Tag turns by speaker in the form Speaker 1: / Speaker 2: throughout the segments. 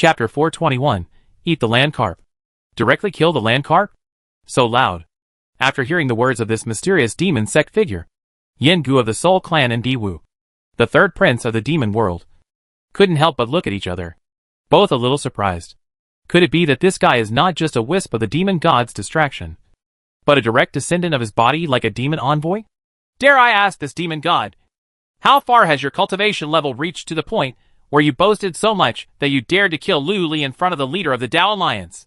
Speaker 1: Chapter 421, Eat the Land Carp. Directly kill the land carp? So loud. After hearing the words of this mysterious demon sect figure, Yin Gu of the Soul Clan and Diwu, the third prince of the demon world, couldn't help but look at each other, both a little surprised. Could it be that this guy is not just a wisp of the demon god's distraction, but a direct descendant of his body like a demon envoy? Dare I ask this demon god, how far has your cultivation level reached to the point where you boasted so much that you dared to kill Lu Li in front of the leader of the Dao Alliance?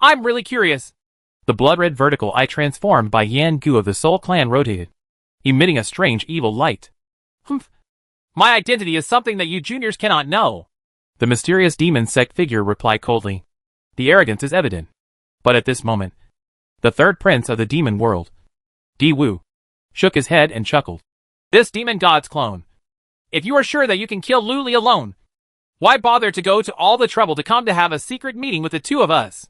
Speaker 1: I'm really curious. The blood-red vertical eye transformed by Yan Gu of the Soul Clan rotated, emitting a strange evil light. Humph. My identity is something that you juniors cannot know. The mysterious demon sect figure replied coldly. The arrogance is evident. But at this moment, the third prince of the demon world, Diwu, shook his head and chuckled. This demon god's clone. If you are sure that you can kill Lu Li alone, why bother to go to all the trouble to come to have a secret meeting with the two of us?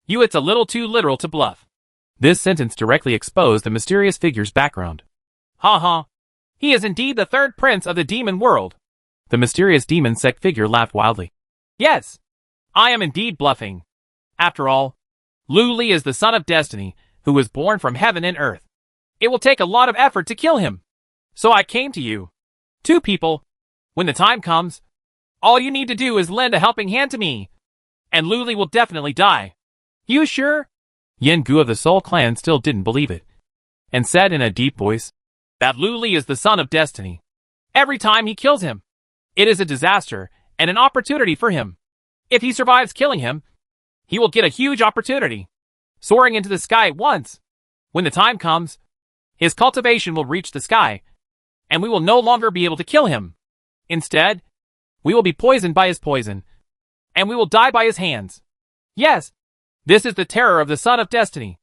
Speaker 1: It's a little too literal to bluff. This sentence directly exposed the mysterious figure's background. Ha ha. He is indeed the third prince of the demon world. The mysterious demon sect figure laughed wildly. Yes, I am indeed bluffing. After all, Lu Li is the son of destiny, who was born from heaven and earth. It will take a lot of effort to kill him. So I came to you. Two people. When the time comes, all you need to do is lend a helping hand to me, and Lu Li will definitely die. You sure? Yin Gu of the Soul Clan still didn't believe it, and said in a deep voice, that Lu Li is the son of destiny. Every time he kills him, it is a disaster and an opportunity for him. If he survives killing him, he will get a huge opportunity, soaring into the sky at once. When the time comes, his cultivation will reach the sky, and we will no longer be able to kill him. Instead, we will be poisoned by his poison, and we will die by his hands. Yes, this is the terror of the son of destiny.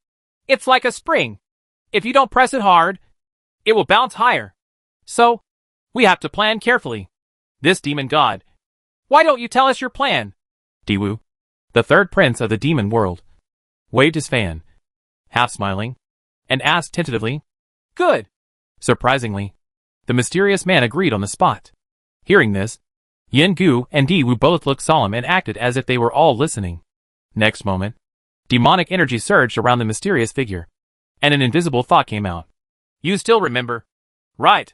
Speaker 1: It's like a spring. If you don't press it hard, it will bounce higher. So, we have to plan carefully. This demon god. Why don't you tell us your plan? Diwu, the third prince of the demon world, waved his fan, half smiling, and asked tentatively, Good. Surprisingly, the mysterious man agreed on the spot. Hearing this, Yin Gu and Diwu both looked solemn and acted as if they were all listening. Next moment, demonic energy surged around the mysterious figure, and an invisible thought came out. You still remember, right,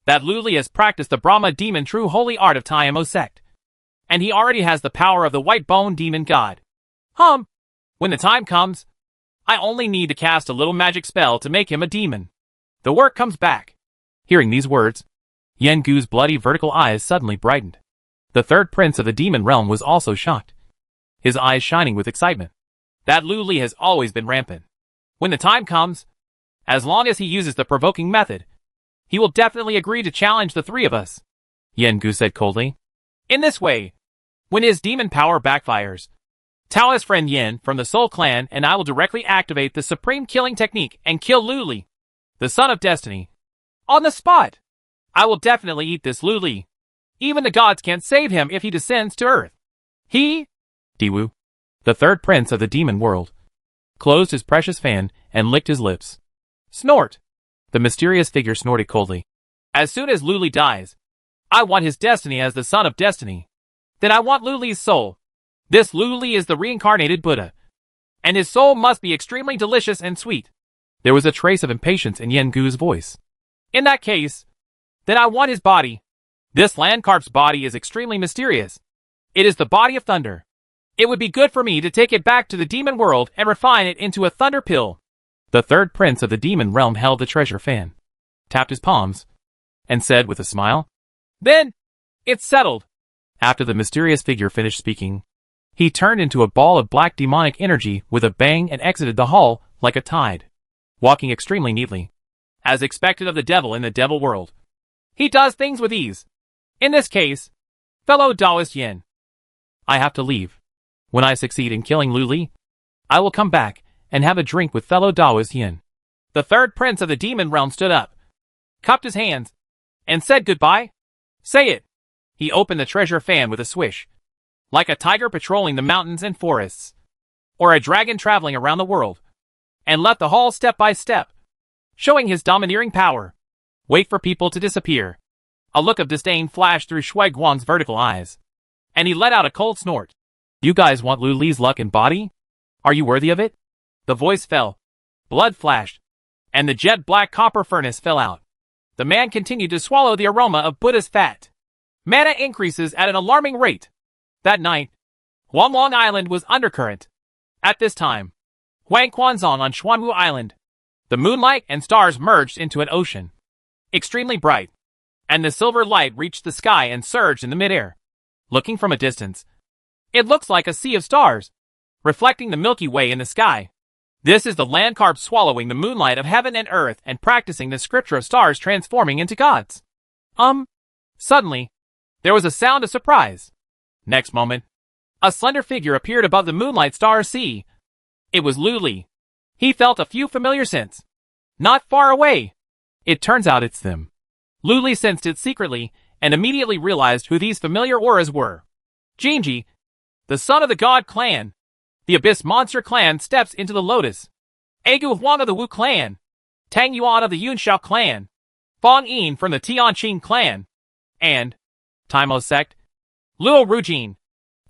Speaker 1: that Lu Li has practiced the Brahma demon true holy art of Taimo Sect, and he already has the power of the white bone demon god. When the time comes, I only need to cast a little magic spell to make him a demon. The work comes back. Hearing these words, Yen Gu's bloody vertical eyes suddenly brightened. The third prince of the demon realm was also shocked, his eyes shining with excitement. That Lu Li has always been rampant. When the time comes, as long as he uses the provoking method, he will definitely agree to challenge the three of us, Yen Gu said coldly. In this way, when his demon power backfires, Tao's friend Yin from the Soul Clan and I will directly activate the supreme killing technique and kill Lu Li, the son of destiny. On the spot! I will definitely eat this Lu Li. Even the gods can't save him if he descends to earth. Diwu, the third prince of the demon world, closed his precious fan and licked his lips. Snort! The mysterious figure snorted coldly. As soon as Lu Li dies, I want his destiny as the son of destiny. Then I want Lu Li's soul. This Lu Li is the reincarnated Buddha, and his soul must be extremely delicious and sweet. There was a trace of impatience in Yen Gu's voice. In that case, then I want his body. This land carp's body is extremely mysterious. It is the body of thunder. It would be good for me to take it back to the demon world and refine it into a thunder pill. The third prince of the demon realm held the treasure fan, tapped his palms, and said with a smile, Then, it's settled. After the mysterious figure finished speaking, he turned into a ball of black demonic energy with a bang and exited the hall like a tide, walking extremely neatly, as expected of the devil in the devil world. He does things with ease. In this case, fellow Taoist Yin, I have to leave. When I succeed in killing Lu Li, I will come back and have a drink with fellow Taoist Yin. The third prince of the demon realm stood up, cupped his hands, and said goodbye. Say it. He opened the treasure fan with a swish, like a tiger patrolling the mountains and forests, or a dragon traveling around the world, and left the hall step by step, showing his domineering power. Wait for people to disappear. A look of disdain flashed through Shui Guang's vertical eyes, and he let out a cold snort. You guys want Lu Li's luck and body? Are you worthy of it? The voice fell. Blood flashed. And the jet black copper furnace fell out. The man continued to swallow the aroma of Buddha's fat. Mana increases at an alarming rate. That night, Huanglong Island was undercurrent. At this time, Huang Quanzong on Xuanwu Island. The moonlight and stars merged into an ocean. Extremely bright. And the silver light reached the sky and surged in the midair. Looking from a distance, it looks like a sea of stars, reflecting the Milky Way in the sky. This is the land carp swallowing the moonlight of heaven and earth and practicing the scripture of stars transforming into gods. Suddenly, there was a sound of surprise. Next moment, a slender figure appeared above the moonlight star sea. It was Lu Li. He felt a few familiar scents. Not far away. It turns out it's them. Lu Li sensed it secretly and immediately realized who these familiar auras were. Jinji, the son of the God clan. The Abyss Monster clan steps into the Lotus. Agu Huang of the Wu clan. Tang Yuan of the Yunxiao clan. Fong Yin from the Tianqing clan. And Taimo Sect. Luo Rujin.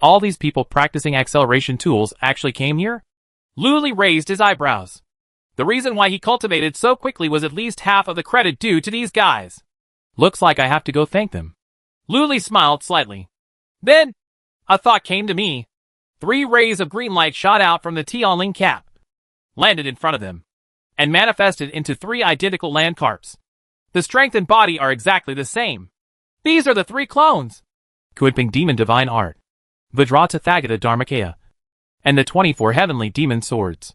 Speaker 1: All these people practicing acceleration tools actually came here? Lu Li raised his eyebrows. The reason why he cultivated so quickly was at least half of the credit due to these guys. Looks like I have to go thank them. Lu Li smiled slightly. Then, a thought came to me. 3 rays of green light shot out from the Tianling cap, landed in front of them, and manifested into 3 identical land carps. The strength and body are exactly the same. These are the 3 clones. Kuiping Demon Divine Art, Vajrata Thagata Dharmakaya, and the 24 Heavenly Demon Swords.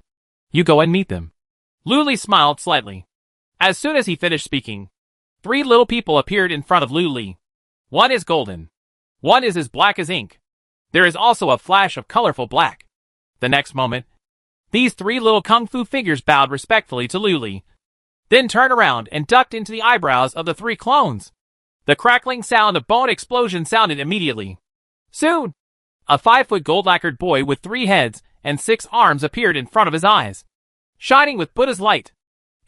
Speaker 1: You go and meet them. Lu Li smiled slightly. As soon as he finished speaking, 3 little people appeared in front of Lu Li. One is golden. One is as black as ink. There is also a flash of colorful black. The next moment, these 3 little kung fu figures bowed respectfully to Lu Li, then turned around and ducked into the eyebrows of the 3 clones. The crackling sound of bone explosion sounded immediately. Soon, a 5-foot gold-lacquered boy with 3 heads and 6 arms appeared in front of his eyes, shining with Buddha's light.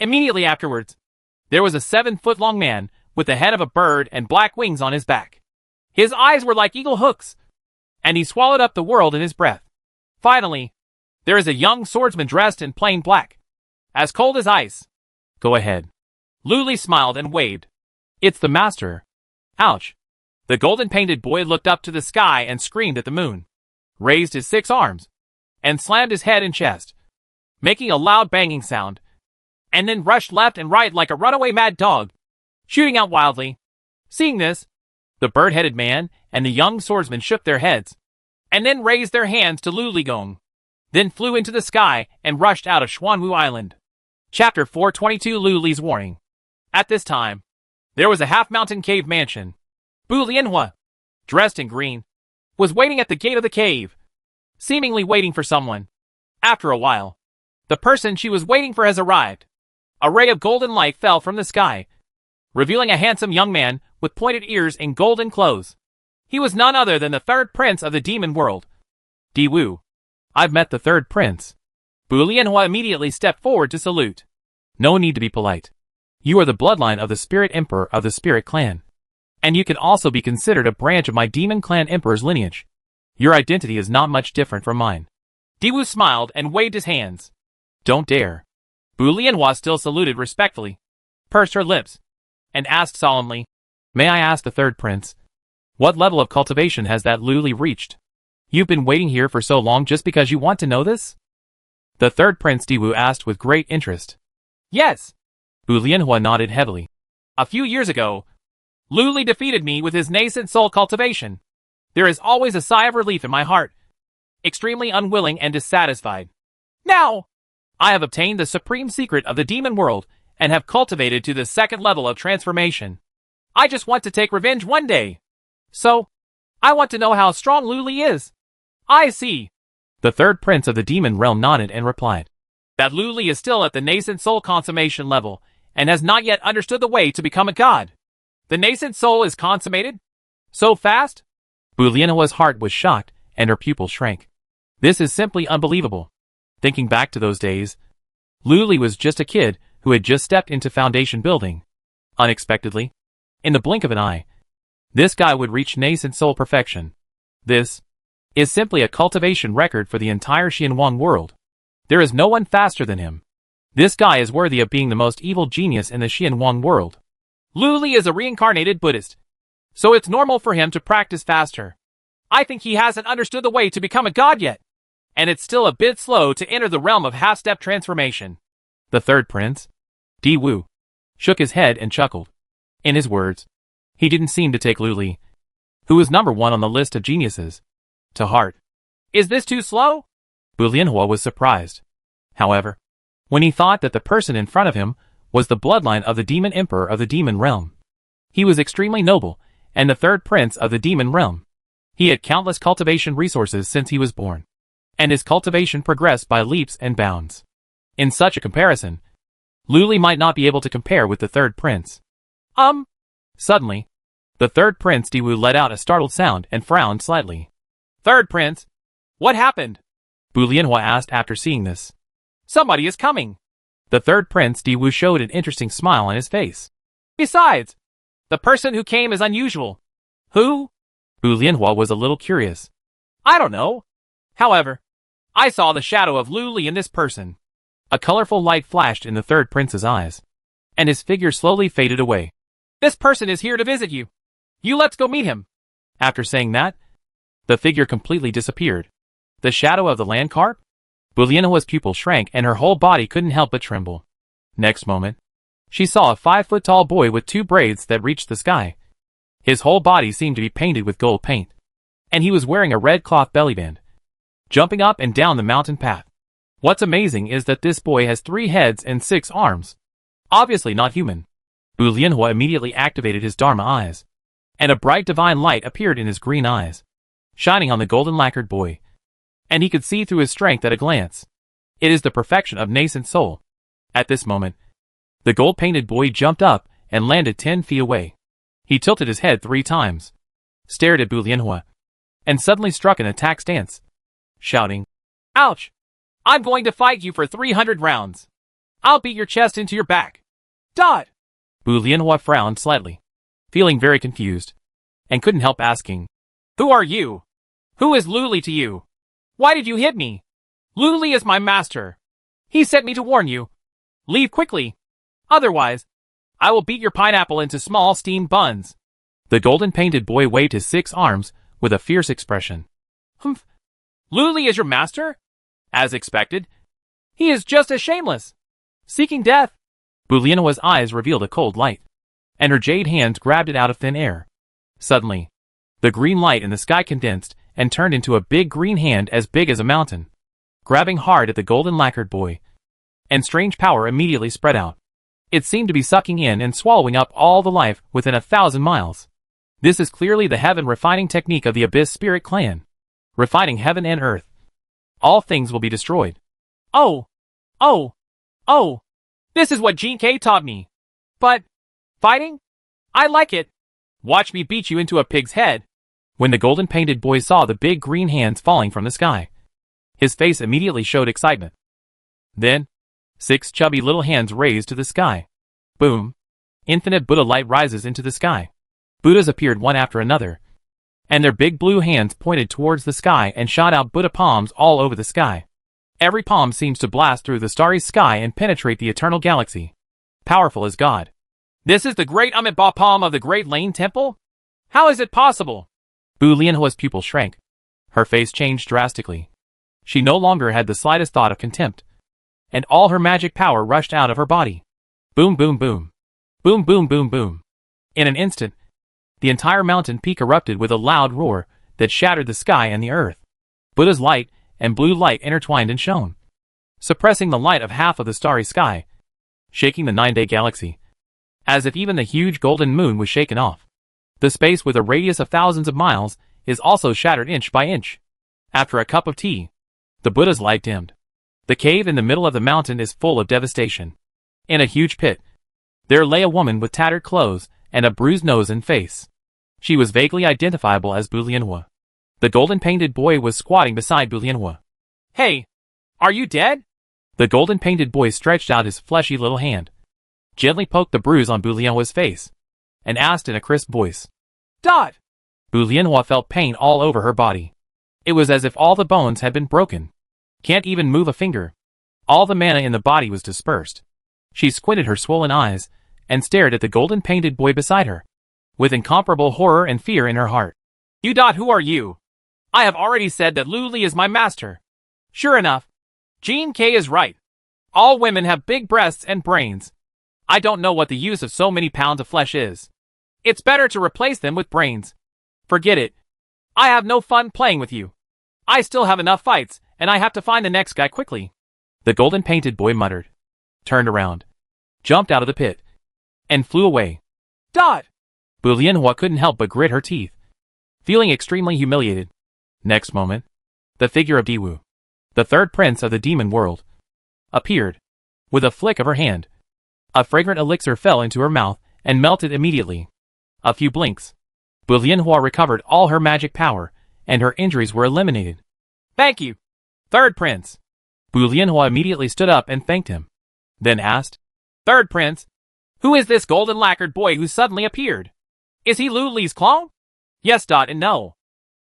Speaker 1: Immediately afterwards, there was a 7-foot-long man with the head of a bird and black wings on his back. His eyes were like eagle hooks, and he swallowed up the world in his breath. Finally, there is a young swordsman dressed in plain black, as cold as ice. Go ahead. Lu Li smiled and waved. It's the master. Ouch. The golden-painted boy looked up to the sky and screamed at the moon, raised his 6 arms, and slammed his head and chest, making a loud banging sound, and then rushed left and right like a runaway mad dog, shooting out wildly. Seeing this, the bird-headed man and the young swordsman shook their heads, and then raised their hands to Lu Li Gong, then flew into the sky and rushed out of Xuanwu Island. Chapter 422 Lu Li's Warning. At this time, there was a half-mountain cave mansion. Bu Lianhua, dressed in green, was waiting at the gate of the cave, seemingly waiting for someone. After a while, the person she was waiting for has arrived. A ray of golden light fell from the sky, revealing a handsome young man with pointed ears and golden clothes. He was none other than the 3rd prince of the demon world. Di Wu. I've met the 3rd prince. Bu Lianhua immediately stepped forward to salute. No need to be polite. You are the bloodline of the spirit emperor of the spirit clan. And you can also be considered a branch of my demon clan emperor's lineage. Your identity is not much different from mine. Di Wu smiled and waved his hands. Don't dare. Bu Lianhua still saluted respectfully, pursed her lips, and asked solemnly, May I ask the 3rd prince, what level of cultivation has that Lu Li reached? You've been waiting here for so long just because you want to know this? The 3rd prince Di Wu asked with great interest. Yes. Bu Lianhua nodded heavily. A few years ago, Lu Li defeated me with his nascent soul cultivation. There is always a sigh of relief in my heart, extremely unwilling and dissatisfied. Now, I have obtained the supreme secret of the demon world and have cultivated to the 2nd level of transformation. I just want to take revenge one day. So, I want to know how strong Lu Li is. I see. The 3rd prince of the demon realm nodded and replied that Lu Li is still at the nascent soul consummation level and has not yet understood the way to become a god. The nascent soul is consummated? So fast? Bu Lianhua's heart was shocked and her pupils shrank. This is simply unbelievable. Thinking back to those days, Lu Li was just a kid who had just stepped into foundation building. Unexpectedly, in the blink of an eye, this guy would reach nascent soul perfection. This is simply a cultivation record for the entire Xianwang world. There is no one faster than him. This guy is worthy of being the most evil genius in the Xianwang world. Lu Li is a reincarnated Buddhist, so it's normal for him to practice faster. I think he hasn't understood the way to become a god yet, and it's still a bit slow to enter the realm of half-step transformation. The third prince, Di Wu, shook his head and chuckled. In his words, he didn't seem to take Lu Li, who was number 1 on the list of geniuses, to heart. Is this too slow? Bu Lianhua was surprised. However, when he thought that the person in front of him was the bloodline of the demon emperor of the demon realm. He was extremely noble, and the third prince of the demon realm. He had countless cultivation resources since he was born, and his cultivation progressed by leaps and bounds. In such a comparison, Lu Li might not be able to compare with the third prince. Suddenly, the third prince Di Wu let out a startled sound and frowned slightly. Third prince, what happened? Bu Lianhua asked after seeing this. Somebody is coming. The third prince Di Wu showed an interesting smile on his face. Besides, the person who came is unusual. Who? Bu Lianhua was a little curious. I don't know. However, I saw the shadow of Lu Li in this person. A colorful light flashed in the third prince's eyes, and his figure slowly faded away. This person is here to visit you. You let's go meet him. After saying that, the figure completely disappeared. The shadow of the land carp? Bu Lianhua's pupil shrank and her whole body couldn't help but tremble. Next moment, she saw a 5-foot-tall boy with 2 braids that reached the sky. His whole body seemed to be painted with gold paint, and he was wearing a red cloth bellyband, jumping up and down the mountain path. What's amazing is that this boy has 3 heads and 6 arms. Obviously not human. Bu Lianhua immediately activated his Dharma eyes, and a bright divine light appeared in his green eyes, shining on the golden lacquered boy, and he could see through his strength at a glance. It is the perfection of nascent soul. At this moment, the gold-painted boy jumped up and landed 10 feet away. He tilted his head 3 times, stared at Bu Lianhua, and suddenly struck an attack stance, shouting, Ouch! I'm going to fight you for 300 rounds. I'll beat your chest into your back. Dot! Bu Lianhua frowned slightly, feeling very confused, and couldn't help asking, Who are you? Who is Lu Li to you? Why did you hit me? Lu Li is my master. He sent me to warn you. Leave quickly. Otherwise, I will beat your pineapple into small steamed buns. The golden-painted boy waved his 6 arms with a fierce expression. Humph. Lu Li is your master? As expected. He is just as shameless. Seeking death. Bu Lianhua's eyes revealed a cold light, and her jade hands grabbed it out of thin air. Suddenly, the green light in the sky condensed and turned into a big green hand as big as a mountain, grabbing hard at the golden lacquered boy, and strange power immediately spread out. It seemed to be sucking in and swallowing up all the life within 1,000 miles. This is clearly the heaven refining technique of the Abyss Spirit Clan, refining heaven and earth. All things will be destroyed. Oh! This is what Jin K taught me. But, fighting? I like it. Watch me beat you into a pig's head. When the golden-painted boy saw the big green hands falling from the sky, his face immediately showed excitement. Then, 6 chubby little hands raised to the sky. Boom! Infinite Buddha light rises into the sky. Buddhas appeared one after another, and their big blue hands pointed towards the sky and shot out Buddha palms all over the sky. Every palm seems to blast through the starry sky and penetrate the eternal galaxy. Powerful as God. This is the great Amitabha palm of the Great Lane Temple? How is it possible? Bu Lianhua's pupil shrank. Her face changed drastically. She no longer had the slightest thought of contempt, and all her magic power rushed out of her body. Boom, boom, boom. Boom, boom, boom, boom. In an instant, the entire mountain peak erupted with a loud roar that shattered the sky and the earth. Buddha's light and blue light intertwined and shone, suppressing the light of half of the starry sky, shaking the 9-day galaxy, as if even the huge golden moon was shaken off. The space with a radius of thousands of miles is also shattered inch by inch. After a cup of tea, the Buddha's light dimmed. The cave in the middle of the mountain is full of devastation. In a huge pit, there lay a woman with tattered clothes and a bruised nose and face. She was vaguely identifiable as Bu Lianhua. The golden-painted boy was squatting beside Bu Lianhua. Hey, are you dead? The golden-painted boy stretched out his fleshy little hand, gently poked the bruise on Bu Lianhua's face, and asked in a crisp voice. Dot! Bu Lianhua felt pain all over her body. It was as if all the bones had been broken. Can't even move a finger. All the mana in the body was dispersed. She squinted her swollen eyes, and stared at the golden-painted boy beside her, with incomparable horror and fear in her heart. You. Who are you? I have already said that Lu Li is my master. Sure enough, Jean K is right. All women have big breasts and brains. I don't know what the use of so many pounds of flesh is. It's better to replace them with brains. Forget it. I have no fun playing with you. I still have enough fights, and I have to find the next guy quickly. The golden-painted boy muttered, turned around, jumped out of the pit, and flew away. Bu Lianhua couldn't help but grit her teeth, feeling extremely humiliated. Next moment, the figure of Diwu, the third prince of the demon world, appeared. With a flick of her hand, a fragrant elixir fell into her mouth and melted immediately. A few blinks, Bu Lianhua recovered all her magic power, and her injuries were eliminated. Thank you, third prince. Bu Lianhua immediately stood up and thanked him, then asked, Third prince, who is this golden lacquered boy who suddenly appeared? Is he Lu Li's clone? Yes. And no.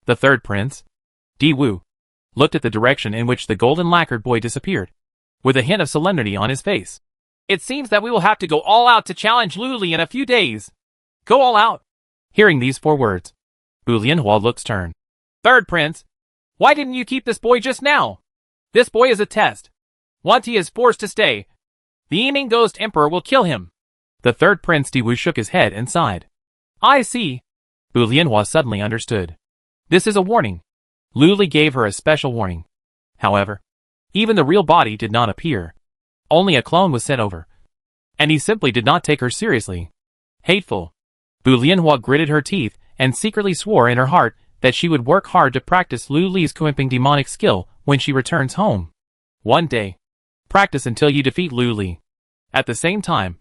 Speaker 1: The third prince, Diwu, looked at the direction in which the golden lacquered boy disappeared, with a hint of solemnity on his face. It seems that we will have to go all out to challenge Lu Li in a few days. Go all out. Hearing these 4 words, Bu Lianhua looked stern. Third prince, why didn't you keep this boy just now? This boy is a test. Once he is forced to stay, the Yiming Ghost Emperor will kill him. The third prince Diwu shook his head and sighed. I see. Bu Lianhua suddenly understood. This is a warning. Lu Li gave her a special warning. However, even the real body did not appear. Only a clone was sent over. And he simply did not take her seriously. Hateful. Bu Lianhua gritted her teeth and secretly swore in her heart that she would work hard to practice Lu Li's Kuimping demonic skill when she returns home. One day. Practice until you defeat Lu Li. At the same time,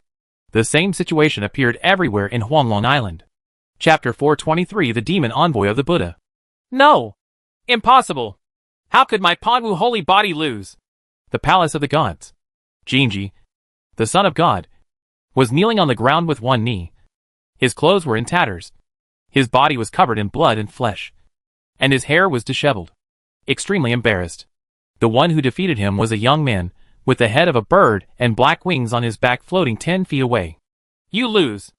Speaker 1: the same situation appeared everywhere in Huanglong Island. Chapter 423 The Demon Envoy of the Buddha. No! Impossible! How could my Panwu holy body lose? The Palace of the Gods. Jinji, the son of God, was kneeling on the ground with one knee. His clothes were in tatters. His body was covered in blood and flesh, and his hair was disheveled. Extremely embarrassed, the one who defeated him was a young man, with the head of a bird and black wings on his back floating 10 feet away. You lose,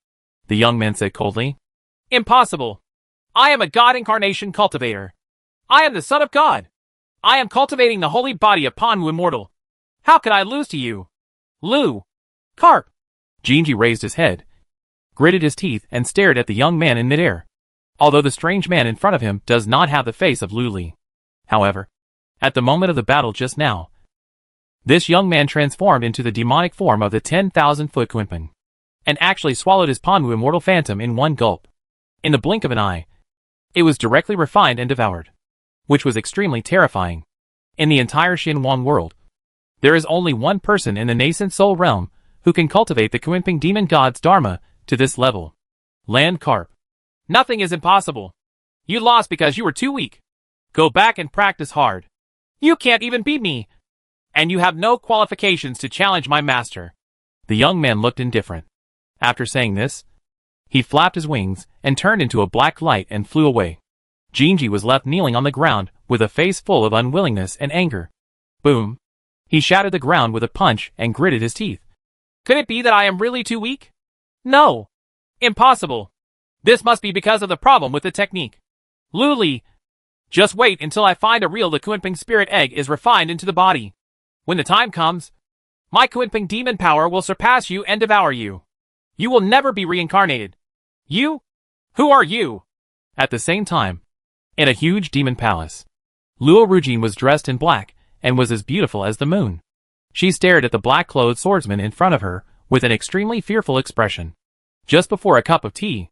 Speaker 1: the young man said coldly. Impossible. I am a God incarnation cultivator. I am the son of God. I am cultivating the holy body of Panwu Immortal. How could I lose to you? Lu. Carp. Jinji raised his head, gritted his teeth and stared at the young man in midair. Although the strange man in front of him does not have the face of Lu Li. However, at the moment of the battle just now, this young man transformed into the demonic form of the 10,000-foot Kuimping, and actually swallowed his Panwu Immortal Phantom in one gulp. In the blink of an eye, it was directly refined and devoured, which was extremely terrifying. In the entire Xinhuang world, there is only one person in the nascent soul realm who can cultivate the Kuimping demon god's dharma to this level. Land Carp. Nothing is impossible. You lost because you were too weak. Go back and practice hard. You can't even beat me. And you have no qualifications to challenge my master. The young man looked indifferent. After saying this, he flapped his wings and turned into a black light and flew away. Jinji was left kneeling on the ground with a face full of unwillingness and anger. Boom. He shattered the ground with a punch and gritted his teeth. Could it be that I am really too weak? No. Impossible. This must be because of the problem with the technique. Lu Li. Just wait until I find a real the Kuimping spirit egg is refined into the body. When the time comes, my Kuimping demon power will surpass you and devour you. You will never be reincarnated. You? Who are you? At the same time, in a huge demon palace, Luo Rujin was dressed in black and was as beautiful as the moon. She stared at the black-clothed swordsman in front of her with an extremely fearful expression. Just before a cup of tea,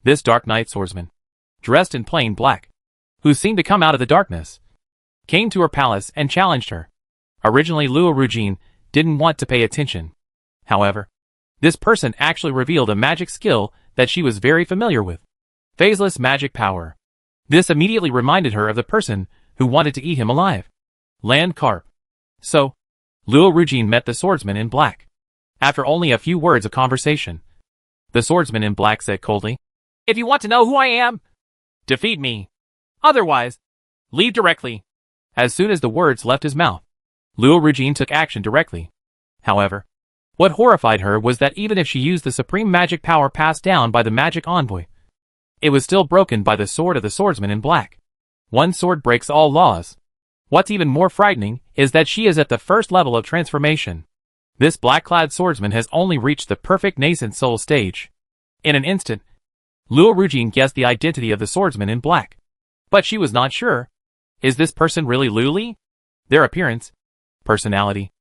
Speaker 1: this dark knight swordsman, dressed in plain black, who seemed to come out of the darkness, came to her palace and challenged her. Originally Luo Rujin didn't want to pay attention. However, this person actually revealed a magic skill that she was very familiar with. Phaseless magic power. This immediately reminded her of the person who wanted to eat him alive. Land Carp. So, Luo Rujin met the swordsman in black. After only a few words of conversation, the swordsman in black said coldly, If you want to know who I am, defeat me. Otherwise, Leave directly. As soon as the words left his mouth, Luo Rujin took action directly. However, what horrified her was that even if she used the supreme magic power passed down by the magic envoy, it was still broken by the sword of the swordsman in black. One sword breaks all laws. What's even more frightening is that she is at the first level of transformation. This black-clad swordsman has only reached the perfect nascent soul stage. In an instant, Luo Rujin guessed the identity of the swordsman in black. But she was not sure. Is this person really Lu Li? Their appearance, personality,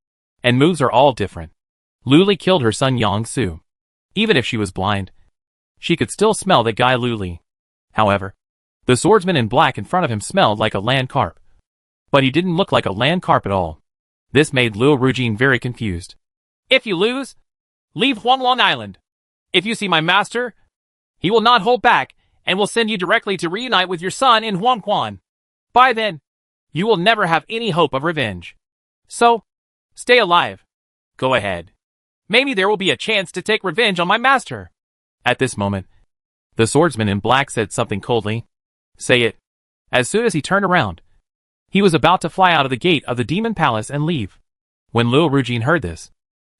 Speaker 1: and moves are all different. Lu Li killed her son Yang Su. Even if she was blind, she could still smell the guy Lu Li. However, the swordsman in black in front of him smelled like a land carp. But he didn't look like a land carp at all. This made Luo Rujin very confused. If you lose, leave Huanglong Island. If you see my master, he will not hold back and will send you directly to reunite with your son in Huangquan. By then, you will never have any hope of revenge. So, stay alive. Go ahead. Maybe there will be a chance to take revenge on my master. At this moment, the swordsman in black said something coldly. Say it. As soon as he turned around, he was about to fly out of the gate of the demon palace and leave. When Luo Rujin heard this,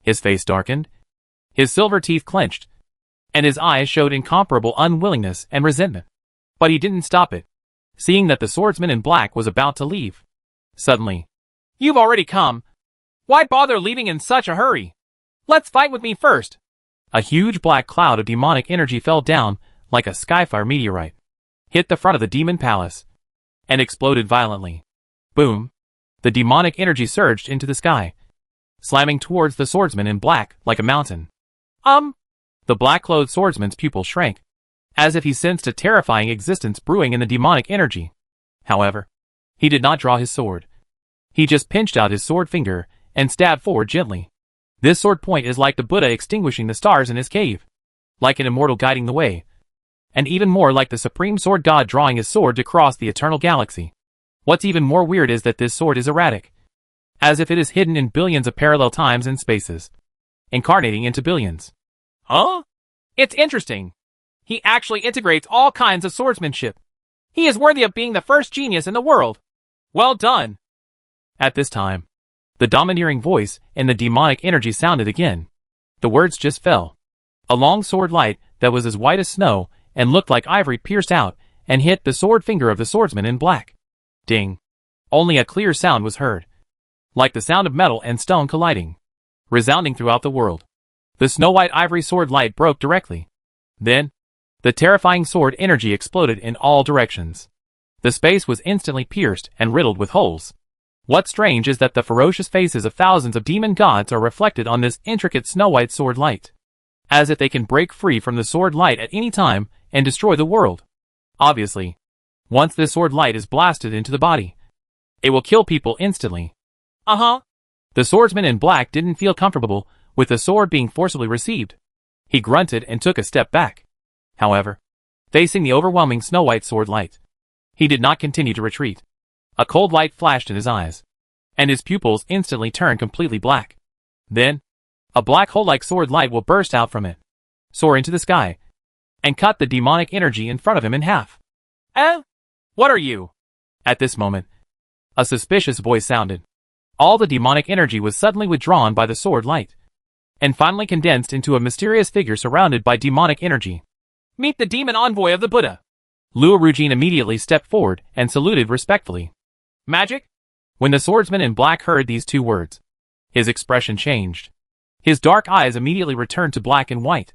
Speaker 1: his face darkened, his silver teeth clenched, and his eyes showed incomparable unwillingness and resentment. But he didn't stop it, seeing that the swordsman in black was about to leave. Suddenly, you've already come. Why bother leaving in such a hurry? Let's fight with me first. A huge black cloud of demonic energy fell down like a skyfire meteorite, hit the front of the demon palace, and exploded violently. Boom! The demonic energy surged into the sky, slamming towards the swordsman in black like a mountain. The black-clothed swordsman's pupil shrank, as if he sensed a terrifying existence brewing in the demonic energy. However, he did not draw his sword. He just pinched out his sword finger and stabbed forward gently. This sword point is like the Buddha extinguishing the stars in his cave, like an immortal guiding the way, and even more like the supreme sword god drawing his sword to cross the eternal galaxy. What's even more weird is that this sword is erratic, as if it is hidden in billions of parallel times and spaces, incarnating into billions. Huh? It's interesting. He actually integrates all kinds of swordsmanship. He is worthy of being the first genius in the world. Well done. At this time, the domineering voice and the demonic energy sounded again. The words just fell. A long sword light that was as white as snow and looked like ivory pierced out and hit the sword finger of the swordsman in black. Ding. Only a clear sound was heard, like the sound of metal and stone colliding, resounding throughout the world. The snow-white ivory sword light broke directly. Then, the terrifying sword energy exploded in all directions. The space was instantly pierced and riddled with holes. What's strange is that the ferocious faces of thousands of demon gods are reflected on this intricate snow-white sword light, as if they can break free from the sword light at any time and destroy the world. Obviously, once this sword light is blasted into the body, it will kill people instantly. The swordsman in black didn't feel comfortable with the sword being forcibly received. He grunted and took a step back. However, facing the overwhelming snow-white sword light, he did not continue to retreat. A cold light flashed in his eyes, and his pupils instantly turned completely black. Then, a black hole-like sword light will burst out from it, soar into the sky, and cut the demonic energy in front of him in half. What are you? At this moment, a suspicious voice sounded. All the demonic energy was suddenly withdrawn by the sword light, and finally condensed into a mysterious figure surrounded by demonic energy. Meet the demon envoy of the Buddha. Luo Rujin immediately stepped forward and saluted respectfully. Magic? When the swordsman in black heard these two words, his expression changed. His dark eyes immediately returned to black and white,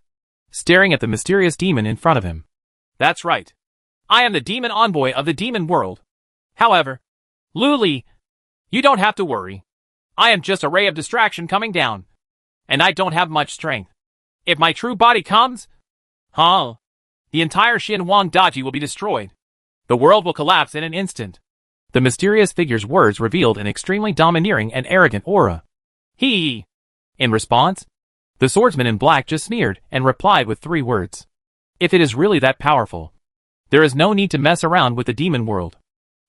Speaker 1: staring at the mysterious demon in front of him. That's right. I am the demon envoy of the demon world. However, Lu Li, you don't have to worry. I am just a ray of distraction coming down, and I don't have much strength. If my true body comes, the entire Xinhuang Daji will be destroyed. The world will collapse in an instant. The mysterious figure's words revealed an extremely domineering and arrogant aura. In response, the swordsman in black just sneered and replied with 3 words. If it is really that powerful, there is no need to mess around with the demon world.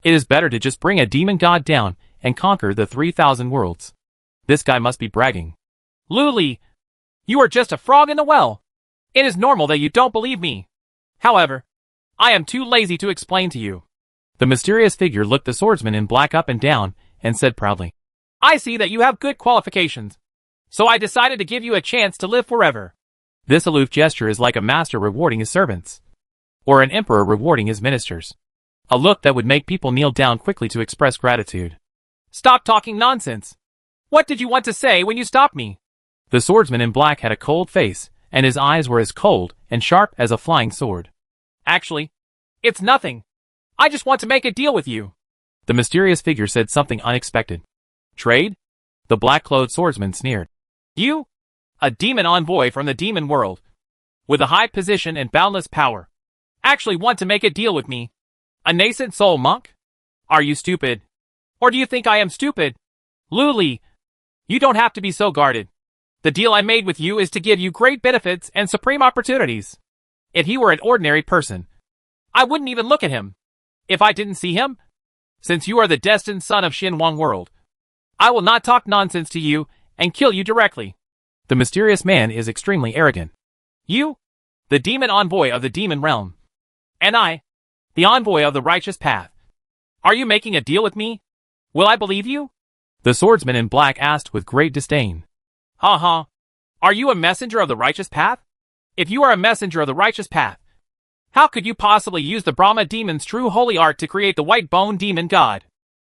Speaker 1: It is better to just bring a demon god down and conquer the 3,000 worlds. This guy must be bragging. Lu Li, you are just a frog in the well. It is normal that you don't believe me. However, I am too lazy to explain to you. The mysterious figure looked the swordsman in black up and down, and said proudly, "I see that you have good qualifications, so I decided to give you a chance to live forever." This aloof gesture is like a master rewarding his servants, or an emperor rewarding his ministers. A look that would make people kneel down quickly to express gratitude. "Stop talking nonsense. What did you want to say when you stopped me?" The swordsman in black had a cold face, and his eyes were as cold and sharp as a flying sword. "Actually, it's nothing. I just want to make a deal with you." The mysterious figure said something unexpected. "Trade?" The black-clothed swordsman sneered. "You? A demon envoy from the demon world, with a high position and boundless power, actually want to make a deal with me? A nascent soul monk? Are you stupid? Or do you think I am stupid? Luli, you don't have to be so guarded. The deal I made with you is to give you great benefits and supreme opportunities. If he were an ordinary person, I wouldn't even look at him. If I didn't see him, since you are the destined son of Xinhuang world, I will not talk nonsense to you and kill you directly." The mysterious man is extremely arrogant. "You, the demon envoy of the demon realm, and I, the envoy of the righteous path. Are you making a deal with me? Will I believe you?" The swordsman in black asked with great disdain. "Ha ha. Are you a messenger of the righteous path? If you are a messenger of the righteous path, how could you possibly use the Brahma demon's true holy art to create the white bone demon god?"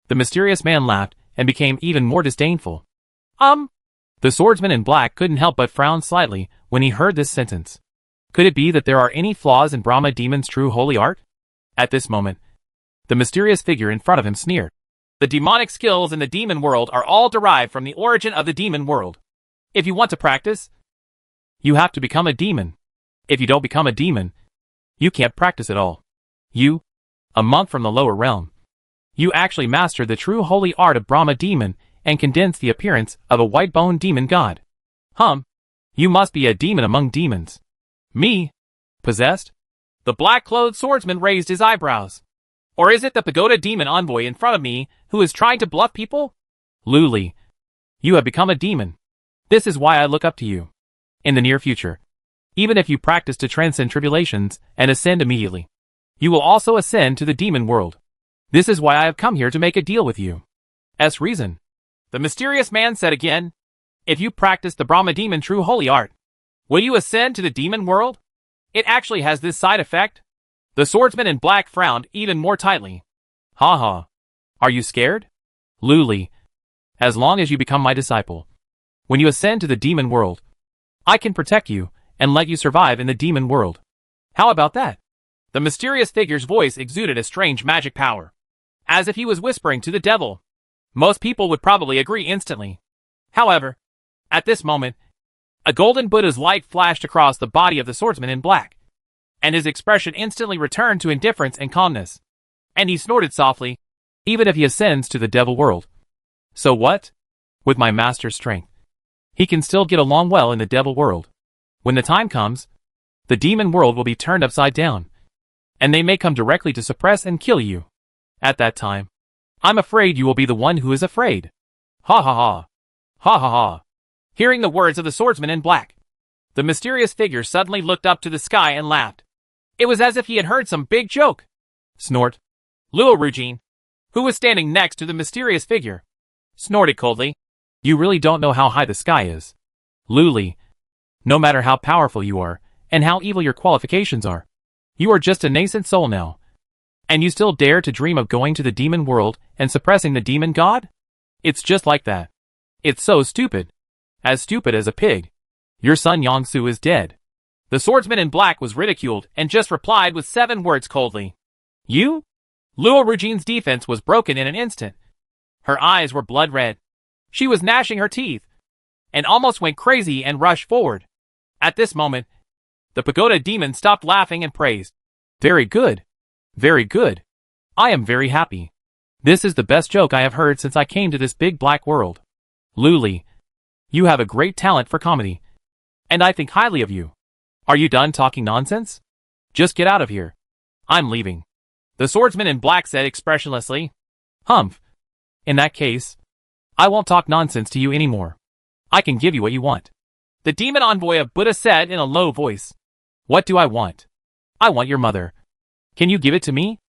Speaker 1: The mysterious man laughed and became even more disdainful. The swordsman in black couldn't help but frown slightly when he heard this sentence. Could it be that there are any flaws in Brahma demon's true holy art? At this moment, the mysterious figure in front of him sneered. "The demonic skills in the demon world are all derived from the origin of the demon world. If you want to practice, you have to become a demon. If you don't become a demon, you can't practice at all. You, a monk from the lower realm, you actually mastered the true holy art of Brahma demon and condensed the appearance of a white-boned demon god. You must be a demon among demons." "Me? Possessed?" The black-clothed swordsman raised his eyebrows. "Or is it the pagoda demon envoy in front of me who is trying to bluff people?" "Luli, you have become a demon. This is why I look up to you. In the near future, even if you practice to transcend tribulations and ascend immediately, you will also ascend to the demon world. This is why I have come here to make a deal with you." "S reason?" The mysterious man said again. "If you practice the Brahma demon true holy art, will you ascend to the demon world? It actually has this side effect." The swordsman in black frowned even more tightly. "Ha ha. Are you scared? Luli, as long as you become my disciple, when you ascend to the demon world, I can protect you and let you survive in the demon world. How about that?" The mysterious figure's voice exuded a strange magic power, as if he was whispering to the devil. Most people would probably agree instantly. However, at this moment, a golden Buddha's light flashed across the body of the swordsman in black, and his expression instantly returned to indifference and calmness. And he snorted softly. "Even if he ascends to the devil world, so what? With my master's strength, he can still get along well in the devil world. When the time comes, the demon world will be turned upside down, and they may come directly to suppress and kill you. At that time, I'm afraid you will be the one who is afraid." Ha ha ha. Ha ha ha. Hearing the words of the swordsman in black, the mysterious figure suddenly looked up to the sky and laughed. It was as if he had heard some big joke. Snort. Luo Rujin, who was standing next to the mysterious figure, snorted coldly. "You really don't know how high the sky is. Luli, no matter how powerful you are, and how evil your qualifications are, you are just a nascent soul now. And you still dare to dream of going to the demon world and suppressing the demon god? It's just like that. It's so stupid. As stupid as a pig. Your son Yangsu is dead." The swordsman in black was ridiculed and just replied with 7 words coldly. "You?" Luo Rujin's defense was broken in an instant. Her eyes were blood red. She was gnashing her teeth, and almost went crazy and rushed forward. At this moment, the pagoda demon stopped laughing and praised. "Very good. Very good. I am very happy. This is the best joke I have heard since I came to this big black world. Luli, you have a great talent for comedy, and I think highly of you. Are you done talking nonsense? Just get out of here. I'm leaving." The swordsman in black said expressionlessly. "Humph. In that case, I won't talk nonsense to you anymore. I can give you what you want." The demon envoy of Buddha said in a low voice. "What do I want? I want your mother. Can you give it to me?"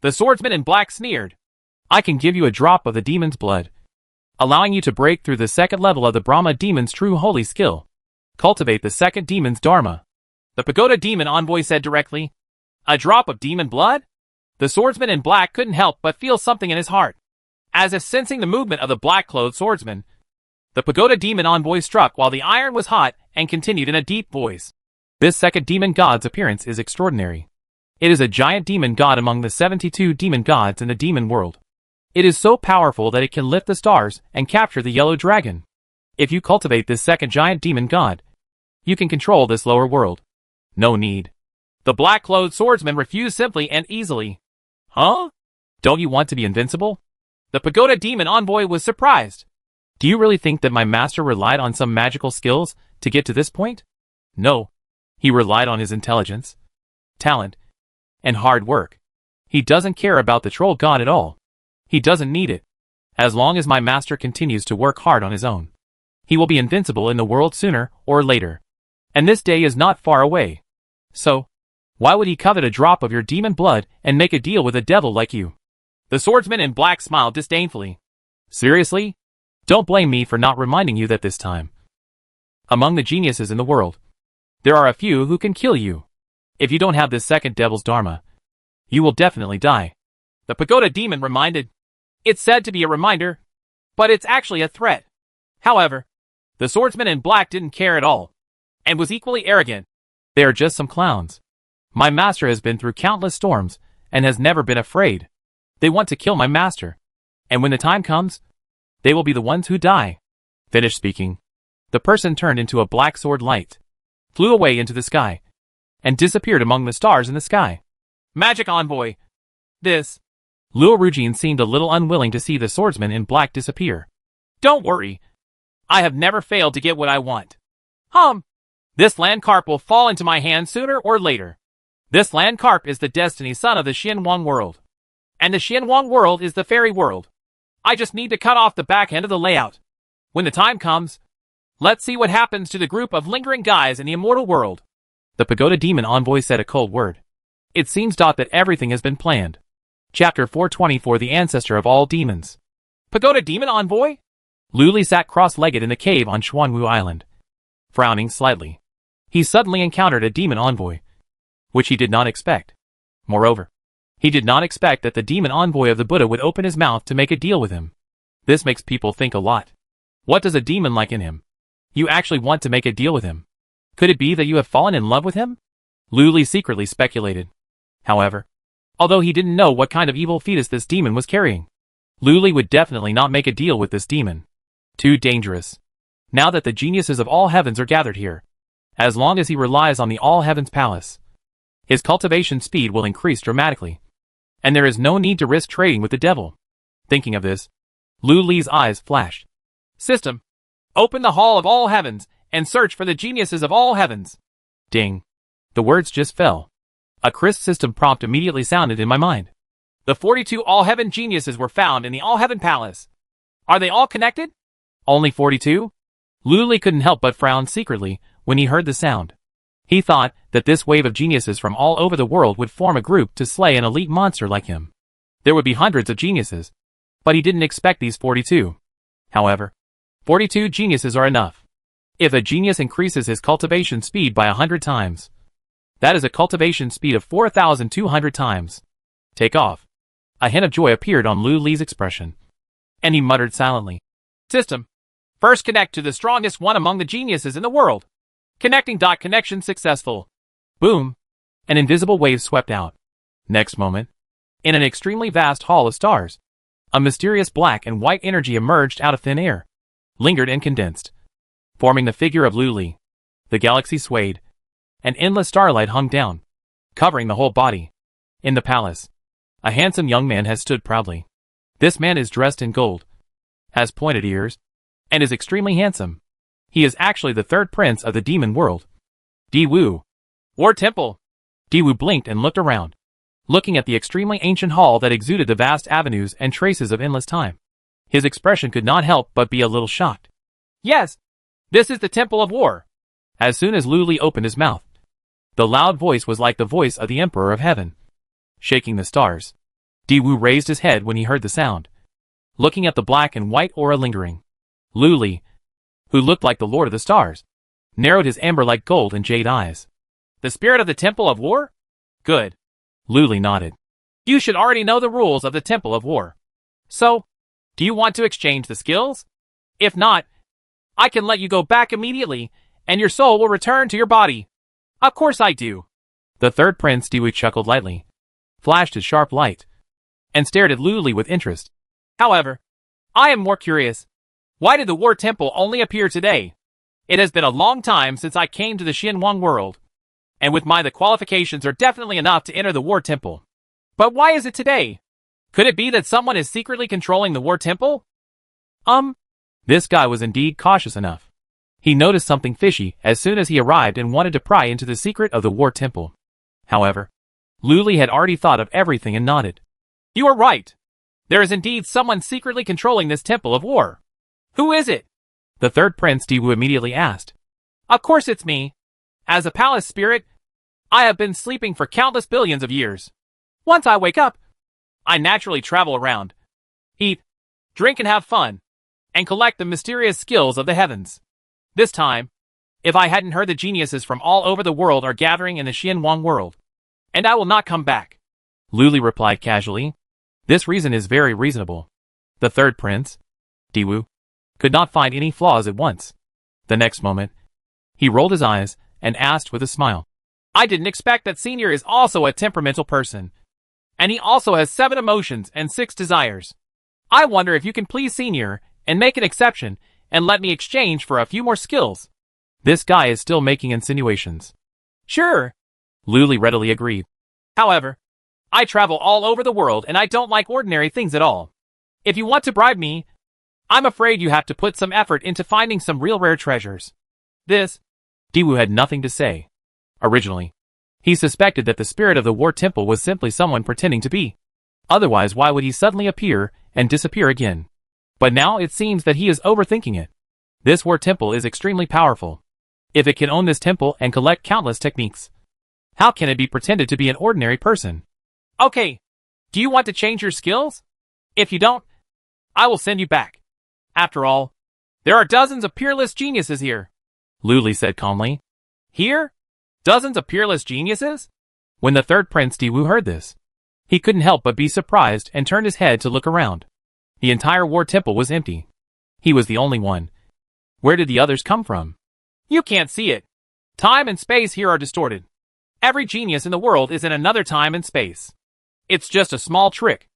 Speaker 1: The swordsman in black sneered. I can give you a drop of the demon's blood, allowing you to break through the second level of the Brahma demon's true holy skill. Cultivate the second demon's dharma. The pagoda demon envoy said directly. A drop of demon blood? The swordsman in black couldn't help but feel something in his heart. As if sensing the movement of the black-clothed swordsman, the pagoda demon envoy struck while the iron was hot and continued in a deep voice. This second demon god's appearance is extraordinary. It is a giant demon god among the 72 demon gods in the demon world. It is so powerful that it can lift the stars and capture the yellow dragon. If you cultivate this second giant demon god, you can control this lower world. No need. The black-clothed swordsman refused simply and easily. Huh? Don't you want to be invincible? The pagoda demon envoy was surprised. Do you really think that my master relied on some magical skills to get to this point? No. He relied on his intelligence, talent, and hard work. He doesn't care about the troll god at all. He doesn't need it. As long as my master continues to work hard on his own, he will be invincible in the world sooner or later. And this day is not far away. So, why would he covet a drop of your demon blood and make a deal with a devil like you? The swordsman in black smiled disdainfully. Seriously? Don't blame me for not reminding you that this time, among the geniuses in the world, there are a few who can kill you. If you don't have this second devil's dharma, you will definitely die. The pagoda demon reminded. It's said to be a reminder, but it's actually a threat. However, the swordsman in black didn't care at all, and was equally arrogant. They are just some clowns. My master has been through countless storms, and has never been afraid. They want to kill my master, and when the time comes, they will be the ones who die. Finished speaking, the person turned into a black sword light, flew away into the sky, and disappeared among the stars in the sky. Magic envoy. This. Luo Rujin seemed a little unwilling to see the swordsman in black disappear. Don't worry. I have never failed to get what I want. This land carp will fall into my hands sooner or later. This land carp is the destiny son of the Xianwang world. And the Xianwang world is the fairy world. I just need to cut off the back end of the layout. When the time comes, let's see what happens to the group of lingering guys in the immortal world. The pagoda demon envoy said a cold word. It seems that everything has been planned. Chapter 424, the ancestor of all demons. Pagoda demon envoy? Lu Li sat cross-legged in the cave on Xuanwu Island, frowning slightly. He suddenly encountered a demon envoy, which he did not expect. Moreover, he did not expect that the demon envoy of the Buddha would open his mouth to make a deal with him. This makes people think a lot. What does a demon like in him? You actually want to make a deal with him? Could it be that you have fallen in love with him? Lu Li secretly speculated. However, although he didn't know what kind of evil fetus this demon was carrying, Lu Li would definitely not make a deal with this demon. Too dangerous. Now that the geniuses of all heavens are gathered here, as long as he relies on the all heavens palace, his cultivation speed will increase dramatically. And there is no need to risk trading with the devil. Thinking of this, Lu Li's eyes flashed. System. Open the hall of all heavens, and search for the geniuses of all heavens. Ding. The words just fell. A crisp system prompt immediately sounded in my mind. The 42 all-heaven geniuses were found in the all-heaven palace. Are they all connected? Only 42? Lu Li couldn't help but frown secretly when he heard the sound. He thought that this wave of geniuses from all over the world would form a group to slay an elite monster like him. There would be hundreds of geniuses, but he didn't expect these 42. However, 42 geniuses are enough. If a genius increases his cultivation speed by 100 times, that is a cultivation speed of 4,200 times. Take off. A hint of joy appeared on Lu Li's expression, and he muttered silently. System. First connect to the strongest one among the geniuses in the world. Connecting. Connection successful. Boom. An invisible wave swept out. Next moment, in an extremely vast hall of stars, a mysterious black and white energy emerged out of thin air, lingered and condensed, forming the figure of Lu Li. The galaxy swayed, and endless starlight hung down, covering the whole body. In the palace, a handsome young man has stood proudly. This man is dressed in gold, has pointed ears, and is extremely handsome. He is actually the third prince of the demon world. Di Wu. War Temple. Di Wu blinked and looked around, looking at the extremely ancient hall that exuded the vast avenues and traces of endless time. His expression could not help but be a little shocked. Yes, this is the Temple of War. As soon as Lu Li opened his mouth, the loud voice was like the voice of the Emperor of Heaven, shaking the stars. Diwu raised his head when he heard the sound, looking at the black and white aura lingering. Luli, who looked like the Lord of the Stars, narrowed his amber-like gold and jade eyes. The spirit of the Temple of War? Good. Luli nodded. You should already know the rules of the Temple of War. So, do you want to exchange the skills? If not, I can let you go back immediately, and your soul will return to your body. Of course I do. The third prince, Diwu, chuckled lightly, flashed his sharp light, and stared at Luli with interest. However, I am more curious. Why did the War Temple only appear today? It has been a long time since I came to the Xinhuang world, and with the qualifications are definitely enough to enter the War Temple. But why is it today? Could it be that someone is secretly controlling the War Temple? This guy was indeed cautious enough. He noticed something fishy as soon as he arrived and wanted to pry into the secret of the War Temple. However, Luli had already thought of everything and nodded. You are right. There is indeed someone secretly controlling this Temple of War. Who is it? The third prince, Diwu, immediately asked. Of course it's me. As a palace spirit, I have been sleeping for countless billions of years. Once I wake up, I naturally travel around, eat, drink and have fun, and collect the mysterious skills of the heavens. This time, if I hadn't heard the geniuses from all over the world are gathering in the Xinhuang world, and I will not come back. Luli replied casually. This reason is very reasonable. The third prince, Diwu, could not find any flaws at once. The next moment, he rolled his eyes and asked with a smile. I didn't expect that Senior is also a temperamental person. And he also has 7 emotions and 6 desires. I wonder if you can please Senior and make an exception and let me exchange for a few more skills. This guy is still making insinuations. Sure. Luli readily agreed. However, I travel all over the world and I don't like ordinary things at all. If you want to bribe me, I'm afraid you have to put some effort into finding some real rare treasures. Diwu had nothing to say. Originally, he suspected that the spirit of the War Temple was simply someone pretending to be. Otherwise, why would he suddenly appear and disappear again? But now it seems that he is overthinking it. This War Temple is extremely powerful. If it can own this temple and collect countless techniques, how can it be pretended to be an ordinary person? Okay, do you want to change your skills? If you don't, I will send you back. After all, there are dozens of peerless geniuses here, Luli said calmly. Here? Dozens of peerless geniuses? When the third prince, Diwu, heard this, he couldn't help but be surprised and turned his head to look around. The entire War Temple was empty. He was the only one. Where did the others come from? You can't see it. Time and space here are distorted. Every genius in the world is in another time and space. It's just a small trick.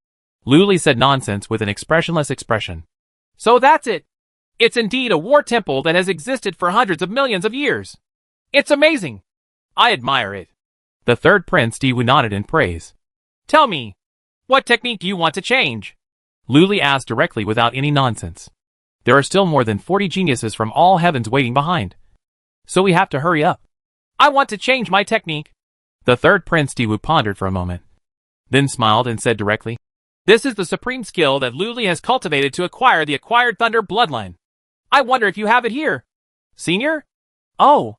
Speaker 1: Luli said nonsense with an expressionless expression. So that's it. It's indeed a War Temple that has existed for hundreds of millions of years. It's amazing. I admire it. The third prince, Diwu, nodded in praise. Tell me, what technique do you want to change? Luli asked directly without any nonsense. There are still more than 40 geniuses from all heavens waiting behind. So we have to hurry up. I want to change my technique. The third prince, Diwu, pondered for a moment, then smiled and said directly, This is the supreme skill that Luli has cultivated to acquire the acquired thunder bloodline. I wonder if you have it here. Senior? Oh.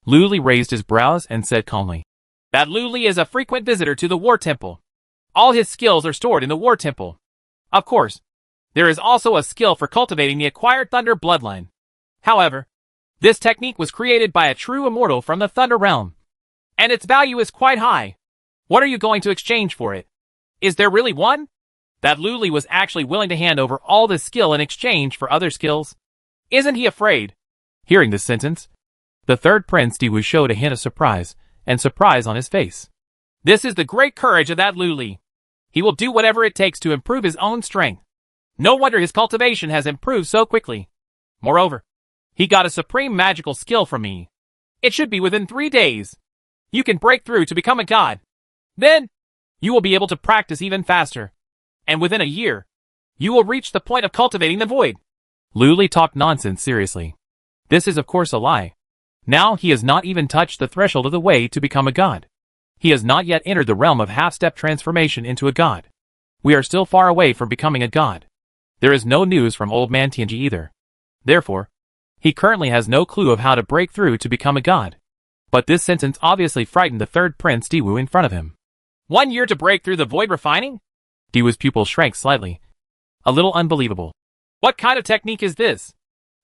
Speaker 1: Luli raised his brows and said calmly, That Luli is a frequent visitor to the War Temple. All his skills are stored in the War Temple. Of course, there is also a skill for cultivating the acquired thunder bloodline. However, this technique was created by a true immortal from the Thunder Realm, and its value is quite high. What are you going to exchange for it? Is there really one? That Luli was actually willing to hand over all this skill in exchange for other skills? Isn't he afraid? Hearing this sentence, the third prince, Diwu, showed a hint of surprise on his face. This is the great courage of that Luli. He will do whatever it takes to improve his own strength. No wonder his cultivation has improved so quickly. Moreover, he got a supreme magical skill from me. It should be within 3 days. You can break through to become a god. Then, you will be able to practice even faster. And within a year, you will reach the point of cultivating the void. Luli talked nonsense seriously. This is of course a lie. Now he has not even touched the threshold of the way to become a god. He has not yet entered the realm of half-step transformation into a god. We are still far away from becoming a god. There is no news from old man Tianji either. Therefore, he currently has no clue of how to break through to become a god. But this sentence obviously frightened the third prince, Diwu, in front of him. 1 year to break through the void refining? Diwu's pupil shrank slightly. A little unbelievable. What kind of technique is this?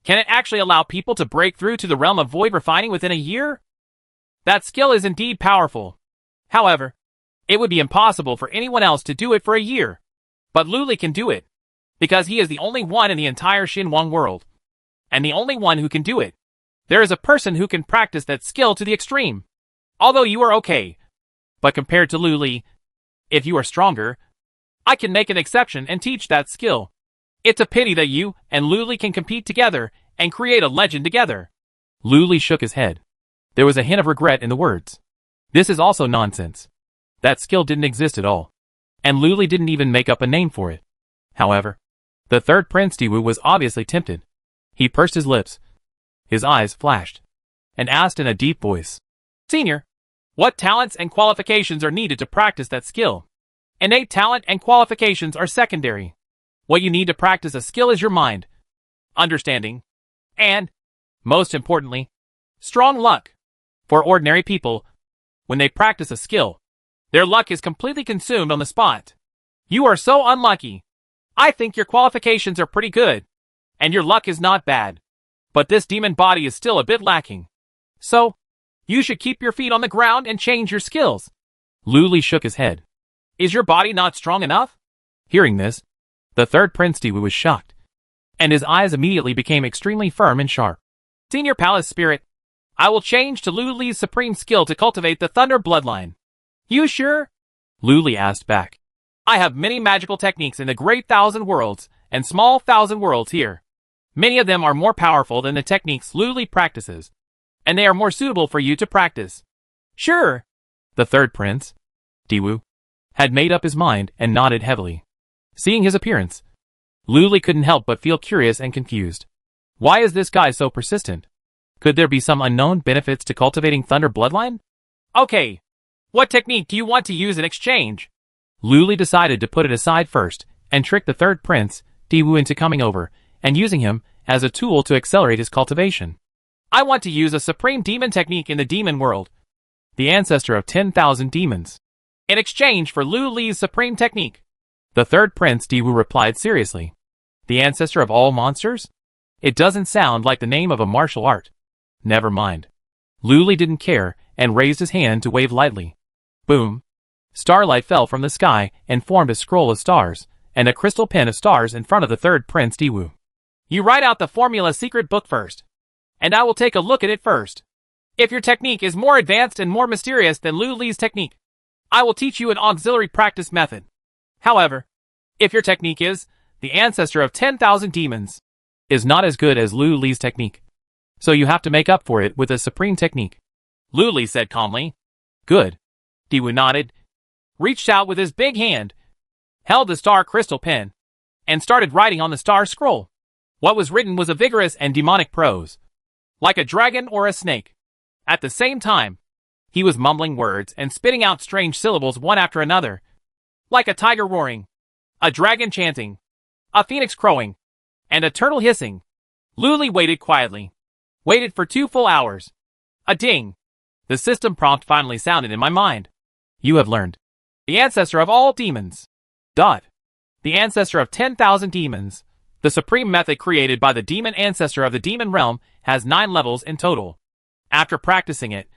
Speaker 1: Can it actually allow people to break through to the realm of void refining within a year? That skill is indeed powerful. However, it would be impossible for anyone else to do it for a year. But Lu Li can do it, because he is the only one in the entire Xinhuang world. And the only one who can do it. There is a person who can practice that skill to the extreme. Although you are okay. But compared to Lu Li, if you are stronger, I can make an exception and teach that skill. It's a pity that you and Lu Li can compete together and create a legend together. Lu Li shook his head. There was a hint of regret in the words. This is also nonsense. That skill didn't exist at all. And Lu Li didn't even make up a name for it. However, the third Prince Diwu was obviously tempted. He pursed his lips. His eyes flashed. And asked in a deep voice. Senior, what talents and qualifications are needed to practice that skill? Innate talent and qualifications are secondary. What you need to practice a skill is your mind, understanding, and, most importantly, strong luck. For ordinary people, when they practice a skill, their luck is completely consumed on the spot. You are so unlucky. I think your qualifications are pretty good, and your luck is not bad. But this demon body is still a bit lacking. So, you should keep your feet on the ground and change your skills. Lu Li shook his head. Is your body not strong enough? Hearing this, the third Prince Diwu was shocked, and his eyes immediately became extremely firm and sharp. Senior Palace Spirit, I will change to Lu Li's supreme skill to cultivate the Thunder Bloodline. You sure? Lu Li asked back. I have many magical techniques in the Great Thousand Worlds and Small Thousand Worlds here. Many of them are more powerful than the techniques Lu Li practices, and they are more suitable for you to practice. Sure. The third Prince, Diwu, had made up his mind and nodded heavily. Seeing his appearance, Lu Li couldn't help but feel curious and confused. Why is this guy so persistent? Could there be some unknown benefits to cultivating Thunder Bloodline? Okay. What technique do you want to use in exchange? Lu Li decided to put it aside first and trick the third Prince, Diwu, into coming over and using him as a tool to accelerate his cultivation. I want to use a supreme demon technique in the demon world, the ancestor of 10,000 demons, in exchange for Lu Li's supreme technique. The third Prince Diwu replied seriously. The ancestor of all monsters? It doesn't sound like the name of a martial art. Never mind. Lu Li didn't care and raised his hand to wave lightly. Boom. Starlight fell from the sky and formed a scroll of stars and a crystal pen of stars in front of the third Prince Diwu. You write out the formula secret book first, and I will take a look at it first. If your technique is more advanced and more mysterious than Lu Li's technique, I will teach you an auxiliary practice method. However, if your technique is the ancestor of 10,000 demons, is not as good as Lu Li's technique. So you have to make up for it with a supreme technique. Lu Li said calmly. Good. Diwu nodded, reached out with his big hand, held the star crystal pen, and started writing on the star scroll. What was written was a vigorous and demonic prose, like a dragon or a snake. At the same time, he was mumbling words and spitting out strange syllables one after another, like a tiger roaring, a dragon chanting, a phoenix crowing, and a turtle hissing. Lu Li waited quietly. Waited for 2 full hours. A ding. The system prompt finally sounded in my mind. You have learned. The ancestor of all demons. Dot. The ancestor of 10,000 demons. The supreme method created by the demon ancestor of the demon realm has 9 levels in total. After practicing it,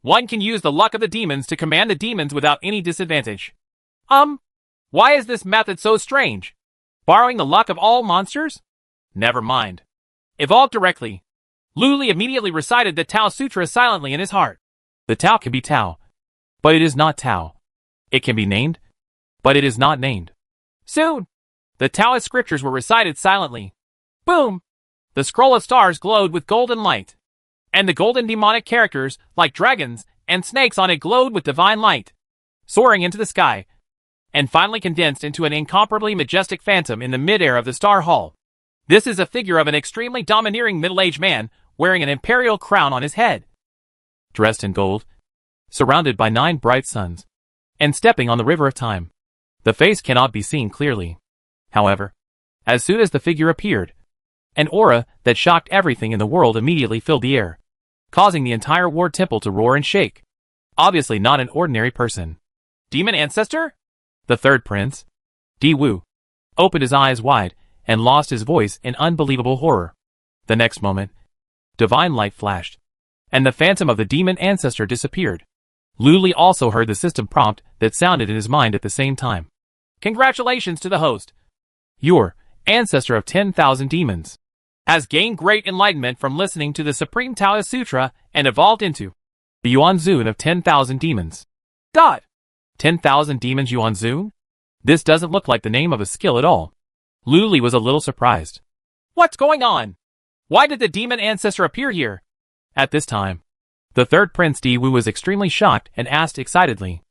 Speaker 1: one can use the luck of the demons to command the demons without any disadvantage. Why is this method so strange? Borrowing the luck of all monsters? Never mind. Evolve directly. Lu Li immediately recited the Tao Sutra silently in his heart. The Tao can be Tao, but it is not Tao. It can be named, but it is not named. Soon, the Taoist scriptures were recited silently. Boom! The scroll of stars glowed with golden light, and the golden demonic characters, like dragons and snakes on it, glowed with divine light, soaring into the sky, and finally condensed into an incomparably majestic phantom in the midair of the Star Hall. This is a figure of an extremely domineering middle-aged man, wearing an imperial crown on his head, dressed in gold, surrounded by 9 bright suns, and stepping on the river of time. The face cannot be seen clearly. However, as soon as the figure appeared, an aura that shocked everything in the world immediately filled the air, causing the entire War Temple to roar and shake. Obviously not an ordinary person. Demon ancestor? The third Prince, Di-Wu opened his eyes wide and lost his voice in unbelievable horror. The next moment, divine light flashed, and the phantom of the demon ancestor disappeared. Lu Li also heard the system prompt that sounded in his mind at the same time. Congratulations to the host. Your ancestor of 10,000 demons has gained great enlightenment from listening to the Supreme Taoist Sutra and evolved into the Yuanzun of 10,000 demons. 10,000 demons Yuanzun? This doesn't look like the name of a skill at all. Lu Li was a little surprised. What's going on? Why did the demon ancestor appear here? At this time, the third prince Di-Wu was extremely shocked and asked excitedly.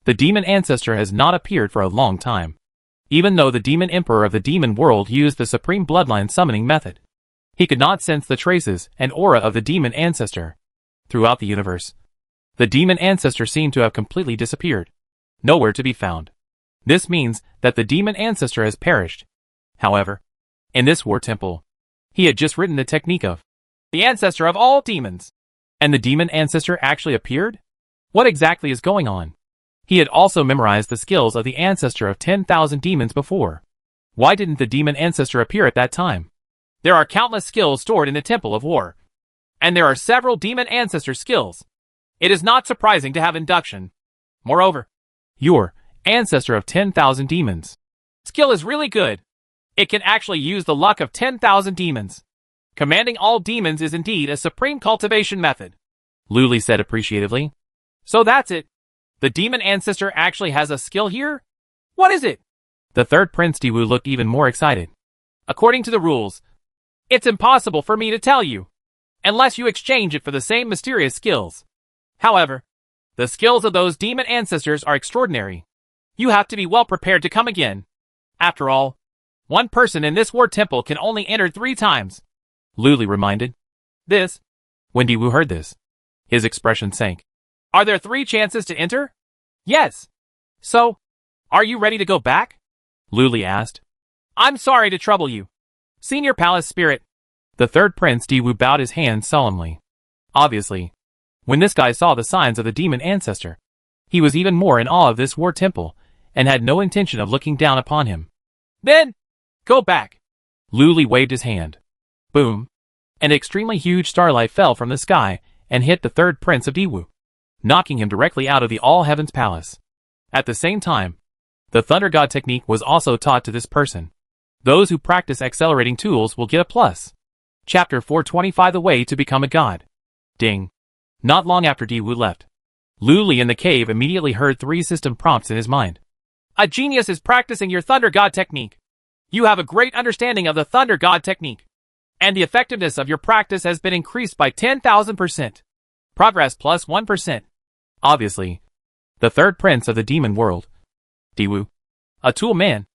Speaker 1: The demon ancestor has not appeared for a long time. Even though the demon emperor of the demon world used the supreme bloodline summoning method, he could not sense the traces and aura of the demon ancestor. Throughout the universe, the demon ancestor seemed to have completely disappeared. Nowhere to be found. This means that the demon ancestor has perished. However, in this war temple, he had just written the technique of the ancestor of all demons. And the demon ancestor actually appeared? What exactly is going on? He had also memorized the skills of the ancestor of 10,000 demons before. Why didn't the demon ancestor appear at that time? There are countless skills stored in the Temple of War. And there are several demon ancestor skills. It is not surprising to have induction. Moreover, your ancestor of 10,000 demons skill is really good. It can actually use the luck of 10,000 demons. Commanding all demons is indeed a supreme cultivation method, Lu Li said appreciatively. So that's it. The demon ancestor actually has a skill here? What is it? The third prince Di-Wu looked even more excited. According to the rules, it's impossible for me to tell you, unless you exchange it for the same mysterious skills. However, the skills of those demon ancestors are extraordinary. You have to be well prepared to come again. After all, one person in this war temple can only enter 3 times. Lu Li reminded. When Di-Wu heard this, his expression sank. Are there 3 chances to enter? Yes. So, are you ready to go back? Lu Li asked. I'm sorry to trouble you, Senior Palace Spirit. The third prince Di-Wu bowed his hand solemnly. Obviously, when this guy saw the signs of the demon ancestor, he was even more in awe of this war temple and had no intention of looking down upon him. Then, go back. Lu Li waved his hand. Boom. An extremely huge starlight fell from the sky and hit the third prince of Di-Wu, knocking him directly out of the All Heavens Palace. At the same time, the Thunder God technique was also taught to this person. Those who practice accelerating tools will get a plus. Chapter 425 The Way to Become a God. Ding. Not long after Di-Wu left, Lu Li in the cave immediately heard 3 system prompts in his mind. A genius is practicing your Thunder God technique. You have a great understanding of the Thunder God technique, and the effectiveness of your practice has been increased by 10,000%. Progress plus 1%. Obviously, the third prince of the demon world, Di-Wu, a tool man,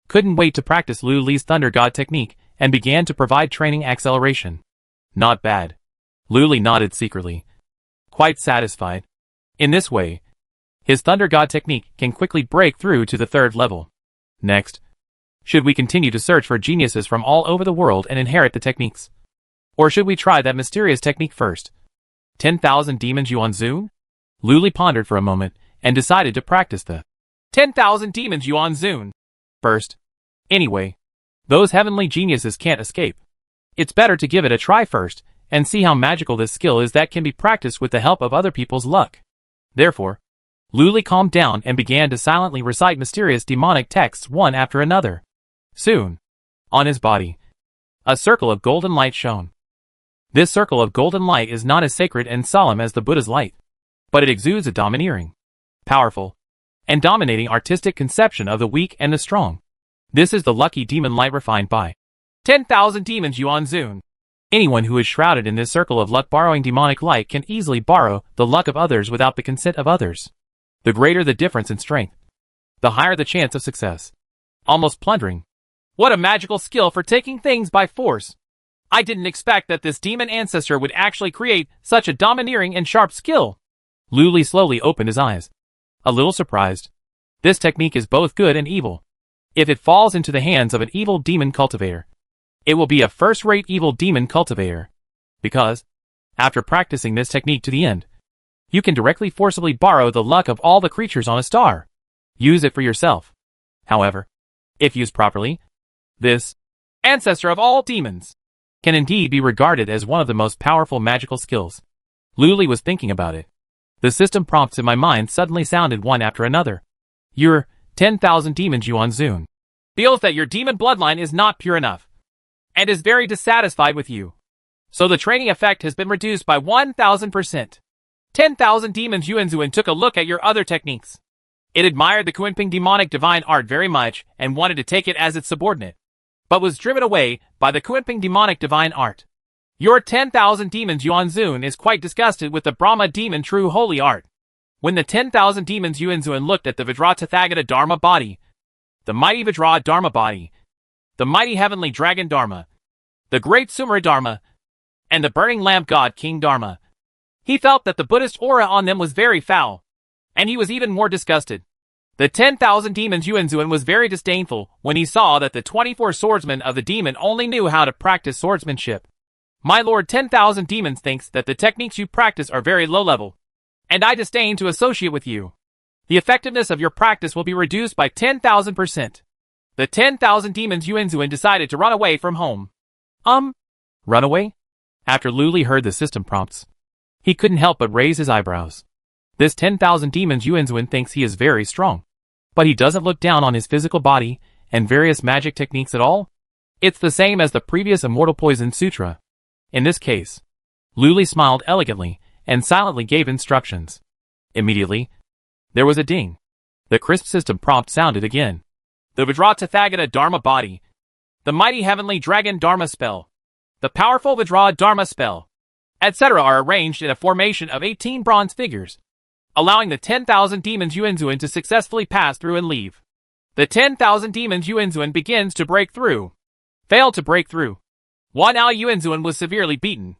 Speaker 1: couldn't wait to practice Lu Li's Thunder God technique and began to provide training acceleration. Not bad. Lu Li nodded secretly, quite satisfied. In this way, his Thunder God technique can quickly break through to the 3rd level. Next, should we continue to search for geniuses from all over the world and inherit the techniques? Or should we try that mysterious technique first? 10,000 demons Yuanzun? Lu Li pondered for a moment and decided to practice the 10,000 demons Yuanzun first. Anyway, those heavenly geniuses can't escape. It's better to give it a try first and see how magical this skill is that can be practiced with the help of other people's luck. Therefore, Lu Li calmed down and began to silently recite mysterious demonic texts one after another. Soon, on his body, a circle of golden light shone. This circle of golden light is not as sacred and solemn as the Buddha's light, but it exudes a domineering, powerful, and dominating artistic conception of the weak and the strong. This is the lucky demon light refined by 10,000 demons Yuanzun. Anyone who is shrouded in this circle of luck-borrowing demonic light can easily borrow the luck of others without the consent of others. The greater the difference in strength, the higher the chance of success. Almost plundering. What a magical skill for taking things by force. I didn't expect that this demon ancestor would actually create such a domineering and sharp skill. Lu Li slowly opened his eyes, a little surprised. This technique is both good and evil. If it falls into the hands of an evil demon cultivator, it will be a first-rate evil demon cultivator. Because, after practicing this technique to the end, you can directly forcibly borrow the luck of all the creatures on a star. Use it for yourself. However, If used properly, this ancestor of all demons can indeed be regarded as one of the most powerful magical skills. Luli was thinking about it. The system prompts in my mind suddenly sounded one after another. Your 10,000 demons Yuanzun feels that your demon bloodline is not pure enough and is very dissatisfied with you. So the training effect has been reduced by 1,000%. 10,000 demons Yuanzun took a look at your other techniques. It admired the Kunping demonic divine art very much and wanted to take it as its subordinate, but was driven away by the Kunping demonic divine art. Your 10,000 demons Yuanzun is quite disgusted with the Brahma demon true holy art. When the 10,000 demons Yuanzun looked at the Vajratathagata Dharma body, the mighty Vajra Dharma body, the mighty heavenly dragon Dharma, the great Sumera Dharma, and the burning lamp god King Dharma, he felt that the Buddhist aura on them was very foul, and he was even more disgusted. The 10,000 demons Yuanzun was very disdainful when he saw that the 24 swordsmen of the demon only knew how to practice swordsmanship. My lord 10,000 demons thinks that the techniques you practice are very low level, and I disdain to associate with you. The effectiveness of your practice will be reduced by 10,000%. The 10,000 demons Yuanzun decided to run away from home. Run away? After Luli heard the system prompts, he couldn't help but raise his eyebrows. This 10,000 demons Yuanzun thinks he is very strong, but he doesn't look down on his physical body and various magic techniques at all. It's the same as the previous Immortal Poison Sutra. In this case, Luli smiled elegantly and silently gave instructions. Immediately, there was a ding. The crisp system prompt sounded again. The Vajratathagata Dharma body, the mighty heavenly dragon Dharma spell, the powerful Vajra Dharma spell, etc. are arranged in a formation of 18 bronze figures, allowing the 10,000 demons Yuanzun to successfully pass through and leave. The 10,000 demons Yuanzun begins to break through. Failed to break through. 1 Al Yuanzun was severely beaten.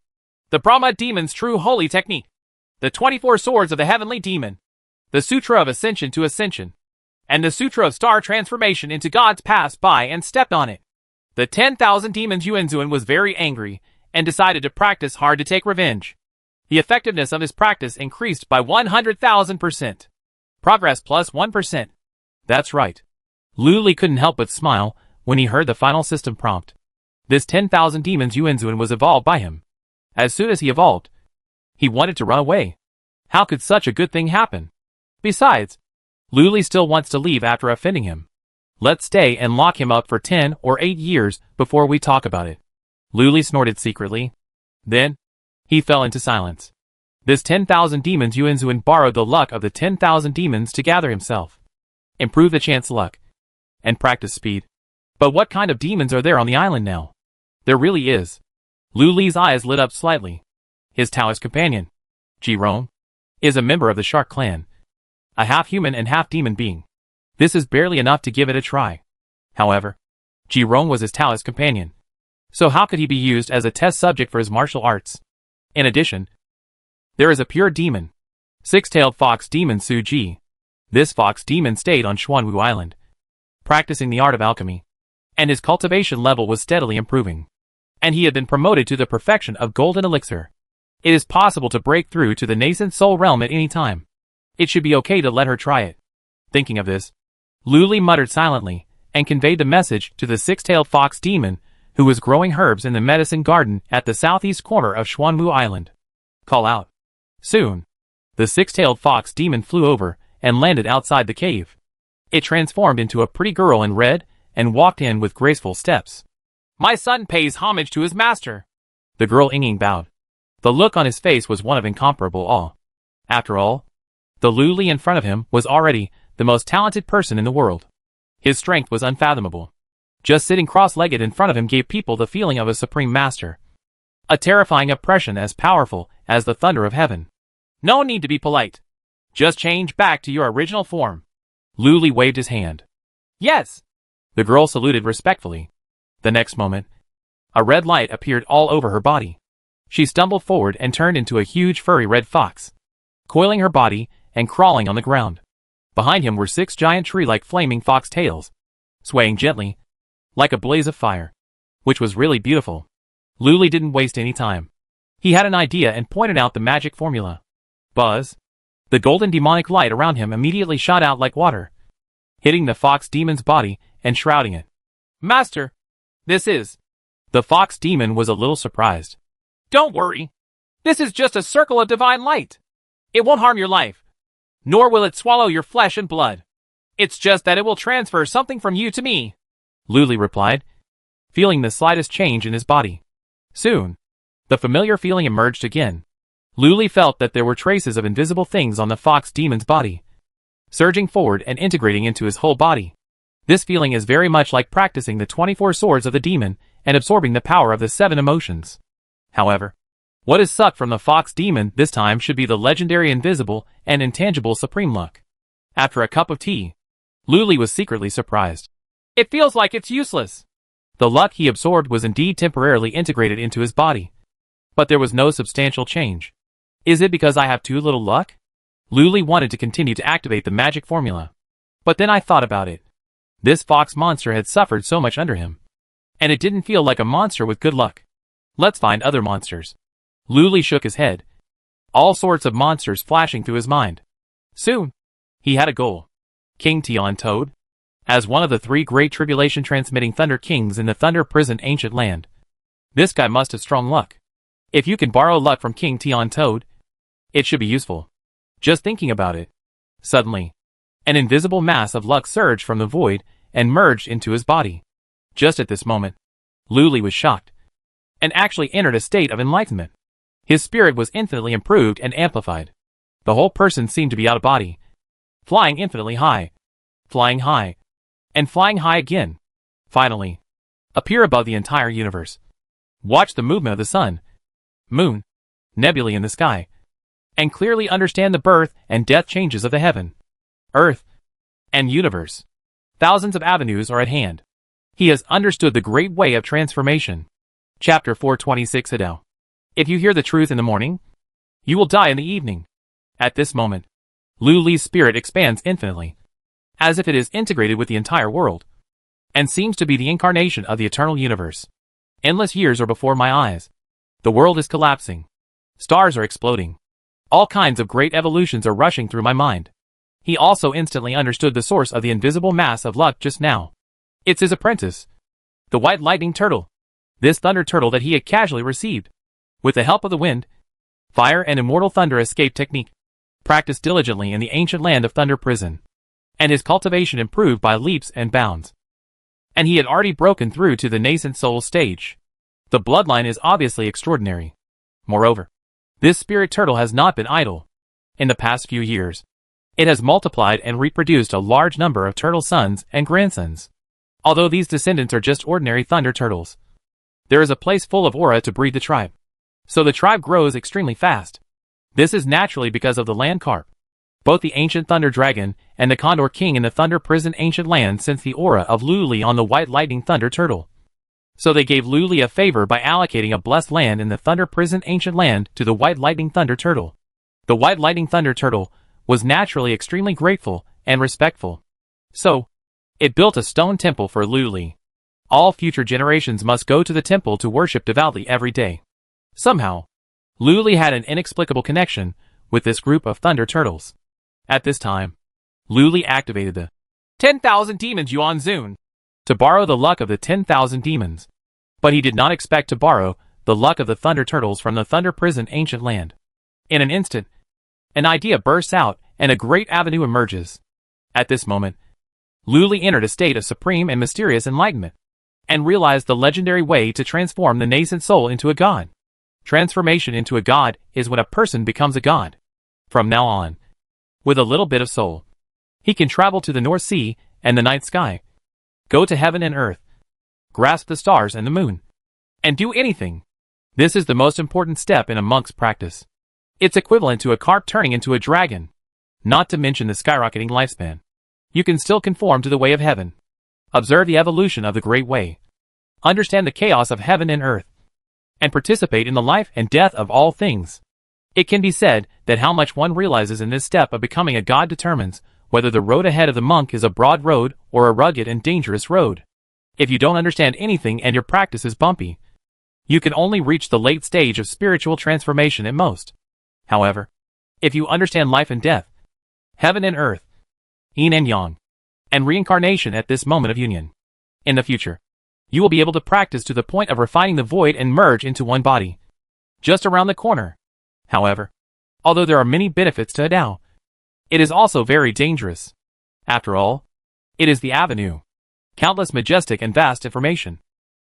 Speaker 1: The Brahma demon's true holy technique. The 24 swords of the heavenly demon. The Sutra of Ascension to Ascension. And the Sutra of Star Transformation into Gods passed by and stepped on it. The 10,000 demons Yuanzun was very angry and decided to practice hard to take revenge. The effectiveness of his practice increased by 100,000%. Progress plus 1%. That's right. Luli couldn't help but smile when he heard the final system prompt. This 10,000 demons Yuanzun was evolved by him. As soon as he evolved, he wanted to run away. How could such a good thing happen? Besides, Luli still wants to leave after offending him. Let's stay and lock him up for 10 or 8 years before we talk about it. Luli snorted secretly. Then, he fell into silence. This 10,000 demons Yuanzun borrowed the luck of the 10,000 demons to gather himself, improve the chance luck, and practice speed. But what kind of demons are there on the island now? There really is. Luli's eyes lit up slightly. His Taoist companion, Ji-Rong, is a member of the Shark clan, a half-human and half-demon being. This is barely enough to give it a try. However, Ji-Rong was his Taoist companion, so how could he be used as a test subject for his martial arts? In addition, there is a pure demon, six-tailed fox demon Su Ji. This fox demon stayed on Xuanwu Island, practicing the art of alchemy, and his cultivation level was steadily improving, and he had been promoted to the perfection of golden elixir. It is possible to break through to the nascent soul realm at any time. It should be okay to let her try it. Thinking of this, Luli muttered silently and conveyed the message to the six-tailed fox demon who was growing herbs in the medicine garden at the southeast corner of Xuanwu Island. Call out. Soon, the six-tailed fox demon flew over and landed outside the cave. It transformed into a pretty girl in red and walked in with graceful steps. My son pays homage to his master. The girl Yinging bowed. The look on his face was one of incomparable awe. After all, the Luli in front of him was already the most talented person in the world. His strength was unfathomable. Just sitting cross-legged in front of him gave people the feeling of a supreme master. A terrifying oppression as powerful as the thunder of heaven. No need to be polite. Just change back to your original form. Luli waved his hand. Yes. The girl saluted respectfully. The next moment, a red light appeared all over her body. She stumbled forward and turned into a huge furry red fox, coiling her body and crawling on the ground. Behind him were 6 giant tree-like flaming fox tails, swaying gently, like a blaze of fire, which was really beautiful. Luli didn't waste any time. He had an idea and pointed out the magic formula. Buzz! The golden demonic light around him immediately shot out like water, hitting the fox demon's body and shrouding it. Master, this is... The fox demon was a little surprised. Don't worry. This is just a circle of divine light. It won't harm your life, nor will it swallow your flesh and blood. It's just that it will transfer something from you to me, Luli replied, feeling the slightest change in his body. Soon, the familiar feeling emerged again. Luli felt that there were traces of invisible things on the fox demon's body, surging forward and integrating into his whole body. This feeling is very much like practicing the 24 swords of the demon and absorbing the power of the 7 emotions. However, what is sucked from the fox demon this time should be the legendary invisible and intangible supreme luck. After a cup of tea, Luli was secretly surprised. It feels like it's useless. The luck he absorbed was indeed temporarily integrated into his body, but there was no substantial change. Is it because I have too little luck? Luli wanted to continue to activate the magic formula. But then I thought about it. This fox monster had suffered so much under him, and it didn't feel like a monster with good luck. Let's find other monsters. Luli shook his head, all sorts of monsters flashing through his mind. Soon, he had a goal. King Tian Toad. As one of the 3 great tribulation-transmitting Thunder Kings in the Thunder Prison Ancient Land. This guy must have strong luck. If you can borrow luck from King Tian Toad, it should be useful. Just thinking about it. Suddenly, an invisible mass of luck surged from the void and merged into his body. Just at this moment, Luli was shocked, and actually entered a state of enlightenment. His spirit was infinitely improved and amplified. The whole person seemed to be out of body, flying infinitely high, and flying high again. Finally, appear above the entire universe. Watch the movement of the sun, moon, nebulae in the sky, and clearly understand the birth and death changes of the heaven, earth, and universe. Thousands of avenues are at hand. He has understood the great way of transformation. Chapter 426 Adao. If you hear the truth in the morning, you will die in the evening. At this moment, Luli's spirit expands infinitely, as if it is integrated with the entire world, and seems to be the incarnation of the eternal universe. Endless years are before my eyes. The world is collapsing. Stars are exploding. All kinds of great evolutions are rushing through my mind. He also instantly understood the source of the invisible mass of luck just now. It's his apprentice, the white lightning turtle. This thunder turtle that he had casually received, with the help of the wind, fire and immortal thunder escape technique, practiced diligently in the ancient land of Thunder Prison, and his cultivation improved by leaps and bounds. And he had already broken through to the nascent soul stage. The bloodline is obviously extraordinary. Moreover, this spirit turtle has not been idle. In the past few years, it has multiplied and reproduced a large number of turtle sons and grandsons. Although these descendants are just ordinary thunder turtles, there is a place full of aura to breed the tribe. So the tribe grows extremely fast. This is naturally because of the land carp. Both the ancient thunder dragon and the condor king in the Thunder Prison ancient land sense the aura of Luli on the white lightning thunder turtle. So they gave Luli a favor by allocating a blessed land in the Thunder Prison ancient land to the white lightning thunder turtle. The white lightning thunder turtle was naturally extremely grateful and respectful. So, it built a stone temple for Luli. All future generations must go to the temple to worship devoutly every day. Somehow, Luli had an inexplicable connection with this group of thunder turtles. At this time, Luli activated the 10,000 demons Yuan Zun to borrow the luck of the 10,000 demons. But he did not expect to borrow the luck of the thunder turtles from the Thunder Prison ancient land. In an instant, an idea bursts out and a great avenue emerges. At this moment, Luli entered a state of supreme and mysterious enlightenment, and realized the legendary way to transform the nascent soul into a god. Transformation into a god is when a person becomes a god. From now on, with a little bit of soul, he can travel to the North Sea and the night sky, go to heaven and earth, grasp the stars and the moon, and do anything. This is the most important step in a monk's practice. It's equivalent to a carp turning into a dragon, not to mention the skyrocketing lifespan. You can still conform to the way of heaven. Observe the evolution of the great way. Understand the chaos of heaven and earth, and participate in the life and death of all things. It can be said that how much one realizes in this step of becoming a god determines whether the road ahead of the monk is a broad road or a rugged and dangerous road. If you don't understand anything and your practice is bumpy, you can only reach the late stage of spiritual transformation at most. However, if you understand life and death, heaven and earth, yin and yang, and reincarnation at this moment of union. In the future, you will be able to practice to the point of refining the void and merge into one body. Just around the corner. However, although there are many benefits to Dao, it is also very dangerous. After all, it is the avenue. Countless majestic and vast information.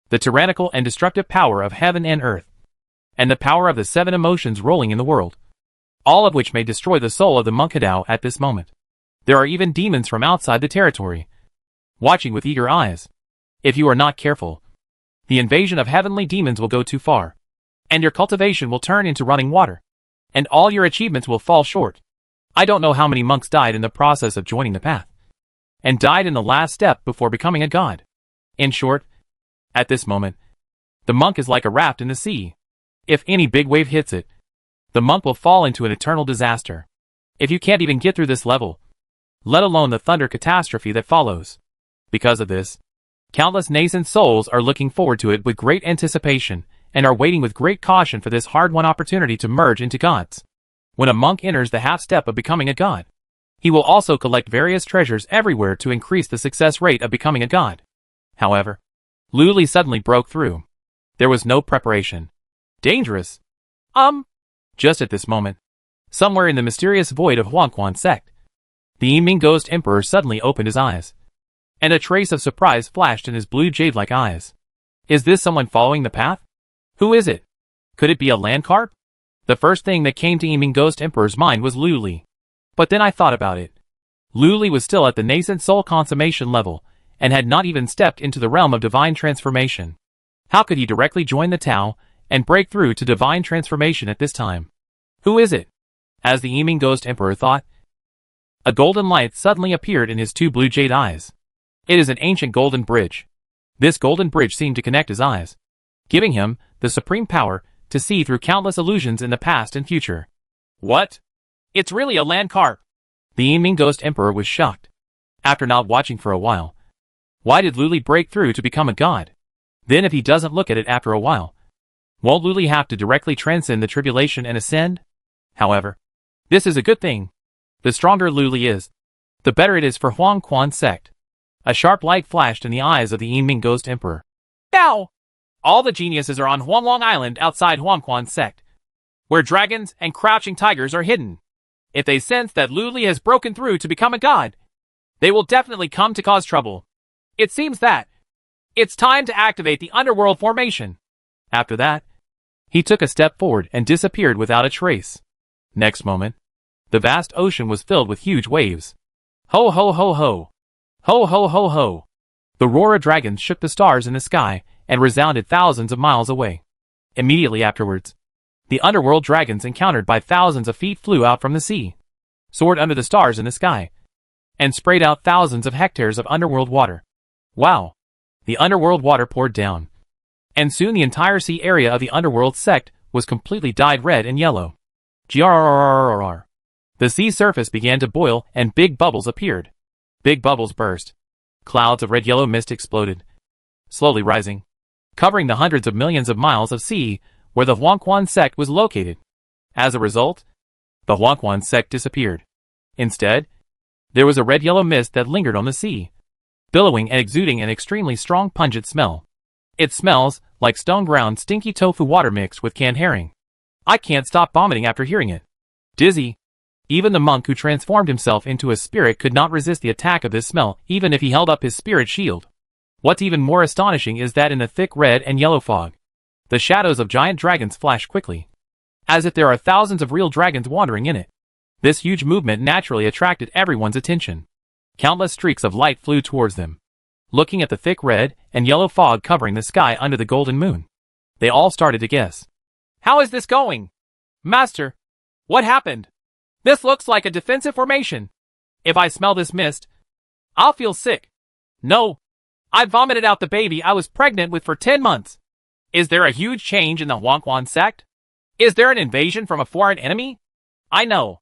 Speaker 1: The tyrannical and destructive power of heaven and earth. And the power of the 7 emotions rolling in the world. All of which may destroy the soul of the monk Dao at this moment. There are even demons from outside the territory, watching with eager eyes. If you are not careful, the invasion of heavenly demons will go too far, and your cultivation will turn into running water, and all your achievements will fall short. I don't know how many monks died in the process of joining the path, and died in the last step before becoming a god. In short, at this moment, the monk is like a raft in the sea. If any big wave hits it, the monk will fall into an eternal disaster. If you can't even get through this level, let alone the thunder catastrophe that follows. Because of this, countless nascent souls are looking forward to it with great anticipation, and are waiting with great caution for this hard-won opportunity to merge into gods. When a monk enters the half-step of becoming a god, he will also collect various treasures everywhere to increase the success rate of becoming a god. However, Luli suddenly broke through. There was no preparation. Dangerous. Just at this moment, somewhere in the mysterious void of Huangquan Sect, the Yiming Ghost Emperor suddenly opened his eyes, and a trace of surprise flashed in his blue jade-like eyes. Is this someone following the path? Who is it? Could it be a land carp? The first thing that came to Yiming Ghost Emperor's mind was Luli. But then I thought about it. Luli was still at the nascent soul consummation level, and had not even stepped into the realm of divine transformation. How could he directly join the Tao, and break through to divine transformation at this time? Who is it? As the Yiming Ghost Emperor thought, a golden light suddenly appeared in his 2 blue jade eyes. It is an ancient golden bridge. This golden bridge seemed to connect his eyes, giving him the supreme power to see through countless illusions in the past and future. What? It's really a land carp. The Yiming Ghost Emperor was shocked. After not watching for a while, why did Luli break through to become a god? Then if he doesn't look at it after a while, won't Luli have to directly transcend the tribulation and ascend? However, this is a good thing. The stronger Luli is, the better it is for Huangquan Sect. A sharp light flashed in the eyes of the Yiming Ghost Emperor. Now! All the geniuses are on Huanglong Island outside Huangquan Sect, where dragons and crouching tigers are hidden. If they sense that Luli has broken through to become a god, they will definitely come to cause trouble. It seems that it's time to activate the underworld formation. After that, he took a step forward and disappeared without a trace. Next moment, the vast ocean was filled with huge waves. Ho ho ho ho! Ho ho ho ho! The roar of dragons shook the stars in the sky and resounded thousands of miles away. Immediately afterwards, the underworld dragons encountered by thousands of feet flew out from the sea, soared under the stars in the sky, and sprayed out thousands of hectares of underworld water. Wow! The underworld water poured down, and soon the entire sea area of the underworld sect was completely dyed red and yellow. Grrrr. The sea surface began to boil and big bubbles appeared. Big bubbles burst. Clouds of red-yellow mist exploded, slowly rising, covering the hundreds of millions of miles of sea where the Huangquan Sect was located. As a result, the Huangquan Sect disappeared. Instead, there was a red-yellow mist that lingered on the sea, billowing and exuding an extremely strong pungent smell. It smells like stone-ground stinky tofu water mixed with canned herring. I can't stop vomiting after hearing it. Dizzy. Even the monk who transformed himself into a spirit could not resist the attack of this smell, even if he held up his spirit shield. What's even more astonishing is that in the thick red and yellow fog, the shadows of giant dragons flash quickly, as if there are thousands of real dragons wandering in it. This huge movement naturally attracted everyone's attention. Countless streaks of light flew towards them, looking at the thick red and yellow fog covering the sky under the golden moon. They all started to guess. How is this going? Master, what happened? This looks like a defensive formation. If I smell this mist, I'll feel sick. No, I vomited out the baby I was pregnant with for 10 months. Is there a huge change in the Huangquan Sect? Is there an invasion from a foreign enemy? I know.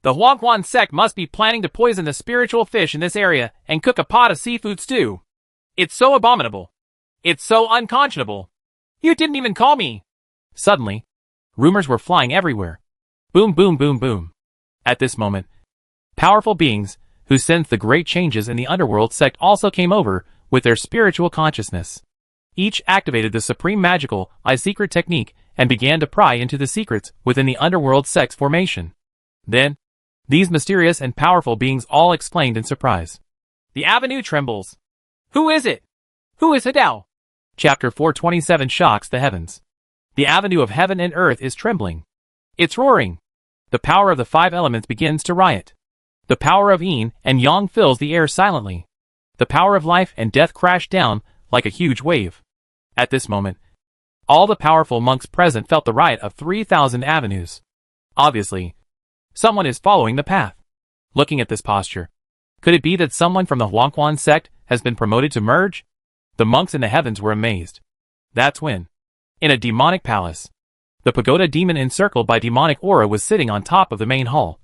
Speaker 1: The Huangquan Sect must be planning to poison the spiritual fish in this area and cook a pot of seafood stew. It's so abominable. It's so unconscionable. You didn't even call me. Suddenly, rumors were flying everywhere. Boom, boom, boom, boom. At this moment, powerful beings, who sensed the great changes in the underworld sect, also came over with their spiritual consciousness. Each activated the supreme magical secret technique and began to pry into the secrets within the underworld sect's formation. Then, these mysterious and powerful beings all exclaimed in surprise. The avenue trembles. Who is it? Who is Hadao? Chapter 427 shocks the heavens. The avenue of heaven and earth is trembling. It's roaring. The power of the five elements begins to riot. The power of yin and yang fills the air silently. The power of life and death crash down like a huge wave. At this moment, all the powerful monks present felt the riot of 3,000 avenues. Obviously, someone is following the path. Looking at this posture, could it be that someone from the Huangquan sect has been promoted to merge? The monks in the heavens were amazed. That's when, in a demonic palace, the pagoda demon encircled by demonic aura was sitting on top of the main hall,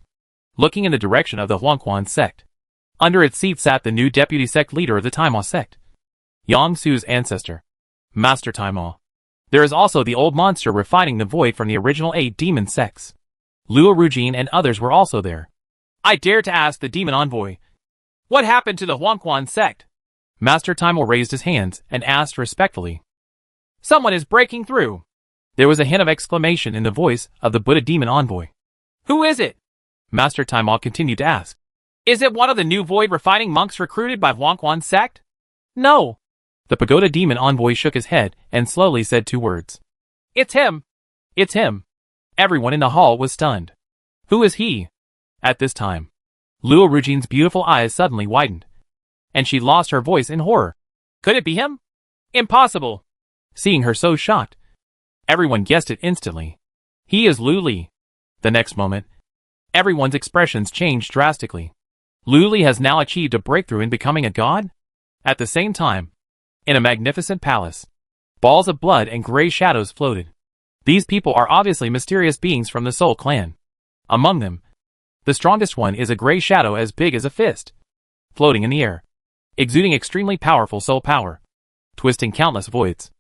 Speaker 1: looking in the direction of the Huangquan sect. Under its seat sat the new deputy sect leader of the Taimao sect, Yang Su's ancestor, Master Taimao. There is also the old monster refining the void from the original 8 demon sects. Luo Rujin and others were also there. I dare to ask the demon envoy, what happened to the Huangquan sect? Master Taimao raised his hands and asked respectfully. Someone is breaking through. There was a hint of exclamation in the voice of the Buddha demon envoy. Who is it? Master Taimao continued to ask. Is it one of the new void refining monks recruited by Huangquan sect? No. The pagoda demon envoy shook his head and slowly said 2 words. It's him. It's him. Everyone in the hall was stunned. Who is he? At this time, Luo Rujin's beautiful eyes suddenly widened, and she lost her voice in horror. Could it be him? Impossible. Seeing her so shocked, everyone guessed it instantly. He is Lu Li. The next moment, everyone's expressions changed drastically. Lu Li has now achieved a breakthrough in becoming a god? At the same time, in a magnificent palace, balls of blood and gray shadows floated. These people are obviously mysterious beings from the Soul clan. Among them, the strongest one is a gray shadow as big as a fist, floating in the air, exuding extremely powerful soul power, twisting countless voids.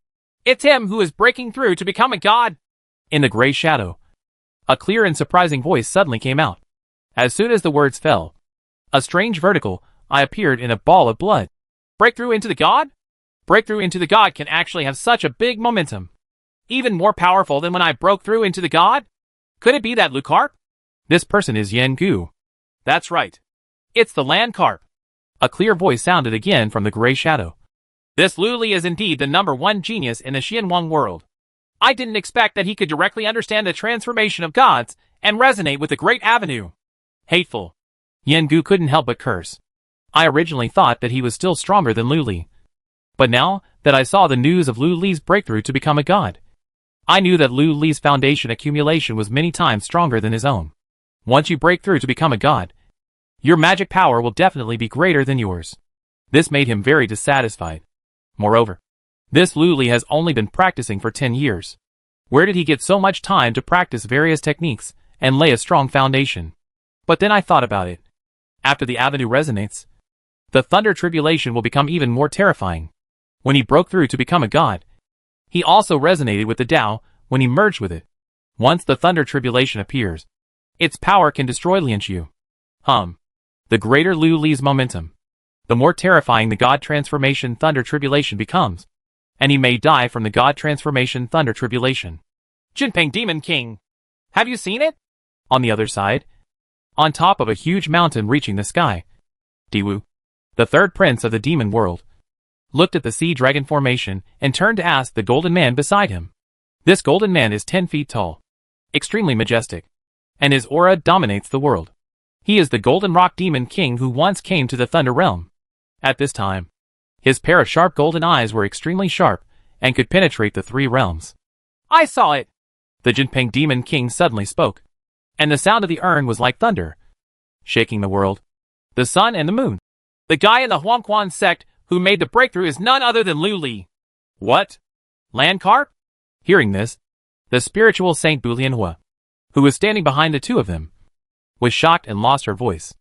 Speaker 1: It's him who is breaking through to become a god! In the gray shadow, a clear and surprising voice suddenly came out. As soon as the words fell, a strange vertical eye appeared in a ball of blood. Breakthrough into the god? Breakthrough into the god can actually have such a big momentum. Even more powerful than when I broke through into the god? Could it be that Lucarp? This person is Yen Gu. That's right. It's the land carp. A clear voice sounded again from the gray shadow. This Lu Li is indeed the #1 genius in the Xianwang world. I didn't expect that he could directly understand the transformation of gods and resonate with the Great Avenue. Hateful. Yen Gu couldn't help but curse. I originally thought that he was still stronger than Lu Li. But now that I saw the news of Lu Li's breakthrough to become a god, I knew that Lu Li's foundation accumulation was many times stronger than his own. Once you break through to become a god, your magic power will definitely be greater than yours. This made him very dissatisfied. Moreover, this Lu Li has only been practicing for 10 years. Where did he get so much time to practice various techniques and lay a strong foundation? But then I thought about it. After the avenue resonates, the thunder tribulation will become even more terrifying. When he broke through to become a god, he also resonated with the Tao when he merged with it. Once the thunder tribulation appears, its power can destroy Lianshu. The greater Lu Li's momentum, the more terrifying the God Transformation Thunder Tribulation becomes, and he may die from the God Transformation Thunder Tribulation. Jinping Demon King. Have you seen it? On the other side, on top of a huge mountain reaching the sky, Diwu, the third prince of the demon world, looked at the sea dragon formation and turned to ask the golden man beside him. This golden man is 10 feet tall, extremely majestic, and his aura dominates the world. He is the Golden Rock Demon King who once came to the Thunder Realm. At this time, his pair of sharp golden eyes were extremely sharp and could penetrate the 3 realms. I saw it! The Jinping Demon King suddenly spoke, and the sound of the urn was like thunder, shaking the world, the sun and the moon. The guy in the Huangquan sect who made the breakthrough is none other than Lu Li. What? Land carp? Hearing this, the spiritual Saint Bulianhua, who was standing behind the 2 of them, was shocked and lost her voice.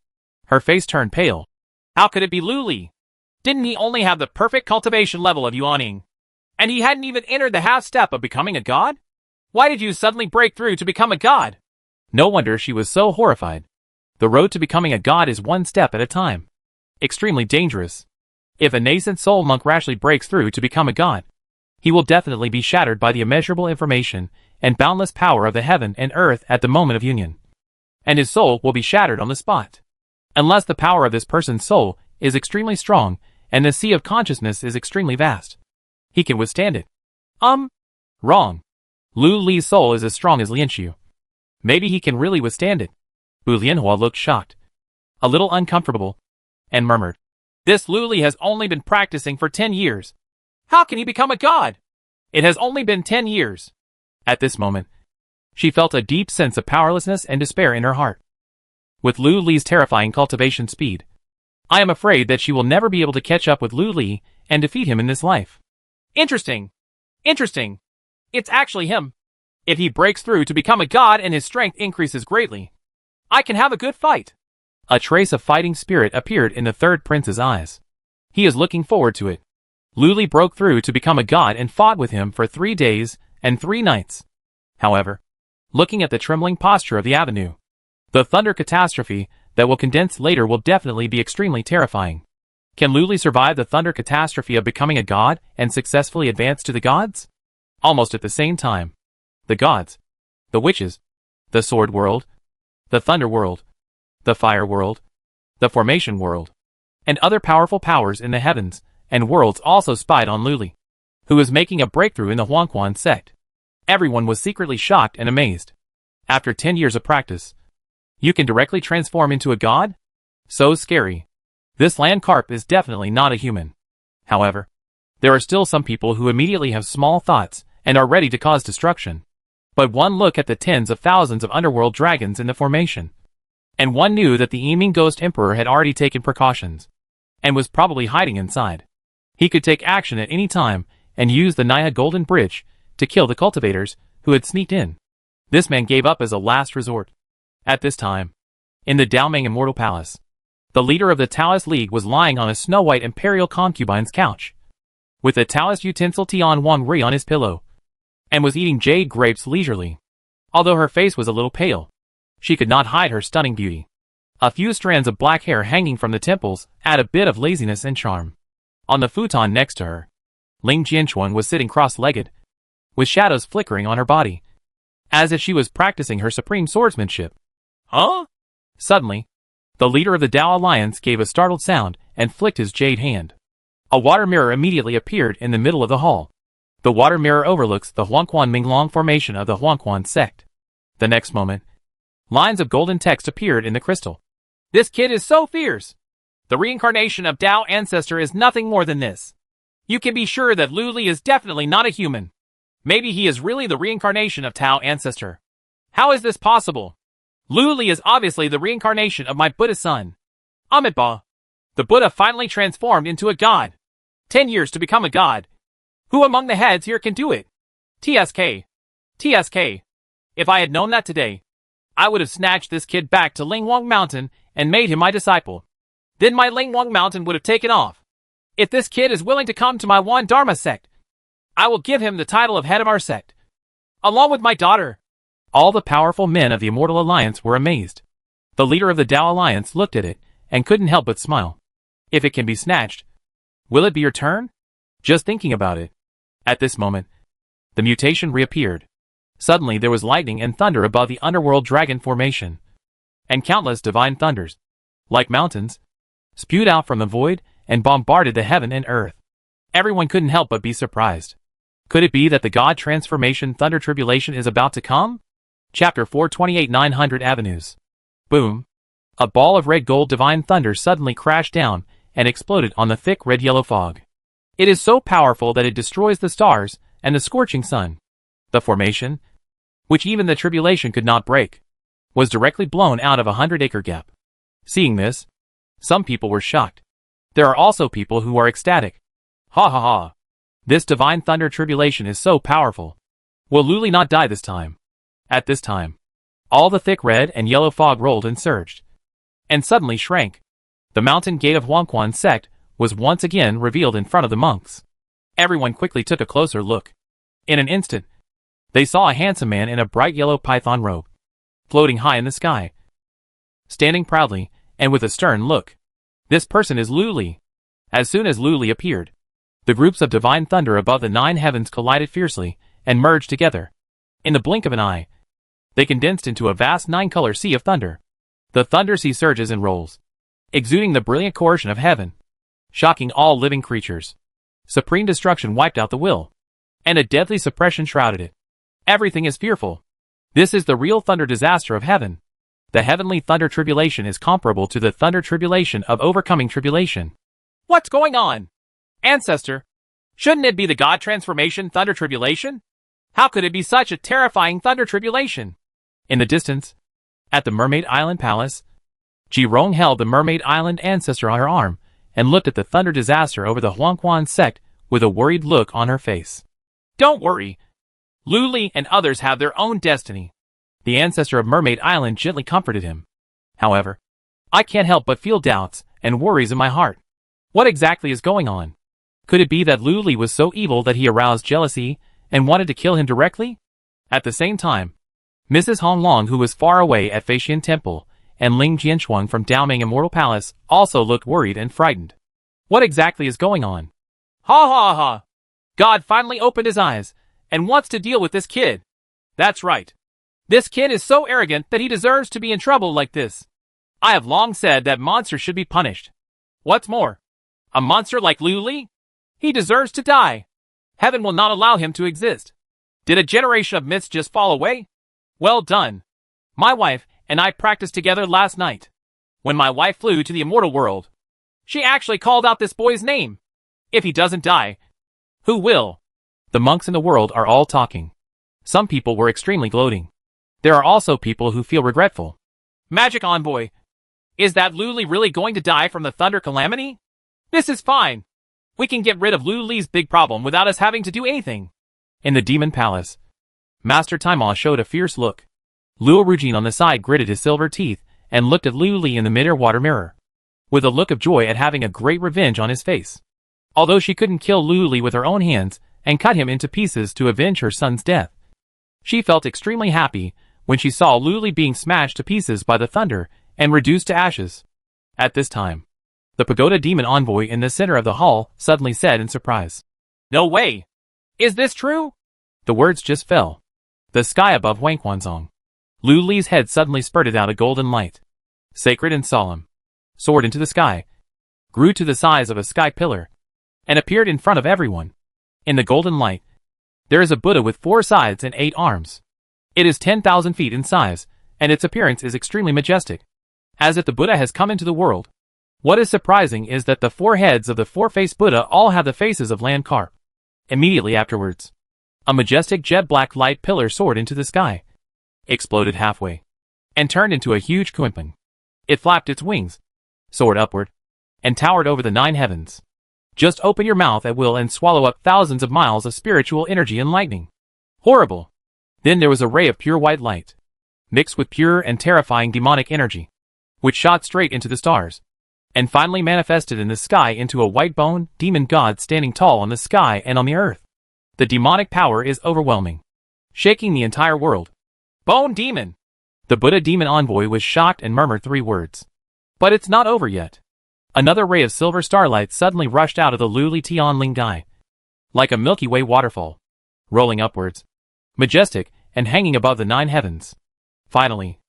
Speaker 1: Her face turned pale. How could it be Lu Li? Didn't he only have the perfect cultivation level of Yuaning? And he hadn't even entered the half step of becoming a god? Why did you suddenly break through to become a god? No wonder she was so horrified. The road to becoming a god is one step at a time. Extremely dangerous. If a nascent soul monk rashly breaks through to become a god, he will definitely be shattered by the immeasurable information and boundless power of the heaven and earth at the moment of union. And his soul will be shattered on the spot. Unless the power of this person's soul is extremely strong and the sea of consciousness is extremely vast, he can withstand it. Wrong. Lu Li's soul is as strong as Lianxiu. Maybe he can really withstand it. Bu Lianhua looked shocked, a little uncomfortable, and murmured, "This Lu Li has only been practicing for 10 years. How can he become a god? It has only been 10 years. At this moment, she felt a deep sense of powerlessness and despair in her heart. With Lu Li's terrifying cultivation speed, I am afraid that she will never be able to catch up with Lu Li and defeat him in this life. Interesting. Interesting. It's actually him. If he breaks through to become a god and his strength increases greatly, I can have a good fight." A trace of fighting spirit appeared in the third prince's eyes. He is looking forward to it. Lu Li broke through to become a god and fought with him for 3 days and 3 nights. However, looking at the trembling posture of the avenue, the thunder catastrophe that will condense later will definitely be extremely terrifying. Can Lu Li survive the thunder catastrophe of becoming a god and successfully advance to the gods? Almost at the same time, the gods, the witches, the sword world, the thunder world, the fire world, the formation world, and other powerful powers in the heavens and worlds also spied on Lu Li, who was making a breakthrough in the Huangquan sect. Everyone was secretly shocked and amazed. After 10 years of practice, you can directly transform into a god? So scary. This land carp is definitely not a human. However, there are still some people who immediately have small thoughts and are ready to cause destruction. But one look at the tens of thousands of underworld dragons in the formation, and one knew that the Yiming Ghost Emperor had already taken precautions, and was probably hiding inside. He could take action at any time and use the Naya Golden Bridge to kill the cultivators who had sneaked in. This man gave up as a last resort. At this time, in the Daoming Immortal Palace, the leader of the Taoist League was lying on a snow-white imperial concubine's couch, with the Taoist utensil Tian Wang Ri on his pillow, and was eating jade grapes leisurely. Although her face was a little pale, she could not hide her stunning beauty. A few strands of black hair hanging from the temples add a bit of laziness and charm. On the futon next to her, Ling Jianchuan was sitting cross-legged, with shadows flickering on her body, as if she was practicing her supreme swordsmanship. Huh? Suddenly, the leader of the Dao Alliance gave a startled sound and flicked his jade hand. A water mirror immediately appeared in the middle of the hall. The water mirror overlooks the Huangquan Minglong formation of the Huangquan sect. The next moment, lines of golden text appeared in the crystal. "This kid is so fierce! The reincarnation of Dao Ancestor is nothing more than this. You can be sure that Lu Li is definitely not a human. Maybe he is really the reincarnation of Tao Ancestor. How is this possible? Lu Li is obviously the reincarnation of my Buddha son. Amitabha. The Buddha finally transformed into a god. 10 years to become a god. Who among the heads here can do it? TSK. TSK. If I had known that today, I would have snatched this kid back to Lingwang Mountain and made him my disciple. Then my Lingwang Mountain would have taken off. If this kid is willing to come to my Wan Dharma sect, I will give him the title of head of our sect, along with my daughter." All the powerful men of the Immortal Alliance were amazed. The leader of the Dao Alliance looked at it and couldn't help but smile. If it can be snatched, will it be your turn? Just thinking about it. At this moment, the mutation reappeared. Suddenly there was lightning and thunder above the underworld dragon formation, and countless divine thunders, like mountains, spewed out from the void and bombarded the heaven and earth. Everyone couldn't help but be surprised. Could it be that the God transformation thunder tribulation is about to come? Chapter 428 900 Avenues. Boom. A ball of red gold divine thunder suddenly crashed down and exploded on the thick red-yellow fog. It is so powerful that it destroys the stars and the scorching sun. The formation, which even the tribulation could not break, was directly blown out of a 100-acre gap. Seeing this, some people were shocked. There are also people who are ecstatic. Ha ha ha. This divine thunder tribulation is so powerful. Will Lu Li not die this time? At this time, all the thick red and yellow fog rolled and surged, and suddenly shrank. The mountain gate of Huangquan sect was once again revealed in front of the monks. Everyone quickly took a closer look. In an instant, they saw a handsome man in a bright yellow python robe, floating high in the sky. standing proudly, and with a stern look. This person is Lu Li. As soon as Lu Li appeared, the groups of divine thunder above the 9 heavens collided fiercely, and merged together. In the blink of an eye, they condensed into a vast 9-color sea of thunder. The thunder sea surges and rolls, exuding the brilliant coercion of heaven, shocking all living creatures. Supreme destruction wiped out the will, and a deadly suppression shrouded it. Everything is fearful. This is the real thunder disaster of heaven. The heavenly thunder tribulation is comparable to the thunder tribulation of overcoming tribulation. What's going on? Ancestor, shouldn't it be the God transformation thunder tribulation? How could it be such a terrifying thunder tribulation? In the distance, at the Mermaid Island Palace, Ji Rong held the Mermaid Island ancestor on her arm and looked at the thunder disaster over the Huangquan sect with a worried look on her face. Don't worry. Lu Li and others have their own destiny. The ancestor of Mermaid Island gently comforted him. However, I can't help but feel doubts and worries in my heart. What exactly is going on? Could it be that Lu Li was so evil that he aroused jealousy and wanted to kill him directly? At the same time, Mrs. Hong Long, who was far away at Feixian Temple, and Ling Jianshuang from Daoming Immortal Palace also looked worried and frightened. What exactly is going on? Ha ha ha! God finally opened his eyes and wants to deal with this kid. That's right. This kid is so arrogant that he deserves to be in trouble like this. I have long said that monsters should be punished. What's more, a monster like Lu Li? He deserves to die. Heaven will not allow him to exist. Did a generation of myths just fall away? Well done. My wife and I practiced together last night. When my wife flew to the immortal world, she actually called out this boy's name. If he doesn't die, who will? The monks in the world are all talking. Some people were extremely gloating. There are also people who feel regretful. Magic Envoy, is that Lu Li really going to die from the thunder calamity? This is fine. We can get rid of Lu Li's big problem without us having to do anything. In the Demon Palace, Master Taimao showed a fierce look. Luo Rujin on the side gritted his silver teeth and looked at Lu Li in the mid-air water mirror, with a look of joy at having a great revenge on his face. Although she couldn't kill Lu Li with her own hands and cut him into pieces to avenge her son's death, she felt extremely happy when she saw Lu Li being smashed to pieces by the thunder and reduced to ashes. At this time, the pagoda demon envoy in the center of the hall suddenly said in surprise, "No way! Is this true?" The words just fell. The sky above Huangquanzong. Lu Li's head suddenly spurted out a golden light. Sacred and solemn. Soared into the sky. Grew to the size of a sky pillar. And appeared in front of everyone. In the golden light, there is a Buddha with 4 sides and 8 arms. It is 10,000 feet in size, and its appearance is extremely majestic. As if the Buddha has come into the world. What is surprising is that the 4 heads of the 4-faced Buddha all have the faces of land carp. Immediately afterwards, a majestic jet-black light pillar soared into the sky, exploded halfway, and turned into a huge kunpeng. It flapped its wings, soared upward, and towered over the 9 heavens. Just open your mouth at will and swallow up thousands of miles of spiritual energy and lightning. Horrible! Then there was a ray of pure white light, mixed with pure and terrifying demonic energy, which shot straight into the stars, and finally manifested in the sky into a white bone demon god standing tall on the sky and on the earth. The demonic power is overwhelming, shaking the entire world. Bone demon! The Buddha demon envoy was shocked and murmured 3 words. But it's not over yet. Another ray of silver starlight suddenly rushed out of the Lu Li Tianling Dai, like a Milky Way waterfall, rolling upwards, majestic and hanging above the 9 heavens. Finally,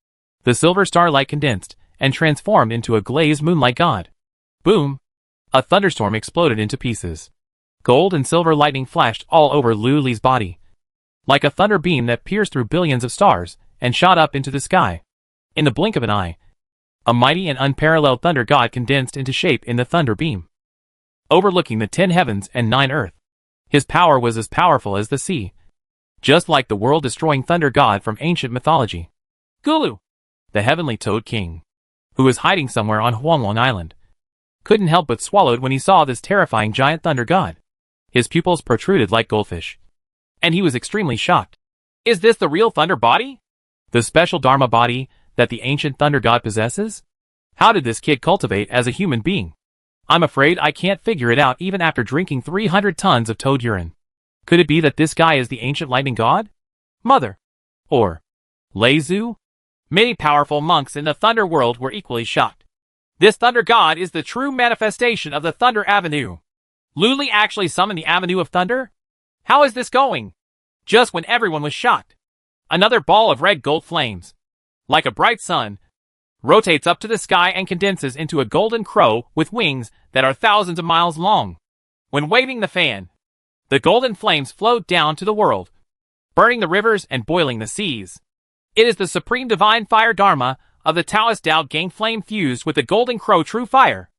Speaker 1: the silver starlight condensed and transformed into a glazed moonlight god. Boom! A thunderstorm exploded into pieces. Gold and silver lightning flashed all over Lu Li's body, like a thunder beam that pierced through billions of stars and shot up into the sky. In the blink of an eye, a mighty and unparalleled thunder god condensed into shape in the thunder beam, overlooking the 10 heavens and 9 earth. His power was as powerful as the sea, just like the world-destroying thunder god from ancient mythology. Gulu, the heavenly toad king, who was hiding somewhere on Huanglong Island, couldn't help but swallowed when he saw this terrifying giant thunder god. His pupils protruded like goldfish, and he was extremely shocked. Is this the real thunder body? The special Dharma body that the ancient thunder god possesses? How did this kid cultivate as a human being? I'm afraid I can't figure it out even after drinking 300 tons of toad urine. Could it be that this guy is the ancient lightning god? Mother? Or Lei Zhu? Many powerful monks in the Thunder world were equally shocked. This Thunder God is the true manifestation of the Thunder Avenue. Luli actually summoned the Avenue of Thunder? How is this going? Just when everyone was shocked, another ball of red gold flames, like a bright sun, rotates up to the sky and condenses into a golden crow with wings that are thousands of miles long. When waving the fan, the golden flames float down to the world, burning the rivers and boiling the seas. It is the supreme divine fire Dharma of the Taoist Tao Gang flame fused with the golden crow true fire.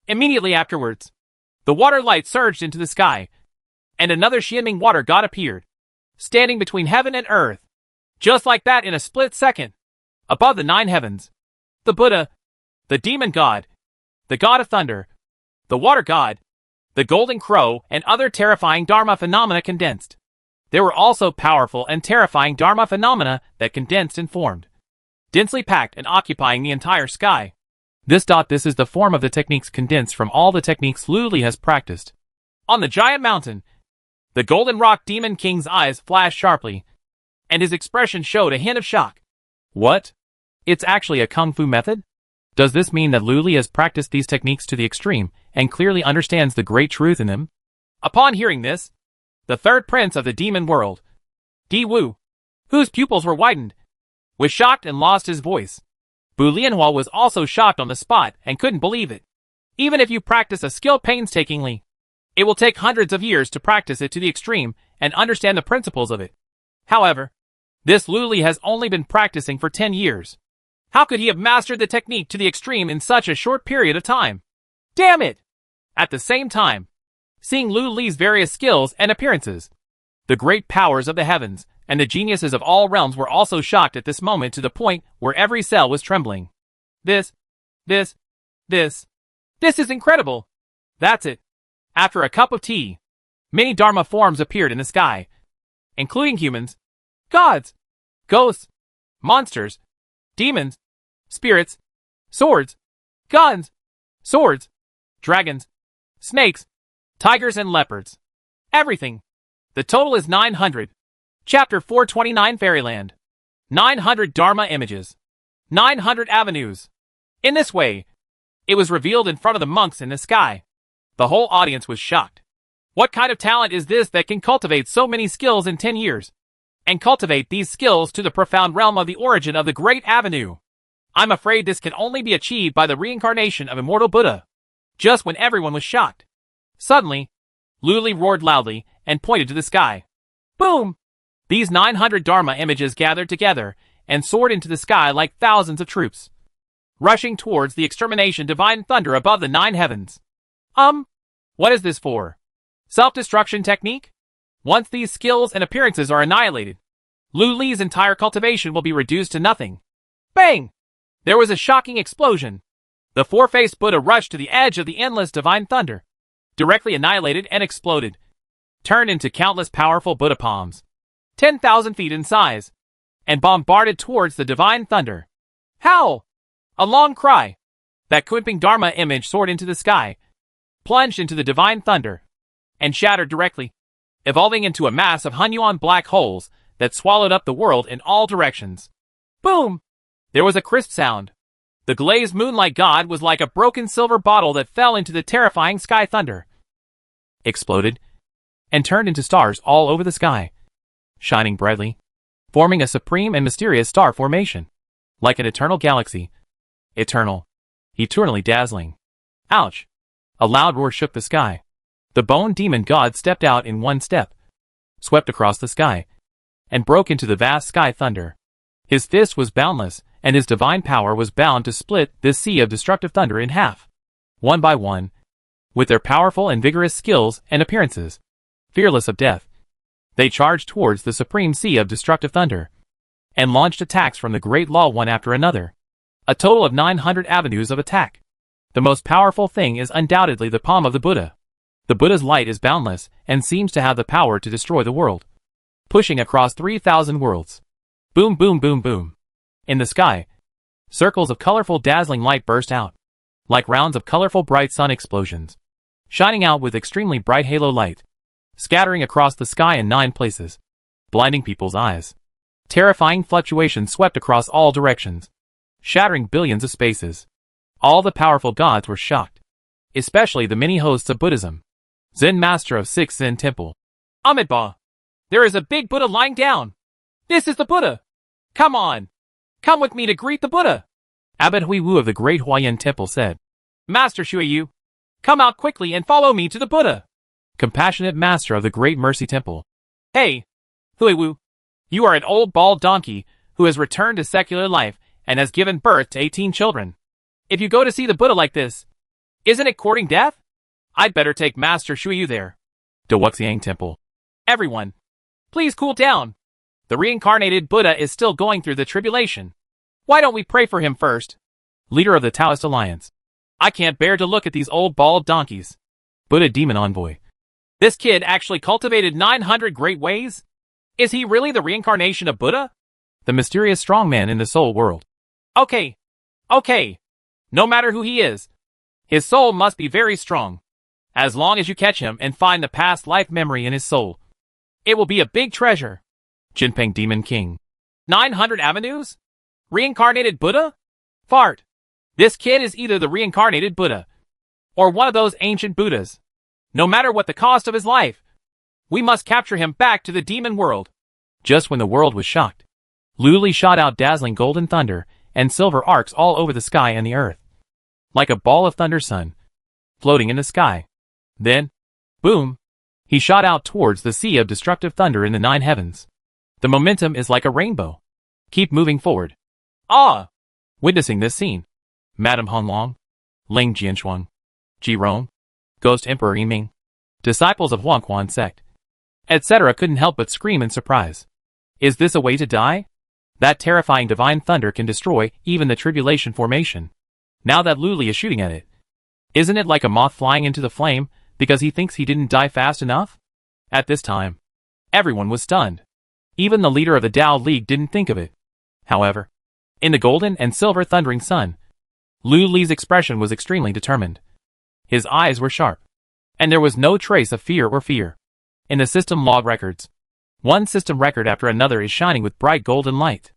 Speaker 1: Immediately afterwards, the water light surged into the sky, and another Xianming water god appeared, standing between heaven and earth. Just like that in a split second, above the 9 heavens, the Buddha, the demon god, the god of thunder, the water god, the golden crow, and other terrifying Dharma phenomena condensed. There were also powerful and terrifying Dharma phenomena that condensed and formed, densely packed and occupying the entire sky. This is the form of the techniques condensed from all the techniques Luli has practiced. On the giant mountain, the golden rock demon king's eyes flashed sharply, and his expression showed a hint of shock. What? It's actually a kung fu method? Does this mean that Luli has practiced these techniques to the extreme and clearly understands the great truth in them? Upon hearing this, the third prince of the demon world, Di Wu, whose pupils were widened, was shocked and lost his voice. Bu Lianhua was also shocked on the spot and couldn't believe it. Even if you practice a skill painstakingly, it will take hundreds of years to practice it to the extreme and understand the principles of it. However, this Luli has only been practicing for 10 years. How could he have mastered the technique to the extreme in such a short period of time? Damn it! At the same time, seeing Luli's various skills and appearances, the great powers of the heavens and the geniuses of all realms were also shocked at this moment to the point where every cell was trembling. This is incredible! That's it. After a cup of tea, many Dharma forms appeared in the sky, including humans, gods, ghosts, monsters, demons, spirits, swords, guns, swords, dragons, snakes, tigers and leopards. Everything. The total is 900. Chapter 429 Fairyland. 900 Dharma images. 900 avenues. In this way, it was revealed in front of the monks in the sky. The whole audience was shocked. What kind of talent is this that can cultivate so many skills in 10 years? And cultivate these skills to the profound realm of the origin of the Great Avenue. I'm afraid this can only be achieved by the reincarnation of immortal Buddha. Just when everyone was shocked, suddenly, Luli roared loudly and pointed to the sky. Boom! These 900 Dharma images gathered together and soared into the sky like thousands of troops, rushing towards the extermination divine thunder above the 9 heavens. What is this for? Self-destruction technique? Once these skills and appearances are annihilated, Luli's entire cultivation will be reduced to nothing. Bang! There was a shocking explosion. The four-faced Buddha rushed to the edge of the endless divine thunder, directly annihilated and exploded, turned into countless powerful Buddha palms, 10,000 feet in size, and bombarded towards the divine thunder. Howl! A long cry. That Kunping Dharma image soared into the sky, plunged into the divine thunder, and shattered directly, evolving into a mass of Hunyuan black holes that swallowed up the world in all directions. Boom! There was a crisp sound. The glazed moonlight god was like a broken silver bottle that fell into the terrifying sky thunder, exploded, and turned into stars all over the sky, shining brightly, forming a supreme and mysterious star formation, like an eternal galaxy. Eternally dazzling. Ouch! A loud roar shook the sky. The bone demon god stepped out in one step, swept across the sky, and broke into the vast sky thunder. His fist was boundless, and his divine power was bound to split this sea of destructive thunder in half. One by one, with their powerful and vigorous skills and appearances, fearless of death, they charged towards the supreme sea of destructive thunder, and launched attacks from the Great Law one after another. A total of 900 avenues of attack. The most powerful thing is undoubtedly the palm of the Buddha. The Buddha's light is boundless and seems to have the power to destroy the world, pushing across 3,000 worlds. Boom, boom, boom, boom. In the sky, circles of colorful dazzling light burst out, like rounds of colorful bright sun explosions, shining out with extremely bright halo light, scattering across the sky in 9 places, blinding people's eyes. Terrifying fluctuations swept across all directions, shattering billions of spaces. All the powerful gods were shocked, especially the many hosts of Buddhism. Zen master of 6th Zen temple. Amitabha! There is a big Buddha lying down. This is the Buddha. Come on. Come with me to greet the Buddha. Abbot Huiwu of the Great Huayan Temple said. Master Shuiyu, come out quickly and follow me to the Buddha. Compassionate master of the Great Mercy Temple. Hey, Huiwu, you are an old bald donkey who has returned to secular life and has given birth to 18 children. If you go to see the Buddha like this, isn't it courting death? I'd better take Master Shuiyu there. The Wuxiang Temple. Everyone, please cool down. The reincarnated Buddha is still going through the tribulation. Why don't we pray for him first? Leader of the Taoist Alliance. I can't bear to look at these old bald donkeys. Buddha Demon Envoy. This kid actually cultivated 900 great ways? Is he really the reincarnation of Buddha? The mysterious strongman in the soul world. Okay. No matter who he is, his soul must be very strong. As long as you catch him and find the past life memory in his soul, it will be a big treasure. Jinpeng Demon King. 900 avenues? Reincarnated Buddha? Fart. This kid is either the reincarnated Buddha or one of those ancient Buddhas. No matter what the cost of his life, we must capture him back to the demon world. Just when the world was shocked, Lu Li shot out dazzling golden thunder and silver arcs all over the sky and the earth, like a ball of thunder sun, floating in the sky. Then, boom, he shot out towards the sea of destructive thunder in the 9 heavens. The momentum is like a rainbow. Keep moving forward. Ah! Witnessing this scene, Madame Honglong, Ling Jianshuang, Ji Rong, Ghost Emperor Yiming, disciples of Huangquan Sect, etc. couldn't help but scream in surprise. Is this a way to die? That terrifying divine thunder can destroy even the tribulation formation. Now that Lu Li is shooting at it, isn't it like a moth flying into the flame because he thinks he didn't die fast enough? At this time, everyone was stunned. Even the leader of the Dao League didn't think of it. However, in the golden and silver thundering sun, Lu Li's expression was extremely determined. His eyes were sharp, and there was no trace of fear or fear. In the system log records, one system record after another is shining with bright golden light.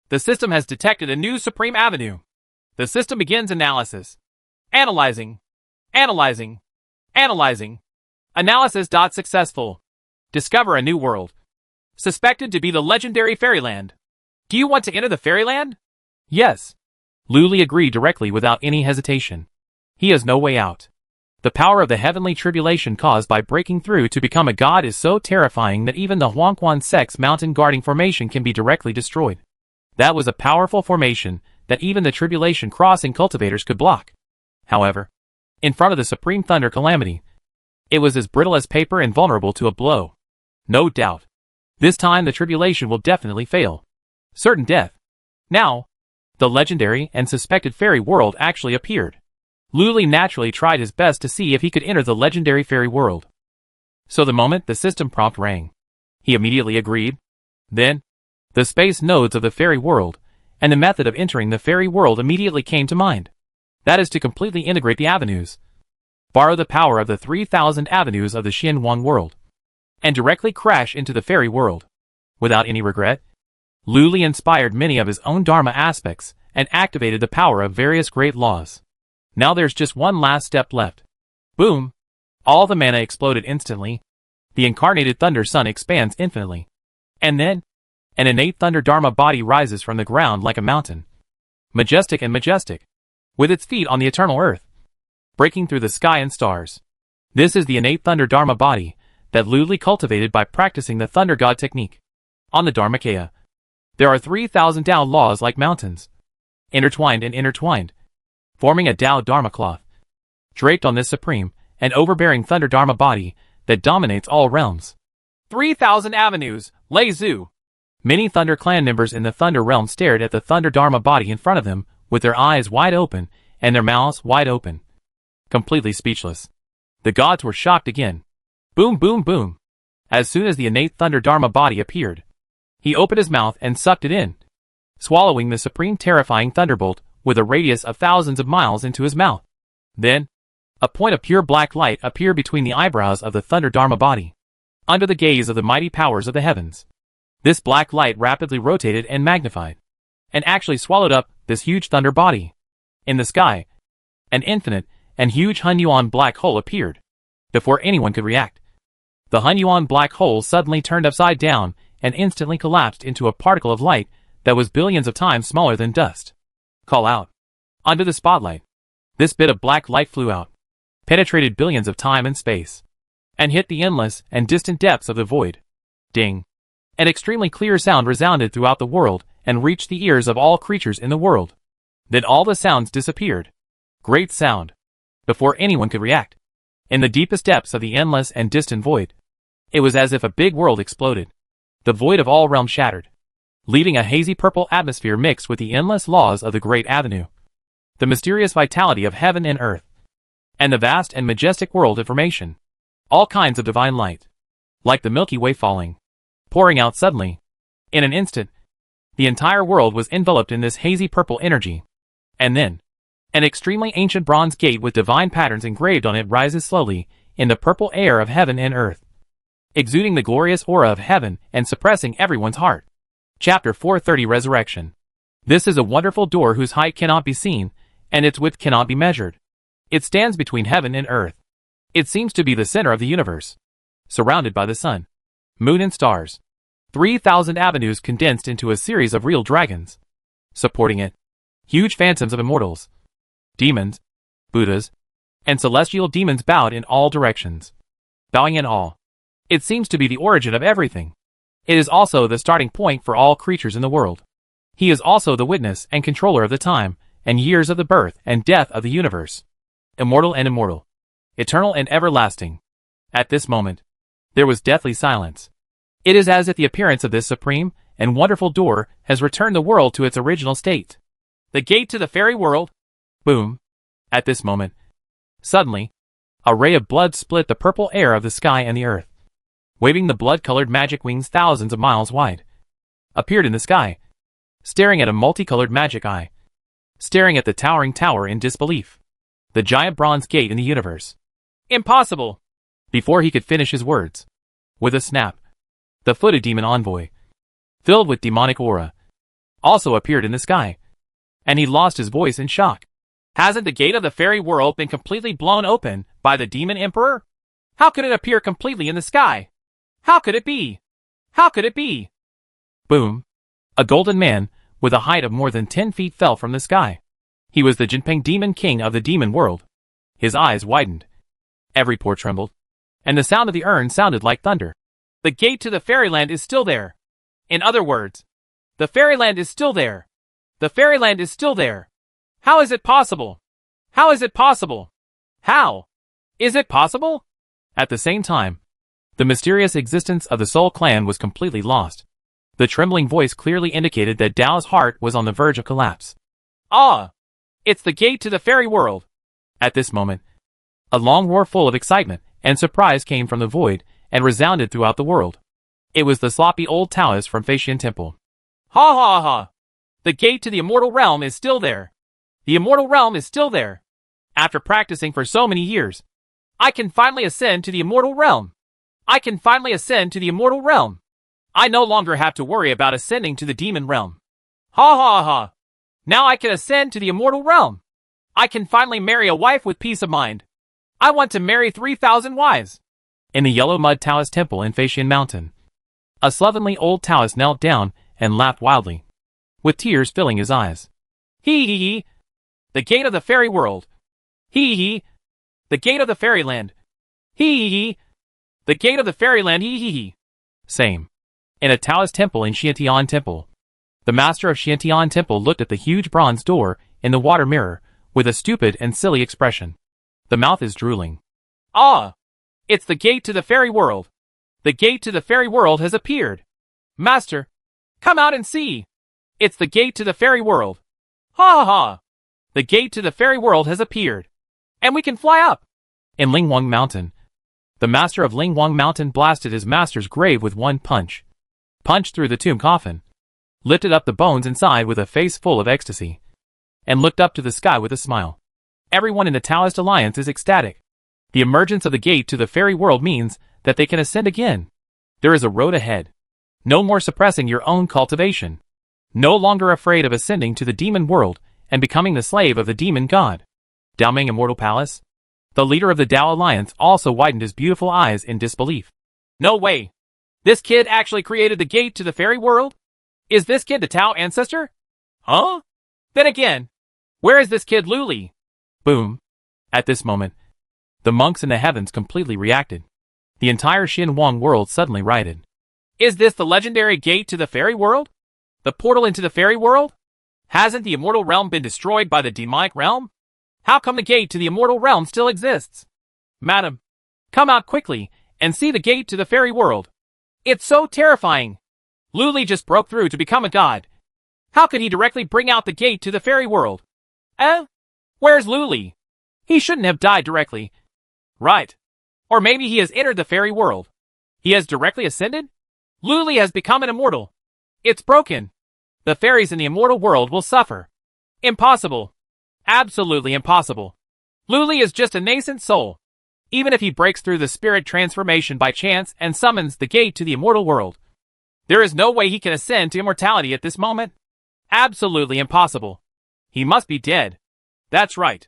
Speaker 1: The system has detected a new supreme avenue. The system begins analysis. Analyzing. Analysis. Successful. Discover a new world. Suspected to be the legendary fairyland. Do you want to enter the fairyland? Yes. Lu Li agreed directly without any hesitation. He has no way out. The power of the heavenly tribulation caused by breaking through to become a god is so terrifying that even the Huangquan Sect's mountain guarding formation can be directly destroyed. That was a powerful formation that even the tribulation crossing cultivators could block. However, in front of the supreme thunder calamity, it was as brittle as paper and vulnerable to a blow. No doubt. This time the tribulation will definitely fail. Certain death. Now, the legendary and suspected fairy world actually appeared. Lu Li naturally tried his best to see if he could enter the legendary fairy world. So the moment the system prompt rang, he immediately agreed. Then, the space nodes of the fairy world and the method of entering the fairy world immediately came to mind. That is to completely integrate the avenues, borrow the power of the 3,000 avenues of the Xianhuang world, and directly crash into the fairy world. Without any regret, Lu Li inspired many of his own Dharma aspects and activated the power of various great laws. Now there's just one last step left. Boom! All the mana exploded instantly. The incarnated thunder sun expands infinitely. And then, an innate thunder Dharma body rises from the ground like a mountain. Majestic, with its feet on the eternal earth, breaking through the sky and stars. This is the innate thunder Dharma body that Lu Li cultivated by practicing the thunder god technique. On the Dharmakaya, there are 3,000 Tao laws like mountains, intertwined, forming a Tao Dharma cloth, draped on this supreme and overbearing thunder Dharma body that dominates all realms. 3,000 avenues, Lei Zhu. Many Thunder Clan members in the Thunder Realm stared at the Thunder Dharma body in front of them, with their eyes wide open and their mouths wide open, completely speechless. The gods were shocked again. Boom, boom, boom. As soon as the innate Thunder Dharma body appeared, he opened his mouth and sucked it in, swallowing the supreme terrifying thunderbolt with a radius of thousands of miles into his mouth. Then, a point of pure black light appeared between the eyebrows of the Thunder Dharma body, under the gaze of the mighty powers of the heavens. This black light rapidly rotated and magnified, and actually swallowed up this huge thunder body. In the sky, an infinite and huge Hunyuan black hole appeared. Before anyone could react, the Hunyuan black hole suddenly turned upside down and instantly collapsed into a particle of light that was billions of times smaller than dust. Call out. Under the spotlight, this bit of black light flew out, penetrated billions of time and space, and hit the endless and distant depths of the void. Ding. An extremely clear sound resounded throughout the world and reached the ears of all creatures in the world. Then all the sounds disappeared. Great sound. Before anyone could react, in the deepest depths of the endless and distant void, it was as if a big world exploded. The void of all realms shattered, leaving a hazy purple atmosphere mixed with the endless laws of the Great Avenue, the mysterious vitality of heaven and earth, and the vast and majestic world of formation. All kinds of divine light, like the Milky Way falling, pouring out suddenly. In an instant, the entire world was enveloped in this hazy purple energy. And then, an extremely ancient bronze gate with divine patterns engraved on it rises slowly in the purple air of heaven and earth, exuding the glorious aura of heaven and suppressing everyone's heart. Chapter 430 Resurrection. This is a wonderful door whose height cannot be seen, and its width cannot be measured. It stands between heaven and earth. It seems to be the center of the universe, surrounded by the sun, moon and stars. 3,000 avenues condensed into a series of real dragons. Supporting it, huge phantoms of immortals, demons, Buddhas, and celestial demons bowed in all directions. Bowing in awe. It seems to be the origin of everything. It is also the starting point for all creatures in the world. He is also the witness and controller of the time and years of the birth and death of the universe. Immortal and immortal. Eternal and everlasting. At this moment, there was deathly silence. It is as if the appearance of this supreme and wonderful door has returned the world to its original state. The gate to the fairy world. Boom. At this moment, suddenly, a ray of blood split the purple air of the sky and the earth. Waving the blood-colored magic wings thousands of miles wide, appeared in the sky, staring at a multicolored magic eye, staring at the towering tower in disbelief. The giant bronze gate in the universe. Impossible! Before he could finish his words, with a snap, the footed demon envoy, filled with demonic aura, also appeared in the sky, and he lost his voice in shock. Hasn't the gate of the fairy world been completely blown open by the demon emperor? How could it appear completely in the sky? How could it be? How could it be? Boom. A golden man, with a height of more than 10 feet fell from the sky. He was the Jinping demon king of the demon world. His eyes widened. Every pore trembled. And the sound of the urn sounded like thunder. The gate to the fairyland is still there. In other words, the fairyland is still there. The fairyland is still there. How is it possible? How is it possible? How? Is it possible? At the same time, the mysterious existence of the Soul Clan was completely lost. The trembling voice clearly indicated that Dao's heart was on the verge of collapse. Ah! It's the gate to the fairy world! At this moment, a long roar full of excitement and surprise came from the void and resounded throughout the world. It was the sloppy old Taoist from Feixian Temple. Ha ha ha! The gate to the immortal realm is still there! The immortal realm is still there! After practicing for so many years, I can finally ascend to the immortal realm! I can finally ascend to the immortal realm! I no longer have to worry about ascending to the demon realm. Ha ha ha! Now I can ascend to the immortal realm! I can finally marry a wife with peace of mind! I want to marry 3,000 wives! In the yellow mud Taoist temple in Feixian Mountain, a slovenly old Taoist knelt down and laughed wildly, with tears filling his eyes. Hee hee hee! The gate of the fairy world! Hee hee hee! The gate of the fairyland! Hee hee hee! The gate of the fairyland! Hee hee hee! Same. In a Taoist temple in Xiantian Temple, the master of Xiantian Temple looked at the huge bronze door in the water mirror with a stupid and silly expression. The mouth is drooling. Ah! It's the gate to the fairy world! The gate to the fairy world has appeared! Master, come out and see! It's the gate to the fairy world! Ha ha ha! The gate to the fairy world has appeared! And we can fly up! In Lingwang Mountain, the master of Lingwang Mountain blasted his master's grave with one punch. Punched through the tomb coffin, lifted up the bones inside with a face full of ecstasy, and looked up to the sky with a smile. Everyone in the Taoist Alliance is ecstatic. The emergence of the gate to the fairy world means that they can ascend again. There is a road ahead. No more suppressing your own cultivation. No longer afraid of ascending to the demon world and becoming the slave of the demon god. Daoming Immortal Palace? The leader of the Dao Alliance also widened his beautiful eyes in disbelief. No way! This kid actually created the gate to the fairy world? Is this kid the Tao ancestor? Huh? Then again, where is this kid Luli? Boom. At this moment, the monks in the heavens completely reacted. The entire Xin Wang world suddenly rioted. Is this the legendary gate to the fairy world? The portal into the fairy world? Hasn't the immortal realm been destroyed by the demonic realm? How come the gate to the immortal realm still exists? Madam, come out quickly and see the gate to the fairy world. It's so terrifying. Luli just broke through to become a god. How could he directly bring out the gate to the fairy world? Where's Luli? He shouldn't have died directly. Right. Or maybe he has entered the fairy world. He has directly ascended? Luli has become an immortal. It's broken. The fairies in the immortal world will suffer. Impossible. Absolutely impossible. Luli is just a nascent soul. Even if he breaks through the spirit transformation by chance and summons the gate to the immortal world, there is no way he can ascend to immortality at this moment. Absolutely impossible. He must be dead. That's right.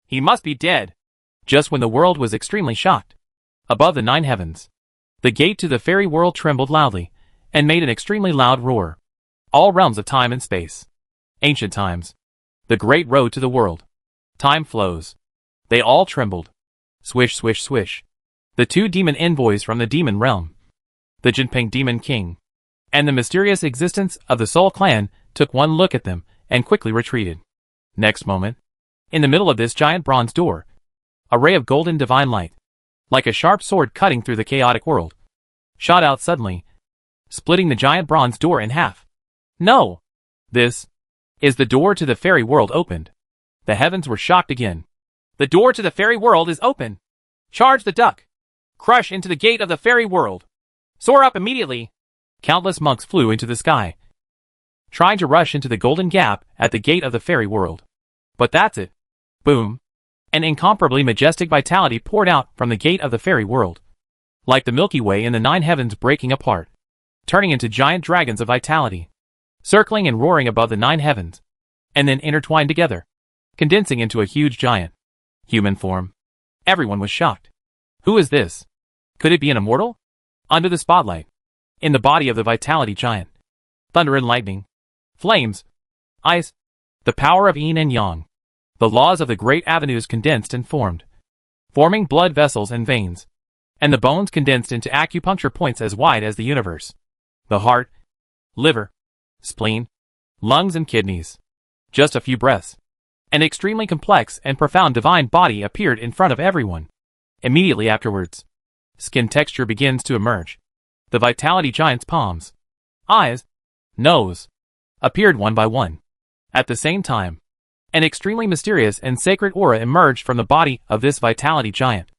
Speaker 1: He must be dead. Just when the world was extremely shocked, above the 9 heavens, the gate to the fairy world trembled loudly and made an extremely loud roar. All realms of time and space. Ancient times. The great road to the world. Time flows. They all trembled. Swish, swish, swish. The 2 demon envoys from the demon realm, the Jinping Demon King, and the mysterious existence of the Soul Clan took one look at them and quickly retreated. Next moment, in the middle of this giant bronze door, a ray of golden divine light, like a sharp sword cutting through the chaotic world, shot out suddenly, splitting the giant bronze door in half. No! This is the door to the fairy world opened. The heavens were shocked again. The door to the fairy world is open. Charge the duck. Crush into the gate of the fairy world. Soar up immediately. Countless monks flew into the sky, trying to rush into the golden gap at the gate of the fairy world. But that's it. Boom. An incomparably majestic vitality poured out from the gate of the fairy world, like the Milky Way in the 9 heavens breaking apart, turning into giant dragons of vitality, circling and roaring above the 9 heavens, and then intertwined together, condensing into a huge giant human form. Everyone was shocked. Who is this? Could it be an immortal? Under the spotlight, in the body of the vitality giant, thunder and lightning, flames, ice, the power of yin and yang, the laws of the great avenues condensed and formed, forming blood vessels and veins, and the bones condensed into acupuncture points as wide as the universe. The heart, liver, spleen, lungs and kidneys. Just a few breaths. An extremely complex and profound divine body appeared in front of everyone. Immediately afterwards, skin texture begins to emerge. The vitality giant's palms, eyes, nose, appeared one by one. At the same time, an extremely mysterious and sacred aura emerged from the body of this vitality giant.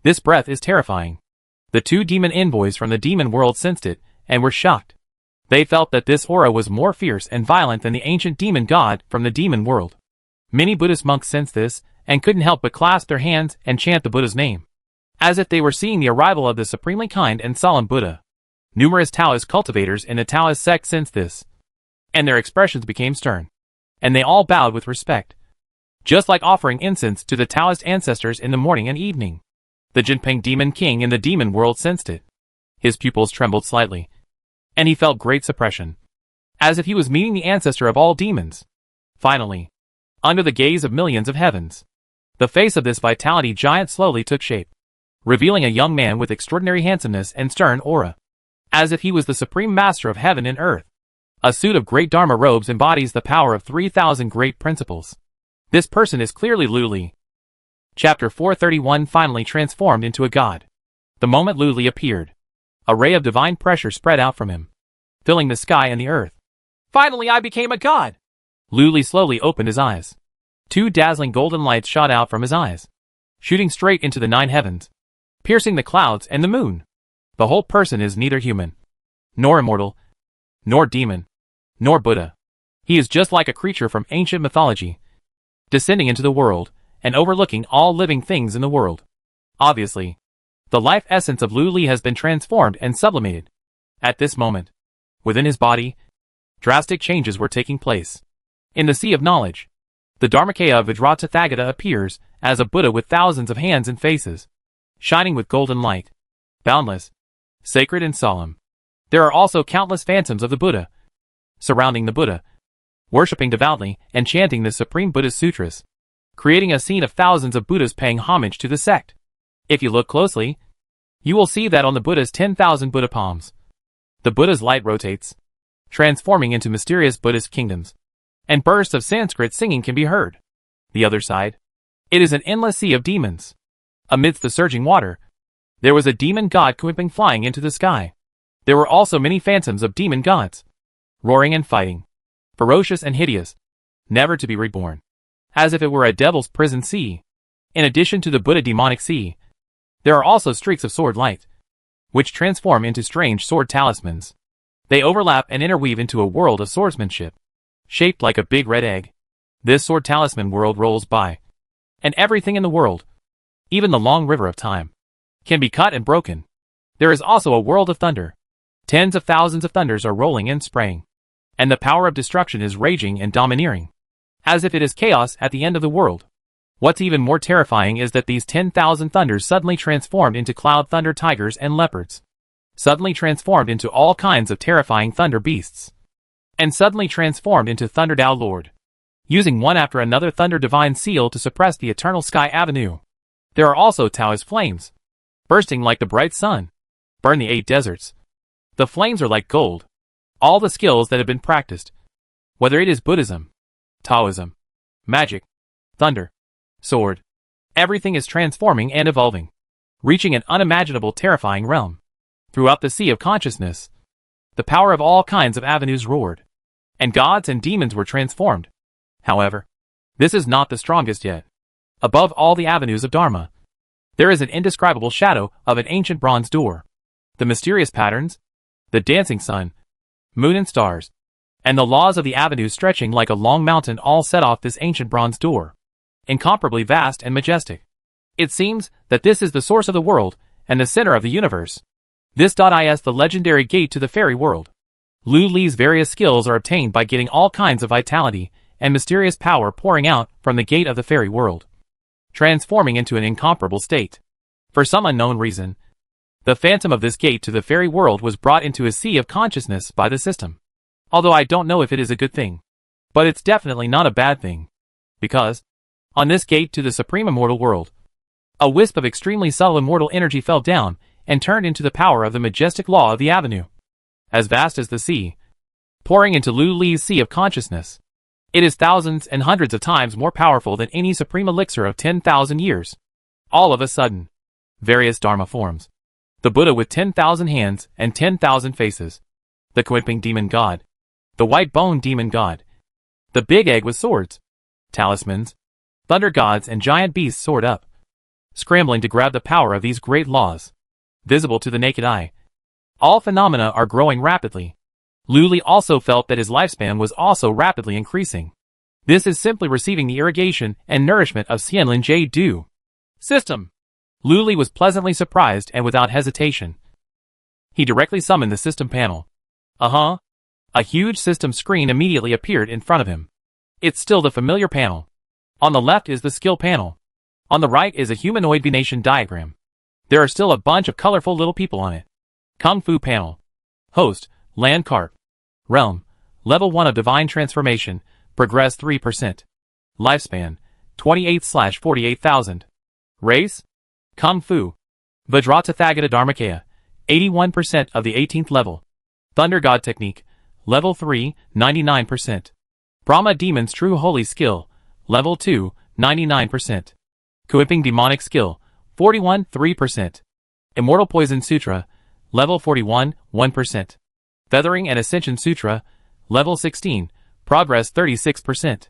Speaker 1: This breath is terrifying. The 2 demon envoys from the demon world sensed it and were shocked. They felt that this aura was more fierce and violent than the ancient demon god from the demon world. Many Buddhist monks sensed this and couldn't help but clasp their hands and chant the Buddha's name, as if they were seeing the arrival of the supremely kind and solemn Buddha. Numerous Taoist cultivators in the Taoist sect sensed this, and their expressions became stern, and they all bowed with respect, just like offering incense to the Taoist ancestors in the morning and evening. The Jinping Demon King in the demon world sensed it. His pupils trembled slightly, and he felt great suppression, as if he was meeting the ancestor of all demons. Finally, under the gaze of millions of heavens, the face of this vitality giant slowly took shape, revealing a young man with extraordinary handsomeness and stern aura, as if he was the supreme master of heaven and earth. A suit of great Dharma robes embodies the power of 3,000 great principles. This person is clearly Luli. Chapter 431 finally transformed into a god. The moment Luli appeared, a ray of divine pressure spread out from him, filling the sky and the earth. Finally I became a god! Luli slowly opened his eyes. 2 dazzling golden lights shot out from his eyes, shooting straight into the 9 heavens, piercing the clouds and the moon. The whole person is neither human, nor immortal, nor demon, nor Buddha. He is just like a creature from ancient mythology, descending into the world and overlooking all living things in the world. Obviously, the life essence of Luli has been transformed and sublimated. At this moment, Within his body, drastic changes were taking place. In the sea of knowledge, the Dharmakaya of Vajratathagata appears as a Buddha with thousands of hands and faces, shining with golden light, boundless, sacred and solemn. There are also countless phantoms of the Buddha, surrounding the Buddha, worshipping devoutly and chanting the supreme Buddhist sutras, creating a scene of thousands of Buddhas paying homage to the sect. If you look closely, you will see that on the Buddha's 10,000 Buddha palms, the Buddha's light rotates, transforming into mysterious Buddhist kingdoms, and bursts of Sanskrit singing can be heard. The other side, it is an endless sea of demons. Amidst the surging water, there was a demon god Kuiping flying into the sky. There were also many phantoms of demon gods, roaring and fighting, ferocious and hideous, never to be reborn, as if it were a devil's prison sea. In addition to the Buddha demonic sea, there are also streaks of sword light, which transform into strange sword talismans. They overlap and interweave into a world of swordsmanship, shaped like a big red egg. This sword talisman world rolls by, and everything in the world, even the long river of time, can be cut and broken. There is also a world of thunder. Tens of thousands of thunders are rolling and spraying, and the power of destruction is raging and domineering, as if it is chaos at the end of the world. What's even more terrifying is that these 10,000 thunders suddenly transformed into cloud thunder tigers and leopards, suddenly transformed into all kinds of terrifying thunder beasts, and suddenly transformed into Thunder Tao Lord, using one after another Thunder Divine Seal to suppress the Eternal Sky Avenue. There are also Taoist flames, bursting like the bright sun, burn the 8 deserts. The flames are like gold. All the skills that have been practiced, whether it is Buddhism, Taoism, magic, thunder, sword, everything is transforming and evolving, reaching an unimaginable terrifying realm. Throughout the sea of consciousness, the power of all kinds of avenues roared, and gods and demons were transformed. However, this is not the strongest yet. Above all the avenues of Dharma, there is an indescribable shadow of an ancient bronze door. The mysterious patterns, the dancing sun, moon and stars, and the laws of the avenues stretching like a long mountain all set off this ancient bronze door, incomparably vast and majestic. It seems that this is the source of the world and the center of the universe. This is the legendary gate to the fairy world. Lu Li's various skills are obtained by getting all kinds of vitality and mysterious power pouring out from the gate of the fairy world, transforming into an incomparable state. For some unknown reason, the phantom of this gate to the fairy world was brought into a sea of consciousness by the system. Although I don't know if it is a good thing, but it's definitely not a bad thing, because, on this gate to the supreme immortal world, a wisp of extremely subtle immortal energy fell down and turned into the power of the majestic law of the avenue. As vast as the sea, pouring into Lu Li's sea of consciousness, it is thousands and hundreds of times more powerful than any supreme elixir of 10,000 years. All of a sudden, various Dharma forms. The Buddha with 10,000 hands and 10,000 faces. The Kuiping demon god. The white bone demon god. The big egg with swords, talismans, thunder gods and giant beasts soared up, scrambling to grab the power of these great laws, visible to the naked eye. All phenomena are growing rapidly. Lu Li also felt that his lifespan was also rapidly increasing. This is simply receiving the irrigation and nourishment of Xianlin Jade system. Lu Li was pleasantly surprised and without hesitation, he directly summoned the system panel. A huge system screen immediately appeared in front of him. It's still the familiar panel. On the left is the skill panel. On the right is a humanoid Venetian diagram. There are still a bunch of colorful little people on it. Kung Fu panel. Host, Land Carp. Realm, Level 1 of Divine Transformation, Progress 3%. Lifespan, 28/48,000. Race, Kung Fu. Vajratathagata Dharmakaya, 81% of the 18th level. Thunder God Technique, Level 3, 99%. Brahma Demon's True Holy Skill, Level 2, 99%. Kuiping Demonic Skill, 41, 3%. Immortal Poison Sutra, Level 41, 1%. Feathering and Ascension Sutra, Level 16, Progress 36%.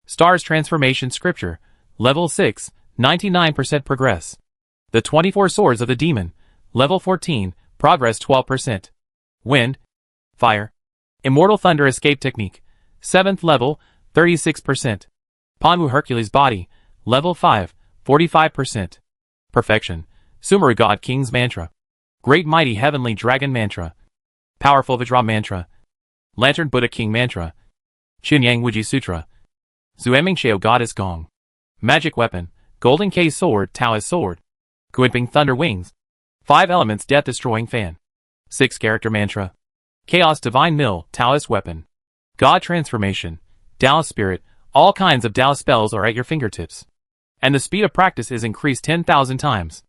Speaker 1: Stars Transformation Scripture, Level 6, 99% Progress. The 24 Swords of the Demon, Level 14, Progress 12%. Wind, Fire, Immortal Thunder Escape Technique, 7th level, 36%. Panwu Hercules Body, Level 5, 45%. Perfection, Sumeru God King's Mantra. Great Mighty Heavenly Dragon Mantra. Powerful Vajra Mantra, Lantern Buddha King Mantra. Chunyang Wuji Sutra. Zueming Shao Goddess Gong. Magic Weapon. Golden K Sword Taoist Sword. Guanping Thunder Wings. 5 Elements Death Destroying Fan. 6 Character Mantra. Chaos Divine Mill Taoist Weapon. God Transformation. Taoist Spirit. All kinds of Taoist spells are at your fingertips. And the speed of practice is increased 10,000 times.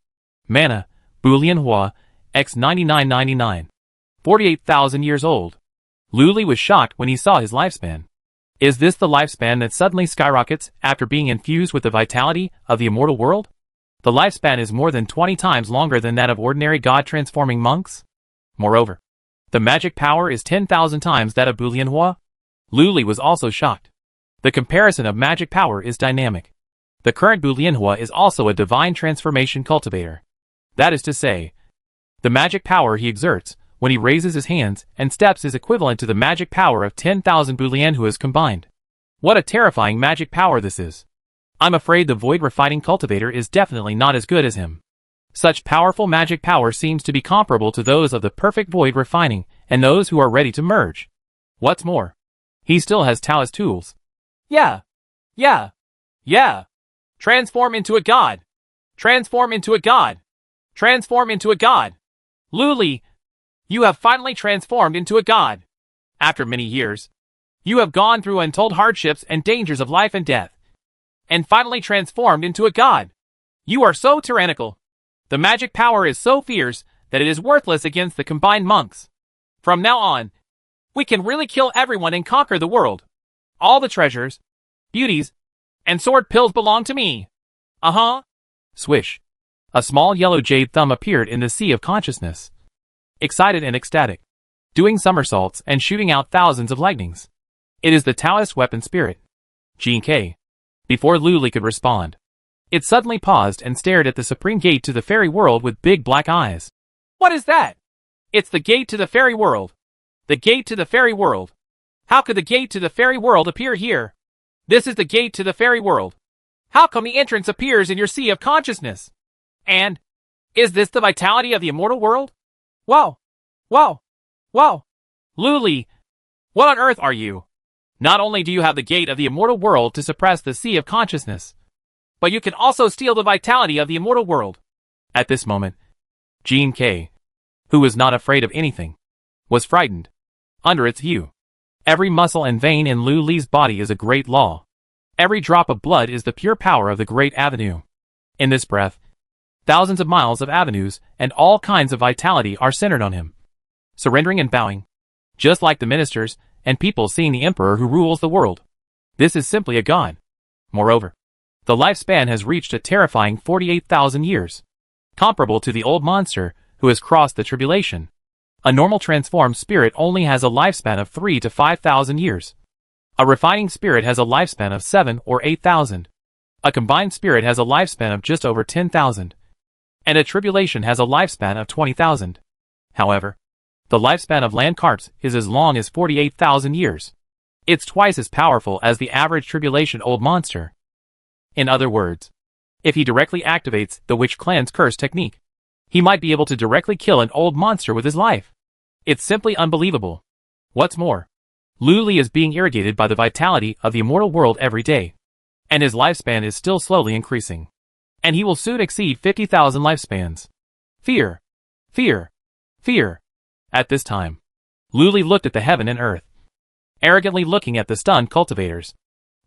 Speaker 1: Mana. Boolean Hua. X 9999. 48,000 years old. Lu Li was shocked when he saw his lifespan. Is this the lifespan that suddenly skyrockets after being infused with the vitality of the immortal world? The lifespan is more than 20 times longer than that of ordinary God-transforming monks. Moreover, the magic power is 10,000 times that of Boolean Hua. Lu Li was also shocked. The comparison of magic power is dynamic. The current Boolean Hua is also a divine transformation cultivator. That is to say, the magic power he exerts when he raises his hands and steps is equivalent to the magic power of 10,000 Boolean Huas combined. What a terrifying magic power this is. I'm afraid the Void Refining Cultivator is definitely not as good as him. Such powerful magic power seems to be comparable to those of the perfect Void Refining and those who are ready to merge. What's more, he still has Taoist tools. Yeah. Transform into a god. Transform into a god. Transform into a god. Lu Li, you have finally transformed into a god. After many years, you have gone through untold hardships and dangers of life and death, and finally transformed into a god. You are so tyrannical. The magic power is so fierce that it is worthless against the combined monks. From now on, we can really kill everyone and conquer the world. All the treasures, beauties, and sword pills belong to me. Swish. A small yellow jade thumb appeared in the sea of consciousness. Excited and ecstatic. Doing somersaults and shooting out thousands of lightnings. It is the Taoist weapon spirit. Jin K. Before Lu Li could respond, it suddenly paused and stared at the supreme gate to the fairy world with big black eyes. What is that? It's the gate to the fairy world. The gate to the fairy world. How could the gate to the fairy world appear here? This is the gate to the fairy world. How come the entrance appears in your sea of consciousness? And, is this the vitality of the immortal world? Wow. Lu Li, what on earth are you? Not only do you have the gate of the immortal world to suppress the sea of consciousness, but you can also steal the vitality of the immortal world. At this moment, Jin K, who was not afraid of anything, was frightened. Under its view, every muscle and vein in Lu Li's body is a great law. Every drop of blood is the pure power of the great avenue. In this breath, thousands of miles of avenues and all kinds of vitality are centered on him. Surrendering and bowing, just like the ministers and people seeing the emperor who rules the world. This is simply a god. Moreover, the lifespan has reached a terrifying 48,000 years, comparable to the old monster who has crossed the tribulation. A normal transformed spirit only has a lifespan of 3 to 5,000 years. A refining spirit has a lifespan of 7 or 8,000. A combined spirit has a lifespan of just over 10,000. And a tribulation has a lifespan of 20,000. However, the lifespan of land carps is as long as 48,000 years. It's twice as powerful as the average tribulation old monster. In other words, if he directly activates the Witch Clan's curse technique, he might be able to directly kill an old monster with his life. It's simply unbelievable. What's more, Lu Li is being irrigated by the vitality of the immortal world every day, and his lifespan is still slowly increasing. And he will soon exceed 50,000 lifespans. Fear. At this time, Lu Li looked at the heaven and earth, arrogantly looking at the stunned cultivators.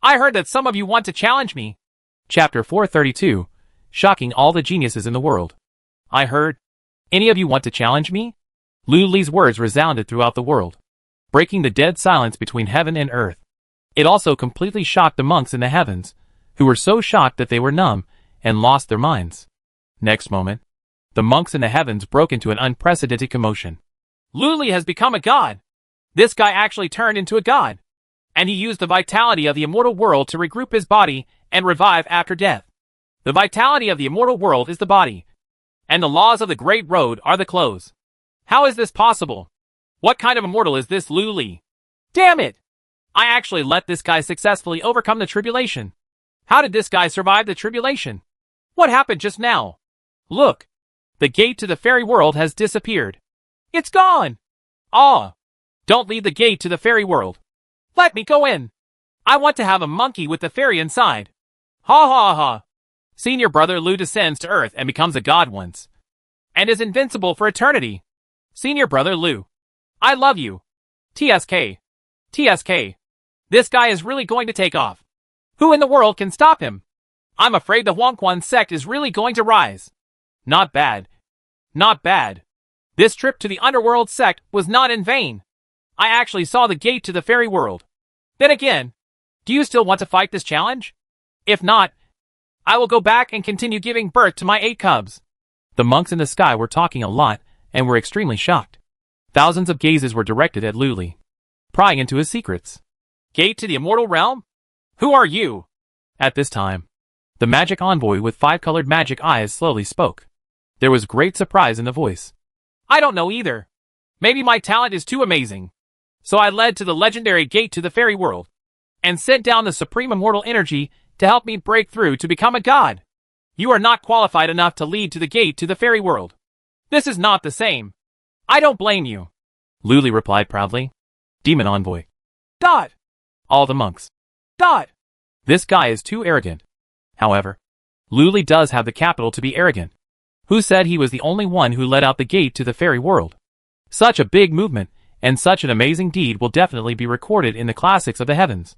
Speaker 1: I heard that some of you want to challenge me. Chapter 432, shocking all the geniuses in the world. I heard. Any of you want to challenge me? Lu Li's words resounded throughout the world, breaking the dead silence between heaven and earth. It also completely shocked the monks in the heavens, who were so shocked that they were numb and lost their minds. Next moment, the monks in the heavens broke into an unprecedented commotion. Lu Li has become a god. This guy actually turned into a god. And he used the vitality of the immortal world to regroup his body and revive after death. The vitality of the immortal world is the body, and the laws of the great road are the clothes. How is this possible? What kind of immortal is this Lu Li? Damn it! I actually let this guy successfully overcome the tribulation. How did this guy survive the tribulation? What happened just now? Look! The gate to the fairy world has disappeared. It's gone! Ah! Don't leave the gate to the fairy world. Let me go in. I want to have a monkey with the fairy inside. Ha ha ha. Senior brother Lu descends to Earth and becomes a god once. And is invincible for eternity. Senior brother Lu. I love you. TSK. TSK. This guy is really going to take off. Who in the world can stop him? I'm afraid the Huangquan sect is really going to rise. Not bad. Not bad. This trip to the underworld sect was not in vain. I actually saw the gate to the fairy world. Then again, do you still want to fight this challenge? If not, I will go back and continue giving birth to my 8 cubs. The monks in the sky were talking a lot and were extremely shocked. Thousands of gazes were directed at Lu Li, prying into his secrets. Gate to the immortal realm? Who are you? At this time, the magic envoy with 5-colored magic eyes slowly spoke. There was great surprise in the voice. I don't know either. Maybe my talent is too amazing. So I led to the legendary gate to the fairy world, and sent down the supreme immortal energy to help me break through to become a god. You are not qualified enough to lead to the gate to the fairy world. This is not the same. I don't blame you. Lu Li replied proudly. Demon envoy. Dot. All the monks. Dot. This guy is too arrogant. However, Lu Li does have the capital to be arrogant. Who said he was the only one who let out the gate to the fairy world? Such a big movement and such an amazing deed will definitely be recorded in the classics of the heavens.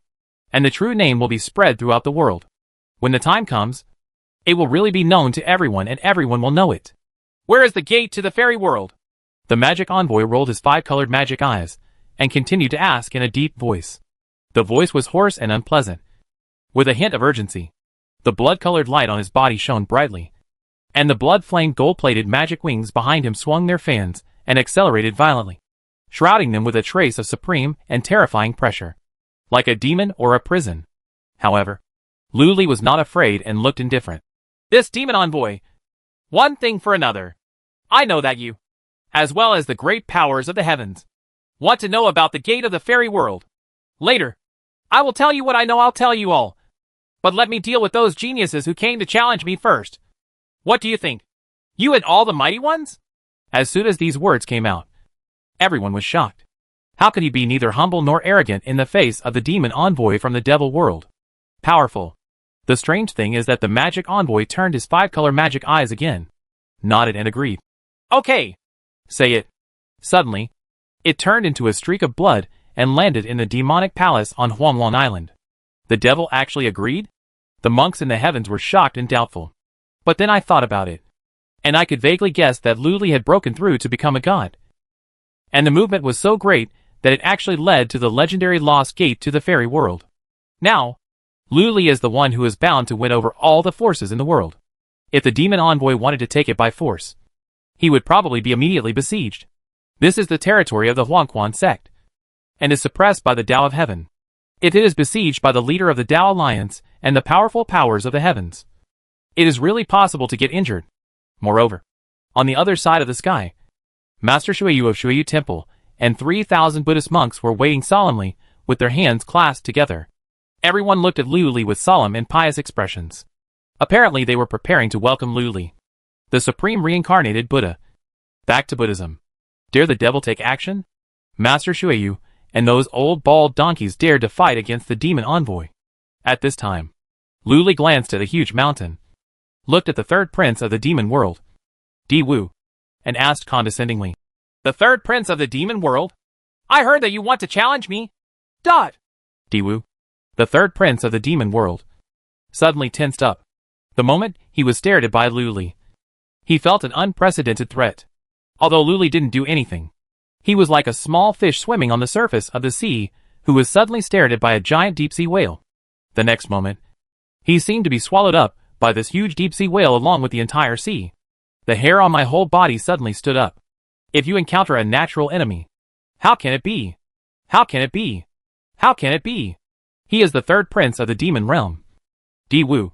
Speaker 1: And the true name will be spread throughout the world. When the time comes, it will really be known to everyone and everyone will know it. Where is the gate to the fairy world? The magic envoy rolled his 5-colored magic eyes and continued to ask in a deep voice. The voice was hoarse and unpleasant, with a hint of urgency. The blood-colored light on his body shone brightly, and the blood-flamed gold-plated magic wings behind him swung their fans and accelerated violently, shrouding them with a trace of supreme and terrifying pressure, like a demon or a prison. However, Lu Li was not afraid and looked indifferent. This demon envoy, one thing for another. I know that you, as well as the great powers of the heavens, want to know about the gate of the fairy world. Later, I will tell you what I know. I'll tell you all. But let me deal with those geniuses who came to challenge me first. What do you think? You and all the mighty ones? As soon as these words came out, everyone was shocked. How could he be neither humble nor arrogant in the face of the demon envoy from the devil world? Powerful. The strange thing is that the magic envoy turned his 5-color magic eyes again, nodded and agreed. Okay. Say it. Suddenly, it turned into a streak of blood and landed in the demonic palace on Huanglan Island. The devil actually agreed? The monks in the heavens were shocked and doubtful. But then I thought about it, and I could vaguely guess that Lu Li had broken through to become a god. And the movement was so great that it actually led to the legendary lost gate to the fairy world. Now, Lu Li is the one who is bound to win over all the forces in the world. If the demon envoy wanted to take it by force, he would probably be immediately besieged. This is the territory of the Huangquan sect, and is suppressed by the Tao of Heaven. If it is besieged by the leader of the Tao Alliance and the powerful powers of the heavens, it is really possible to get injured. Moreover, on the other side of the sky, Master Shuiyu of Shuiyu Temple and 3,000 Buddhist monks were waiting solemnly with their hands clasped together. Everyone looked at Lu Li with solemn and pious expressions. Apparently they were preparing to welcome Lu Li, the supreme reincarnated Buddha, back to Buddhism. Dare the devil take action? Master Shuiyu and those old bald donkeys dared to fight against the demon envoy. At this time, Lu Li glanced at a huge mountain, looked at the third prince of the demon world, Di Wu, and asked condescendingly, The third prince of the demon world? I heard that you want to challenge me. Dot. Di Wu, the third prince of the demon world, suddenly tensed up. The moment he was stared at by Lu Li, he felt an unprecedented threat. Although Lu Li didn't do anything, he was like a small fish swimming on the surface of the sea who was suddenly stared at by a giant deep-sea whale. The next moment, he seemed to be swallowed up by this huge deep-sea whale along with the entire sea. The hair on my whole body suddenly stood up. If you encounter a natural enemy, how can it be? How can it be? How can it be? He is the third prince of the demon realm, Di Wu,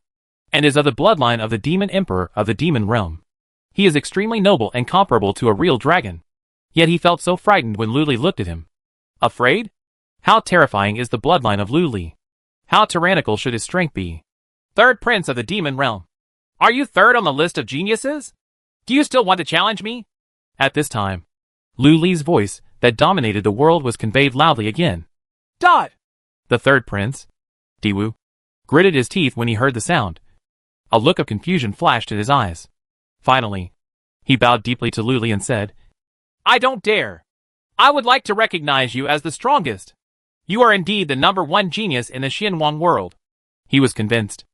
Speaker 1: and is of the bloodline of the demon emperor of the demon realm. He is extremely noble and comparable to a real dragon. Yet he felt so frightened when Lu Li looked at him. Afraid? How terrifying is the bloodline of Lu Li? How tyrannical should his strength be? Third prince of the demon realm. Are you third on the list of geniuses? Do you still want to challenge me? At this time, Lu Li's voice that dominated the world was conveyed loudly again. Dot! The third prince, Diwu, gritted his teeth when he heard the sound. A look of confusion flashed in his eyes. Finally, he bowed deeply to Luli and said, I don't dare. I would like to recognize you as the strongest. You are indeed the #1 genius in the Xianwang world. He was convinced.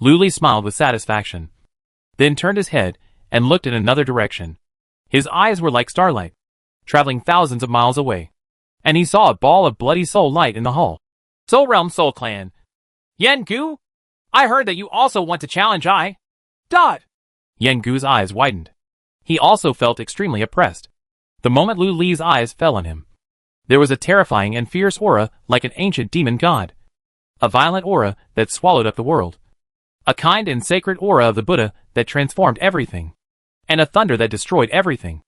Speaker 1: Luli smiled with satisfaction, then turned his head and looked in another direction. His eyes were like starlight, traveling thousands of miles away, and he saw a ball of bloody soul light in the hall. Soul Realm Soul Clan. Yan Gu? I heard that you also want to challenge I. Dot! Yan Gu's eyes widened. He also felt extremely oppressed. The moment Lu Li's eyes fell on him, there was a terrifying and fierce aura like an ancient demon god. A violent aura that swallowed up the world. A kind and sacred aura of the Buddha that transformed everything. And a thunder that destroyed everything.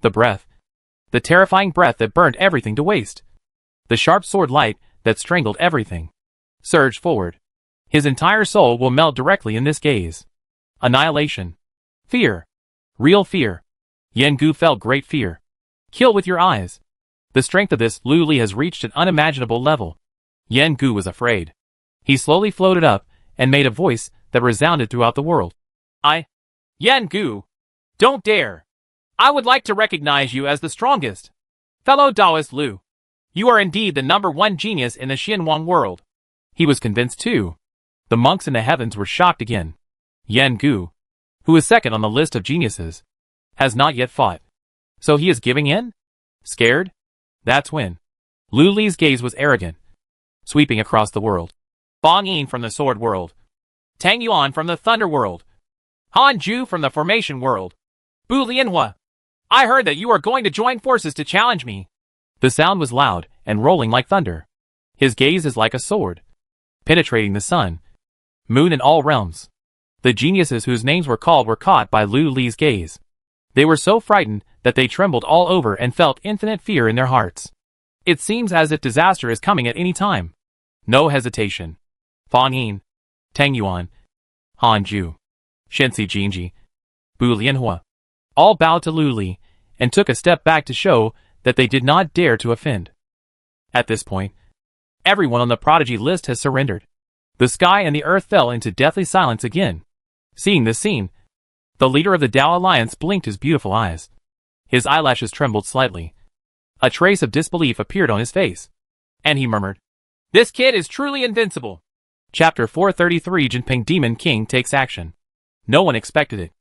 Speaker 1: The breath. The terrifying breath that burned everything to waste. The sharp sword light that strangled everything. Surged forward. His entire soul will melt directly in this gaze. Annihilation. Fear. Real fear. Yan Gu felt great fear. Kill with your eyes. The strength of this Lu Li has reached an unimaginable level. Yan Gu was afraid. He slowly floated up and made a voice that resounded throughout the world. Yan Gu, don't dare. I would like to recognize you as the strongest. Fellow Taoist Lu, you are indeed the #1 genius in the Xianwang world. He was convinced too. The monks in the heavens were shocked again. Yan Gu, who is second on the list of geniuses, has not yet fought. So he is giving in? Scared? That's when Lu Li's gaze was arrogant, sweeping across the world. Fang Yin from the Sword World. Tang Yuan from the Thunder World. Han Ju from the Formation World. Bu Lianhua, I heard that you are going to join forces to challenge me. The sound was loud and rolling like thunder. His gaze is like a sword, penetrating the sun, moon and all realms. The geniuses whose names were called were caught by Lu Li's gaze. They were so frightened that they trembled all over and felt infinite fear in their hearts. It seems as if disaster is coming at any time. No hesitation. Fang Yin, Tang Yuan, Han Ju, Shensi Jinji, Bu Lianhua, all bowed to Lu Li and took a step back to show that they did not dare to offend. At this point, everyone on the prodigy list has surrendered. The sky and the earth fell into deathly silence again. Seeing this scene, the leader of the Tao Alliance blinked his beautiful eyes. His eyelashes trembled slightly. A trace of disbelief appeared on his face, and he murmured, This kid is truly invincible. Chapter 433 Jinping Demon King takes action. No one expected it.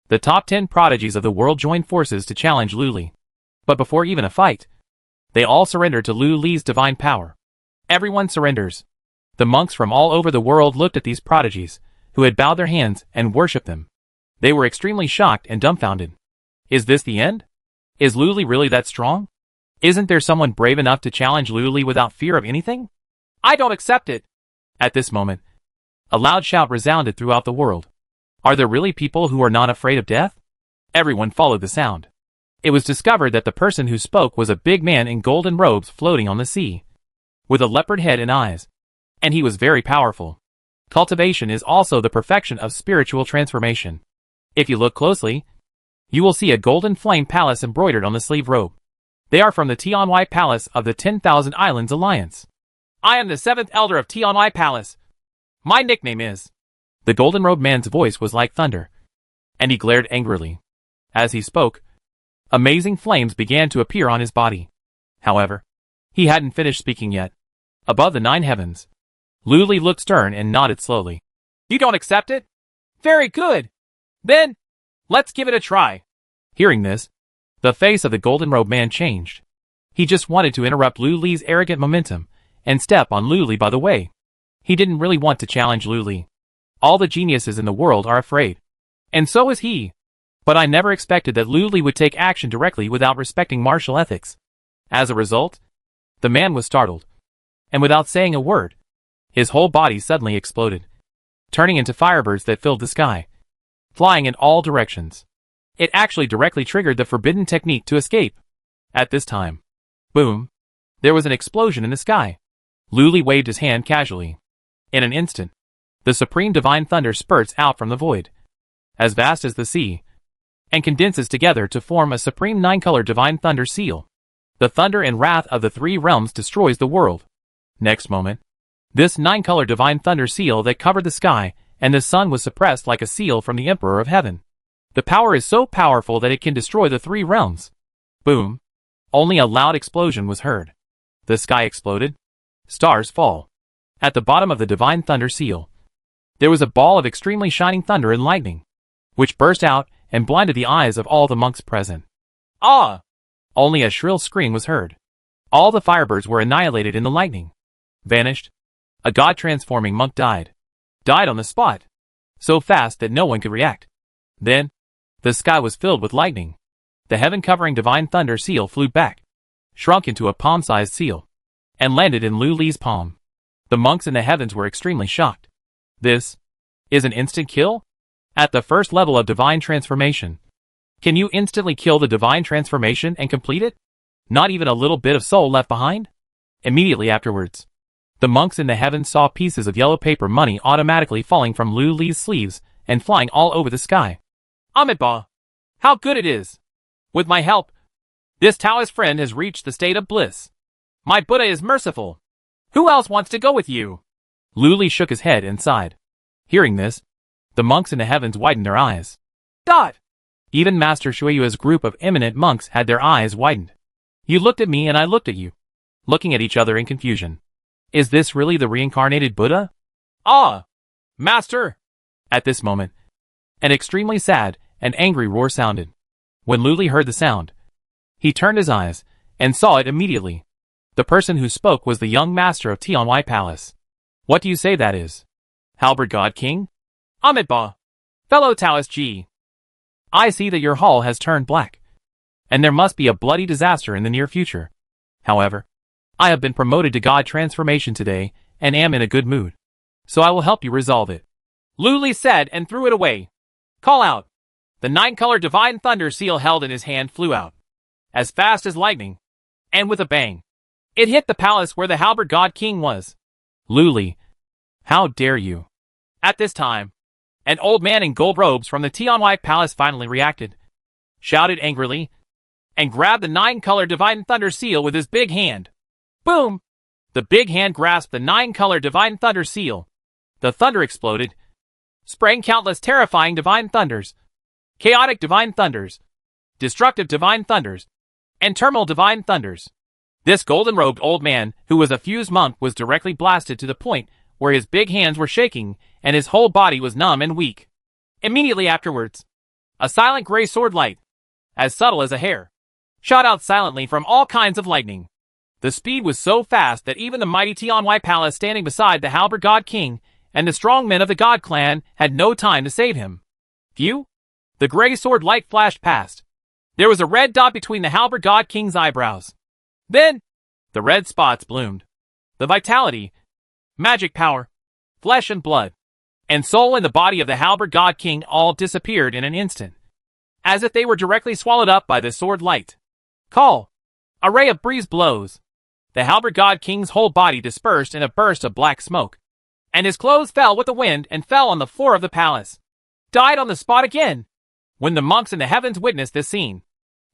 Speaker 1: The top 10 prodigies of the world joined forces to challenge Lu Li. But before even a fight, they all surrendered to Lu Li's divine power. Everyone surrenders. The monks from all over the world looked at these prodigies, who had bowed their hands and worshipped them. They were extremely shocked and dumbfounded. Is this the end? Is Lu Li really that strong? Isn't there someone brave enough to challenge Lu Li without fear of anything? I don't accept it. At this moment, a loud shout resounded throughout the world. Are there really people who are not afraid of death? Everyone followed the sound. It was discovered that the person who spoke was a big man in golden robes floating on the sea, with a leopard head and eyes. And he was very powerful. Cultivation is also the perfection of spiritual transformation. If you look closely, you will see a golden flame palace embroidered on the sleeve robe. They are from the Tianwai Palace of the 10,000 Islands Alliance. I am the 7th elder of Tianwai Palace. My nickname is... The golden-robed man's voice was like thunder, and he glared angrily. As he spoke, amazing flames began to appear on his body. However, he hadn't finished speaking yet. Above the 9 heavens, Lu Li looked stern and nodded slowly. You don't accept it? Very good. Then, let's give it a try. Hearing this, the face of the golden-robed man changed. He just wanted to interrupt Lu Li's arrogant momentum and step on Lu Li by the way. He didn't really want to challenge Lu Li. All the geniuses in the world are afraid. And so is he. But I never expected that Lu Li would take action directly without respecting martial ethics. As a result, the man was startled. And without saying a word, his whole body suddenly exploded, turning into firebirds that filled the sky, flying in all directions. It actually directly triggered the forbidden technique to escape. At this time, boom, there was an explosion in the sky. Lu Li waved his hand casually. In an instant, the supreme divine thunder spurts out from the void, as vast as the sea, and condenses together to form a supreme 9-color divine thunder seal. The thunder and wrath of the three realms destroys the world. Next moment, this 9-color divine thunder seal that covered the sky and the sun was suppressed like a seal from the Emperor of Heaven. The power is so powerful that it can destroy the three realms. Boom. Only a loud explosion was heard. The sky exploded. Stars fall. At the bottom of the divine thunder seal, there was a ball of extremely shining thunder and lightning, which burst out and blinded the eyes of all the monks present. Ah! Only a shrill scream was heard. All the firebirds were annihilated in the lightning. Vanished. A god-transforming monk died. Died on the spot. So fast that no one could react. Then, the sky was filled with lightning. The heaven-covering divine thunder seal flew back, shrunk into a palm-sized seal, and landed in Lu Li's palm. The monks in the heavens were extremely shocked. This is an instant kill? At the first level of divine transformation, can you instantly kill the divine transformation and complete it? Not even a little bit of soul left behind? Immediately afterwards, the monks in the heavens saw pieces of yellow paper money automatically falling from Lu Li's sleeves and flying all over the sky. Amitabha! How good it is! With my help, this Taoist friend has reached the state of bliss. My Buddha is merciful. Who else wants to go with you? Lu Li shook his head and sighed. Hearing this, the monks in the heavens widened their eyes. Dot! Even Master Shueyu's group of eminent monks had their eyes widened. You looked at me and I looked at you, looking at each other in confusion. Is this really the reincarnated Buddha? Ah! Master! At this moment, an extremely sad and angry roar sounded. When Lu Li heard the sound, he turned his eyes and saw it immediately. The person who spoke was the young master of Tianwai Palace. What do you say that is? Halberd God King? Amitabha! Fellow Taoist Ji! I see that your hall has turned black, and there must be a bloody disaster in the near future. However, I have been promoted to God transformation today and am in a good mood, so I will help you resolve it. Lu Li said and threw it away. Call out! The 9-color divine thunder seal held in his hand flew out, as fast as lightning, and with a bang, it hit the palace where the Halberd God King was. Lu Li, how dare you? At this time, an old man in gold robes from the Tianwai Palace finally reacted, shouted angrily, and grabbed the 9-color divine thunder seal with his big hand. Boom! The big hand grasped the 9-color divine thunder seal. The thunder exploded, spraying countless terrifying divine thunders, chaotic divine thunders, destructive divine thunders, and terminal divine thunders. This golden-robed old man, who was a fused monk, was directly blasted to the point where his big hands were shaking and his whole body was numb and weak. Immediately afterwards, a silent gray sword light, as subtle as a hair, shot out silently from all kinds of lightning. The speed was so fast that even the mighty Tianwai Palace standing beside the Halberd God King and the strong men of the God clan had no time to save him. Phew! The gray sword light flashed past. There was a red dot between the Halberd God King's eyebrows. Then, the red spots bloomed. The vitality, magic power, flesh and blood, and soul in the body of the Halberd God King all disappeared in an instant, as if they were directly swallowed up by the sword light. Call! A ray of breeze blows. The Halberd God King's whole body dispersed in a burst of black smoke, and his clothes fell with the wind and fell on the floor of the palace. Died on the spot again. When the monks in the heavens witnessed this scene,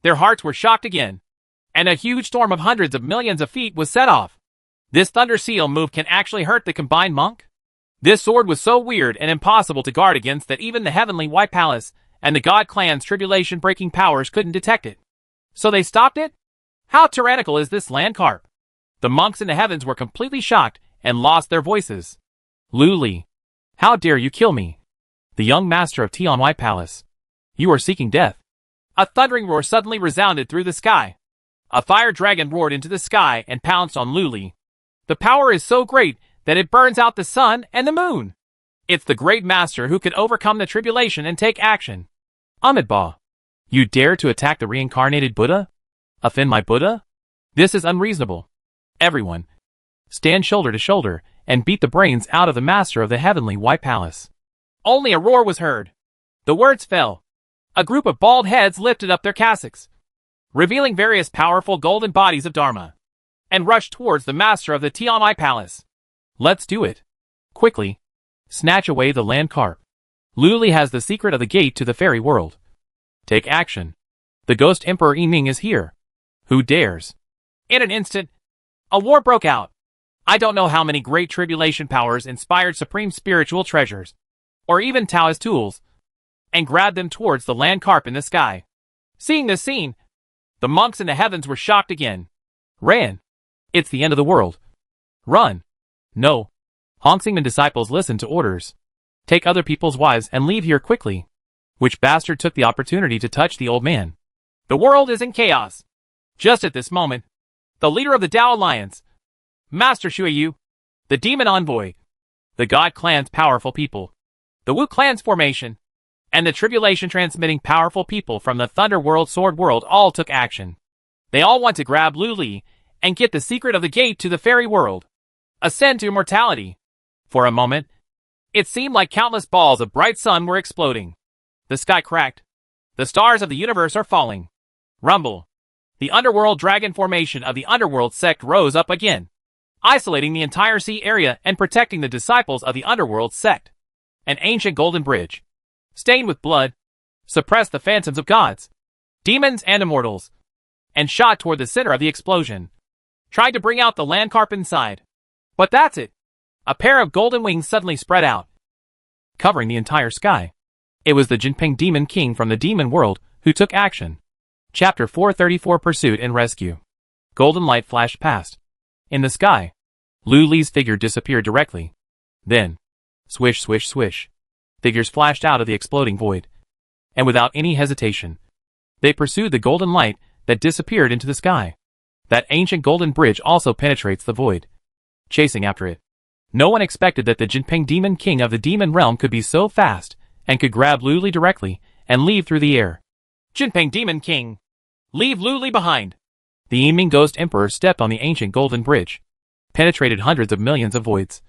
Speaker 1: their hearts were shocked again, and a huge storm of hundreds of millions of feet was set off. This thunder seal move can actually hurt the combined monk? This sword was so weird and impossible to guard against that even the heavenly White Palace and the God clan's tribulation-breaking powers couldn't detect it. So they stopped it? How tyrannical is this land carp? The monks in the heavens were completely shocked and lost their voices. Lu Li, how dare you kill me? The young master of Tianwai Palace. You are seeking death. A thundering roar suddenly resounded through the sky. A fire dragon roared into the sky and pounced on Lu Li. The power is so great that it burns out the sun and the moon. It's the great master who can overcome the tribulation and take action. Amitabha, you dare to attack the reincarnated Buddha? Offend my Buddha? This is unreasonable. Everyone, stand shoulder to shoulder and beat the brains out of the master of the heavenly White Palace. Only a roar was heard. The words fell. A group of bald heads lifted up their cassocks, revealing various powerful golden bodies of Dharma, and rushed towards the master of the Tianwai Palace. Let's do it. Quickly, snatch away the land carp. Lu Li has the secret of the gate to the fairy world. Take action. The ghost Emperor Yi Ming is here. Who dares? In an instant, a war broke out. I don't know how many great tribulation powers inspired supreme spiritual treasures, or even Taoist tools, and grabbed them towards the land carp in the sky. Seeing this scene, the monks in the heavens were shocked again. Ran. It's the end of the world. Run. No. Hong Xingman disciples listened to orders. Take other people's wives and leave here quickly. Which bastard took the opportunity to touch the old man? The world is in chaos. Just at this moment, the leader of the Tao Alliance, Master Shuiyu, the demon envoy, the God clan's powerful people, the Wu clan's formation, and the tribulation transmitting powerful people from the Thunder World Sword World all took action. They all want to grab Lu Li and get the secret of the gate to the fairy world. Ascend to immortality. For a moment, it seemed like countless balls of bright sun were exploding. The sky cracked. The stars of the universe are falling. Rumble. The underworld dragon formation of the underworld sect rose up again, isolating the entire sea area and protecting the disciples of the underworld sect. An ancient golden bridge, stained with blood, suppressed the phantoms of gods, demons and immortals, and shot toward the center of the explosion, tried to bring out the land carp inside. But that's it. A pair of golden wings suddenly spread out, covering the entire sky. It was the Jinping Demon King from the demon world who took action. Chapter 434 Pursuit and Rescue. Golden light flashed past. In the sky, Lu Li's figure disappeared directly. Then, swish swish swish, figures flashed out of the exploding void. And without any hesitation, they pursued the golden light that disappeared into the sky. That ancient golden bridge also penetrates the void, chasing after it. No one expected that the Jinping Demon King of the demon realm could be so fast and could grab Lu Li directly and leave through the air. Jinping Demon King, leave Lu Li behind. The Yiming Ghost Emperor stepped on the ancient golden bridge, penetrated hundreds of millions of voids,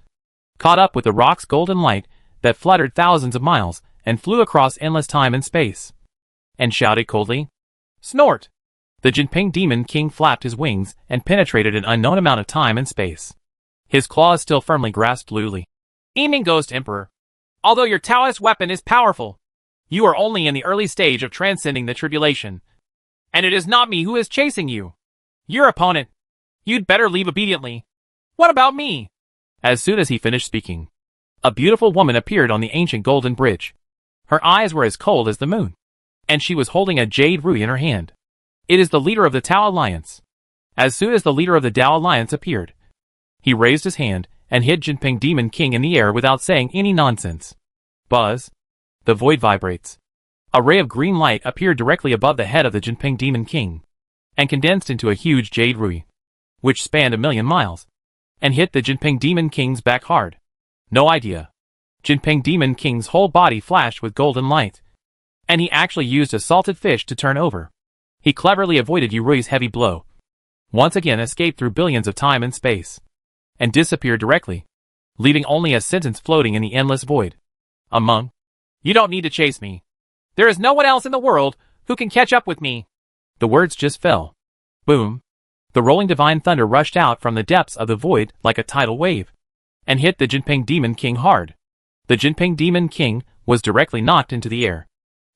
Speaker 1: caught up with the rock's golden light that fluttered thousands of miles and flew across endless time and space, and shouted coldly, "Snort!" The Jinping Demon King flapped his wings and penetrated an unknown amount of time and space. His claws still firmly grasped Lu Li. Yiming Ghost Emperor, although your Taoist weapon is powerful, you are only in the early stage of transcending the tribulation, and it is not me who is chasing you. Your opponent. You'd better leave obediently. What about me? As soon as he finished speaking, a beautiful woman appeared on the ancient golden bridge. Her eyes were as cold as the moon, and she was holding a jade ruby in her hand. It is the leader of the Tao Alliance. As soon as the leader of the Tao Alliance appeared, he raised his hand and hit Jinping Demon King in the air without saying any nonsense. Buzz. The void vibrates. A ray of green light appeared directly above the head of the Jinping Demon King, and condensed into a huge jade ruby, which spanned 1,000,000 miles, and hit the Jinping Demon King's back hard. No idea. Jinping Demon King's whole body flashed with golden light, and he actually used a salted fish to turn over. He cleverly avoided Yurui's heavy blow, once again escaped through billions of time and space, and disappeared directly, leaving only a sentence floating in the endless void. Among. You don't need to chase me. There is no one else in the world who can catch up with me. The words just fell. Boom. The rolling divine thunder rushed out from the depths of the void like a tidal wave, and hit the Jinping Demon King hard. The Jinping Demon King was directly knocked into the air.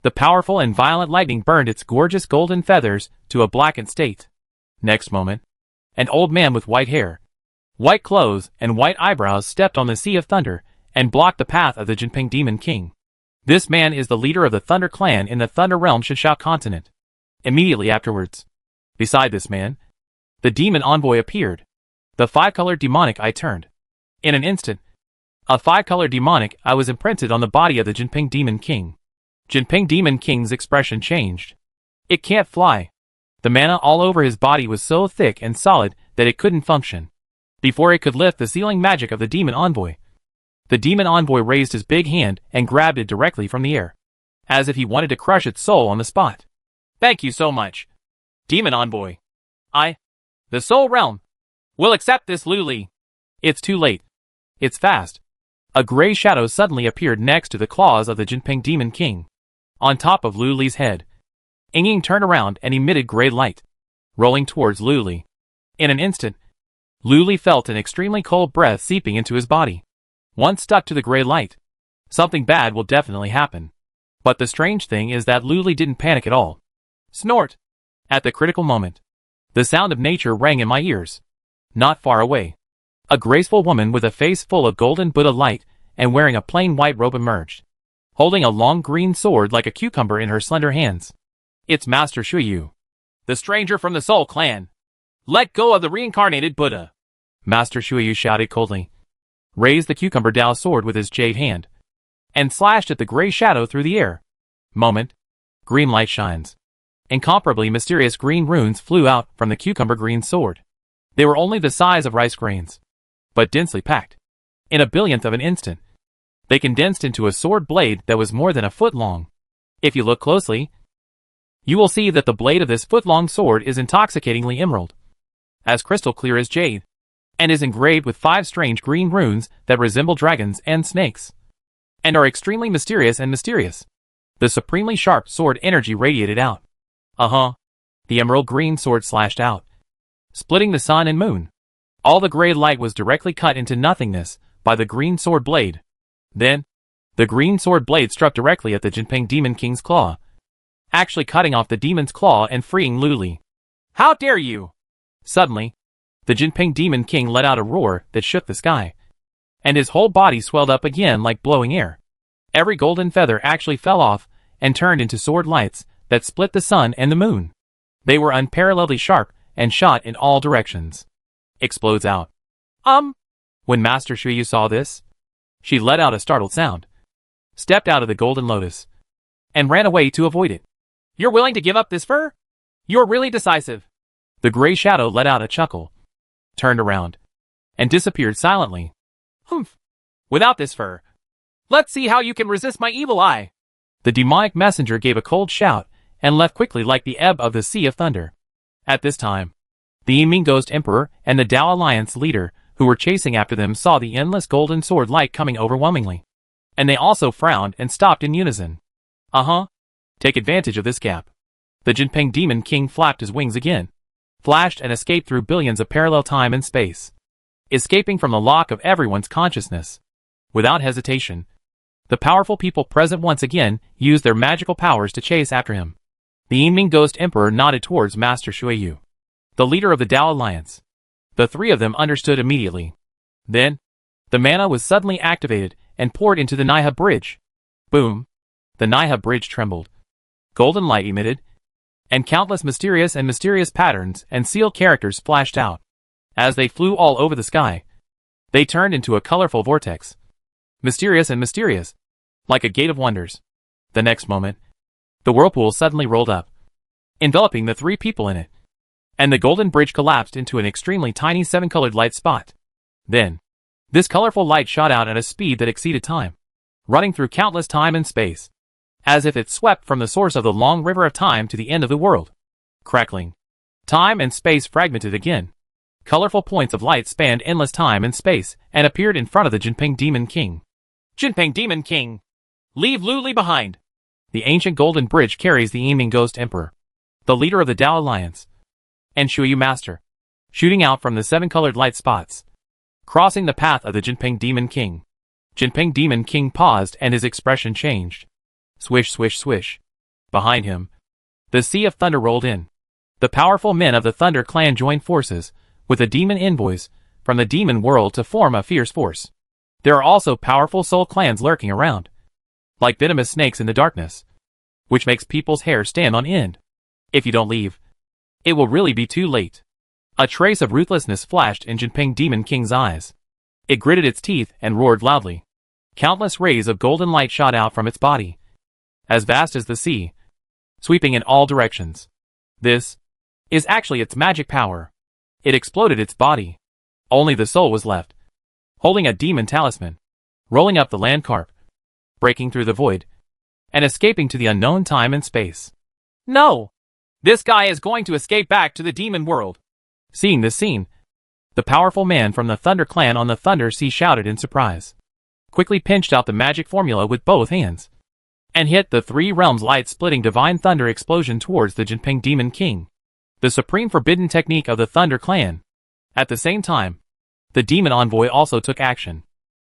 Speaker 1: The powerful and violent lightning burned its gorgeous golden feathers to a blackened state. Next moment, an old man with white hair, white clothes, and white eyebrows stepped on the sea of thunder and blocked the path of the Jinping Demon King. This man is the leader of the Thunder Clan in the Thunder Realm Shanshao continent. Immediately afterwards, beside this man, the demon envoy appeared. The five-colored demonic eye turned. In an instant, a five-colored demonic eye was imprinted on the body of the Jinping Demon King. Jinping Demon King's expression changed. It can't fly. The mana all over his body was so thick and solid that it couldn't function. Before it could lift the sealing magic of the demon envoy, the demon envoy raised his big hand and grabbed it directly from the air, as if he wanted to crush its soul on the spot. Thank you so much, demon envoy. The soul realm, will accept this Lu Li. It's too late. It's fast. A gray shadow suddenly appeared next to the claws of the Jinping Demon King, on top of Lu Li's head. Ying turned around and emitted gray light, rolling towards Lu Li. In an instant, Lu Li felt an extremely cold breath seeping into his body. Once stuck to the gray light, something bad will definitely happen. But the strange thing is that Lu Li didn't panic at all. Snort! At the critical moment, The sound of nature rang in my ears. Not far away, a graceful woman with a face full of golden Buddha light and wearing a plain white robe emerged, holding a long green sword like a cucumber in her slender hands. It's Master Shuyu, the stranger from the Soul Clan. Let go of the reincarnated Buddha. Master Shuyu shouted coldly, raised the cucumber Dao sword with his jade hand, and slashed at the gray shadow through the air. Moment. Green light shines. Incomparably mysterious green runes flew out from the cucumber green sword. They were only the size of rice grains, but densely packed. In a billionth of an instant, they condensed into a sword blade that was more than a foot long. If you look closely, you will see that the blade of this foot-long sword is intoxicatingly emerald, as crystal clear as jade, and is engraved with 5 strange green runes that resemble dragons and snakes, and are extremely mysterious and mysterious. The supremely sharp sword energy radiated out. The emerald green sword slashed out, splitting the sun and moon. All the gray light was directly cut into nothingness by the green sword blade. Then, the green sword blade struck directly at the Jinping Demon King's claw, actually cutting off the demon's claw and freeing Luli. How dare you! Suddenly, the Jinping Demon King let out a roar that shook the sky, and his whole body swelled up again like blowing air. Every golden feather actually fell off and turned into sword lights that split the sun and the moon. They were unparalleledly sharp and shot in all directions. Explodes out. When Master Shuyu saw this, she let out a startled sound, stepped out of the golden lotus, and ran away to avoid it. You're willing to give up this fur? You're really decisive. The gray shadow let out a chuckle, turned around, and disappeared silently. Humph. Without this fur, let's see how you can resist my evil eye. The demonic messenger gave a cold shout and left quickly like the ebb of the sea of thunder. At this time, the Yiming Ghost Emperor and the Dao Alliance leader who were chasing after them saw the endless golden sword light coming overwhelmingly, and they also frowned and stopped in unison. Take advantage of this gap. The Jinping Demon King flapped his wings again, flashed and escaped through billions of parallel time and space, escaping from the lock of everyone's consciousness. Without hesitation, the powerful people present once again used their magical powers to chase after him. The Yiming Ghost Emperor nodded towards Master Shuyu, the leader of the Dao Alliance. The 3 of them understood immediately. Then, the mana was suddenly activated and poured into the Naiha Bridge. Boom! The Naiha Bridge trembled. Golden light emitted, and countless mysterious patterns and sealed characters flashed out. As they flew all over the sky, they turned into a colorful vortex. Mysterious and mysterious, like a gate of wonders. The next moment, the whirlpool suddenly rolled up, enveloping the 3 people in it, and the golden bridge collapsed into an extremely tiny 7-colored light spot. Then, this colorful light shot out at a speed that exceeded time, running through countless time and space, as if it swept from the source of the long river of time to the end of the world. Crackling. Time and space fragmented again. Colorful points of light spanned endless time and space and appeared in front of the Jinping Demon King. Jinping Demon King! Leave Luli behind! The ancient golden bridge carries the Yiming Ghost Emperor, the leader of the Dao Alliance, and Shuyu Master, shooting out from the 7-colored light spots, crossing the path of the Jinping Demon King. Jinping Demon King paused and his expression changed. Swish, swish, swish. Behind him, the sea of thunder rolled in. The powerful men of the Thunder Clan joined forces with the demon envoys from the demon world to form a fierce force. There are also powerful soul clans lurking around, like venomous snakes in the darkness, which makes people's hair stand on end. If you don't leave, it will really be too late. A trace of ruthlessness flashed in Jinping Demon King's eyes. It gritted its teeth and roared loudly. Countless rays of golden light shot out from its body, as vast as the sea, sweeping in all directions. This is actually its magic power. It exploded its body. Only the soul was left, holding a demon talisman, rolling up the land carp, breaking through the void, and escaping to the unknown time and space. No! This guy is going to escape back to the demon world. Seeing this scene, the powerful man from the Thunder Clan on the Thunder Sea shouted in surprise, quickly pinched out the magic formula with both hands, and hit the 3 realms light-splitting divine thunder explosion towards the Jinping Demon King, the supreme forbidden technique of the Thunder Clan. At the same time, the demon envoy also took action.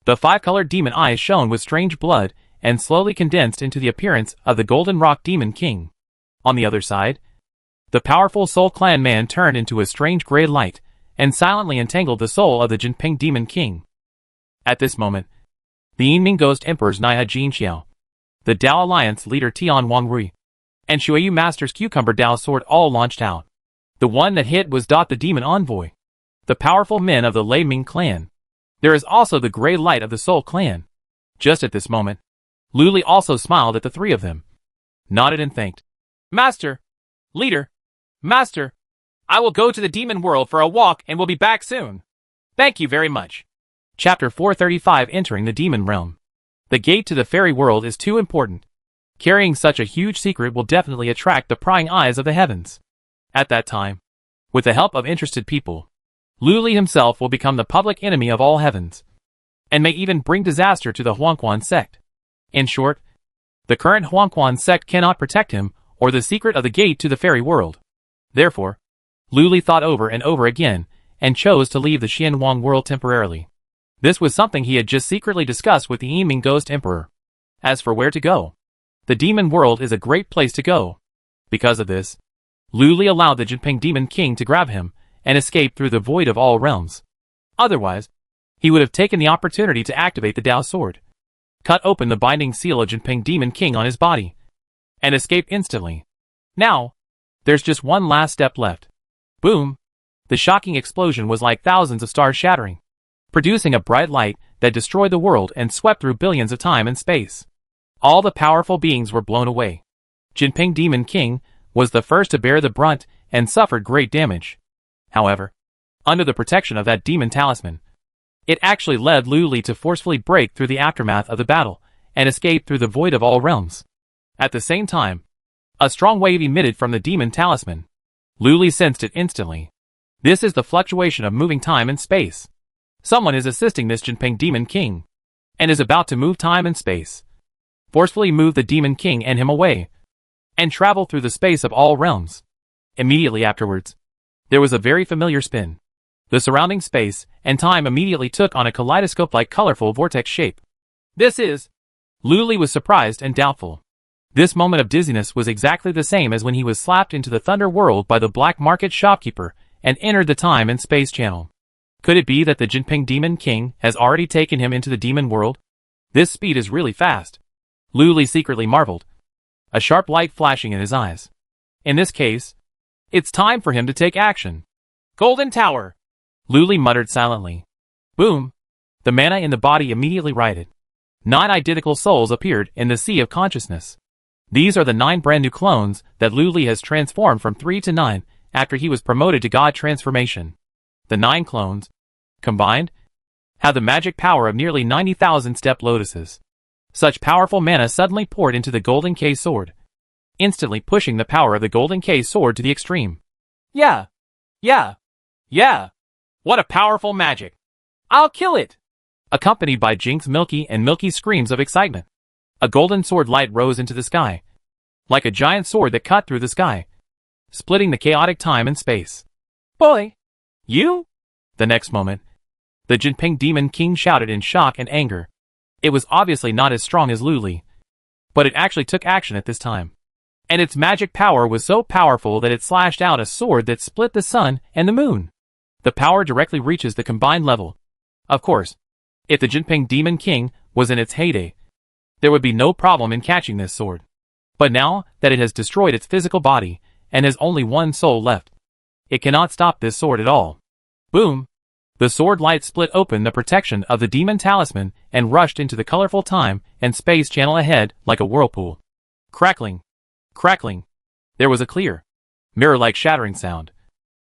Speaker 1: The 5-colored demon eyes shone with strange blood and slowly condensed into the appearance of the Golden Rock Demon King. On the other side, The powerful Soul Clan man turned into a strange gray light, and silently entangled the soul of the Jinping Demon King. At this moment, the Yinming Ghost Emperor's Nia Jin Xiao, the Dao Alliance leader Tian Wangrui, and Shuiyu Master's Cucumber Dao sword all launched out. The one that hit was the demon envoy, the powerful men of the Lei Ming clan. There is also the gray light of the Soul Clan. Just at this moment, Lu Li also smiled at the three of them, nodded and thanked. Master! Leader! Master! I will go to the demon world for a walk and will be back soon. Thank you very much. Chapter 435 Entering the Demon Realm. The gate to the fairy world is too important. Carrying such a huge secret will definitely attract the prying eyes of the heavens. At that time, with the help of interested people, Lu Li himself will become the public enemy of all heavens, and may even bring disaster to the Huangquan Sect. In short, the current Huangquan Sect cannot protect him or the secret of the gate to the fairy world. Therefore, Lu Li thought over and over again, and chose to leave the Xianwang world temporarily. This was something he had just secretly discussed with the Yiming Ghost Emperor. As for where to go, the demon world is a great place to go. Because of this, Lu Li allowed the Jinping Demon King to grab him, and escape through the void of all realms. Otherwise, he would have taken the opportunity to activate the Dao Sword, cut open the binding seal of Jinping Demon King on his body, and escape instantly. Now, there's just one last step left. Boom! The shocking explosion was like thousands of stars shattering, producing a bright light that destroyed the world and swept through billions of time and space. All the powerful beings were blown away. Jinping Demon King was the first to bear the brunt and suffered great damage. However, under the protection of that demon talisman, it actually led Lu Li to forcefully break through the aftermath of the battle and escape through the void of all realms. At the same time, a strong wave emitted from the demon talisman. Lu Li sensed it instantly. This is the fluctuation of moving time and space. Someone is assisting this Jinping Demon King, and is about to move time and space, forcefully move the Demon King and him away, and travel through the space of all realms. Immediately afterwards, there was a very familiar spin. The surrounding space and time immediately took on a kaleidoscope-like colorful vortex shape. This is... Lu Li was surprised and doubtful. This moment of dizziness was exactly the same as when he was slapped into the Thunder World by the black market shopkeeper and entered the time and space channel. Could it be that the Jinping Demon King has already taken him into the demon world? This speed is really fast. Lu Li secretly marveled, a sharp light flashing in his eyes. In this case, it's time for him to take action. Golden Tower! Lu Li muttered silently. Boom! The mana in the body immediately righted. 9 identical souls appeared in the sea of consciousness. These are the 9 brand new clones that Lu Li has transformed from 3 to 9 after he was promoted to God transformation. The 9 clones, combined, have the magic power of nearly 90,000 step lotuses. Such powerful mana suddenly poured into the Golden K sword, instantly pushing the power of the Golden K sword to the extreme. Yeah! What a powerful magic! I'll kill it! Accompanied by Jinx Milky and Milky screams of excitement, a golden sword light rose into the sky, like a giant sword that cut through the sky, splitting the chaotic time and space. Boy! You? The next moment, the Jinping Demon King shouted in shock and anger. It was obviously not as strong as Lu Li, but it actually took action at this time. And its magic power was so powerful that it slashed out a sword that split the sun and the moon. The power directly reaches the combined level. Of course, if the Jinping Demon King was in its heyday, there would be no problem in catching this sword. But now that it has destroyed its physical body and has only one soul left, it cannot stop this sword at all. Boom! The sword light split open the protection of the demon talisman and rushed into the colorful time and space channel ahead like a whirlpool. Crackling. Crackling. There was a clear, mirror-like shattering sound,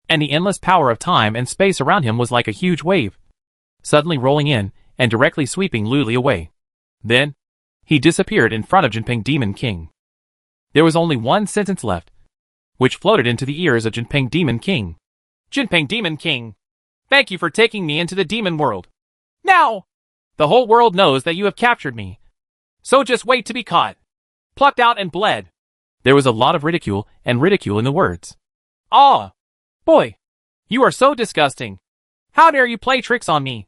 Speaker 1: and the endless power of time and space around him was like a huge wave, suddenly rolling in and directly sweeping Lu Li away. Then, he disappeared in front of Jinping Demon King. There was only one sentence left, which floated into the ears of Jinping Demon King. Jinping Demon King, thank you for taking me into the demon world. Now, the whole world knows that you have captured me. So just wait to be caught, plucked out and bled. There was a lot of ridicule in the words. Ah! Boy! You are so disgusting. How dare you play tricks on me?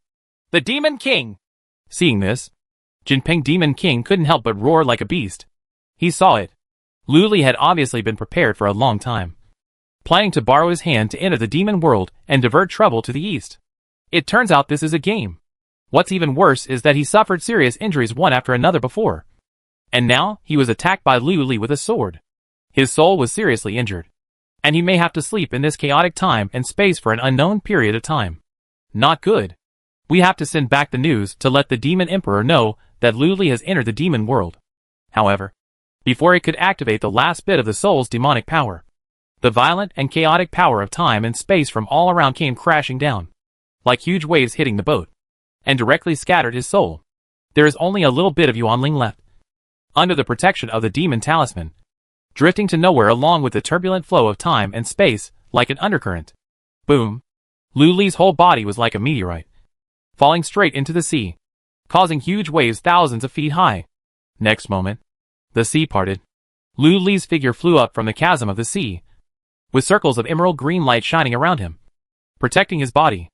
Speaker 1: The Demon King! Seeing this, Jinping Demon King couldn't help but roar like a beast. He saw it. Lu Li had obviously been prepared for a long time. planning to borrow his hand to enter the demon world and divert trouble to the east. It turns out this is a game. What's even worse is that he suffered serious injuries one after another before. And now, he was attacked by Lu Li with a sword. His soul was seriously injured. And he may have to sleep in this chaotic time and space for an unknown period of time. Not good. We have to send back the news to let the Demon Emperor know that Lu Li has entered the demon world. However, before it could activate the last bit of the soul's demonic power, the violent and chaotic power of time and space from all around came crashing down, like huge waves hitting the boat, and directly scattered his soul. There is only a little bit of Yuanling left, under the protection of the demon talisman, drifting to nowhere along with the turbulent flow of time and space like an undercurrent. Boom! Lu Li's whole body was like a meteorite, falling straight into the sea, causing huge waves thousands of feet high. Next moment, the sea parted. Lu Li's figure flew up from the chasm of the sea, with circles of emerald green light shining around him, protecting his body.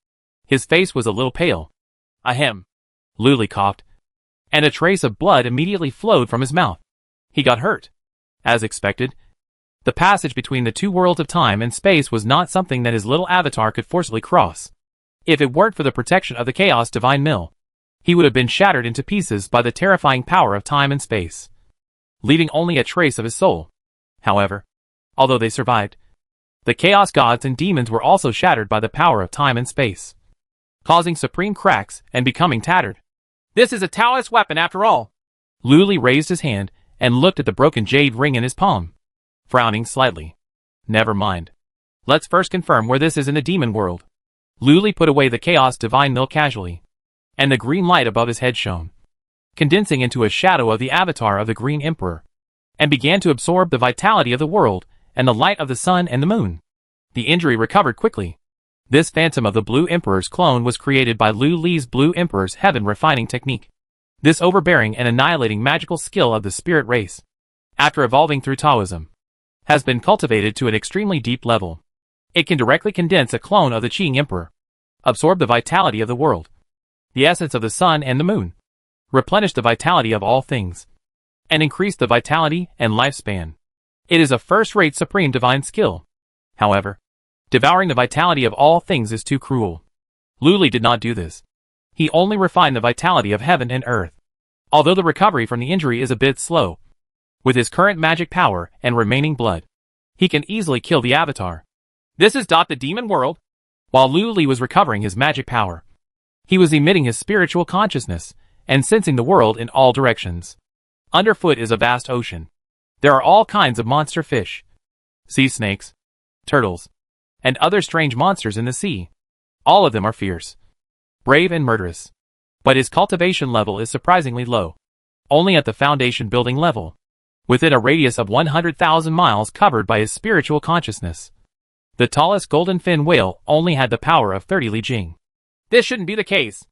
Speaker 1: His face was a little pale. Ahem. Lu Li coughed, and a trace of blood immediately flowed from his mouth. He got hurt. As expected, the passage between the two worlds of time and space was not something that his little avatar could forcibly cross. If it weren't for the protection of the Chaos Divine Mill, he would have been shattered into pieces by the terrifying power of time and space, leaving only a trace of his soul. However, although they survived, the Chaos Gods and Demons were also shattered by the power of time and space, causing supreme cracks and becoming tattered. This is a Taoist weapon after all. Lu Li raised his hand and looked at the broken jade ring in his palm, frowning slightly. Never mind. Let's first confirm where this is in the demon world. Lu Li put away the Chaos Divine Mill casually, and the green light above his head shone, condensing into a shadow of the avatar of the Green Emperor, and began to absorb the vitality of the world and the light of the sun and the moon. The injury recovered quickly. This phantom of the Blue Emperor's clone was created by Lu Li's Blue Emperor's heaven refining technique. This overbearing and annihilating magical skill of the spirit race, after evolving through Taoism, has been cultivated to an extremely deep level. It can directly condense a clone of the Qing Emperor, absorb the vitality of the world, the essence of the sun and the moon, replenish the vitality of all things, and increase the vitality and lifespan. It is a first-rate supreme divine skill. However, devouring the vitality of all things is too cruel. Lu Li did not do this. He only refined the vitality of heaven and earth. Although the recovery from the injury is a bit slow, with his current magic power and remaining blood, he can easily kill the avatar. This is the demon world. While Lu Li was recovering his magic power, he was emitting his spiritual consciousness and sensing the world in all directions. Underfoot is a vast ocean. There are all kinds of monster fish, sea snakes, turtles, and other strange monsters in the sea. All of them are fierce, brave and murderous. But his cultivation level is surprisingly low, only at the foundation building level, within a radius of 100,000 miles covered by his spiritual consciousness. The tallest golden fin whale only had the power of 30 Li Jing. This shouldn't be the case.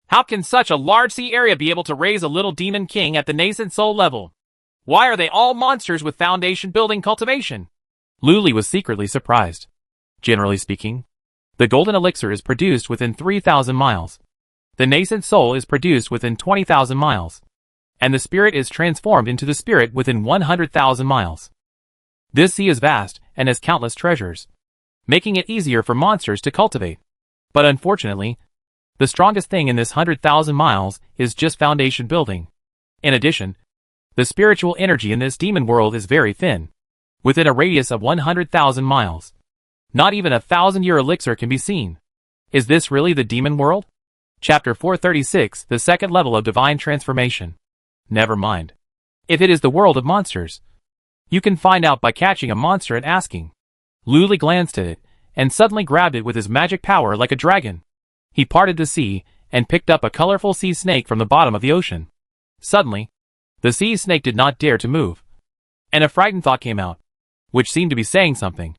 Speaker 1: How can such a large sea area be able to raise a little demon king at the nascent soul level? Why are they all monsters with foundation building cultivation? Lu Li was secretly surprised. Generally speaking, the golden elixir is produced within 3,000 miles. The nascent soul is produced within 20,000 miles. And the spirit is transformed into the spirit within 100,000 miles. This sea is vast and has countless treasures, making it easier for monsters to cultivate. But unfortunately, the strongest thing in this 100,000 miles is just foundation building. In addition, the spiritual energy in this demon world is very thin, within a radius of 100,000 miles. Not even a 1,000-year elixir can be seen. Is this really the demon world? Chapter 436, the second level of divine transformation. Never mind. If it is the world of monsters, you can find out by catching a monster and asking. Lu Li glanced at it, and suddenly grabbed it with his magic power like a dragon. He parted the sea, and picked up a colorful sea snake from the bottom of the ocean. Suddenly, the sea snake did not dare to move, and a frightened thought came out, which seemed to be saying something.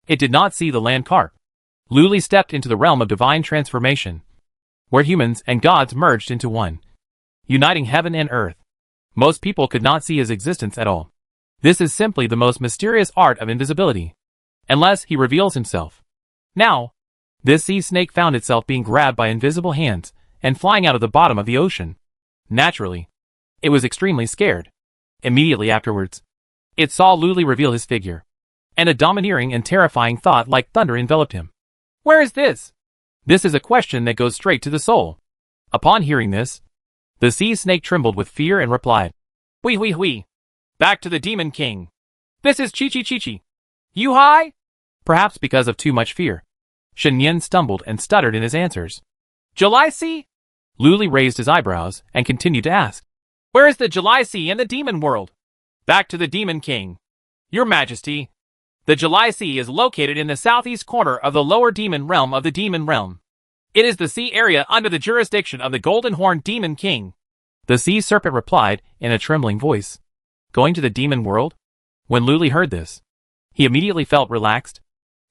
Speaker 1: It did not see the land carp. Lu Li stepped into the realm of divine transformation, where humans and gods merged into one, uniting heaven and earth. Most people could not see his existence at all. This is simply the most mysterious art of invisibility, unless he reveals himself. Now, this sea snake found itself being grabbed by invisible hands and flying out of the bottom of the ocean. Naturally, it was extremely scared. Immediately afterwards, it saw Lu Li reveal his figure, and a domineering and terrifying thought like thunder enveloped him. Where is this? This is a question that goes straight to the soul. Upon hearing this, the sea snake trembled with fear and replied, Hui. Back to the Demon King. This is Chi. You high? Perhaps because of too much fear, Shen Yin stumbled and stuttered in his answers. July Sea? Luli raised his eyebrows and continued to ask, Where is the July Sea in the demon world? Back to the Demon King. Your Majesty, the July Sea is located in the southeast corner of the lower demon realm of the Demon Realm. It is the sea area under the jurisdiction of the Golden Horned Demon King. The sea serpent replied in a trembling voice. Going to the demon world? When Luli heard this, he immediately felt relaxed.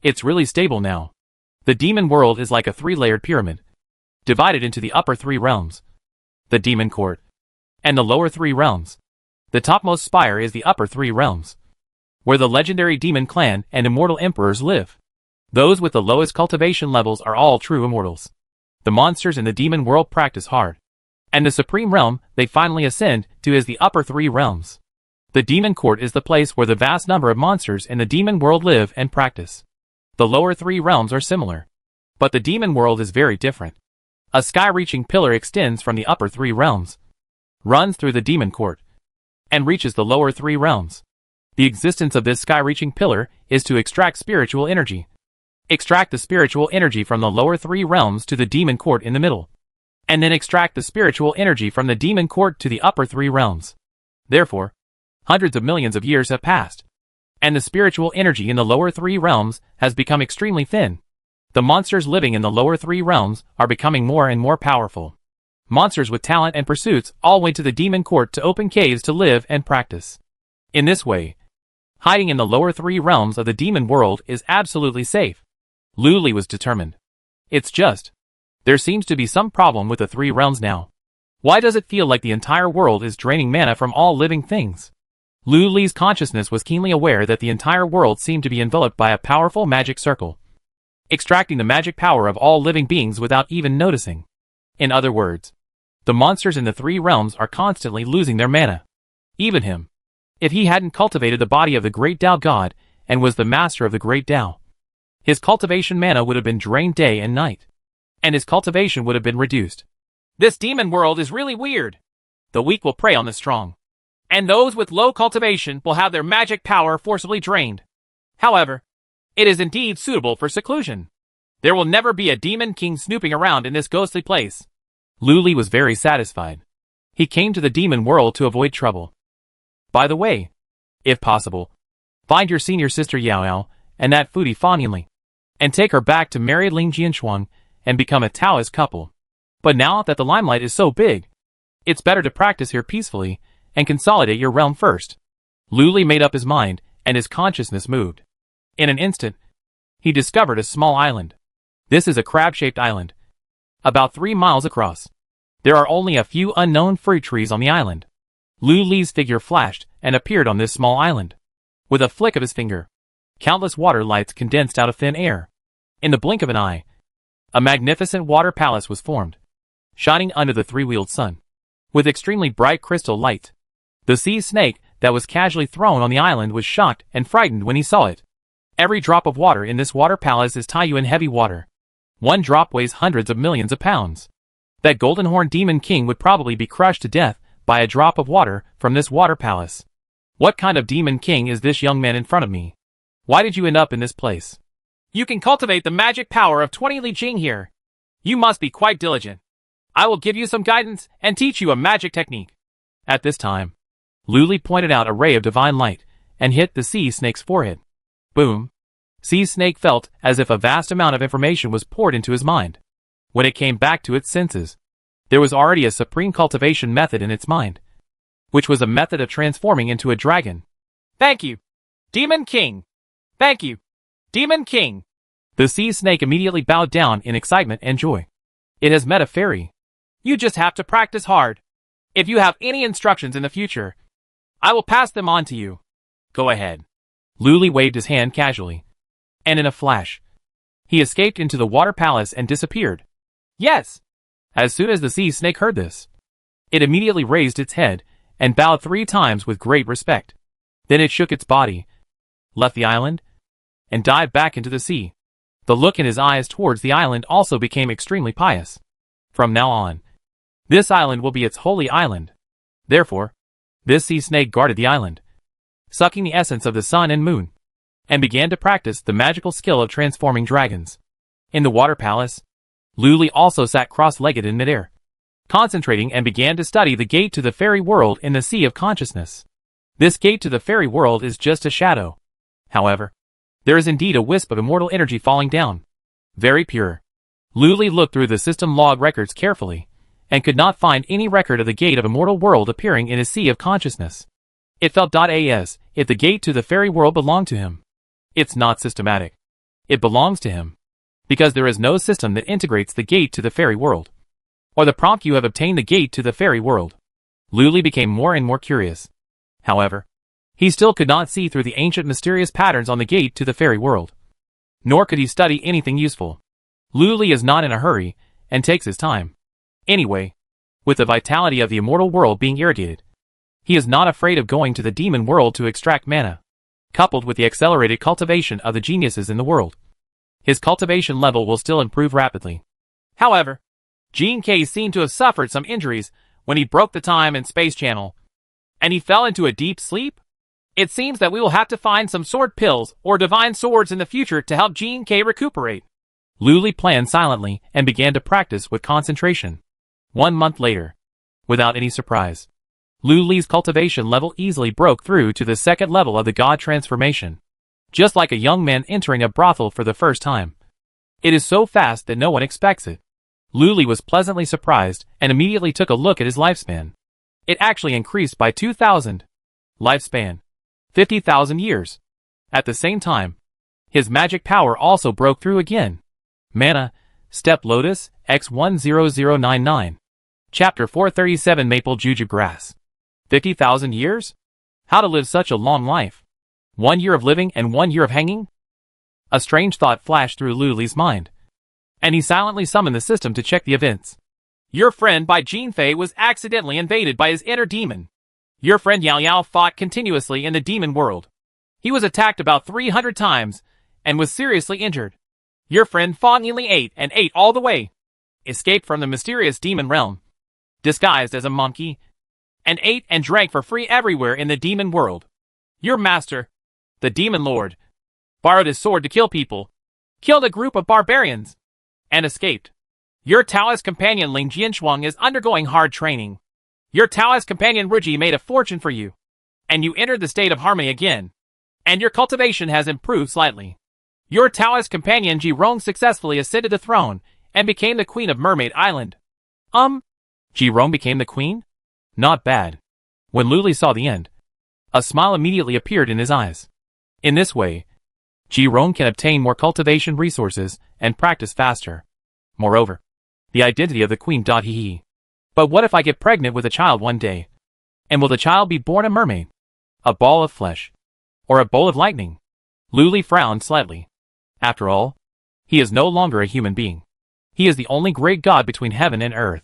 Speaker 1: It's really stable now. The demon world is like a 3-layered pyramid, divided into the upper 3 realms, the demon court, and the lower 3 realms. The topmost spire is the upper 3 realms, where the legendary demon clan and immortal emperors live. Those with the lowest cultivation levels are all true immortals. The monsters in the demon world practice hard, and the supreme realm they finally ascend to is the upper 3 realms. The demon court is the place where the vast number of monsters in the demon world live and practice. The lower 3 realms are similar, but the demon world is very different. A sky-reaching pillar extends from the upper 3 realms, runs through the demon court, and reaches the lower 3 realms. The existence of this sky-reaching pillar is to extract spiritual energy. Extract the spiritual energy from the lower 3 realms to the demon court in the middle, and then extract the spiritual energy from the demon court to the upper 3 realms. Therefore, hundreds of millions of years have passed, and the spiritual energy in the lower 3 realms has become extremely thin. The monsters living in the lower 3 realms are becoming more and more powerful. Monsters with talent and pursuits all went to the demon court to open caves to live and practice. In this way, hiding in the lower 3 realms of the demon world is absolutely safe. Luli was determined. It's just, there seems to be some problem with the 3 realms now. Why does it feel like the entire world is draining mana from all living things? Luli's consciousness was keenly aware that the entire world seemed to be enveloped by a powerful magic circle, extracting the magic power of all living beings without even noticing. In other words, the monsters in the 3 realms are constantly losing their mana. Even him. If he hadn't cultivated the body of the Great Tao God and was the master of the Great Tao, his cultivation mana would have been drained day and night, and his cultivation would have been reduced. This demon world is really weird. The weak will prey on the strong, and those with low cultivation will have their magic power forcibly drained. However, it is indeed suitable for seclusion. There will never be a demon king snooping around in this ghostly place. Luli was very satisfied. He came to the demon world to avoid trouble. By the way, if possible, find your senior sister Yao Yao and that foodie Fan Yinli, and take her back to marry Ling Jianshuang and become a Taoist couple. But now that the limelight is so big, it's better to practice here peacefully and consolidate your realm first. Luli made up his mind, and his consciousness moved. In an instant, he discovered a small island. This is a crab-shaped island, about 3 miles across. There are only a few unknown fruit trees on the island. Luli's figure flashed and appeared on this small island. With a flick of his finger, countless water lights condensed out of thin air. In the blink of an eye, a magnificent water palace was formed, shining under the 3-wheeled sun, with extremely bright crystal light. The sea snake that was casually thrown on the island was shocked and frightened when he saw it. Every drop of water in this water palace is Taiyuan heavy water. 1 drop weighs hundreds of millions of pounds. That golden horned demon king would probably be crushed to death by a drop of water from this water palace. What kind of demon king is this young man in front of me? Why did you end up in this place? You can cultivate the magic power of 20 Li Jing here. You must be quite diligent. I will give you some guidance and teach you a magic technique. At this time, Luli pointed out a ray of divine light and hit the sea snake's forehead. Boom. Sea snake felt as if a vast amount of information was poured into his mind. When it came back to its senses, there was already a supreme cultivation method in its mind, which was a method of transforming into a dragon. Thank you, Demon King. Thank you, Demon King. The sea snake immediately bowed down in excitement and joy. It has met a fairy. You just have to practice hard. If you have any instructions in the future, I will pass them on to you. Go ahead. Luli waved his hand casually, and in a flash, he escaped into the water palace and disappeared. Yes! As soon as the sea snake heard this, it immediately raised its head and bowed 3 times with great respect. Then it shook its body, left the island, and dived back into the sea. The look in his eyes towards the island also became extremely pious. From now on, this island will be its holy island. Therefore, this sea snake guarded the island, sucking the essence of the sun and moon, and began to practice the magical skill of transforming dragons. In the water palace, Luli also sat cross-legged in midair, concentrating and began to study the gate to the fairy world in the sea of consciousness. This gate to the fairy world is just a shadow. However, there is indeed a wisp of immortal energy falling down. Very pure. Luli looked through the system log records carefully, and could not find any record of the gate of immortal world appearing in his sea of consciousness. It felt as if the gate to the fairy world belonged to him. It's not systematic. It belongs to him, because there is no system that integrates the gate to the fairy world, or the prompt you have obtained the gate to the fairy world. Luli became more and more curious. However, he still could not see through the ancient mysterious patterns on the gate to the fairy world. Nor could he study anything useful. Luli is not in a hurry, and takes his time. Anyway, with the vitality of the immortal world being irradiated, he is not afraid of going to the demon world to extract mana. Coupled with the accelerated cultivation of the geniuses in the world, his cultivation level will still improve rapidly. However, Gene K seemed to have suffered some injuries when he broke the time and space channel, and he fell into a deep sleep. It seems that we will have to find some sword pills or divine swords in the future to help Gene K recuperate. Luli planned silently and began to practice with concentration. 1 month later, without any surprise, Luli's cultivation level easily broke through to the second level of the god transformation. Just like a young man entering a brothel for the first time. It is so fast that no one expects it. Luli was pleasantly surprised and immediately took a look at his lifespan. It actually increased by 2,000. Lifespan: 50,000 years. At the same time, his magic power also broke through again. Mana, Step Lotus, X10099. Chapter 437 Maple Juju Grass. 50,000 years? How to live such a long life? 1 year of living and 1 year of hanging? A strange thought flashed through Luli's mind, and he silently summoned the system to check the events. Your friend by Gene Fei was accidentally invaded by his inner demon. Your friend Yao Yao fought continuously in the demon world. He was attacked about 300 times, and was seriously injured. Your friend fondly ate and ate all the way. Escaped from the mysterious demon realm, disguised as a monkey, and ate and drank for free everywhere in the demon world. Your master, the demon lord, borrowed his sword to kill people, killed a group of barbarians, and escaped. Your Taoist companion Ling Jianshuang is undergoing hard training. Your Taoist companion Ruji made a fortune for you, and you entered the state of harmony again, and your cultivation has improved slightly. Your Taoist companion Ji Rong successfully ascended the throne and became the queen of Mermaid Island. Ji Rong became the queen? Not bad. When Luli saw the end, a smile immediately appeared in his eyes. In this way, Ji Rong can obtain more cultivation resources and practice faster. Moreover, the identity of the queen. Hee. But what if I get pregnant with a child one day? And will the child be born a mermaid? A ball of flesh? Or a bowl of lightning? Luli frowned slightly. After all, he is no longer a human being. He is the only great god between heaven and earth.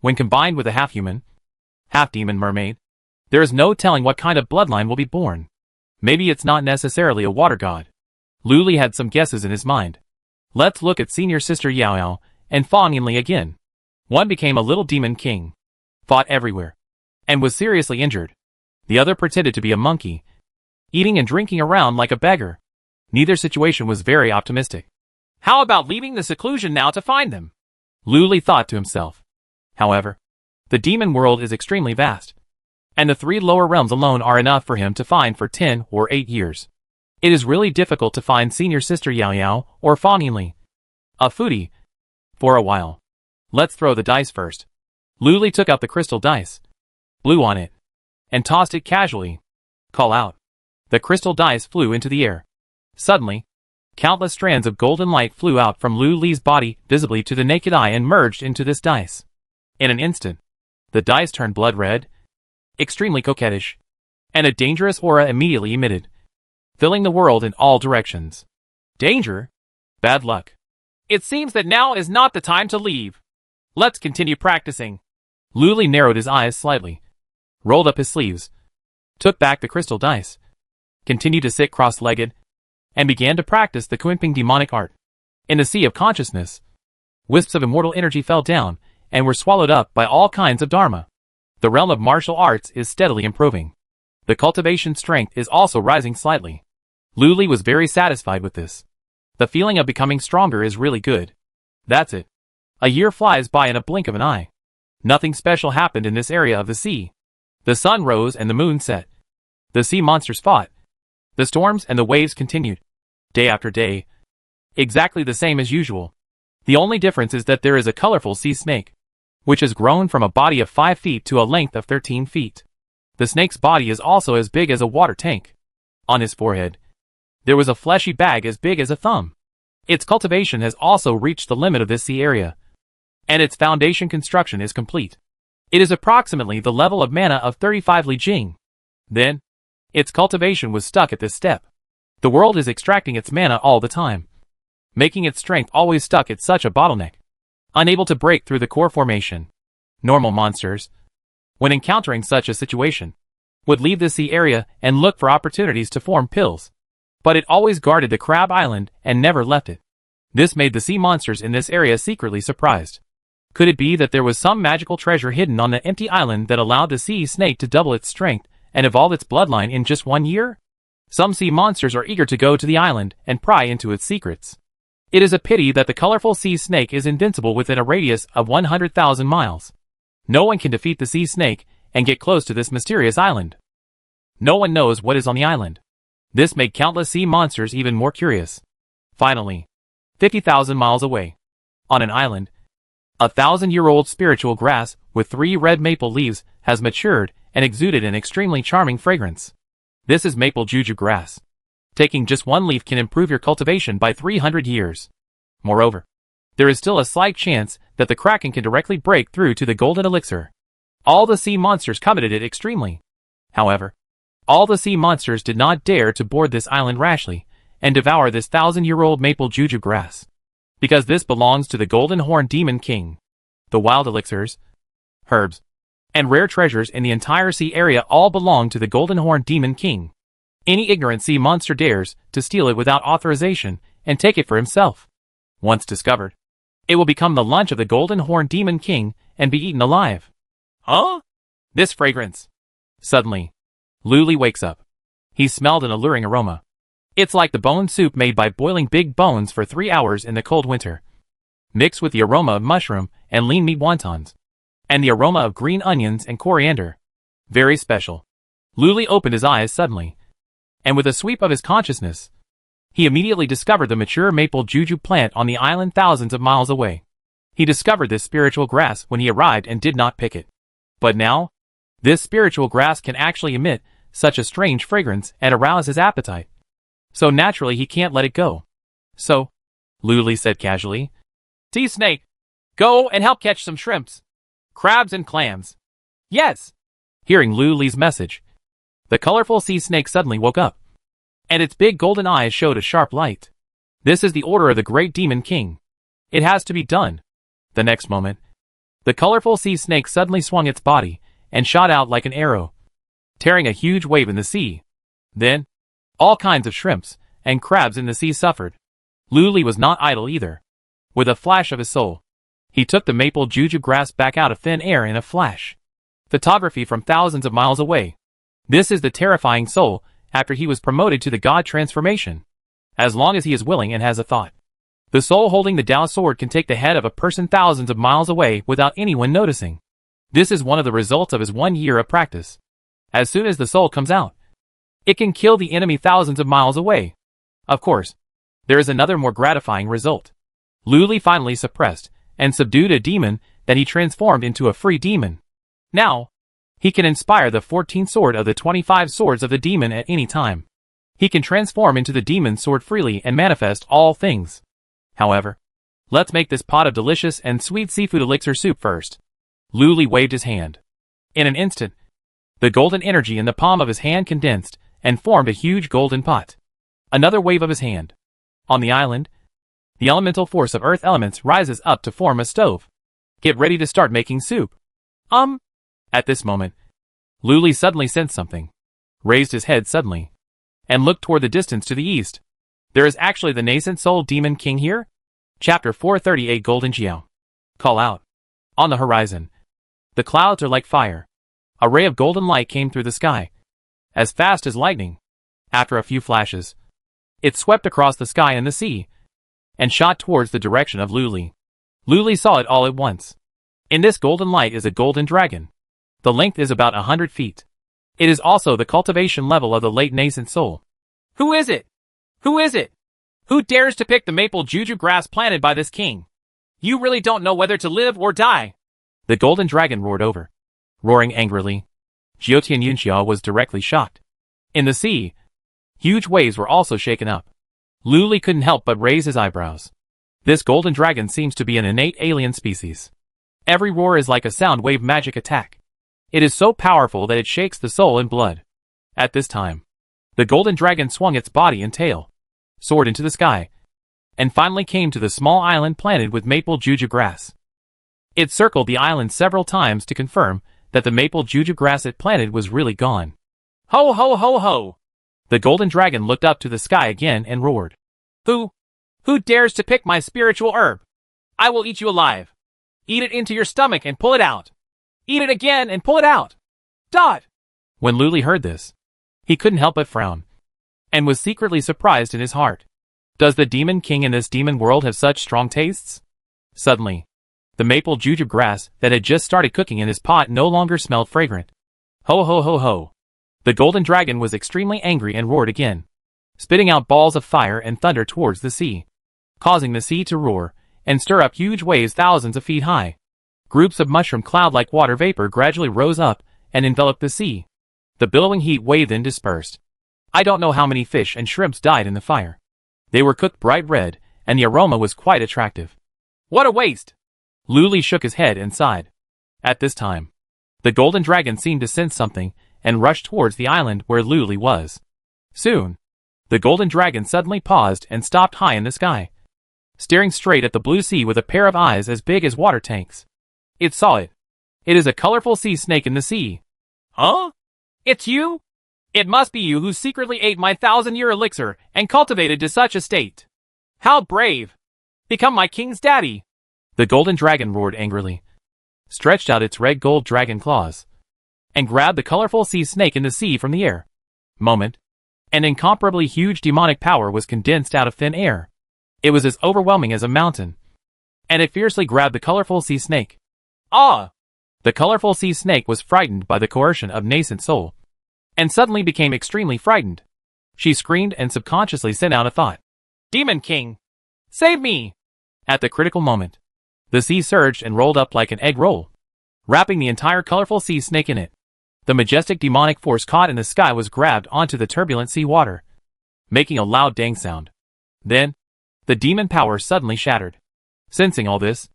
Speaker 1: When combined with a half-human, half-demon mermaid, there is no telling what kind of bloodline will be born. Maybe it's not necessarily a water god. Luli had some guesses in his mind. Let's look at senior sister Yao Yao and Fang Yinli again. One became a little demon king, fought everywhere, and was seriously injured. The other pretended to be a monkey, eating and drinking around like a beggar. Neither situation was very optimistic. How about leaving the seclusion now to find them? Luli thought to himself. However, the demon world is extremely vast, and the 3 lower realms alone are enough for him to find for 10 or 8 years. It is really difficult to find senior sister Yao Yao or Fang Yinli. A foodie. For a while. Let's throw the dice first. Luli took out the crystal dice, blew on it, and tossed it casually. Call out. The crystal dice flew into the air. Suddenly, countless strands of golden light flew out from Luli's body visibly to the naked eye and merged into this dice. In an instant, the dice turned blood red, extremely coquettish, and a dangerous aura immediately emitted, filling the world in all directions. Danger? Bad luck. It seems that now is not the time to leave. Let's continue practicing. Luli narrowed his eyes slightly, rolled up his sleeves, took back the crystal dice, continued to sit cross-legged, and began to practice the Quimping demonic art. In the sea of consciousness, wisps of immortal energy fell down and were swallowed up by all kinds of dharma. The realm of martial arts is steadily improving. The cultivation strength is also rising slightly. Lu Li was very satisfied with this. The feeling of becoming stronger is really good. That's it. A year flies by in a blink of an eye. Nothing special happened in this area of the sea. The sun rose and the moon set. The sea monsters fought. The storms and the waves continued. Day after day. Exactly the same as usual. The only difference is that there is a colorful sea snake, which has grown from a body of 5 feet to a length of 13 feet. The snake's body is also as big as a water tank. On his forehead, there was a fleshy bag as big as a thumb. Its cultivation has also reached the limit of this sea area, and its foundation construction is complete. It is approximately the level of mana of 35 Li Jing. Then, its cultivation was stuck at this step. The world is extracting its mana all the time, making its strength always stuck at such a bottleneck, unable to break through the core formation. Normal monsters, when encountering such a situation, would leave the sea area and look for opportunities to form pills. But it always guarded the Crab Island and never left it. This made the sea monsters in this area secretly surprised. Could it be that there was some magical treasure hidden on the empty island that allowed the sea snake to double its strength and evolve its bloodline in just 1 year? Some sea monsters are eager to go to the island and pry into its secrets. It is a pity that the colorful sea snake is invincible within a radius of 100,000 miles. No one can defeat the sea snake and get close to this mysterious island. No one knows what is on the island. This made countless sea monsters even more curious. Finally, 50,000 miles away, on an island, a 1,000-year-old spiritual grass with 3 red maple leaves has matured and exuded an extremely charming fragrance. This is maple juju grass. Taking just 1 leaf can improve your cultivation by 300 years. Moreover, there is still a slight chance that the Kraken can directly break through to the golden elixir. All the sea monsters coveted it extremely. However, all the sea monsters did not dare to board this island rashly and devour this 1,000-year-old maple juju grass, because this belongs to the Golden Horn Demon King. The wild elixirs, herbs, and rare treasures in the entire sea area all belong to the Golden Horn Demon King. Any ignorant sea monster dares to steal it without authorization and take it for himself. Once discovered, it will become the lunch of the Golden Horn Demon King and be eaten alive. Huh? This fragrance. Suddenly, Lu Li wakes up. He smelled an alluring aroma. It's like the bone soup made by boiling big bones for 3 hours in the cold winter, mixed with the aroma of mushroom and lean meat wontons, and the aroma of green onions and coriander. Very special. Lu Li opened his eyes suddenly, and with a sweep of his consciousness, he immediately discovered the mature maple juju plant on the island thousands of miles away. He discovered this spiritual grass when he arrived and did not pick it. But now, this spiritual grass can actually emit such a strange fragrance and arouse his appetite. So naturally he can't let it go. So, Lu Li said casually, "Sea snake, go and help catch some shrimps, crabs and clams." Yes! Hearing Lu Li's message, the colorful sea snake suddenly woke up, and its big golden eyes showed a sharp light. This is the order of the great demon king. It has to be done. The next moment, the colorful sea snake suddenly swung its body and shot out like an arrow, tearing a huge wave in the sea. Then, all kinds of shrimps and crabs in the sea suffered. Lu Li was not idle either. With a flash of his soul, he took the maple juju grass back out of thin air in a flash. Photography from thousands of miles away. This is the terrifying soul after he was promoted to the god transformation. As long as he is willing and has a thought, the soul holding the Dao sword can take the head of a person thousands of miles away without anyone noticing. This is one of the results of his 1 year of practice. As soon as the soul comes out, it can kill the enemy thousands of miles away. Of course, there is another more gratifying result. Lu Li finally suppressed and subdued a demon that he transformed into a free demon. Now, he can inspire the 14th sword of the 25 swords of the demon at any time. He can transform into the demon's sword freely and manifest all things. However, let's make this pot of delicious and sweet seafood elixir soup first. Lu Li waved his hand. In an instant, the golden energy in the palm of his hand condensed and formed a huge golden pot. Another wave of his hand. On the island, the elemental force of earth elements rises up to form a stove. Get ready to start making soup. At this moment, Lu Li suddenly sensed something, raised his head suddenly, and looked toward the distance to the east. There is actually the nascent soul demon king here? Chapter 438 Golden Jiao. Call out. On the horizon. The clouds are like fire. A ray of golden light came through the sky. As fast as lightning. After a few flashes, it swept across the sky and the sea, and shot towards the direction of Luli. Luli saw it all at once. In this golden light is a golden dragon. The length is about 100 feet. It is also the cultivation level of the late nascent soul. Who is it? Who is it? Who dares to pick the maple juju grass planted by this king? You really don't know whether to live or die. The golden dragon roared over. Roaring angrily, Jiutian Yunxiao was directly shocked. In the sea, huge waves were also shaken up. Luli couldn't help but raise his eyebrows. This golden dragon seems to be an innate alien species. Every roar is like a sound wave magic attack. It is so powerful that it shakes the soul and blood. At this time, the golden dragon swung its body and tail, soared into the sky, and finally came to the small island planted with maple juju grass. It circled the island several times to confirm that the maple juju grass it planted was really gone. Ho ho ho ho! The golden dragon looked up to the sky again and roared. Who dares to pick my spiritual herb? I will eat you alive. Eat it into your stomach and pull it out. Eat it again and pull it out. Dot! When Luli heard this, he couldn't help but frown, and was secretly surprised in his heart. Does the demon king in this demon world have such strong tastes? Suddenly, the maple juju grass that had just started cooking in his pot no longer smelled fragrant. Ho ho ho ho! The golden dragon was extremely angry and roared again, spitting out balls of fire and thunder towards the sea, causing the sea to roar and stir up huge waves thousands of feet high. Groups of mushroom cloud-like water vapor gradually rose up and enveloped the sea. The billowing heat wave then dispersed. I don't know how many fish and shrimps died in the fire. They were cooked bright red, and the aroma was quite attractive. What a waste! Luli shook his head and sighed. At this time, the golden dragon seemed to sense something and rushed towards the island where Luli was. Soon, the golden dragon suddenly paused and stopped high in the sky, staring straight at the blue sea with a pair of eyes as big as water tanks. It saw it. It is a colorful sea snake in the sea. Huh? It's you? It must be you who secretly ate my 1,000-year elixir and cultivated to such a state. How brave! Become my king's daddy! The golden dragon roared angrily, stretched out its red gold dragon claws, and grabbed the colorful sea snake in the sea from the air. Moment. An incomparably huge demonic power was condensed out of thin air. It was as overwhelming as a mountain, and it fiercely grabbed the colorful sea snake. Ah! The colorful sea snake was frightened by the coercion of nascent soul, and suddenly became extremely frightened. She screamed and subconsciously sent out a thought. Demon King! Save me! At the critical moment, the sea surged and rolled up like an egg roll, wrapping the entire colorful sea snake in it. The majestic demonic force caught in the sky was grabbed onto the turbulent sea water, making a loud dang sound. Then, the demon power suddenly shattered. Sensing all this,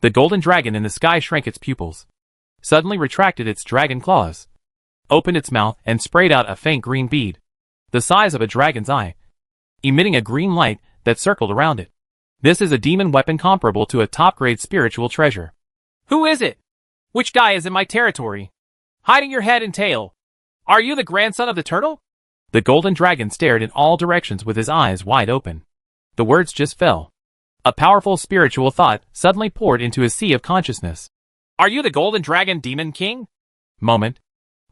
Speaker 1: the golden dragon in the sky shrank its pupils, suddenly retracted its dragon claws, opened its mouth and sprayed out a faint green bead, the size of a dragon's eye, emitting a green light that circled around it. This is a demon weapon comparable to a top-grade spiritual treasure. Who is it? Which guy is in my territory? Hiding your head and tail. Are you the grandson of the turtle? The golden dragon stared in all directions with his eyes wide open. The words just fell. A powerful spiritual thought suddenly poured into his sea of consciousness. Are you the golden dragon demon king? Moment.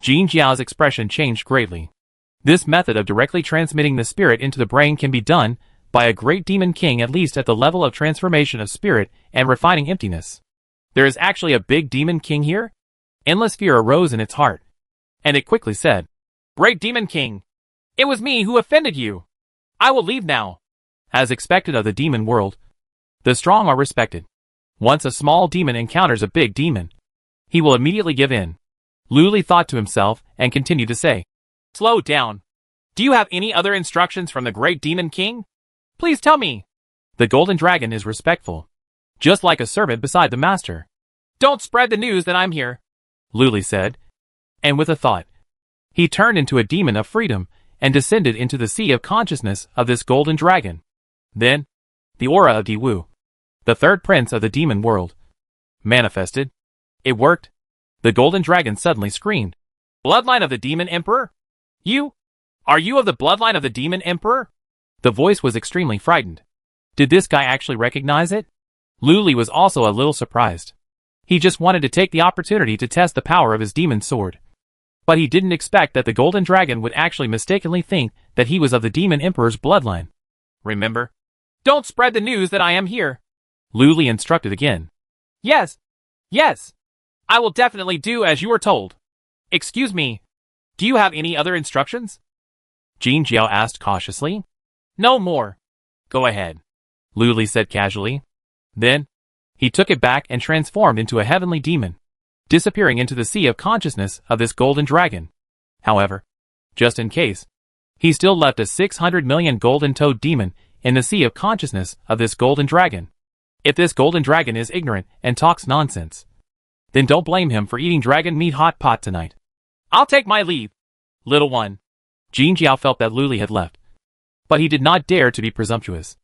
Speaker 1: Jin Jiao's expression changed greatly. This method of directly transmitting the spirit into the brain can be done by a great demon king, at least at the level of transformation of spirit and refining emptiness. There is actually a big demon king here? Endless fear arose in its heart, and it quickly said, Great demon king! It was me who offended you! I will leave now. As expected of the demon world, the strong are respected. Once a small demon encounters a big demon, he will immediately give in. Luli thought to himself and continued to say, Slow down. Do you have any other instructions from the great demon king? Please tell me. The golden dragon is respectful, just like a servant beside the master. Don't spread the news that I'm here, Luli said, and with a thought, he turned into a demon of freedom and descended into the sea of consciousness of this golden dragon. Then, the aura of Diwu, the third prince of the demon world, manifested. It worked. The golden dragon suddenly screamed, Bloodline of the demon emperor? You? Are you of the bloodline of the demon emperor? The voice was extremely frightened. Did this guy actually recognize it? Luli was also a little surprised. He just wanted to take the opportunity to test the power of his demon sword. But he didn't expect that the golden dragon would actually mistakenly think that he was of the demon emperor's bloodline. Remember? Don't spread the news that I am here, Luli instructed again. Yes. Yes. I will definitely do as you are told. Excuse me. Do you have any other instructions? Jin Jiao asked cautiously. No more. Go ahead, Luli said casually. Then, he took it back and transformed into a heavenly demon, disappearing into the sea of consciousness of this golden dragon. However, just in case, he still left a 600 million golden toad demon in the sea of consciousness of this golden dragon. If this golden dragon is ignorant and talks nonsense, then don't blame him for eating dragon meat hot pot tonight. I'll take my leave, little one. Jin Jiao felt that Luli had left, but he did not dare to be presumptuous.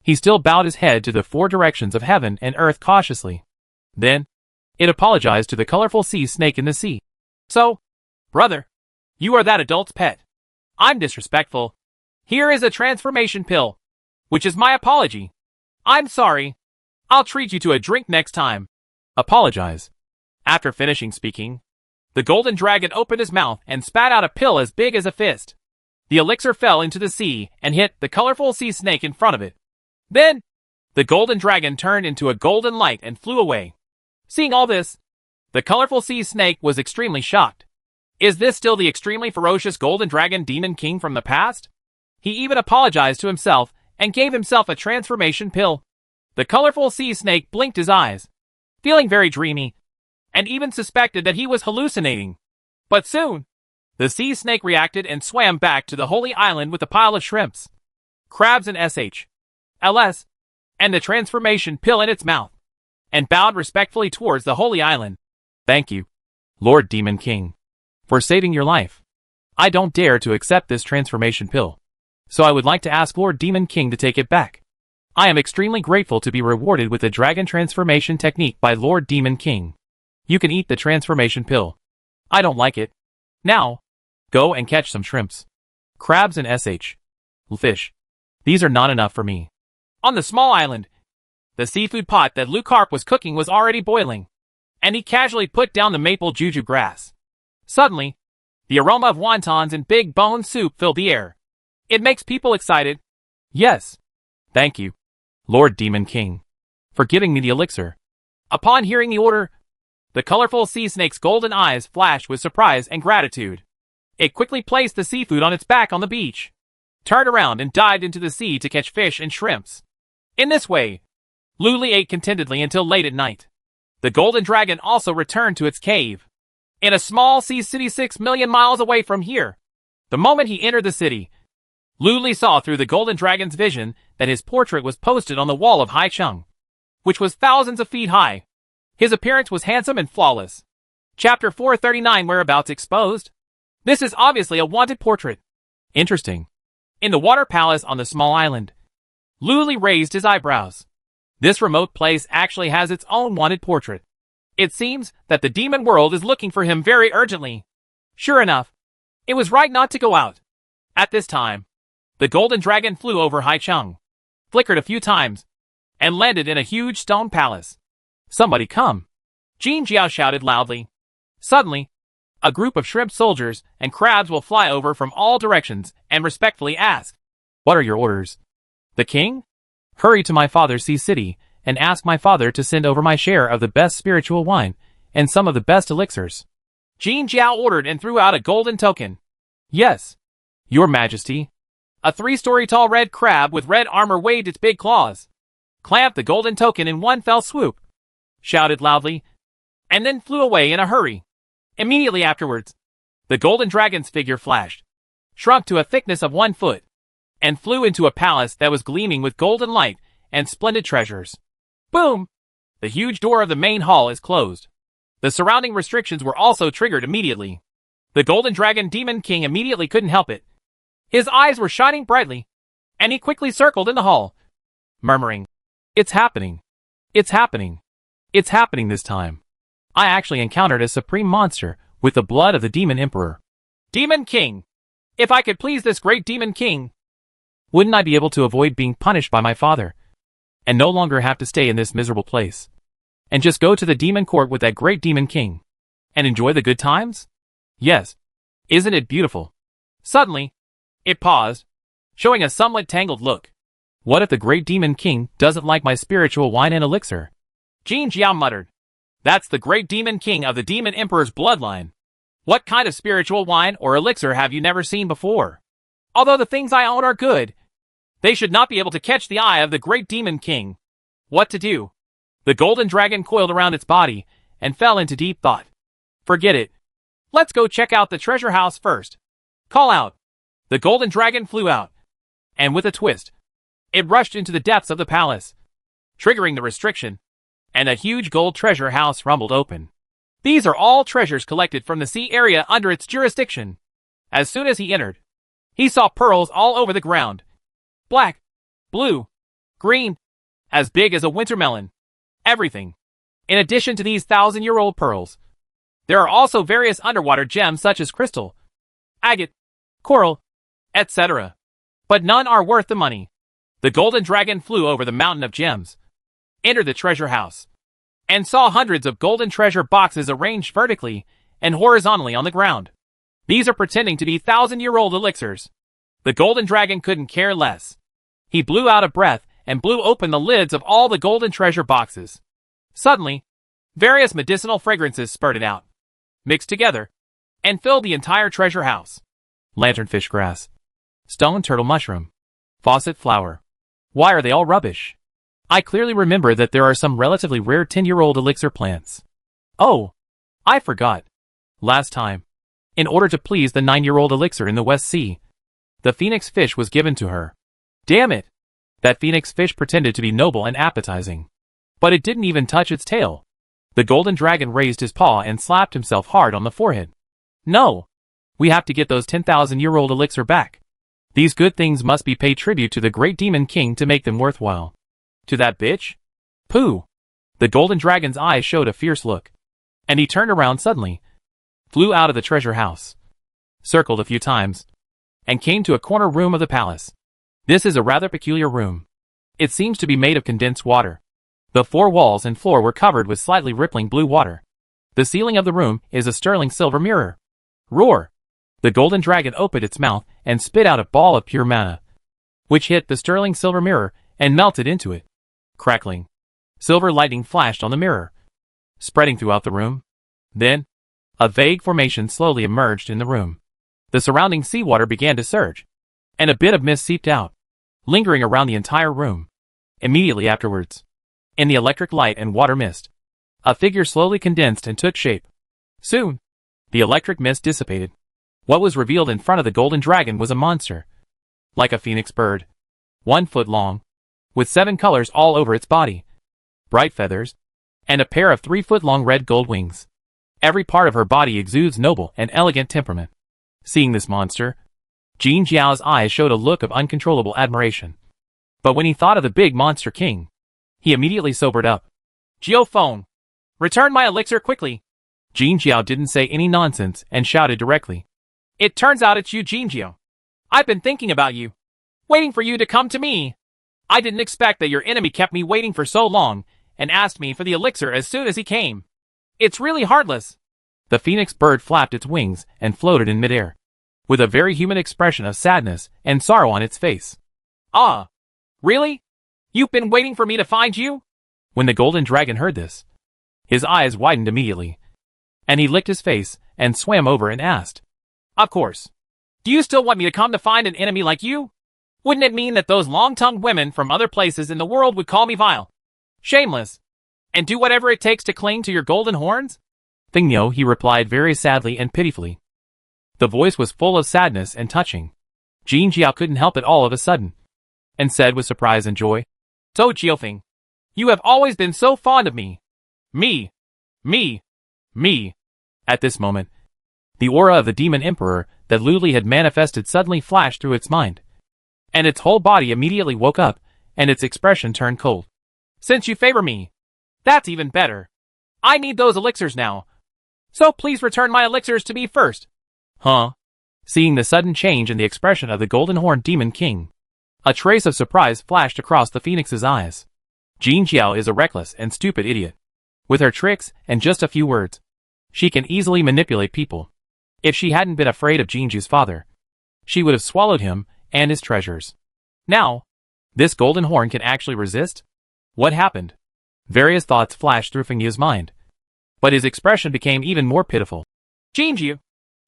Speaker 1: He still bowed his head to the four directions of heaven and earth cautiously. Then, it apologized to the colorful sea snake in the sea. So, brother, you are that adult's pet. I'm disrespectful. Here is a transformation pill, which is my apology. I'm sorry. I'll treat you to a drink next time. Apologize. After finishing speaking, the golden dragon opened his mouth and spat out a pill as big as a fist. The elixir fell into the sea and hit the colorful sea snake in front of it. Then, the golden dragon turned into a golden light and flew away. Seeing all this, the colorful sea snake was extremely shocked. Is this still the extremely ferocious golden dragon demon king from the past? He even apologized to himself and gave himself a transformation pill. The colorful sea snake blinked his eyes, feeling very dreamy, and even suspected that he was hallucinating. But soon, the sea snake reacted and swam back to the holy island with a pile of shrimps, crabs and LS, and the transformation pill in its mouth, and bowed respectfully towards the holy island. Thank you, Lord Demon King, for saving your life. I don't dare to accept this transformation pill, so I would like to ask Lord Demon King to take it back. I am extremely grateful to be rewarded with the dragon transformation technique by Lord Demon King. You can eat the transformation pill. I don't like it. Now, go and catch some shrimps, crabs and fish. These are not enough for me. On the small island, the seafood pot that Lucarp was cooking was already boiling, and he casually put down the maple juju grass. Suddenly, the aroma of wontons and big bone soup filled the air. It makes people excited. Yes. Thank you, Lord Demon King, for giving me the elixir. Upon hearing the order, the colorful sea snake's golden eyes flashed with surprise and gratitude. It quickly placed the seafood on its back on the beach, turned around and dived into the sea to catch fish and shrimps. In this way, Luli ate contentedly until late at night. The golden dragon also returned to its cave, in a small sea city 6 million miles away from here. The moment he entered the city, Luli saw through the golden dragon's vision that his portrait was posted on the wall of Haicheng, which was thousands of feet high. His appearance was handsome and flawless. Chapter 439 Whereabouts Exposed. This is obviously a wanted portrait. Interesting. In the water palace on the small island, Luli raised his eyebrows. This remote place actually has its own wanted portrait. It seems that the demon world is looking for him very urgently. Sure enough, it was right not to go out. At this time, the golden dragon flew over Haicheng, flickered a few times, and landed in a huge stone palace. Somebody come! Jin Jiao shouted loudly. Suddenly, a group of shrimp soldiers and crabs will fly over from all directions and respectfully ask, "What are your orders?" "The king? Hurry to my father's sea city and ask my father to send over my share of the best spiritual wine and some of the best elixirs." Jin Jiao ordered and threw out a golden token. "Yes, your majesty." A 3-story tall red crab with red armor waved its big claws, clamped the golden token in one fell swoop, shouted loudly, and then flew away in a hurry. Immediately afterwards, the golden dragon's figure flashed, shrunk to a thickness of 1 foot, and flew into a palace that was gleaming with golden light and splendid treasures. Boom! The huge door of the main hall is closed. The surrounding restrictions were also triggered immediately. The golden dragon demon king immediately couldn't help it. His eyes were shining brightly, and he quickly circled in the hall, murmuring, "It's happening. It's happening. It's happening this time. I actually encountered a supreme monster with the blood of the demon emperor." Demon king! If I could please this great demon king, Wouldn't I be able to avoid being punished by my father? And no longer have to stay in this miserable place? And just go to the demon court with that great demon king? And enjoy the good times? Yes. Isn't it beautiful? Suddenly, it paused, showing a somewhat tangled look. What if the great demon king doesn't like my spiritual wine and elixir? Jin Jiao muttered. That's the great demon king of the demon emperor's bloodline. What kind of spiritual wine or elixir have you never seen before? Although the things I own are good, they should not be able to catch the eye of the great demon king. What to do? The golden dragon coiled around its body and fell into deep thought. Forget it. Let's go check out the treasure house first. Call out. The golden dragon flew out, and with a twist, it rushed into the depths of the palace, triggering the restriction, and a huge gold treasure house rumbled open. These are all treasures collected from the sea area under its jurisdiction. As soon as he entered, he saw pearls all over the ground. Black, blue, green, as big as a winter melon. Everything. In addition to these 1,000-year-old pearls, there are also various underwater gems such as crystal, agate, coral, etc. But none are worth the money. The golden dragon flew over the mountain of gems, entered the treasure house, and saw hundreds of golden treasure boxes arranged vertically and horizontally on the ground. These are pretending to be 1,000-year-old elixirs. The golden dragon couldn't care less. He blew out a breath and blew open the lids of all the golden treasure boxes. Suddenly, various medicinal fragrances spurted out, mixed together, and filled the entire treasure house. Lanternfish grass, stone turtle mushroom, faucet flower. Why are they all rubbish? I clearly remember that there are some relatively rare 10-year-old elixir plants. Oh, I forgot. Last time, in order to please the 9-year-old elixir in the West Sea, the phoenix fish was given to her. Damn it! That phoenix fish pretended to be noble and appetizing. But it didn't even touch its tail. The golden dragon raised his paw and slapped himself hard on the forehead. No! We have to get those 10,000-year-old elixir back. These good things must be paid tribute to the great demon king to make them worthwhile. To that bitch? Pooh! The golden dragon's eyes showed a fierce look. And he turned around suddenly, flew out of the treasure house, circled a few times, and came to a corner room of the palace. This is a rather peculiar room. It seems to be made of condensed water. The four walls and floor were covered with slightly rippling blue water. The ceiling of the room is a sterling silver mirror. Roar! The golden dragon opened its mouth and spit out a ball of pure mana, which hit the sterling silver mirror and melted into it. Crackling. Silver lightning flashed on the mirror, spreading throughout the room. Then, a vague formation slowly emerged in the room. The surrounding seawater began to surge, and a bit of mist seeped out, lingering around the entire room. Immediately afterwards, in the electric light and water mist, a figure slowly condensed and took shape. Soon, the electric mist dissipated. What was revealed in front of the golden dragon was a monster, like a phoenix bird, 1 foot long, with 7 colors all over its body, bright feathers, and a pair of 3-foot-long red gold wings. Every part of her body exudes noble and elegant temperament. Seeing this monster, Jin Jiao's eyes showed a look of uncontrollable admiration. But when he thought of the big monster king, he immediately sobered up. Jiao Phone! Return my elixir quickly! Jin Jiao didn't say any nonsense and shouted directly. It turns out it's you, Jin Jiao. I've been thinking about you, waiting for you to come to me. I didn't expect that your enemy kept me waiting for so long and asked me for the elixir as soon as he came. It's really heartless. The phoenix bird flapped its wings and floated in midair, with a very human expression of sadness and sorrow on its face. Ah, really? You've been waiting for me to find you? When the golden dragon heard this, his eyes widened immediately, and he licked his face and swam over and asked, Of course. Do you still want me to come to find an enemy like you? Wouldn't it mean that those long-tongued women from other places in the world would call me vile, shameless, and do whatever it takes to cling to your golden horns? Thingyo, he replied very sadly and pitifully. The voice was full of sadness and touching. Jin Jiao couldn't help it all of a sudden, and said with surprise and joy, So Jiaofeng, you have always been so fond of me. Me. At this moment, the aura of the demon emperor that Luli had manifested suddenly flashed through its mind, and its whole body immediately woke up, and its expression turned cold. Since you favor me, that's even better. I need those elixirs now. So please return my elixirs to me first. Huh? Seeing the sudden change in the expression of the golden horned demon king, A trace of surprise flashed across the phoenix's eyes. Jin Jiao is a reckless and stupid idiot. With her tricks and just a few words, she can easily manipulate people. If she hadn't been afraid of Jinju's father, she would have swallowed him and his treasures. Now, this golden horn can actually resist? What happened? Various thoughts flashed through Fengyu's mind, but his expression became even more pitiful. Jinju,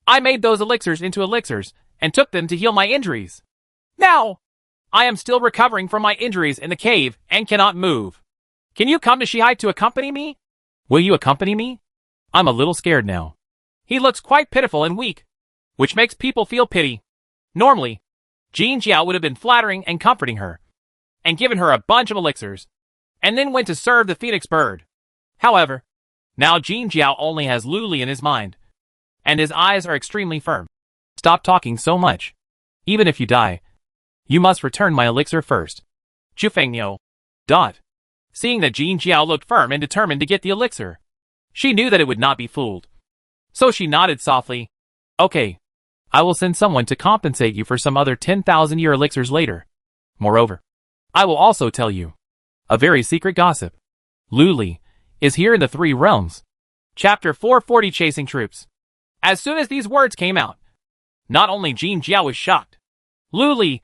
Speaker 1: I made those elixirs into elixirs and took them to heal my injuries. Now, I am still recovering from my injuries in the cave and cannot move. Can you come to Shihai to accompany me? Will you accompany me? I'm a little scared now. He looks quite pitiful and weak, which makes people feel pity. Normally, Jin Jiao would have been flattering and comforting her, and given her a bunch of elixirs, and then went to serve the phoenix bird. However, now Jin Jiao only has Luli in his mind, and his eyes are extremely firm. Stop talking so much. Even if you die, you must return my elixir first. Zhufengniu. Seeing that Jin Jiao looked firm and determined to get the elixir, she knew that it would not be fooled. So she nodded softly. Okay. I will send someone to compensate you for some other 10,000-year elixirs later. Moreover, I will also tell you a very secret gossip. Luli is here in the Three Realms. Chapter 440 Chasing Troops. As soon as these words came out, not only Jin Jiao was shocked, Luli,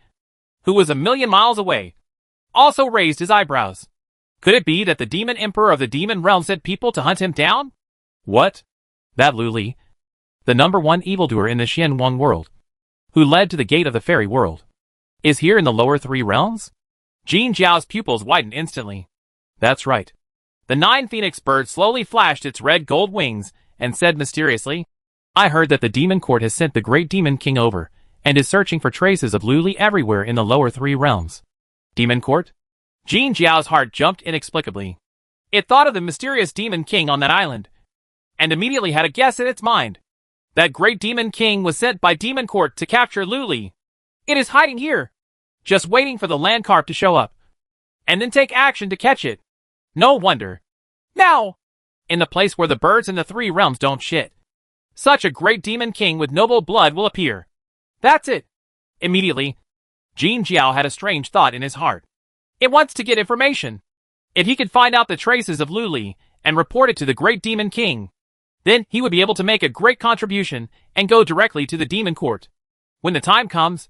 Speaker 1: who was 1,000,000 miles away, also raised his eyebrows. Could it be that the demon emperor of the demon realm sent people to hunt him down? What? That Luli, the #1 evildoer in the Xianwang world, who led to the gate of the fairy world, is here in the lower Three Realms? Jin Jiao's pupils widened instantly. That's right. The 9 phoenix bird slowly flashed its red-gold wings and said mysteriously, I heard that the demon court has sent the great demon king over and is searching for traces of Luli everywhere in the lower Three Realms. Demon court? Jin Jiao's heart jumped inexplicably. It thought of the mysterious demon king on that island, and immediately had a guess in its mind. That great demon king was sent by demon court to capture Luli. It is hiding here, just waiting for the land carp to show up, and then take action to catch it. No wonder. Now, in the place where the birds in the Three Realms don't shit, such a great demon king with noble blood will appear. That's it. Immediately, Jin Jiao had a strange thought in his heart. It wants to get information. If he could find out the traces of Luli and report it to the great demon king, then he would be able to make a great contribution and go directly to the demon court. When the time comes,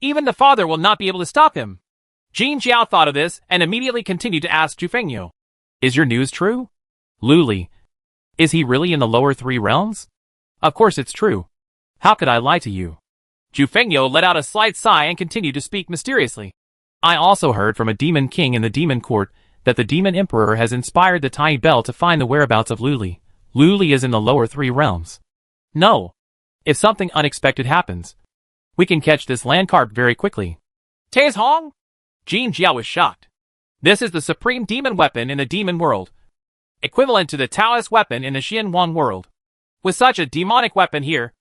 Speaker 1: even the father will not be able to stop him. Jin Jiao thought of this and immediately continued to ask Zhufengniu, Is your news true? Luli, is he really in the lower Three Realms? Of course it's true. How could I lie to you? Zhufengniu let out a slight sigh and continued to speak mysteriously. I also heard from a demon king in the demon court that the demon emperor has inspired the tiny bell to find the whereabouts of Luli. Luli is in the lower Three Realms. No. If something unexpected happens, we can catch this land carp very quickly. Taze Hong? Jin Jiao was shocked. This is the supreme demon weapon in the demon world, equivalent to the Taoist weapon in the Xianwang world. With such a demonic weapon here,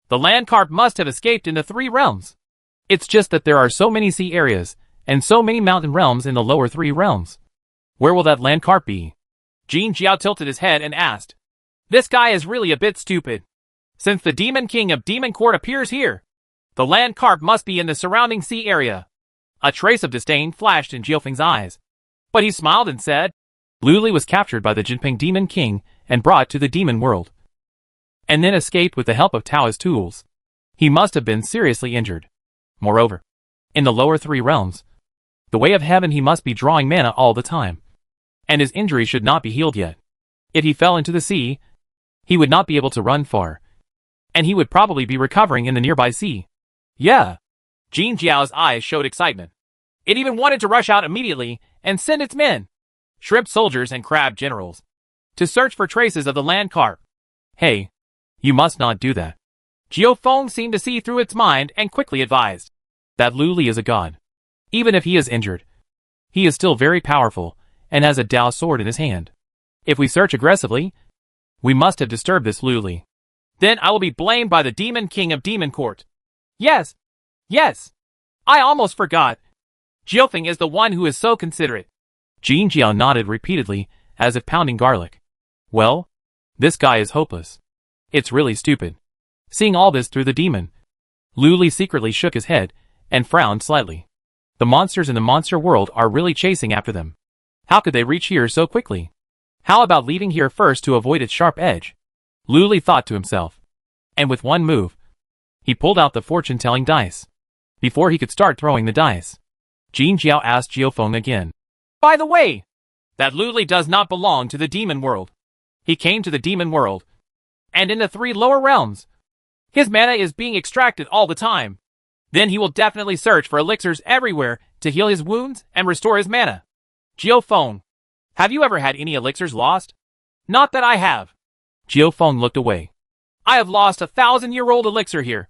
Speaker 1: the land carp must have escaped in the Three Realms. It's just that there are so many sea areas and so many mountain realms in the lower Three Realms. Where will that land carp be? Jin Jiao tilted his head and asked. This guy is really a bit stupid. Since the demon king of demon court appears here, the land carp must be in the surrounding sea area. A trace of disdain flashed in Jiufeng's eyes, but he smiled and said, Luli was captured by the Jinping demon king and brought to the demon world, and then escaped with the help of Taoist tools. He must have been seriously injured. Moreover, in the lower Three Realms, the way of heaven he must be drawing mana all the time, and his injury should not be healed yet. If he fell into the sea, he would not be able to run far, and he would probably be recovering in the nearby sea. Yeah. Jin Jiao's eyes showed excitement. It even wanted to rush out immediately and send its men, shrimp soldiers and crab generals, to search for traces of the land carp. Hey, you must not do that. Jiufeng seemed to see through its mind and quickly advised. That Luli is a god. Even if he is injured, he is still very powerful and has a Dao sword in his hand. If we search aggressively, we must have disturbed this Luli. Then I will be blamed by the demon king of demon court. Yes. I almost forgot. Jiufeng is the one who is so considerate. Jin Jiao nodded repeatedly, as if pounding garlic. Well, this guy is hopeless. It's really stupid. Seeing all this through the demon, Luli secretly shook his head and frowned slightly. The monsters in the monster world are really chasing after them. How could they reach here so quickly? How about leaving here first to avoid its sharp edge? Luli thought to himself. And with one move, he pulled out the fortune-telling dice. Before he could start throwing the dice, Jin Jiao asked Jiufeng again. By the way, that Luli does not belong to the demon world. He came to the demon world, and in the 3 lower realms. His mana is being extracted all the time. Then he will definitely search for elixirs everywhere to heal his wounds and restore his mana. Jiufeng, have you ever had any elixirs lost? Not that I have. Jiufeng looked away. I have lost a 1,000-year-old elixir here,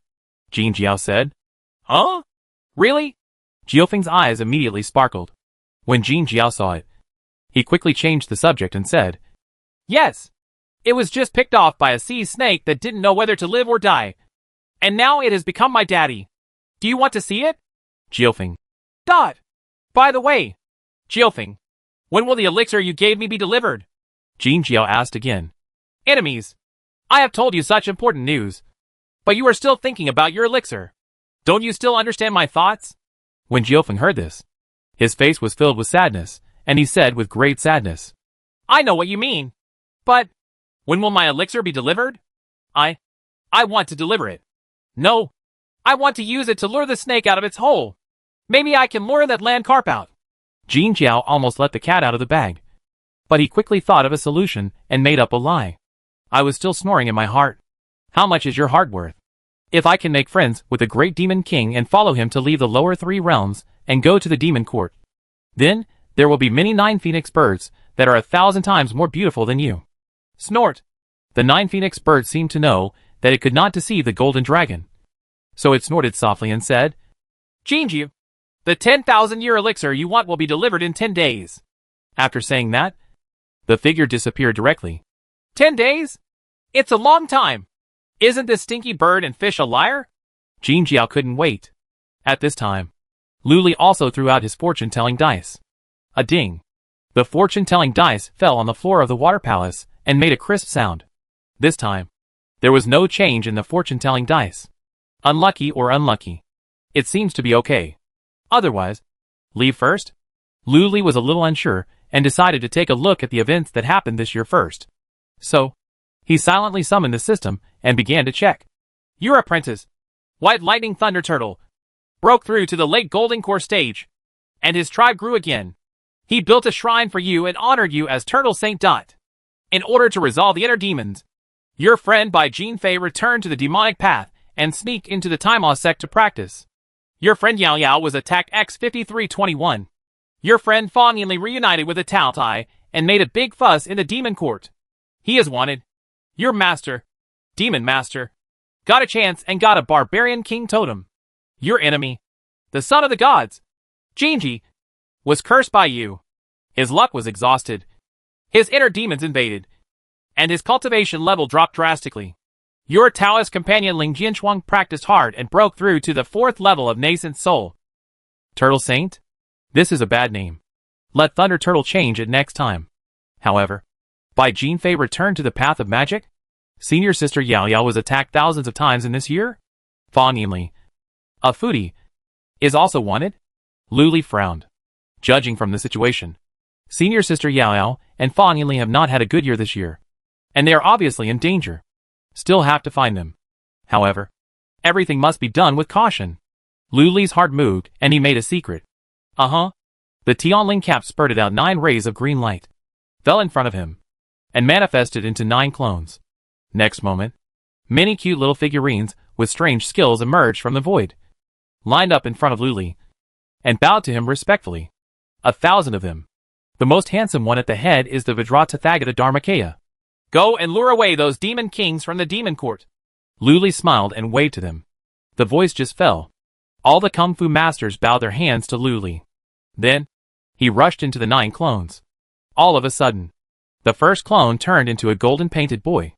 Speaker 1: Jin Jiao said. Huh? Really? Jiufeng's eyes immediately sparkled. When Jin Jiao saw it, he quickly changed the subject and said, Yes. It was just picked off by a sea snake that didn't know whether to live or die. And now it has become my daddy. Do you want to see it? Jiufeng. Dot. By the way, Jiufeng, when will the elixir you gave me be delivered? Jin Jiao asked again. Enemies, I have told you such important news. But you are still thinking about your elixir. Don't you still understand my thoughts? When Jiufeng heard this, his face was filled with sadness, and he said with great sadness. I know what you mean. But when will my elixir be delivered? I want to deliver it. No. I want to use it to lure the snake out of its hole. Maybe I can lure that land carp out. Jin Jiao almost let the cat out of the bag. But he quickly thought of a solution and made up a lie. I was still snoring in my heart. How much is your heart worth? If I can make friends with the great demon king and follow him to leave the lower 3 realms and go to the demon court, then there will be many 9 phoenix birds that are 1,000 times more beautiful than you. Snort. The 9 phoenix birds seemed to know that it could not deceive the golden dragon. So it snorted softly and said, Jinji, the 10,000-year elixir you want will be delivered in 10 days. After saying that, the figure disappeared directly. 10 days? It's a long time. Isn't this stinky bird and fish a liar? Jin Jiao couldn't wait. At this time, Luli also threw out his fortune-telling dice. A ding. The fortune-telling dice fell on the floor of the water palace and made a crisp sound. This time, there was no change in the fortune-telling dice. Unlucky or unlucky. It seems to be okay. Otherwise, leave first? Luli was a little unsure and decided to take a look at the events that happened this year first. So, he silently summoned the system and began to check. Your apprentice, White Lightning Thunder Turtle, broke through to the late Golden Core stage, and his tribe grew again. He built a shrine for you and honored you as Turtle Saint Dot. In order to resolve the inner demons, your friend Bai Jinfei returned to the demonic path and sneaked into the Taima sect to practice. Your friend Yao Yao was attacked EP421. Your friend Fang Yinli reunited with a Tao Tai and made a big fuss in the demon court. He is wanted. Your master, Demon Master, got a chance and got a barbarian king totem. Your enemy, the son of the gods, Jinji, was cursed by you. His luck was exhausted. His inner demons invaded, and his cultivation level dropped drastically. Your Taoist companion Ling Jinshuang practiced hard and broke through to the 4th level of Nascent Soul. Turtle Saint? This is a bad name. Let Thunder Turtle change it next time. However, Bai Jinfei returned to the path of magic? Senior sister Yao Yao was attacked thousands of times in this year? Fang Yinli, a foodie, is also wanted? Luli frowned. Judging from the situation, senior sister Yao Yao and Fang Yinli have not had a good year this year, and they are obviously in danger. Still have to find them. However, everything must be done with caution. Luli's heart moved, and he made a secret. The Tianling cap spurted out 9 rays of green light, fell in front of him, and manifested into 9 clones. Next moment, many cute little figurines with strange skills emerged from the void, lined up in front of Luli, and bowed to him respectfully. 1,000 of them. The most handsome one at the head is the Vajratathagata Dharmakaya. Go and lure away those demon kings from the demon court. Luli smiled and waved to them. The voice just fell. All the kung fu masters bowed their hands to Luli. Then, he rushed into the 9 clones. All of a sudden, the first clone turned into a golden-painted boy.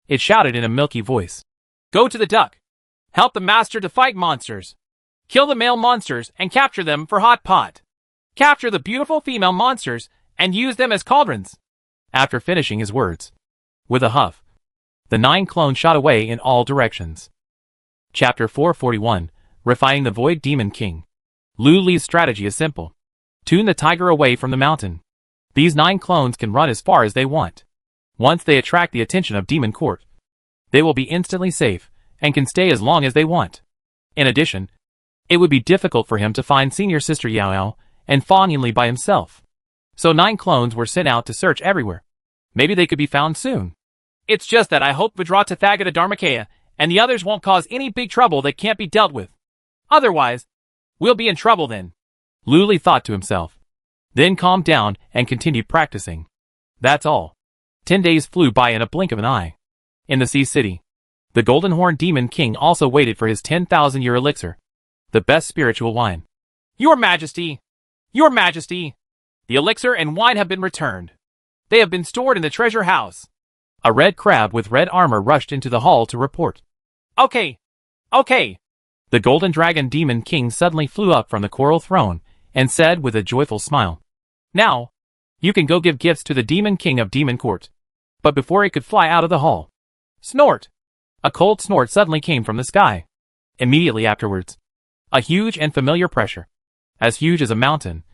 Speaker 1: It shouted in a milky voice. Go to the duck. Help the master to fight monsters. Kill the male monsters and capture them for hot pot. Capture the beautiful female monsters and use them as cauldrons. After finishing his words, with a huff, the 9 clones shot away in all directions. Chapter 441, Refining the Void Demon King. Lu Li's strategy is simple. Tune the tiger away from the mountain. These 9 clones can run as far as they want. Once they attract the attention of Demon Court, they will be instantly safe, and can stay as long as they want. In addition, it would be difficult for him to find senior sister Yao Yao and Fang Yinli by himself. So 9 clones were sent out to search everywhere. Maybe they could be found soon. It's just that I hope Vajratatthagata Dharmakaya and the others won't cause any big trouble that can't be dealt with. Otherwise, we'll be in trouble then. Lu Li thought to himself. Then calmed down and continued practicing. That's all. 10 days flew by in a blink of an eye. In the Sea City, the Golden Horn Demon King also waited for his 10,000-year elixir, the best spiritual wine. Your Majesty! Your Majesty! The elixir and wine have been returned. They have been stored in the treasure house. A red crab with red armor rushed into the hall to report. Okay. Okay. The Golden Dragon Demon King suddenly flew up from the coral throne and said with a joyful smile, Now, you can go give gifts to the Demon King of Demon Court. But before he could fly out of the hall, snort! A cold snort suddenly came from the sky. Immediately afterwards, a huge and familiar pressure, as huge as a mountain,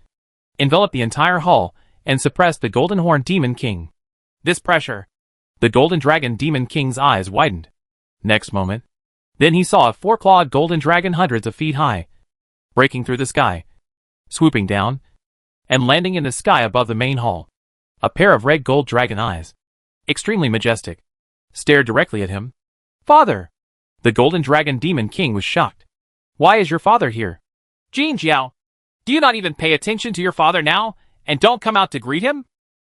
Speaker 1: enveloped the entire hall and suppressed the Golden Horn Demon King. This pressure, the Golden Dragon Demon King's eyes widened. Next moment, then he saw a 4-clawed golden dragon hundreds of feet high, breaking through the sky, swooping down, and landing in the sky above the main hall. A pair of red gold dragon eyes, extremely majestic, stared directly at him. Father! The Golden Dragon Demon King was shocked. Why is your father here? Jin Jiao, do you not even pay attention to your father now, and don't come out to greet him?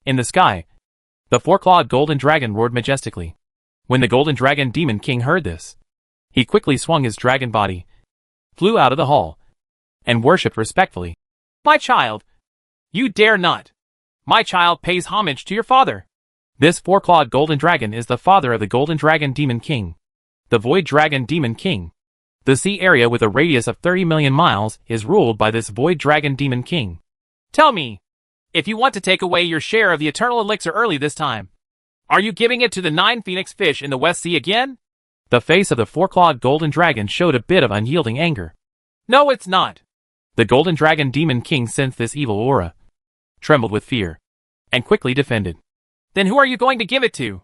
Speaker 1: In the sky, the 4-clawed golden dragon roared majestically. When the Golden Dragon Demon King heard this, he quickly swung his dragon body, flew out of the hall, and worshipped respectfully. My child! You dare not! My child pays homage to your father! This 4-clawed golden dragon is the father of the Golden Dragon Demon King, the Void Dragon Demon King. The sea area with a radius of 30 million miles is ruled by this Void Dragon Demon King. Tell me, if you want to take away your share of the eternal elixir early this time, are you giving it to the 9 phoenix fish in the West Sea again? The face of the 4-clawed golden dragon showed a bit of unyielding anger. No, it's not. The Golden Dragon Demon King sensed this evil aura, trembled with fear, and quickly defended. Then who are you going to give it to?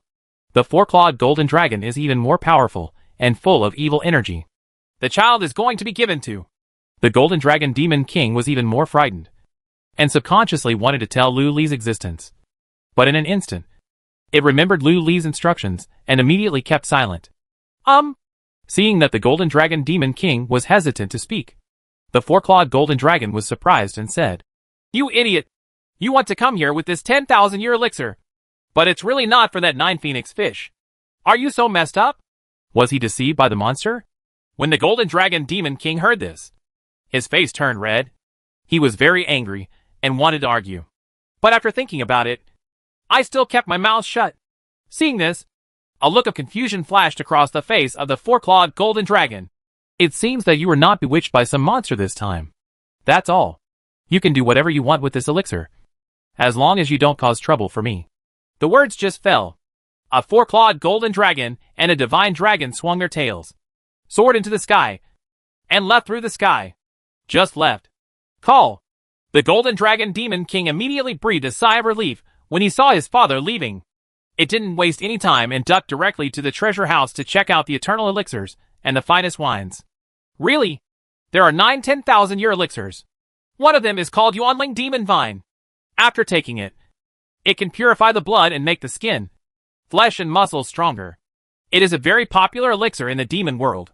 Speaker 1: The 4-clawed golden dragon is even more powerful and full of evil energy. The child is going to be given to. The Golden Dragon Demon King was even more frightened, and subconsciously wanted to tell Lu Li's existence. But in an instant, it remembered Lu Li's instructions and immediately kept silent. Seeing that the Golden Dragon Demon King was hesitant to speak, the 4-clawed golden dragon was surprised and said, You idiot! You want to come here with this 10,000-year elixir, but it's really not for that 9 phoenix fish. Are you so messed up? Was he deceived by the monster? When the Golden Dragon Demon King heard this, his face turned red. He was very angry and wanted to argue. But after thinking about it, I still kept my mouth shut. Seeing this, a look of confusion flashed across the face of the 4-clawed golden dragon. It seems that you were not bewitched by some monster this time. That's all. You can do whatever you want with this elixir, as long as you don't cause trouble for me. The words just fell. A 4-clawed golden dragon and a divine dragon swung their tails, soared into the sky, and left through the sky. Just left. Call! The Golden Dragon Demon King immediately breathed a sigh of relief when he saw his father leaving. It didn't waste any time and ducked directly to the treasure house to check out the eternal elixirs and the finest wines. Really? There are 9 10,000-year elixirs. One of them is called Yuanling Demon Vine. After taking it, it can purify the blood and make the skin, flesh and muscles stronger. It is a very popular elixir in the demon world.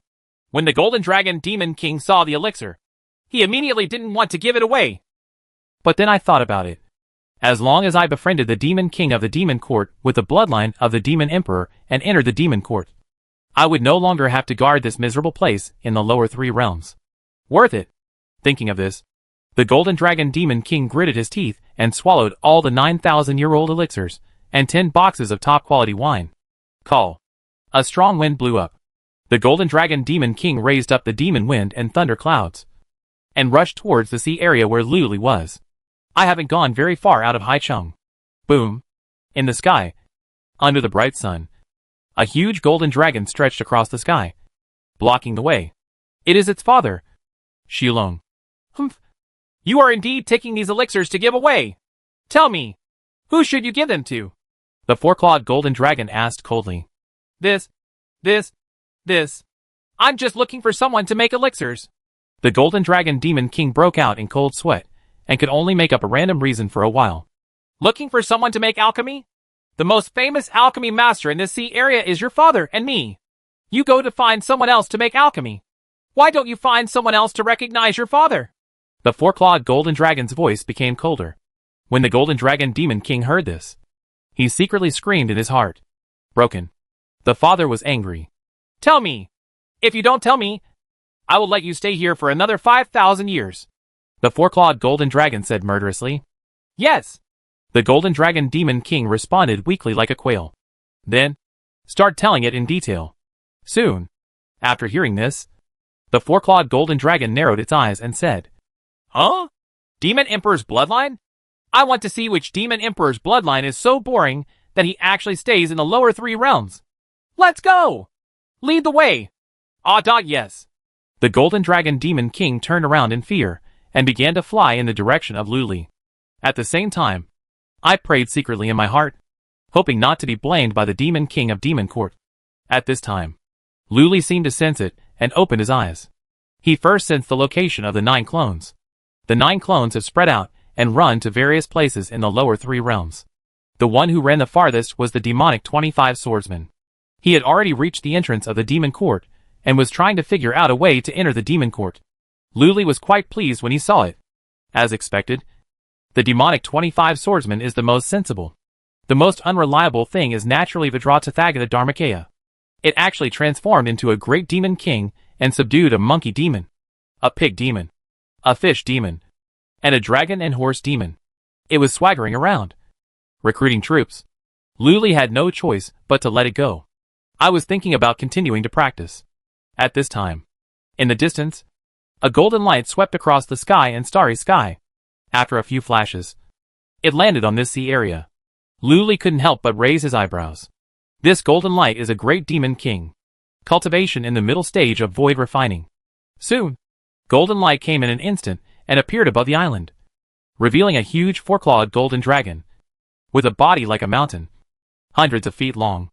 Speaker 1: When the Golden Dragon Demon King saw the elixir, he immediately didn't want to give it away. But then I thought about it. As long as I befriended the Demon King of the Demon Court with the bloodline of the Demon Emperor and entered the Demon Court, I would no longer have to guard this miserable place in the lower 3 realms. Worth it. Thinking of this, the Golden Dragon Demon King gritted his teeth and swallowed all the 9,000-year-old elixirs and 10 boxes of top-quality wine. Call. A strong wind blew up. The Golden Dragon Demon King raised up the demon wind and thunder clouds, and rushed towards the sea area where Lu Li was. I haven't gone very far out of Haicheng. Boom. In the sky, under the bright sun, a huge golden dragon stretched across the sky, blocking the way. It is its father, Shilong. Humph. You are indeed taking these elixirs to give away. Tell me, who should you give them to? The four-clawed golden dragon asked coldly. This. I'm just looking for someone to make elixirs. The golden dragon demon king broke out in cold sweat, and could only make up a random reason for a while. Looking for someone to make alchemy? The most famous alchemy master in this sea area is your father and me. You go to find someone else to make alchemy. Why don't you find someone else to recognize your father? The four-clawed golden dragon's voice became colder. When the golden dragon demon king heard this, he secretly screamed in his heart. Broken. The father was angry. Tell me. If you don't tell me, I will let you stay here for another 5,000 years. The four-clawed golden dragon said murderously. Yes. The golden dragon demon king responded weakly like a quail. Then, start telling it in detail. Soon. After hearing this, the four-clawed golden dragon narrowed its eyes and said, Huh? Demon Emperor's bloodline? I want to see which Demon Emperor's bloodline is so boring that he actually stays in the lower 3 realms. Let's go! Lead the way! Yes. The golden dragon demon king turned around in fear and began to fly in the direction of Luli. At the same time, I prayed secretly in my heart, hoping not to be blamed by the demon king of Demon Court. At this time, Luli seemed to sense it and opened his eyes. He first sensed the location of the 9 clones. The 9 clones have spread out and run to various places in the lower 3 realms. The one who ran the farthest was the demonic 25 swordsman. He had already reached the entrance of the Demon Court and was trying to figure out a way to enter the Demon Court. Luli was quite pleased when he saw it. As expected, the demonic 25 swordsman is the most sensible. The most unreliable thing is naturally Vajratatthagata Dharmakaya. It actually transformed into a great demon king and subdued a monkey demon, a pig demon, a fish demon, and a dragon and horse demon. It was swaggering around, recruiting troops. Luli had no choice but to let it go. I was thinking about continuing to practice. At this time, in the distance, a golden light swept across the sky and starry sky. After a few flashes, it landed on this sea area. Luli couldn't help but raise his eyebrows. This golden light is a great demon king. Cultivation in the middle stage of void refining. Soon, golden light came in an instant and appeared above the island, revealing a huge four-clawed golden dragon, with a body like a mountain, hundreds of feet long.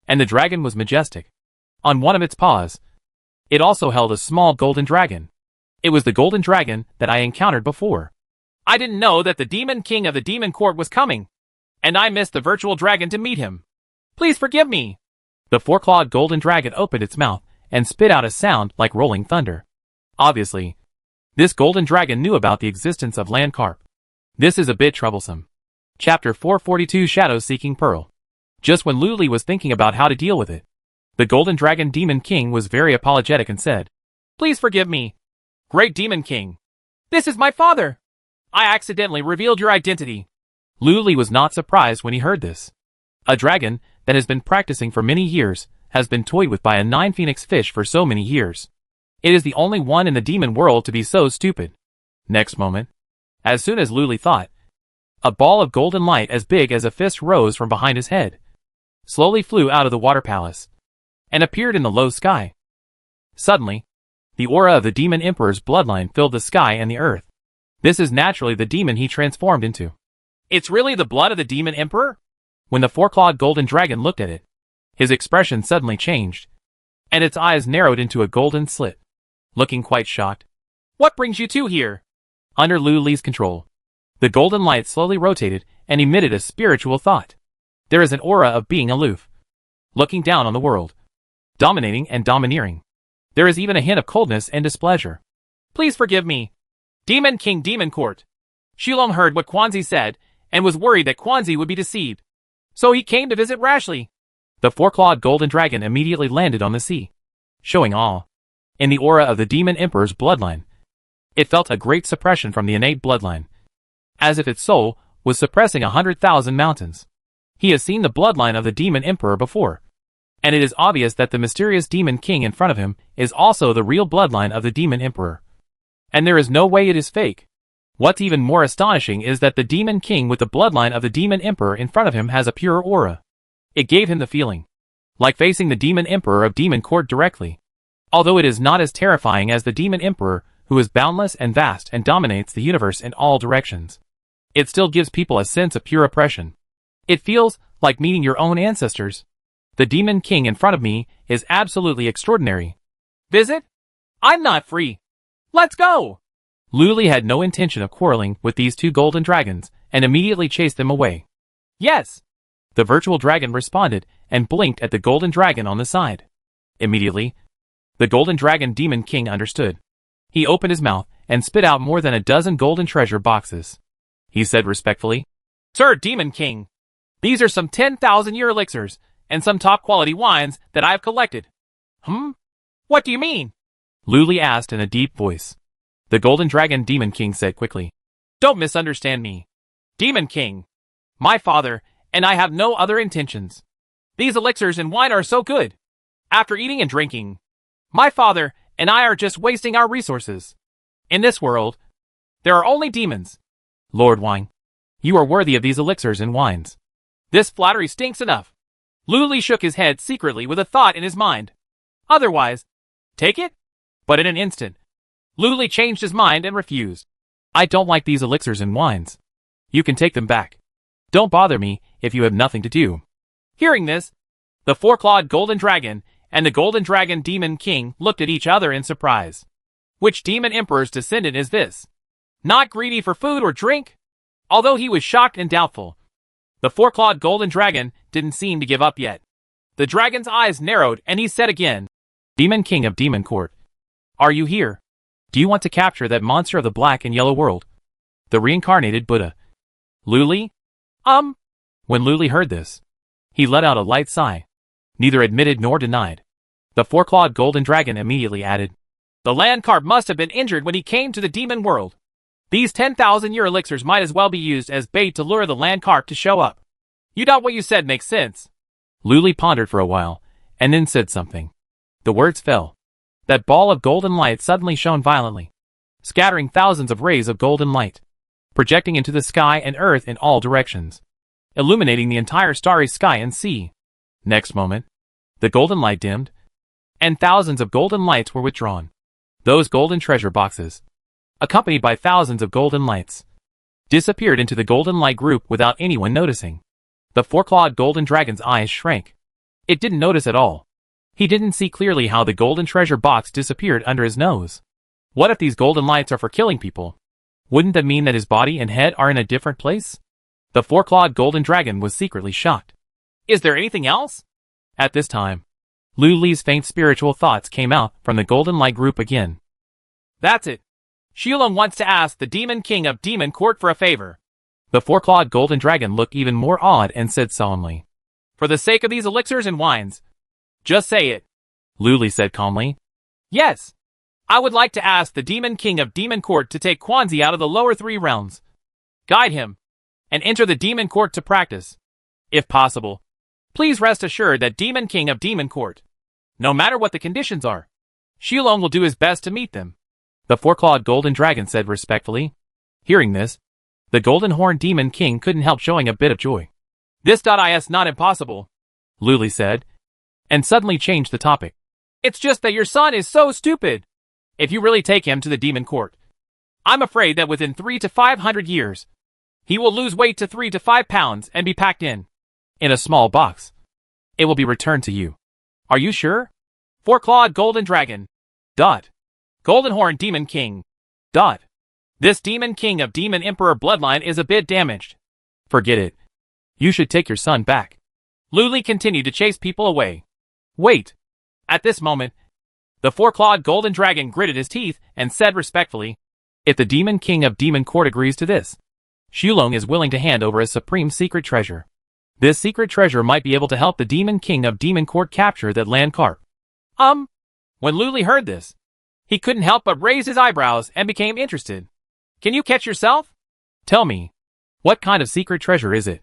Speaker 1: And the dragon was majestic. On one of its paws, it also held a small golden dragon. It was the golden dragon that I encountered before. I didn't know that the demon king of the Demon Court was coming, and I missed the virtual dragon to meet him. Please forgive me. The four-clawed golden dragon opened its mouth and spit out a sound like rolling thunder. Obviously, this golden dragon knew about the existence of land carp. This is a bit troublesome. Chapter 442 Shadow-Seeking Pearl. Just when Luli was thinking about how to deal with it, the golden dragon demon king was very apologetic and said, Please forgive me, great demon king. This is my father. I accidentally revealed your identity. Luli was not surprised when he heard this. A dragon that has been practicing for many years has been toyed with by a 9 phoenix fish for so many years. It is the only one in the demon world to be so stupid. Next moment, as soon as Luli thought, a ball of golden light as big as a fist rose from behind his head, slowly flew out of the water palace, and appeared in the low sky. Suddenly, the aura of the demon emperor's bloodline filled the sky and the earth. This is naturally the demon he transformed into. It's really the blood of the demon emperor? When the four-clawed golden dragon looked at it, his expression suddenly changed, and its eyes narrowed into a golden slit. Looking quite shocked. What brings you two here? Under Luli's control, the golden light slowly rotated and emitted a spiritual thought. There is an aura of being aloof, looking down on the world, dominating and domineering. There is even a hint of coldness and displeasure. Please forgive me. Demon King Demon Court. Shilong heard what Quanzi said and was worried that Quanzi would be deceived. So he came to visit rashly. The four-clawed golden dragon immediately landed on the sea, showing awe. In the aura of the demon emperor's bloodline, it felt a great suppression from the innate bloodline, as if its soul was suppressing 100,000 mountains. He has seen the bloodline of the demon emperor before, and it is obvious that the mysterious demon king in front of him is also the real bloodline of the demon emperor. And there is no way it is fake. What's even more astonishing is that the demon king with the bloodline of the demon emperor in front of him has a pure aura. It gave him the feeling like facing the demon emperor of Demon Court directly. Although it is not as terrifying as the demon emperor who is boundless and vast and dominates the universe in all directions. It still gives people a sense of pure oppression. It feels like meeting your own ancestors. The Demon King in front of me is absolutely extraordinary. Visit? I'm not free. Let's go! Luli had no intention of quarreling with these two golden dragons and immediately chased them away. Yes! The virtual dragon responded and blinked at the golden dragon on the side. Immediately, the golden dragon Demon King understood. He opened his mouth and spit out more than a dozen golden treasure boxes. He said respectfully, Sir Demon King, these are some 10,000-year elixirs and some top-quality wines that I have collected. What do you mean? Luli asked in a deep voice. The golden dragon Demon King said quickly, Don't misunderstand me. Demon King, my father and I have no other intentions. These elixirs and wine are so good. After eating and drinking, my father and I are just wasting our resources. In this world, there are only demons. Lord Wine, you are worthy of these elixirs and wines. This flattery stinks enough. Luli shook his head secretly with a thought in his mind. Otherwise, take it? But in an instant, Luli changed his mind and refused. I don't like these elixirs and wines. You can take them back. Don't bother me if you have nothing to do. Hearing this, the four-clawed golden dragon and the golden dragon Demon King looked at each other in surprise. Which demon emperor's descendant is this? Not greedy for food or drink? Although he was shocked and doubtful, the four-clawed golden dragon didn't seem to give up yet. The dragon's eyes narrowed and he said again, Demon King of Demon Court, are you here? Do you want to capture that monster of the black and yellow world? The reincarnated Buddha. Luli? When Luli heard this, he let out a light sigh. Neither admitted nor denied. The four-clawed golden dragon immediately added, The land carp must have been injured when he came to the demon world. These 10,000-year elixirs might as well be used as bait to lure the land carp to show up. You doubt what you said makes sense. Luli pondered for a while, and then said something. The words fell. That ball of golden light suddenly shone violently, scattering thousands of rays of golden light, projecting into the sky and earth in all directions, illuminating the entire starry sky and sea. Next moment, the golden light dimmed, and thousands of golden lights were withdrawn. Those golden treasure boxes, accompanied by thousands of golden lights, disappeared into the golden light group without anyone noticing. The four-clawed golden dragon's eyes shrank. It didn't notice at all. He didn't see clearly how the golden treasure box disappeared under his nose. What if these golden lights are for killing people? Wouldn't that mean that his body and head are in a different place? The four-clawed golden dragon was secretly shocked. Is there anything else? At this time, Luli's faint spiritual thoughts came out from the golden light group again. That's it. Shilong wants to ask the Demon King of Demon Court for a favor. The four-clawed golden dragon looked even more awed and said solemnly, For the sake of these elixirs and wines, just say it. Luli said calmly. Yes. I would like to ask the Demon King of Demon Court to take Quanzi out of the lower three realms, guide him, and enter the Demon Court to practice. If possible, please rest assured that Demon King of Demon Court, no matter what the conditions are, Shilong will do his best to meet them. The four-clawed golden dragon said respectfully. Hearing this, the golden horned Demon King couldn't help showing a bit of joy. This is not impossible, Luli said, and suddenly changed the topic. It's just that your son is so stupid. If you really take him to the Demon Court, I'm afraid that within 300 to 500 years, he will lose weight to 3 to 5 pounds and be packed in a small box. It will be returned to you. Are you sure? Four-clawed golden dragon. Golden horn Demon King. This Demon King of Demon Emperor bloodline is a bit damaged. Forget it. You should take your son back. Luli continued to chase people away. Wait. At this moment, the four-clawed golden dragon gritted his teeth and said respectfully, If the Demon King of Demon Court agrees to this, Shilong is willing to hand over a supreme secret treasure. This secret treasure might be able to help the Demon King of Demon Court capture that land carp. When Luli heard this, he couldn't help but raise his eyebrows and became interested. Can you catch yourself? Tell me, what kind of secret treasure is it?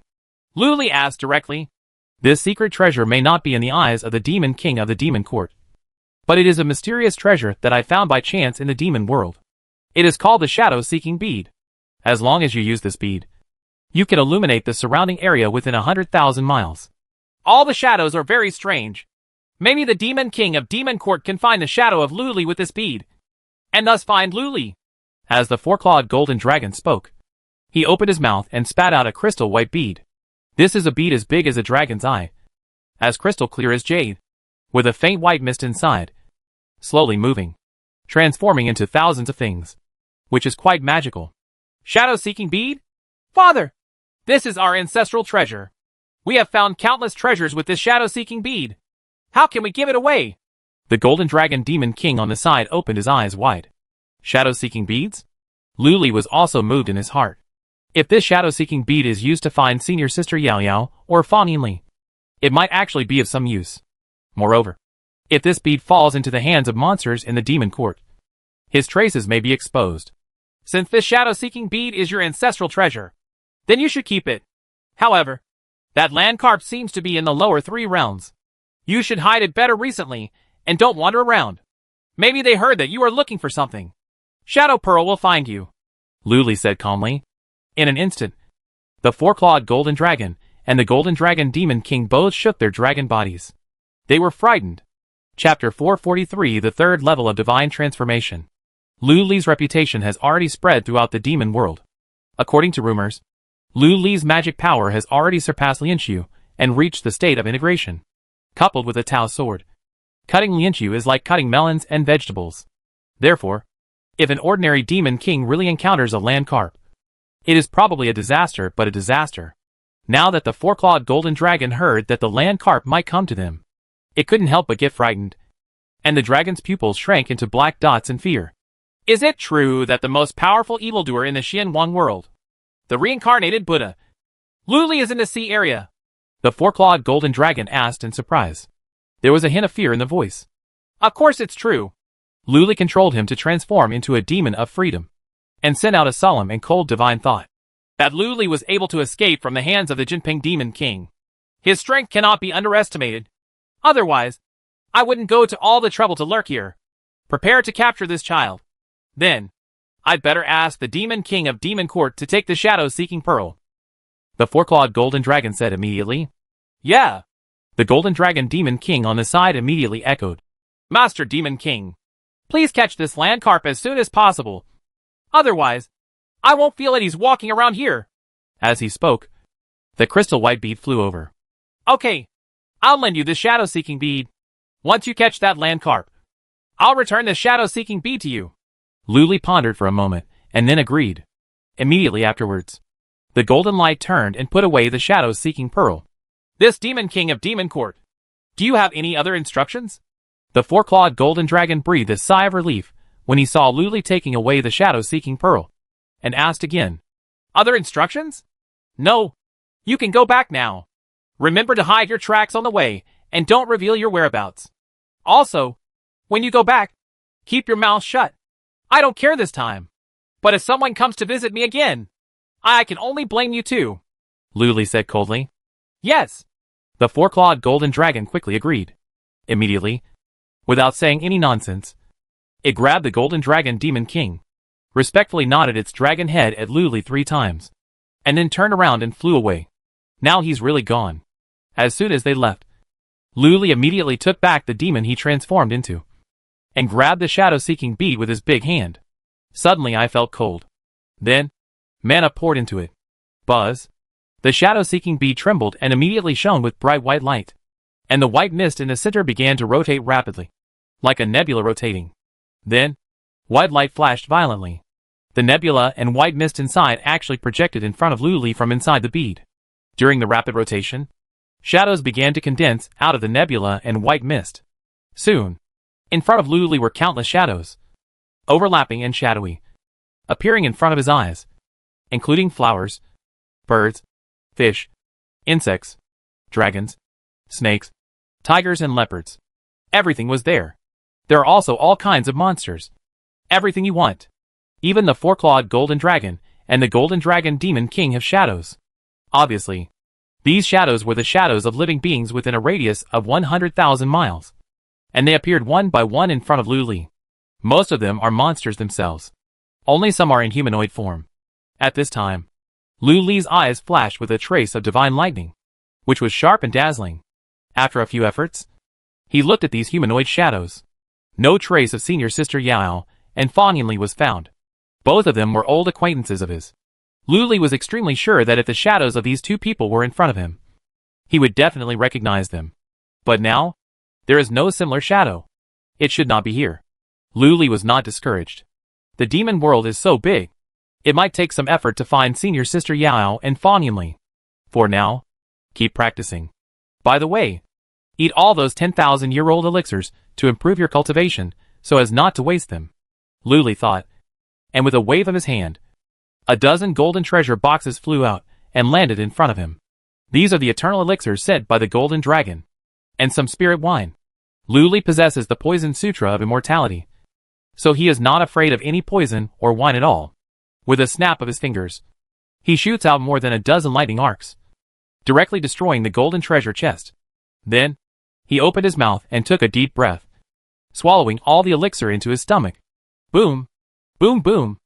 Speaker 1: Luli asked directly. This secret treasure may not be in the eyes of the Demon King of the Demon Court, but it is a mysterious treasure that I found by chance in the demon world. It is called the Shadow-Seeking Bead. As long as you use this bead, you can illuminate the surrounding area within 100,000 miles. All the shadows are very strange. Maybe the Demon King of Demon Court can find the shadow of Luli with this bead. and thus find Luli. As the four-clawed golden dragon spoke, he opened his mouth and spat out a crystal white bead. This is a bead as big as a dragon's eye, as crystal clear as jade, with a faint white mist inside, slowly moving, transforming into thousands of things, which is quite magical. Shadow-seeking bead? Father, this is our ancestral treasure. We have found countless treasures with this shadow-seeking bead. How can we give it away? The golden dragon demon king on the side opened his eyes wide. Shadow-seeking beads? Luli was also moved in his heart. If this shadow-seeking bead is used to find senior sister Yao Yao or Fan Yinli, it might actually be of some use. Moreover, if this bead falls into the hands of monsters in the demon court, his traces may be exposed. Since this shadow-seeking bead is your ancestral treasure, then you should keep it. However, that land carp seems to be in the lower 3 realms. You should hide it better recently, and don't wander around. Maybe they heard that you are looking for something. Shadow Pearl will find you, Luli said calmly. In an instant, the four-clawed golden dragon and the golden dragon demon king both shook their dragon bodies. They were frightened. Chapter 443, the third level of divine transformation. Luli's reputation has already spread throughout the demon world. According to rumors, Luli's magic power has already surpassed Lianqiu and reached the state of integration. Coupled with a Tao sword, cutting Lianqiu is like cutting melons and vegetables. Therefore, if an ordinary demon king really encounters a land carp, it is probably a disaster, but a disaster. Now that the four-clawed golden dragon heard that the land carp might come to them, it couldn't help but get frightened, and the dragon's pupils shrank into black dots in fear. Is it true that the most powerful evildoer in the Xianwang world, the reincarnated Buddha, Luli, is in the sea area? The four-clawed golden dragon asked in surprise. There was a hint of fear in the voice. Of course it's true. Luli controlled him to transform into a demon of freedom, and sent out a solemn and cold divine thought. That Luli was able to escape from the hands of the Jinping Demon King. His strength cannot be underestimated. Otherwise, I wouldn't go to all the trouble to lurk here. Prepare to capture this child. Then, I'd better ask the Demon King of Demon Court to take the shadow-seeking pearl. The four-clawed golden dragon said immediately. Yeah. The golden dragon demon king on the side immediately echoed. Master Demon King, please catch this land carp as soon as possible. Otherwise, I won't feel that he's walking around here. As he spoke, the crystal white bead flew over. Okay, I'll lend you this shadow-seeking bead. Once you catch that land carp, I'll return this shadow-seeking bead to you. Luli pondered for a moment, and then agreed. Immediately afterwards, the golden light turned and put away the shadow-seeking pearl. This Demon King of Demon Court, do you have any other instructions? The four-clawed golden dragon breathed a sigh of relief when he saw Luli taking away the shadow-seeking pearl, and asked again. Other instructions? No. You can go back now. Remember to hide your tracks on the way, and don't reveal your whereabouts. Also, when you go back, keep your mouth shut. I don't care this time. But if someone comes to visit me again, I can only blame you too, Luli said coldly. Yes. The four-clawed golden dragon quickly agreed. Immediately, without saying any nonsense, it grabbed the golden dragon demon king, respectfully nodded its dragon head at Luli 3 times, and then turned around and flew away. Now he's really gone. As soon as they left, Luli immediately took back the demon he transformed into, and grabbed the shadow-seeking bead with his big hand. Suddenly I felt cold. Then, mana poured into it. Buzz. The shadow-seeking bead trembled and immediately shone with bright white light, and the white mist in the center began to rotate rapidly, like a nebula rotating. Then, white light flashed violently. The nebula and white mist inside actually projected in front of Luli from inside the bead. During the rapid rotation, shadows began to condense out of the nebula and white mist. Soon, in front of Luli were countless shadows, overlapping and shadowy, appearing in front of his eyes, including flowers, birds, fish, insects, dragons, snakes, tigers and leopards. Everything was there. There are also all kinds of monsters. Everything you want. Even the four-clawed golden dragon and the golden dragon demon king have shadows. Obviously, these shadows were the shadows of living beings within a radius of 100,000 miles, and they appeared one by one in front of Luli. Most of them are monsters themselves. Only some are in humanoid form. At this time, Luli's eyes flashed with a trace of divine lightning, which was sharp and dazzling. After a few efforts, he looked at these humanoid shadows. No trace of senior sister Yao and Fanyanli was found. Both of them were old acquaintances of his. Lu was extremely sure that if the shadows of these two people were in front of him, he would definitely recognize them. But now, there is no similar shadow. It should not be here. Lu was not discouraged. The demon world is so big. It might take some effort to find senior sister Yao and Fanyanli. For now, keep practicing. By the way, eat all those 10,000-year-old elixirs to improve your cultivation so as not to waste them. Lu thought, and with a wave of his hand, a dozen golden treasure boxes flew out and landed in front of him. These are the eternal elixirs sent by the golden dragon, and some spirit wine. Lu possesses the poison sutra of immortality, so he is not afraid of any poison or wine at all. With a snap of his fingers, he shoots out more than a dozen lightning arcs, directly destroying the golden treasure chest. Then, he opened his mouth and took a deep breath, swallowing all the elixir into his stomach. Boom! Boom boom!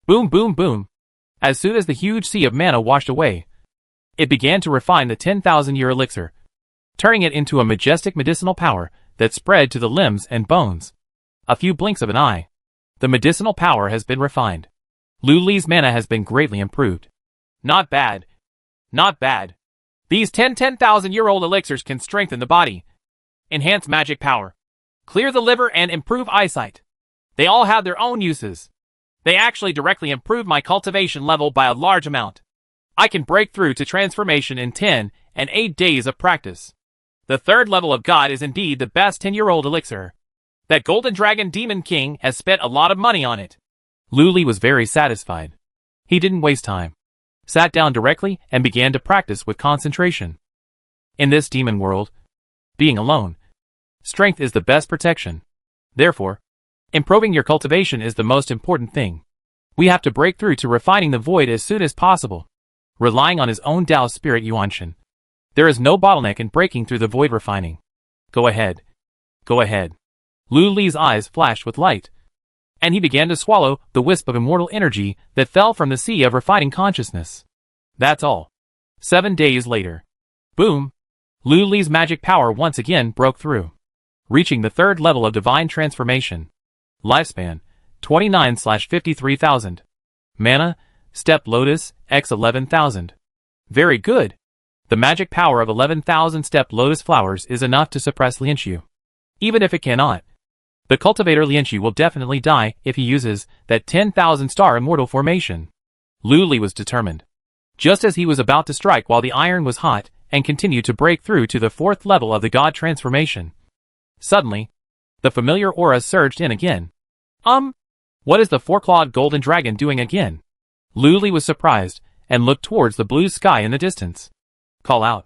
Speaker 1: Boom boom boom! As soon as the huge sea of mana washed away, it began to refine the 10,000-year elixir, turning it into a majestic medicinal power that spread to the limbs and bones. A few blinks of an eye, the medicinal power has been refined. Lu's mana has been greatly improved. Not bad. Not bad. These 10,000-year-old elixirs can strengthen the body, enhance magic power, clear the liver and improve eyesight. They all have their own uses. They actually directly improve my cultivation level by a large amount. I can break through to transformation in 10 and 8 days of practice. The third level of God is indeed the best 10-year-old elixir. That golden dragon demon king has spent a lot of money on it. Lu was very satisfied. He didn't waste time, sat down directly and began to practice with concentration. In this demon world, being alone, strength is the best protection. Therefore, improving your cultivation is the most important thing. We have to break through to refining the void as soon as possible. Relying on his own Tao spirit Yuanshan, there is no bottleneck in breaking through the void refining. Go ahead. Go ahead. Lu's eyes flashed with light, and he began to swallow the wisp of immortal energy that fell from the sea of refining consciousness. That's all. 7 days later. Boom! Lu's magic power once again broke through, reaching the third level of divine transformation. Lifespan, 29/53,000. Mana, Step Lotus, x 11,000. Very good. The magic power of 11,000 Step Lotus flowers is enough to suppress Lianshu. Even if it cannot, the cultivator Lianshu will definitely die if he uses that 10,000 star immortal formation. Lu was determined. Just as he was about to strike while the iron was hot and continued to break through to the fourth level of the god transformation, suddenly, the familiar aura surged in again. What is the four-clawed golden dragon doing again? Lu was surprised and looked towards the blue sky in the distance. Call out.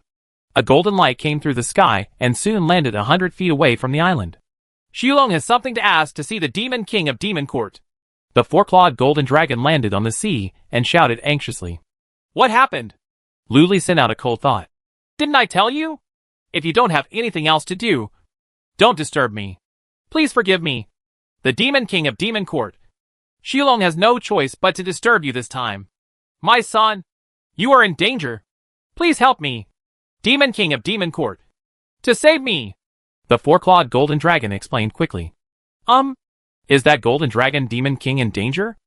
Speaker 1: A golden light came through the sky and soon landed 100 feet away from the island. Xulong has something to ask to see the demon king of Demon Court. The four-clawed golden dragon landed on the sea and shouted anxiously. What happened? Lu sent out a cold thought. Didn't I tell you? If you don't have anything else to do, don't disturb me. Please forgive me. The demon king of Demon Court. Xulong has no choice but to disturb you this time. My son, you are in danger. Please help me. Demon king of Demon Court. To save me. The four-clawed golden dragon explained quickly. Is that golden dragon demon king in danger?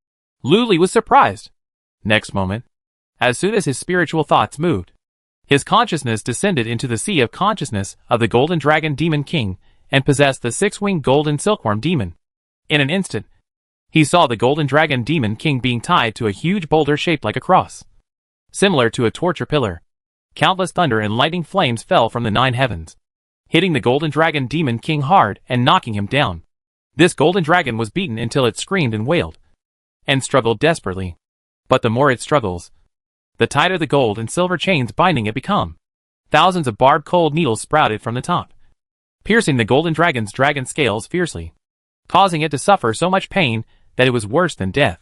Speaker 1: Lu was surprised. Next moment, as soon as his spiritual thoughts moved, his consciousness descended into the sea of consciousness of the golden dragon demon king and possessed the six-winged golden silkworm demon. In an instant, he saw the golden dragon demon king being tied to a huge boulder shaped like a cross. Similar to a torture pillar, countless thunder and lightning flames fell from the 9 heavens, hitting the golden dragon demon king hard and knocking him down. This golden dragon was beaten until it screamed and wailed, and struggled desperately. But the more it struggles, the tighter the gold and silver chains binding it become. Thousands of barbed cold needles sprouted from the top, piercing the golden dragon's dragon scales fiercely, causing it to suffer so much pain that it was worse than death.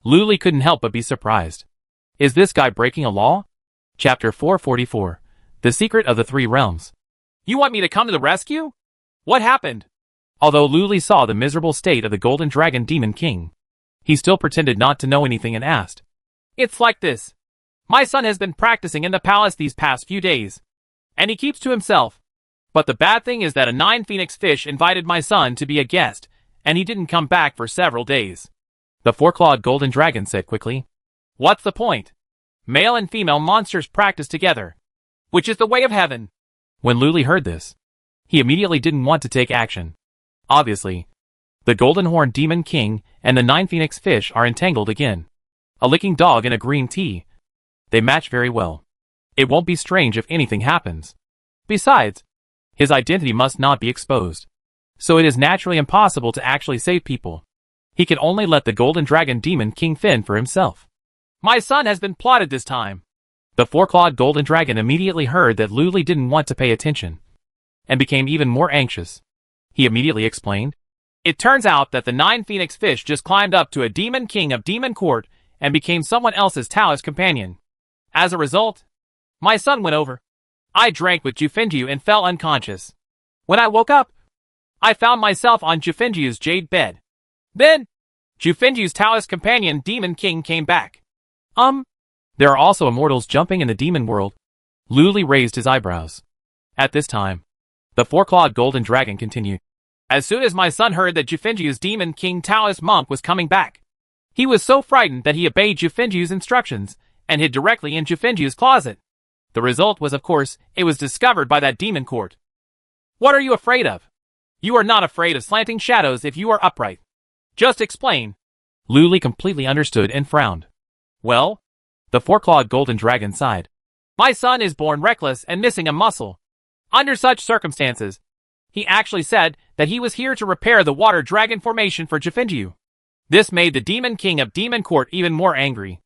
Speaker 1: Lu couldn't help but be surprised. Is this guy breaking a law? Chapter 444. The Secret of the Three Realms. You want me to come to the rescue? What happened? Although Lu saw the miserable state of the golden dragon demon king, he still pretended not to know anything and asked. It's like this. My son has been practicing in the palace these past few days, and he keeps to himself. But the bad thing is that a 9 phoenix fish invited my son to be a guest, and he didn't come back for several days. The four-clawed golden dragon said quickly. What's the point? Male and female monsters practice together, which is the way of heaven. When Luli heard this, he immediately didn't want to take action. Obviously, the golden horned demon king and the 9 phoenix fish are entangled again. A licking dog and a green tea. They match very well. It won't be strange if anything happens. Besides, his identity must not be exposed. So it is naturally impossible to actually save people. He can only let the golden dragon demon king fend for himself. My son has been plotted this time. The four-clawed golden dragon immediately heard that Luli didn't want to pay attention, and became even more anxious. He immediately explained. It turns out that the 9 phoenix fish just climbed up to a demon king of demon court and became someone else's Taoist companion. As a result, my son went over. I drank with Jufenju and fell unconscious. When I woke up, I found myself on Jufenju's jade bed. Then, Jufenju's Taoist companion demon king came back. There are also immortals jumping in the demon world. Luli raised his eyebrows. At this time, the four-clawed golden dragon continued. As soon as my son heard that Jufenju's demon king Taoist monk was coming back, he was so frightened that he obeyed Jufenju's instructions and hid directly in Jufenju's closet. The result was, of course, it was discovered by that demon court. What are you afraid of? You are not afraid of slanting shadows if you are upright. Just explain. Luli completely understood and frowned. Well, the four-clawed golden dragon sighed. My son is born reckless and missing a muscle. Under such circumstances, he actually said that he was here to repair the water dragon formation for Jufenju. This made the demon king of demon court even more angry.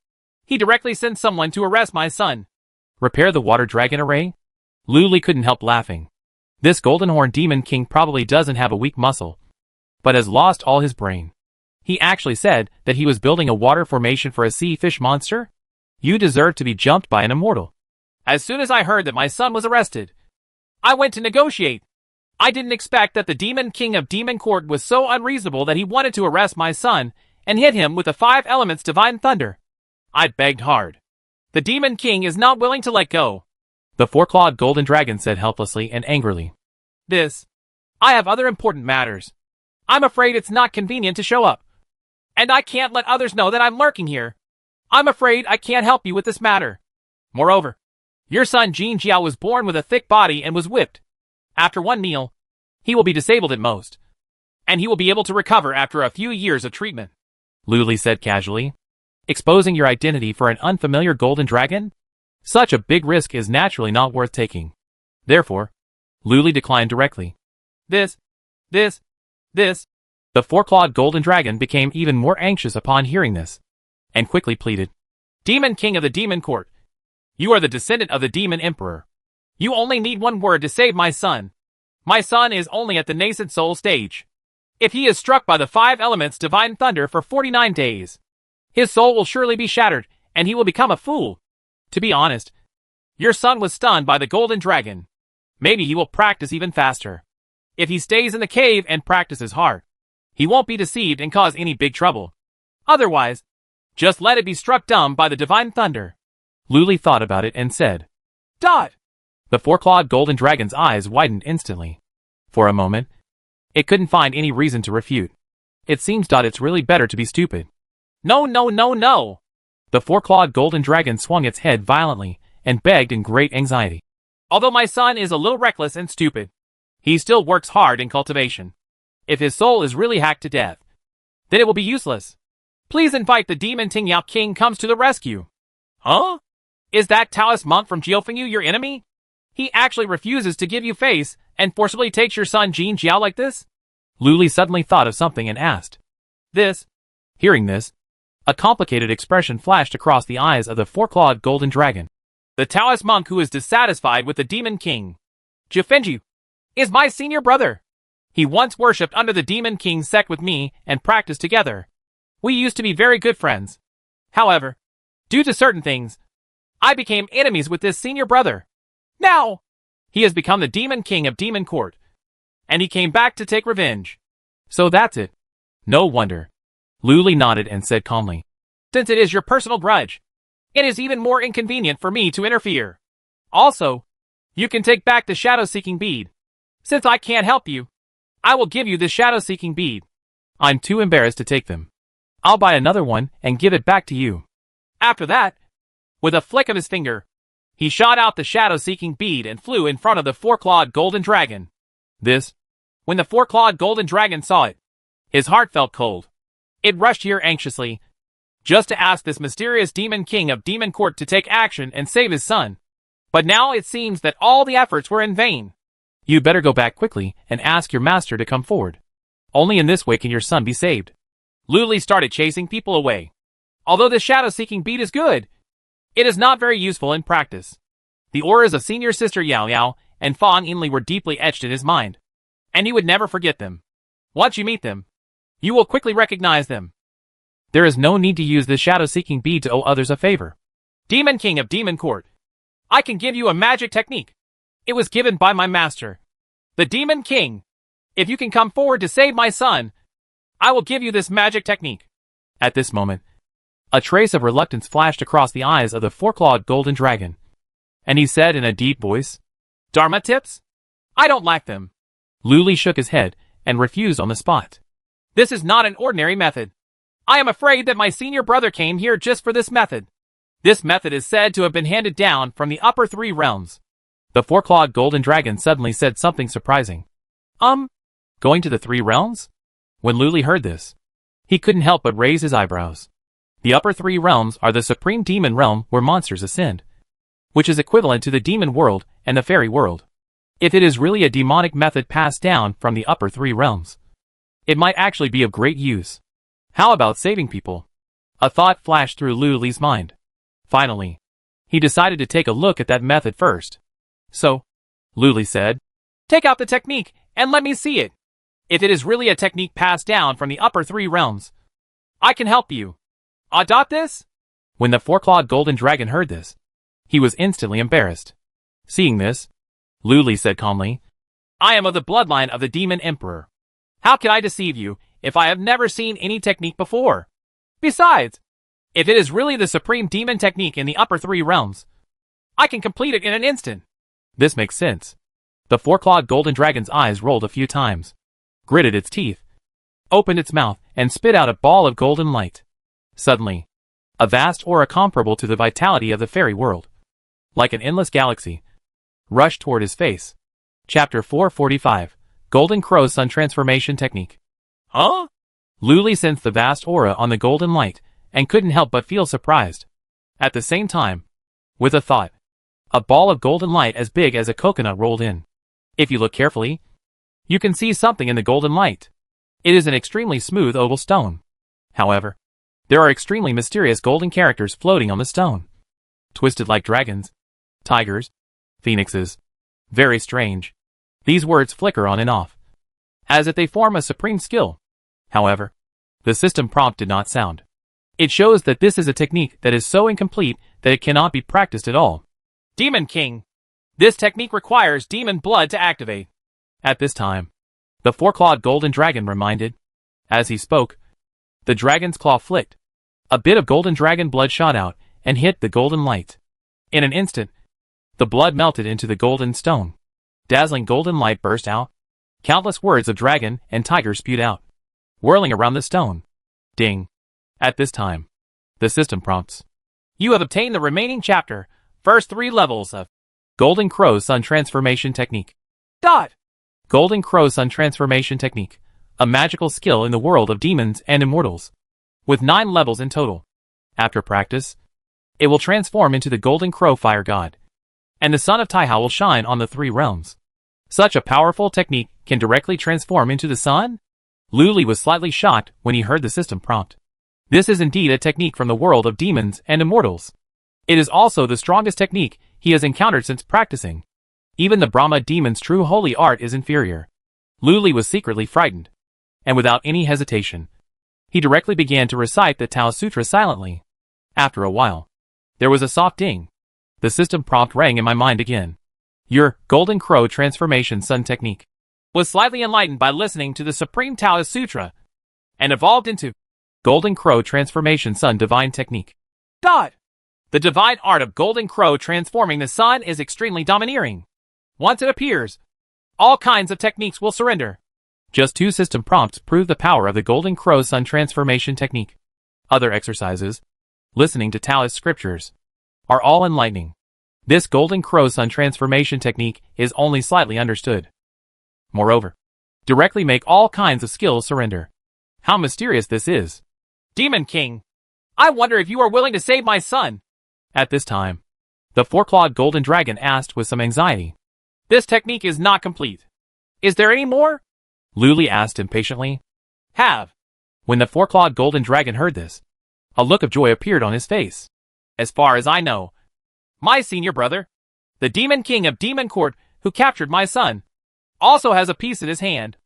Speaker 1: He directly sent someone to arrest my son. Repair the water dragon array? Luli couldn't help laughing. This golden horn demon king probably doesn't have a weak muscle, but has lost all his brain. He actually said that he was building a water formation for a sea fish monster? You deserve to be jumped by an immortal. As soon as I heard that my son was arrested, I went to negotiate. I didn't expect that the demon king of demon court was so unreasonable that he wanted to arrest my son and hit him with the 5 elements divine thunder. I begged hard. The demon king is not willing to let go. The four-clawed golden dragon said helplessly and angrily. I have other important matters. I'm afraid it's not convenient to show up. And I can't let others know that I'm lurking here. I'm afraid I can't help you with this matter. Moreover, your son Jin Jiao was born with a thick body and was whipped. After one meal, he will be disabled at most, and he will be able to recover after a few years of treatment. Luli said casually. Exposing your identity for an unfamiliar golden dragon? Such a big risk is naturally not worth taking. Therefore, Luli declined directly. The four-clawed golden dragon became even more anxious upon hearing this, and quickly pleaded. Demon King of the Demon Court, you are the descendant of the Demon Emperor. You only need one word to save my son. My son is only at the nascent soul stage. If he is struck by the 5 elements divine thunder for 49 days, his soul will surely be shattered, and he will become a fool. To be honest, your son was stunned by the golden dragon. Maybe he will practice even faster. If he stays in the cave and practices hard, he won't be deceived and cause any big trouble. Otherwise, just let it be struck dumb by the divine thunder. Luli thought about it and said, Dot! The four-clawed golden dragon's eyes widened instantly. For a moment, it couldn't find any reason to refute. It seems it's really better to be stupid. No. The four-clawed golden dragon swung its head violently and begged in great anxiety. Although my son is a little reckless and stupid, he still works hard in cultivation. If his soul is really hacked to death, then it will be useless. Please invite the demon Tingyao King comes to the rescue. Huh? Is that Taoist monk from Jiufengyu your enemy? He actually refuses to give you face and forcibly takes your son Jin Jiao like this? Luli suddenly thought of something and asked. Hearing this, a complicated expression flashed across the eyes of the four-clawed golden dragon. The Taoist monk who is dissatisfied with the demon king, Jiufengyu, is my senior brother. He once worshipped under the demon king's sect with me and practiced together. We used to be very good friends. However, due to certain things, I became enemies with this senior brother. Now, he has become the demon king of demon court, and he came back to take revenge. So that's it. No wonder. Luli nodded and said calmly. Since it is your personal grudge, it is even more inconvenient for me to interfere. Also, you can take back the shadow-seeking bead. Since I can't help you, I will give you this shadow-seeking bead. I'm too embarrassed to take them. I'll buy another one and give it back to you. After that, with a flick of his finger, he shot out the shadow-seeking bead and flew in front of the four-clawed golden dragon. When the four-clawed golden dragon saw it, his heart felt cold. It rushed here anxiously, just to ask this mysterious demon king of Demon Court to take action and save his son. But now it seems that all the efforts were in vain. You better go back quickly and ask your master to come forward. Only in this way can your son be saved. Luli started chasing people away. Although this shadow-seeking bead is good, it is not very useful in practice. The auras of senior sister Yao Yao and Fang Yinli were deeply etched in his mind, and he would never forget them. Once you meet them, you will quickly recognize them. There is no need to use this shadow-seeking bead to owe others a favor. Demon King of Demon Court, I can give you a magic technique. It was given by my master, the Demon King. If you can come forward to save my son, I will give you this magic technique. At this moment, a trace of reluctance flashed across the eyes of the four-clawed golden dragon, and he said in a deep voice, Dharma tips? I don't like them. Luli shook his head and refused on the spot. This is not an ordinary method. I am afraid that my senior brother came here just for this method. This method is said to have been handed down from the upper three realms. The four-clawed golden dragon suddenly said something surprising. Going to the three realms? When Luli heard this, he couldn't help but raise his eyebrows. The upper three realms are the supreme demon realm where monsters ascend, which is equivalent to the demon world and the fairy world. If it is really a demonic method passed down from the upper three realms, it might actually be of great use. How about saving people? A thought flashed through Luli's mind. Finally, he decided to take a look at that method first. So, Luli said, take out the technique and let me see it. If it is really a technique passed down from the upper three realms, I can help you. Adopt this? When the four-clawed golden dragon heard this, he was instantly embarrassed. Seeing this, Luli said calmly, I am of the bloodline of the Demon Emperor. How can I deceive you if I have never seen any technique before? Besides, if it is really the supreme demon technique in the upper three realms, I can complete it in an instant. This makes sense. The four-clawed golden dragon's eyes rolled a few times, gritted its teeth, opened its mouth, and spit out a ball of golden light. Suddenly, a vast aura comparable to the vitality of the fairy world, like an endless galaxy, rushed toward his face. Chapter 445, Golden Crow Sun Transformation Technique. Huh? Luli sensed the vast aura on the golden light, and couldn't help but feel surprised. At the same time, with a thought, a ball of golden light as big as a coconut rolled in. If you look carefully, you can see something in the golden light. It is an extremely smooth oval stone. However, there are extremely mysterious golden characters floating on the stone, twisted like dragons, tigers, phoenixes. Very strange. These words flicker on and off, as if they form a supreme skill. However, the system prompt did not sound. It shows that this is a technique that is so incomplete that it cannot be practiced at all. Demon King. This technique requires demon blood to activate. At this time, the four-clawed golden dragon reminded. As he spoke, the dragon's claw flicked. A bit of golden dragon blood shot out and hit the golden light. In an instant, the blood melted into the golden stone. Dazzling golden light burst out. Countless words of dragon and tiger spewed out, whirling around the stone. Ding. At this time, the system prompts. You have obtained the remaining chapter, first 3 levels of Golden Crow Sun Transformation Technique. Golden Crow Sun Transformation Technique, a magical skill in the world of demons and immortals, with 9 levels in total. After practice, it will transform into the Golden Crow Fire God, and the Sun of Taihao will shine on the 3 realms. Such a powerful technique can directly transform into the sun? Luli was slightly shocked when he heard the system prompt. This is indeed a technique from the world of demons and immortals. It is also the strongest technique he has encountered since practicing. Even the Brahma demon's true holy art is inferior. Luli was secretly frightened, and without any hesitation, he directly began to recite the Tao Sutra silently. After a while, there was a soft ding. The system prompt rang in my mind again. Your Golden Crow Transformation Sun Technique was slightly enlightened by listening to the Supreme Taoist Sutra, and evolved into Golden Crow Transformation Sun Divine Technique. The divine art of Golden Crow transforming the sun is extremely domineering. Once it appears, all kinds of techniques will surrender. Just 2 system prompts prove the power of the Golden Crow Sun transformation technique. Other exercises, listening to Taoist scriptures, are all enlightening. This Golden Crow Sun transformation technique is only slightly understood. Moreover, directly make all kinds of skills surrender. How mysterious this is.
Speaker 2: Demon King, I wonder if you are willing to save my son.
Speaker 1: At this time, the 4-clawed golden dragon asked with some anxiety.
Speaker 2: This technique is not complete. Is there any more?
Speaker 1: Luli asked impatiently.
Speaker 2: Have.
Speaker 1: When the 4-clawed golden dragon heard this, a look of joy appeared on his face.
Speaker 2: As far as I know, my senior brother, the Demon King of Demon Court who captured my son, also has a piece in his hand.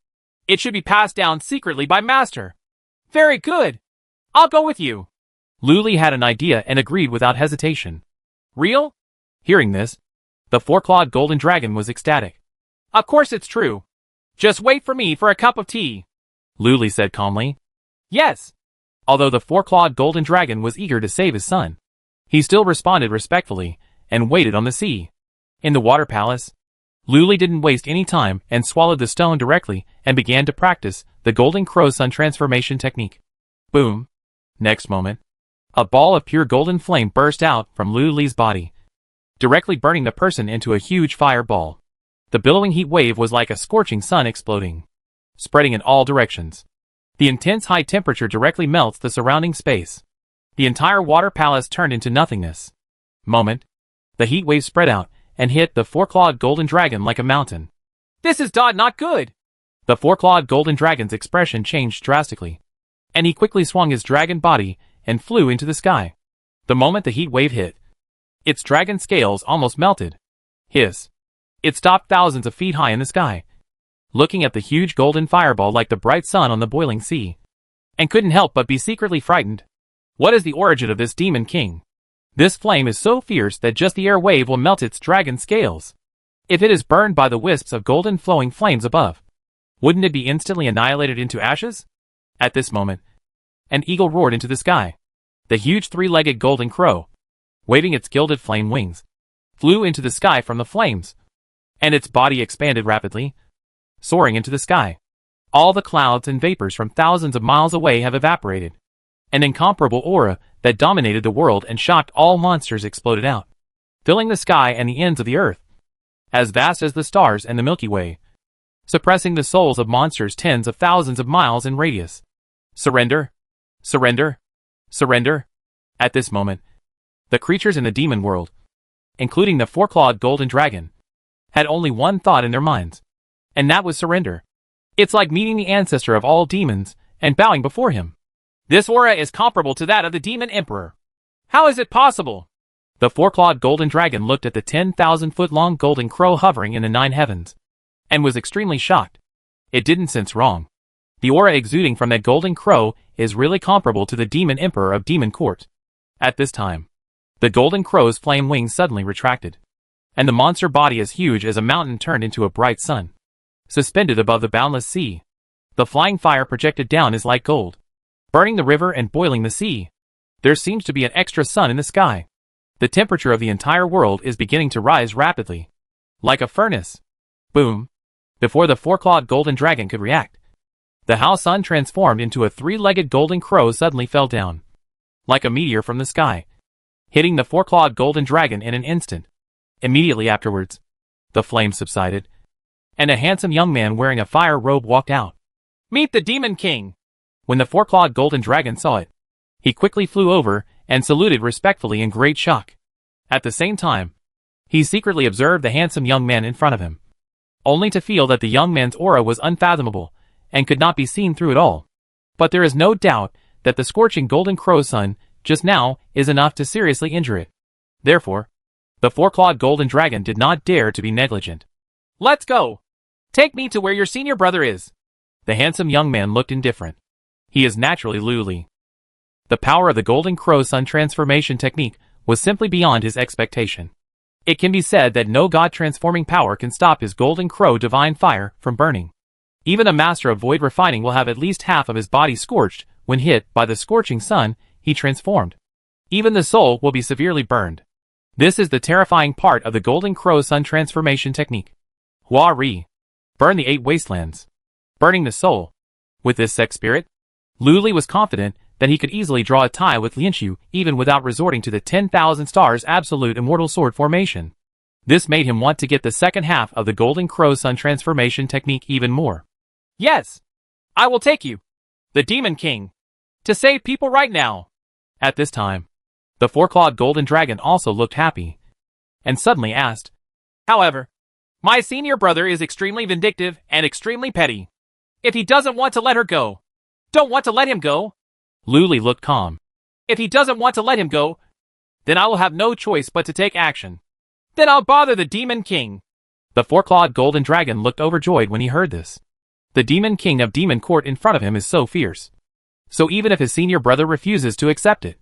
Speaker 2: It should be passed down secretly by Master. Very good. I'll go with you.
Speaker 1: Luli had an idea and agreed without hesitation.
Speaker 2: Real?
Speaker 1: Hearing this, the 4-clawed golden dragon was ecstatic.
Speaker 2: Of course it's true. Just wait for me for a cup of tea,
Speaker 1: Luli said calmly.
Speaker 2: Yes.
Speaker 1: Although the 4-clawed golden dragon was eager to save his son, he still responded respectfully and waited on the sea. In the water palace, Luli didn't waste any time and swallowed the stone directly and began to practice the Golden Crow Sun transformation technique. Boom. Next moment, a ball of pure golden flame burst out from Luli's body, directly burning the person into a huge fireball. The billowing heat wave was like a scorching sun exploding, spreading in all directions. The intense high temperature directly melts the surrounding space. The entire water palace turned into nothingness. Moment, the heat wave spread out and hit the 4-clawed golden dragon like a mountain.
Speaker 2: This is not good.
Speaker 1: The 4-clawed golden dragon's expression changed drastically, and he quickly swung his dragon body and flew into the sky. The moment the heat wave hit, its dragon scales almost melted. Hiss. It stopped thousands of feet high in the sky, looking at the huge golden fireball like the bright sun on the boiling sea, and couldn't help but be secretly frightened. What is the origin of this Demon King? This flame is so fierce that just the air wave will melt its dragon scales. If it is burned by the wisps of golden flowing flames above, wouldn't it be instantly annihilated into ashes? At this moment, an eagle roared into the sky. The huge 3-legged golden crow, waving its gilded flame wings, flew into the sky from the flames, and its body expanded rapidly, soaring into the sky. All the clouds and vapors from thousands of miles away have evaporated. An incomparable aura that dominated the world and shocked all monsters exploded out, filling the sky and the ends of the earth, as vast as the stars and the Milky Way, suppressing the souls of monsters tens of thousands of miles in radius. Surrender! Surrender! Surrender! At this moment, the creatures in the demon world, including the 4-clawed golden dragon, had only one thought in their minds, and that was surrender. It's like meeting the ancestor of all demons and bowing before him.
Speaker 2: This aura is comparable to that of the Demon Emperor. How is it possible?
Speaker 1: The 4-clawed golden dragon looked at the 10,000-foot-long golden crow hovering in the 9 heavens, and was extremely shocked. It didn't sense wrong. The aura exuding from that golden crow is really comparable to the Demon Emperor of Demon Court. At this time, the golden crow's flame wings suddenly retracted, and the monster body as huge as a mountain turned into a bright sun. Suspended above the boundless sea, the flying fire projected down is like gold, burning the river and boiling the sea. There seems to be an extra sun in the sky. The temperature of the entire world is beginning to rise rapidly, like a furnace. Boom! Before the 4-clawed golden dragon could react, the Hao Sun transformed into a 3-legged golden crow suddenly fell down, like a meteor from the sky, hitting the 4-clawed golden dragon in an instant. Immediately afterwards, the flames subsided, and a handsome young man wearing a fire robe walked out.
Speaker 2: Meet the Demon King!
Speaker 1: When the 4-clawed golden dragon saw it, he quickly flew over and saluted respectfully in great shock. At the same time, he secretly observed the handsome young man in front of him, only to feel that the young man's aura was unfathomable and could not be seen through it all. But there is no doubt that the scorching golden crow sun just now is enough to seriously injure it. Therefore, the 4-clawed golden dragon did not dare to be negligent.
Speaker 2: Let's go! Take me to where your senior brother is.
Speaker 1: The handsome young man looked indifferent. He is naturally Luli. The power of the Golden Crow Sun transformation technique was simply beyond his expectation. It can be said that no god-transforming power can stop his Golden Crow divine fire from burning. Even a master of void refining will have at least half of his body scorched when hit by the scorching sun he transformed. Even the soul will be severely burned. This is the terrifying part of the Golden Crow Sun transformation technique. Hua Ri. Burn the 8 wastelands. burning the soul. With this Sect spirit, Lu Li was confident that he could easily draw a tie with Lianshu even without resorting to the 10,000 stars absolute immortal sword formation. This made him want to get the second half of the Golden Crow Sun transformation technique even more.
Speaker 2: Yes, I will take you, the Demon King, to save people right now.
Speaker 1: At this time, the four-clawed golden dragon also looked happy, and suddenly asked,
Speaker 2: However, my senior brother is extremely vindictive and extremely petty. If he doesn't want to let her go, don't want to let him go.
Speaker 1: Lu Li looked calm.
Speaker 2: If he doesn't want to let him go, then I will have no choice but to take action. Then I'll bother the Demon King.
Speaker 1: The four-clawed golden dragon looked overjoyed when he heard this. The Demon King of Demon Court in front of him is so fierce. So even if his senior brother refuses to accept it,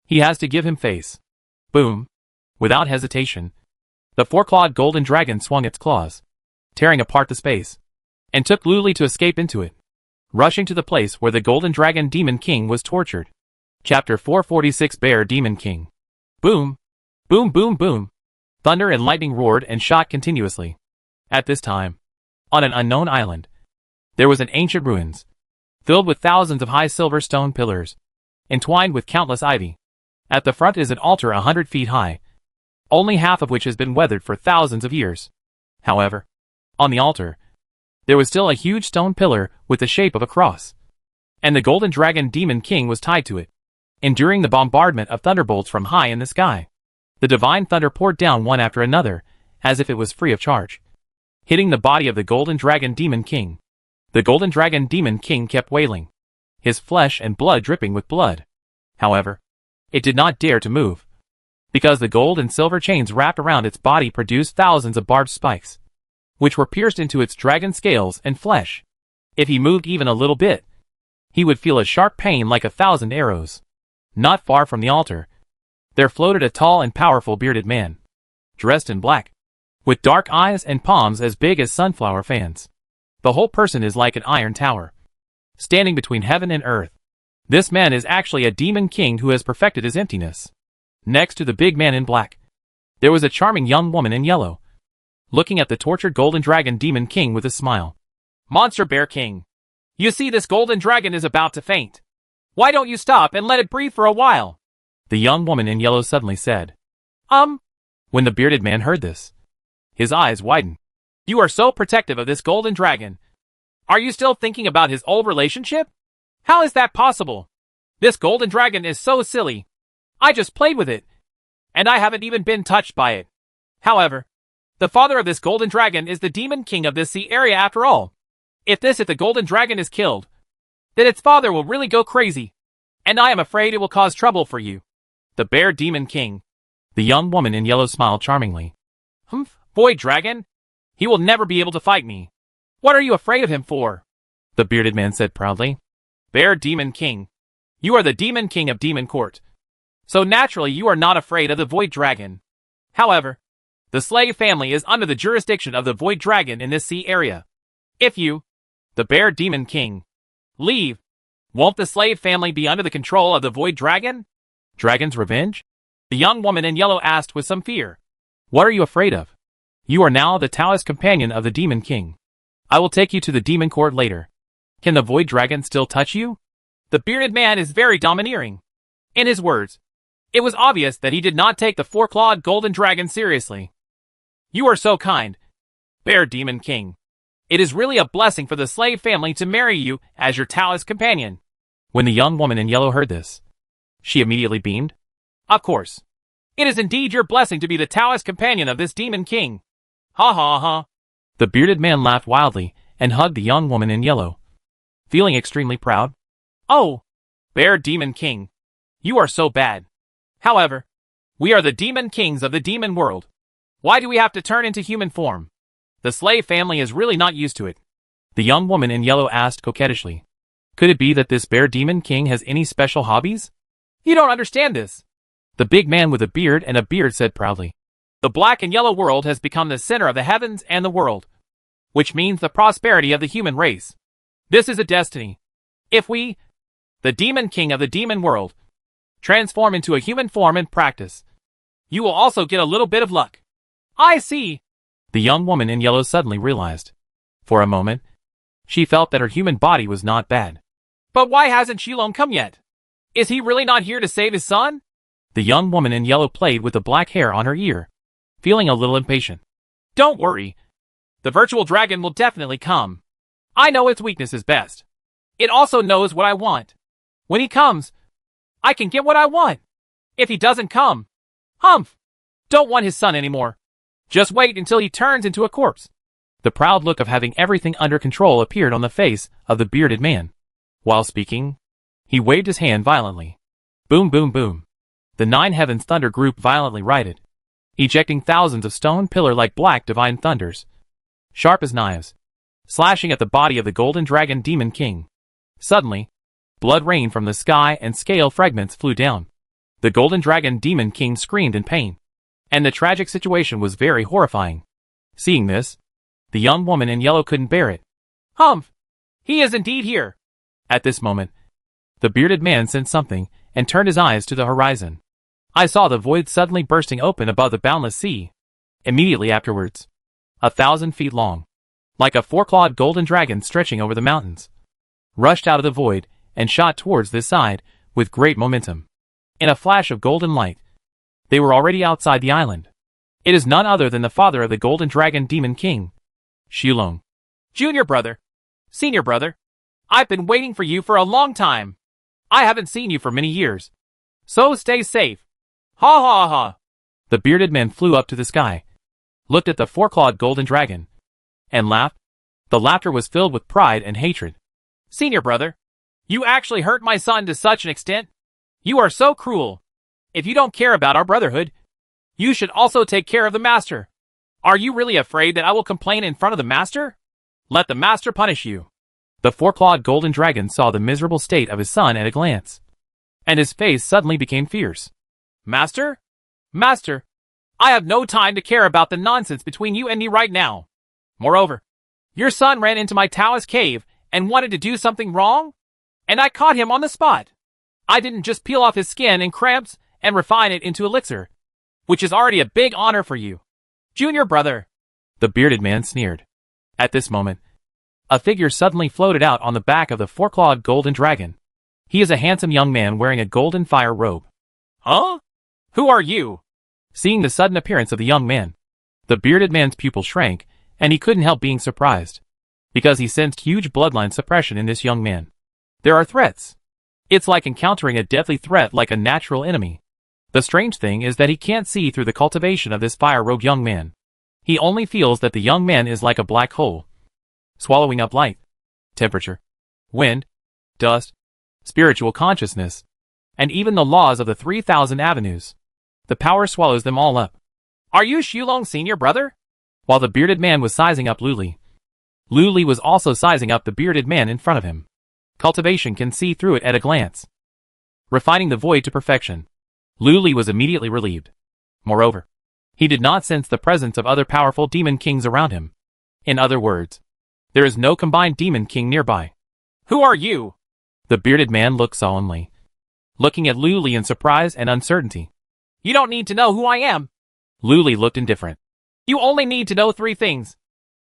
Speaker 1: he has to give him face. Boom. Without hesitation, the four-clawed golden dragon swung its claws, tearing apart the space, and took Lu Li to escape into it, rushing to the place where the golden dragon Demon King was tortured. Chapter 446 Bear Demon King. Boom. Boom boom boom. Thunder and lightning roared and shot continuously. At this time, on an unknown island, there was an ancient ruins, filled with thousands of high silver stone pillars, entwined with countless ivy. At the front is an altar 100 feet high, only half of which has been weathered for thousands of years. However, on the altar, there was still a huge stone pillar with the shape of a cross, and the golden dragon Demon King was tied to it, enduring the bombardment of thunderbolts from high in the sky. The divine thunder poured down one after another, as if it was free of charge, hitting the body of the golden dragon Demon King. The golden dragon Demon King kept wailing, his flesh and blood dripping with blood. However, it did not dare to move, because the gold and silver chains wrapped around its body produced thousands of barbed spikes, which were pierced into its dragon scales and flesh. If he moved even a little bit, he would feel a sharp pain like 1,000 arrows. Not far from the altar, there floated a tall and powerful bearded man, dressed in black, with dark eyes and palms as big as sunflower fans. The whole person is like an iron tower, standing between heaven and earth. This man is actually a demon king who has perfected his emptiness. Next to the big man in black, there was a charming young woman in yellow, looking at the tortured golden dragon Demon King with a smile.
Speaker 2: Monster Bear King, you see this golden dragon is about to faint. Why don't you stop and let it breathe for a while?
Speaker 1: The young woman in yellow suddenly said. When the bearded man heard this, his eyes widened.
Speaker 2: You are so protective of this golden dragon. Are you still thinking about his old relationship? How is that possible? This golden dragon is so silly. I just played with it, and I haven't even been touched by it. However, the father of this golden dragon is the Demon King of this sea area after all. If the golden dragon is killed, then its father will really go crazy, and I am afraid it will cause trouble for you, the Bear Demon King.
Speaker 1: The young woman in yellow smiled charmingly.
Speaker 2: Void dragon? He will never be able to fight me. What are you afraid of him for?
Speaker 1: The bearded man said proudly.
Speaker 2: Bear Demon King, you are the Demon King of Demon Court, so naturally you are not afraid of the Void Dragon. However, the slave family is under the jurisdiction of the Void Dragon in this sea area. If you, the Bear Demon King, leave, won't the slave family be under the control of the Void Dragon?
Speaker 1: Dragon's revenge?
Speaker 2: The young woman in yellow asked with some fear.
Speaker 1: What are you afraid of? You are now the Taoist companion of the Demon King. I will take you to the Demon Court later. Can the Void Dragon still touch you?
Speaker 2: The bearded man is very domineering. In his words, it was obvious that he did not take the four-clawed golden dragon seriously. You are so kind, Bear Demon King. It is really a blessing for the slave family to marry you as your Taoist companion.
Speaker 1: When the young woman in yellow heard this, she immediately beamed.
Speaker 2: Of course. It is indeed your blessing to be the Taoist companion of this Demon King. Ha ha ha.
Speaker 1: The bearded man laughed wildly and hugged the young woman in yellow, feeling extremely proud.
Speaker 2: Oh, Bear Demon King, you are so bad. However, we are the Demon Kings of the Demon World. Why do we have to turn into human form? The slave family is really not used to it.
Speaker 1: The young woman in yellow asked coquettishly. Could it be that this Bear Demon King has any special hobbies?
Speaker 2: You don't understand this.
Speaker 1: The big man with a beard said proudly.
Speaker 2: The black and yellow world has become the center of the heavens and the world, which means the prosperity of the human race. This is a destiny. If we, the Demon King of the Demon World, transform into a human form and practice, you will also get a little bit of luck. I see.
Speaker 1: The young woman in yellow suddenly realized. For a moment, She felt that her human body was not bad.
Speaker 2: But why hasn't Shilong come yet? Is he really not here to save his son?
Speaker 1: The young woman in yellow played with the black hair on her ear, feeling a little impatient.
Speaker 2: Don't worry. The virtual dragon will definitely come. I know its weakness is best. It also knows what I want. When he comes, I can get what I want. If he doesn't come, humph! Don't want his son anymore. Just wait until he turns into a corpse.
Speaker 1: The proud look of having everything under control appeared on the face of the bearded man. While speaking, he waved his hand violently. Boom, boom, boom. The nine heavens thunder group violently righted, ejecting thousands of stone pillar-like black divine thunders, sharp as knives, slashing at the body of the golden dragon demon king. Suddenly, blood rained from the sky and scale fragments flew down. The golden dragon demon king screamed in pain, and the tragic situation was very horrifying. Seeing this, the young woman in yellow couldn't bear it.
Speaker 2: Humph! He is indeed here.
Speaker 1: At this moment, the bearded man sensed something and turned his eyes to the horizon. I saw the void suddenly bursting open above the boundless sea. Immediately afterwards, 1,000 feet long, like a four-clawed golden dragon stretching over the mountains, rushed out of the void and shot towards this side with great momentum. In a flash of golden light, they were already outside the island. It is none other than the father of the golden dragon demon king, Shilong.
Speaker 2: Junior brother. Senior brother. I've been waiting for you for a long time. I haven't seen you for many years. So stay safe. Ha ha ha.
Speaker 1: The bearded man flew up to the sky, looked at the four-clawed golden dragon, and laughed. The laughter was filled with pride and hatred.
Speaker 2: Senior brother, you actually hurt my son to such an extent? You are so cruel. If you don't care about our brotherhood, you should also take care of the master. Are you really afraid that I will complain in front of the master? Let the master punish you.
Speaker 1: The four-clawed golden dragon saw the miserable state of his son at a glance, and his face suddenly became fierce.
Speaker 2: Master? Master, I have no time to care about the nonsense between you and me right now. Moreover, your son ran into my Taoist cave and wanted to do something wrong, and I caught him on the spot. I didn't just peel off his skin and cramps and refine it into elixir, which is already a big honor for you. Junior brother.
Speaker 1: The bearded man sneered. At this moment, a figure suddenly floated out on the back of the four-clawed golden dragon. He is a handsome young man wearing a golden fire robe.
Speaker 2: Huh? Who are you?
Speaker 1: Seeing the sudden appearance of the young man, the bearded man's pupil shrank, and he couldn't help being surprised, because he sensed huge bloodline suppression in this young man. There are threats. It's like encountering a deadly threat like a natural enemy. The strange thing is that he can't see through the cultivation of this fire-robed young man. He only feels that the young man is like a black hole, swallowing up light, temperature, wind, dust, spiritual consciousness, and even the laws of the 3,000 avenues. The power swallows them all up.
Speaker 2: Are you Shilong senior brother?
Speaker 1: While the bearded man was sizing up Luli, Luli was also sizing up the bearded man in front of him. Cultivation can see through it at a glance, refining the void to perfection. Luli was immediately relieved. Moreover, he did not sense the presence of other powerful demon kings around him. In other words, there is no combined demon king nearby.
Speaker 2: Who are you?
Speaker 1: The bearded man looked solemnly, looking at Luli in surprise and uncertainty.
Speaker 2: You don't need to know who I am.
Speaker 1: Luli looked indifferent.
Speaker 2: You only need to know 3 things.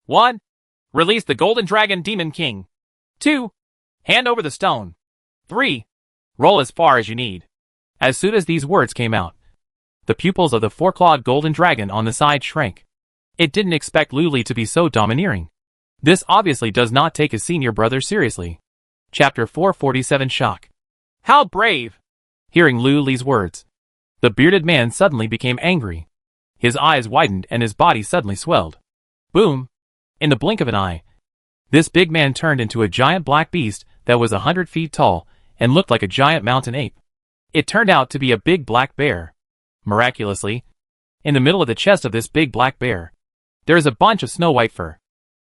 Speaker 2: 1. Release the golden dragon demon king. 2. Hand over the stone. 3. Roll as far as you need.
Speaker 1: As soon as these words came out, the pupils of the four-clawed golden dragon on the side shrank. It didn't expect Luli to be so domineering. This obviously does not take his senior brother seriously. Chapter 447 Shock.
Speaker 2: How brave!
Speaker 1: Hearing Luli's words, the bearded man suddenly became angry. His eyes widened and his body suddenly swelled. Boom! In the blink of an eye, this big man turned into a giant black beast that was 100 feet tall and looked like a giant mountain ape. It turned out to be a big black bear. Miraculously, in the middle of the chest of this big black bear, there is a bunch of snow-white fur,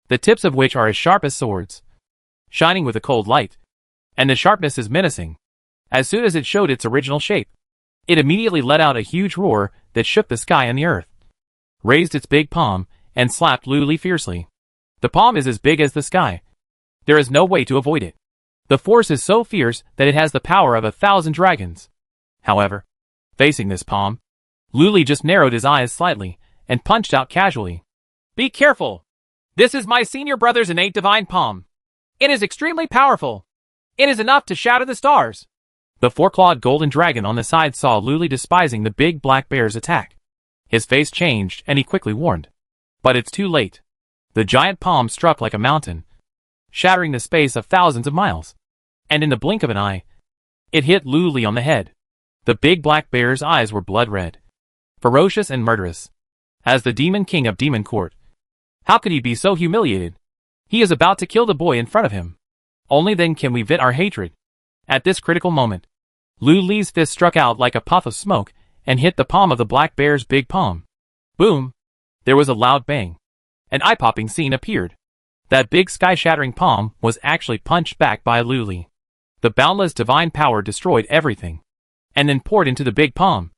Speaker 1: the tips of which are as sharp as swords, shining with a cold light, and the sharpness is menacing. As soon as it showed its original shape, it immediately let out a huge roar that shook the sky and the earth, raised its big palm, and slapped Luli fiercely. The palm is as big as the sky. There is no way to avoid it. The force is so fierce that it has the power of 1,000 dragons. However, facing this palm, Luli just narrowed his eyes slightly and punched out casually.
Speaker 2: Be careful! This is my senior brother's innate divine palm. It is extremely powerful. It is enough to shatter the stars.
Speaker 1: The four-clawed golden dragon on the side saw Luli despising the big black bear's attack. His face changed and he quickly warned. But it's too late. The giant palm struck like a mountain, shattering the space of thousands of miles. And in the blink of an eye, it hit Luli on the head. The big black bear's eyes were blood red, ferocious and murderous. As the demon king of Demon Court, how could he be so humiliated? He is about to kill the boy in front of him. Only then can we vent our hatred. At this critical moment, Luli's fist struck out like a puff of smoke and hit the palm of the black bear's big palm. Boom! There was a loud bang. An eye-popping scene appeared. That big sky-shattering palm was actually punched back by Luli. The boundless divine power destroyed everything, and then poured into the big palm,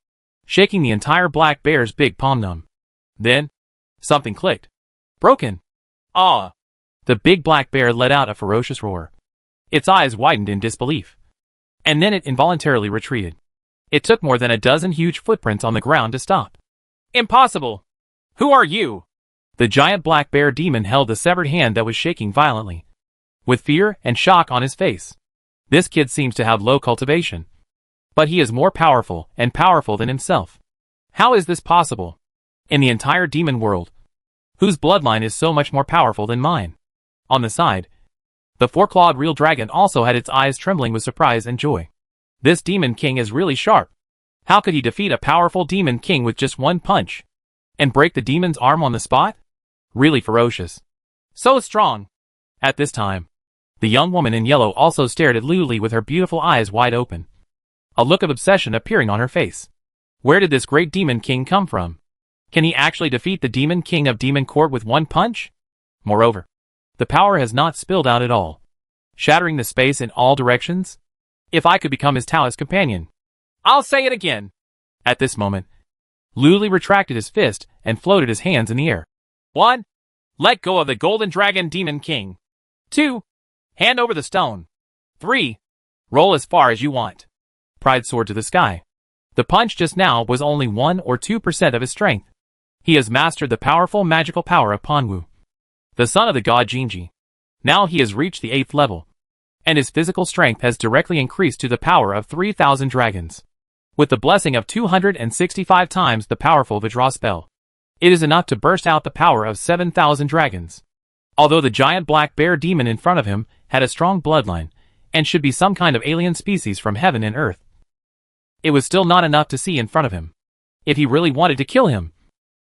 Speaker 1: shaking the entire black bear's big palm numb. Then, something clicked. Broken. Ah! The big black bear let out a ferocious roar. Its eyes widened in disbelief. And then it involuntarily retreated. It took more than a dozen huge footprints on the ground to stop.
Speaker 2: Impossible! Who are you?
Speaker 1: The giant black bear demon held the severed hand that was shaking violently, with fear and shock on his face. This kid seems to have low cultivation. But he is more powerful and powerful than himself. How is this possible? In the entire demon world, whose bloodline is so much more powerful than mine? On the side, the four-clawed real dragon also had its eyes trembling with surprise and joy. This demon king is really sharp. How could he defeat a powerful demon king with just one punch? And break the demon's arm on the spot? Really ferocious.
Speaker 2: So strong.
Speaker 1: At this time, the young woman in yellow also stared at Luli with her beautiful eyes wide open, a look of obsession appearing on her face. Where did this great demon king come from? Can he actually defeat the demon king of Demon Court with one punch? Moreover, the power has not spilled out at all, shattering the space in all directions. If I could become his Taoist companion.
Speaker 2: I'll say it again.
Speaker 1: At this moment, Luli retracted his fist and floated his hands in the air.
Speaker 2: 1. Let go of the golden dragon demon king. 2. Hand over the stone. 3. Roll as far as you want.
Speaker 1: Pride soared to the sky. The punch just now was only 1 or 2% of his strength. He has mastered the powerful magical power of Panwu, the son of the god Jinji. Now he has reached the 8th level, and his physical strength has directly increased to the power of 3,000 dragons. With the blessing of 265 times the powerful Vajra spell, it is enough to burst out the power of 7,000 dragons. Although the giant black bear demon in front of him had a strong bloodline, and should be some kind of alien species from heaven and earth, it was still not enough to see in front of him. If he really wanted to kill him,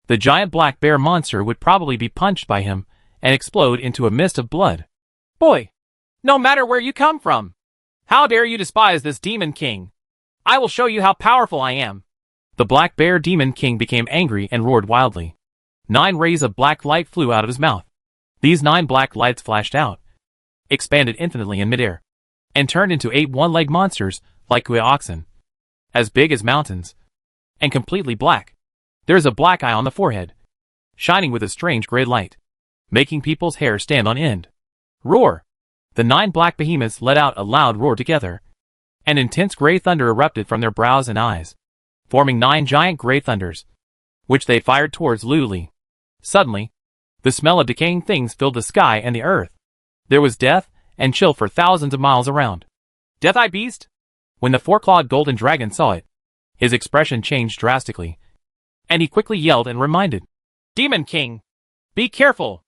Speaker 1: the giant black bear monster would probably be punched by him and explode into a mist of blood.
Speaker 2: Boy, no matter where you come from, how dare you despise this demon king? I will show you how powerful I am.
Speaker 1: The black bear demon king became angry and roared wildly. 9 rays of black light flew out of his mouth. These 9 black lights flashed out, expanded infinitely in midair, and turned into 8 one-legged monsters like Gui oxen, as big as mountains, and completely black. There is a black eye on the forehead, shining with a strange gray light, making people's hair stand on end. Roar! The 9 black behemoths let out a loud roar together, and intense gray thunder erupted from their brows and eyes, forming 9 giant gray thunders, which they fired towards Luli. Suddenly, the smell of decaying things filled the sky and the earth. There was death and chill for thousands of miles around.
Speaker 2: Death-Eye Beast?
Speaker 1: When the four-clawed golden dragon saw it, his expression changed drastically, and he quickly yelled and reminded,
Speaker 2: Demon King, be careful.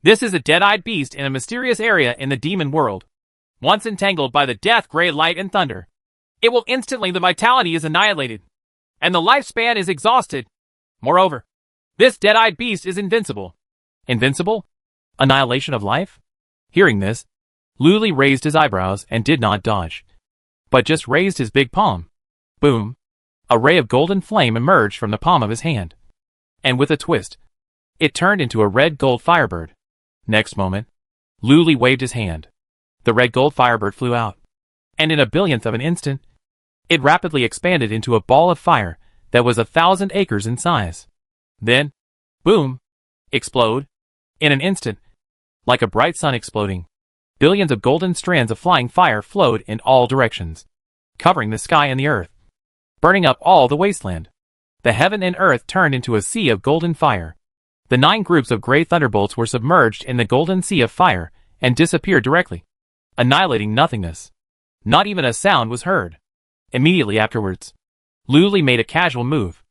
Speaker 2: This is a dead-eyed beast in a mysterious area in the demon world. Once entangled by the death gray light and thunder, it will instantly the vitality is annihilated, and the lifespan is exhausted. Moreover, this dead-eyed beast is invincible.
Speaker 1: Invincible? Annihilation of life? Hearing this, Luli raised his eyebrows and did not dodge, but just raised his big palm. Boom! A ray of golden flame emerged from the palm of his hand, and with a twist, it turned into a red-gold firebird. Next moment, Luli waved his hand. The red-gold firebird flew out, and in a billionth of an instant, it rapidly expanded into a ball of fire that was 1,000 acres in size. Then, boom! Explode! In an instant, like a bright sun exploding, billions of golden strands of flying fire flowed in all directions, covering the sky and the earth, burning up all the wasteland. The heaven and earth turned into a sea of golden fire. The 9 groups of gray thunderbolts were submerged in the golden sea of fire and disappeared directly, annihilating nothingness. Not even a sound was heard. Immediately afterwards, Luli made a casual move.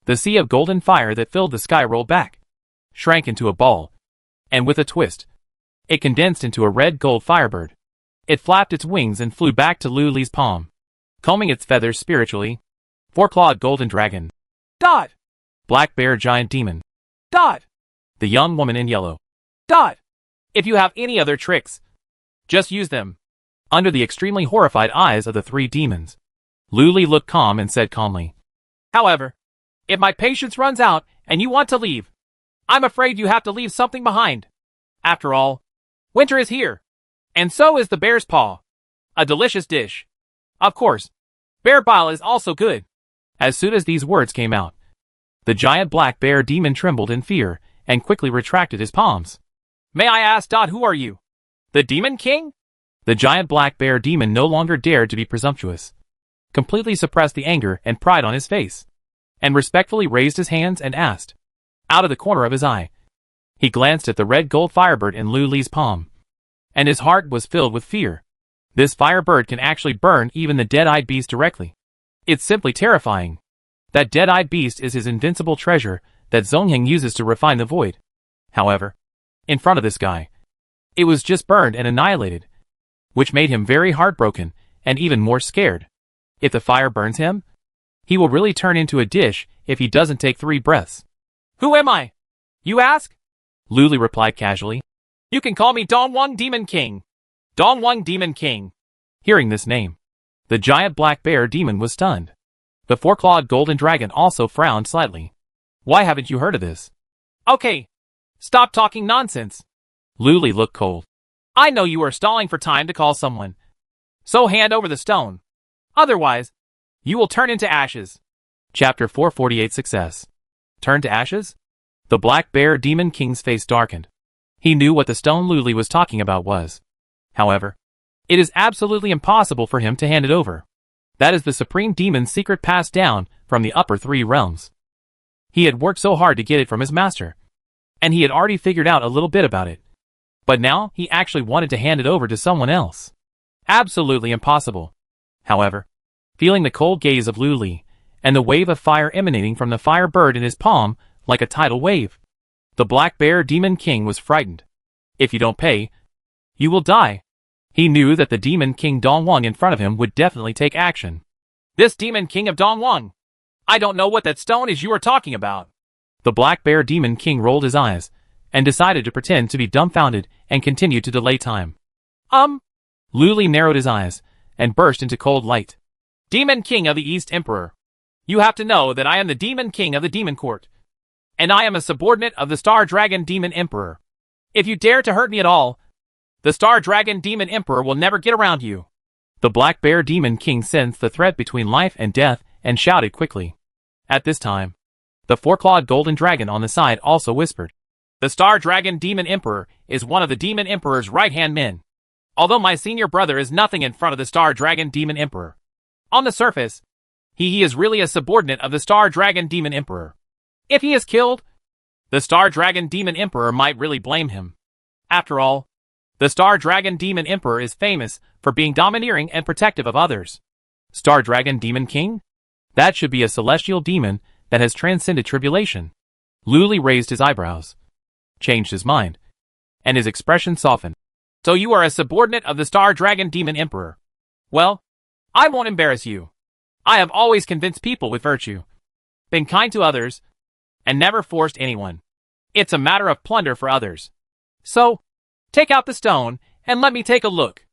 Speaker 1: The sea of golden fire that filled the sky rolled back, shrank into a ball, and with a twist, it condensed into a red-gold firebird. It flapped its wings and flew back to Luli's palm, combing its feathers spiritually. Four-clawed golden dragon.
Speaker 2: Dot!
Speaker 1: Black bear giant demon.
Speaker 2: Dot!
Speaker 1: The young woman in yellow.
Speaker 2: Dot! If you have any other tricks, just use them.
Speaker 1: Under the extremely horrified eyes of the three demons, Luli looked calm and said calmly,
Speaker 2: However, if my patience runs out and you want to leave, I'm afraid you have to leave something behind. After all, winter is here, and so is the bear's paw. A delicious dish. Of course, bear bile is also good.
Speaker 1: As soon as these words came out, the giant black bear demon trembled in fear and quickly retracted his palms.
Speaker 2: May I ask, Dot, who are you? The Demon King?
Speaker 1: The giant black bear demon no longer dared to be presumptuous, completely suppressed the anger and pride on his face, and respectfully raised his hands and asked. Out of the corner of his eye, he glanced at the red gold firebird in Luli's palm, and his heart was filled with fear. This firebird can actually burn even the dead-eyed beast directly. It's simply terrifying. That dead-eyed beast is his invincible treasure that Zongheng uses to refine the void. However, in front of this guy, it was just burned and annihilated, which made him very heartbroken and even more scared. If the fire burns him, he will really turn into a dish if he doesn't take 3 breaths.
Speaker 2: Who am I? You ask?
Speaker 1: Luli replied casually.
Speaker 2: You can call me Dongwang Demon King. Dongwang Demon King.
Speaker 1: Hearing this name, the giant black bear demon was stunned. The four-clawed golden dragon also frowned slightly. Why haven't you heard of this?
Speaker 2: Okay. Stop talking nonsense.
Speaker 1: Luli looked cold.
Speaker 2: I know you are stalling for time to call someone. So hand over the stone. Otherwise, you will turn into ashes.
Speaker 1: Chapter 448 Success. Turn to ashes? The black bear demon king's face darkened. He knew what the stone Luli was talking about was. However, it is absolutely impossible for him to hand it over. That is the supreme demon's secret passed down from the upper 3 realms. He had worked so hard to get it from his master, and he had already figured out a little bit about it. But now he actually wanted to hand it over to someone else. Absolutely impossible. However, feeling the cold gaze of Luli, and the wave of fire emanating from the fire bird in his palm like a tidal wave, the black bear demon king was frightened. If you don't pay, you will die. He knew that the demon king Dongwang in front of him would definitely take action.
Speaker 2: This demon king of Dongwang. I don't know what that stone is you are talking about.
Speaker 1: The black bear demon king rolled his eyes, and decided to pretend to be dumbfounded and continue to delay time.
Speaker 2: Luli
Speaker 1: narrowed his eyes, and burst into cold light.
Speaker 2: Demon King of the East Emperor. You have to know that I am the Demon King of the Demon Court. And I am a subordinate of the Star Dragon Demon Emperor. If you dare to hurt me at all, the Star Dragon Demon Emperor will never get around you.
Speaker 1: The black bear demon king sensed the threat between life and death and shouted quickly. At this time, the four-clawed golden dragon on the side also whispered.
Speaker 2: The Star Dragon Demon Emperor is one of the Demon Emperor's right-hand men. Although my senior brother is nothing in front of the Star Dragon Demon Emperor. On the surface, he is really a subordinate of the Star Dragon Demon Emperor. If he is killed, the Star Dragon Demon Emperor might really blame him. After all, the Star Dragon Demon Emperor is famous for being domineering and protective of others.
Speaker 1: Star Dragon Demon King? That should be a celestial demon that has transcended tribulation. Luli raised his eyebrows, changed his mind, and his expression softened.
Speaker 2: So you are a subordinate of the Star Dragon Demon Emperor. Well, I won't embarrass you. I have always convinced people with virtue, been kind to others, and never forced anyone. It's a matter of plunder for others. So, take out the stone, and let me take a look.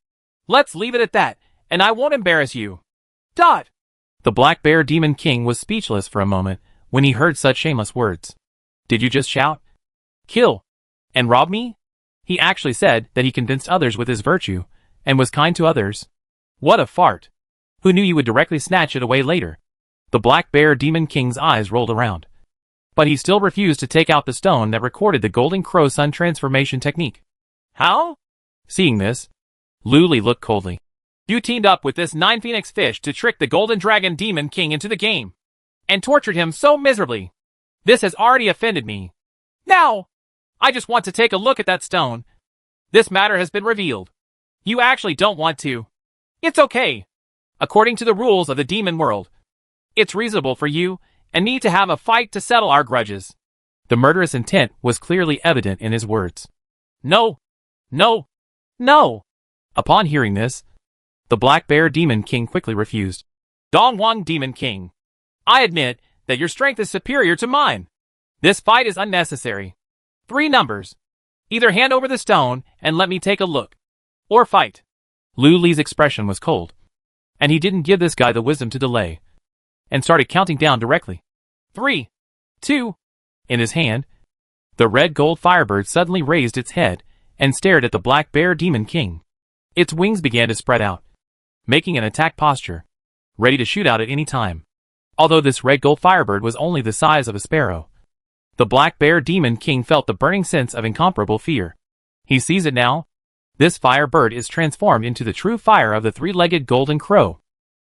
Speaker 2: Let's leave it at that, and I won't embarrass you. Dot!
Speaker 1: The Black Bear Demon King was speechless for a moment when he heard such shameless words. Did you just shout, kill, and rob me? He actually said that he convinced others with his virtue, and was kind to others. What a fart! Who knew you would directly snatch it away later? The Black Bear Demon King's eyes rolled around. But he still refused to take out the stone that recorded the Golden Crow Sun transformation technique.
Speaker 2: How?
Speaker 1: Seeing this, Luli looked coldly.
Speaker 2: You teamed up with this 9 Phoenix Fish to trick the Golden Dragon Demon King into the game, and tortured him so miserably. This has already offended me. Now, I just want to take a look at that stone. This matter has been revealed. You actually don't want to. It's okay. According to the rules of the demon world, it's reasonable for you and me to have a fight to settle our grudges.
Speaker 1: The murderous intent was clearly evident in his words.
Speaker 2: No. No. No.
Speaker 1: Upon hearing this, the Black Bear Demon King quickly refused.
Speaker 2: Dongwang Demon King, I admit that your strength is superior to mine. This fight is unnecessary. 3 numbers. Either hand over the stone and let me take a look, or fight.
Speaker 1: Lu Li's expression was cold, and he didn't give this guy the wisdom to delay, and started counting down directly.
Speaker 2: 3, 2.
Speaker 1: In his hand, the red gold firebird suddenly raised its head and stared at the Black Bear Demon King. Its wings began to spread out, making an attack posture, ready to shoot out at any time. Although this red gold firebird was only the size of a sparrow, the Black Bear Demon King felt the burning sense of incomparable fear. He sees it now. This firebird is transformed into the true fire of the 3-legged golden crow.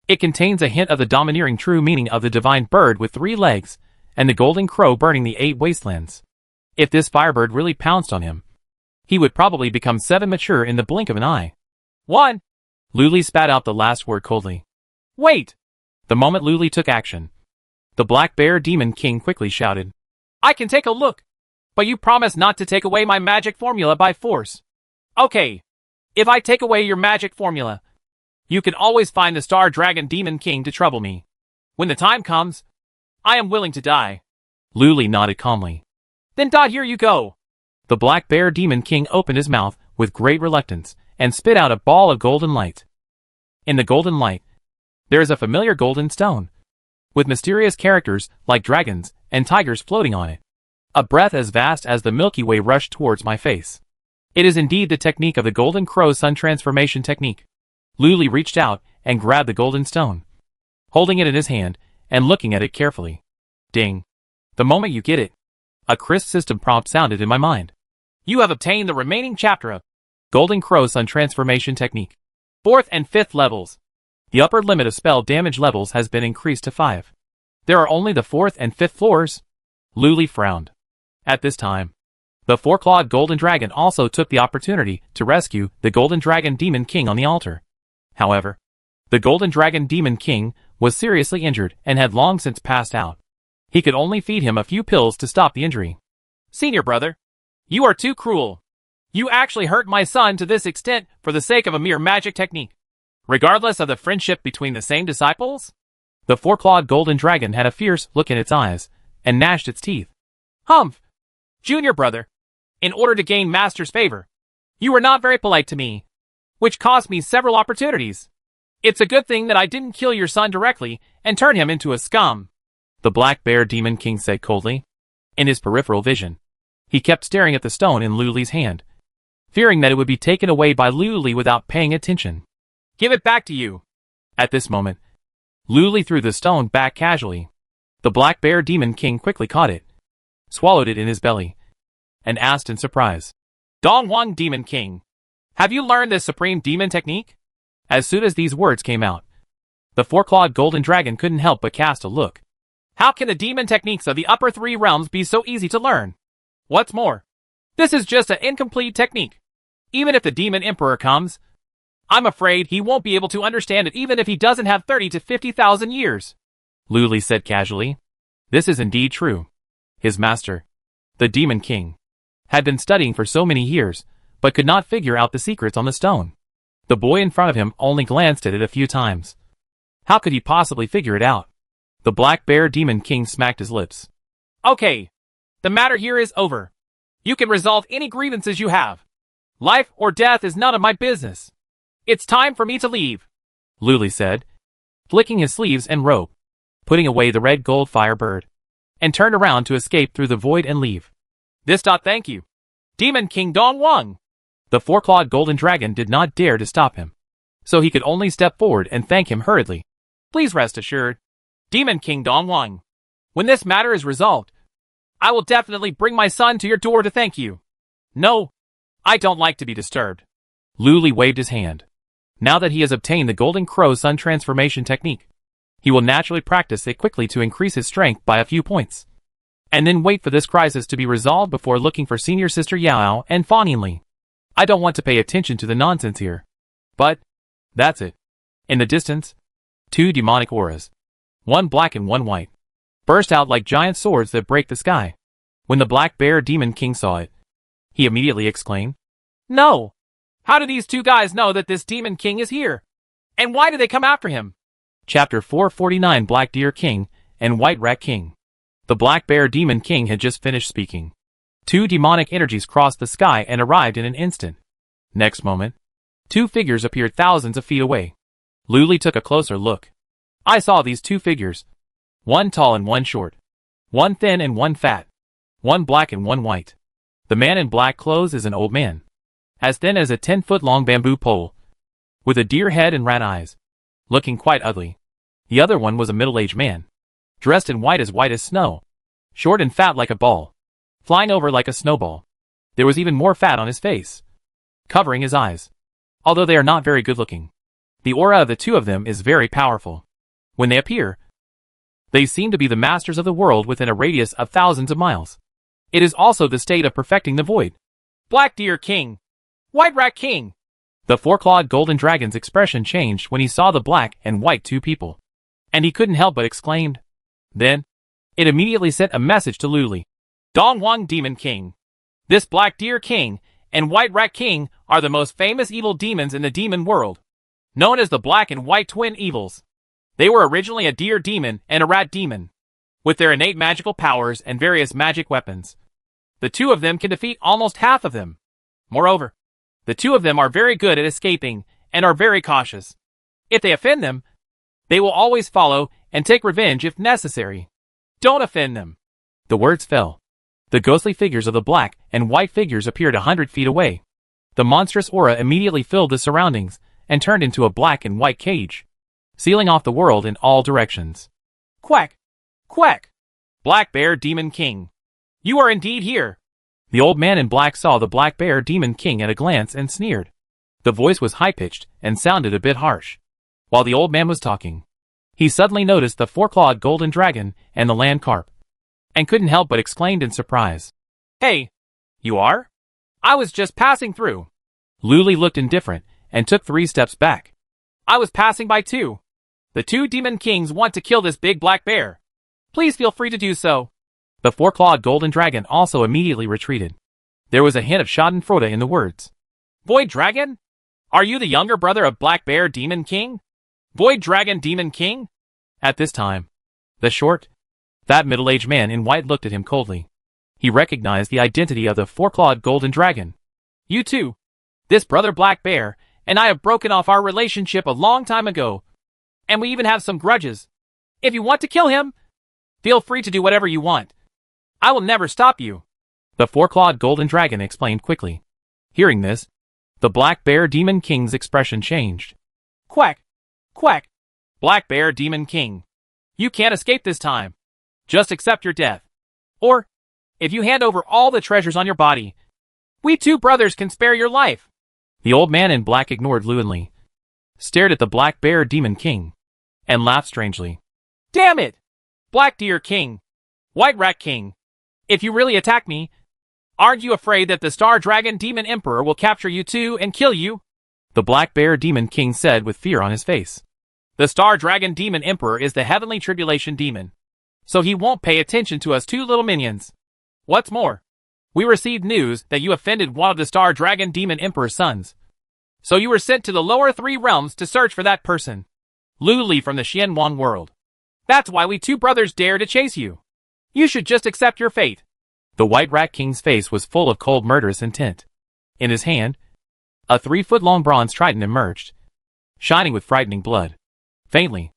Speaker 1: It contains a hint of the domineering true meaning of the divine bird with 3 legs, and the golden crow burning the 8 wastelands. If this firebird really pounced on him, he would probably become 7 mature in the blink of an eye.
Speaker 2: 1.
Speaker 1: Lu Li spat out the last word coldly.
Speaker 2: Wait!
Speaker 1: The moment Lu Li took action, the Black Bear Demon King quickly shouted,
Speaker 2: I can take a look, but you promise not to take away my magic formula by force. Okay. If I take away your magic formula, you can always find the Star Dragon Demon King to trouble me. When the time comes, I am willing to die.
Speaker 1: Lu Li nodded calmly.
Speaker 2: Then here you go.
Speaker 1: The Black Bear Demon King opened his mouth with great reluctance and spit out a ball of golden light. In the golden light, there is a familiar golden stone, with mysterious characters like dragons and tigers floating on it. A breath as vast as the Milky Way rushed towards my face. It is indeed the technique of the Golden Crow Sun Transformation Technique. Lu Li reached out and grabbed the golden stone, holding it in his hand and looking at it carefully. Ding. The moment you get it, a crisp system prompt sounded in my mind.
Speaker 2: You have obtained the remaining chapter of
Speaker 1: Golden Crow Sun Transformation Technique.
Speaker 2: 4th and 5th levels.
Speaker 1: The upper limit of spell damage levels has been increased to 5. There are only the 4th and 5th floors. Lu Li frowned. At this time, the 4-clawed Golden Dragon also took the opportunity to rescue the Golden Dragon Demon King on the altar. However, the Golden Dragon Demon King was seriously injured and had long since passed out. He could only feed him a few pills to stop the injury.
Speaker 2: Senior brother, you are too cruel. You actually hurt my son to this extent for the sake of a mere magic technique, regardless of the friendship between the same disciples?
Speaker 1: The 4-clawed Golden Dragon had a fierce look in its eyes and gnashed its teeth.
Speaker 2: Humph! Junior brother, in order to gain Master's favor, you were not very polite to me, which cost me several opportunities. It's a good thing that I didn't kill your son directly and turn him into a scum.
Speaker 1: The Black Bear Demon King said coldly. In his peripheral vision, he kept staring at the stone in Lu Li's hand, fearing that it would be taken away by Lu Li without paying attention.
Speaker 2: Give it back to you.
Speaker 1: At this moment, Lu Li threw the stone back casually. The Black Bear Demon King quickly caught it, swallowed it in his belly, and asked in surprise,
Speaker 2: Dongwang Demon King, have you learned this supreme demon technique?
Speaker 1: As soon as these words came out, the 4-clawed Golden Dragon couldn't help but cast a look.
Speaker 2: How can the demon techniques of the upper 3 realms be so easy to learn? What's more, this is just an incomplete technique. Even if the Demon Emperor comes, I'm afraid he won't be able to understand it even if he doesn't have 30 to 50,000 years.
Speaker 1: Lu Li said casually. This is indeed true. His master, the Demon King, had been studying for so many years, but could not figure out the secrets on the stone. The boy in front of him only glanced at it a few times. How could he possibly figure it out? The Black Bear Demon King smacked his lips.
Speaker 2: Okay. The matter here is over. You can resolve any grievances you have. Life or death is none of my business. It's time for me to leave,
Speaker 1: Lu Li said, flicking his sleeves and robe, putting away the red gold firebird, and turned around to escape through the void and leave.
Speaker 2: Thank you. Demon King Dongwang.
Speaker 1: The 4-clawed Golden Dragon did not dare to stop him, so he could only step forward and thank him hurriedly.
Speaker 2: Please rest assured, Demon King Dongwang, when this matter is resolved, I will definitely bring my son to your door to thank you. No, I don't like to be disturbed.
Speaker 1: Lu Li waved his hand. Now that he has obtained the Golden Crow Sun Transformation Technique, he will naturally practice it quickly to increase his strength by a few points, and then wait for this crisis to be resolved before looking for Senior Sister Yao and Fan Yinli. I don't want to pay attention to the nonsense here. But, that's it. In the distance, two demonic auras, one black and one white, burst out like giant swords that break the sky. When the Black Bear Demon King saw it, he immediately exclaimed,
Speaker 2: "No! How do these two guys know that this Demon King is here? And why do they come after him?"
Speaker 1: Chapter 449 Black Deer King and White Rat King. The Black Bear Demon King had just finished speaking. Two demonic energies crossed the sky and arrived in an instant. Next moment, two figures appeared thousands of feet away. Luli took a closer look. I saw these two figures. One tall and one short. One thin and one fat. One black and one white. The man in black clothes is an old man, as thin as a 10-foot-long bamboo pole, with a deer head and rat eyes, looking quite ugly. The other one was a middle-aged man, dressed in white as snow, short and fat like a ball, flying over like a snowball. There was even more fat on his face, covering his eyes, although they are not very good-looking. The aura of the two of them is very powerful. When they appear, they seem to be the masters of the world within a radius of thousands of miles. It is also the state of perfecting the void.
Speaker 2: Black Deer King! White Rat King!
Speaker 1: The four-clawed golden dragon's expression changed when he saw the black and white two people, and he couldn't help but exclaimed. Then, it immediately sent a message to Luli.
Speaker 2: Dong Huang Demon King. This Black Deer King and White Rat King are the most famous evil demons in the demon world, known as the Black and White Twin Evils. They were originally a deer demon and a rat demon, with their innate magical powers and various magic weapons. The two of them can defeat almost half of them. Moreover, the two of them are very good at escaping and are very cautious. If they offend them, they will always follow and take revenge if necessary. Don't offend them.
Speaker 1: The words fell. The ghostly figures of the black and white figures appeared 100 feet away. The monstrous aura immediately filled the surroundings and turned into a black and white cage, sealing off the world in all directions.
Speaker 2: Quack! Quack! Black Bear Demon King, you are indeed here.
Speaker 1: The old man in black saw the Black Bear Demon King at a glance and sneered. The voice was high-pitched and sounded a bit harsh. While the old man was talking, he suddenly noticed the four-clawed golden dragon and the land carp, and couldn't help but exclaimed in surprise.
Speaker 2: Hey, you are? I was just passing through.
Speaker 1: Luli looked indifferent and took 3 steps back.
Speaker 2: I was passing by too. The two demon kings want to kill this big black bear. Please feel free to do so.
Speaker 1: The four-clawed golden dragon also immediately retreated. There was a hint of schadenfreude in the words.
Speaker 2: Void Dragon? Are you the younger brother of Black Bear Demon King? Void Dragon Demon King?
Speaker 1: At this time, the short, fat middle-aged man in white looked at him coldly. He recognized the identity of the four-clawed golden dragon.
Speaker 2: You too. This brother Black Bear and I have broken off our relationship a long time ago, and we even have some grudges. If you want to kill him, feel free to do whatever you want. I will never stop you.
Speaker 1: The four-clawed golden dragon explained quickly. Hearing this, the Black Bear Demon King's expression changed.
Speaker 2: Quack! Quack! Black Bear Demon King, you can't escape this time. Just accept your death. Or, if you hand over all the treasures on your body, we two brothers can spare your life.
Speaker 1: The old man in black ignored Luli, stared at the Black Bear Demon King, and laughed strangely.
Speaker 2: Damn it! Black Deer King, White Rat King, if you really attack me, aren't you afraid that the Star Dragon Demon Emperor will capture you too and kill you?
Speaker 1: The Black Bear Demon King said with fear on his face.
Speaker 2: The Star Dragon Demon Emperor is the Heavenly Tribulation Demon, so he won't pay attention to us two little minions. What's more, we received news that you offended one of the Star Dragon Demon Emperor's sons, so you were sent to the lower 3 realms to search for that person, Luli from the Xianwang world. That's why we two brothers dare to chase you. You should just accept your fate.
Speaker 1: The White Rat King's face was full of cold murderous intent. In his hand, a 3-foot-long bronze trident emerged, shining with frightening blood. Faintly,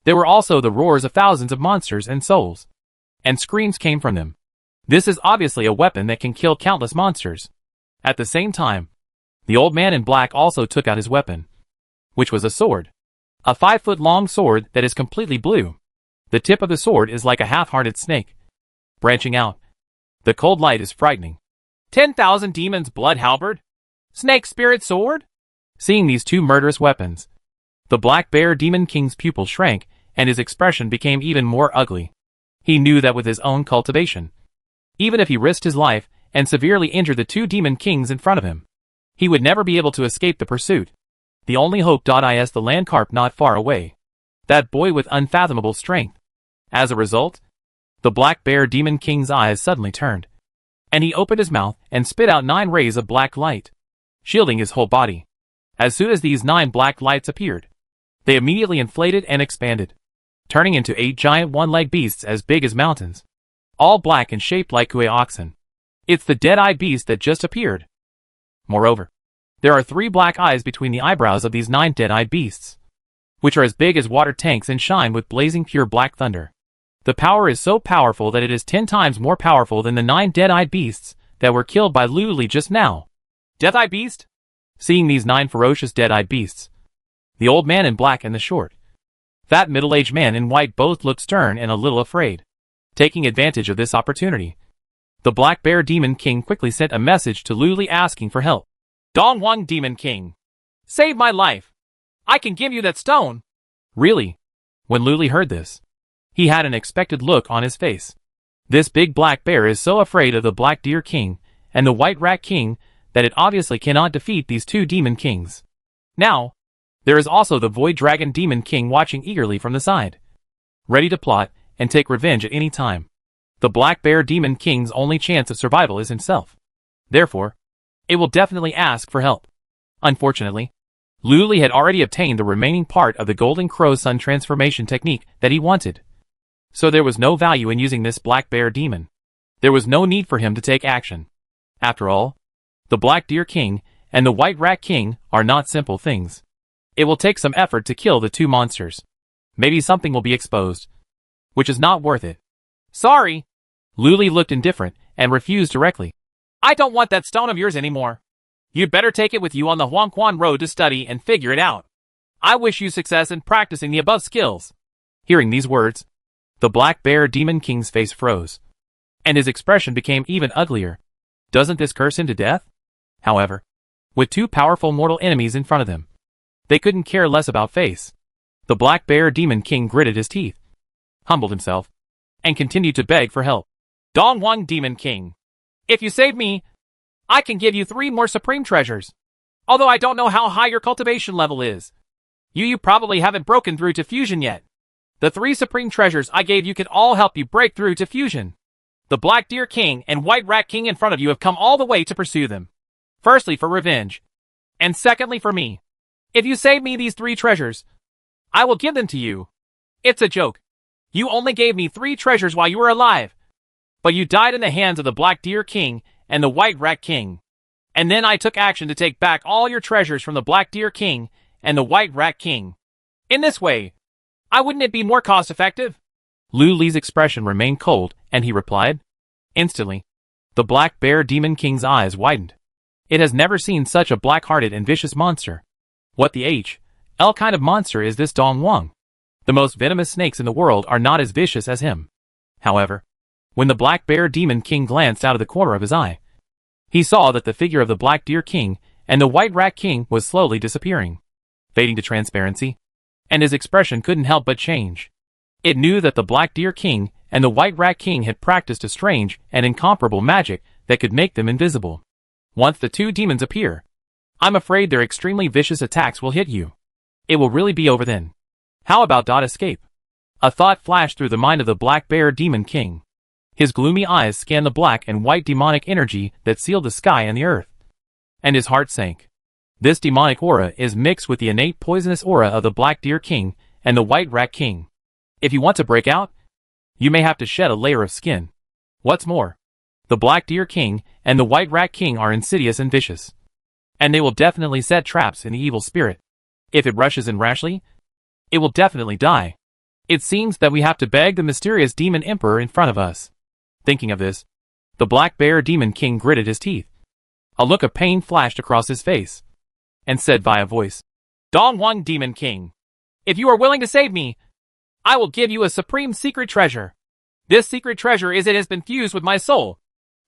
Speaker 1: there were also the roars of thousands of monsters and souls, and screams came from them. This is obviously a weapon that can kill countless monsters. At the same time, the old man in black also took out his weapon, which was a sword. A 5-foot-long sword that is completely blue. The tip of the sword is like a half-hearted snake, branching out. The cold light is frightening.
Speaker 2: 10,000 demons blood halberd? Snake spirit sword?
Speaker 1: Seeing these two murderous weapons, the Black Bear Demon King's pupil shrank and his expression became even more ugly. He knew that with his own cultivation, even if he risked his life and severely injured the two demon kings in front of him, He would never be able to escape the pursuit. The only hope is the land carp not far away. That boy with unfathomable strength. As a result, the Black Bear Demon King's eyes suddenly turned, and he opened his mouth and spit out 9 rays of black light, shielding his whole body. As soon as these 9 black lights appeared, they immediately inflated and expanded, turning into 8 giant one-legged beasts as big as mountains, all black and shaped like Kui oxen. It's the dead-eye beast that just appeared. Moreover, there are 3 black eyes between the eyebrows of these 9 dead-eyed beasts, which are as big as water tanks and shine with blazing pure black thunder. The power is so powerful that it is 10 times more powerful than the 9 dead-eyed beasts that were killed by Lu Li just now.
Speaker 2: Death-Eye Beast?
Speaker 1: Seeing these 9 ferocious dead-eyed beasts, the old man in black and the short, fat middle-aged man in white both looked stern and a little afraid. Taking advantage of this opportunity, the Black Bear Demon King quickly sent a message to Lu Li asking for help.
Speaker 2: Dongwang Demon King, save my life. I can give you that stone.
Speaker 1: Really? When Lu Li heard this, he had an unexpected look on his face. This big black bear is so afraid of the Black Deer King and the White Rat King that it obviously cannot defeat these 2 demon kings. Now, there is also the Void Dragon Demon King watching eagerly from the side, ready to plot and take revenge at any time. The Black Bear Demon King's only chance of survival is himself. Therefore, it will definitely ask for help. Unfortunately, Lu Li had already obtained the remaining part of the Golden Crow Sun transformation technique that he wanted. So there was no value in using this Black Bear Demon. There was no need for him to take action. After all, the Black Deer King and the White Rat King are not simple things. It will take some effort to kill the 2 monsters. Maybe something will be exposed, which is not worth it.
Speaker 2: Sorry.
Speaker 1: Lu Li looked indifferent and refused directly.
Speaker 2: I don't want that stone of yours anymore. You'd better take it with you on the Huangquan Road to study and figure it out. I wish you success in practicing the above skills.
Speaker 1: Hearing these words, the Black Bear Demon King's face froze, and his expression became even uglier. Doesn't this curse him to death? However, with 2 powerful mortal enemies in front of them, they couldn't care less about face. The Black Bear Demon King gritted his teeth, humbled himself, and continued to beg for help.
Speaker 2: Dongwang Demon King, if you save me, I can give you 3 more supreme treasures. Although I don't know how high your cultivation level is. You probably haven't broken through to fusion yet. The 3 supreme treasures I gave you can all help you break through to fusion. The Black Deer King and White Rat King in front of you have come all the way to pursue them. Firstly for revenge, and secondly for me. If you save me these 3 treasures, I will give them to you. It's a joke. You only gave me 3 treasures while you were alive, but you died in the hands of the Black Deer King and the White Rat King. And then I took action to take back all your treasures from the Black Deer King and the White Rat King. In this way, wouldn't it be more cost-effective?
Speaker 1: Lu Li's expression remained cold, and he replied. Instantly, the Black Bear Demon King's eyes widened. It has never seen such a black-hearted and vicious monster. What the hell kind of monster is this Dongwang? The most venomous snakes in the world are not as vicious as him. However, when the Black Bear Demon King glanced out of the corner of his eye, he saw that the figure of the Black Deer King and the White Rat King was slowly disappearing, fading to transparency, and his expression couldn't help but change. It knew that the Black Deer King and the White Rat King had practiced a strange and incomparable magic that could make them invisible. Once the 2 demons appear, I'm afraid their extremely vicious attacks will hit you. It will really be over then. How about escape? A thought flashed through the mind of the Black Bear Demon King. His gloomy eyes scanned the black and white demonic energy that sealed the sky and the earth, and his heart sank. This demonic aura is mixed with the innate poisonous aura of the Black Deer King and the White Rat King. If you want to break out, you may have to shed a layer of skin. What's more, the Black Deer King and the White Rat King are insidious and vicious, and they will definitely set traps in the evil spirit. If it rushes in rashly, it will definitely die. It seems that we have to beg the mysterious Demon Emperor in front of us. Thinking of this, the Black Bear Demon King gritted his teeth. A look of pain flashed across his face, and said via voice,
Speaker 2: Dongwang Demon King, if you are willing to save me, I will give you a supreme secret treasure. This secret treasure has been fused with my soul.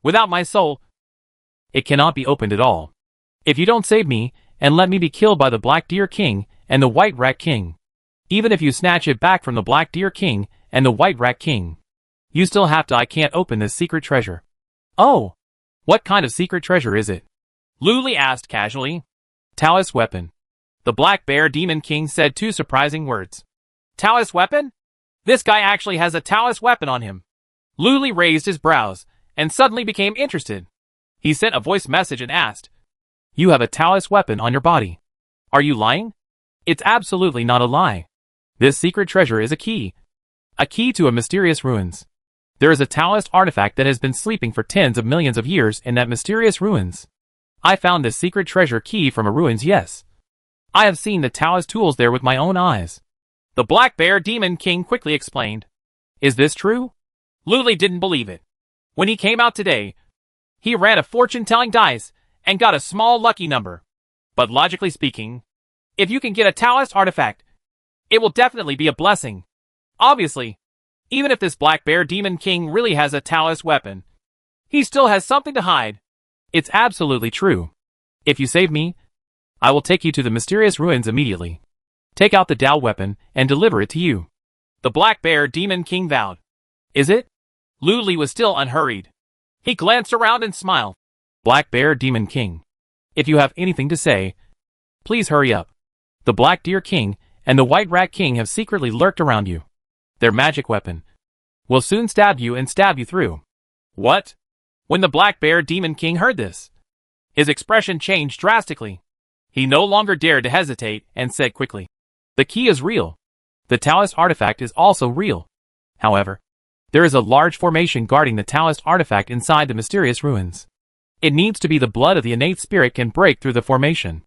Speaker 2: Without my soul, it cannot be opened at all. If you don't save me, and let me be killed by the Black Deer King and the White Rat King, even if you snatch it back from the Black Deer King and the White Rat King, you still have to. I can't open this secret treasure. Oh, what kind of secret treasure is it? Luli asked casually.
Speaker 1: Taoist weapon.
Speaker 2: The Black Bear Demon King said two surprising words. Taoist weapon? This guy actually has a Taoist weapon on him. Luli raised his brows and suddenly became interested. He sent a voice message and asked,
Speaker 1: You have a Taoist weapon on your body. Are you lying? It's absolutely not a lie. This secret treasure is a key. A key to a mysterious ruins. There is a Taoist artifact that has been sleeping for tens of millions of years in that mysterious ruins. I found this secret treasure key from a ruins, yes. I have seen the Taoist tools there with my own eyes.
Speaker 2: The Black Bear Demon King quickly explained.
Speaker 1: Is this true?
Speaker 2: Luli didn't believe it. When he came out today, he ran a fortune-telling dice and got a small lucky number. But logically speaking, if you can get a Taoist artifact, it will definitely be a blessing. Obviously, even if this Black Bear Demon King really has a Taoist weapon, he still has something to hide.
Speaker 1: It's absolutely true. If you save me, I will take you to the mysterious ruins immediately. Take out the Tao weapon and deliver it to you.
Speaker 2: The Black Bear Demon King vowed.
Speaker 1: Is it?
Speaker 2: Luli was still unhurried. He glanced around and smiled.
Speaker 1: Black Bear Demon King. If you have anything to say, please hurry up. The Black Deer King and the White Rat King have secretly lurked around you. Their magic weapon will soon stab you and stab you through.
Speaker 2: What? When the Black Bear Demon King heard this, his expression changed drastically. He no longer dared to hesitate and said quickly,
Speaker 1: The key is real. The Taoist artifact is also real. However, there is a large formation guarding the Taoist artifact inside the mysterious ruins. It needs to be the blood of the innate spirit can break through the formation.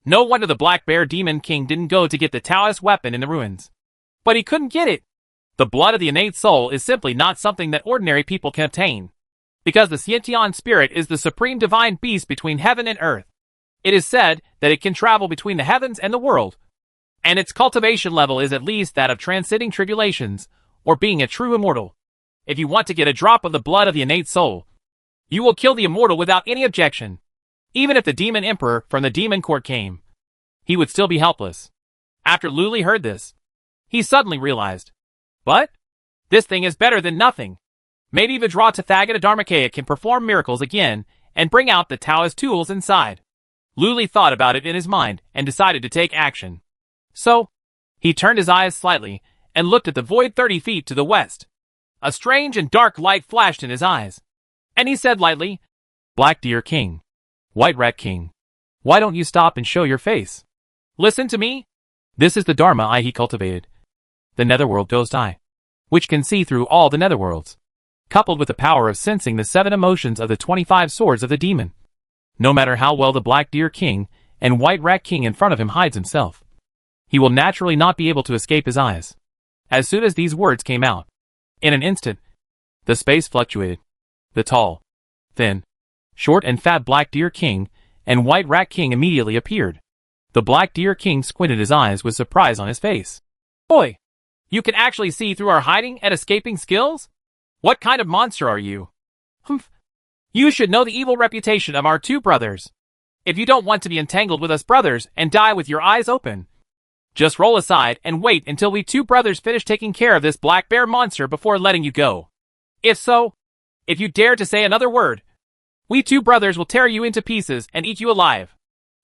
Speaker 2: No wonder the Black Bear Demon King didn't go to get the Taoist weapon in the ruins. But he couldn't get it. The blood of the innate soul is simply not something that ordinary people can obtain. Because the Xiantian spirit is the supreme divine beast between heaven and earth. It is said that it can travel between the heavens and the world. And its cultivation level is at least that of transcending tribulations, or being a true immortal. If you want to get a drop of the blood of the innate soul, you will kill the immortal without any objection. Even if the demon emperor from the demon court came, he would still be helpless. After Luli heard this, he suddenly realized, but this thing is better than nothing. Maybe Vajratatthagata Dharmakaya can perform miracles again and bring out the Taoist tools inside. Luli thought about it in his mind and decided to take action. So, he turned his eyes slightly and looked at the void 30 feet to the west. A strange and dark light flashed in his eyes. And he said lightly,
Speaker 1: Black Deer King, White Rat King, why don't you stop and show your face?
Speaker 2: Listen to me.
Speaker 1: This is the Dharma eye he cultivated. The netherworld dosed eye, which can see through all the netherworlds, coupled with the power of sensing the 7 emotions of the 25 swords of the demon. No matter how well the Black Deer King and White Rat King in front of him hides himself, he will naturally not be able to escape his eyes. As soon as these words came out, in an instant, the space fluctuated. The tall, thin, short and fat Black Deer King and White Rat King immediately appeared. The Black Deer King squinted his eyes with surprise on his face.
Speaker 2: Boy, you can actually see through our hiding and escaping skills? What kind of monster are you? Humph. You should know the evil reputation of our two brothers. If you don't want to be entangled with us brothers and die with your eyes open, just roll aside and wait until we two brothers finish taking care of this black bear monster before letting you go. If so, if you dare to say another word, we two brothers will tear you into pieces and eat you alive.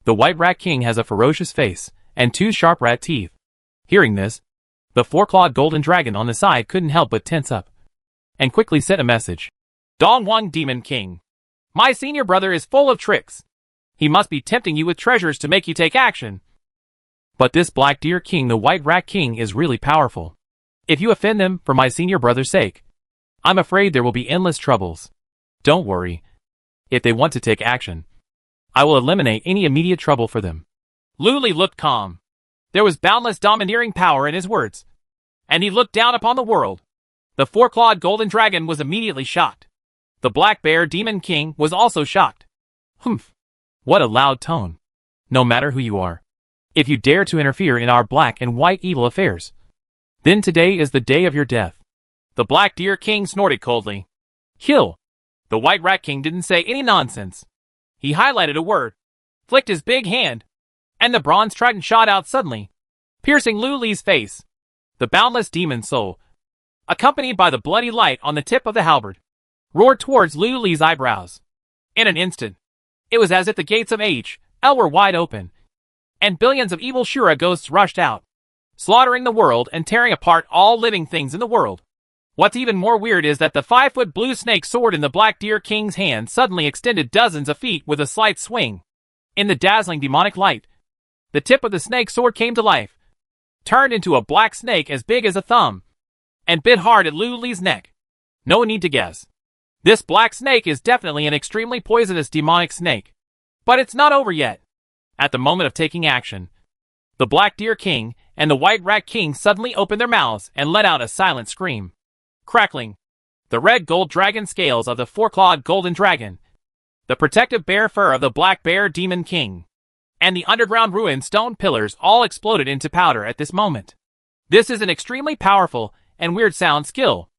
Speaker 1: The White Rat King has a ferocious face and 2 sharp rat teeth. Hearing this, the 4-clawed golden dragon on the side couldn't help but tense up and quickly sent a message.
Speaker 2: Dongwang Demon King, my senior brother is full of tricks. He must be tempting you with treasures to make you take action.
Speaker 1: But this Black Deer King, the White Rat King, is really powerful. If you offend them for my senior brother's sake, I'm afraid there will be endless troubles. Don't worry. If they want to take action, I will eliminate any immediate trouble for them.
Speaker 2: Luli looked calm. There was boundless domineering power in his words. And he looked down upon the world. The 4-clawed golden dragon was immediately shocked. The Black Bear Demon King was also shocked.
Speaker 1: Humph. What a loud tone. No matter who you are, if you dare to interfere in our black and white evil affairs, then today is the day of your death.
Speaker 2: The Black Deer King snorted coldly. Kill. The White Rat King didn't say any nonsense. He highlighted a word, flicked his big hand, and the bronze trident shot out suddenly, piercing Luli's face. The boundless demon soul, accompanied by the bloody light on the tip of the halberd, roared towards Luli's eyebrows. In an instant, It was as if the gates of H.L. were wide open, and billions of evil Shura ghosts rushed out, slaughtering the world and tearing apart all living things in the world. What's even more weird is that the 5-foot blue snake sword in the Black Deer King's hand suddenly extended dozens of feet with a slight swing. In the dazzling demonic light, the tip of the snake sword came to life, turned into a black snake as big as a thumb, and bit hard at Lu Li's neck. No need to guess. This black snake is definitely an extremely poisonous demonic snake. But it's not over yet. At the moment of taking action, the Black Deer King and the White Rat King suddenly opened their mouths and let out a silent scream. Crackling, the red gold dragon scales of the four-clawed golden dragon, the protective bear fur of the Black Bear Demon King, and the underground ruined stone pillars all exploded into powder at this moment. This is an extremely powerful and weird sound skill.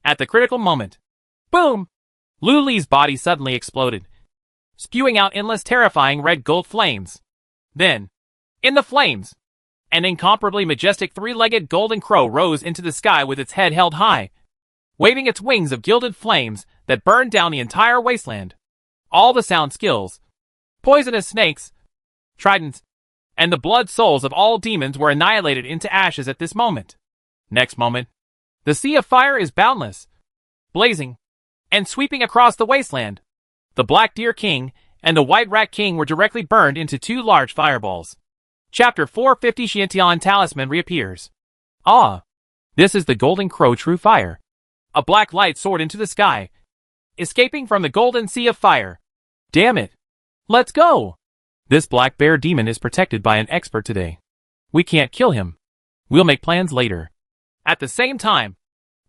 Speaker 2: At the critical moment, boom! Lu Li's body suddenly exploded, spewing out endless terrifying red gold flames. Then, in the flames, an incomparably majestic three-legged golden crow rose into the sky with its head held high, waving its wings of gilded flames that burned down the entire wasteland. All the sound skills, poisonous snakes, tridents, and the blood souls of all demons were annihilated into ashes at this moment. Next moment, the sea of fire is boundless, blazing, and sweeping across the wasteland. The Black Deer King and the White Rat King were directly burned into two large fireballs. Chapter 450 Xiantian Talisman reappears. Ah! This is the Golden Crow True Fire. A black light soared into the sky, escaping from the golden sea of fire. Damn it! Let's go! This Black Bear Demon is protected by an expert today. We can't kill him. We'll make plans later. At the same time,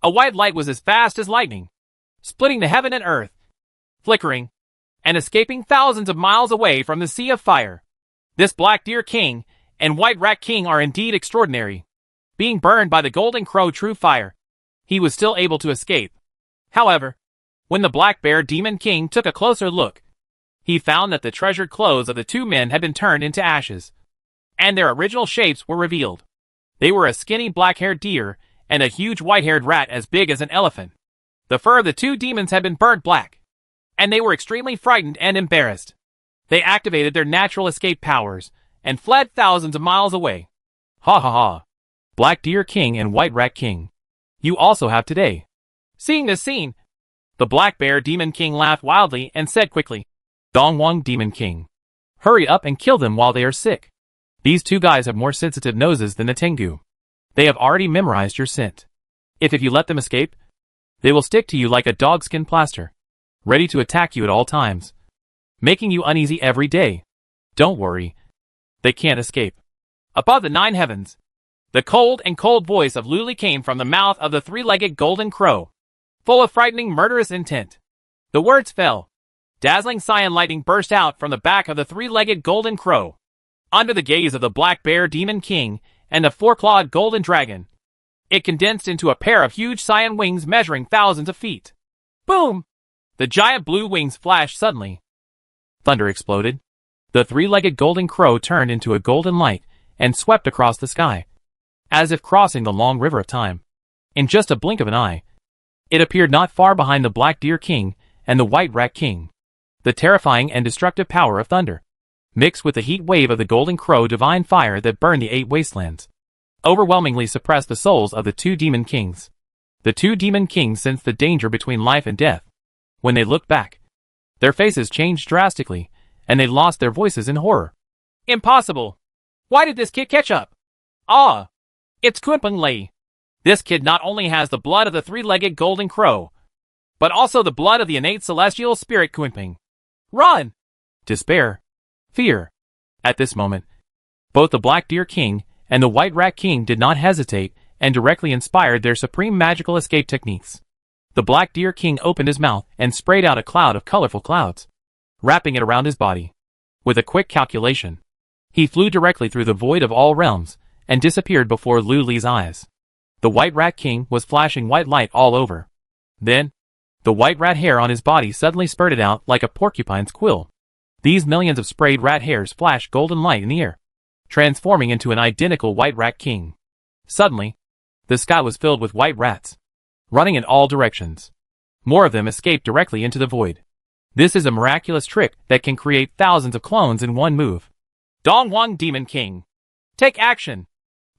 Speaker 2: a white light was as fast as lightning, splitting the heaven and earth, flickering, and escaping thousands of miles away from the sea of fire. This Black Deer King and White Rat King are indeed extraordinary. Being burned by the Golden Crow True Fire, he was still able to escape. However, when the Black Bear Demon King took a closer look, he found that the treasured clothes of the two men had been turned into ashes, and their original shapes were revealed. They were a skinny black-haired deer and a huge white-haired rat as big as an elephant. The fur of the two demons had been burnt black, and they were extremely frightened and embarrassed. They activated their natural escape powers and fled thousands of miles away. Ha ha ha! Black Deer King and White Rat King, you also have today. Seeing this scene, the Black Bear Demon King laughed wildly and said quickly, Dongwang Demon King, hurry up and kill them while they are sick. These two guys have more sensitive noses than the Tengu. They have already memorized your scent. If you let them escape, they will stick to you like a dogskin plaster, ready to attack you at all times, making you uneasy every day. Don't worry. They can't escape. Above the 9 heavens, the cold voice of Lu Li came from the mouth of the three-legged golden crow, full of frightening murderous intent. The words fell. Dazzling cyan lightning burst out from the back of the three-legged golden crow. Under the gaze of the Black Bear Demon King and the four-clawed golden dragon, it condensed into a pair of huge cyan wings measuring thousands of feet. Boom! The giant blue wings flashed suddenly. Thunder exploded. The three-legged golden crow turned into a golden light and swept across the sky, as if crossing the long river of time. In just a blink of an eye, it appeared not far behind the Black Deer King and the White Rat King. The terrifying and destructive power of thunder, mixed with the heat wave of the Golden Crow divine fire that burned the 8 wastelands, overwhelmingly suppressed the souls of the two demon kings. The two demon kings sensed the danger between life and death. When they looked back, their faces changed drastically, and they lost their voices in horror. Impossible! Why did this kid catch up? Ah! It's Kunpeng Lei. This kid not only has the blood of the three-legged golden crow, but also the blood of the innate celestial spirit Kunpeng. Run! Despair. Fear. At this moment, both the Black Deer King and the White Rat King did not hesitate and directly inspired their supreme magical escape techniques. The Black Deer King opened his mouth and sprayed out a cloud of colorful clouds, wrapping it around his body. With a quick calculation, he flew directly through the void of all realms and disappeared before Lu Li's eyes. The White Rat King was flashing white light all over. Then, the white rat hair on his body suddenly spurted out like a porcupine's quill. These millions of sprayed rat hairs flashed golden light in the air, transforming into an identical White Rat King. Suddenly, the sky was filled with white rats, running in all directions. More of them escaped directly into the void.
Speaker 1: This is a miraculous trick that can create thousands of clones in one move.
Speaker 2: Dongwang Demon King. Take action.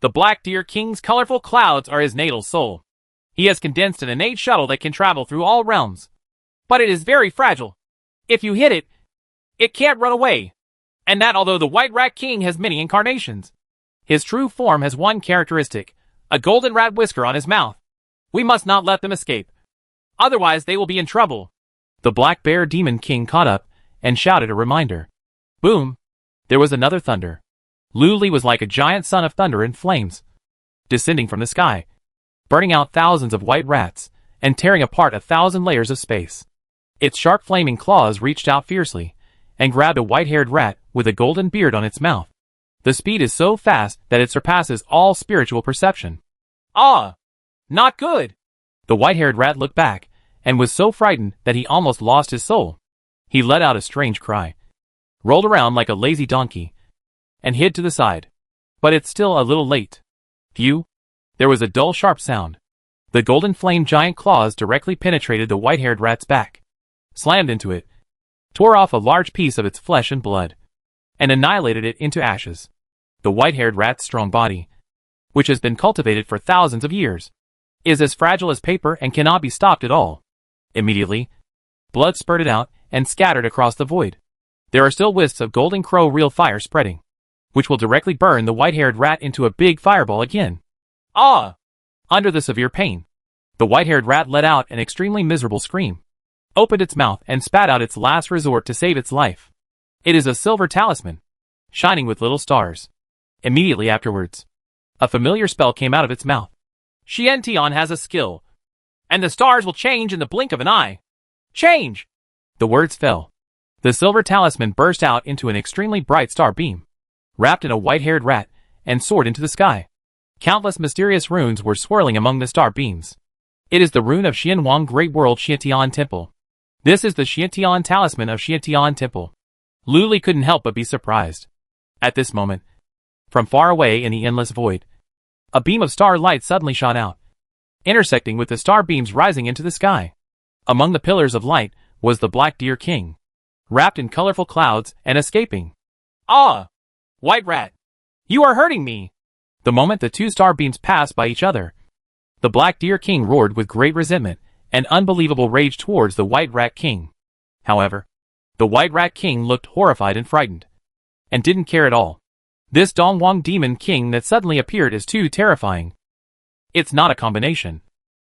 Speaker 2: The Black Deer King's colorful clouds are his natal soul. He has condensed an innate shuttle that can travel through all realms. But it is very fragile. If you hit it, it can't run away. And that although the White Rat King has many incarnations. His true form has one characteristic, a golden rat whisker on his mouth. We must not let them escape. Otherwise they will be in trouble.
Speaker 1: The Black Bear Demon King caught up and shouted a reminder. Boom! There was another thunder. Luli was like a giant son of thunder in flames, descending from the sky, burning out thousands of white rats and tearing apart 1,000 layers of space. Its sharp flaming claws reached out fiercely and grabbed a white-haired rat with a golden beard on its mouth. The speed is so fast that it surpasses all spiritual perception.
Speaker 2: Ah! Not good!
Speaker 1: The white-haired rat looked back and was so frightened that he almost lost his soul. He let out a strange cry, rolled around like a lazy donkey, and hid to the side. But it's still a little late. Phew! There was a dull sharp sound. The golden flame giant claws directly penetrated the white-haired rat's back, slammed into it, tore off a large piece of its flesh and blood, and annihilated it into ashes. The white-haired rat's strong body, which has been cultivated for thousands of years, is as fragile as paper and cannot be stopped at all. Immediately, blood spurted out and scattered across the void. There are still wisps of golden crow real fire spreading, which will directly burn the white-haired rat into a big fireball again.
Speaker 2: Ah!
Speaker 1: Under the severe pain, the white-haired rat let out an extremely miserable scream, opened its mouth and spat out its last resort to save its life. It is a silver talisman, shining with little stars. Immediately afterwards, a familiar spell came out of its mouth.
Speaker 2: Xiantian has a skill, and the stars will change in the blink of an eye. Change!
Speaker 1: The words fell. The silver talisman burst out into an extremely bright star beam, wrapped in a white-haired rat, and soared into the sky. Countless mysterious runes were swirling among the star beams. It is the rune of Xianwang Great World Xiantian Temple. This is the Xiantian talisman of Xiantian Temple. Luli couldn't help but be surprised. At this moment, from far away in the endless void, a beam of star light suddenly shot out, intersecting with the star beams rising into the sky. Among the pillars of light was the Black Deer King, wrapped in colorful clouds and escaping.
Speaker 2: Ah! White Rat! You are hurting me!
Speaker 1: The moment the two star beams passed by each other, the Black Deer King roared with great resentment and unbelievable rage towards the White Rat King. However, the White Rat King looked horrified and frightened, and didn't care at all. This Dongwang Demon King that suddenly appeared is too terrifying. It's not a combination.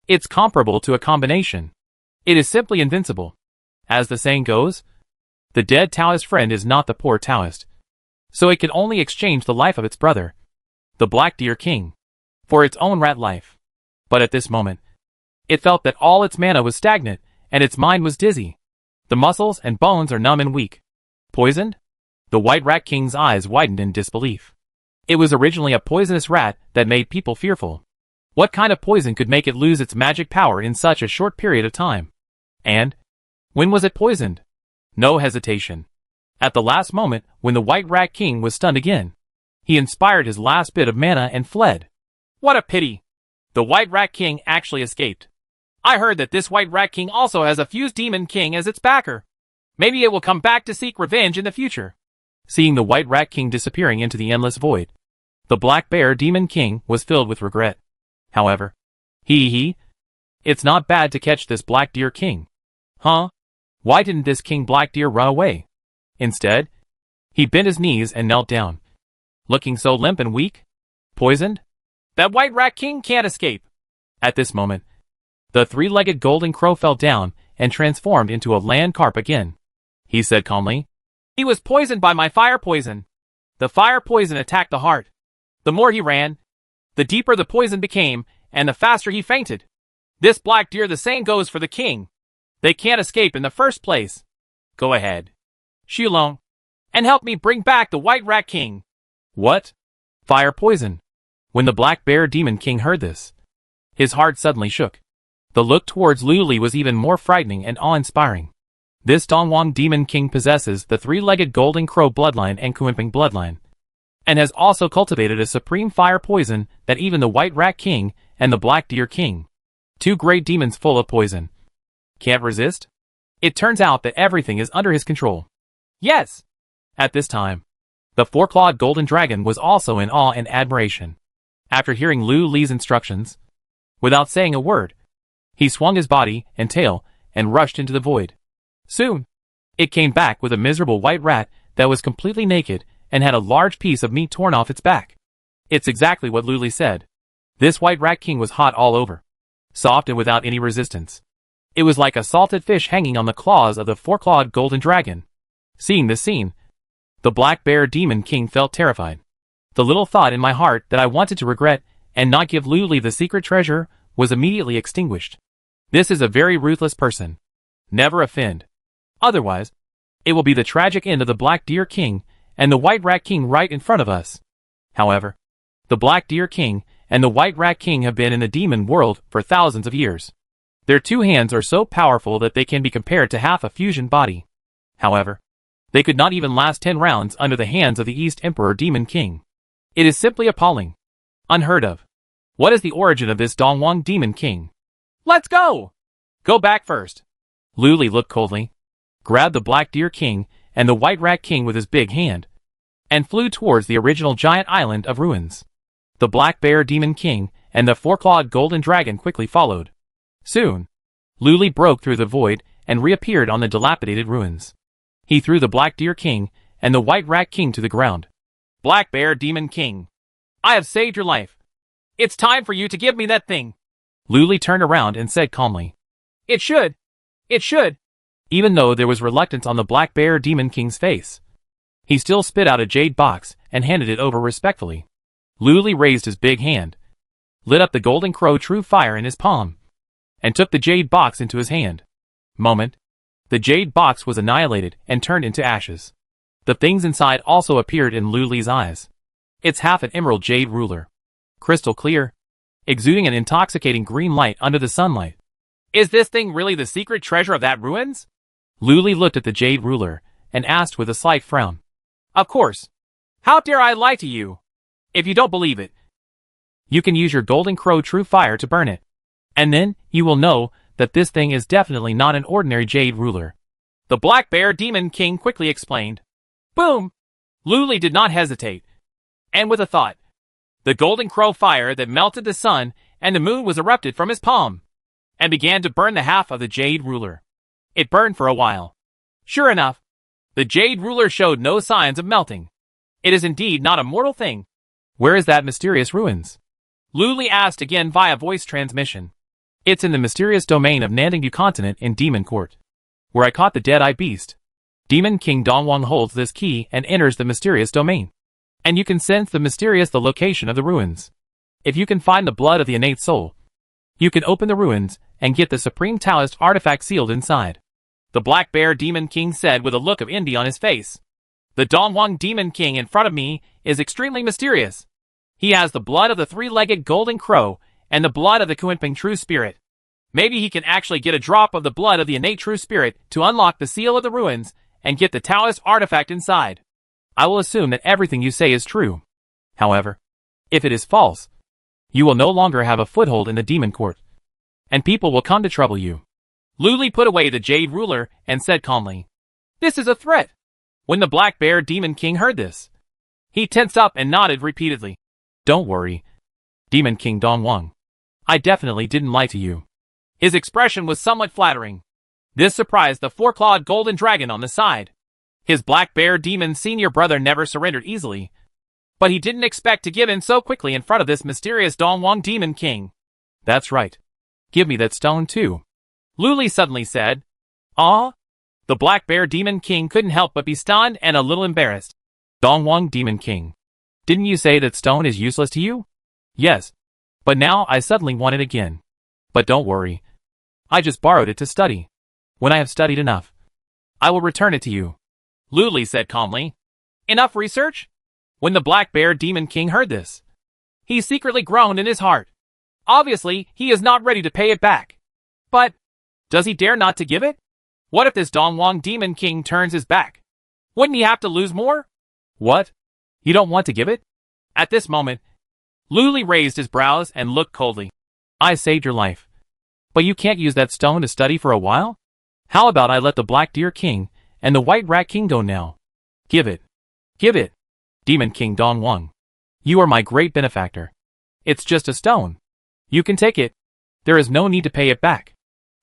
Speaker 1: It's comparable to a combination. It is simply invincible. As the saying goes, the dead Taoist friend is not the poor Taoist. So it could only exchange the life of its brother, the Black Deer King, for its own rat life. But at this moment, it felt that all its mana was stagnant, and its mind was dizzy. The muscles and bones are numb and weak. Poisoned? The White Rat King's eyes widened in disbelief. It was originally a poisonous rat that made people fearful. What kind of poison could make it lose its magic power in such a short period of time? And when was it poisoned? No hesitation. At the last moment, when the White Rat King was stunned again, he inspired his last bit of mana and fled.
Speaker 2: What a pity! The White Rat King actually escaped. I heard that this White Rat King also has a fused Demon King as its backer. Maybe it will come back to seek revenge in the future.
Speaker 1: Seeing the White Rat King disappearing into the endless void, the Black Bear Demon King was filled with regret. However, it's not bad to catch this Black Deer King. Huh? Why didn't this King Black Deer run away? Instead, he bent his knees and knelt down, looking so limp and weak. Poisoned?
Speaker 2: That White Rat King can't escape.
Speaker 1: At this moment, the three-legged golden crow fell down and transformed into a land carp again. He said calmly,
Speaker 2: "He was poisoned by my fire poison. The fire poison attacked the heart. The more he ran, the deeper the poison became, and the faster he fainted. This Black Deer, the same goes for the king. They can't escape in the first place. Go ahead, Shulong, and help me bring back the White Rat King."
Speaker 1: What? Fire poison? When the Black Bear Demon King heard this, his heart suddenly shook. The look towards Luli was even more frightening and awe-inspiring. This Dongwang Demon King possesses the three-legged Golden Crow bloodline and Kuimping bloodline, and has also cultivated a supreme fire poison that even the White Rat King and the Black Deer King, two great demons full of poison, can't resist. It turns out that everything is under his control.
Speaker 2: Yes.
Speaker 1: At this time, the four-clawed golden dragon was also in awe and admiration. After hearing Lu Li's instructions, without saying a word, he swung his body and tail and rushed into the void. Soon, it came back with a miserable white rat that was completely naked and had a large piece of meat torn off its back. It's exactly what Lu Li said. This white rat king was hot all over, soft and without any resistance. It was like a salted fish hanging on the claws of the four-clawed golden dragon. Seeing this scene, the black bear demon king felt terrified. The little thought in my heart that I wanted to regret and not give Lu Li the secret treasure was immediately extinguished. This is a very ruthless person. Never offend. Otherwise, it will be the tragic end of the Black Deer King and the White Rat King right in front of us. However, the Black Deer King and the White Rat King have been in the demon world for thousands of years. Their two hands are so powerful that they can be compared to half a fusion body. However, they could not even last 10 rounds under the hands of the East Emperor Demon King. It is simply appalling. Unheard of. What is the origin of this Dongwang Demon King?
Speaker 2: Let's go! Go back first.
Speaker 1: Lu Li looked coldly, grabbed the Black Deer King and the White Rat King with his big hand, and flew towards the original giant island of ruins. The Black Bear Demon King and the four-clawed golden dragon quickly followed. Soon, Lu Li broke through the void and reappeared on the dilapidated ruins. He threw the Black Deer King and the White Rat King to the ground.
Speaker 2: Black Bear Demon King, I have saved your life. It's time for you to give me that thing.
Speaker 1: Lu Li turned around and said calmly.
Speaker 2: It should.
Speaker 1: Even though there was reluctance on the Black Bear Demon King's face, he still spit out a jade box and handed it over respectfully. Lu Li raised his big hand, lit up the golden crow true fire in his palm, and took the jade box into his hand. The jade box was annihilated and turned into ashes. The things inside also appeared in Lu Li's eyes. It's half an emerald jade ruler. Crystal clear, exuding an intoxicating green light under the sunlight.
Speaker 2: Is this thing really the secret treasure of that ruins?
Speaker 1: Lu Li looked at the jade ruler and asked with a slight frown.
Speaker 2: Of course. How dare I lie to you? If you don't believe it,
Speaker 1: you can use your golden crow true fire to burn it. And then you will know that this thing is definitely not an ordinary jade ruler.
Speaker 2: The Black Bear Demon King quickly explained. Boom! Lu Li did not hesitate. And with a thought, the golden crow fire that melted the sun and the moon was erupted from his palm, and began to burn the half of the jade ruler. It burned for a while. Sure enough, the jade ruler showed no signs of melting. It is indeed not a mortal thing.
Speaker 1: Where is that mysterious ruins?
Speaker 2: Lu Li asked again via voice transmission.
Speaker 1: It's in the mysterious domain of Nandingdu Continent in Demon Court, where I caught the dead-eye beast. Demon King Dongwang holds this key and enters the mysterious domain. And you can sense the location of the ruins. If you can find the blood of the innate soul, you can open the ruins and get the Supreme Taoist artifact sealed inside.
Speaker 2: The Black Bear Demon King said with a look of envy on his face. The Dongwang Demon King in front of me is extremely mysterious. He has the blood of the three-legged golden crow and the blood of the Kunping True Spirit. Maybe he can actually get a drop of the blood of the innate True Spirit to unlock the seal of the ruins and get the Taoist artifact inside.
Speaker 1: I will assume that everything you say is true. However, if it is false, you will no longer have a foothold in the demon court, and people will come to trouble you.
Speaker 2: Lu Li put away the jade ruler and said calmly, This is a threat. When the Black Bear Demon King heard this, he tensed up and nodded repeatedly.
Speaker 1: Don't worry, Demon King Dongwang. I definitely didn't lie to you.
Speaker 2: His expression was somewhat flattering. This surprised the four-clawed golden dragon on the side. His Black Bear Demon senior brother never surrendered easily, but he didn't expect to give in so quickly in front of this mysterious Dongwang Demon King.
Speaker 1: That's right. Give me that stone too.
Speaker 2: Lu Li suddenly said. Ah? The Black Bear Demon King couldn't help but be stunned and a little embarrassed.
Speaker 1: Dongwang Demon King. Didn't you say that stone is useless to you? Yes. But now I suddenly want it again. But don't worry. I just borrowed it to study. When I have studied enough, I will return it to you.
Speaker 2: Lu Li said calmly. Enough research? When the Black Bear Demon King heard this, he secretly groaned in his heart. Obviously, he is not ready to pay it back. But, does he dare not to give it? What if this Dongwang Demon King turns his back? Wouldn't he have to lose more?
Speaker 1: What? You don't want to give it?
Speaker 2: At this moment, Lu Li raised his brows and looked coldly.
Speaker 1: I saved your life. But you can't use that stone to study for a while? How about I let the Black Deer King and the White Rat King go now? Give it. Give it. Demon King Dong Wang. You are my great benefactor. It's just a stone. You can take it. There is no need to pay it back.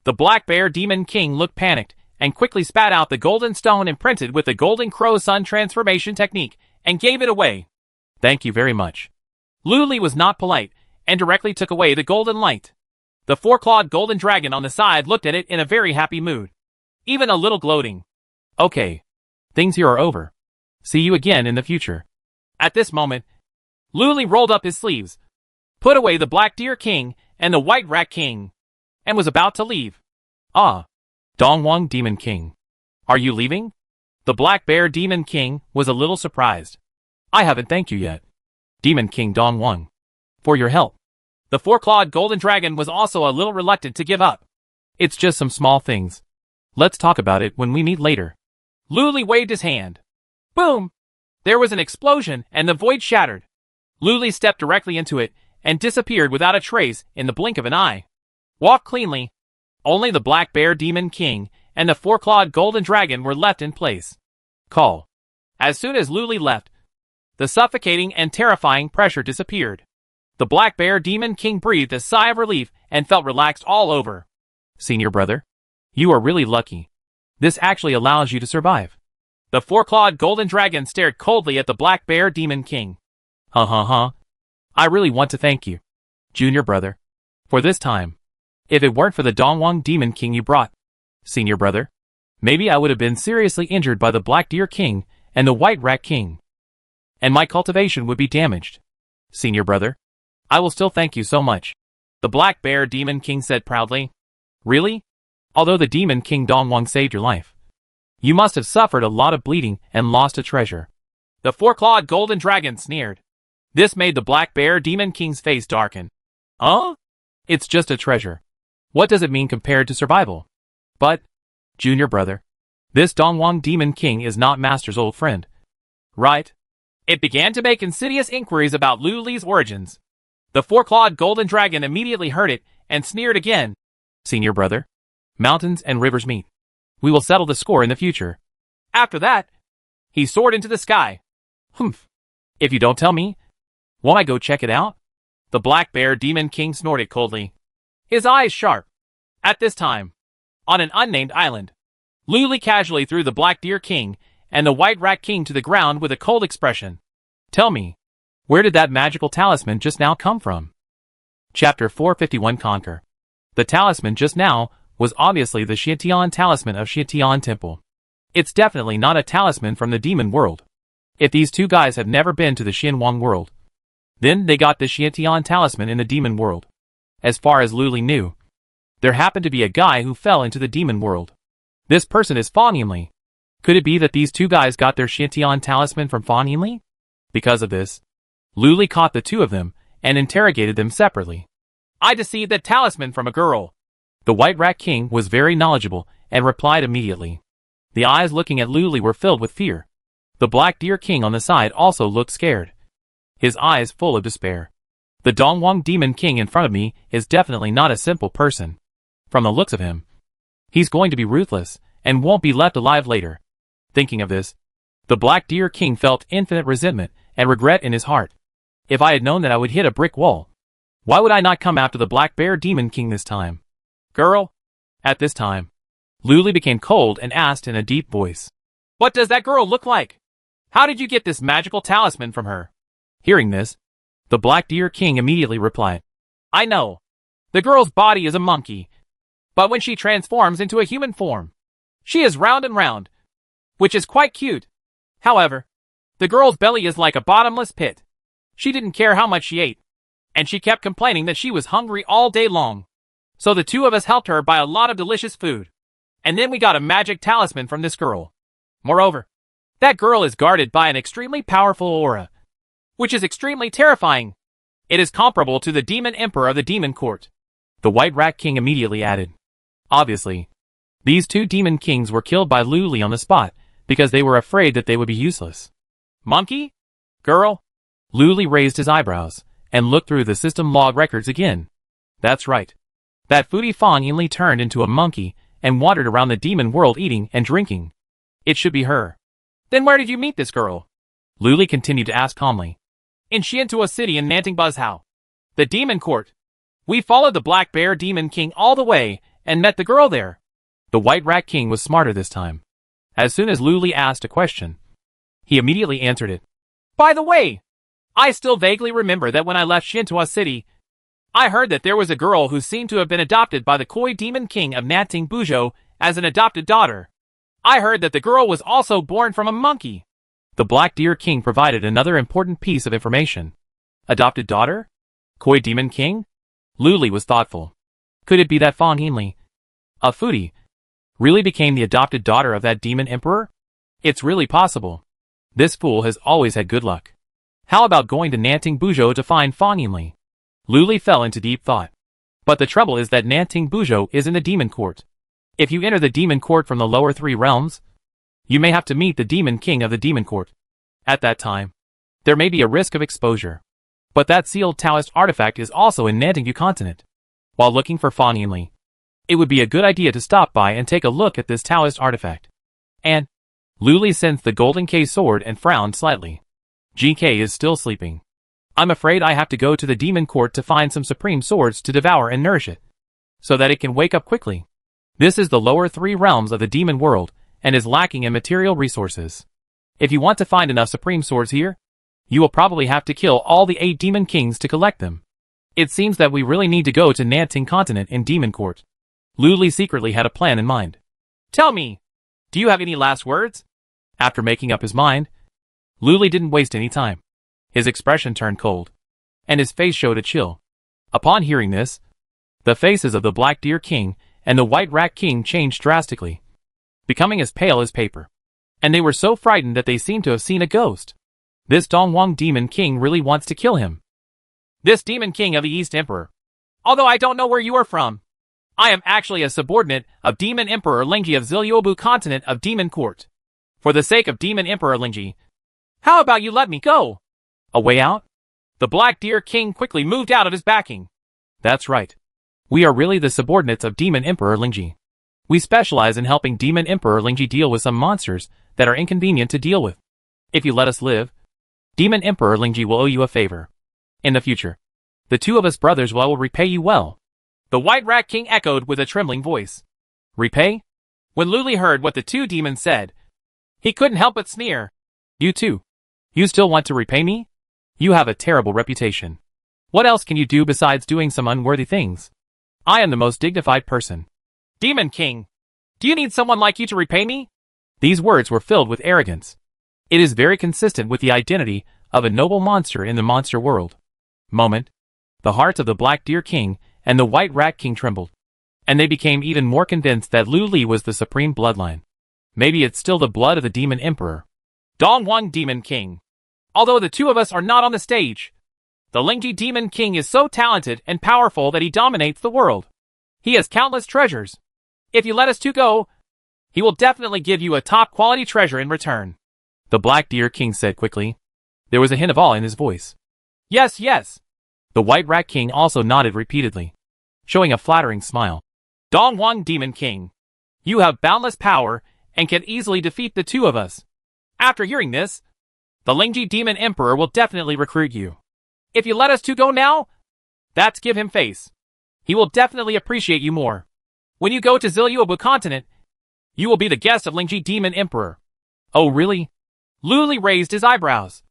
Speaker 2: The Black Bear Demon King looked panicked and quickly spat out the golden stone imprinted with the Golden Crow Sun transformation technique and gave it away.
Speaker 1: Thank you very much.
Speaker 2: Luli was not polite and directly took away the golden light. The four-clawed golden dragon on the side looked at it in a very happy mood, even a little gloating.
Speaker 1: Okay. Things here are over. See you again in the future.
Speaker 2: At this moment, Luli rolled up his sleeves, put away the Black Deer King and the White Rat King, and was about to leave.
Speaker 1: Ah. Dong Wang Demon King. Are you leaving? The Black Bear Demon King was a little surprised. I haven't thanked you yet, Demon King Dong Wang, for your help.
Speaker 2: The four-clawed golden dragon was also a little reluctant to give up.
Speaker 1: It's just some small things. Let's talk about it when we meet later.
Speaker 2: Luli waved his hand. Boom! There was an explosion and the void shattered. Luli stepped directly into it and disappeared without a trace in the blink of an eye. Walk cleanly. Only the Black Bear Demon King and the four-clawed golden dragon were left in place.
Speaker 1: Call.
Speaker 2: As soon as Luli left, the suffocating and terrifying pressure disappeared. The Black Bear Demon King breathed a sigh of relief and felt relaxed all over.
Speaker 1: Senior brother, you are really lucky. This actually allows you to survive.
Speaker 2: The four-clawed golden dragon stared coldly at the Black Bear Demon King.
Speaker 1: I really want to thank you, junior brother, for this time. If it weren't for the Dong Wang Demon King you brought, senior brother, maybe I would have been seriously injured by the Black Deer King and the White Rat King, and my cultivation would be damaged. Senior brother, I will still thank you so much,
Speaker 2: the Black Bear Demon King said proudly.
Speaker 1: Really? Although the Demon King Dong Wang saved your life, you must have suffered a lot of bleeding and lost a treasure.
Speaker 2: The four-clawed golden dragon sneered. This made the Black Bear Demon King's face darken.
Speaker 1: Huh? It's just a treasure. What does it mean compared to survival? But, junior brother, this Dong Wang Demon King is not Master's old friend, right?
Speaker 2: It began to make insidious inquiries about Luli's origins. The four-clawed golden dragon immediately heard it and sneered again.
Speaker 1: Senior brother, mountains and rivers meet. We will settle the score in the future.
Speaker 2: After that, he soared into the sky.
Speaker 1: Humph. If you don't tell me, won't I go check it out?
Speaker 2: The Black Bear Demon King snorted coldly, his eyes sharp. At this time, on an unnamed island, Luli casually threw the Black Deer King and the White Rat King to the ground with a cold expression.
Speaker 1: Tell me, where did that magical talisman just now come from? Chapter 451 Conquer. The talisman just now was obviously the Xietian talisman of Xietian Temple. It's definitely not a talisman from the demon world. If these two guys have never been to the Xianwang world, then they got the Xietian talisman in the demon world. As far as Luli knew, there happened to be a guy who fell into the demon world. This person is Fan Yinli. Could it be that these two guys got their Xietian talisman from Fan Yinli? Because of this, Luli caught the two of them and interrogated them separately.
Speaker 2: I deceived that talisman from a girl.
Speaker 1: The White Rat King was very knowledgeable and replied immediately. The eyes looking at Luli were filled with fear. The Black Deer King on the side also looked scared, his eyes full of despair. The Dong Wang Demon King in front of me is definitely not a simple person. From the looks of him, he's going to be ruthless and won't be left alive later. Thinking of this, the Black Deer King felt infinite resentment and regret in his heart. If I had known that I would hit a brick wall, why would I not come after the Black Bear Demon King this time?
Speaker 2: Girl?
Speaker 1: At this time, Luli became cold and asked in a deep voice.
Speaker 2: What does that girl look like? How did you get this magical talisman from her?
Speaker 1: Hearing this, the Black Deer King immediately replied.
Speaker 2: I know. The girl's body is a monkey, but when she transforms into a human form, she is round and round, which is quite cute. However, the girl's belly is like a bottomless pit. She didn't care how much she ate, and she kept complaining that she was hungry all day long. So the two of us helped her buy a lot of delicious food, and then we got a magic talisman from this girl. Moreover, that girl is guarded by an extremely powerful aura, which is extremely terrifying. It is comparable to the Demon Emperor of the Demon Court.
Speaker 1: The White Rat King immediately added. Obviously, these two Demon Kings were killed by Luli on the spot because they were afraid that they would be useless.
Speaker 2: Monkey? Girl?
Speaker 1: Luli raised his eyebrows and looked through the system log records again. That's right. That Foodie Fan Yinli turned into a monkey and wandered around the demon world eating and drinking. It should be her.
Speaker 2: Then where did you meet this girl?
Speaker 1: Luli continued to ask calmly.
Speaker 2: In Xiantua City in Nanting Buzzhao. The demon court. We followed the Black Bear Demon King all the way and met the girl there.
Speaker 1: The White Rat King was smarter this time. As soon as Luli asked a question, he immediately answered it.
Speaker 2: By the way, I still vaguely remember that when I left Xiantua City, I heard that there was a girl who seemed to have been adopted by the Koi Demon King of Nanting Buzhou as an adopted daughter. I heard that the girl was also born from a monkey.
Speaker 1: The Black Deer King provided another important piece of information. Adopted daughter? Koi Demon King? Luli was thoughtful. Could it be that Fang Yinli, a foodie, really became the adopted daughter of that demon emperor? It's really possible. This fool has always had good luck. How about going to Nanting Buzhou to find Fang Yinli? Luli fell into deep thought. But the trouble is that Nanting Buzhou is in the demon court. If you enter the demon court from the lower 3 realms, you may have to meet the demon king of the demon court. At that time, there may be a risk of exposure. But that sealed Taoist artifact is also in Nanting continent. While looking for Fang Yinli, it would be a good idea to stop by and take a look at this Taoist artifact. And Luli sensed the golden K sword and frowned slightly. GK is still sleeping. I'm afraid I have to go to the demon court to find some supreme swords to devour and nourish it, so that it can wake up quickly. This is the lower 3 realms of the demon world, and is lacking in material resources. If you want to find enough supreme swords here, you will probably have to kill all the 8 demon kings to collect them. It seems that we really need to go to Nanting continent in demon court. Luli secretly had a plan in mind.
Speaker 2: Tell me, do you have any last words?
Speaker 1: After making up his mind, Luli didn't waste any time. His expression turned cold, and his face showed a chill. Upon hearing this, the faces of the Black Deer King and the White Rat King changed drastically, becoming as pale as paper. And they were so frightened that they seemed to have seen a ghost. This Dongwang Demon King really wants to kill him.
Speaker 2: This Demon King of the East Emperor. Although I don't know where you are from, I am actually a subordinate of Demon Emperor Lingji of Zilyobu continent of Demon Court. For the sake of Demon Emperor Lingji, how about you let me go?
Speaker 1: A way out?
Speaker 2: The Black Deer King quickly moved out of his backing.
Speaker 1: That's right. We are really the subordinates of Demon Emperor Lingji. We specialize in helping Demon Emperor Lingji deal with some monsters that are inconvenient to deal with. If you let us live, Demon Emperor Lingji will owe you a favor. In the future, the 2 of us brothers will repay you well.
Speaker 2: The White Rat King echoed with a trembling voice.
Speaker 1: Repay?
Speaker 2: When Luli heard what the 2 demons said, he couldn't help but sneer.
Speaker 1: You too? You still want to repay me? You have a terrible reputation. What else can you do besides doing some unworthy things? I am the most dignified person.
Speaker 2: Demon King, do you need someone like you to repay me?
Speaker 1: These words were filled with arrogance. It is very consistent with the identity of a noble monster in the monster world. Moment. The hearts of the Black Deer King and the White Rat King trembled, and they became even more convinced that Lu Li was the supreme bloodline. Maybe it's still the blood of the Demon Emperor.
Speaker 2: Dongwang Demon King. Although the 2 of us are not on the stage, the Lingji Demon King is so talented and powerful that he dominates the world. He has countless treasures. If you let us 2 go, he will definitely give you a top-quality treasure in return.
Speaker 1: The Black Deer King said quickly. There was a hint of awe in his voice.
Speaker 2: Yes, yes.
Speaker 1: The White Rat King also nodded repeatedly, showing a flattering smile.
Speaker 2: Dongwang Demon King, you have boundless power and can easily defeat the 2 of us. After hearing this, the Lingji Demon Emperor will definitely recruit you. If you let us 2 go now, that's give him face. He will definitely appreciate you more. When you go to Zilyobu continent, you will be the guest of Lingji Demon Emperor.
Speaker 1: Oh really?
Speaker 2: Lu Li raised his eyebrows,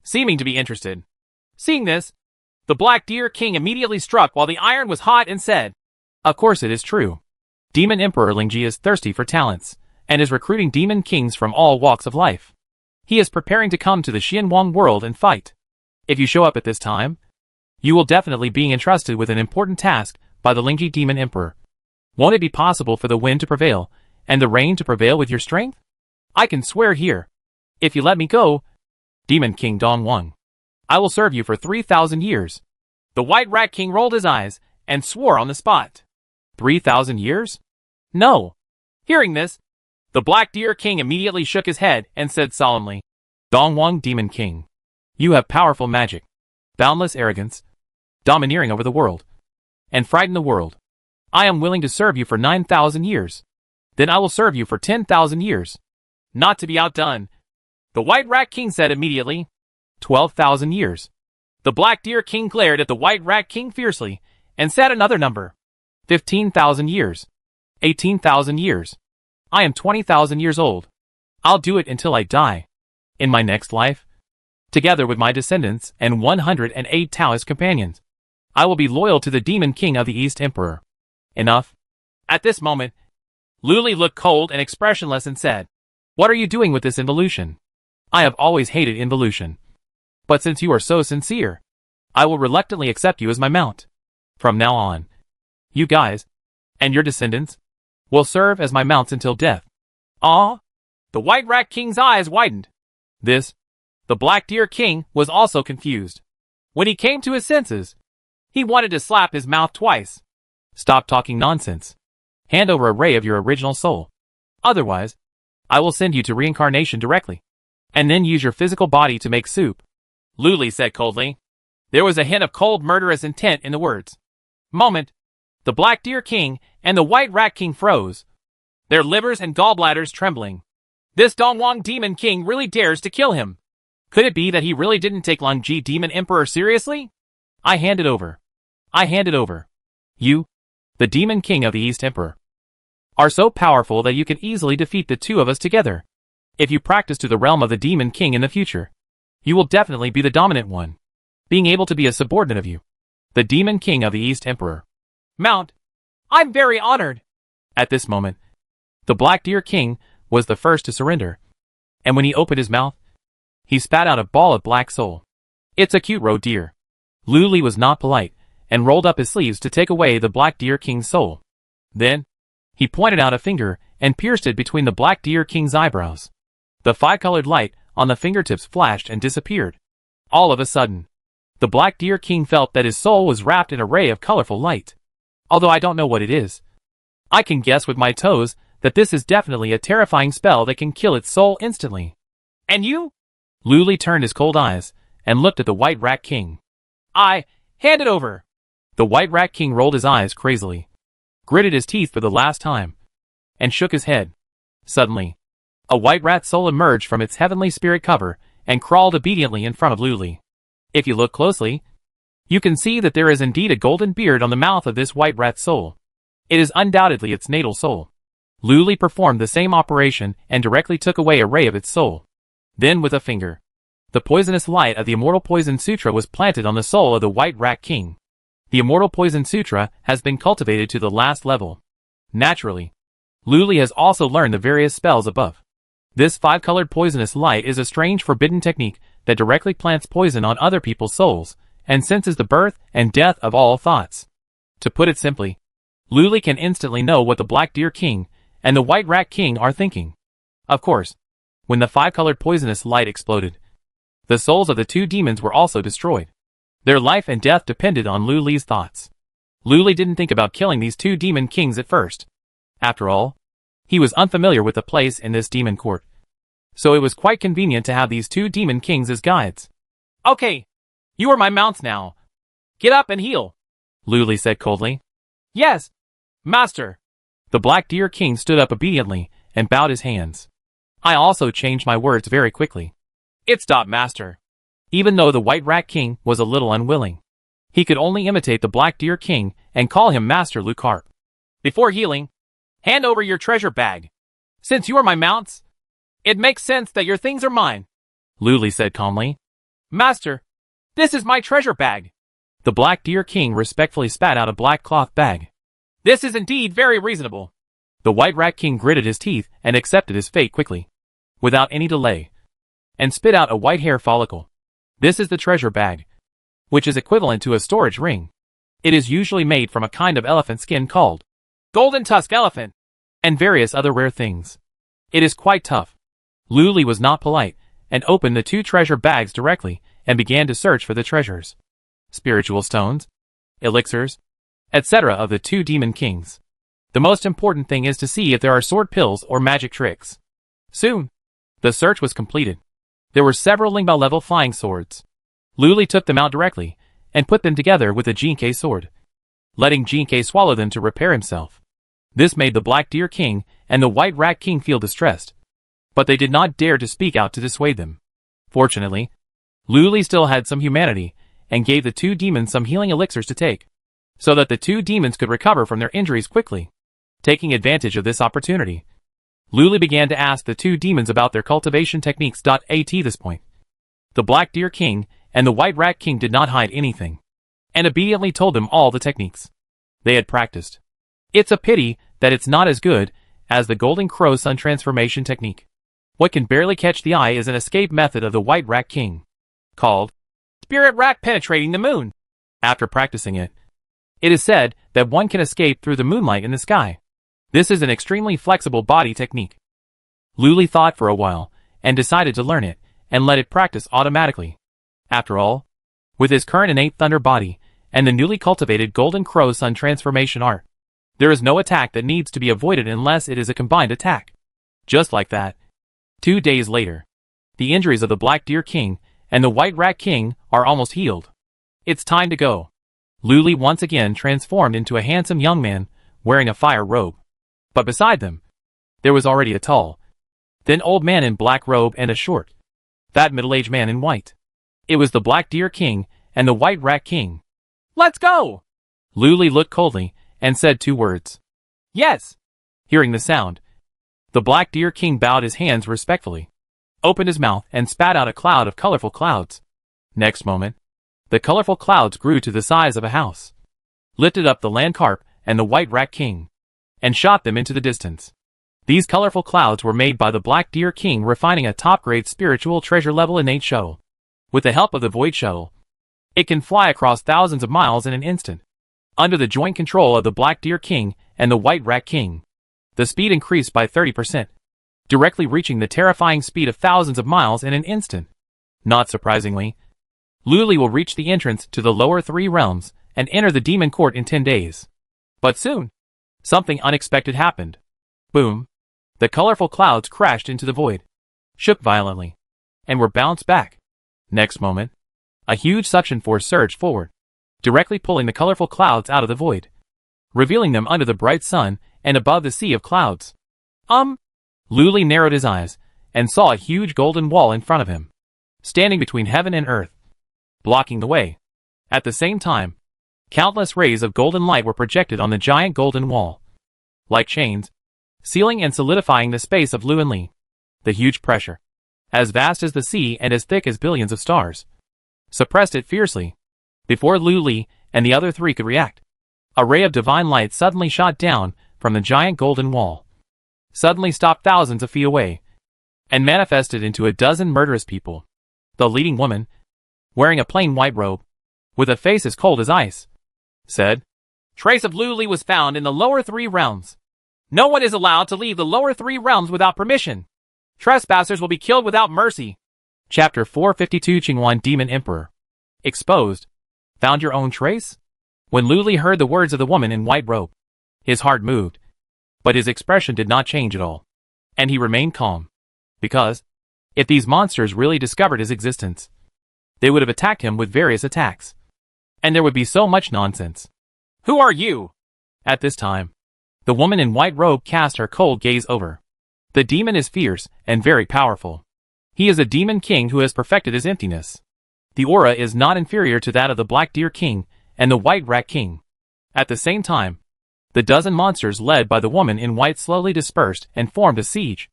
Speaker 2: seeming to be interested. Seeing this, the Black Deer King immediately struck while the iron was hot and said,
Speaker 1: Of course it is true. Demon Emperor Lingji is thirsty for talents, and is recruiting demon kings from all walks of life. He is preparing to come to the Xianwang world and fight. If you show up at this time, you will definitely be entrusted with an important task by the Lingji Demon Emperor. Won't it be possible for the wind to prevail, and the rain to prevail with your strength? I can swear here. If you let me go, Demon King Dongwang, I will serve you for 3,000 years.
Speaker 2: The White Rat King rolled his eyes and swore on the spot.
Speaker 1: 3,000 years?
Speaker 2: No. Hearing this, the Black Deer King immediately shook his head and said solemnly,
Speaker 1: Dongwang Demon King, you have powerful magic, boundless arrogance, domineering over the world, and frighten the world. I am willing to serve you for 9,000 years.
Speaker 2: Then I will serve you for 10,000 years. Not to be outdone, the White Rat King said immediately.
Speaker 1: 12,000 years.
Speaker 2: The Black Deer King glared at the White Rat King fiercely and said another number.
Speaker 1: 15,000 years. 18,000 years. I am 20,000 years old. I'll do it until I die. In my next life, together with my descendants and 108 Taoist companions, I will be loyal to the Demon King of the East Emperor. Enough.
Speaker 2: At this moment, Luli looked cold and expressionless and said,
Speaker 1: What are you doing with this involution? I have always hated involution. But since you are so sincere, I will reluctantly accept you as my mount. From now on, you guys, and your descendants, will serve as my mounts until death.
Speaker 2: Ah! The White Rat King's eyes widened.
Speaker 1: The
Speaker 2: Black Deer King was also confused. When he came to his senses, he wanted to slap his mouth twice.
Speaker 1: Stop talking nonsense. Hand over a ray of your original soul. Otherwise, I will send you to reincarnation directly, and then use your physical body to make soup.
Speaker 2: Luli said coldly. There was a hint of cold murderous intent in the words. Moment. The Black Deer King and the White Rat King froze, their livers and gallbladders trembling. This Dongwang Demon King really dares to kill him. Could it be that he really didn't take Longji Demon Emperor seriously?
Speaker 1: I hand it over. You, the Demon King of the East Emperor, are so powerful that you can easily defeat the two of us together. If you practice to the realm of the Demon King in the future, you will definitely be the dominant one, being able to be a subordinate of you, the Demon King of the East Emperor.
Speaker 2: Mount, I'm very honored.
Speaker 1: At this moment, the Black Deer King was the first to surrender, and when he opened his mouth, he spat out a ball of black soul. It's a cute roe deer. Luli was not polite, and rolled up his sleeves to take away the Black Deer King's soul. Then, he pointed out a finger and pierced it between the Black Deer King's eyebrows. The five-colored light on the fingertips flashed and disappeared. All of a sudden, the Black Deer King felt that his soul was wrapped in a ray of colorful light. Although I don't know what it is, I can guess with my toes that this is definitely a terrifying spell that can kill its soul instantly.
Speaker 2: And you?
Speaker 1: Luli turned his cold eyes and looked at the White Rat King.
Speaker 2: Hand it over.
Speaker 1: The White Rat King rolled his eyes crazily, gritted his teeth for the last time, and shook his head. Suddenly, a white rat soul emerged from its heavenly spirit cover and crawled obediently in front of Luli. If you look closely, you can see that there is indeed a golden beard on the mouth of this white rat soul. It is undoubtedly its natal soul. Luli performed the same operation and directly took away a ray of its soul. Then with a finger, the poisonous light of the Immortal Poison Sutra was planted on the soul of the White Rat King. The Immortal Poison Sutra has been cultivated to the last level. Naturally, Luli has also learned the various spells above. This five-colored poisonous light is a strange forbidden technique that directly plants poison on other people's souls and senses the birth and death of all thoughts. To put it simply, Luli can instantly know what the Black Deer King and the White Rat King are thinking. Of course, when the five-colored poisonous light exploded, the souls of the two demons were also destroyed. Their life and death depended on Luli's thoughts. Luli didn't think about killing these two demon kings at first. After all, he was unfamiliar with the place in this demon court, so it was quite convenient to have these two demon kings as guides.
Speaker 2: Okay, you are my mounts now. Get up and heal,
Speaker 1: Luli said coldly.
Speaker 2: Yes, master.
Speaker 1: The Black Deer King stood up obediently and bowed his hands. I also changed my words very quickly.
Speaker 2: It's master.
Speaker 1: Even though the White Rat King was a little unwilling, he could only imitate the Black Deer King and call him Master Lucarp.
Speaker 2: Before healing, hand over your treasure bag. Since you are my mounts, it makes sense that your things are mine,
Speaker 1: Luli said calmly.
Speaker 2: Master, this is my treasure bag.
Speaker 1: The Black Deer King respectfully spat out a black cloth bag.
Speaker 2: This is indeed very reasonable.
Speaker 1: The White Rat King gritted his teeth and accepted his fate quickly, without any delay, and spit out a white hair follicle. This is the treasure bag, which is equivalent to a storage ring. It is usually made from a kind of elephant skin called
Speaker 2: golden tusk elephant,
Speaker 1: and various other rare things. It is quite tough. Luli was not polite, and opened the two treasure bags directly, and began to search for the treasures, spiritual stones, elixirs, etc. of the two demon kings. The most important thing is to see if there are sword pills or magic tricks. Soon, the search was completed. There were several Lingba-level flying swords. Luli took them out directly, and put them together with the Jinkei sword, letting Jinkei swallow them to repair himself. This made the Black Deer King and the White Rat King feel distressed, but they did not dare to speak out to dissuade them. Fortunately, Luli still had some humanity and gave the two demons some healing elixirs to take, so that the two demons could recover from their injuries quickly. Taking advantage of this opportunity, Luli began to ask the two demons about their cultivation techniques. At this point, the Black Deer King and the White Rat King did not hide anything, and obediently told them all the techniques they had practiced. It's a pity that it's not as good as the Golden Crow Sun transformation technique. What can barely catch the eye is an escape method of the White Rat King, called Spirit Rat Penetrating the Moon. After practicing it, it is said that one can escape through the moonlight in the sky. This is an extremely flexible body technique. Luli thought for a while, and decided to learn it, and let it practice automatically. After all, with his current innate thunder body, and the newly cultivated Golden Crow Sun transformation art, there is no attack that needs to be avoided unless it is a combined attack. Just like that. 2 days later, the injuries of the Black Deer King and the White Rat King are almost healed. It's time to go. Luli once again transformed into a handsome young man, wearing a fire robe. But beside them, there was already a tall, thin old man in black robe and a short, fat middle-aged man in white. It was the Black Deer King and the White Rat King.
Speaker 2: Let's go!
Speaker 1: Luli looked coldly and said 2 words.
Speaker 2: Yes.
Speaker 1: Hearing the sound, the Black Deer King bowed his hands respectfully, opened his mouth and spat out a cloud of colorful clouds. Next moment, the colorful clouds grew to the size of a house, lifted up the land carp and the White Rat King, and shot them into the distance. These colorful clouds were made by the Black Deer King refining a top-grade spiritual treasure level innate shuttle. With the help of the Void Shuttle, it can fly across thousands of miles in an instant. Under the joint control of the Black Deer King and the White Rat King, the speed increased by 30%, directly reaching the terrifying speed of thousands of miles in an instant. Not surprisingly, Luli will reach the entrance to the lower 3 realms and enter the demon court in 10 days. But soon, something unexpected happened. Boom! The colorful clouds crashed into the void, shook violently, and were bounced back. Next moment, a huge suction force surged forward, directly pulling the colorful clouds out of the void, revealing them under the bright sun and above the sea of clouds. Luli narrowed his eyes and saw a huge golden wall in front of him, standing between heaven and earth, blocking the way. At the same time, countless rays of golden light were projected on the giant golden wall, like chains, sealing and solidifying the space of Luanli. The huge pressure, as vast as the sea and as thick as billions of stars, suppressed it fiercely. Before Luli and the other 3 could react, a ray of divine light suddenly shot down from the giant golden wall, suddenly stopped thousands of feet away, and manifested into a dozen murderous people. The leading woman, wearing a plain white robe, with a face as cold as ice, said,
Speaker 2: Trace of Luli was found in the lower 3 realms. No one is allowed to leave the lower 3 realms without permission. Trespassers will be killed without mercy.
Speaker 1: Chapter 452 Qingwan Demon Emperor. Exposed. Found your own trace? When Luli heard the words of the woman in white robe, his heart moved, but his expression did not change at all, and he remained calm. Because, if these monsters really discovered his existence, they would have attacked him with various attacks, and there would be so much nonsense.
Speaker 2: Who are you?
Speaker 1: At this time, the woman in white robe cast her cold gaze over. The demon is fierce and very powerful. He is a demon king who has perfected his emptiness. The aura is not inferior to that of the Black Deer King and the White Rat King. At the same time, the dozen monsters led by the woman in white slowly dispersed and formed a siege,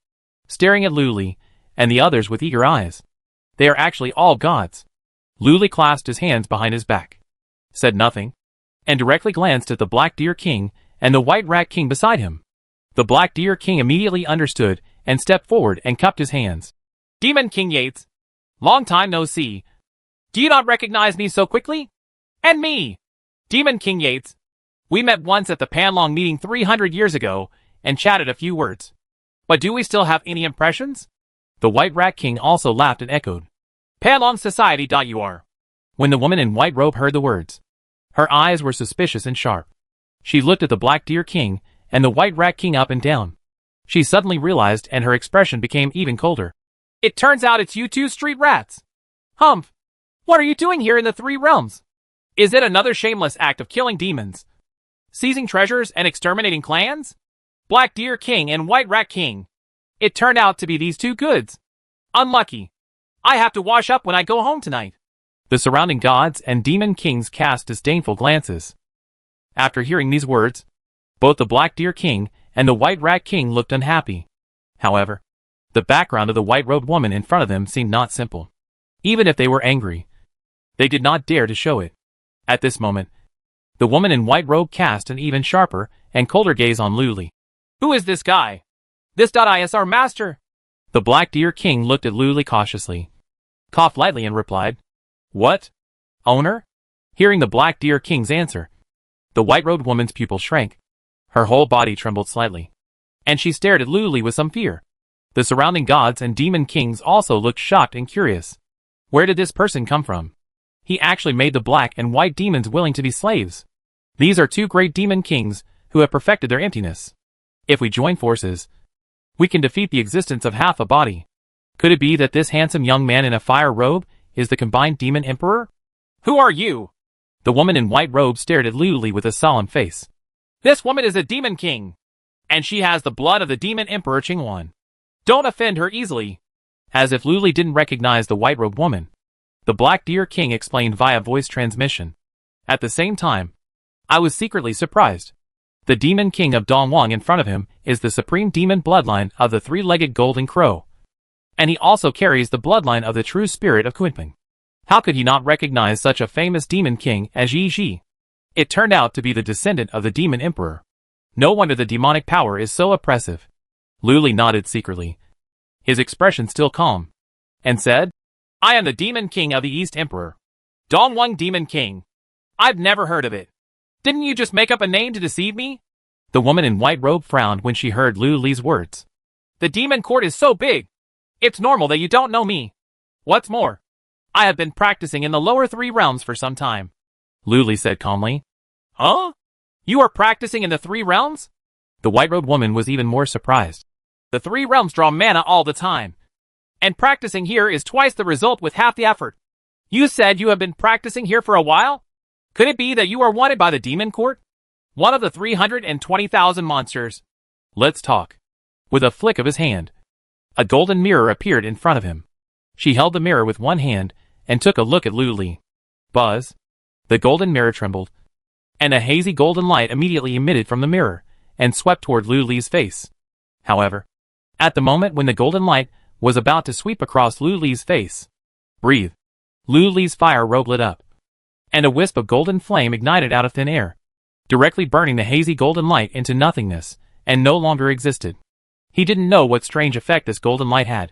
Speaker 1: staring at Luli and the others with eager eyes. They are actually all gods. Luli clasped his hands behind his back, said nothing, and directly glanced at the Black Deer King and the White Rat King beside him. The Black Deer King immediately understood and stepped forward and cupped his hands.
Speaker 2: Demon King Yates, long time no see. Do you not recognize me so quickly? And me, Demon King Yates. We met once at the Panlong meeting 300 years ago and chatted a few words. But do we still have any impressions?
Speaker 1: The White Rat King also laughed and echoed.
Speaker 2: Panlong Society.ur.
Speaker 1: When the woman in white robe heard the words, her eyes were suspicious and sharp. She looked at the Black Deer King and the White Rat King up and down. She suddenly realized and her expression became even colder.
Speaker 2: It turns out it's you 2 street rats. Humph. What are you doing here in the 3 realms? Is it another shameless act of killing demons, seizing treasures and exterminating clans? Black Deer King and White Rat King. It turned out to be these two goods. Unlucky. I have to wash up when I go home tonight.
Speaker 1: The surrounding gods and demon kings cast disdainful glances. After hearing these words, both the Black Deer King and the White Rat King looked unhappy. However, the background of the white-robed woman in front of them seemed not simple. Even if they were angry, they did not dare to show it. At this moment, the woman in white robe cast an even sharper and colder gaze on Luli.
Speaker 2: Who is this guy? This is our master.
Speaker 1: The Black Deer King looked at Luli cautiously, coughed lightly and replied, "What? Owner?" Hearing the Black Deer King's answer, the white-robed woman's pupil shrank. Her whole body trembled slightly, and she stared at Luli with some fear. The surrounding gods and demon kings also looked shocked and curious. Where did this person come from? He actually made the black and white demons willing to be slaves. These are two great demon kings who have perfected their emptiness. If we join forces, we can defeat the existence of half a body. Could it be that this handsome young man in a fire robe is the combined demon emperor?
Speaker 2: Who are you?
Speaker 1: The woman in white robe stared at Luli with a solemn face.
Speaker 2: This woman is a demon king, and she has the blood of the demon emperor Qingwan. Don't offend her easily.
Speaker 1: As if Luli didn't recognize the white-robed woman, the Black Deer King explained via voice transmission. At the same time, I was secretly surprised. The demon king of Dongwang in front of him is the supreme demon bloodline of the three-legged golden crow. And he also carries the bloodline of the true spirit of Kunping. How could he not recognize such a famous demon king as Yi Ji? It turned out to be the descendant of the demon emperor. No wonder the demonic power is so oppressive. Luli nodded secretly, his expression still calm, and said,
Speaker 2: I am the demon king of the East Emperor. Dongwang Demon King. I've never heard of it. Didn't you just make up a name to deceive me?
Speaker 1: The woman in white robe frowned when she heard Luli's words.
Speaker 2: The demon court is so big. It's normal that you don't know me. What's more, I have been practicing in the lower three realms for some time.
Speaker 1: Luli said calmly.
Speaker 2: Huh? You are practicing in the three realms?
Speaker 1: The white-robed woman was even more surprised.
Speaker 2: The three realms draw mana all the time. And practicing here is twice the result with half the effort. You said you have been practicing here for a while? Could it be that you are wanted by the demon court? One of the 320,000 monsters.
Speaker 1: Let's talk. With a flick of his hand, a golden mirror appeared in front of him. She held the mirror with one hand and took a look at Luli. Buzz. The golden mirror trembled, and a hazy golden light immediately emitted from the mirror and swept toward Luli's face. However, at the moment when the golden light was about to sweep across Luli's face, breathe. Luli's fire robe lit up, and a wisp of golden flame ignited out of thin air, directly burning the hazy golden light into nothingness, and no longer existed. He didn't know what strange effect this golden light had,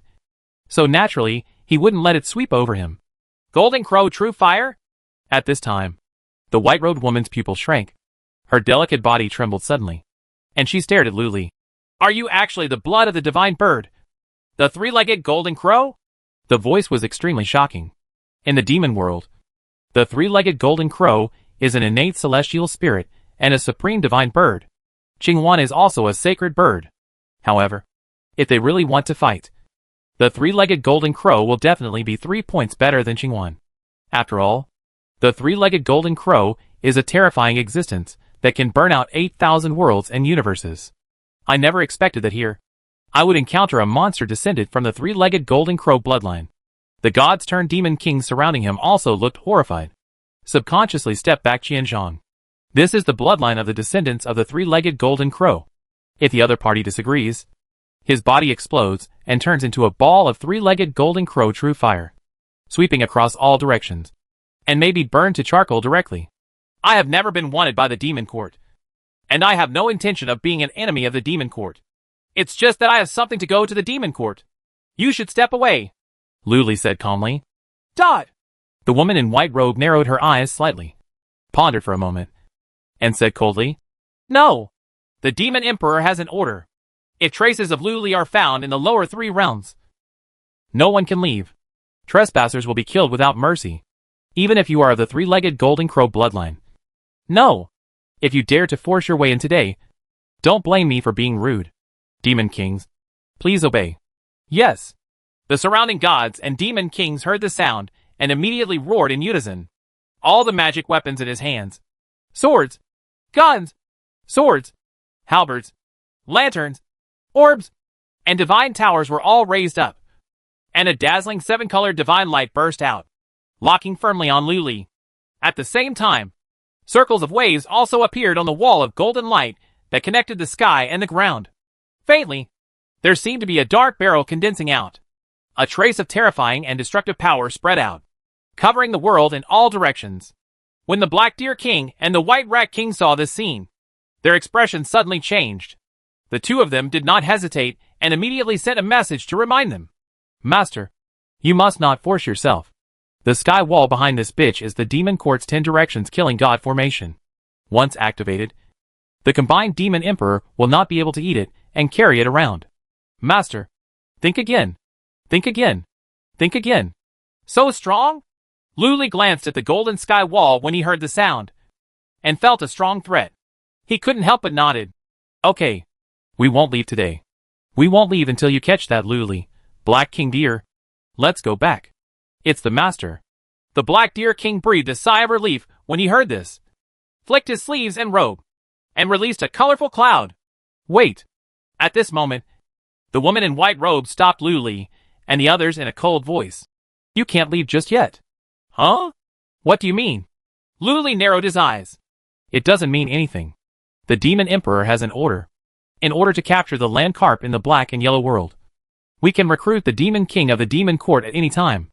Speaker 1: so naturally, he wouldn't let it sweep over him.
Speaker 2: Golden Crow True Fire?
Speaker 1: At this time, the white-robed woman's pupil shrank. Her delicate body trembled suddenly, and she stared at Luli.
Speaker 2: Are you actually the blood of the divine bird? The three-legged golden crow?
Speaker 1: The voice was extremely shocking. In the demon world, the three-legged golden crow is an innate celestial spirit and a supreme divine bird. Qingwan is also a sacred bird. However, if they really want to fight, the three-legged golden crow will definitely be 3 points better than Qingwan. After all, the three-legged golden crow is a terrifying existence that can burn out 8,000 worlds and universes. I never expected that here I would encounter a monster descended from the three-legged golden crow bloodline. The gods turned demon kings surrounding him also looked horrified. Subconsciously stepped back Qianzhong. This is the bloodline of the descendants of the three-legged golden crow. If the other party disagrees, his body explodes and turns into a ball of three-legged golden crow true fire, sweeping across all directions, and may be burned to charcoal directly.
Speaker 2: I have never been wanted by the demon court, and I have no intention of being an enemy of the demon court. It's just that I have something to go to the demon court. You should step away,
Speaker 1: Luli said calmly.
Speaker 2: Dot!
Speaker 1: The woman in white robe narrowed her eyes slightly, pondered for a moment, and said coldly,
Speaker 2: No! The demon emperor has an order. If traces of Luli are found in the lower three realms,
Speaker 1: no one can leave. Trespassers will be killed without mercy, even if you are of the three-legged golden crow bloodline. No! If you dare to force your way in today, don't blame me for being rude. Demon kings, please obey.
Speaker 2: Yes. The surrounding gods and demon kings heard the sound and immediately roared in unison. All the magic weapons in his hands. Swords, guns, swords, halberds, lanterns, orbs, and divine towers were all raised up, and a dazzling 7-colored divine light burst out, locking firmly on Luli. At the same time, circles of waves also appeared on the wall of golden light that connected the sky and the ground. Faintly, there seemed to be a dark barrel condensing out. A trace of terrifying and destructive power spread out, covering the world in all directions. When the Black Deer King and the White Rat King saw this scene, their expressions suddenly changed. The two of them did not hesitate and immediately sent a message to remind them.
Speaker 1: Master, you must not force yourself. The sky wall behind this bitch is the Demon Court's 10 Directions Killing God formation. Once activated, the combined Demon Emperor will not be able to eat it and carry it around. Master, think again. Think again. Think again.
Speaker 2: So strong? Luli glanced at the golden sky wall when he heard the sound, and felt a strong threat. He couldn't help but nodded.
Speaker 1: Okay. We won't leave today. We won't leave until you catch that Luli, Black King Deer. Let's go back. It's the Master.
Speaker 2: The Black Deer King breathed a sigh of relief when he heard this, flicked his sleeves and robe, and released a colorful cloud.
Speaker 1: Wait.
Speaker 2: At this moment, the woman in white robes stopped Luli and the others in a cold voice.
Speaker 1: You can't leave just yet.
Speaker 2: Huh? What do you mean? Luli narrowed his eyes.
Speaker 1: It doesn't mean anything. The Demon Emperor has an order. In order to capture the land carp in the black and yellow world, we can recruit the Demon King of the Demon Court at any time.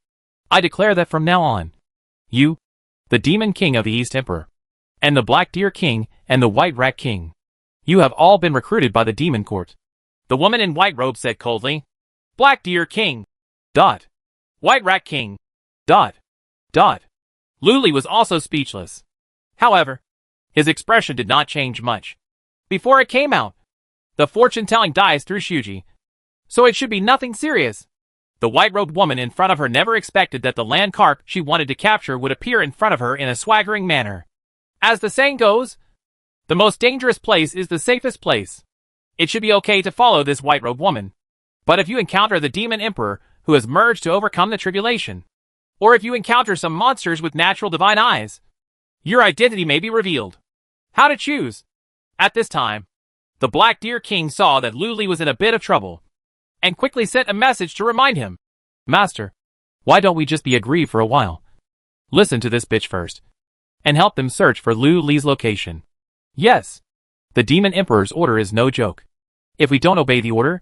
Speaker 1: I declare that from now on, you, the Demon King of the East Emperor, and the Black Deer King and the White Rat King, you have all been recruited by the Demon Court.
Speaker 2: The woman in white robe said coldly. Black Deer King.
Speaker 1: Dot.
Speaker 2: White Rat King.
Speaker 1: Dot. Dot.
Speaker 2: Luli was also speechless. However, his expression did not change much. Before it came out, the fortune-telling dice threw Shuji, so it should be nothing serious. The white-robed woman in front of her never expected that the land carp she wanted to capture would appear in front of her in a swaggering manner. As the saying goes, the most dangerous place is the safest place. It should be okay to follow this white-robed woman. But if you encounter the Demon Emperor who has merged to overcome the tribulation, or if you encounter some monsters with natural divine eyes, your identity may be revealed. How to choose? At this time, the Black Deer King saw that Luli was in a bit of trouble, and quickly sent a message to remind him.
Speaker 1: Master, why don't we just be aggrieved for a while? Listen to this bitch first, and help them search for Luli's location. Yes, the Demon Emperor's order is no joke. If we don't obey the order,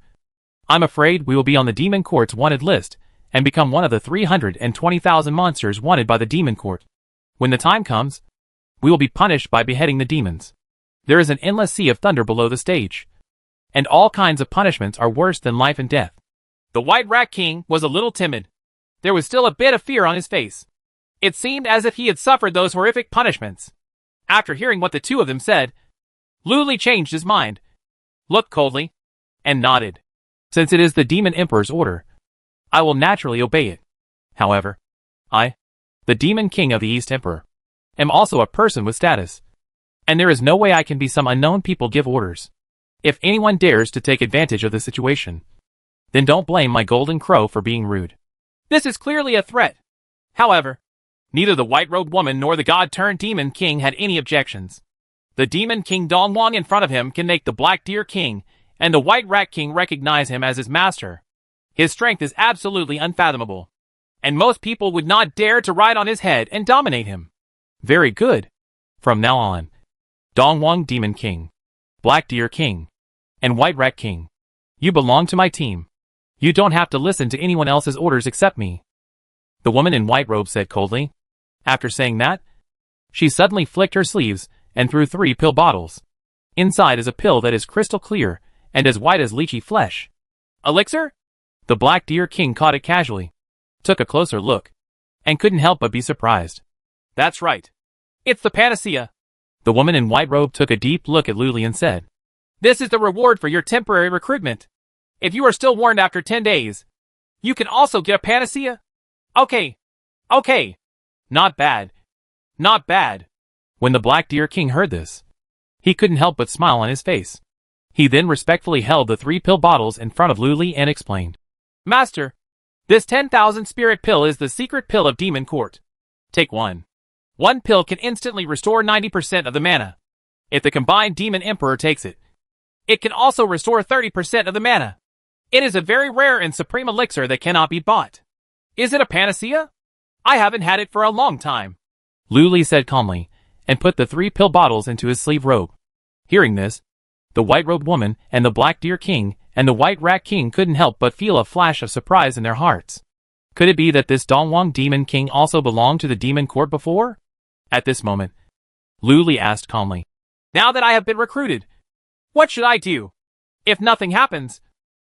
Speaker 1: I'm afraid we will be on the Demon Court's wanted list, and become one of the 320,000 monsters wanted by the Demon Court. When the time comes, we will be punished by beheading the demons. There is an endless sea of thunder below the stage, and all kinds of punishments are worse than life and death.
Speaker 2: The White Rat King was a little timid. There was still a bit of fear on his face. It seemed as if he had suffered those horrific punishments. After hearing what the two of them said, Luli changed his mind, looked coldly, and nodded.
Speaker 1: Since it is the Demon Emperor's order, I will naturally obey it. However, I, the Demon King of the East Emperor, am also a person with status, and there is no way I can be some unknown people give orders. If anyone dares to take advantage of the situation, then don't blame my golden crow for being rude.
Speaker 2: This is clearly a threat. However, neither the white-robed woman nor the god-turned-demon king had any objections. The demon king Dongwang in front of him can make the Black Deer King and the White Rat King recognize him as his master. His strength is absolutely unfathomable, and most people would not dare to ride on his head and dominate him.
Speaker 1: Very good. From now on, Dongwang Demon King, Black Deer King, and White Rat King, you belong to my team. You don't have to listen to anyone else's orders except me. The woman in white robe said coldly. After saying that, she suddenly flicked her sleeves and threw 3 pill bottles. Inside is a pill that is crystal clear and as white as lychee flesh.
Speaker 2: Elixir?
Speaker 1: The Black Deer King caught it casually, took a closer look, and couldn't help but be surprised.
Speaker 2: That's right. It's the panacea.
Speaker 1: The woman in white robe took a deep look at Luli and said,
Speaker 2: This is the reward for your temporary recruitment. If you are still warned after 10 days, you can also get a panacea. Okay. Not bad. Not bad.
Speaker 1: When the Black Deer King heard this, he couldn't help but smile on his face. He then respectfully held the 3 pill bottles in front of Luli and explained.
Speaker 2: Master, this 10,000 spirit pill is the secret pill of Demon Court. Take one. One pill can instantly restore 90% of the mana. If the combined Demon Emperor takes it, It can also restore 30% of the mana. It is a very rare and supreme elixir that cannot be bought. Is it a panacea? I haven't had it for a long time,
Speaker 1: Lu Li said calmly, and put the 3 pill bottles into his sleeve robe. Hearing this, the white-robed woman and the Black Deer King and the White Rat King couldn't help but feel a flash of surprise in their hearts. Could it be that this Dongwang Demon King also belonged to the demon court before? At this moment, Lu Li asked calmly,
Speaker 2: now that I have been recruited, what should I do? If nothing happens,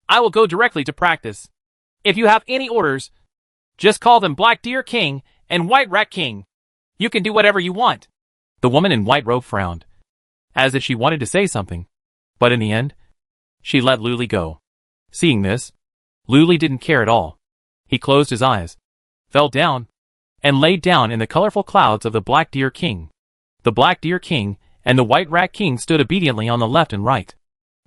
Speaker 2: I will go directly to practice. If you have any orders, just call them Black Deer King and White Rat King. You can do whatever you want.
Speaker 1: The woman in white robe frowned, as if she wanted to say something, but in the end, she let Lu Li go. Seeing this, Lu Li didn't care at all. He closed his eyes, fell down, and laid down in the colorful clouds of the Black Deer King. The Black Deer King and the White Rat King stood obediently on the left and right.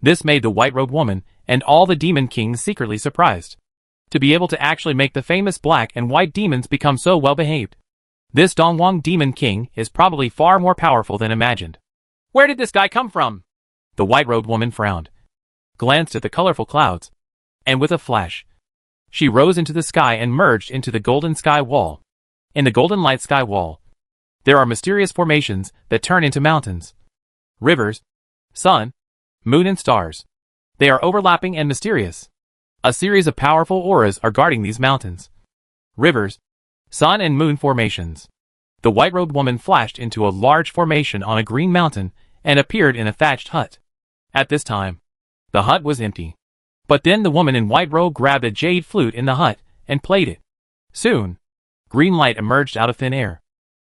Speaker 1: This made the white-robed woman and all the demon kings secretly surprised. To be able to actually make the famous black and white demons become so well-behaved. This Dongwang Demon King is probably far more powerful than imagined.
Speaker 2: Where did this guy come from?
Speaker 1: The white-robed woman frowned, glanced at the colorful clouds, and with a flash, she rose into the sky and merged into the golden sky wall. In the golden light sky wall, there are mysterious formations that turn into mountains, rivers, sun, moon and stars. They are overlapping and mysterious. A series of powerful auras are guarding these mountains, rivers, sun and moon formations. The white-robed woman flashed into a large formation on a green mountain and appeared in a thatched hut. At this time, the hut was empty. But then the woman in white robe grabbed a jade flute in the hut and played it. Soon, green light emerged out of thin air,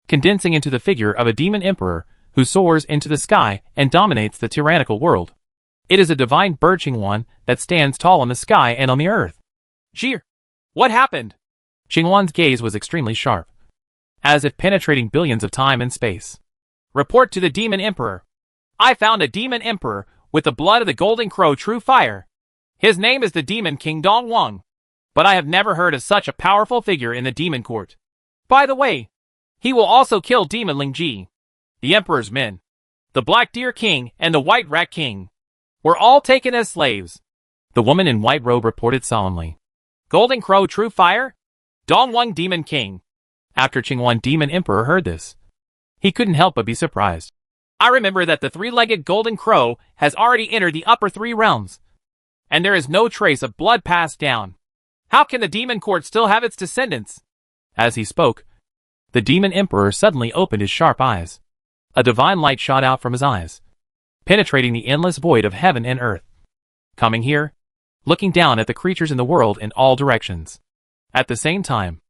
Speaker 1: condensing into the figure of a demon emperor who soars into the sky and dominates the tyrannical world. It is a divine birching one that stands tall in the sky and on the earth.
Speaker 2: Cheer! What happened?
Speaker 1: Qingwan's gaze was extremely sharp, as if penetrating billions of time and space.
Speaker 2: Report to the demon emperor. I found a demon emperor with the blood of the golden crow true fire. His name is the demon king Dongwang, but I have never heard of such a powerful figure in the demon court. By the way, he will also kill demon Ling Ji. The emperor's men, the Black Deer King and the White Rat King, were all taken as slaves.
Speaker 1: The woman in white robe reported solemnly.
Speaker 2: Golden crow true fire? Dongwang demon king.
Speaker 1: After Qingwan demon emperor heard this, he couldn't help but be surprised.
Speaker 2: I remember that the 3-legged golden crow has already entered the upper 3 realms, and there is no trace of blood passed down. How can the demon court still have its descendants?
Speaker 1: As he spoke, the demon emperor suddenly opened his sharp eyes. A divine light shot out from his eyes, penetrating the endless void of heaven and earth. Coming here, looking down at the creatures in the world in all directions. At the same time,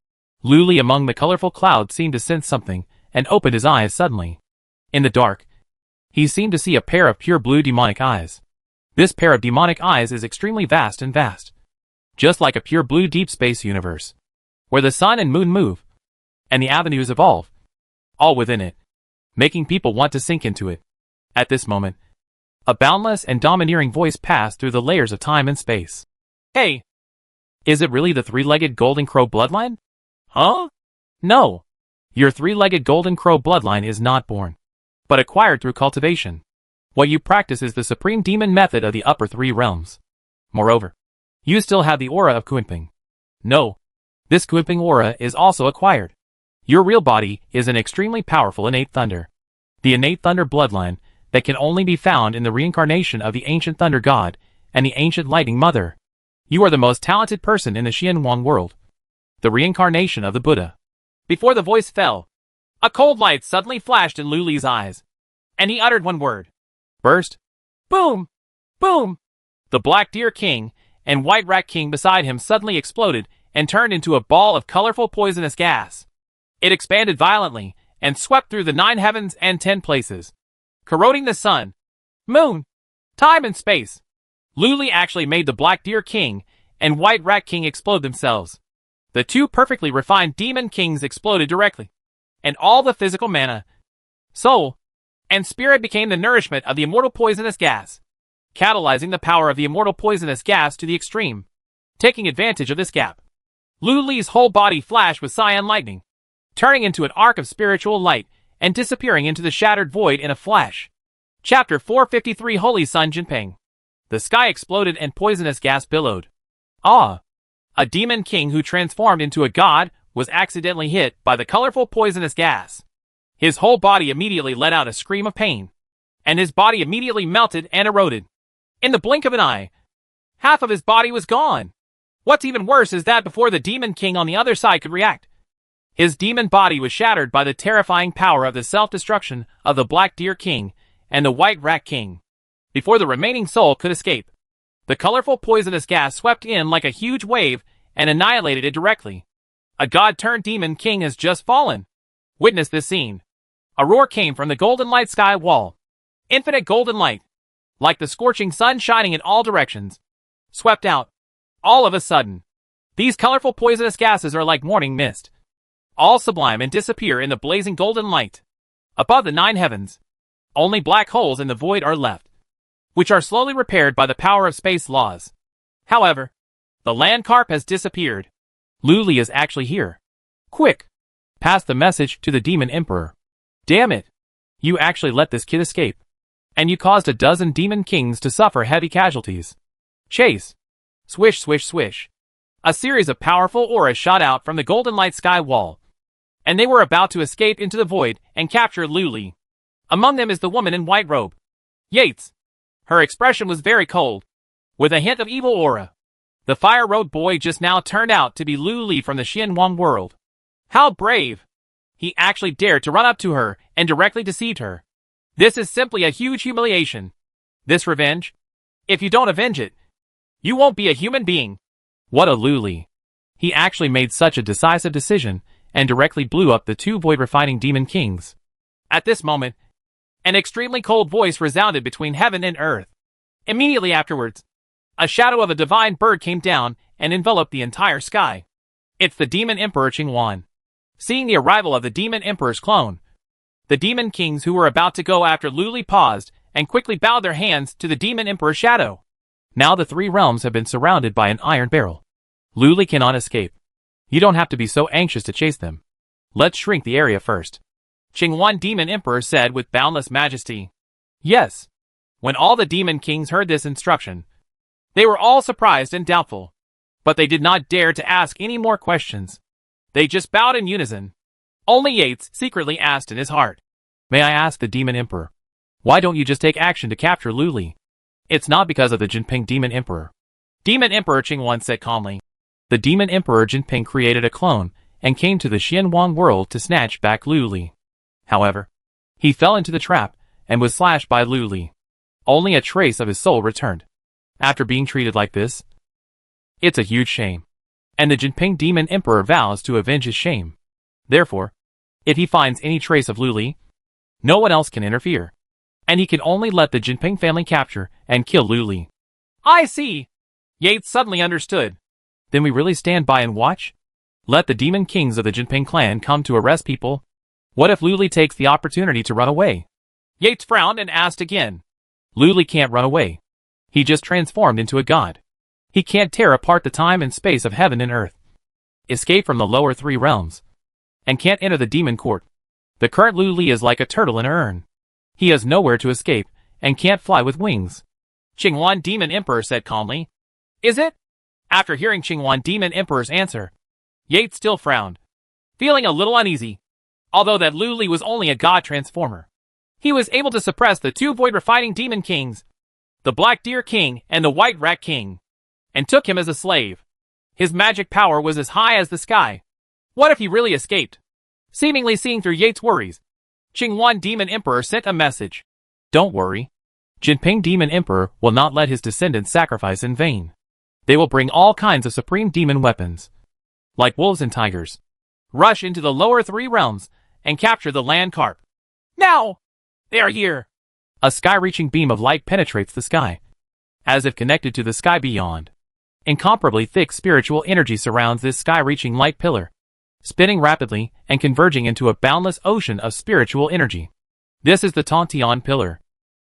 Speaker 1: Lu Li among the colorful clouds seemed to sense something and opened his eyes suddenly. In the dark, he seemed to see a pair of pure blue demonic eyes. This pair of demonic eyes is extremely vast and vast, just like a pure blue deep space universe, where the sun and moon move, and the avenues evolve, all within it, making people want to sink into it. At this moment, a boundless and domineering voice passed through the layers of time and space.
Speaker 2: Hey!
Speaker 1: Is it really the 3-legged golden crow bloodline?
Speaker 2: Huh?
Speaker 1: No. Your 3-legged golden crow bloodline is not born, but acquired through cultivation. What you practice is the supreme demon method of the upper 3 realms. Moreover, you still have the aura of Kuinping. No, this Kuinping aura is also acquired. Your real body is an extremely powerful innate thunder. The innate thunder bloodline that can only be found in the reincarnation of the ancient thunder god and the ancient lightning mother. You are the most talented person in the Xianwang world. The reincarnation of the Buddha.
Speaker 2: Before the voice fell, a cold light suddenly flashed in Lu Li's eyes, and he uttered one word.
Speaker 1: Burst.
Speaker 2: Boom! Boom! The Black Deer King and White Rat King beside him suddenly exploded and turned into a ball of colorful poisonous gas. It expanded violently and swept through the 9 heavens and 10 places, corroding the sun, moon, time and space. Lu Li actually made the Black Deer King and White Rat King explode themselves. The 2 perfectly refined demon kings exploded directly, and all the physical mana, soul, and spirit became the nourishment of the immortal poisonous gas, catalyzing the power of the immortal poisonous gas to the extreme. Taking advantage of this gap, Lu Li's whole body flashed with cyan lightning, turning into an arc of spiritual light and disappearing into the shattered void in a flash. Chapter 453 Holy Sun Jinping. The sky exploded and poisonous gas billowed. Ah! A demon king who transformed into a god was accidentally hit by the colorful poisonous gas. His whole body immediately let out a scream of pain, and his body immediately melted and eroded. In the blink of an eye, half of his body was gone. What's even worse is that before the demon king on the other side could react, his demon body was shattered by the terrifying power of the self-destruction of the Black Deer King and the White Rat King. Before the remaining soul could escape, the colorful poisonous gas swept in like a huge wave and annihilated it directly. A god-turned-demon king has just fallen. Witness this scene. A roar came from the golden light sky wall. Infinite golden light, like the scorching sun shining in all directions, swept out. All of a sudden, these colorful poisonous gases are like morning mist, all sublime and disappear in the blazing golden light. Above the 9 heavens, only black holes in the void are left, which are slowly repaired by the power of space laws. However, the land carp has disappeared. Luli is actually here. Quick! Pass the message to the Demon Emperor. Damn it! You actually let this kid escape. And you caused a dozen demon kings to suffer heavy casualties. Chase! Swish, swish, swish. A series of powerful auras shot out from the golden light sky wall, and they were about to escape into the void and capture Luli. Among them is the woman in white robe. Yates. Her expression was very cold, with a hint of evil aura. The Fire Road boy just now turned out to be Luli from the Xianwang world. How brave! He actually dared to run up to her and directly deceived her. This is simply a huge humiliation. This revenge? If you don't avenge it, you won't be a human being. What a Luli. He actually made such a decisive decision and directly blew up the 2 void-refining demon kings. At this moment, an extremely cold voice resounded between heaven and earth. Immediately afterwards, a shadow of a divine bird came down and enveloped the entire sky. It's the Demon Emperor Qingwan. Seeing the arrival of the Demon Emperor's clone, the demon kings who were about to go after Luli paused and quickly bowed their hands to the Demon Emperor's shadow. Now the 3 realms have been surrounded by an iron barrel. Luli cannot escape. You don't have to be so anxious to chase them. Let's shrink the area first. Qingwan Demon Emperor said with boundless majesty. Yes. When all the demon kings heard this instruction, they were all surprised and doubtful. But they did not dare to ask any more questions. They just bowed in unison. Only Yates secretly asked in his heart. May I ask the Demon Emperor, why don't you just take action to capture Luli? It's not because of the Jinping Demon Emperor. Demon Emperor Qingwan said calmly. The Demon Emperor Jinping created a clone and came to the Xianwang world to snatch back Luli. However, he fell into the trap and was slashed by Luli. Only a trace of his soul returned. After being treated like this, it's a huge shame. And the Jinping Demon Emperor vows to avenge his shame. Therefore, if he finds any trace of Luli, no one else can interfere. And he can only let the Jinping family capture and kill Luli. I see! Yates suddenly understood. Then we really stand by and watch? Let the demon kings of the Jinping clan come to arrest people? What if Luli takes the opportunity to run away? Yates frowned and asked again. Luli can't run away. He just transformed into a god. He can't tear apart the time and space of heaven and earth, escape from the lower 3 realms, and can't enter the demon court. The current Luli is like a turtle in an urn. He has nowhere to escape, and can't fly with wings. Qingwan Demon Emperor said calmly. Is it? After hearing Qingwan Demon Emperor's answer, Yates still frowned, feeling a little uneasy. Although that Luli was only a god transformer, he was able to suppress the 2 void-refining demon kings, the Black Deer King and the White Rat King, and took him as a slave. His magic power was as high as the sky. What if he really escaped? Seemingly seeing through Yates' worries, Qingwan Demon Emperor sent a message. Don't worry. Jinping Demon Emperor will not let his descendants sacrifice in vain. They will bring all kinds of supreme demon weapons, like wolves and tigers, rush into the lower 3 realms, and capture the land carp. Now! They are here! A sky-reaching beam of light penetrates the sky, as if connected to the sky beyond. Incomparably thick spiritual energy surrounds this sky-reaching light pillar, spinning rapidly and converging into a boundless ocean of spiritual energy. This is the Tontian Pillar,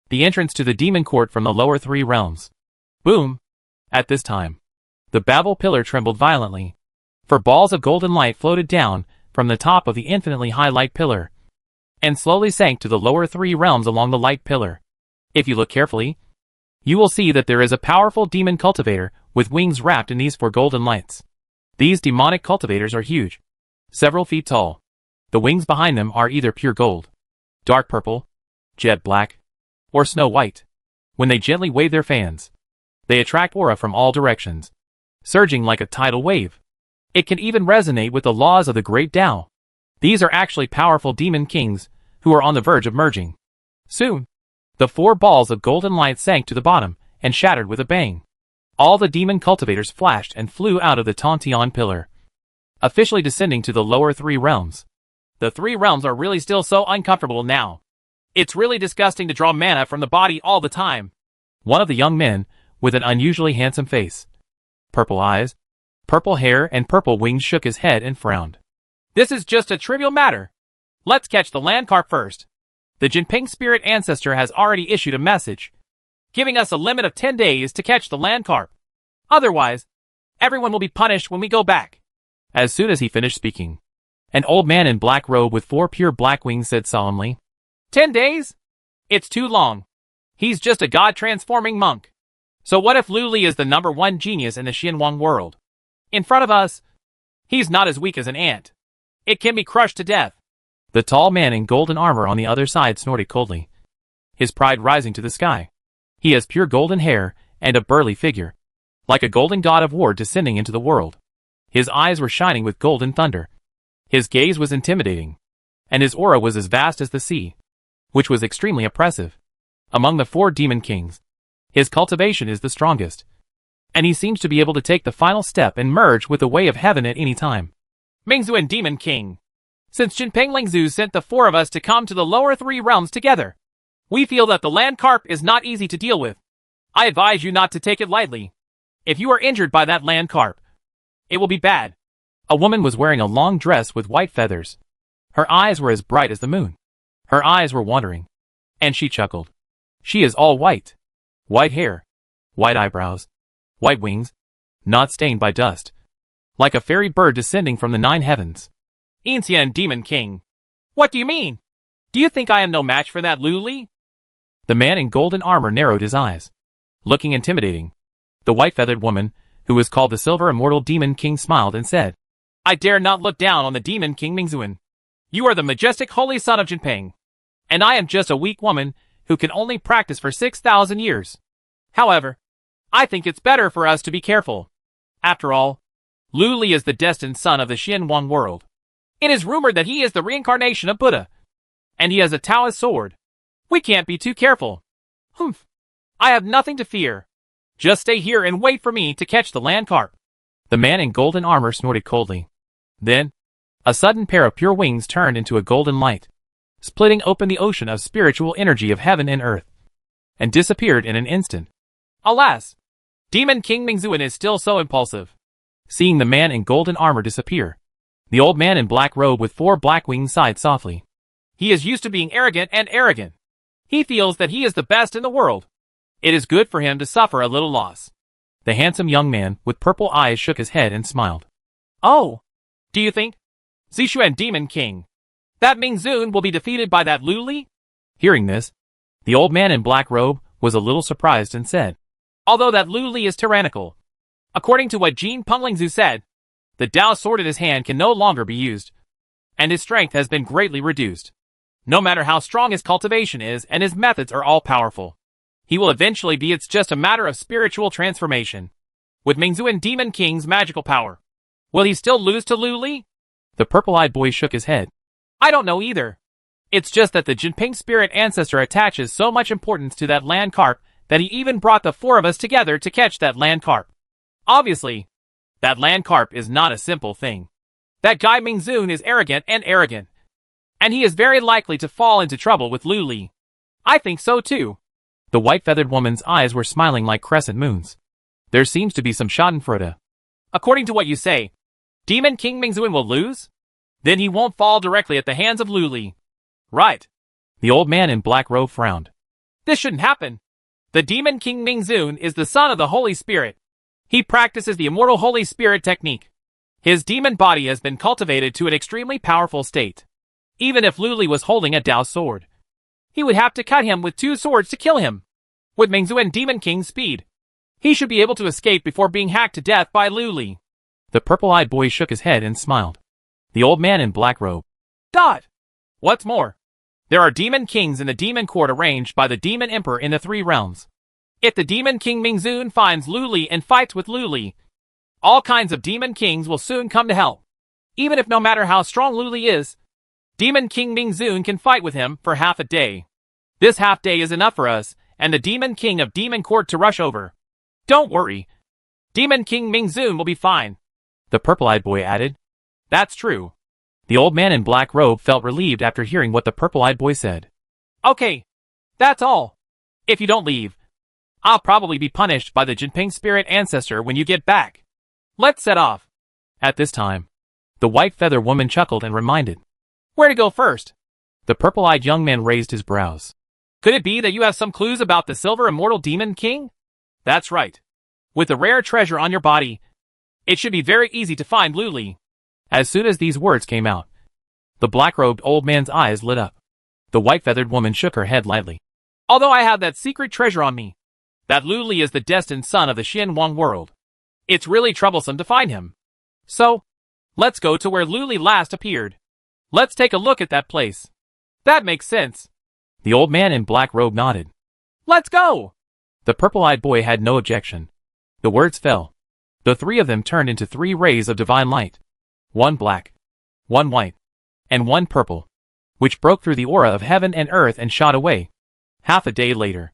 Speaker 2: the entrance to the demon court from the lower 3 realms. Boom! At this time, the Babel Pillar trembled violently, for balls of golden light floated down from the top of the infinitely high light pillar, and slowly sank to the lower 3 realms along the light pillar. If you look carefully,
Speaker 1: you will see that there is a powerful demon cultivator with wings wrapped in these four golden lights. These demonic cultivators are huge, several feet tall. The wings behind them are either pure gold, dark purple, jet black, or snow white. When they gently wave their fans, they attract aura from all directions, surging like a tidal wave. It can even resonate with the laws of the Great Tao. These are actually powerful demon kings who are on the verge of merging. Soon, the four balls of golden light sank to the bottom and shattered with a bang. All the demon cultivators flashed and flew out of the Tantian pillar, officially descending to the lower three realms.
Speaker 2: The three realms are really still so uncomfortable now. It's really disgusting to draw mana from the body all the time.
Speaker 1: One of the young men, with an unusually handsome face, purple eyes, purple hair, and purple wings, shook his head and frowned.
Speaker 2: This is just a trivial matter. Let's catch the land carp first. The Jinping spirit ancestor has already issued a message, giving us a limit of 10 days to catch the land carp. Otherwise, everyone will be punished when we go back.
Speaker 1: As soon as he finished speaking, an old man in black robe with four pure black wings said solemnly,
Speaker 2: 10 days? It's too long. He's just a god-transforming monk. So what if Lu Li is the #1 genius in the Xinhuang world? In front of us, he's not as weak as an ant. It can be crushed to death.
Speaker 1: The tall man in golden armor on the other side snorted coldly, his pride rising to the sky. He has pure golden hair and a burly figure, like a golden god of war descending into the world. His eyes were shining with golden thunder. His gaze was intimidating, and his aura was as vast as the sea, which was extremely oppressive. Among the four demon kings, his cultivation is the strongest, and he seems to be able to take the final step and merge with the way of heaven at any time.
Speaker 2: Mingzu and Demon King. Since Jinping Lingzu sent the four of us to come to the lower three realms together, we feel that the land carp is not easy to deal with. I advise you not to take it lightly. If you are injured by that land carp, it will be bad.
Speaker 1: A woman was wearing a long dress with white feathers. Her eyes were as bright as the moon. Her eyes were wandering, and she chuckled. She is all white. White hair, white eyebrows, white wings, not stained by dust, like a fairy bird descending from the 9 heavens.
Speaker 2: Inxia and Demon King. What do you mean? Do you think I am no match for that Lu Li?
Speaker 1: The man in golden armor narrowed his eyes, looking intimidating. The white-feathered woman, who was called the Silver Immortal Demon King, smiled and said,
Speaker 2: I dare not look down on the Demon King Mingzuan. You are the majestic holy son of Jinping, and I am just a weak woman who can only practice for 6,000 years. However, I think it's better for us to be careful. After all, Lu Li is the destined son of the Xinhuang world. It is rumored that he is the reincarnation of Buddha, and he has a Taoist sword. We can't be too careful. Humph. I have nothing to fear. Just stay here and wait for me to catch the land carp.
Speaker 1: The man in golden armor snorted coldly. Then, a sudden pair of pure wings turned into a golden light, splitting open the ocean of spiritual energy of heaven and earth, and disappeared in an instant.
Speaker 2: Alas! Demon King Mingzuan is still so impulsive.
Speaker 1: Seeing the man in golden armor disappear, the old man in black robe with 4 black wings sighed softly.
Speaker 2: He is used to being arrogant and arrogant. He feels that he is the best in the world. It is good for him to suffer a little loss.
Speaker 1: The handsome young man with purple eyes shook his head and smiled.
Speaker 2: Oh! Do you think, Zishu and Demon King, that Mingzuan will be defeated by that Lu Li?
Speaker 1: Hearing this, the old man in black robe was a little surprised and said,
Speaker 2: Although that Lu Li is tyrannical, according to what Jin Penglingzu said, the Tao sword in his hand can no longer be used, and his strength has been greatly reduced. No matter how strong his cultivation is and his methods are all powerful, he will eventually be. It's just a matter of spiritual transformation. With Mingzuan Demon King's magical power, will he still lose to Lu Li?
Speaker 1: The purple-eyed boy shook his head.
Speaker 2: I don't know either. It's just that the Jinping spirit ancestor attaches so much importance to that land carp that he even brought the 4 of us together to catch that land carp. Obviously, that land carp is not a simple thing. That guy Mingzuan is arrogant, and he is very likely to fall into trouble with Lu Li. I think so too.
Speaker 1: The white-feathered woman's eyes were smiling like crescent moons. There seems to be some schadenfreude.
Speaker 2: According to what you say, Demon King Mingzuan will lose? Then he won't fall directly at the hands of Lu Li. Right.
Speaker 1: The old man in black robe frowned.
Speaker 2: This shouldn't happen. The Demon King Mingzuan is the son of the Holy Spirit. He practices the immortal Holy Spirit technique. His demon body has been cultivated to an extremely powerful state. Even if Lu Li was holding a Tao sword, he would have to cut him with 2 swords to kill him. With Mingzuan Demon King's speed, he should be able to escape before being hacked to death by Luli.
Speaker 1: The purple-eyed boy shook his head and smiled. The old man in black robe.
Speaker 2: What's more, there are demon kings in the demon court arranged by the demon emperor in the 3 realms. If the demon king Mingzuan finds Luli and fights with Luli, all kinds of demon kings will soon come to help. Even if no matter how strong Luli is, demon king Mingzuan can fight with him for half a day. This half day is enough for us and the demon king of demon court to rush over. Don't worry, demon king Mingzuan will be fine.
Speaker 1: The purple-eyed boy added.
Speaker 2: That's true.
Speaker 1: The old man in black robe felt relieved after hearing what the purple-eyed boy said.
Speaker 2: Okay, that's all. If you don't leave, I'll probably be punished by the Jinping spirit ancestor when you get back. Let's set off.
Speaker 1: At this time, the white feather woman chuckled and reminded.
Speaker 2: Where to go first?
Speaker 1: The purple-eyed young man raised his brows.
Speaker 2: Could it be that you have some clues about the Silver Immortal Demon King? That's right. With the rare treasure on your body, it should be very easy to find Luli.
Speaker 1: As soon as these words came out, the black-robed old man's eyes lit up. The white-feathered woman shook her head lightly.
Speaker 2: Although I have that secret treasure on me, that Luli is the destined son of the Xianwang world, it's really troublesome to find him. So, let's go to where Luli last appeared. Let's take a look at that place. That makes sense.
Speaker 1: The old man in black robe nodded.
Speaker 2: Let's go!
Speaker 1: The purple-eyed boy had no objection. The words fell. The 3 of them turned into 3 rays of divine light. 1 black, 1 white, and 1 purple, which broke through the aura of heaven and earth and shot away. Half a day later,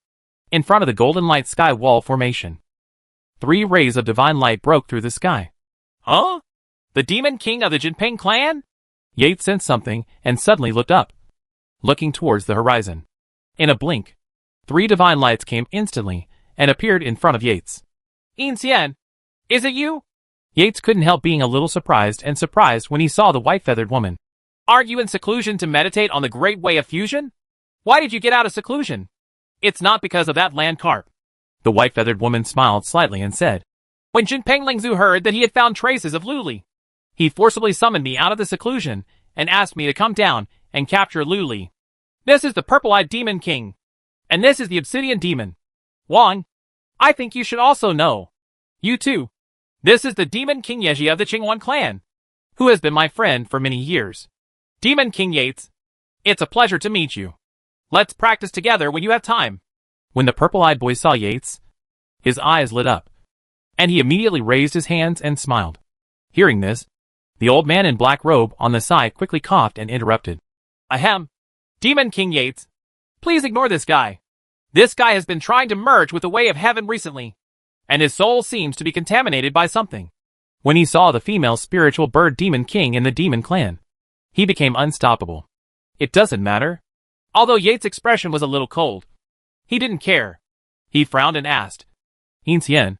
Speaker 1: in front of the golden light sky wall formation, 3 rays of divine light broke through the sky.
Speaker 2: Huh? The demon king of the Jinping clan?
Speaker 1: Yates sensed something and suddenly looked up, looking towards the horizon. In a blink, 3 divine lights came instantly and appeared in front of Yates.
Speaker 2: Yin, is it you?
Speaker 1: Yates couldn't help being a little surprised when he saw the white-feathered woman.
Speaker 2: Aren't you in seclusion to meditate on the great way of fusion? Why did you get out of seclusion? It's not because of that land carp.
Speaker 1: The white-feathered woman smiled slightly and said,
Speaker 2: When Jinping Lingzu heard that he had found traces of Luli, he forcibly summoned me out of the seclusion and asked me to come down and capture Luli. This is the purple-eyed demon king. And this is the obsidian demon. Wang, I think you should also know. You too. This is the Demon King Yeji of the Qingwan clan, who has been my friend for many years. Demon King Yates, it's a pleasure to meet you. Let's practice together when you have time.
Speaker 1: When the purple-eyed boy saw Yates, his eyes lit up, and he immediately raised his hands and smiled. Hearing this, the old man in black robe on the side quickly coughed and interrupted.
Speaker 2: Ahem. Demon King Yates, please ignore this guy. This guy has been trying to merge with the way of heaven recently, and his soul seems to be contaminated by something.
Speaker 1: When he saw the female spiritual bird demon king in the demon clan, he became unstoppable. It doesn't matter.
Speaker 2: Although Yates' expression was a little cold, he didn't care. He frowned and asked,
Speaker 1: Yin Xian,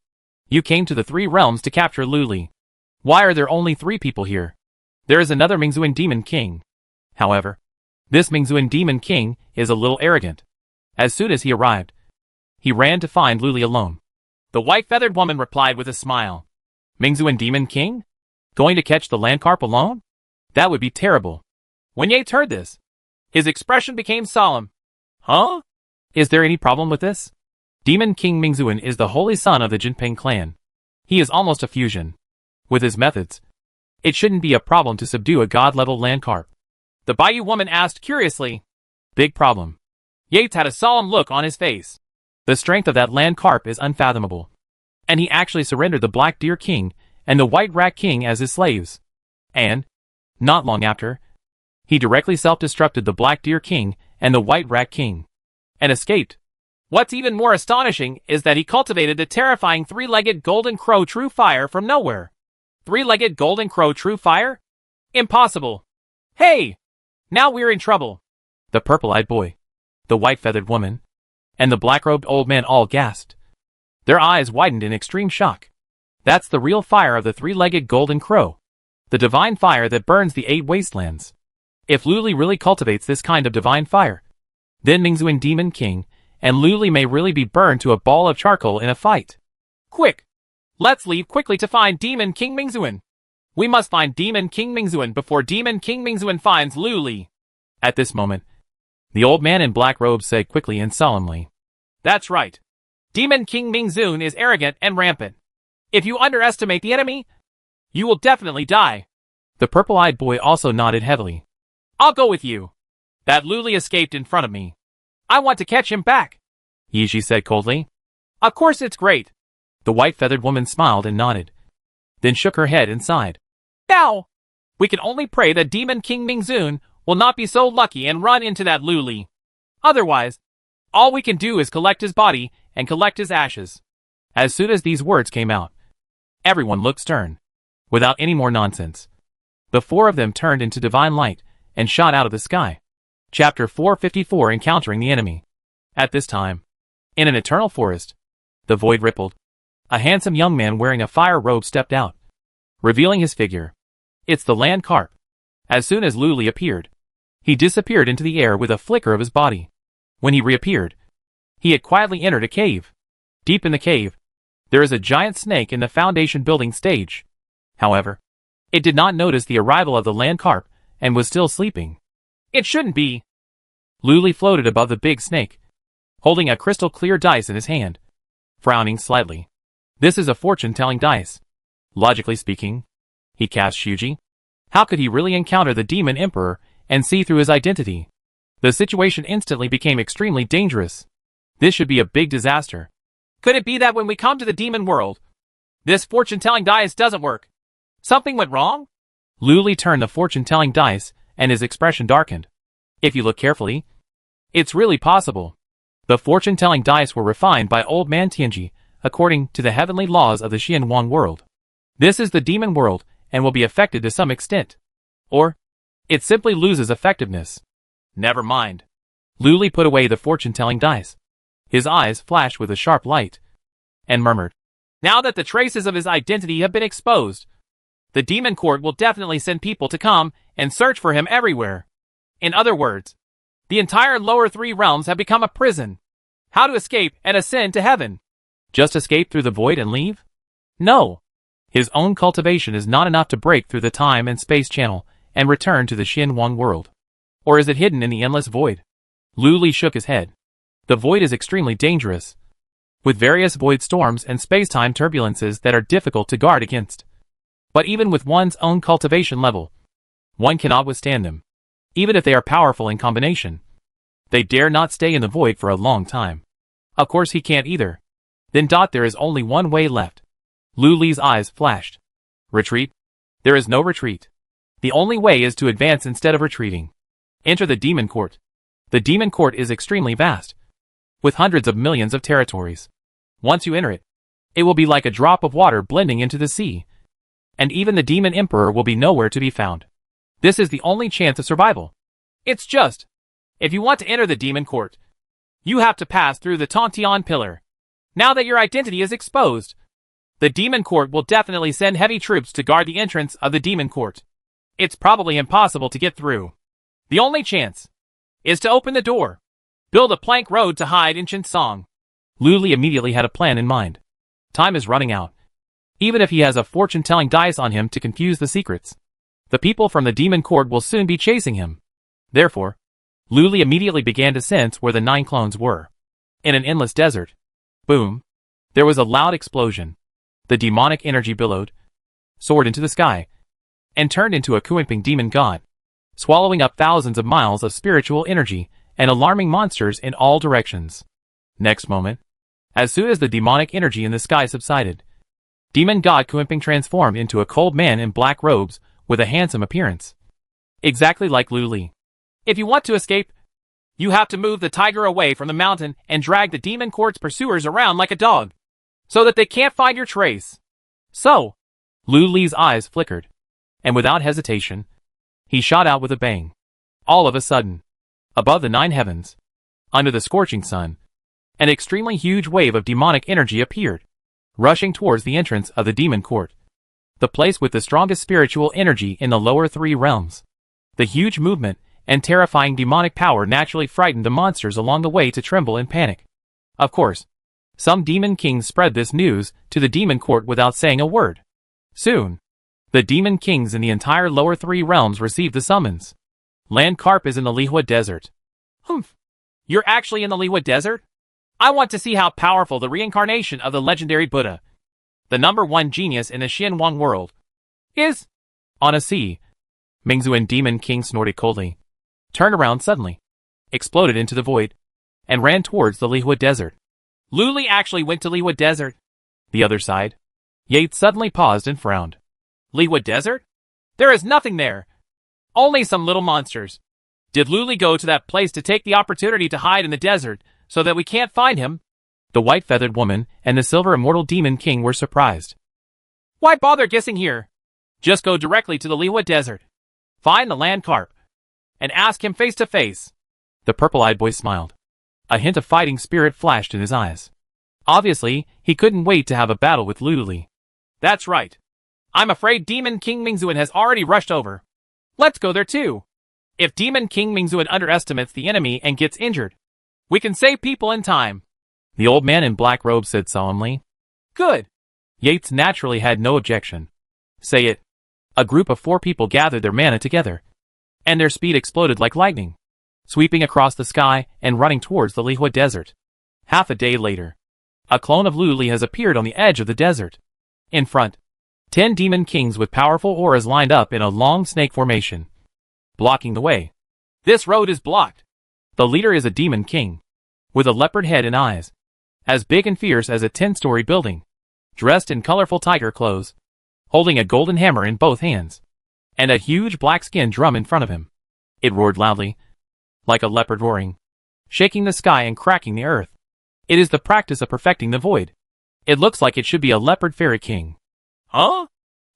Speaker 1: you came to the 3 realms to capture Luli. Why are there only 3 people here? There is another Mingzuan demon king. However, this Mingzuan demon king is a little arrogant. As soon as he arrived, he ran to find Luli alone.
Speaker 2: The white-feathered woman replied with a smile.
Speaker 1: Mingzuan demon king? Going to catch the land carp alone? That would be terrible.
Speaker 2: When Yates heard this, his expression became solemn. Huh?
Speaker 1: Is there any problem with this? Demon King Mingzuan is the holy son of the Jinping clan. He is almost a fusion. With his methods, it shouldn't be a problem to subdue a god-level land carp.
Speaker 2: The Bayou woman asked curiously.
Speaker 1: Big problem.
Speaker 2: Yates had a solemn look on his face.
Speaker 1: The strength of that land carp is unfathomable. And he actually surrendered the Black Deer King and the White Rat King as his slaves. And, not long after, he directly self-destructed the Black Deer King and the White Rat King, and escaped.
Speaker 2: What's even more astonishing is that he cultivated the terrifying 3-legged golden crow true fire from nowhere. 3-legged golden crow true fire? Impossible. Hey! Now we're in trouble.
Speaker 1: The purple-eyed boy, the white-feathered woman, and the black-robed old man all gasped. Their eyes widened in extreme shock. That's the real fire of the 3-legged golden crow. The divine fire that burns the 8 wastelands. If Luli really cultivates this kind of divine fire, then Mingzuan Demon King and Luli may really be burned to a ball of charcoal in a fight.
Speaker 2: Quick! Let's leave quickly to find Demon King Mingzuan. We must find Demon King Mingzuan before Demon King Mingzuan finds Luli.
Speaker 1: At this moment, the old man in black robes said quickly and solemnly,
Speaker 2: That's right. Demon King Mingzun is arrogant and rampant. If you underestimate the enemy, you will definitely die.
Speaker 1: The purple-eyed boy also nodded heavily.
Speaker 2: I'll go with you. That Luli escaped in front of me. I want to catch him back,
Speaker 1: Yi said coldly.
Speaker 2: Of course it's great.
Speaker 1: The white-feathered woman smiled and nodded, then shook her head and sighed.
Speaker 2: Now, we can only pray that Demon King Mingzun will not be so lucky and run into that Luli. Otherwise, all we can do is collect his body and collect his ashes.
Speaker 1: As soon as these words came out, everyone looked stern. Without any more nonsense, the four of them turned into divine light and shot out of the sky. Chapter 454 Encountering the Enemy. At this time, in an eternal forest, the void rippled. A handsome young man wearing a fire robe stepped out, revealing his figure. It's the land carp. As soon as Luli appeared, he disappeared into the air with a flicker of his body. When he reappeared, he had quietly entered a cave. Deep in the cave, there is a giant snake in the foundation building stage. However, it did not notice the arrival of the land carp and was still sleeping.
Speaker 2: It shouldn't be.
Speaker 1: Luli floated above the big snake, holding a crystal clear dice in his hand, frowning slightly. This is a fortune-telling dice. Logically speaking, he cast Shuji. How could he really encounter the demon emperor and see through his identity? The situation instantly became extremely dangerous. This should be a big disaster.
Speaker 2: Could it be that when we come to the demon world, this fortune-telling dice doesn't work? Something went wrong?
Speaker 1: Luli turned the fortune-telling dice and his expression darkened. If you look carefully, it's really possible. The fortune-telling dice were refined by Old Man Tianji according to the heavenly laws of the Xianwang world. This is the demon world and will be affected to some extent. Or, it simply loses effectiveness.
Speaker 2: Never mind.
Speaker 1: Luli put away the fortune-telling dice. His eyes flashed with a sharp light, and murmured,
Speaker 2: Now that the traces of his identity have been exposed, the demon court will definitely send people to come and search for him everywhere. In other words, the entire lower three realms have become a prison. How to escape and ascend to heaven?
Speaker 1: Just escape through the void and leave? No. His own cultivation is not enough to break through the time and space channel and return to the Xianwang world. Or is it hidden in the endless void? Luli shook his head. The void is extremely dangerous, with various void storms and space-time turbulences that are difficult to guard against. But even with one's own cultivation level, one cannot withstand them. Even if they are powerful in combination, they dare not stay in the void for a long time. Of course he can't either. Then there is only one way left. Luli's eyes flashed. Retreat? There is no retreat. The only way is to advance instead of retreating. Enter the demon court. The demon court is extremely vast, with hundreds of millions of territories. Once you enter it, it will be like a drop of water blending into the sea, and even the demon emperor will be nowhere to be found. This is the only chance of survival.
Speaker 2: It's just, if you want to enter the demon court, you have to pass through the Tontian pillar. Now that your identity is exposed, the demon court will definitely send heavy troops to guard the entrance of the demon court. It's probably impossible to get through. The only chance is to open the door. Build a plank road to hide in Chinsong.
Speaker 1: Luli immediately had a plan in mind. Time is running out. Even if he has a fortune-telling dice on him to confuse the secrets, the people from the demon court will soon be chasing him. Therefore, Luli immediately began to sense where the 9 clones were. In an endless desert. Boom. There was a loud explosion. The demonic energy billowed, soared into the sky, and turned into a Kuimping demon god, swallowing up thousands of miles of spiritual energy and alarming monsters in all directions. Next moment, as soon as the demonic energy in the sky subsided, demon god Kuimping transformed into a cold man in black robes with a handsome appearance. Exactly like Luli.
Speaker 2: If you want to escape, you have to move the tiger away from the mountain and drag the demon court's pursuers around like a dog, so that they can't find your trace. So,
Speaker 1: Luli's eyes flickered, and without hesitation, he shot out with a bang. All of a sudden, above the 9 heavens, under the scorching sun, an extremely huge wave of demonic energy appeared, rushing towards the entrance of the demon court, the place with the strongest spiritual energy in the lower 3 realms. The huge movement and terrifying demonic power naturally frightened the monsters along the way to tremble in panic. Of course, some demon kings spread this news to the demon court without saying a word. Soon, the demon kings in the entire lower 3 realms received the summons. Land Carp is in the Lihua Desert.
Speaker 2: Humph. You're actually in the Lihua Desert? I want to see how powerful the reincarnation of the legendary Buddha, the #1 genius in the Xianwang world, is.
Speaker 1: On a sea, Mingzuan Demon King snorted coldly, turned around suddenly, exploded into the void, and ran towards the Lihua Desert.
Speaker 2: Luli actually went to Lihua Desert.
Speaker 1: The other side. Yates suddenly paused and frowned.
Speaker 2: Lihua Desert? There is nothing there. Only some little monsters. Did Luli go to that place to take the opportunity to hide in the desert so that we can't find him?
Speaker 1: The white-feathered woman and the silver immortal Demon King were surprised.
Speaker 2: Why bother guessing here? Just go directly to the Lihua Desert. Find the land carp. And ask him face to face.
Speaker 1: The purple-eyed boy smiled. A hint of fighting spirit flashed in his eyes. Obviously, he couldn't wait to have a battle with Luli.
Speaker 2: That's right. I'm afraid Demon King Mingzuan has already rushed over. Let's go there too. If Demon King Mingzuan underestimates the enemy and gets injured, we can save people in time.
Speaker 1: The old man in black robe said solemnly.
Speaker 2: Good.
Speaker 1: Yates naturally had no objection. Say it. A group of 4 people gathered their mana together, and their speed exploded like lightning, sweeping across the sky and running towards the Lihua Desert. Half a day later, a clone of Luli has appeared on the edge of the desert. In front, 10 demon kings with powerful auras lined up in a long snake formation, blocking the way.
Speaker 2: This road is blocked.
Speaker 1: The leader is a demon king, with a leopard head and eyes, as big and fierce as a 10-story building, dressed in colorful tiger clothes, holding a golden hammer in both hands, and a huge black skin drum in front of him. It roared loudly, like a leopard roaring, shaking the sky and cracking the earth. It is the practice of perfecting the void. It looks like it should be a leopard fairy king.
Speaker 2: Huh?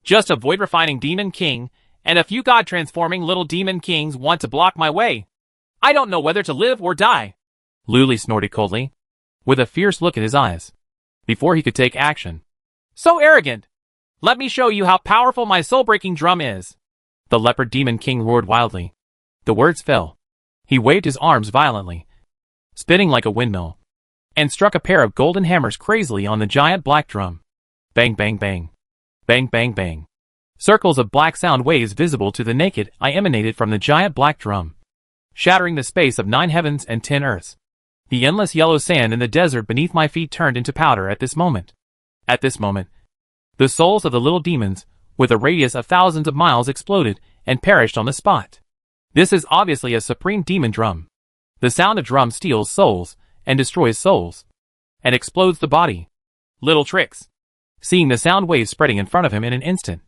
Speaker 2: Just a void-refining demon king, and a few god-transforming little demon kings want to block my way. I don't know whether to live or die.
Speaker 1: Luli snorted coldly, with a fierce look in his eyes, before he could take action.
Speaker 2: So arrogant! Let me show you how powerful my soul-breaking drum is.
Speaker 1: The leopard demon king roared wildly. The words fell. He waved his arms violently, spinning like a windmill, and struck a pair of golden hammers crazily on the giant black drum. Bang, bang, bang. Bang, bang, bang. Circles of black sound waves visible to the naked eye emanated from the giant black drum, shattering the space of 9 heavens and 10 earths. The endless yellow sand in the desert beneath my feet turned into powder at this moment. At this moment, the souls of the little demons, with a radius of thousands of miles, exploded and perished on the spot. This is obviously a supreme demon drum. The sound of drum steals souls and destroys souls, and explodes the body.
Speaker 2: Little tricks.
Speaker 1: Seeing the sound waves spreading in front of him in an instant,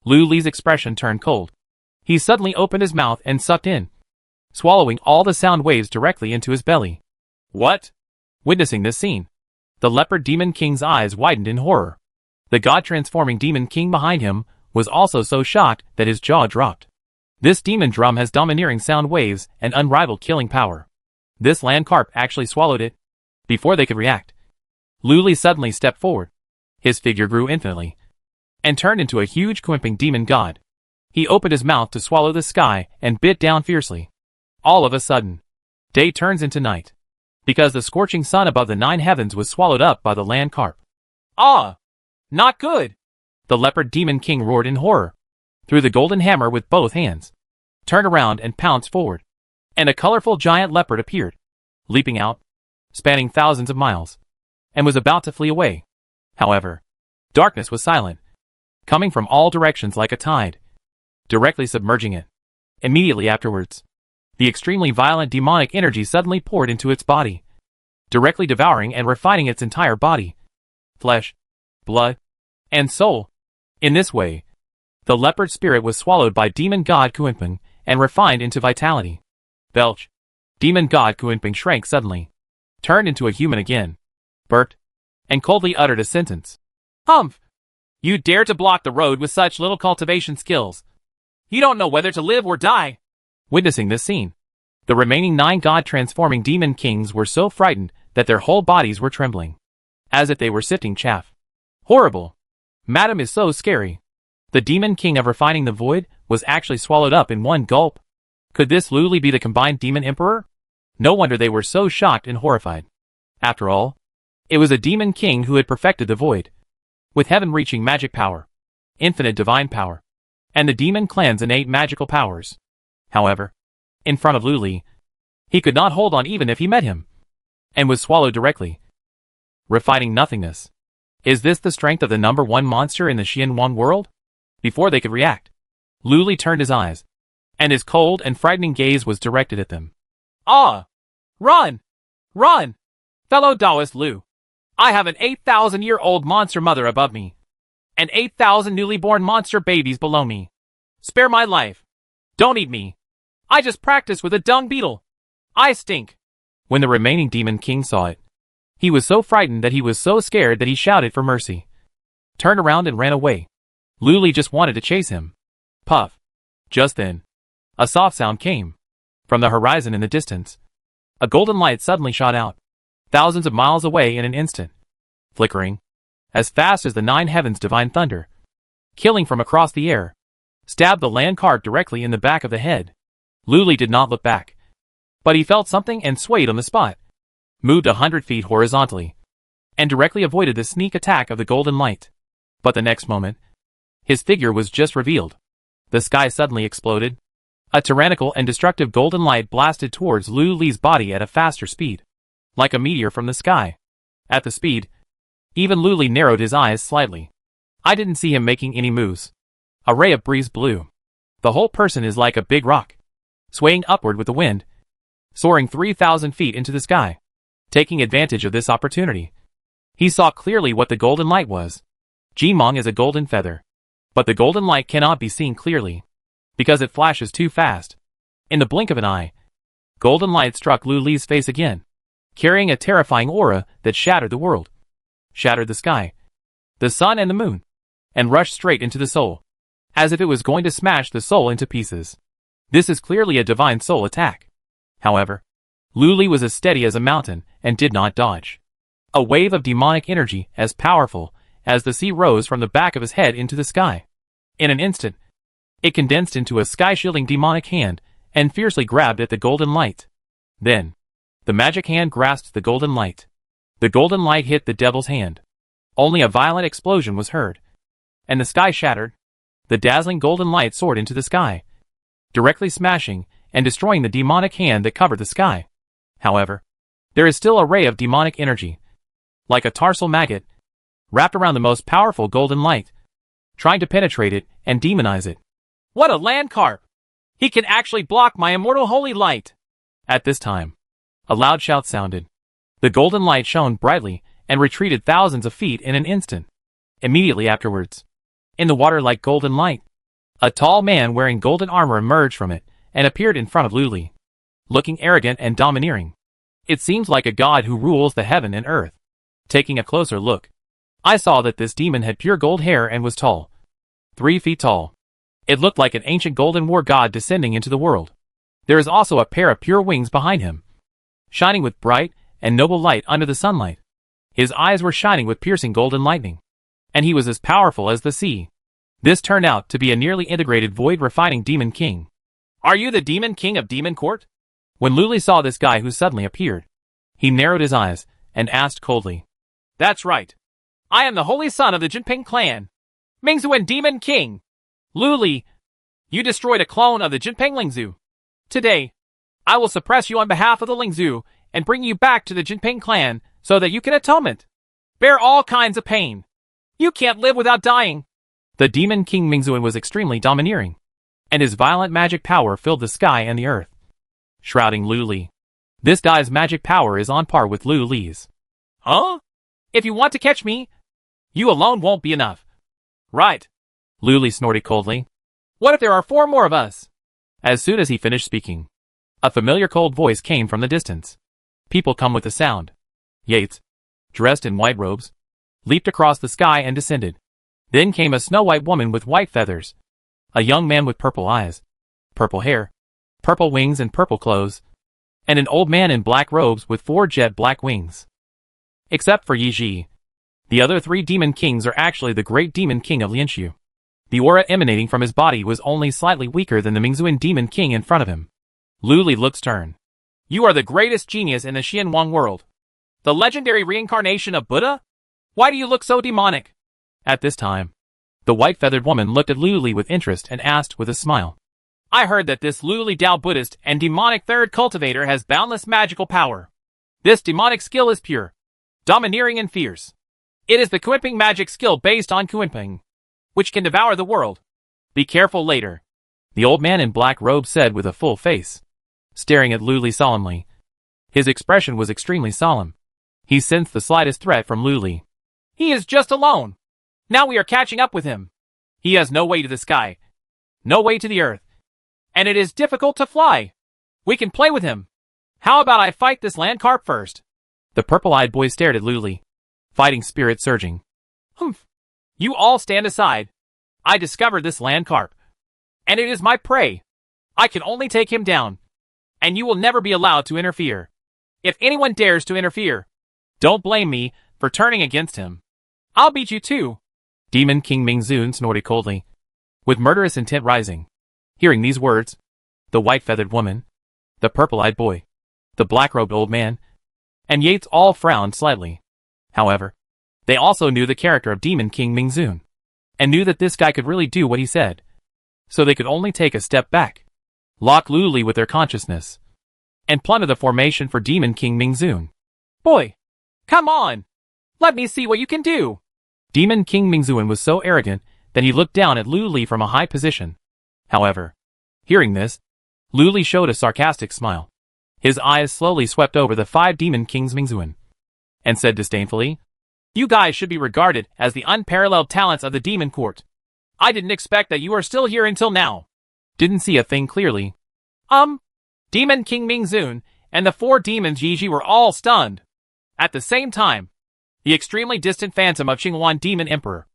Speaker 1: Luli's expression turned cold. He suddenly opened his mouth and sucked in, swallowing all the sound waves directly into his belly.
Speaker 2: What?
Speaker 1: Witnessing this scene, the leopard demon king's eyes widened in horror. The god-transforming demon king behind him was also so shocked that his jaw dropped. This demon drum has domineering sound waves and unrivaled killing power. This land carp actually swallowed it. Before they could react, Luli suddenly stepped forward. His figure grew infinitely, and turned into a huge quimping demon god. He opened his mouth to swallow the sky and bit down fiercely. All of a sudden, day turns into night, because the scorching sun above the 9 heavens was swallowed up by the land carp.
Speaker 2: Ah! Not good!
Speaker 1: The leopard demon king roared in horror, threw the golden hammer with both hands, turned around and pounced forward, and a colorful giant leopard appeared, leaping out, spanning thousands of miles, and was about to flee away. However, darkness was silent, coming from all directions like a tide, directly submerging it. Immediately afterwards, the extremely violent demonic energy suddenly poured into its body, directly devouring and refining its entire body, flesh, blood, and soul. In this way, the leopard spirit was swallowed by demon god Kuinping and refined into vitality. Belch. Demon god Kuinping shrank suddenly, turned into a human again, burped, and coldly uttered a sentence.
Speaker 2: Humph! You dare to block the road with such little cultivation skills. You don't know whether to live or die.
Speaker 1: Witnessing this scene, the remaining 9 god-transforming demon kings were so frightened that their whole bodies were trembling, as if they were sifting chaff. Horrible! Madam is so scary. The demon king of refining the void was actually swallowed up in one gulp. Could this Luli be the combined demon emperor? No wonder they were so shocked and horrified. After all, it was a demon king who had perfected the void, with heaven-reaching magic power, infinite divine power, and the demon clan's innate magical powers. However, in front of Luli, he could not hold on even if he met him. and was swallowed directly, refining nothingness. Is this the strength of the number one monster in the Xianwang world? Before they could react, Lu Li turned his eyes, and his cold and frightening gaze was directed at them.
Speaker 2: Ah! Run! Run! Fellow Taoist Lu. I have an 8,000-year-old monster mother above me, and 8,000 newly born monster babies below me. Spare my life. Don't eat me. I just practiced with a dung beetle. I stink.
Speaker 1: When the remaining Demon King saw it, he was so frightened that he was so scared that he shouted for mercy, turned around and ran away. Lu Li just wanted to chase him. Puff. Just then, a soft sound came from the horizon in the distance. A golden light suddenly shot out, thousands of miles away in an instant, flickering as fast as the nine heavens' divine thunder, killing from across the air, stabbed the land cart directly in the back of the head. Lu Li did not look back, but he felt something and swayed on the spot, moved 100 feet horizontally, and directly avoided the sneak attack of the golden light. But the next moment, his figure was just revealed. The sky suddenly exploded. A tyrannical and destructive golden light blasted towards Lu Li's body at a faster speed, like a meteor from the sky. At the speed, even Lu Li narrowed his eyes slightly. I didn't see him making any moves. A ray of breeze blew. The whole person is like a big rock, swaying upward with the wind, soaring 3,000 feet into the sky. Taking advantage of this opportunity, he saw clearly what the golden light was. Jimong is a golden feather, but the golden light cannot be seen clearly, because it flashes too fast. In the blink of an eye, golden light struck Lu Li's face again, carrying a terrifying aura that shattered the world, shattered the sky, the sun and the moon, and rushed straight into the soul, as if it was going to smash the soul into pieces. This is clearly a divine soul attack. However, Lu Li was as steady as a mountain and did not dodge. A wave of demonic energy as powerful as the sea rose from the back of his head into the sky. In an instant, it condensed into a sky-shielding demonic hand and fiercely grabbed at the golden light. Then, the magic hand grasped the golden light. The golden light hit the devil's hand. Only a violent explosion was heard, and the sky shattered. The dazzling golden light soared into the sky, directly smashing and destroying the demonic hand that covered the sky. However, there is still a ray of demonic energy, like a tarsal maggot, wrapped around the most powerful golden light, trying to penetrate it and demonize it.
Speaker 2: What a land carp! He can actually block my immortal holy light!
Speaker 1: At this time, a loud shout sounded. The golden light shone brightly and retreated thousands of feet in an instant. Immediately afterwards, in the water like golden light, a tall man wearing golden armor emerged from it and appeared in front of Lu Li, looking arrogant and domineering. It seems like a god who rules the heaven and earth. Taking a closer look, I saw that this demon had pure gold hair and was tall, 3 feet tall. It looked like an ancient golden war god descending into the world. There is also a pair of pure wings behind him, shining with bright and noble light under the sunlight. His eyes were shining with piercing golden lightning, and he was as powerful as the sea. This turned out to be a nearly integrated void-refining demon king.
Speaker 2: Are you the demon king of Demon Court?
Speaker 1: When Lu Li saw this guy who suddenly appeared, he narrowed his eyes and asked coldly.
Speaker 2: That's right. I am the holy son of the Jinping clan, Mingzuan Demon King. Lu Li, you destroyed a clone of the Jinping Lingzhu. Today, I will suppress you on behalf of the Lingzhu and bring you back to the Jinping clan so that you can atonement. Bear all kinds of pain. You can't live without dying.
Speaker 1: The Demon King Mingzuan was extremely domineering, and his violent magic power filled the sky and the earth, shrouding Lu Li. This guy's magic power is on par with Lu Li's.
Speaker 2: Huh? If you want to catch me, you alone won't be enough. Right.
Speaker 1: Lu Li snorted coldly.
Speaker 2: What if there are 4 more of us?
Speaker 1: As soon as he finished speaking, a familiar cold voice came from the distance. People come with the sound. Yates, dressed in white robes, leaped across the sky and descended. Then came a snow-white woman with white feathers, a young man with purple eyes, purple hair, purple wings and purple clothes, and an old man in black robes with 4 jet black wings. Except for Yi Ji, the other 3 demon kings are actually the great demon king of Lianxiu. The aura emanating from his body was only slightly weaker than the Mingzuan demon king in front of him. Lu Li looked stern.
Speaker 2: You are the greatest genius in the Xianwang world. The legendary reincarnation of Buddha? Why do you look so demonic?
Speaker 1: At this time, the white-feathered woman looked at Lu Li with interest and asked with a smile.
Speaker 2: I heard that this Lu Li Dao Buddhist and demonic third cultivator has boundless magical power. This demonic skill is pure, domineering and fierce. It is the Kuenping magic skill based on Kuenping, which can devour the world. Be careful later,
Speaker 1: the old man in black robe said with a full face, staring at Luli solemnly. His expression was extremely solemn. He sensed the slightest threat from Luli.
Speaker 2: He is just alone. Now we are catching up with him. He has no way to the sky, no way to the earth, and it is difficult to fly. We can play with him. How about I fight this land carp first?
Speaker 1: The purple-eyed boy stared at Luli, fighting spirit surging.
Speaker 2: Humph. You all stand aside. I discovered this land carp, and it is my prey. I can only take him down, and you will never be allowed to interfere. If anyone dares to interfere, don't blame me for turning against him. I'll beat you too.
Speaker 1: Demon King Mingzun snorted coldly, with murderous intent rising. Hearing these words, the white-feathered woman, the purple-eyed boy, the black-robed old man, and Yates all frowned slightly. However, they also knew the character of Demon King Mingzun, and knew that this guy could really do what he said. So they could only take a step back, lock Luli with their consciousness, and plunder the formation for Demon King Mingzun.
Speaker 2: Boy, come on! Let me see what you can do!
Speaker 1: Demon King Mingzun was so arrogant that he looked down at Luli from a high position. However, hearing this, Luli showed a sarcastic smile. His eyes slowly swept over the 5 Demon Kings Mingzun, and said disdainfully,
Speaker 2: You guys should be regarded as the unparalleled talents of the Demon Court. I didn't expect that you are still here until now.
Speaker 1: Didn't see a thing clearly.
Speaker 2: Demon King Mingzun and the 4 demons Yiji were all stunned. At the same time, the extremely distant phantom of Qinghuan Demon Emperor,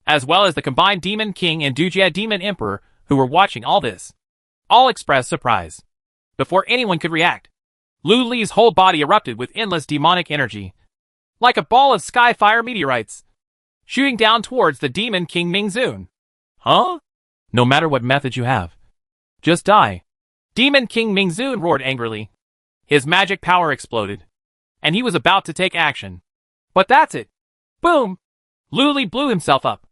Speaker 2: as well as the combined Demon King and Dujia Demon Emperor who were watching all this, all expressed surprise. Before anyone could react, Lu Li's whole body erupted with endless demonic energy, like a ball of sky-fire meteorites, shooting down towards the Demon King Mingzun.
Speaker 1: Huh? No matter what method you have, just die.
Speaker 2: Demon King Mingzun roared angrily. His magic power exploded, and he was about to take action. But that's it. Boom! Lu Li blew himself up.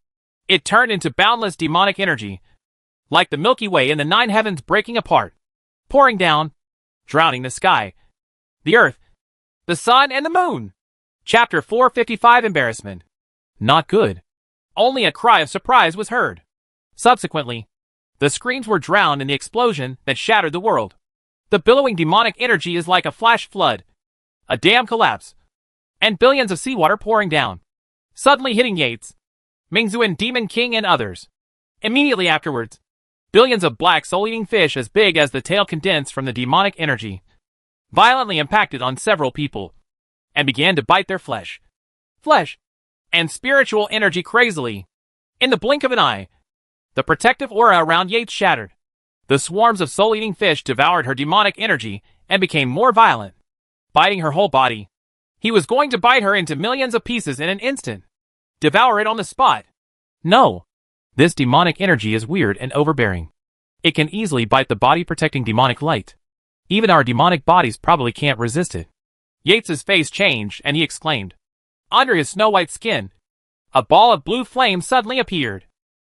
Speaker 2: It turned into boundless demonic energy, like the Milky Way in the 9 heavens breaking apart, pouring down, drowning the sky, the earth, the sun, and the moon. Chapter 455 Embarrassment.
Speaker 1: Not good.
Speaker 2: Only a cry of surprise was heard. Subsequently, the screams were drowned in the explosion that shattered the world. The billowing demonic energy is like a flash flood, a dam collapse, and billions of seawater pouring down, suddenly hitting Yates, Mingzun Demon King and others. Immediately afterwards, billions of black soul-eating fish as big as the tail condensed from the demonic energy, violently impacted on several people, and began to bite their flesh, and spiritual energy crazily. In the blink of an eye, the protective aura around Yates shattered. The swarms of soul-eating fish devoured her demonic energy and became more violent, biting her whole body. He was going to bite her into millions of pieces in an instant, devour it on the spot.
Speaker 1: No! This demonic energy is weird and overbearing. It can easily bite the body protecting demonic light. Even our demonic bodies probably can't resist it.
Speaker 2: Yates's face changed and he exclaimed. Under his snow-white skin, a ball of blue flame suddenly appeared.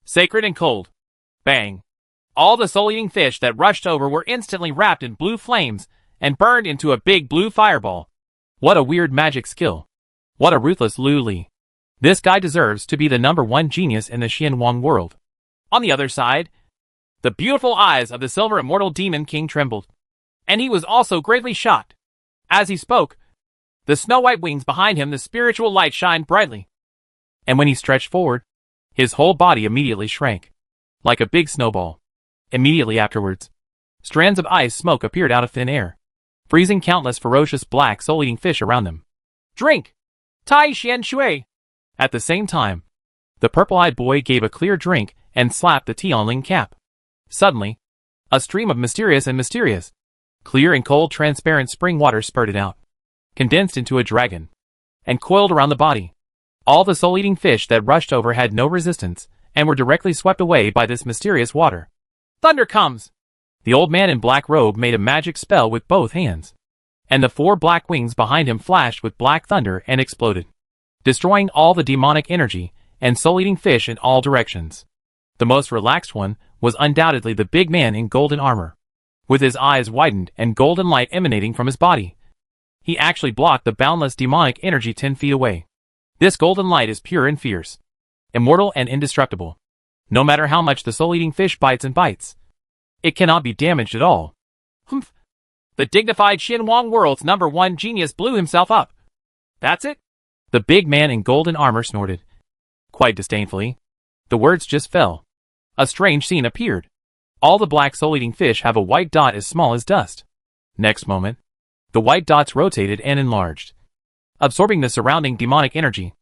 Speaker 2: Sacred and cold. Bang! All the soul-eating fish that rushed over were instantly wrapped in blue flames and burned into a big blue fireball.
Speaker 1: What a weird magic skill. What a ruthless Lu Li. This guy deserves to be the #1 genius in the Xianwang world.
Speaker 2: On the other side, the beautiful eyes of the silver immortal Demon King trembled, and he was also greatly shocked. As he spoke, the snow-white wings behind him the spiritual light shined brightly.
Speaker 1: And when he stretched forward, his whole body immediately shrank, like a big snowball. Immediately afterwards, strands of ice smoke appeared out of thin air, freezing countless ferocious black soul-eating fish around them.
Speaker 2: Drink! Tai Xian Shui!
Speaker 1: At the same time, the purple-eyed boy gave a clear drink and slapped the Tianling cap. Suddenly, a stream of mysterious, clear and cold transparent spring water spurted out, condensed into a dragon, and coiled around the body. All the soul-eating fish that rushed over had no resistance, and were directly swept away by this mysterious water.
Speaker 2: Thunder comes!
Speaker 1: The old man in black robe made a magic spell with both hands, and the 4 black wings behind him flashed with black thunder and exploded, destroying all the demonic energy and soul-eating fish in all directions. The most relaxed one was undoubtedly the big man in golden armor, with his eyes widened and golden light emanating from his body. He actually blocked the boundless demonic energy 10 feet away. This golden light is pure and fierce, immortal and indestructible. No matter how much the soul-eating fish bites and bites, it cannot be damaged at all.
Speaker 2: Humph. The dignified Xinhuang world's #1 genius blew himself up. That's it?
Speaker 1: The big man in golden armor snorted. Quite disdainfully. The words just fell. A strange scene appeared. All the black soul-eating fish have a white dot as small as dust. Next moment, the white dots rotated and enlarged, absorbing the surrounding demonic energy.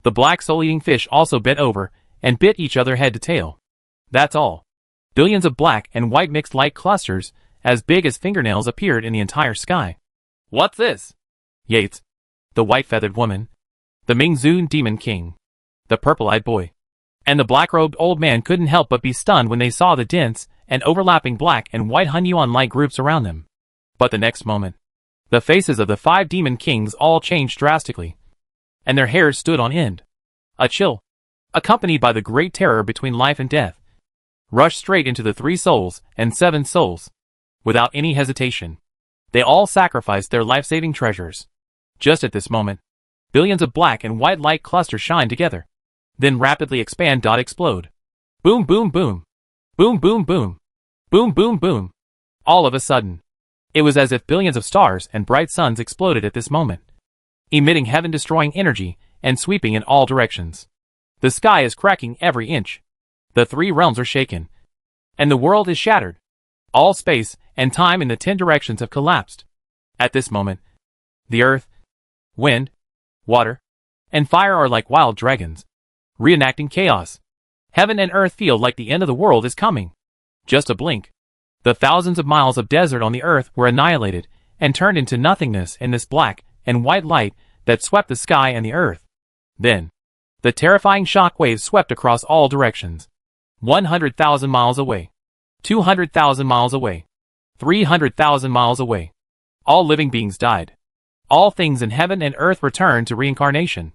Speaker 1: The black soul-eating fish also bent over and bit each other head to tail. That's all. Billions of black and white mixed light clusters, as big as fingernails, appeared in the entire sky.
Speaker 2: What's this?
Speaker 1: Yates, the white-feathered woman, the Mingzun demon king, the purple-eyed boy, and the black-robed old man couldn't help but be stunned when they saw the dense and overlapping black and white Hunyuan light groups around them. But the next moment, the faces of the 5 demon kings all changed drastically, and their hairs stood on end. A chill, accompanied by the great terror between life and death, rushed straight into the 3 souls and 7 souls. Without any hesitation, they all sacrificed their life-saving treasures. Just at this moment, billions of black and white light clusters shine together, then rapidly expand. Explode. Boom boom boom. Boom boom boom. Boom boom boom. All of a sudden, it was as if billions of stars and bright suns exploded at this moment, emitting heaven-destroying energy and sweeping in all directions. The sky is cracking every inch. The 3 realms are shaken, and the world is shattered. All space and time in the 10 directions have collapsed. At this moment, the earth, wind, water, and fire are like wild dragons, reenacting chaos. Heaven and earth feel like the end of the world is coming. Just a blink. The thousands of miles of desert on the earth were annihilated and turned into nothingness in this black and white light that swept the sky and the earth. Then, the terrifying shock waves swept across all directions. 100,000 miles away. 200,000 miles away. 300,000 miles away. All living beings died. All things in heaven and earth returned to reincarnation.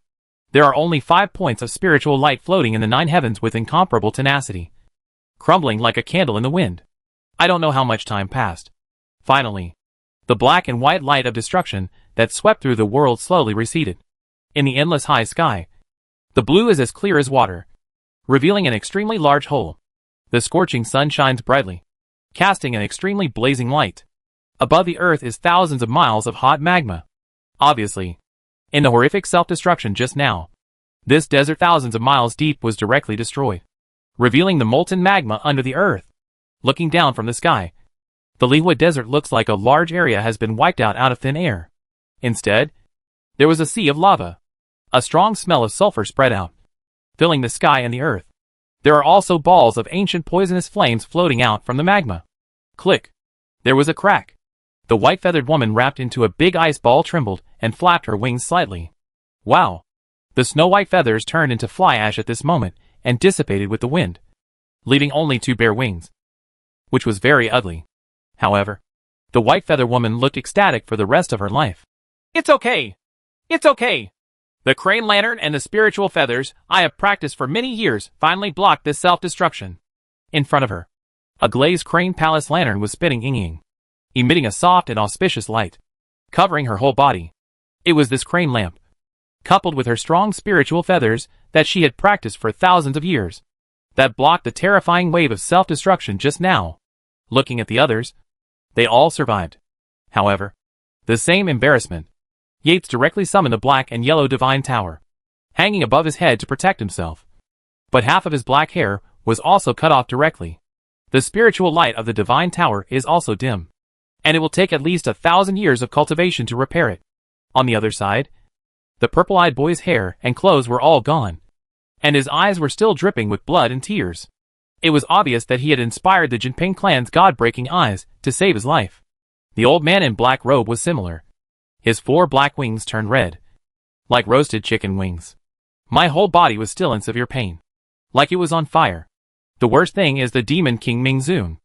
Speaker 1: There are only 5 points of spiritual light floating in the 9 heavens with incomparable tenacity, crumbling like a candle in the wind. I don't know how much time passed. Finally, the black and white light of destruction that swept through the world slowly receded. In the endless high sky, the blue is as clear as water, revealing an extremely large hole. The scorching sun shines brightly, casting an extremely blazing light. Above the earth is thousands of miles of hot magma. Obviously, in the horrific self-destruction just now, this desert thousands of miles deep was directly destroyed, revealing the molten magma under the earth. Looking down from the sky, the Lihua Desert looks like a large area has been wiped out of thin air. Instead, there was a sea of lava. A strong smell of sulfur spread out, filling the sky and the earth. There are also balls of ancient poisonous flames floating out from the magma. Click. There was a crack. The white-feathered woman wrapped into a big ice ball trembled and flapped her wings slightly. Wow! The snow-white feathers turned into fly ash at this moment and dissipated with the wind, leaving only 2 bare wings, which was very ugly. However, the white-feather woman looked ecstatic for the rest of her life.
Speaker 2: It's okay. It's okay. The crane lantern and the spiritual feathers I have practiced for many years finally blocked this self-destruction.
Speaker 1: In front of her, a glazed crane palace lantern was spinning ying, emitting a soft and auspicious light, covering her whole body. It was this crane lamp, coupled with her strong spiritual feathers that she had practiced for thousands of years, that blocked the terrifying wave of self-destruction just now. Looking at the others, they all survived. However, the same embarrassment. Yates directly summoned a black and yellow divine tower, hanging above his head to protect himself. But half of his black hair was also cut off directly. The spiritual light of the divine tower is also dim, and it will take at least 1,000 years of cultivation to repair it. On the other side, the purple-eyed boy's hair and clothes were all gone, and his eyes were still dripping with blood and tears. It was obvious that he had inspired the Jinping clan's god-breaking eyes to save his life. The old man in black robe was similar. His 4 black wings turned red, like roasted chicken wings. My whole body was still in severe pain, like it was on fire. The worst thing is the demon king Mingzun.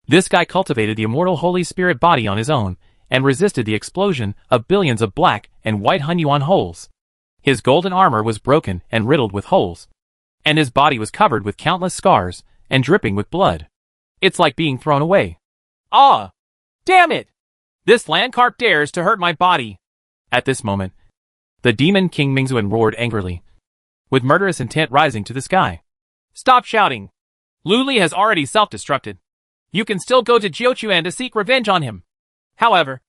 Speaker 1: This guy cultivated the immortal Holy Spirit body on his own and resisted the explosion of billions of black and white Hunyuan holes. His golden armor was broken and riddled with holes, and his body was covered with countless scars and dripping with blood. It's like being thrown away.
Speaker 2: Ah! Damn it! This land carp dares to hurt my body.
Speaker 1: At this moment, the demon King Mingzuan roared angrily, with murderous intent rising to the sky.
Speaker 2: Stop shouting. Lu Li has already self-destructed. You can still go to Jiuquan to seek revenge on him. However,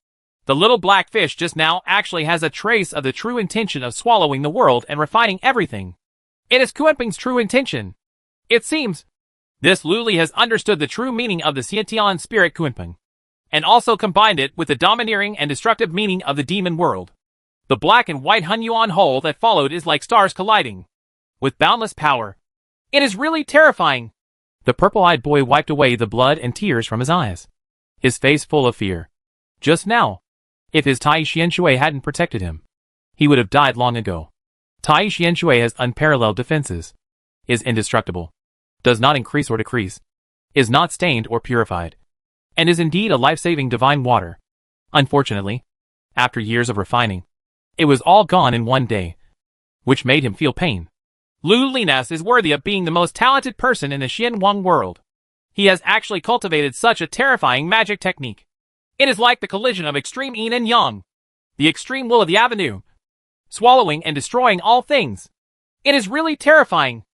Speaker 2: the little black fish just now actually has a trace of the true intention of swallowing the world and refining everything. It is Kuenping's true intention. It seems this Lu Li has understood the true meaning of the Xiantian spirit Kuenping, and also combined it with the domineering and destructive meaning of the demon world. The black and white Hunyuan hole that followed is like stars colliding, with boundless power. It is really terrifying.
Speaker 1: The purple-eyed boy wiped away the blood and tears from his eyes, his face full of fear. Just now, if his Tai Xianshui hadn't protected him, he would have died long ago. Tai Xianshui has unparalleled defenses, is indestructible, does not increase or decrease, is not stained or purified, and is indeed a life-saving divine water. Unfortunately, after years of refining, it was all gone in one day, which made him feel pain. Lu Linas is worthy of being the most talented person in the Xianwang world. He has actually cultivated such a terrifying magic technique. It is like the collision of extreme yin and yang, the extreme will of the avenue, swallowing and destroying all things. It is really terrifying.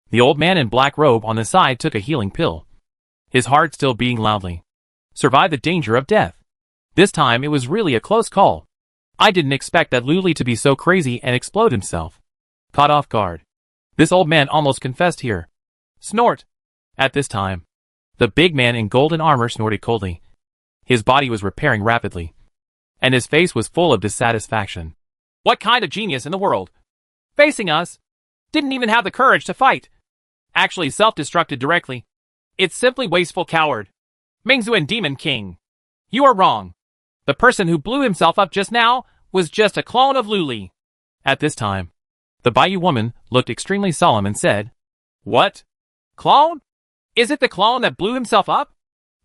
Speaker 1: The old man in black robe on the side took a healing pill, his heart still beating loudly. Survive the danger of death. This time it was really a close call. I didn't expect that Lu Li to be so crazy and explode himself. Caught off guard, this old man almost confessed here. Snort. At this time, the big man in golden armor snorted coldly. His body was repairing rapidly, and his face was full of dissatisfaction.
Speaker 2: What kind of genius in the world? Facing us. Didn't even have the courage to fight. Actually self-destructed directly. It's simply wasteful coward. Mingzuan Demon King. You are wrong. The person who blew himself up just now was just a clone of Lu Li.
Speaker 1: At this time, the Baiyu woman looked extremely solemn and said,
Speaker 2: What? Clone? Is it the clone that blew himself up?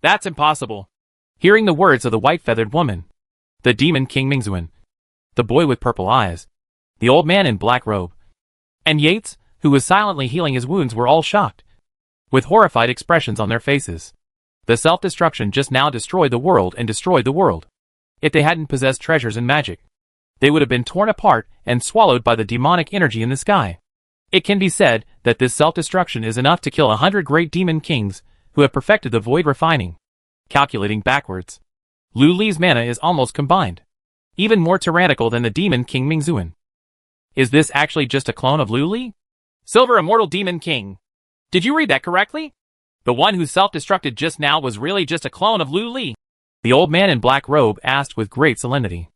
Speaker 2: That's impossible.
Speaker 1: Hearing the words of the white-feathered woman, the demon King Mingzuan, the boy with purple eyes, the old man in black robe, and Yates, who was silently healing his wounds, were all shocked, with horrified expressions on their faces. The self-destruction just now destroyed the world and destroyed the world. If they hadn't possessed treasures and magic, they would have been torn apart and swallowed by the demonic energy in the sky. It can be said that this self-destruction is enough to kill 100 great demon kings who have perfected the void refining. Calculating backwards, Lu Li's mana is almost combined, even more tyrannical than the demon King Mingzuan. Is this actually just a clone of Lu Li?
Speaker 2: Silver Immortal Demon King. Did you read that correctly? The one who self-destructed just now was really just a clone of Lu Li.
Speaker 1: The old man in black robe asked with great solemnity.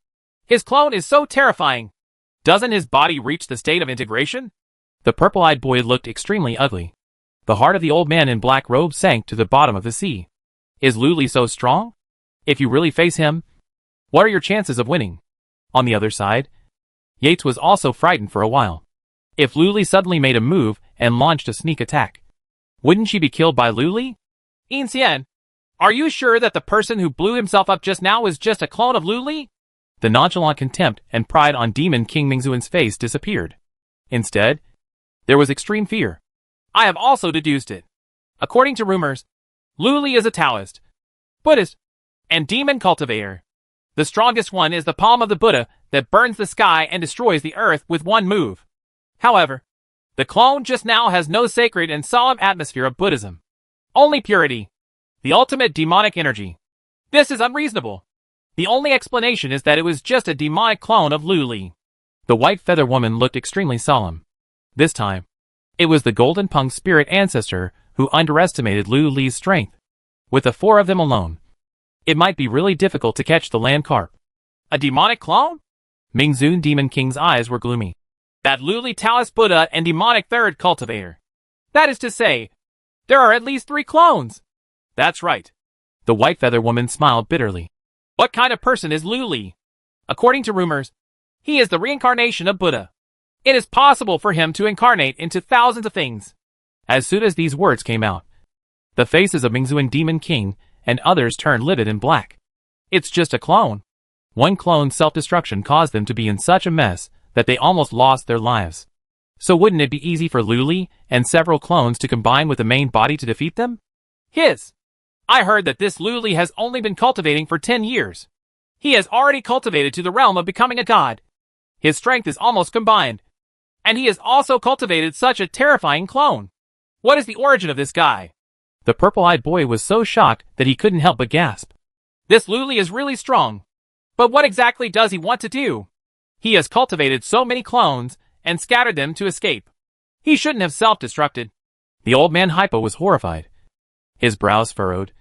Speaker 2: His clone is so terrifying. Doesn't his body reach the state of integration?
Speaker 1: The purple-eyed boy looked extremely ugly. The heart of the old man in black robe sank to the bottom of the sea. Is Lu Li so strong? If you really face him, what are your chances of winning? On the other side, Yates was also frightened for a while. If Lu Li suddenly made a move and launched a sneak attack, wouldn't she be killed by Lu Li?
Speaker 2: Yin Xian, are you sure that the person who blew himself up just now was just a clone of Lu Li?
Speaker 1: The nonchalant contempt and pride on Demon King Mingzuan's face disappeared. Instead, there was extreme fear.
Speaker 2: I have also deduced it. According to rumors, Lu Li is a Taoist, Buddhist, and demon cultivator. The strongest one is the palm of the Buddha that burns the sky and destroys the earth with one move. However, the clone just now has no sacred and solemn atmosphere of Buddhism. Only purity. The ultimate demonic energy. This is unreasonable. The only explanation is that it was just a demonic clone of Lu Li.
Speaker 1: The white feather woman looked extremely solemn. This time, it was the Golden Pung spirit ancestor who underestimated Lu Li's strength. With the four of them alone, it might be really difficult to catch the land carp.
Speaker 2: A demonic clone?
Speaker 1: Mingzuan Demon King's eyes were gloomy.
Speaker 2: That Lu Li Taoist Buddha and demonic third cultivator. That is to say, there are at least 3 clones. That's right.
Speaker 1: The white feather woman smiled bitterly.
Speaker 2: What kind of person is Lu Li? According to rumors, he is the reincarnation of Buddha. It is possible for him to incarnate into thousands of things.
Speaker 1: As soon as these words came out, the faces of Mingzuan Demon King and others turned livid and black. It's just a clone. One clone's self-destruction caused them to be in such a mess that they almost lost their lives. So wouldn't it be easy for Lu Li and several clones to combine with the main body to defeat them?
Speaker 2: I heard that this Lu Li has only been cultivating for 10 years. He has already cultivated to the realm of becoming a god. His strength is almost combined. And he has also cultivated such a terrifying clone. What is the origin of this guy?
Speaker 1: The purple-eyed boy was so shocked that he couldn't help but gasp.
Speaker 2: This Luli is really strong. But what exactly does he want to do? He has cultivated so many clones and scattered them to escape. He shouldn't have self-destructed.
Speaker 1: The old man Hypo was horrified. His brows furrowed,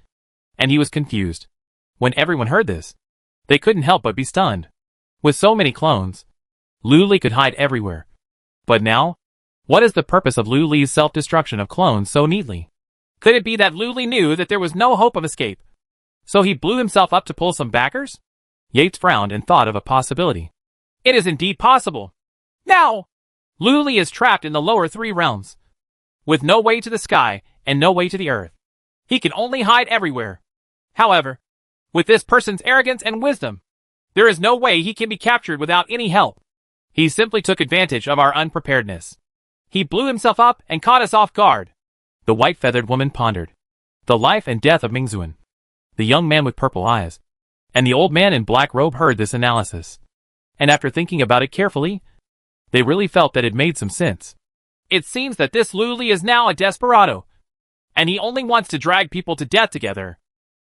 Speaker 1: and he was confused. When everyone heard this, they couldn't help but be stunned. With so many clones, Luli could hide everywhere. But now, what is the purpose of Luli's self-destruction of clones so neatly?
Speaker 2: Could it be that Luli knew that there was no hope of escape? So he blew himself up to pull some backers?
Speaker 1: Yates frowned and thought of a possibility.
Speaker 2: It is indeed possible. Now, Luli is trapped in the lower three realms, with no way to the sky and no way to the earth. He can only hide everywhere. However, with this person's arrogance and wisdom, there is no way he can be captured without any help. He simply took advantage of our unpreparedness. He blew himself up and caught us off guard.
Speaker 1: The white-feathered woman pondered the life and death of Mingzuan. The young man with purple eyes and the old man in black robe heard this analysis. And after thinking about it carefully, they really felt that it made some sense.
Speaker 2: It seems that this Luli is now a desperado, and he only wants to drag people to death together.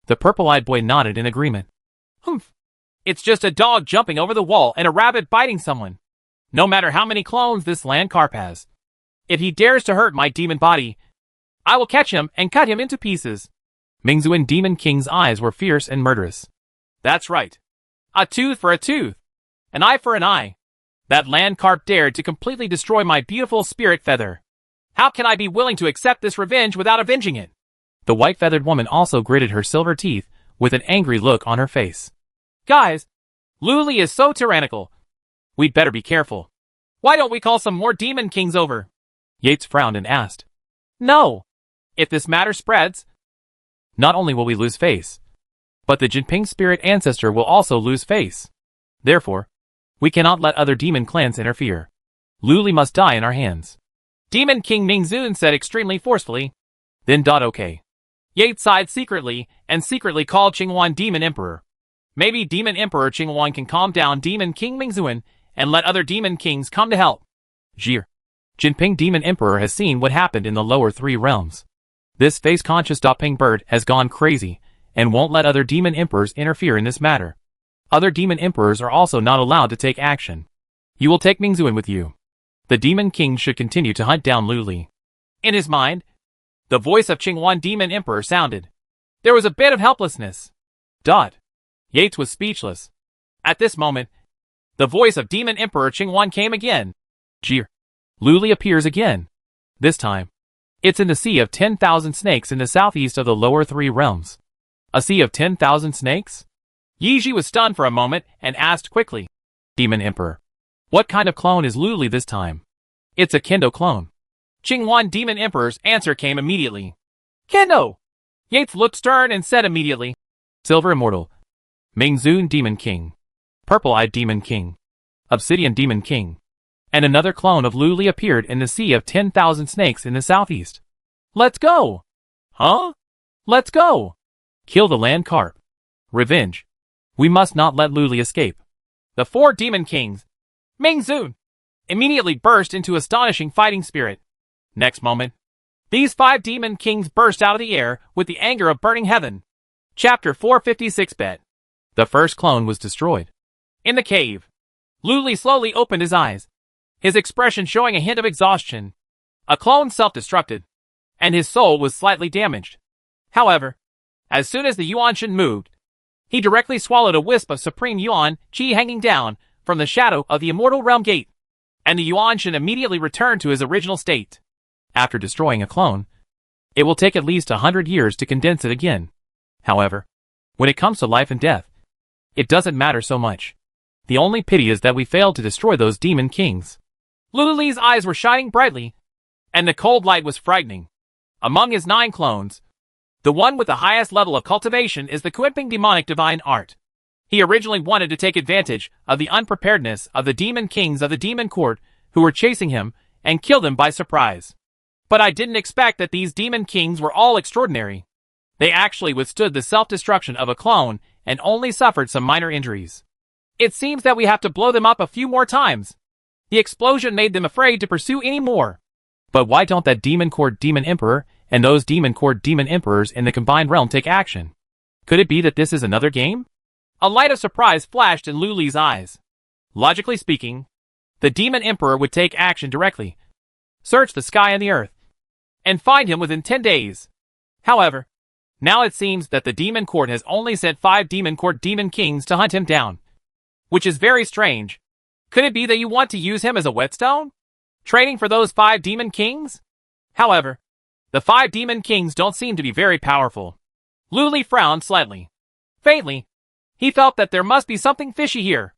Speaker 1: The purple-eyed boy nodded in agreement.
Speaker 2: Humph. It's just a dog jumping over the wall and a rabbit biting someone. No matter how many clones this land carp has. If he dares to hurt my demon body, I will catch him and cut him into pieces.
Speaker 1: Mingzuan Demon King's eyes were fierce and murderous.
Speaker 2: That's right. A tooth for a tooth. An eye for an eye. That land carp dared to completely destroy my beautiful spirit feather. How can I be willing to accept this revenge without avenging it?
Speaker 1: The white-feathered woman also gritted her silver teeth with an angry look on her face.
Speaker 2: Guys, Luli is so tyrannical. We'd better be careful. Why don't we call some more demon kings over?
Speaker 1: Yates frowned and asked.
Speaker 2: No. If this matter spreads,
Speaker 1: not only will we lose face, but the Jinping spirit ancestor will also lose face. Therefore, we cannot let other demon clans interfere. Luli must die in our hands.
Speaker 2: Demon King Mingzun said extremely forcefully.
Speaker 1: Then okay.
Speaker 2: Yates sighed secretly and secretly called Qingwan Demon Emperor. Maybe Demon Emperor Qingwan can calm down Demon King Mingzun and let other demon kings come to help.
Speaker 1: Jir. Jinping Demon Emperor has seen what happened in the lower three realms. This face-conscious Doping bird has gone crazy and won't let other demon emperors interfere in this matter. Other demon emperors are also not allowed to take action. You will take Mingzun with you. The demon king should continue to hunt down Luli.
Speaker 2: In his mind, the voice of Qingwan Demon Emperor sounded. There was a bit of helplessness. Yates was speechless. At this moment, the voice of Demon Emperor Qingwan came again.
Speaker 1: Jir. Luli appears again. This time, it's in the Sea of 10,000 Snakes in the southeast of the lower three realms. A sea of 10,000 snakes?
Speaker 2: Yiji was stunned for a moment and asked quickly.
Speaker 1: Demon Emperor. What kind of clone is Luli this time? It's a Kendo clone.
Speaker 2: Qingwan Demon Emperor's answer came immediately. Kendo! Yates looked stern and said immediately.
Speaker 1: Silver Immortal. Mingzun Demon King. Purple-Eyed Demon King. Obsidian Demon King. And another clone of Luli appeared in the Sea of 10,000 Snakes in the southeast.
Speaker 2: Let's go!
Speaker 1: Huh?
Speaker 2: Let's go!
Speaker 1: Kill the land carp. Revenge. We must not let Luli escape.
Speaker 2: The four demon kings, Mingzun, immediately burst into astonishing fighting spirit. Next moment, these 5 demon kings burst out of the air with the anger of burning heaven. Chapter 456 Bet.
Speaker 1: The first clone was destroyed.
Speaker 2: In the cave, Luli slowly opened his eyes, his expression showing a hint of exhaustion. A clone self-destructed, and his soul was slightly damaged. However, as soon as the Yuanshan moved, he directly swallowed a wisp of supreme Yuan Qi hanging down from the shadow of the immortal realm gate, and the Yuanshan immediately returned to his original state.
Speaker 1: After destroying a clone, it will take at least 100 years to condense it again. However, when it comes to life and death, it doesn't matter so much. The only pity is that we failed to destroy those demon kings.
Speaker 2: Luli's eyes were shining brightly, and the cold light was frightening. Among his 9 clones, the one with the highest level of cultivation is the Kuiping demonic divine art. He originally wanted to take advantage of the unpreparedness of the demon kings of the demon court who were chasing him and kill them by surprise. But I didn't expect that these demon kings were all extraordinary. They actually withstood the self-destruction of a clone and only suffered some minor injuries. It seems that we have to blow them up a few more times. The explosion made them afraid to pursue any more.
Speaker 1: But why don't that Demon Court Demon Emperor and those Demon Court Demon Emperors in the combined realm take action? Could it be that this is another game?
Speaker 2: A light of surprise flashed in Lu Li's eyes. Logically speaking, the Demon Emperor would take action directly, search the sky and the earth, and find him within 10 days. However, now it seems that the Demon Court has only sent 5 Demon Court Demon Kings to hunt him down, which is very strange. Could it be that you want to use him as a whetstone, trading for those 5 Demon Kings? However, the 5 Demon Kings don't seem to be very powerful. Lu Li frowned slightly. Faintly, he felt that there must be something fishy here.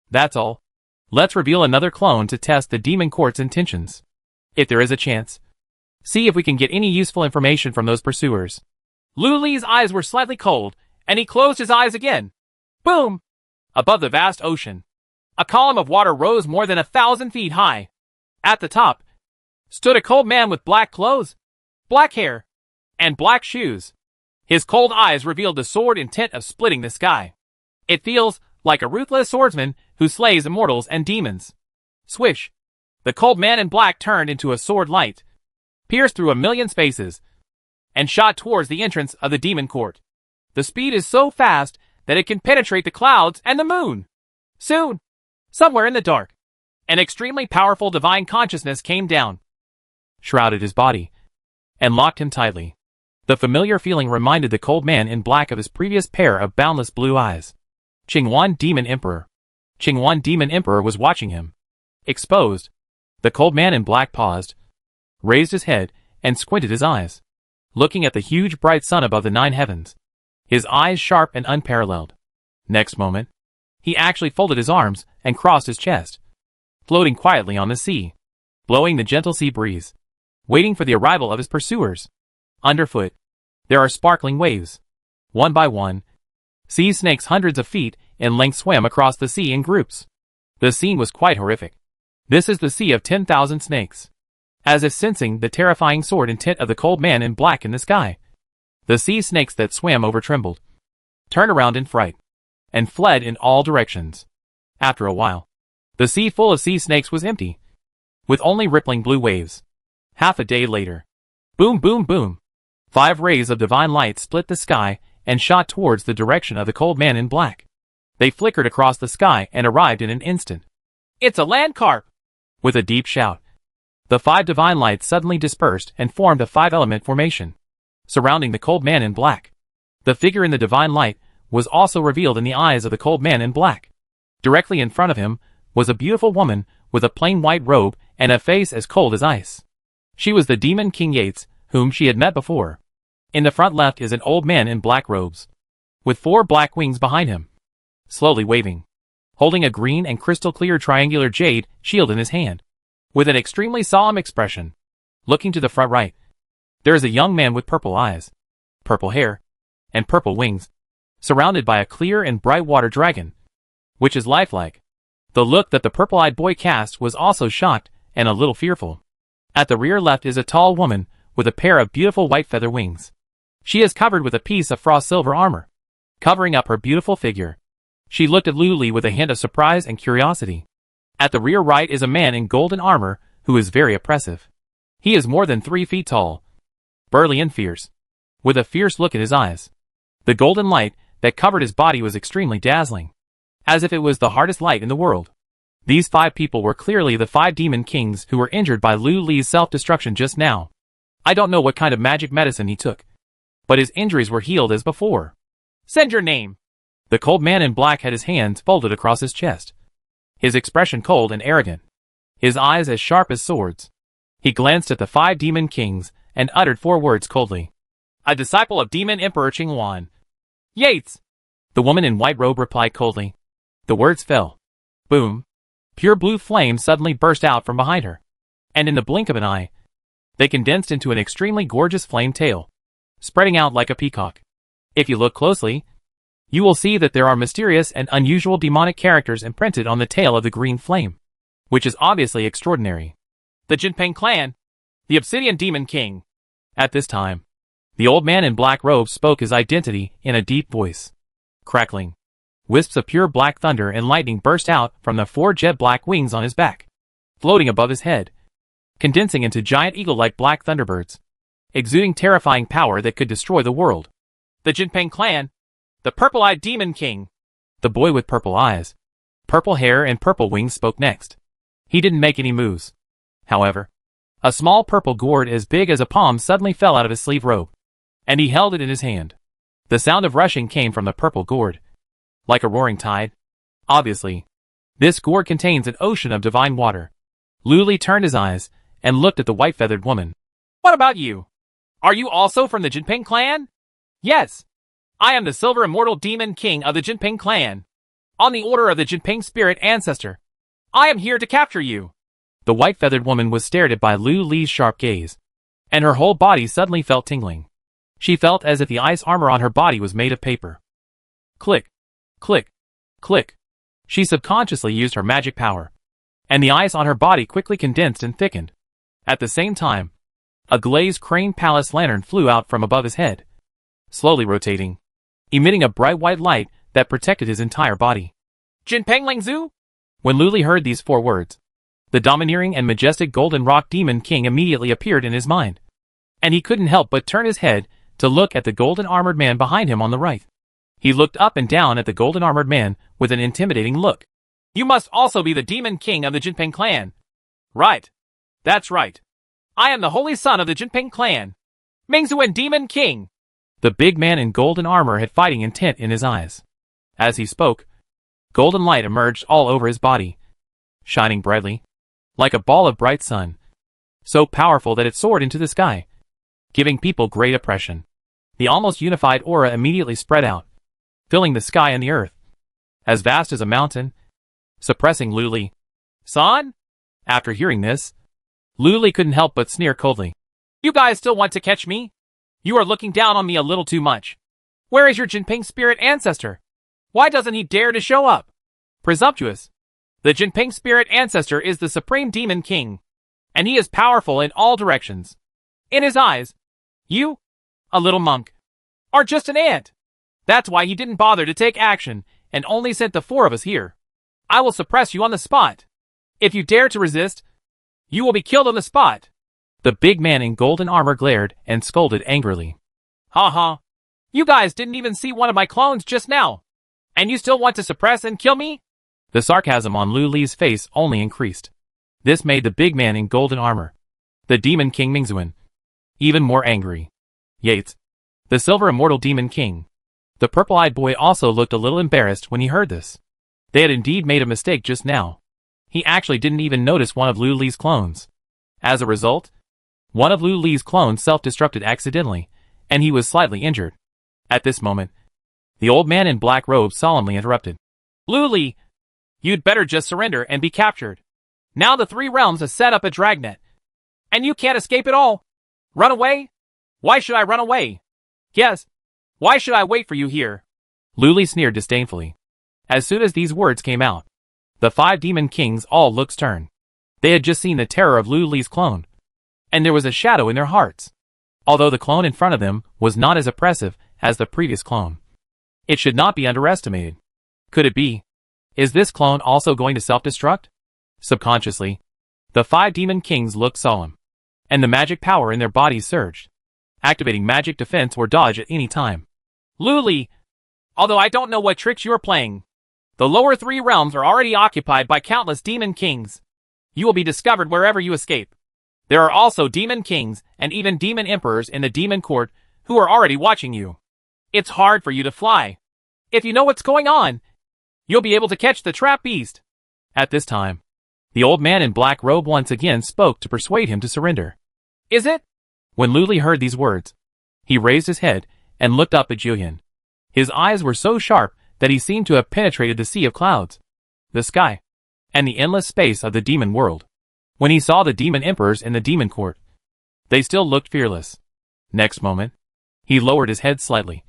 Speaker 1: That's all. Let's reveal another clone to test the Demon Court's intentions. If there is a chance, see if we can get any useful information from those pursuers.
Speaker 2: Lu Li's eyes were slightly cold, and he closed his eyes again. Boom! Above the vast ocean, a column of water rose more than 1,000 feet high. At the top stood a cold man with black clothes, black hair, and black shoes. His cold eyes revealed the sword intent of splitting the sky. It feels like a ruthless swordsman who slays immortals and demons. Swish! The cold man in black turned into a sword light, pierced through a million spaces, and shot towards the entrance of the Demon Court. The speed is so fast that it can penetrate the clouds and the moon. Soon, somewhere in the dark, an extremely powerful divine consciousness came down,
Speaker 1: shrouded his body, and locked him tightly. The familiar feeling reminded the cold man in black of his previous pair of boundless blue eyes. Qingwan Demon Emperor. Qingwan Demon Emperor was watching him. Exposed, the cold man in black paused, raised his head, and squinted his eyes, looking at the huge bright sun above the 9 heavens. His eyes sharp and unparalleled. Next moment, he actually folded his arms and crossed his chest, floating quietly on the sea, blowing the gentle sea breeze, waiting for the arrival of his pursuers. Underfoot, there are sparkling waves. One by one, sea snakes hundreds of feet in length swam across the sea in groups. The scene was quite horrific. This is the sea of 10,000 snakes. As if sensing the terrifying sword intent of the cold man in black in the sky, the sea snakes that swam over trembled, turned around in fright, and fled in all directions. After a while, the sea full of sea snakes was empty, with only rippling blue waves. Half a day later, boom boom boom, 5 rays of divine light split the sky and shot towards the direction of the cold man in black. They flickered across the sky and arrived in an instant.
Speaker 2: It's a land carp!
Speaker 1: With a deep shout, the 5 divine lights suddenly dispersed and formed a 5-element formation, surrounding the cold man in black. The figure in the divine light was also revealed in the eyes of the cold man in black. Directly in front of him was a beautiful woman with a plain white robe and a face as cold as ice. She was the Demon King Yates, whom she had met before. In the front left is an old man in black robes, with 4 black wings behind him, slowly waving, holding a green and crystal clear triangular jade shield in his hand, with an extremely solemn expression. Looking to the front right, there is a young man with purple eyes, purple hair, and purple wings, surrounded by a clear and bright water dragon, which is lifelike. The look that the purple-eyed boy cast was also shocked and a little fearful. At the rear left is a tall woman with a pair of beautiful white feather wings. She is covered with a piece of frost silver armor, covering up her beautiful figure. She looked at Lu Li with a hint of surprise and curiosity. At the rear right is a man in golden armor who is very oppressive. He is more than 3 feet tall, burly and fierce, with a fierce look in his eyes. The golden light that covered his body was extremely dazzling, as if it was the hardest light in the world. These 5 people were clearly the 5 demon kings who were injured by Lu Li's self-destruction just now. I don't know what kind of magic medicine he took, but his injuries were healed as before.
Speaker 2: Send your name.
Speaker 1: The cold man in black had his hands folded across his chest, his expression cold and arrogant, his eyes as sharp as swords. He glanced at the 5 demon kings and uttered 4 words coldly.
Speaker 2: A disciple of Demon Emperor Qingwan Yates.
Speaker 1: The woman in white robe replied coldly. The words fell. Boom. Pure blue flame suddenly burst out from behind her, and in the blink of an eye, they condensed into an extremely gorgeous flame tail, spreading out like a peacock. If you look closely, you will see that there are mysterious and unusual demonic characters imprinted on the tail of the green flame, which is obviously extraordinary.
Speaker 2: The Jinping clan, the Obsidian Demon King.
Speaker 1: At this time, the old man in black robes spoke his identity in a deep voice. Crackling. Wisps of pure black thunder and lightning burst out from the 4 jet-black wings on his back, floating above his head, condensing into giant eagle-like black thunderbirds, exuding terrifying power that could destroy the world.
Speaker 2: The Jinping clan. The purple-eyed Demon King.
Speaker 1: The boy with purple eyes, purple hair and purple wings spoke next. He didn't make any moves. However, a small purple gourd as big as a palm suddenly fell out of his sleeve robe, and he held it in his hand. The sound of rushing came from the purple gourd, like a roaring tide. Obviously, this gourd contains an ocean of divine water. Lu Li turned his eyes and looked at the white-feathered woman.
Speaker 2: What about you? Are you also from the Jinping clan? Yes. I am the Silver Immortal Demon King of the Jinping clan. On the order of the Jinping spirit ancestor, I am here to capture you.
Speaker 1: The white-feathered woman was stared at by Lu Li's sharp gaze, and her whole body suddenly felt tingling. She felt as if the ice armor on her body was made of paper. Click, click, click. She subconsciously used her magic power, and the ice on her body quickly condensed and thickened. At the same time, a glazed crane palace lantern flew out from above his head, slowly rotating, emitting a bright white light that protected his entire body.
Speaker 2: Jinping Lingzhu?
Speaker 1: When Lu Li heard these 4 words, the domineering and majestic Golden Rock Demon King immediately appeared in his mind, and he couldn't help but turn his head to look at the golden armored man behind him on the right. He looked up and down at the golden armored man with an intimidating look.
Speaker 2: You must also be the Demon King of the Jinping clan. Right. That's right. I am the holy son of the Jinping clan. Mingzuan Demon King.
Speaker 1: The big man in golden armor had fighting intent in his eyes. As he spoke, golden light emerged all over his body, shining brightly, like a ball of bright sun, so powerful that it soared into the sky, giving people great oppression. The almost unified aura immediately spread out, filling the sky and the earth, as vast as a mountain, suppressing Lu Li.
Speaker 2: Son?
Speaker 1: After hearing this, Lu Li couldn't help but sneer coldly.
Speaker 2: You guys still want to catch me? You are looking down on me a little too much. Where is your Jinping spirit ancestor? Why doesn't he dare to show up? Presumptuous. The Jinping spirit ancestor is the supreme Demon King, and he is powerful in all directions. In his eyes, you, a little monk, are just an ant. That's why he didn't bother to take action and only sent the 4 of us here. I will suppress you on the spot. If you dare to resist, you will be killed on the spot.
Speaker 1: The big man in golden armor glared and scolded angrily.
Speaker 2: Ha ha. You guys didn't even see one of my clones just now, and you still want to suppress and kill me?
Speaker 1: The sarcasm on Lu Li's face only increased. This made the big man in golden armor, the Demon King Mingzuan, even more angry. Yates, the Silver Immortal Demon King. The purple-eyed boy also looked a little embarrassed when he heard this. They had indeed made a mistake just now. He actually didn't even notice one of Lu Li's clones. As a result, one of Lu Li's clones self-destructed accidentally, and he was slightly injured. At this moment, the old man in black robes solemnly interrupted.
Speaker 2: Lu Li, you'd better just surrender and be captured. Now the 3 realms have set up a dragnet, and you can't escape it all. Run away? Why should I run away? Yes. Why should I wait for you here?
Speaker 1: Lu Li sneered disdainfully. As soon as these words came out, the 5 demon kings all looked stern. They had just seen the terror of Lu Li's clone, and there was a shadow in their hearts. Although the clone in front of them was not as oppressive as the previous clone, it should not be underestimated. Could it be? Is this clone also going to self-destruct? Subconsciously, the 5 demon kings looked solemn, and the magic power in their bodies surged, activating magic defense or dodge at any time.
Speaker 2: Lu Li, although I don't know what tricks you are playing, the lower 3 realms are already occupied by countless demon kings. You will be discovered wherever you escape. There are also demon kings and even demon emperors in the demon court who are already watching you. It's hard for you to fly. If you know what's going on, you'll be able to catch the trap beast.
Speaker 1: At this time, the old man in black robe once again spoke to persuade him to surrender.
Speaker 2: Is it?
Speaker 1: When Lu Li heard these words, he raised his head and looked up at Julian. His eyes were so sharp that he seemed to have penetrated the sea of clouds, the sky, and the endless space of the demon world. When he saw the demon emperors in the demon court, they still looked fearless. Next moment, he lowered his head slightly,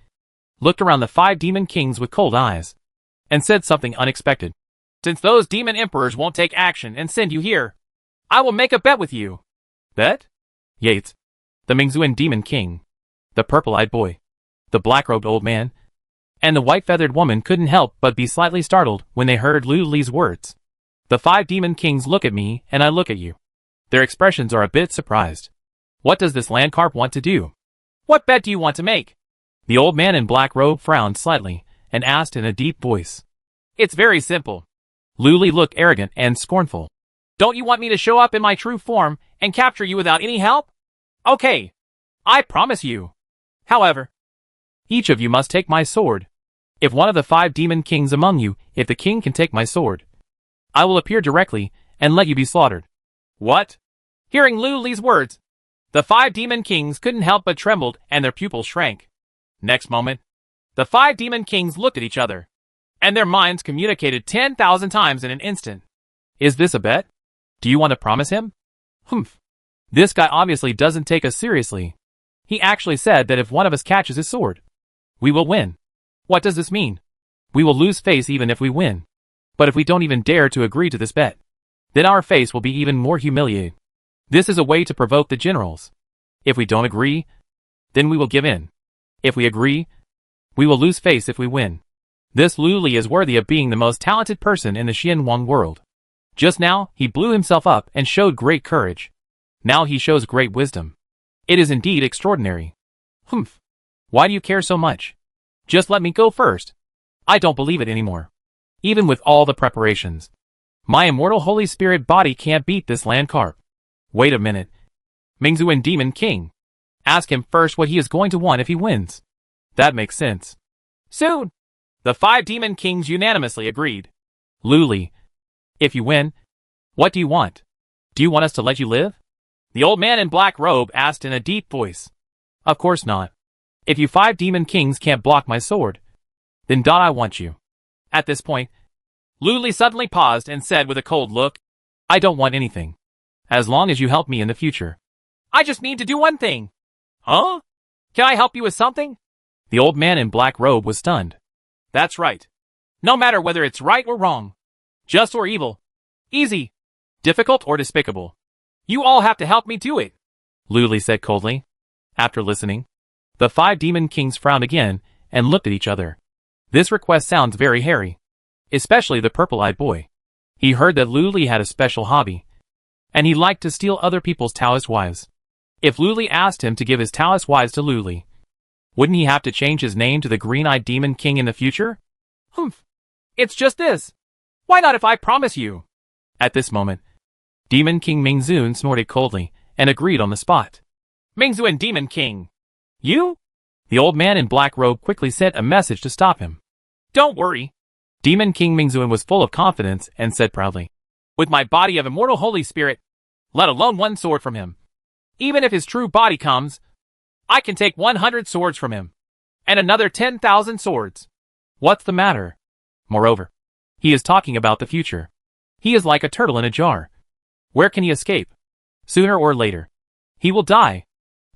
Speaker 1: looked around the 5 demon kings with cold eyes, and said something unexpected.
Speaker 2: Since those demon emperors won't take action and send you here, I will make a bet with you.
Speaker 1: Bet? Yates, the Mingzuan demon king, the purple-eyed boy, the black-robed old man, And the white-feathered woman couldn't help but be slightly startled when they heard Lu Li's words. The 5 demon kings look at me and I look at you. Their expressions are a bit surprised. What does this land carp want to do?
Speaker 2: What bet do you want to make?
Speaker 1: The old man in black robe frowned slightly and asked in a deep voice.
Speaker 2: It's very simple.
Speaker 1: Lu Li looked arrogant and scornful.
Speaker 2: Don't you want me to show up in my true form and capture you without any help? Okay. I promise you. However,
Speaker 1: each of you must take my sword. If one of the 5 demon kings among you, if the king can take my sword, I will appear directly and let you be slaughtered.
Speaker 2: What? Hearing Lu Li's words, the 5 demon kings couldn't help but trembled and their pupils shrank. Next moment, the 5 demon kings looked at each other, and their minds communicated 10,000 times in an instant.
Speaker 1: Is this a bet? Do you want to promise him? Humph. This guy obviously doesn't take us seriously. He actually said that if one of us catches his sword, we will win. What does this mean? We will lose face even if we win. But if we don't even dare to agree to this bet, then our face will be even more humiliated. This is a way to provoke the generals. If we don't agree, then we will give in. If we agree, we will lose face if we win. This Lu Li is worthy of being the most talented person in the Xianwang world. Just now, he blew himself up and showed great courage. Now he shows great wisdom. It is indeed extraordinary. Humph. Why do you care so much? Just let me go first. I don't believe it anymore. Even with all the preparations, my immortal Holy Spirit body can't beat this land carp. Wait a minute. Mingzuan Demon King. Ask him first what he is going to want if he wins. That makes sense.
Speaker 2: Soon, the 5 demon kings unanimously agreed.
Speaker 1: Lu Li, if you win, what do you want? Do you want us to let you live?
Speaker 2: The old man in black robe asked in a deep voice.
Speaker 1: Of course not. If you 5 demon kings can't block my sword, then I want you.
Speaker 2: At this point, Lu Li suddenly paused and said with a cold look,
Speaker 1: I don't want anything. As long as you help me in the future.
Speaker 2: I just need to do one thing. Huh? Can I help you with something?
Speaker 1: The old man in black robe was stunned.
Speaker 2: That's right. No matter whether it's right or wrong, just or evil, easy, difficult or despicable, you all have to help me do it,
Speaker 1: Lu Li said coldly. After listening, the 5 demon kings frowned again and looked at each other. This request sounds very hairy. Especially the purple-eyed boy. He heard that Lu Li had a special hobby, and he liked to steal other people's Taoist wives. If Lu Li asked him to give his Taoist wives to Lu Li, wouldn't he have to change his name to the Green-Eyed Demon King in the future?
Speaker 2: Humph. It's just this. Why not if I promise you?
Speaker 1: At this moment, Demon King Mingzuan snorted coldly and agreed on the spot.
Speaker 2: Mingzuan Demon King. You?
Speaker 1: The old man in black robe quickly sent a message to stop him.
Speaker 2: Don't worry.
Speaker 1: Demon King Mingzuan was full of confidence and said proudly,
Speaker 2: with my body of immortal Holy Spirit, let alone one sword from him. Even if his true body comes, I can take 100 swords from him. And another 10,000 swords.
Speaker 1: What's the matter? Moreover, he is talking about the future. He is like a turtle in a jar. Where can he escape? Sooner or later, he will die.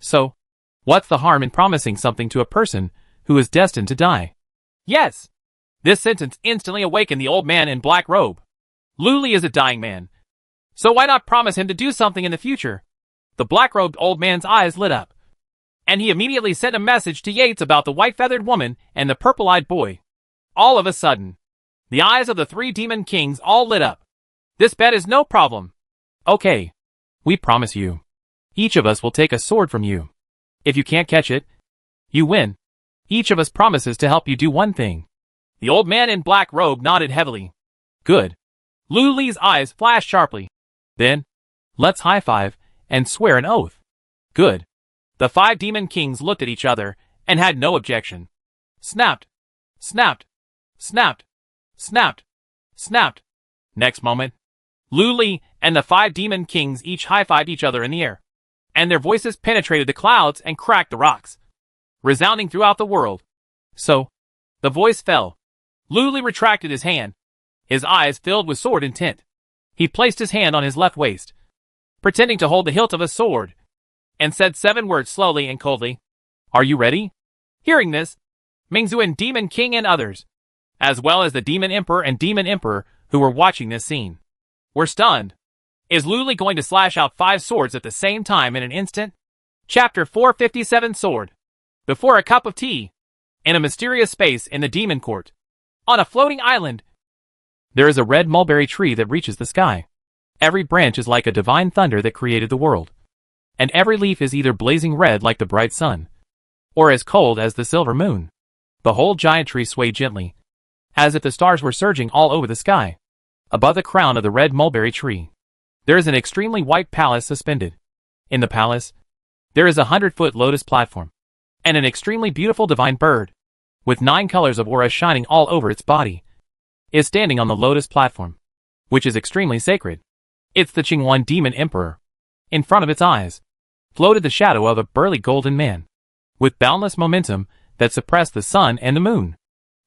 Speaker 1: So, what's the harm in promising something to a person who is destined to die?
Speaker 2: Yes. This sentence instantly awakened the old man in black robe. Lu Li is a dying man. So why not promise him to do something in the future? The black-robed old man's eyes lit up. And he immediately sent a message to Yates about the white-feathered woman and the purple-eyed boy. All of a sudden, the eyes of the 3 demon kings all lit up. This bet is no problem.
Speaker 1: Okay. We promise you. Each of us will take a sword from you. If you can't catch it, you win. Each of us promises to help you do one thing.
Speaker 2: The old man in black robe nodded heavily.
Speaker 1: Good.
Speaker 2: Lu Li's eyes flashed sharply.
Speaker 1: Then, let's high-five and swear an oath. Good.
Speaker 2: The 5 demon kings looked at each other and had no objection. Snapped. Snapped. Snapped. Snapped. Snapped. Next moment, Lu Li and the 5 demon kings each high-fived each other in the air, and their voices penetrated the clouds and cracked the rocks, resounding throughout the world. So, the voice fell. Lu Li retracted his hand, his eyes filled with sword intent. He placed his hand on his left waist, pretending to hold the hilt of a sword, and said 7 words slowly and coldly.
Speaker 1: Are you ready?
Speaker 2: Hearing this, Mingzuan Demon King and others, as well as the Demon Emperor and Demon Emperor who were watching this scene, were stunned. Is Lu Li going to slash out 5 swords at the same time in an instant? Chapter 457 Sword. Before a cup of tea. In a mysterious space in the demon court, on a floating island,
Speaker 1: there is a red mulberry tree that reaches the sky. Every branch is like a divine thunder that created the world. And every leaf is either blazing red like the bright sun, or as cold as the silver moon. The whole giant tree swayed gently, as if the stars were surging all over the sky. Above the crown of the red mulberry tree, there is an extremely white palace suspended. In the palace, there is a 100-foot lotus platform, and an extremely beautiful divine bird, with 9 colors of aura shining all over its body, is standing on the lotus platform, which is extremely sacred. It's the Qingwan Demon Emperor. In front of its eyes floated the shadow of a burly golden man, with boundless momentum that suppressed the sun and the moon.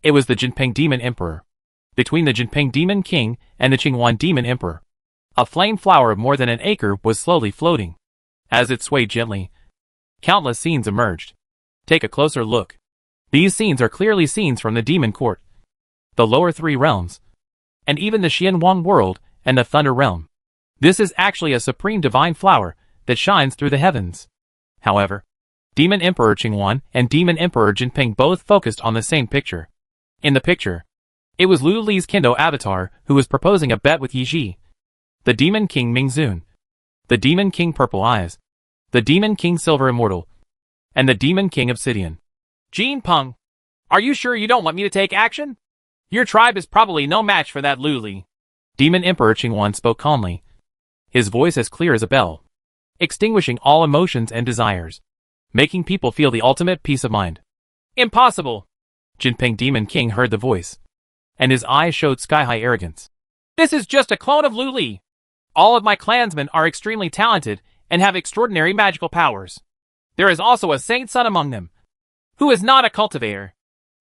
Speaker 1: It was the Jinping Demon Emperor. Between the Jinping Demon King and the Qingwan Demon Emperor, a flame flower of more than an acre was slowly floating. As it swayed gently, countless scenes emerged. Take a closer look. These scenes are clearly scenes from the Demon Court, the lower 3 realms, and even the Xianwang world and the Thunder Realm. This is actually a supreme divine flower that shines through the heavens. However, Demon Emperor Qingwan and Demon Emperor Jinping both focused on the same picture. In the picture, it was Lu Li's Kendo avatar who was proposing a bet with Yi Ji, the Demon King Mingzun, the Demon King Purple Eyes, the Demon King Silver Immortal, and the Demon King Obsidian.
Speaker 2: Jin Peng, are you sure you don't want me to take action? Your tribe is probably no match for that Lu Li.
Speaker 1: Demon Emperor Qingwan spoke calmly, his voice as clear as a bell, extinguishing all emotions and desires, making people feel the ultimate peace of mind.
Speaker 2: Impossible.
Speaker 1: Jinping Demon King heard the voice, and his eyes showed sky-high arrogance.
Speaker 2: This is just a clone of Lu Li. All of my clansmen are extremely talented and have extraordinary magical powers. There is also a saint son among them, who is not a cultivator.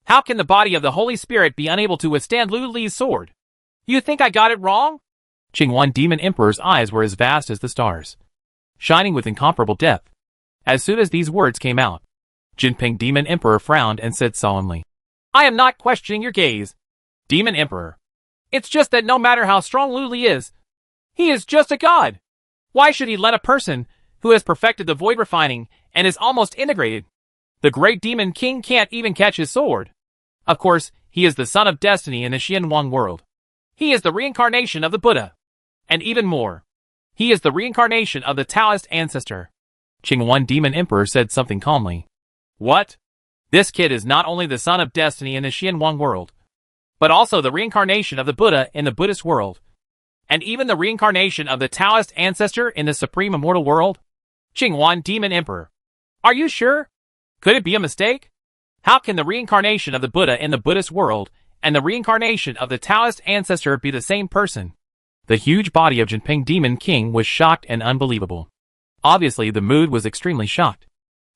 Speaker 2: How can the body of the Holy Spirit be unable to withstand Lu Li's sword? You think I got it wrong?
Speaker 1: Qingwan Demon Emperor's eyes were as vast as the stars, shining with incomparable depth. As soon as these words came out, Jinping Demon Emperor frowned and said solemnly,
Speaker 2: I am not questioning your gaze, Demon Emperor. It's just that no matter how strong Lu Li is, he is just a god. Why should he let a person who has perfected the void refining and is almost integrated? The great Demon King can't even catch his sword. Of course, he is the son of destiny in the Xianwang world. He is the reincarnation of the Buddha. And even more, he is the reincarnation of the Taoist ancestor.
Speaker 1: Qingwan Demon Emperor said something calmly.
Speaker 2: What? This kid is not only the son of destiny in the Xianwang world, but also the reincarnation of the Buddha in the Buddhist world, and even the reincarnation of the Taoist ancestor in the supreme immortal world? Qingwan Demon Emperor, are you sure? Could it be a mistake? How can the reincarnation of the Buddha in the Buddhist world and the reincarnation of the Taoist ancestor be the same person?
Speaker 1: The huge body of Jinping Demon King was shocked and unbelievable. Obviously, the mood was extremely shocked.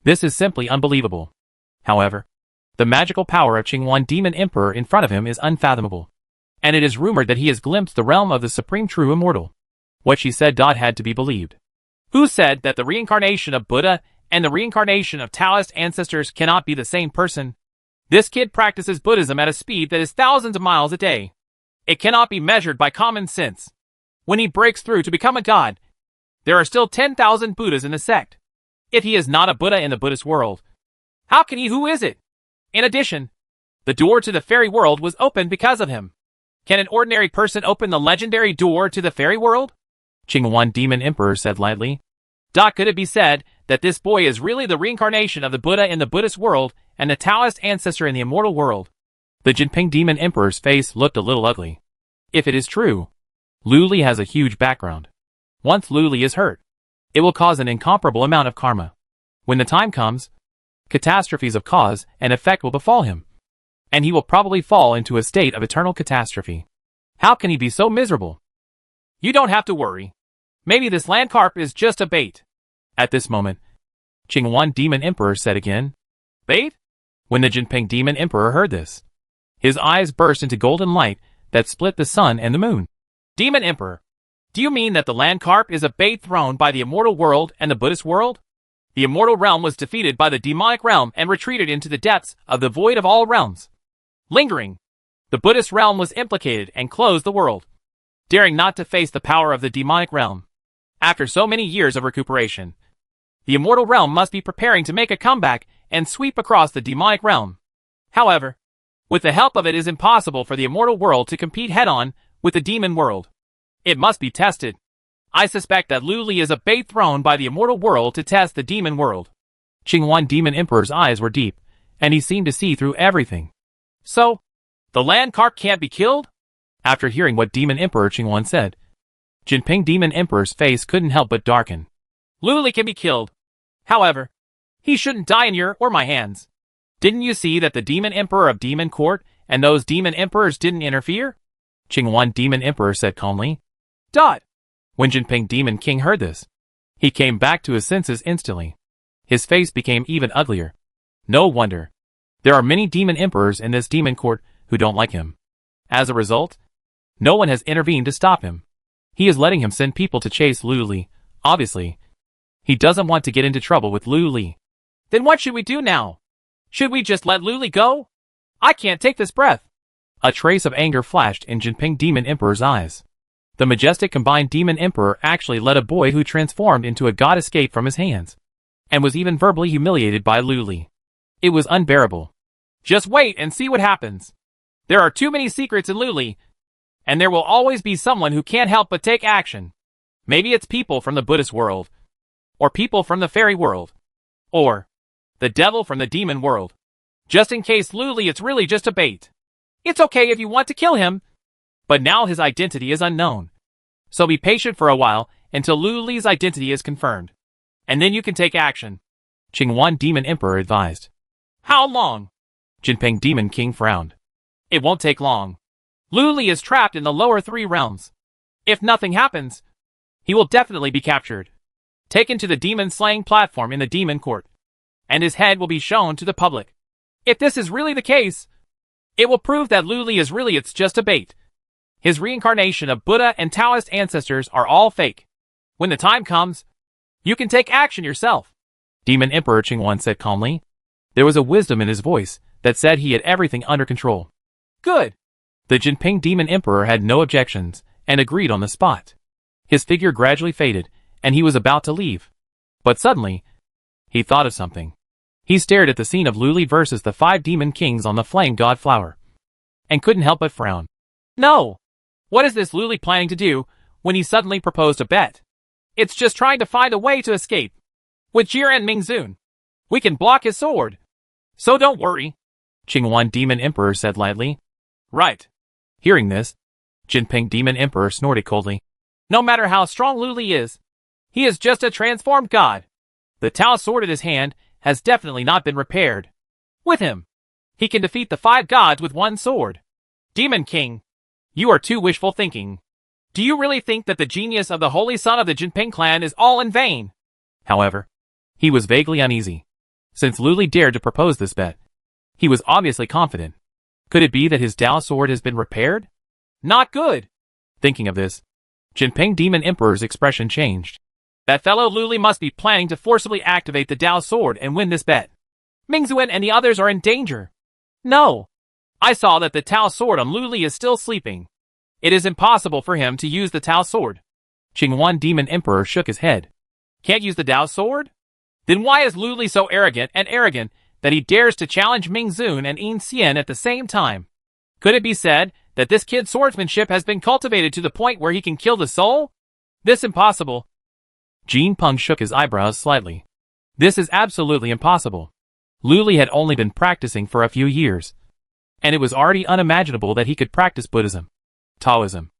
Speaker 1: This is simply unbelievable. However, the magical power of Qingwan Demon Emperor in front of him is unfathomable, and it is rumored that he has glimpsed the realm of the supreme true immortal. What she said had to be believed.
Speaker 2: Who said that the reincarnation of Buddha and the reincarnation of Taoist ancestors cannot be the same person? This kid practices Buddhism at a speed that is thousands of miles a day. It cannot be measured by common sense. When he breaks through to become a god, there are still 10,000 Buddhas in the sect. If he is not a Buddha in the Buddhist world, how can he? Who is it? In addition, the door to the fairy world was opened because of him. Can an ordinary person open the legendary door to the fairy world?
Speaker 1: Qingwan Demon Emperor said lightly.
Speaker 2: Could it be said that this boy is really the reincarnation of the Buddha in the Buddhist world and the Taoist ancestor in the immortal world?
Speaker 1: The Jinping Demon Emperor's face looked a little ugly. If it is true, Lu Li has a huge background. Once Lu Li is hurt, it will cause an incomparable amount of karma. When the time comes, catastrophes of cause and effect will befall him, and he will probably fall into a state of eternal catastrophe. How can he be so miserable?
Speaker 2: You don't have to worry. Maybe this land carp is just a bait.
Speaker 1: At this moment, Qingwan Demon Emperor said again.
Speaker 2: Bait?
Speaker 1: When the Jinping Demon Emperor heard this, his eyes burst into golden light that split the sun and the moon.
Speaker 2: Demon Emperor, do you mean that the land carp is a bait thrown by the immortal world and the Buddhist world? The immortal realm was defeated by the demonic realm and retreated into the depths of the void of all realms. Lingering, the Buddhist realm was implicated and closed the world, daring not to face the power of the demonic realm. After so many years of recuperation, the immortal realm must be preparing to make a comeback and sweep across the demonic realm. However, with the help of it is impossible for the immortal world to compete head-on with the demon world. It must be tested. I suspect that Lu Li is a bait thrown by the immortal world to test the demon world.
Speaker 1: Qinghuan Demon Emperor's eyes were deep, and he seemed to see through everything.
Speaker 2: So, the land carp can't be killed?
Speaker 1: After hearing what Demon Emperor Qinghuan said, Jinping Demon Emperor's face couldn't help but darken.
Speaker 2: Lu Li can be killed. However, he shouldn't die in your or my hands. Didn't you see that the Demon Emperor of Demon Court and those Demon Emperors didn't interfere?
Speaker 1: Qinghuan Demon Emperor said calmly.
Speaker 2: When
Speaker 1: Jinping Demon King heard this, he came back to his senses instantly. His face became even uglier. No wonder. There are many demon emperors in this demon court who don't like him. As a result, no one has intervened to stop him. He is letting him send people to chase Lu Li. Obviously, he doesn't want to get into trouble with Lu Li.
Speaker 2: Then what should we do now? Should we just let Lu Li go? I can't take this breath.
Speaker 1: A trace of anger flashed in Jinping Demon Emperor's eyes. The majestic combined Demon Emperor actually let a boy who transformed into a god escape from his hands, and was even verbally humiliated by Lu Li. It was unbearable.
Speaker 2: Just wait and see what happens. There are too many secrets in Lu Li, and there will always be someone who can't help but take action. Maybe it's people from the Buddhist world, or people from the fairy world, or the devil from the demon world. Just in case Lu Li it's really just a bait. It's okay if you want to kill him, but now his identity is unknown. So be patient for a while until Lu Li's identity is confirmed, and then you can take action.
Speaker 1: Qinghuan Demon Emperor advised.
Speaker 2: How long?
Speaker 1: Jinping Demon King frowned.
Speaker 2: It won't take long. Lu Li is trapped in the lower 3 realms. If nothing happens, he will definitely be captured, taken to the demon slaying platform in the demon court, and his head will be shown to the public. If this is really the case, it will prove that Lu Li is really it's just a bait. His reincarnation of Buddha and Taoist ancestors are all fake. When the time comes, you can take action yourself.
Speaker 1: Demon Emperor Qinghuan said calmly. There was a wisdom in his voice that said he had everything under control.
Speaker 2: Good.
Speaker 1: The Jinping Demon Emperor had no objections, and agreed on the spot. His figure gradually faded, and he was about to leave. But suddenly, he thought of something. He stared at the scene of Lu Li versus the 5 demon kings on the Flame God Flower, and couldn't help but frown.
Speaker 2: No! What is this Lu Li planning to do when he suddenly proposed a bet? It's just trying to find a way to escape. With Jia and Mingzun, we can block his sword. So don't worry.
Speaker 1: Qinghuan Demon Emperor said lightly.
Speaker 2: Right.
Speaker 1: Hearing this, Jinping Demon Emperor snorted coldly.
Speaker 2: No matter how strong Lu Li is, he is just a transformed god. The Tao sword in his hand has definitely not been repaired. With him, he can defeat the 5 gods with 1 sword. Demon King, you are too wishful thinking. Do you really think that the genius of the holy son of the Jinping clan is all in vain?
Speaker 1: However, he was vaguely uneasy. Since Lu Li dared to propose this bet, he was obviously confident. Could it be that his Tao sword has been repaired?
Speaker 2: Not good.
Speaker 1: Thinking of this, Jinping Demon Emperor's expression changed.
Speaker 2: That fellow Lu Li must be planning to forcibly activate the Tao sword and win this bet. Mingzuen and the others are in danger. No. I saw that the Tao sword on Lu Li is still sleeping. It is impossible for him to use the Tao sword.
Speaker 1: Qinghuan Demon Emperor shook his head.
Speaker 2: Can't use the Tao sword? Then why is Lu Li so arrogant that he dares to challenge Mingzun and Yin Xian at the same time? Could it be said that this kid's swordsmanship has been cultivated to the point where he can kill the soul? This impossible.
Speaker 1: Jin Peng shook his eyebrows slightly. This is absolutely impossible. Lu Li had only been practicing for a few years, and it was already unimaginable that he could practice Buddhism, Taoism,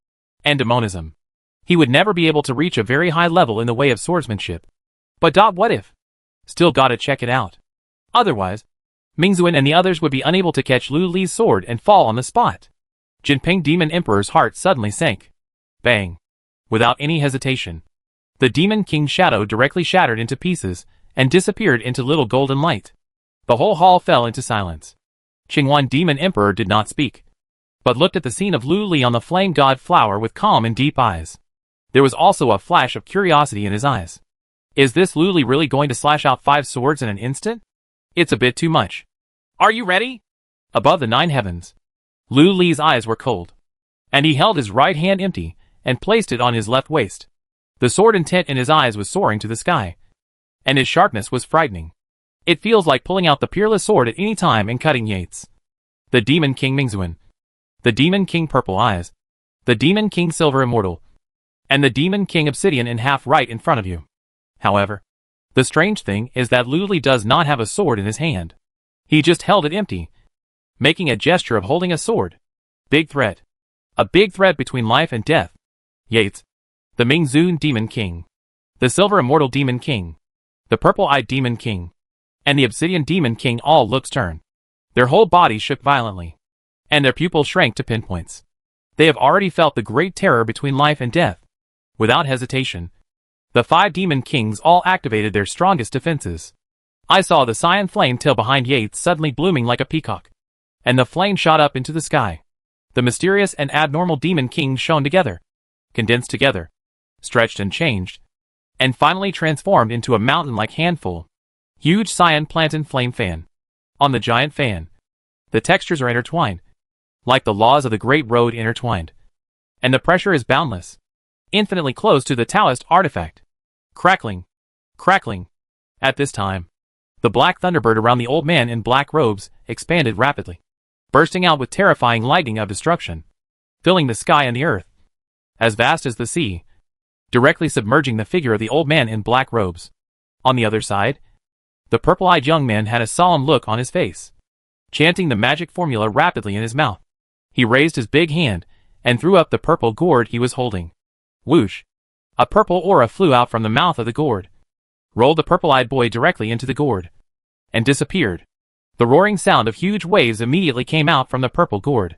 Speaker 1: and demonism. He would never be able to reach a very high level in the way of swordsmanship. But what if? Still gotta check it out. Otherwise, Mingzuen and the others would be unable to catch Lu Li's sword and fall on the spot. Jinping Demon Emperor's heart suddenly sank. Bang. Without any hesitation, the Demon King's shadow directly shattered into pieces and disappeared into little golden light. The whole hall fell into silence. Qinghuan Demon Emperor did not speak, but looked at the scene of Lu Li on the Flame God Flower with calm and deep eyes. There was also a flash of curiosity in his eyes. Is this Lu Li really going to slash out 5 swords in an instant? It's a bit too much.
Speaker 2: Are you ready?
Speaker 1: Above the 9 heavens, Lu Li's eyes were cold, and he held his right hand empty and placed it on his left waist. The sword intent in his eyes was soaring to the sky, and his sharpness was frightening. It feels like pulling out the peerless sword at any time and cutting Yates. the Demon King Mingzuan, the Demon King Purple Eyes, the Demon King Silver Immortal, and the Demon King Obsidian in half right in front of you. However, the strange thing is that Lu Li does not have a sword in his hand. He just held it empty, making a gesture of holding a sword. Big threat. A big threat between life and death. Yates, the Mingzuan Demon King, the Silver Immortal Demon King, the Purple-Eyed Demon King, and the Obsidian Demon King all looked stern. Their whole bodies shook violently, and their pupils shrank to pinpoints. They have already felt the great terror between life and death. Without hesitation, the 5 Demon Kings all activated their strongest defenses. I saw the cyan flame tail behind Yates suddenly blooming like a peacock, and the flame shot up into the sky. The mysterious and abnormal Demon Kings shone together, condensed together, stretched and changed, and finally transformed into a mountain-like handful. Huge cyan plantain flame fan. On the giant fan, the textures are intertwined, like the laws of the Great Road intertwined. And the pressure is boundless, infinitely close to the Taoist artifact. Crackling, crackling. At this time, the black thunderbird around the old man in black robes expanded rapidly, bursting out with terrifying lightning of destruction, filling the sky and the earth, as vast as the sea, directly submerging the figure of the old man in black robes. On the other side, the purple-eyed young man had a solemn look on his face, chanting the magic formula rapidly in his mouth. He raised his big hand and threw up the purple gourd he was holding. Whoosh! A purple aura flew out from the mouth of the gourd, rolled the purple-eyed boy directly into the gourd, and disappeared. The roaring sound of huge waves immediately came out from the purple gourd,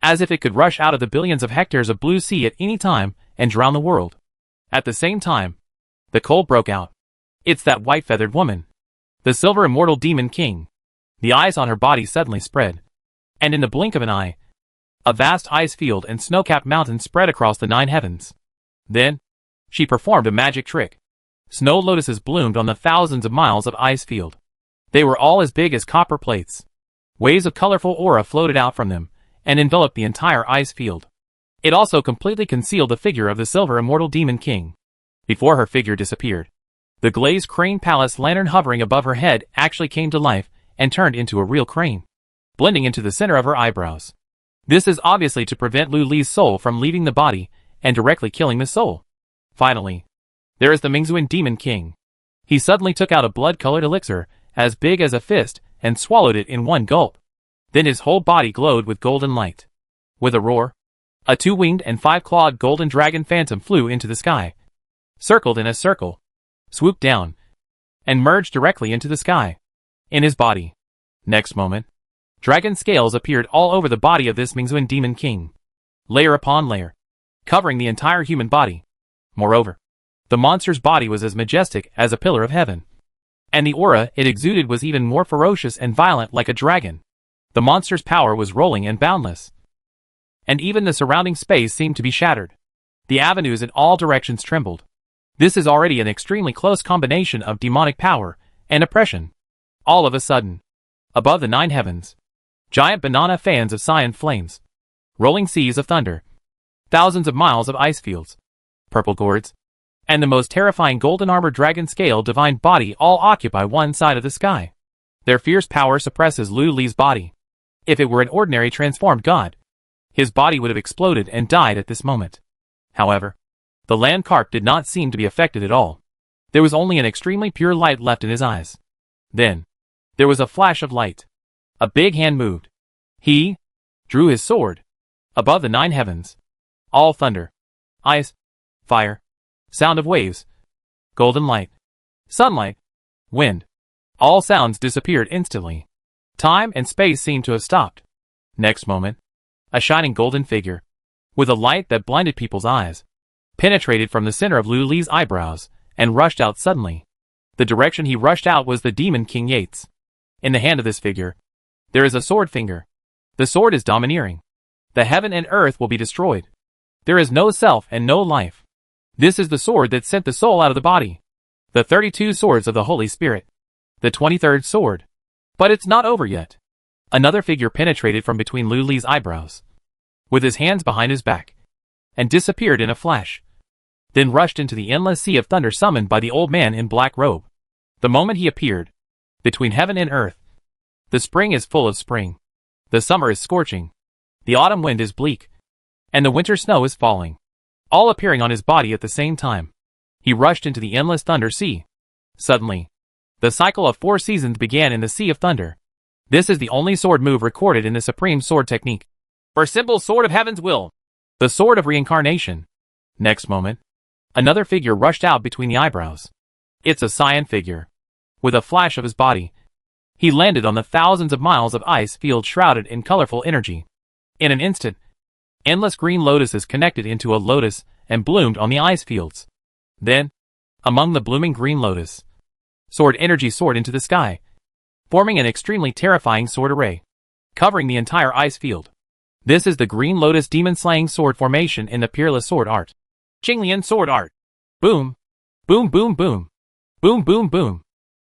Speaker 1: as if it could rush out of the billions of hectares of blue sea at any time and drown the world. At the same time, the cold broke out. It's that white-feathered woman, the Silver Immortal Demon King. The eyes on her body suddenly spread, and in the blink of an eye, a vast ice field and snow-capped mountain spread across the 9 heavens. Then, she performed a magic trick. Snow lotuses bloomed on the thousands of miles of ice field. They were all as big as copper plates. Waves of colorful aura floated out from them, and enveloped the entire ice field. It also completely concealed the figure of the Silver Immortal Demon King. Before her figure disappeared, the glazed crane palace lantern hovering above her head actually came to life and turned into a real crane, blending into the center of her eyebrows. This is obviously to prevent Lu Li's soul from leaving the body and directly killing the soul. Finally, there is the Mingzuan Demon King. He suddenly took out a blood-colored elixir as big as a fist and swallowed it in one gulp. Then his whole body glowed with golden light. With a roar, a 2-winged and 5-clawed golden dragon phantom flew into the sky, circled in a circle, swooped down, and merged directly into the sky, in his body. Next moment, dragon scales appeared all over the body of this Mingzuan Demon King, layer upon layer, covering the entire human body. Moreover, the monster's body was as majestic as a pillar of heaven, and the aura it exuded was even more ferocious and violent like a dragon. The monster's power was rolling and boundless, and even the surrounding space seemed to be shattered. The avenues in all directions trembled. This is already an extremely close combination of demonic power and oppression. All of a sudden, above the 9 heavens, giant banana fans of cyan flames, rolling seas of thunder, thousands of miles of ice fields, purple gourds, and the most terrifying golden armored dragon scale divine body all occupy one side of the sky. Their fierce power suppresses Lu Li's body. If it were an ordinary transformed god, his body would have exploded and died at this moment. However, the land carp did not seem to be affected at all. There was only an extremely pure light left in his eyes. Then, there was a flash of light. A big hand moved. He drew his sword. Above the 9 heavens, all thunder, ice, fire, sound of waves, golden light, sunlight, wind. All sounds disappeared instantly. Time and space seemed to have stopped. Next moment, a shining golden figure, with a light that blinded people's eyes, penetrated from the center of Lu Li's eyebrows and rushed out suddenly. The direction he rushed out was the Demon King Yates. In the hand of this figure, there is a sword finger. The sword is domineering. The heaven and earth will be destroyed. There is no self and no life. This is the sword that sent the soul out of the body. The 32 swords of the Holy Spirit. The 23rd sword. But it's not over yet. Another figure penetrated from between Lu Li's eyebrows, with his hands behind his back, and disappeared in a flash. Then rushed into the endless sea of thunder summoned by the old man in black robe. The moment he appeared, between heaven and earth, the spring is full of spring. The summer is scorching. The autumn wind is bleak. And the winter snow is falling. All appearing on his body at the same time. He rushed into the endless thunder sea. Suddenly, the cycle of 4 seasons began in the Sea of Thunder. This is the only sword move recorded in the Supreme Sword Technique.
Speaker 2: For simple Sword of Heaven's Will.
Speaker 1: The Sword of Reincarnation. Next moment, another figure rushed out between the eyebrows. It's a Cyan figure. With a flash of his body, he landed on the thousands of miles of ice field shrouded in colorful energy. In an instant, endless green lotuses connected into a lotus and bloomed on the ice fields. Then, among the blooming green lotus, sword energy soared into the sky, forming an extremely terrifying sword array, covering the entire ice field. This is the Green Lotus demon-slaying sword formation in the Peerless Sword Art.
Speaker 2: Qinglian Sword Art.
Speaker 1: Boom! Boom boom boom! Boom boom boom!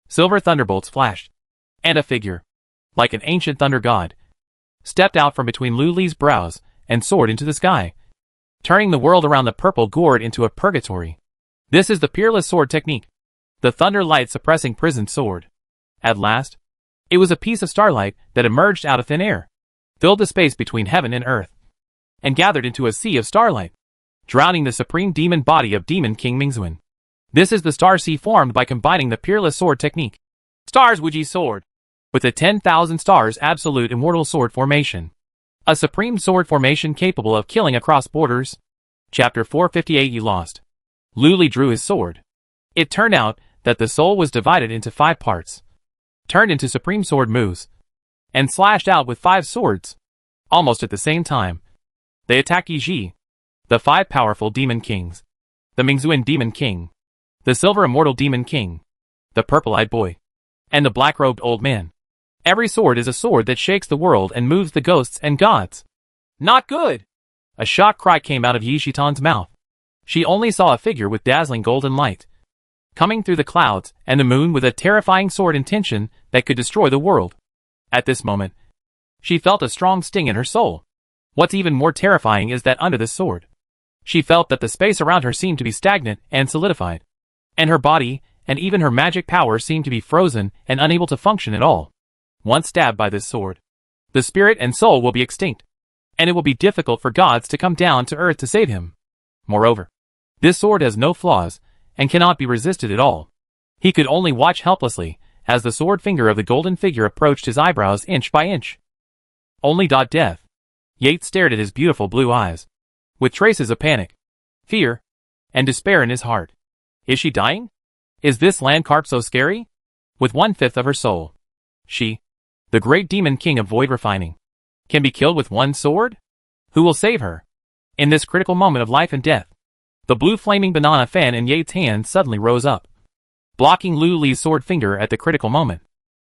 Speaker 1: Silver thunderbolts flashed, and a figure, like an ancient thunder god, stepped out from between Lu Li's brows and soared into the sky, turning the world around the purple gourd into a purgatory. This is the Peerless Sword Technique. The thunder light suppressing prison sword. At last, it was a piece of starlight that emerged out of thin air, filled the space between heaven and earth, and gathered into a sea of starlight, drowning the supreme demon body of Demon King Mingzuan. This is the star sea formed by combining the Peerless Sword Technique,
Speaker 2: Stars Wuji Sword,
Speaker 1: with the 10,000 stars absolute immortal sword formation. A supreme sword formation capable of killing across borders. Chapter 458 You Lost. Lu Li drew his sword. It turned out that the soul was divided into 5 parts, turned into supreme sword moves, and slashed out with 5 swords. Almost at the same time, they attacked Yi Ji, the 5 powerful demon kings, the Mingzuan Demon King, the Silver Immortal Demon King, the Purple-Eyed Boy, and the Black-Robed Old Man. Every sword is a sword that shakes the world and moves the ghosts and gods.
Speaker 2: Not good!
Speaker 1: A shocked cry came out of Yi Shitan's mouth. She only saw a figure with dazzling golden light, coming through the clouds, and the moon with a terrifying sword intention that could destroy the world. At this moment, she felt a strong sting in her soul. What's even more terrifying is that under this sword, she felt that the space around her seemed to be stagnant and solidified, and her body and even her magic power seemed to be frozen and unable to function at all. Once stabbed by this sword, the spirit and soul will be extinct, and it will be difficult for gods to come down to earth to save him. Moreover, this sword has no flaws and cannot be resisted at all. He could only watch helplessly as the sword finger of the golden figure approached his eyebrows inch by inch. Only death. Yates stared at his beautiful blue eyes, with traces of panic, fear, and despair in his heart. Is she dying? Is this land carp so scary? With 1/5 of her soul, she, the great demon king of void refining, can be killed with 1 sword? Who will save her? In this critical moment of life and death, the blue flaming banana fan in Yates' hand suddenly rose up, blocking Lu Li's sword finger at the critical moment.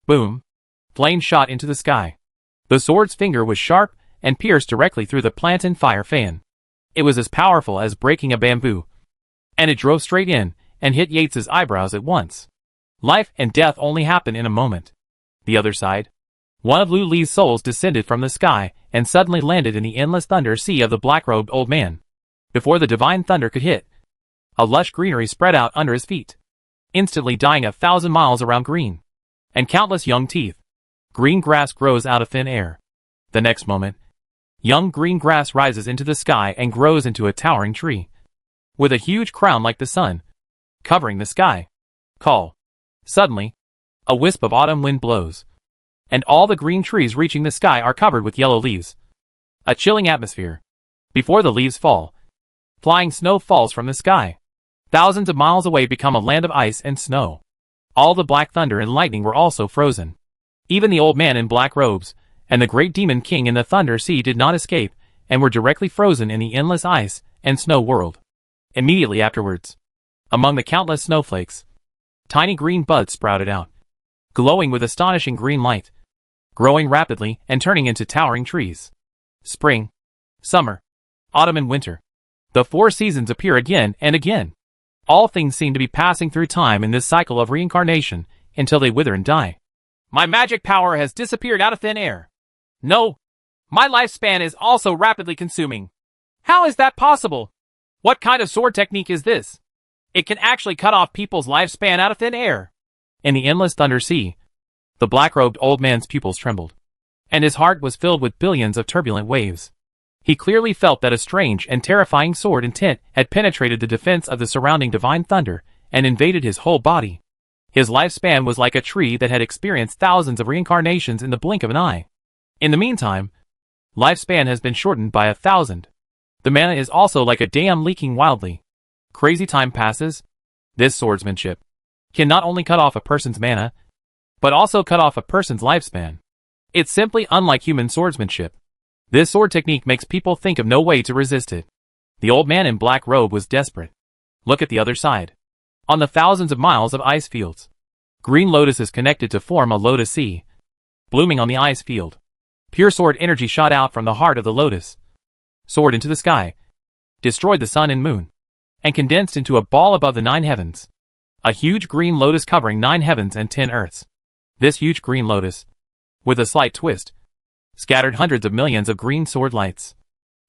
Speaker 1: Boom! Flame shot into the sky. The sword's finger was sharp and pierced directly through the plant and fire fan. It was as powerful as breaking a bamboo, and it drove straight in and hit Yates' eyebrows at once. Life and death only happen in a moment. The other side, one of Lu Li's souls descended from the sky and suddenly landed in the endless thunder sea of the black-robed old man. Before the divine thunder could hit, a lush greenery spread out under his feet, instantly dyeing 1,000 miles around green, and countless young teeth. Green grass grows out of thin air. The next moment, young green grass rises into the sky and grows into a towering tree, with a huge crown like the sun, covering the sky. Call. Suddenly, a wisp of autumn wind blows, and all the green trees reaching the sky are covered with yellow leaves. A chilling atmosphere. Before the leaves fall, flying snow falls from the sky. Thousands of miles away become a land of ice and snow. All the black thunder and lightning were also frozen. Even the old man in black robes, and the great demon king in the thunder sea did not escape, and were directly frozen in the endless ice and snow world. Immediately afterwards, among the countless snowflakes, tiny green buds sprouted out, glowing with astonishing green light, growing rapidly and turning into towering trees. Spring, summer, autumn and winter. The 4 seasons appear again and again. All things seem to be passing through time in this cycle of reincarnation until they wither and die.
Speaker 2: My magic power has disappeared out of thin air. No, my lifespan is also rapidly consuming. How is that possible? What kind of sword technique is this? It can actually cut off people's lifespan out of thin air.
Speaker 1: In the endless thunder sea, the black-robed old man's pupils trembled, and his heart was filled with billions of turbulent waves. He clearly felt that a strange and terrifying sword intent had penetrated the defense of the surrounding divine thunder and invaded his whole body. His lifespan was like a tree that had experienced thousands of reincarnations in the blink of an eye. In the meantime, lifespan has been shortened by 1,000. The mana is also like a dam leaking wildly. Crazy time passes. This swordsmanship can not only cut off a person's mana, but also cut off a person's lifespan. It's simply unlike human swordsmanship. This sword technique makes people think of no way to resist it. The old man in black robe was desperate. Look at the other side. On the thousands of miles of ice fields, green lotuses connected to form a lotus sea, blooming on the ice field. Pure sword energy shot out from the heart of the lotus, soared into the sky, destroyed the sun and moon, and condensed into a ball above the 9 heavens. A huge green lotus covering 9 heavens and 10 earths. This huge green lotus, with a slight twist, scattered hundreds of millions of green sword lights,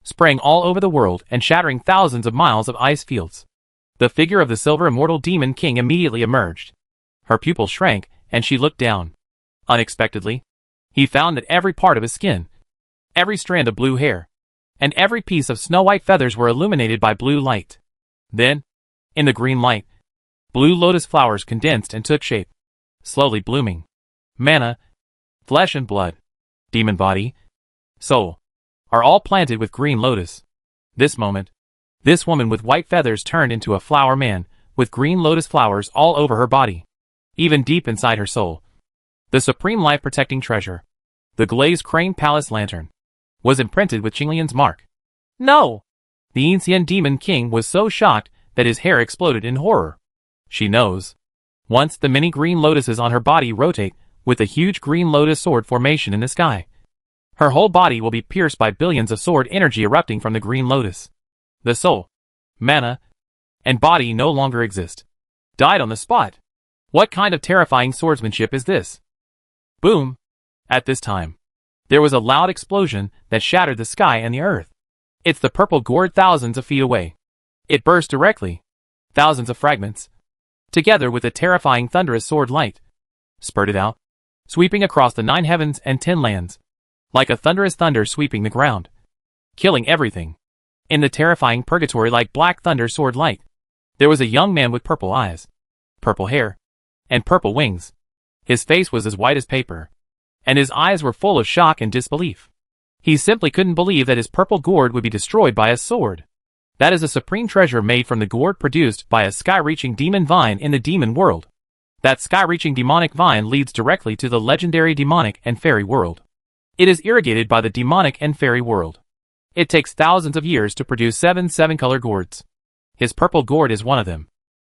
Speaker 1: spraying all over the world and shattering thousands of miles of ice fields. The figure of the silver immortal demon king immediately emerged. Her pupils shrank, and she looked down. Unexpectedly, he found that every part of his skin, every strand of blue hair, and every piece of snow-white feathers were illuminated by blue light. Then, in the green light, blue lotus flowers condensed and took shape, slowly blooming. Mana, flesh and blood, demon body, soul, are all planted with green lotus. This moment, this woman with white feathers turned into a flower man, with green lotus flowers all over her body. Even deep inside her soul, the supreme life-protecting treasure, the glazed crane palace lantern, was imprinted with Qinglian's mark. No! The ancient demon king was so shocked that his hair exploded in horror. She knows. Once the many green lotuses on her body rotate, with a huge green lotus sword formation in the sky, her whole body will be pierced by billions of sword energy erupting from the green lotus. The soul, mana, and body no longer exist. Died on the spot. What kind of terrifying swordsmanship is this? Boom! At this time, there was a loud explosion that shattered the sky and the earth. It's the purple gourd thousands of feet away. It burst directly. Thousands of fragments, together with the terrifying thunderous sword light, spurted out, sweeping across the 9 heavens and 10 lands, like a thunderous thunder sweeping the ground, killing everything. In the terrifying purgatory like black thunder sword light, there was a young man with purple eyes, purple hair, and purple wings. His face was as white as paper, and his eyes were full of shock and disbelief. He simply couldn't believe that his purple gourd would be destroyed by a sword. That is a supreme treasure made from the gourd produced by a sky-reaching demon vine in the demon world. That sky-reaching demonic vine leads directly to the legendary demonic and fairy world. It is irrigated by the demonic and fairy world. It takes thousands of years to produce 7 color gourds. His purple gourd is one of them.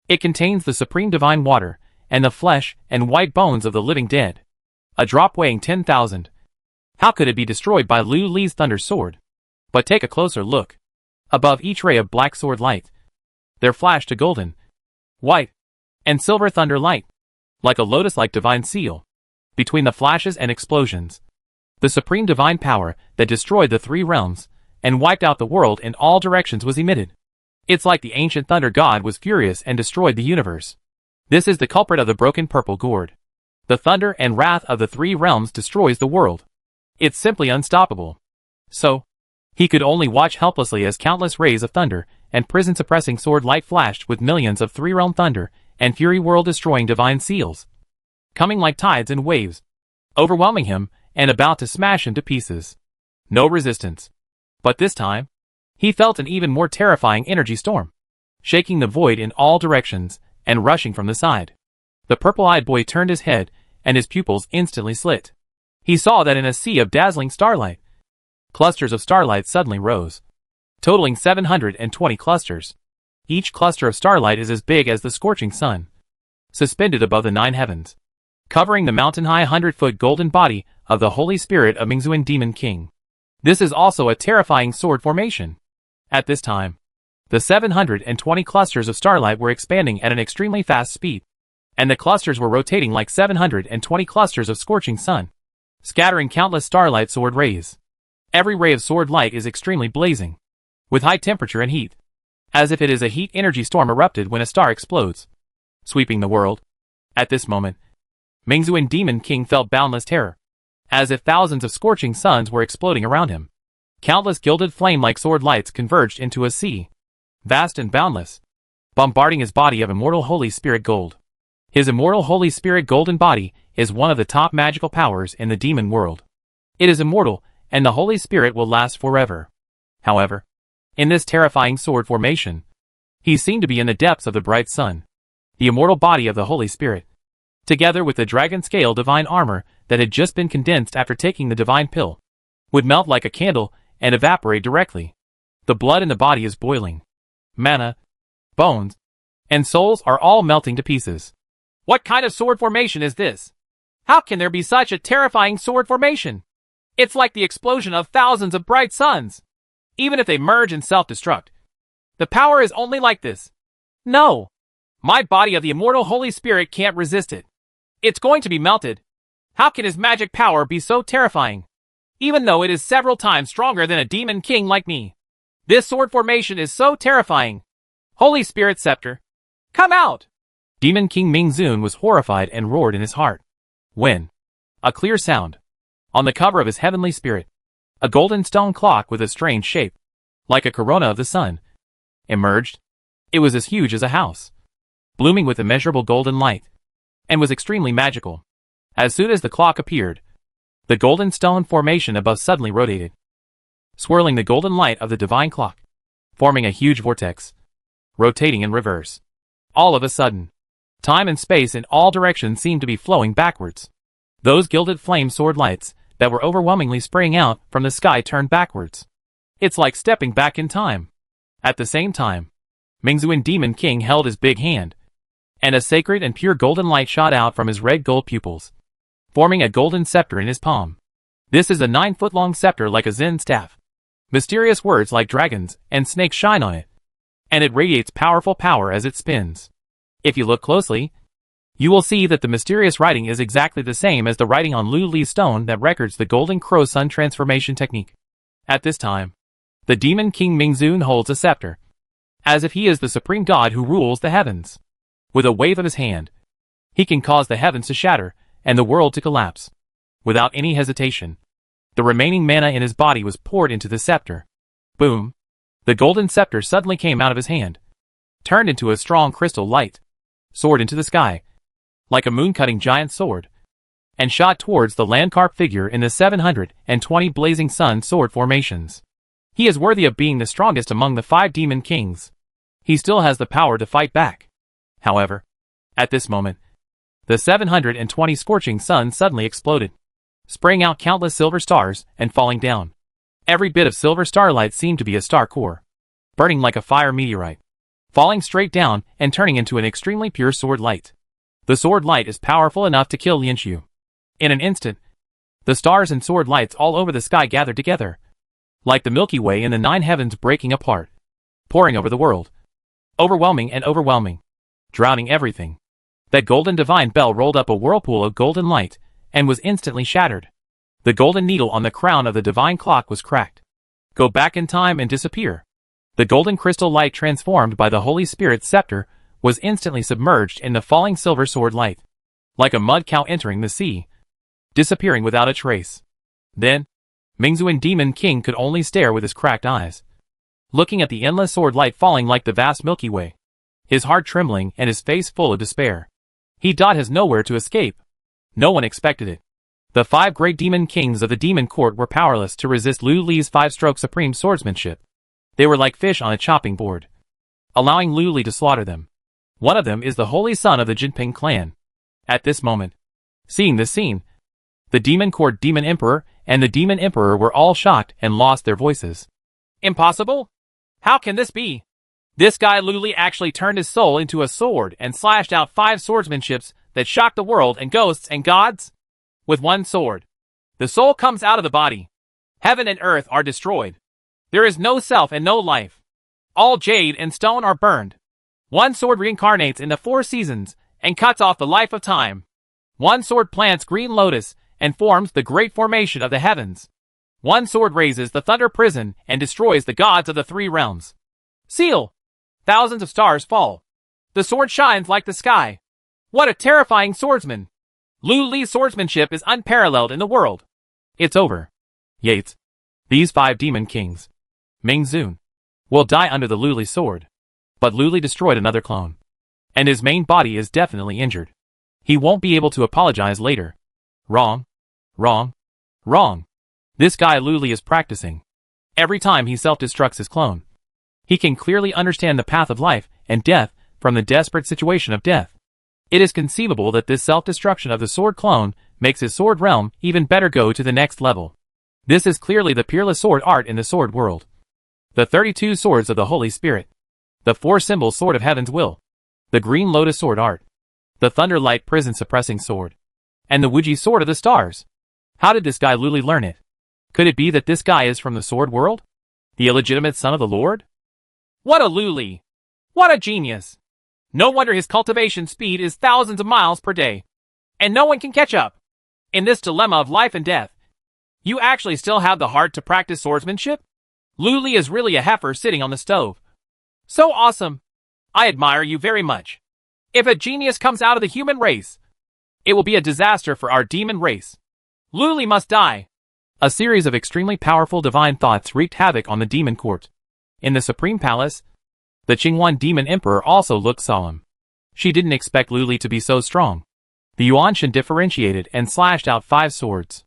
Speaker 1: It contains the supreme divine water, and the flesh and white bones of the living dead. A drop weighing 10,000. How could it be destroyed by Lu Li's thunder sword? But take a closer look. Above each ray of black sword light, there flashed a golden, white, and silver thunder light, like a lotus-like divine seal. Between the flashes and explosions, the supreme divine power that destroyed the 3 realms and wiped out the world in all directions was emitted. It's like the ancient thunder god was furious and destroyed the universe. This is the culprit of the broken purple gourd. The thunder and wrath of the 3 realms destroys the world. It's simply unstoppable. So, he could only watch helplessly as countless rays of thunder and prison-suppressing sword light flashed with millions of 3-realm thunder and fury world-destroying divine seals, coming like tides and waves, overwhelming him and about to smash him to pieces. No resistance. But this time, he felt an even more terrifying energy storm, shaking the void in all directions and rushing from the side. The purple-eyed boy turned his head, and his pupils instantly slit. He saw that in a sea of dazzling starlight, clusters of starlight suddenly rose, totaling 720 clusters. Each cluster of starlight is as big as the scorching sun, suspended above the 9 heavens, covering the mountain-high 100-foot golden body of the Holy Spirit of Mingzuan Demon King. This is also a terrifying sword formation. At this time, the 720 clusters of starlight were expanding at an extremely fast speed, and the clusters were rotating like 720 clusters of scorching sun, scattering countless starlight sword rays. Every ray of sword light is extremely blazing, with high temperature and heat, as if it is a heat energy storm erupted when a star explodes, sweeping the world. At this moment, Mingzuan Demon King felt boundless terror. as if thousands of scorching suns were exploding around him. Countless gilded flame-like sword lights converged into a sea, vast and boundless, bombarding his body of immortal Holy Spirit gold. His immortal Holy Spirit golden body is one of the top magical powers in the demon world. It is immortal, and the Holy Spirit will last forever. However, in this terrifying sword formation, he seemed to be in the depths of the bright sun. The immortal body of the Holy Spirit, together with the dragon scale divine armor that had just been condensed after taking the divine pill, would melt like a candle and evaporate directly. The blood in the body is boiling. Mana, bones, and souls are all melting to pieces.
Speaker 2: What kind of sword formation is this? How can there be such a terrifying sword formation? It's like the explosion of thousands of bright suns. Even if they merge and self-destruct, the power is only like this. No. My body of the immortal Holy Spirit can't resist it. It's going to be melted. How can his magic power be so terrifying? Even though it is several times stronger than a demon king like me. This sword formation is so terrifying. Holy Spirit Scepter, come out!
Speaker 1: Demon King Mingzun was horrified and roared in his heart. When a clear sound, on the cover of his heavenly spirit, a golden stone clock with a strange shape, like a corona of the sun, emerged. It was as huge as a house, blooming with immeasurable golden light, and was extremely magical. As soon as the clock appeared, the golden stone formation above suddenly rotated, swirling the golden light of the divine clock, forming a huge vortex, rotating in reverse. All of a sudden, time and space in all directions seemed to be flowing backwards. Those gilded flame sword lights that were overwhelmingly spraying out from the sky turned backwards. It's like stepping back in time. At the same time, Mingzun Demon King held his big hand, and a sacred and pure golden light shot out from his red gold pupils, forming a golden scepter in his palm. This is a 9-foot-long scepter like a Zen staff. Mysterious words like dragons and snakes shine on it, and it radiates powerful power as it spins. If you look closely, you will see that the mysterious writing is exactly the same as the writing on Lu Li's stone that records the Golden Crow Sun transformation technique. At this time, the Demon King Mingzun holds a scepter, as if he is the supreme god who rules the heavens. With a wave of his hand, he can cause the heavens to shatter and the world to collapse. Without any hesitation, the remaining mana in his body was poured into the scepter. Boom! The golden scepter suddenly came out of his hand, turned into a strong crystal light, soared into the sky, like a moon-cutting giant sword, and shot towards the Landcarp figure in the 720 blazing sun sword formations. He is worthy of being the strongest among the 5 demon kings. He still has the power to fight back. However, at this moment, the 720 scorching sun suddenly exploded, spraying out countless silver stars and falling down. Every bit of silver starlight seemed to be a star core, burning like a fire meteorite, falling straight down and turning into an extremely pure sword light. The sword light is powerful enough to kill Lianxiu. In an instant, the stars and sword lights all over the sky gathered together, like the Milky Way in the 9 heavens breaking apart, pouring over the world, overwhelming and overwhelming, drowning everything. That golden divine bell rolled up a whirlpool of golden light, and was instantly shattered. The golden needle on the crown of the divine clock was cracked. Go back in time and disappear. The golden crystal light transformed by the Holy Spirit's scepter was instantly submerged in the falling silver sword light, like a mud cow entering the sea, disappearing without a trace. Then, Mingzun Demon King could only stare with his cracked eyes, looking at the endless sword light falling like the vast Milky Way, his heart trembling and his face full of despair. He has nowhere to escape. No one expected it. The 5 great demon kings of the demon court were powerless to resist Lu Li's 5-stroke supreme swordsmanship. They were like fish on a chopping board, allowing Lu Li to slaughter them. One of them is the holy son of the Jinping clan. At this moment, seeing this scene, the demon court demon emperor and the demon emperor were all shocked and lost their voices.
Speaker 2: Impossible? How can this be? This guy Lu Li actually turned his soul into a sword and slashed out 5 swordsmanships that shocked the world and ghosts and gods? With one sword, the soul comes out of the body. Heaven and earth are destroyed. There is no self and no life. All jade and stone are burned. One sword reincarnates in the 4 seasons and cuts off the life of time. One sword plants green lotus and forms the great formation of the heavens. One sword raises the thunder prison and destroys the gods of the 3 realms. Seal! Thousands of stars fall. The sword shines like the sky. What a terrifying swordsman! Lu Li's swordsmanship is unparalleled in the world.
Speaker 1: It's over. Yates. These 5 demon kings, Ming Zun, will die under the Luli sword. But Luli destroyed another clone. And his main body is definitely injured. He won't be able to apologize later. Wrong. Wrong. Wrong. This guy Luli is practicing. Every time he self-destructs his clone, he can clearly understand the path of life and death from the desperate situation of death. It is conceivable that this self-destruction of the sword clone makes his sword realm even better go to the next level. This is clearly the peerless sword art in the sword world. The 32 swords of the Holy Spirit. The 4 symbol sword of heaven's will. The green lotus sword art. The thunderlight prison suppressing sword. And the Wuji sword of the stars. How did this guy Luli learn it? Could it be that this guy is from the sword world? The illegitimate son of the Lord?
Speaker 2: What a Luli! What a genius! No wonder his cultivation speed is thousands of miles per day. And no one can catch up. In this dilemma of life and death, you actually still have the heart to practice swordsmanship? Luli is really a heifer sitting on the stove. So awesome! I admire you very much. If a genius comes out of the human race, it will be a disaster for our demon race. Luli must die.
Speaker 1: A series of extremely powerful divine thoughts wreaked havoc on the demon court. In the Supreme Palace, the Qingwan Demon Emperor also looked solemn. She didn't expect Luli to be so strong. The Yuanshan differentiated and slashed out 5 swords.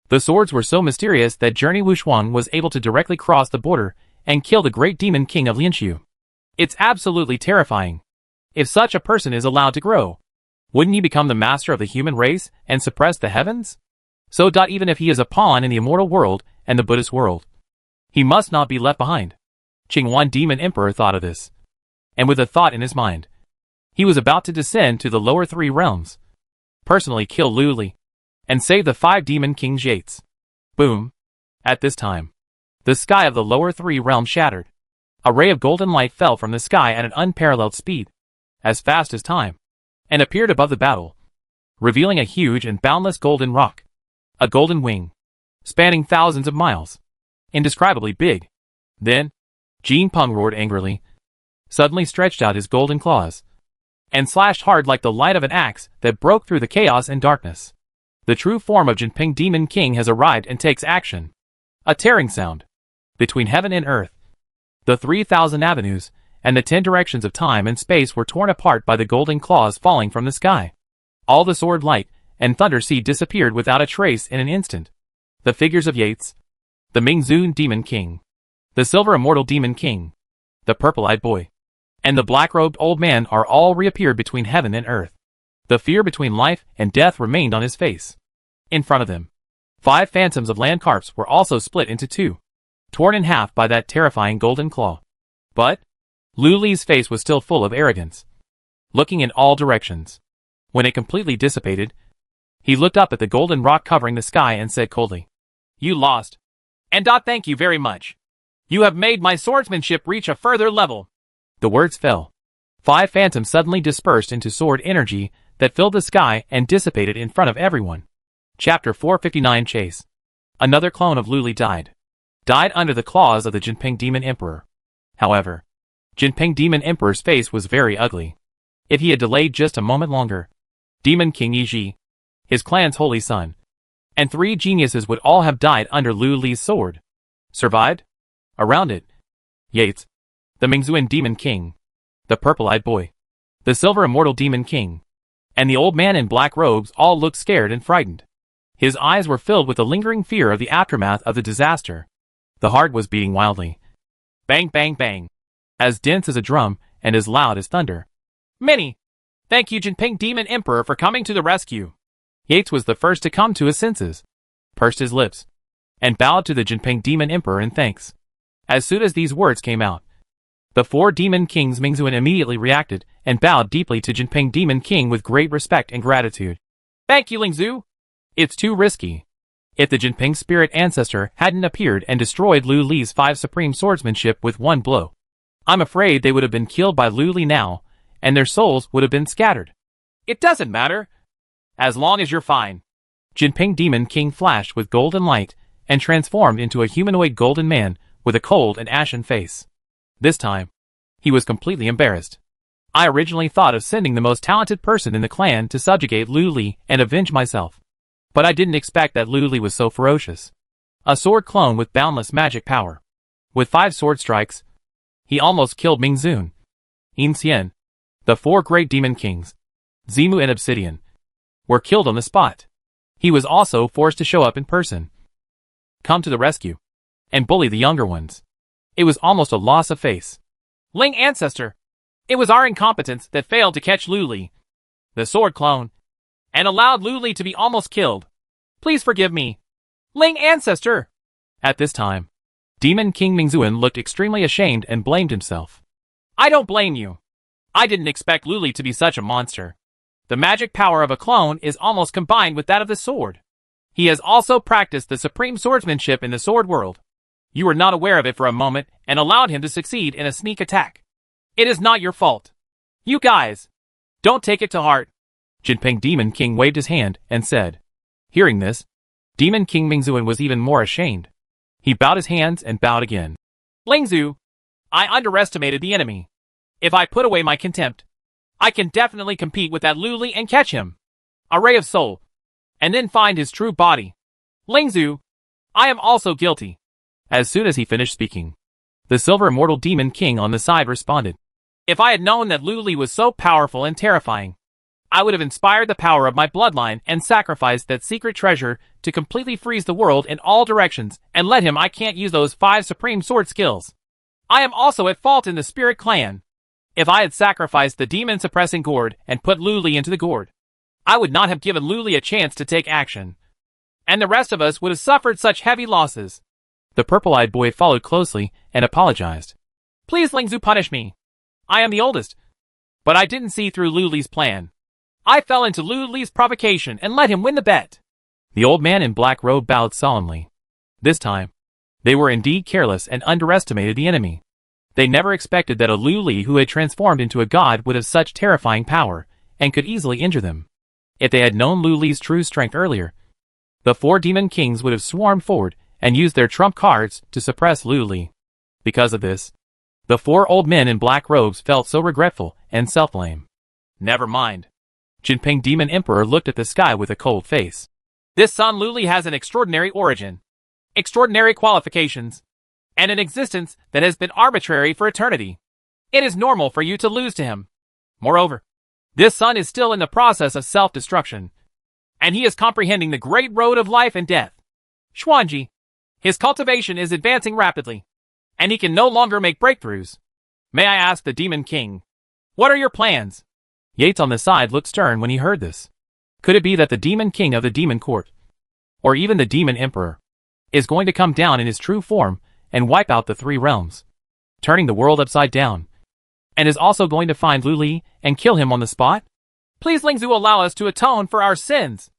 Speaker 1: The swords were so mysterious that Journey Wushuang was able to directly cross the border and kill the great demon king of Lianqiu. It's absolutely terrifying. If such a person is allowed to grow, wouldn't he become the master of the human race and suppress the heavens? So even if he is a pawn in the immortal world and the Buddhist world, he must not be left behind. Qingwan Demon Emperor thought of this. And with a thought in his mind, he was about to descend to the lower 3 realms, personally kill Luli, and save the 5 demon kings Yates. Boom. At this time, the sky of the lower 3 realms shattered. A ray of golden light fell from the sky at an unparalleled speed, as fast as time, and appeared above the battle, revealing a huge and boundless golden rock. A golden wing, spanning thousands of miles. Indescribably big. Then, Jin Peng roared angrily, suddenly stretched out his golden claws, and slashed hard like the light of an axe that broke through the chaos and darkness. The true form of Jinping Demon King has arrived and takes action. A tearing sound. Between heaven and earth, the 3,000 avenues and the 10 directions of time and space were torn apart by the golden claws falling from the sky. All the sword light and thunder seed disappeared without a trace in an instant. The figures of Yates, the Ming Zun Demon King, the Silver Immortal Demon King, the Purple-Eyed Boy, and the black-robed old man are all reappeared between heaven and earth. The fear between life and death remained on his face. In front of him, 5 phantoms of land carps were also split into 2, torn in half by that terrifying golden claw. But Luli's face was still full of arrogance, looking in all directions. When it completely dissipated, he looked up at the golden rock covering the sky and said coldly,
Speaker 2: "You lost. And thank you very much. You have made my swordsmanship reach a further level."
Speaker 1: The words fell. 5 phantoms suddenly dispersed into sword energy that filled the sky and dissipated in front of everyone. Chapter 459 Chase. Another clone of Luli died. Died under the claws of the Jinping Demon Emperor. However, Jinping Demon Emperor's face was very ugly. If he had delayed just a moment longer, Demon King Yiji, his clan's holy son, and 3 geniuses would all have died under Lu Li's sword. Survived? Around it, Yates, the Mingzuan Demon King, the Purple-Eyed Boy, the Silver Immortal Demon King, and the old man in black robes all looked scared and frightened. His eyes were filled with the lingering fear of the aftermath of the disaster. The heart was beating wildly. Bang, bang, bang. As dense as a drum and as loud as thunder.
Speaker 2: Many. Thank you, Jinping Demon Emperor, for coming to the rescue.
Speaker 1: Yates was the first to come to his senses, pursed his lips, and bowed to the Jinping Demon Emperor in thanks. As soon as these words came out, the 4 Demon Kings Mingzuan immediately reacted and bowed deeply to Jinping Demon King with great respect and gratitude.
Speaker 2: Thank you, Lingzhu.
Speaker 1: It's too risky. If the Jinping spirit ancestor hadn't appeared and destroyed Lu Li's 5 supreme swordsmanship with one blow, I'm afraid they would have been killed by Lu Li now, and their souls would have been scattered.
Speaker 2: It doesn't matter, as long as you're fine.
Speaker 1: Jinping Demon King flashed with golden light and transformed into a humanoid golden man with a cold and ashen face. This time, he was completely embarrassed. I originally thought of sending the most talented person in the clan to subjugate Lu Li and avenge myself. But I didn't expect that Lu Li was so ferocious. A sword clone with boundless magic power. With 5 sword strikes, he almost killed Ming Zun. In Xian, the 4 great demon kings, Zimu and Obsidian, were killed on the spot. He was also forced to show up in person, come to the rescue, and bully the younger ones. It was almost a loss of face.
Speaker 2: Ling Ancestor, it was our incompetence that failed to catch Lu Li, the sword clone, and allowed Lu Li to be almost killed. Please forgive me, Ling Ancestor.
Speaker 1: At this time, Demon King Mingzuan looked extremely ashamed and blamed himself.
Speaker 2: I don't blame you. I didn't expect Lu Li to be such a monster. The magic power of a clone is almost combined with that of the sword. He has also practiced the supreme swordsmanship in the sword world. You were not aware of it for a moment and allowed him to succeed in a sneak attack. It is not your fault. You guys, don't take it to heart.
Speaker 1: Jinping Demon King waved his hand and said. Hearing this, Demon King Mingzuan was even more ashamed. He bowed his hands and bowed again.
Speaker 2: Lingzhu, I underestimated the enemy. If I put away my contempt, I can definitely compete with that Lu Li and catch him. A ray of soul. And then find his true body. Lingzhu, I am also guilty.
Speaker 1: As soon as he finished speaking, the Silver Immortal Demon King on the side responded.
Speaker 2: If I had known that Lu Li was so powerful and terrifying, I would have inspired the power of my bloodline and sacrificed that secret treasure to completely freeze the world in all directions and let him I can't use those 5 supreme sword skills. I am also at fault in the Spirit Clan. If I had sacrificed the demon-suppressing gourd and put Lu Li into the gourd, I would not have given Lu Li a chance to take action. And the rest of us would have suffered such heavy losses.
Speaker 1: The purple-eyed boy followed closely and apologized.
Speaker 2: Please Lingzhu punish me. I am the oldest. But I didn't see through Lu Li's plan. I fell into Lu Li's provocation and let him win the bet.
Speaker 1: The old man in black robe bowed solemnly. This time, they were indeed careless and underestimated the enemy. They never expected that a Lu Li who had transformed into a god would have such terrifying power, and could easily injure them. If they had known Lu Li's true strength earlier, the 4 demon kings would have swarmed forward and used their trump cards to suppress Lu Li. Because of this, the 4 old men in black robes felt so regretful and self-blame.
Speaker 2: Never mind.
Speaker 1: Jinping Demon Emperor looked at the sky with a cold face.
Speaker 2: This son Lu Li has an extraordinary origin, extraordinary qualifications, and an existence that has been arbitrary for eternity. It is normal for you to lose to him. Moreover, this son is still in the process of self-destruction, and he is comprehending the great road of life and death. Xuanji, his cultivation is advancing rapidly, and he can no longer make breakthroughs. May I ask the Demon King, what are your plans?
Speaker 1: Yates on the side looked stern when he heard this. Could it be that the Demon King of the Demon Court, or even the Demon Emperor, is going to come down in his true form and wipe out the 3 realms, turning the world upside down, and is also going to find Lu Li and kill him on the spot?
Speaker 2: Please Lingzhu allow us to atone for our sins.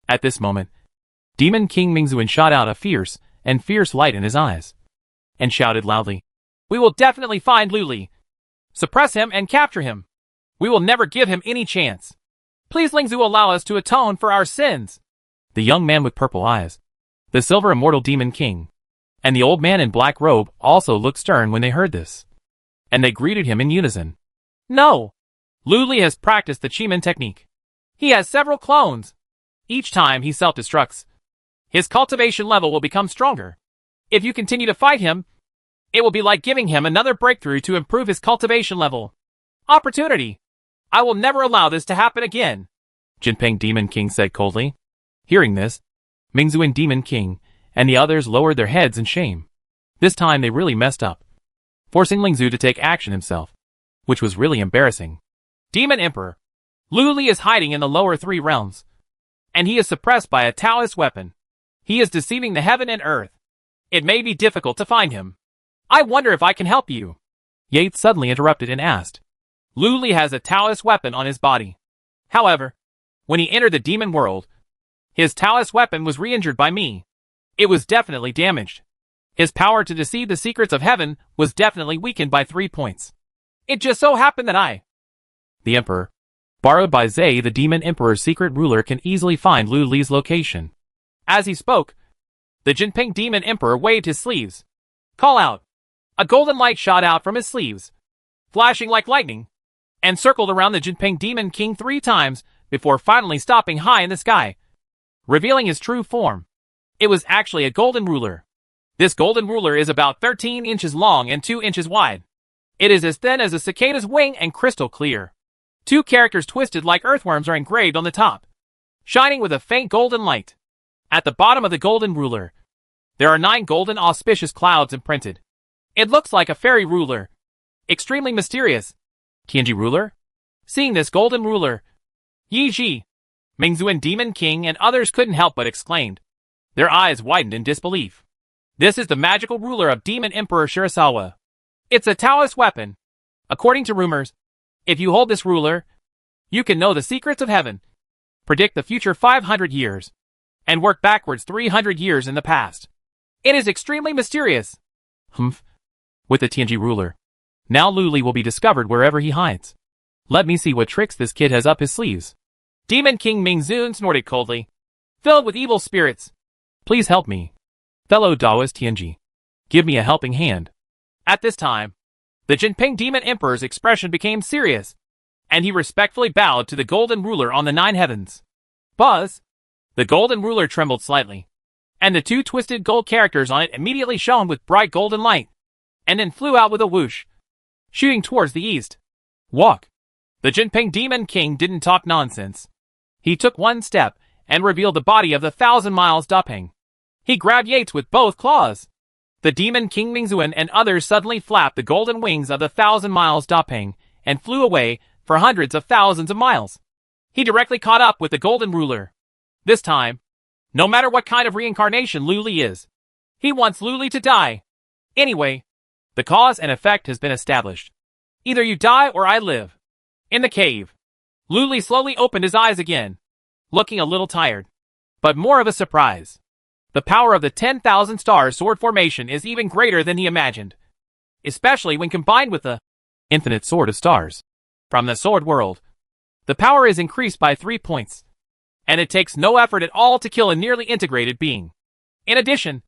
Speaker 1: At this moment, Demon King Mingzuan shot out a fierce light in his eyes, and shouted loudly,
Speaker 2: We will definitely find Lu Li, suppress him and capture him. We will never give him any chance. Please Lingzhu allow us to atone for our sins.
Speaker 1: The young man with purple eyes, the Silver Immortal Demon King, and the old man in black robe also looked stern when they heard this, and they greeted him in unison.
Speaker 2: No! Lu Li has practiced the Chiman technique. He has several clones. Each time he self-destructs, his cultivation level will become stronger. If you continue to fight him, it will be like giving him another breakthrough to improve his cultivation level. Opportunity! I will never allow this to happen again,
Speaker 1: Jinping Demon King said coldly. Hearing this, Mingzuan Demon King and the others lowered their heads in shame. This time they really messed up, forcing Lingzhu to take action himself, which was really embarrassing.
Speaker 2: Demon Emperor, Lu Li is hiding in the lower 3 realms, and he is suppressed by a Taoist weapon. He is deceiving the heaven and earth. It may be difficult to find him. I wonder if I can help you.
Speaker 1: Yates suddenly interrupted and asked.
Speaker 2: Lu Li has a Taoist weapon on his body. However, when he entered the demon world, his Taoist weapon was re-injured by me. It was definitely damaged. His power to deceive the secrets of heaven was definitely weakened by 3 points. It just so happened that
Speaker 1: the Emperor, borrowed by Zai the Demon Emperor's secret ruler, can easily find Lu Li's location.
Speaker 2: As he spoke, the Jinping Demon Emperor waved his sleeves. Call out! A golden light shot out from his sleeves, flashing like lightning, and circled around the Jinping Demon King 3 times before finally stopping high in the sky. revealing his true form. It was actually a golden ruler. This golden ruler is about 13 inches long and 2 inches wide. It is as thin as a cicada's wing and crystal clear. 2 characters twisted like earthworms are engraved on the top, shining with a faint golden light. At the bottom of the golden ruler, there are 9 golden auspicious clouds imprinted. It looks like a fairy ruler. Extremely mysterious. Tianji ruler? Seeing this golden ruler, Yi Ji, Mingzuan Demon King and others couldn't help but exclaimed. Their eyes widened in disbelief. This is the magical ruler of Demon Emperor Shirasawa. It's a Taoist weapon. According to rumors, if you hold this ruler, you can know the secrets of heaven, predict the future 500 years, and work backwards 300 years in the past. It is extremely mysterious. Humph. With the Tianji ruler, now Luli will be discovered wherever he hides. Let me see what tricks this kid has up his sleeves. Demon King Mingzun snorted coldly, filled with evil spirits. Please help me, fellow Taoist Tianji. Give me a helping hand. At this time, the Jinping Demon Emperor's expression became serious, and he respectfully bowed to the golden ruler on the 9 heavens. Buzz! The golden ruler trembled slightly, and the 2 twisted gold characters on it immediately shone with bright golden light, and then flew out with a whoosh, shooting towards the east. Walk! The Jinping Demon King didn't talk nonsense. He took 1 step and revealed the body of the 1,000 miles Duping. He grabbed Yates with both claws. The Demon King Mingzuan and others suddenly flapped the golden wings of the 1,000 miles Duping and flew away for hundreds of thousands of miles. He directly caught up with the golden ruler. This time, no matter what kind of reincarnation Luli is, he wants Luli to die. Anyway, the cause and effect has been established. Either you die or I live. In the cave, Luli slowly opened his eyes again, looking a little tired, but more of a surprise. The power of the 10,000 stars sword formation is even greater than he imagined, especially when combined with the infinite sword of stars from the sword world. The power is increased by 3 points, and it takes no effort at all to kill a nearly integrated being. In addition,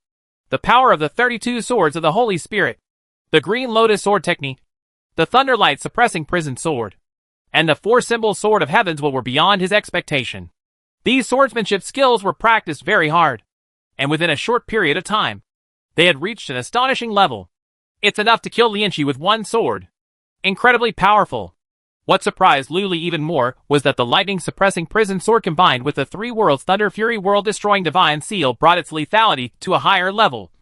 Speaker 2: the power of the 32 swords of the Holy Spirit, the Green Lotus sword technique, the Thunderlight suppressing prison sword, and the 4-symbol sword of heavens were beyond his expectation. These swordsmanship skills were practiced very hard, and within a short period of time, they had reached an astonishing level. It's enough to kill Lianqi with 1 sword. Incredibly powerful. What surprised Luli even more was that the lightning-suppressing prison sword combined with the 3 worlds Thunder Fury world-destroying divine seal brought its lethality to a higher level.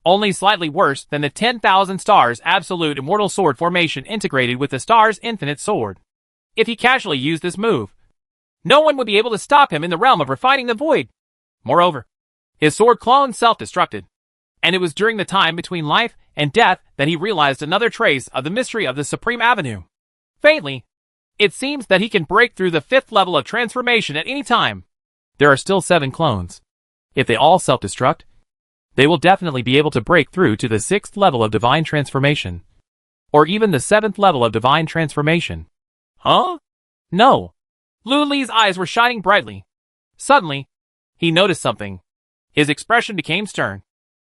Speaker 2: Only slightly worse than the 10,000 stars absolute immortal sword formation integrated with the stars infinite sword. If he casually used this move, no one would be able to stop him in the realm of refining the void. Moreover, his sword clone self-destructed, and it was during the time between life and death that he realized another trace of the mystery of the Supreme Avenue. Faintly, it seems that he can break through the 5th level of transformation at any time. There are still 7 clones. If they all self-destruct, they will definitely be able to break through to the 6th level of divine transformation, or even the 7th level of divine transformation. Huh? No. Luli's eyes were shining brightly. Suddenly, he noticed something. His expression became stern,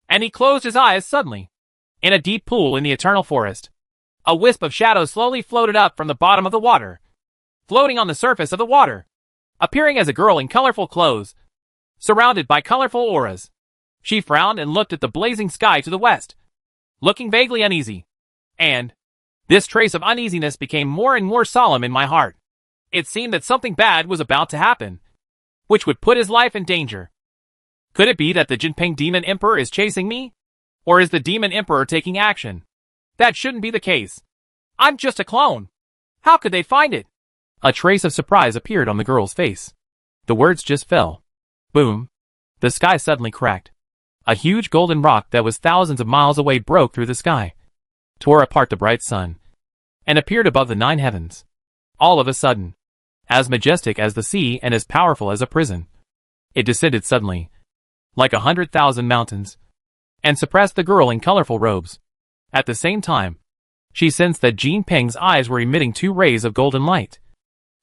Speaker 2: and he closed his eyes suddenly. In a deep pool in the eternal forest, a wisp of shadow slowly floated up from the bottom of the water, floating on the surface of the water, appearing as a girl in colorful clothes, surrounded by colorful auras. She frowned and looked at the blazing sky to the west, looking vaguely uneasy. And this trace of uneasiness became more and more solemn in my heart. It seemed that something bad was about to happen, which would put his life in danger. Could it be that the Jinping Demon Emperor is chasing me? Or is the Demon Emperor taking action? That shouldn't be the case. I'm just a clone. How could they find it? A trace of surprise appeared on the girl's face. The words just fell. Boom. The sky suddenly cracked. A huge golden rock that was thousands of miles away broke through the sky, tore apart the bright sun, and appeared above the 9 heavens. All of a sudden, as majestic as the sea and as powerful as a prison, it descended suddenly, like 100,000 mountains, and suppressed the girl in colorful robes. At the same time, she sensed that Jinping's eyes were emitting 2 rays of golden light,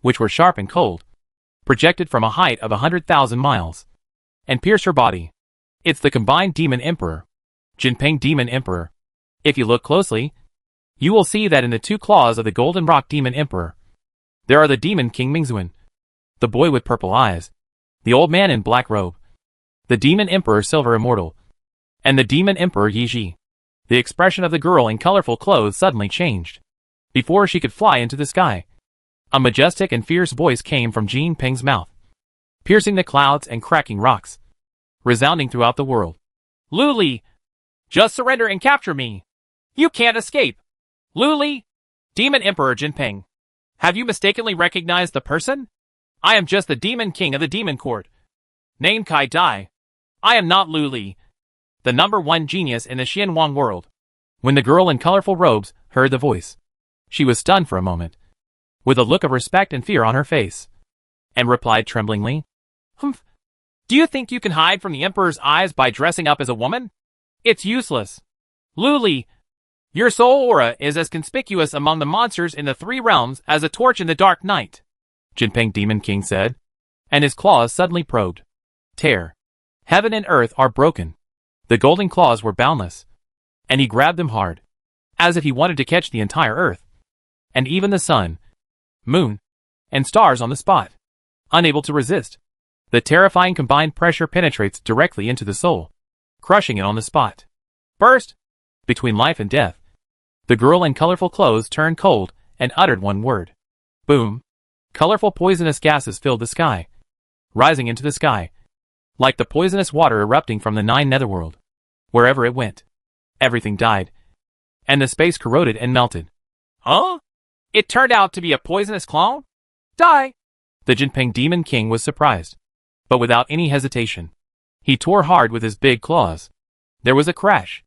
Speaker 2: which were sharp and cold, projected from a height of 100,000 miles, and pierced her body. It's the combined Demon Emperor, Jinping Demon Emperor. If you look closely, you will see that in the 2 claws of the Golden Rock Demon Emperor, there are the Demon King Mingzuan, the boy with purple eyes,
Speaker 1: the old man in black robe, the Demon Emperor Silver Immortal, and the Demon Emperor Yi Ji. The expression of the girl in colorful clothes suddenly changed. Before she could fly into the sky, a majestic and fierce voice came from Jin Peng's mouth, piercing the clouds and cracking rocks, resounding throughout the world.
Speaker 2: Lu Li! Just surrender and capture me! You can't escape! Lu Li! Demon Emperor Jin Peng. Have you mistakenly recognized the person? I am just the Demon King of the Demon Court. Named Kai Dai. I am not Lu Li, the #1 genius in the Xianwang world.
Speaker 1: When the girl in colorful robes heard the voice, she was stunned for a moment, with a look of respect and fear on her face, and replied tremblingly,
Speaker 2: Humph. Do you think you can hide from the Emperor's eyes by dressing up as a woman? It's useless. Lu Li, your soul aura is as conspicuous among the monsters in the 3 realms as a torch in the dark night,
Speaker 1: Jin Peng Demon King said, and his claws suddenly probed. Tear. Heaven and earth are broken. The golden claws were boundless, and he grabbed them hard, as if he wanted to catch the entire earth, and even the sun, moon, and stars on the spot. Unable to resist, the terrifying combined pressure penetrates directly into the soul, crushing it on the spot.
Speaker 2: Burst!
Speaker 1: Between life and death, the girl in colorful clothes turned cold and uttered one word. Boom! Colorful poisonous gases filled the sky, rising into the sky, like the poisonous water erupting from the 9 netherworld. Wherever it went, everything died, and the space corroded and melted.
Speaker 2: Huh? It turned out to be a poisonous clone? Die!
Speaker 1: The Jin Peng Demon King was surprised, but without any hesitation. He tore hard with his big claws. There was a crash.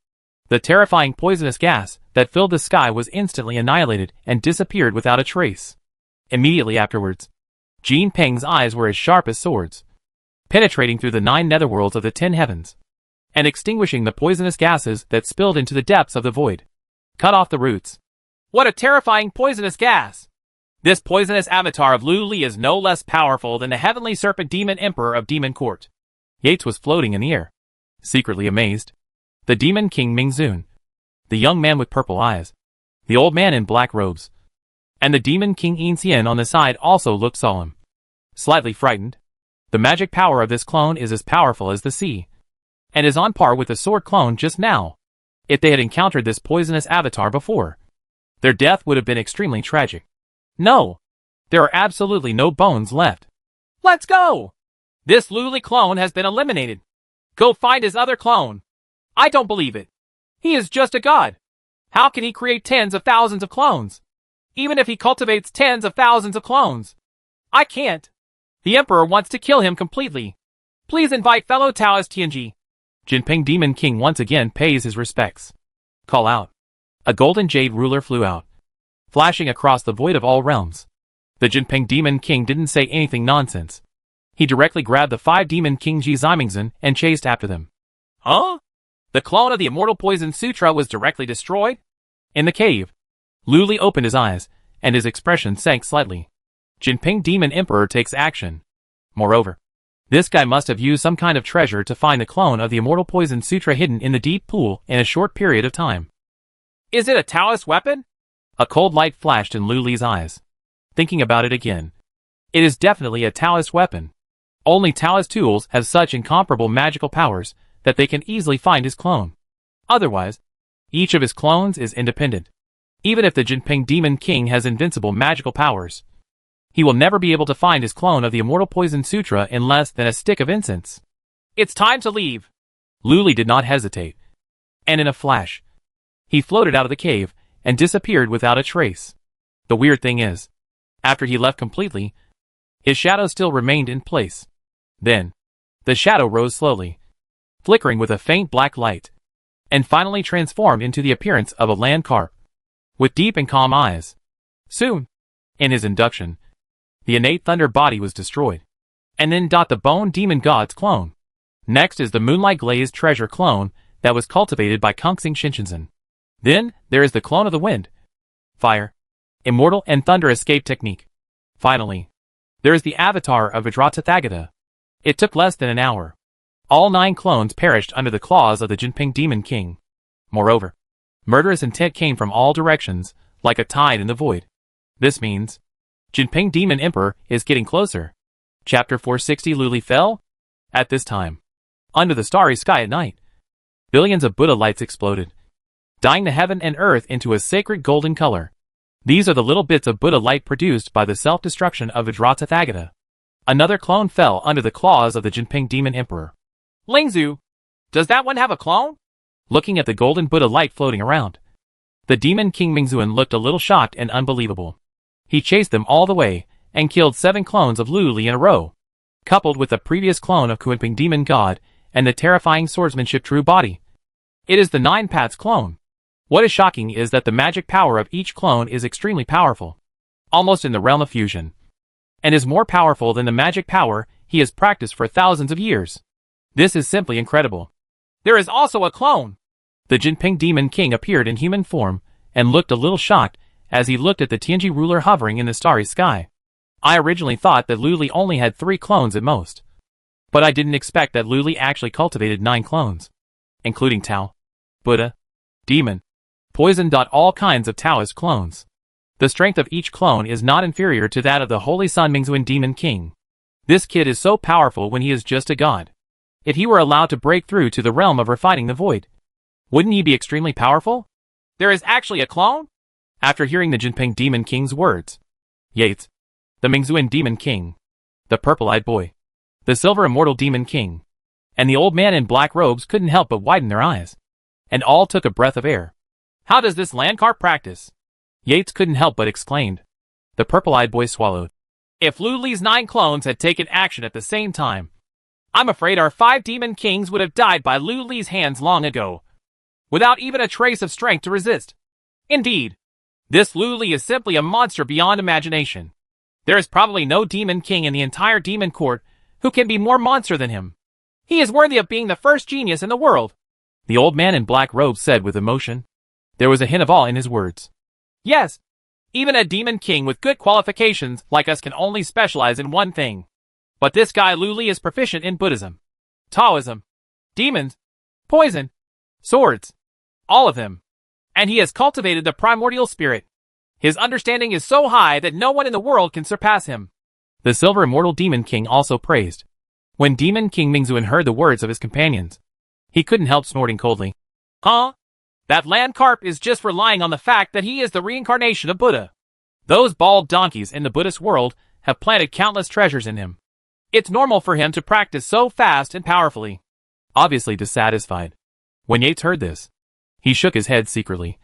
Speaker 1: The terrifying poisonous gas that filled the sky was instantly annihilated and disappeared without a trace. Immediately afterwards, Jin Peng's eyes were as sharp as swords, penetrating through the 9 netherworlds of the 10 heavens, and extinguishing the poisonous gases that spilled into the depths of the void. Cut off the roots.
Speaker 2: What a terrifying poisonous gas! This poisonous avatar of Lu Li is no less powerful than the heavenly serpent demon emperor of Demon Court.
Speaker 1: Yates was floating in the air, secretly amazed. The Demon King Mingzun, the young man with purple eyes, the old man in black robes, and the Demon King Yin on the side also looked solemn, slightly frightened. The magic power of this clone is as powerful as the sea, and is on par with the sword clone just now. If they had encountered this poisonous avatar before, their death would have been extremely tragic. No, there are absolutely no bones left.
Speaker 2: Let's go! This Lu Li clone has been eliminated. Go find his other clone. I don't believe it. He is just a god. How can he create tens of thousands of clones? Even if he cultivates tens of thousands of clones. I can't. The Emperor wants to kill him completely. Please invite fellow Taoist Tianji.
Speaker 1: Jin Peng Demon King once again pays his respects. Call out. A golden jade ruler flew out, flashing across the void of all realms. The Jin Peng Demon King didn't say anything nonsense. He directly grabbed the 5 Demon King Ji Zimingzen and chased after them.
Speaker 2: Huh? The clone of the Immortal Poison Sutra was directly destroyed?
Speaker 1: In the cave, Lu Li opened his eyes, and his expression sank slightly. Jin Peng Demon Emperor takes action. Moreover, this guy must have used some kind of treasure to find the clone of the Immortal Poison Sutra hidden in the deep pool in a short period of time.
Speaker 2: Is it a Taoist weapon?
Speaker 1: A cold light flashed in Lu Li's eyes. Thinking about it again, it is definitely a Taoist weapon. Only Taoist tools have such incomparable magical powers that they can easily find his clone. Otherwise, each of his clones is independent. Even if the Jin Peng Demon King has invincible magical powers, he will never be able to find his clone of the Immortal Poison Sutra in less than a stick of incense.
Speaker 2: It's time to leave.
Speaker 1: Lu Li did not hesitate, and in a flash, he floated out of the cave and disappeared without a trace. The weird thing is, after he left completely, his shadow still remained in place. Then, the shadow rose slowly, flickering with a faint black light, and finally transformed into the appearance of a land carp, with deep and calm eyes. Soon, in his induction, the innate thunder body was destroyed, and then the bone demon god's clone. Next is the moonlight glazed treasure clone that was cultivated by Kungsing Shinshenzhen. Then, there is the clone of the wind, fire, immortal and thunder escape technique. Finally, there is the avatar of Vajratathagata. It took less than an hour. All 9 clones perished under the claws of the Jin Peng Demon King. Moreover, murderous intent came from all directions, like a tide in the void. This means, Jin Peng Demon Emperor is getting closer. Chapter 460 Luli fell? At this time, under the starry sky at night, billions of Buddha lights exploded, dyeing the heaven and earth into a sacred golden color. These are the little bits of Buddha light produced by the self-destruction of Vajratatthagata. Another clone fell under the claws of the Jinping Demon Emperor.
Speaker 2: Lingzhu, does that one have a clone?
Speaker 1: Looking at the golden Buddha light floating around, the Demon King Mingzuan looked a little shocked and unbelievable. He chased them all the way, and killed 7 clones of Luli in a row, coupled with the previous clone of Kunping Demon God, and the terrifying swordsmanship true body. It is the 9 Paths clone. What is shocking is that the magic power of each clone is extremely powerful, almost in the realm of fusion, and is more powerful than the magic power he has practiced for thousands of years. This is simply incredible.
Speaker 2: There is also a clone.
Speaker 1: The Jinping Demon King appeared in human form, and looked a little shocked as he looked at the Tianji ruler hovering in the starry sky. I originally thought that Luli only had 3 clones at most, but I didn't expect that Luli actually cultivated 9 clones, including Tao, Buddha, Demon, Poison. All kinds of Taoist clones. The strength of each clone is not inferior to that of the Holy Sun Mingzuan Demon King. This kid is so powerful when he is just a god. If he were allowed to break through to the realm of refining the void, wouldn't he be extremely powerful?
Speaker 2: There is actually a clone?
Speaker 1: After hearing the Jinping Demon King's words, Yates, the Mingzuan Demon King, the purple-eyed boy, the silver immortal Demon King, and the old man in black robes couldn't help but widen their eyes, and all took a breath of air.
Speaker 2: How does this Landcarp practice?
Speaker 1: Yates couldn't help but exclaimed. The purple-eyed boy swallowed.
Speaker 2: If Luli's 9 clones had taken action at the same time, I'm afraid our 5 Demon Kings would have died by Luli's hands long ago, without even a trace of strength to resist. Indeed, this Luli is simply a monster beyond imagination. There is probably no Demon King in the entire Demon Court who can be more monster than him. He is worthy of being the first genius in the world,
Speaker 1: the old man in black robes said with emotion. There was a hint of awe in his words.
Speaker 2: Yes, even a Demon King with good qualifications like us can only specialize in one thing. But this guy Luli is proficient in Buddhism, Taoism, demons, poison, swords, all of them. And he has cultivated the primordial spirit. His understanding is so high that no one in the world can surpass him.
Speaker 1: The silver immortal Demon King also praised. When Demon King Mingzuan heard the words of his companions, he couldn't help snorting coldly.
Speaker 2: Huh? That Landcarp is just relying on the fact that he is the reincarnation of Buddha. Those bald donkeys in the Buddhist world have planted countless treasures in him. It's normal for him to practice so fast and powerfully.
Speaker 1: Obviously dissatisfied. When Yates heard this, he shook his head secretly,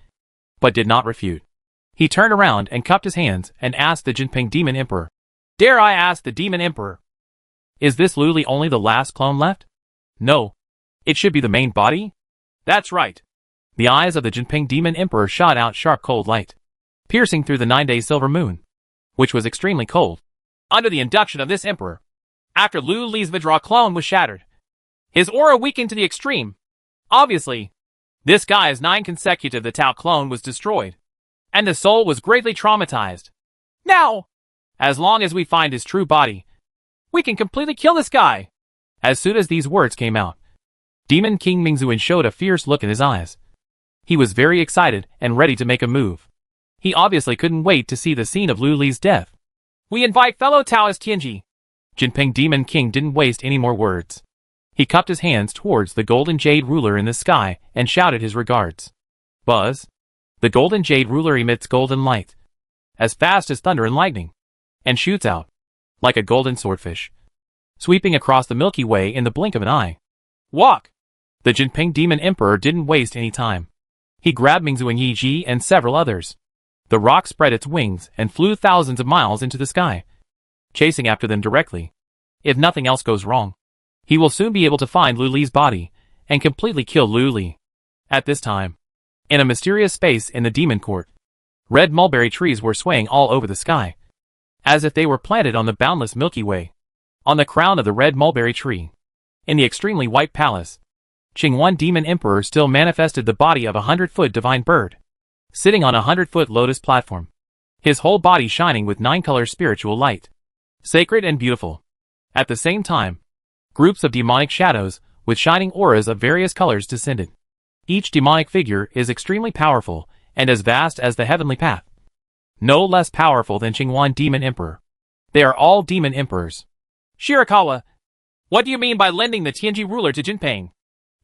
Speaker 1: but did not refute. He turned around and cupped his hands and asked the Jinping Demon Emperor.
Speaker 2: Dare I ask the Demon Emperor?
Speaker 1: Is this Luli only the last clone left? No. It should be the main body?
Speaker 2: That's right.
Speaker 1: The eyes of the Jinping Demon Emperor shot out sharp cold light, piercing through the 9-day silver moon, which was extremely cold.
Speaker 2: Under the induction of this emperor, after Luli's Vajra clone was shattered, his aura weakened to the extreme. Obviously, this guy's 9 consecutive the Tao clone was destroyed, and the soul was greatly traumatized. Now, as long as we find his true body, we can completely kill this guy.
Speaker 1: As soon as these words came out, Demon King Mingzuan showed a fierce look in his eyes. He was very excited and ready to make a move. He obviously couldn't wait to see the scene of Luli's death.
Speaker 2: We invite fellow Taoist Tianji.
Speaker 1: Jinping Demon King didn't waste any more words. He cupped his hands towards the golden jade ruler in the sky and shouted his regards. Buzz. The golden jade ruler emits golden light, as fast as thunder and lightning, and shoots out, like a golden swordfish, sweeping across the Milky Way in the blink of an eye.
Speaker 2: Walk!
Speaker 1: The Jinping Demon Emperor didn't waste any time. He grabbed Mingzuan Yiji and several others. The rock spread its wings and flew thousands of miles into the sky, chasing after them directly. If nothing else goes wrong, he will soon be able to find Luli's body and completely kill Luli. At this time, in a mysterious space in the demon court, red mulberry trees were swaying all over the sky, as if they were planted on the boundless Milky Way. On the crown of the red mulberry tree, in the extremely white palace, Qingwan Demon Emperor still manifested the body of a 100-foot divine bird, sitting on a 100-foot lotus platform, his whole body shining with 9-color spiritual light, sacred and beautiful. At the same time, groups of demonic shadows with shining auras of various colors descended. Each demonic figure is extremely powerful and as vast as the heavenly path. No less powerful than Qingwan Demon Emperor. They are all demon emperors.
Speaker 2: Shirakawa, what do you mean by lending the Tianji ruler to Jinping?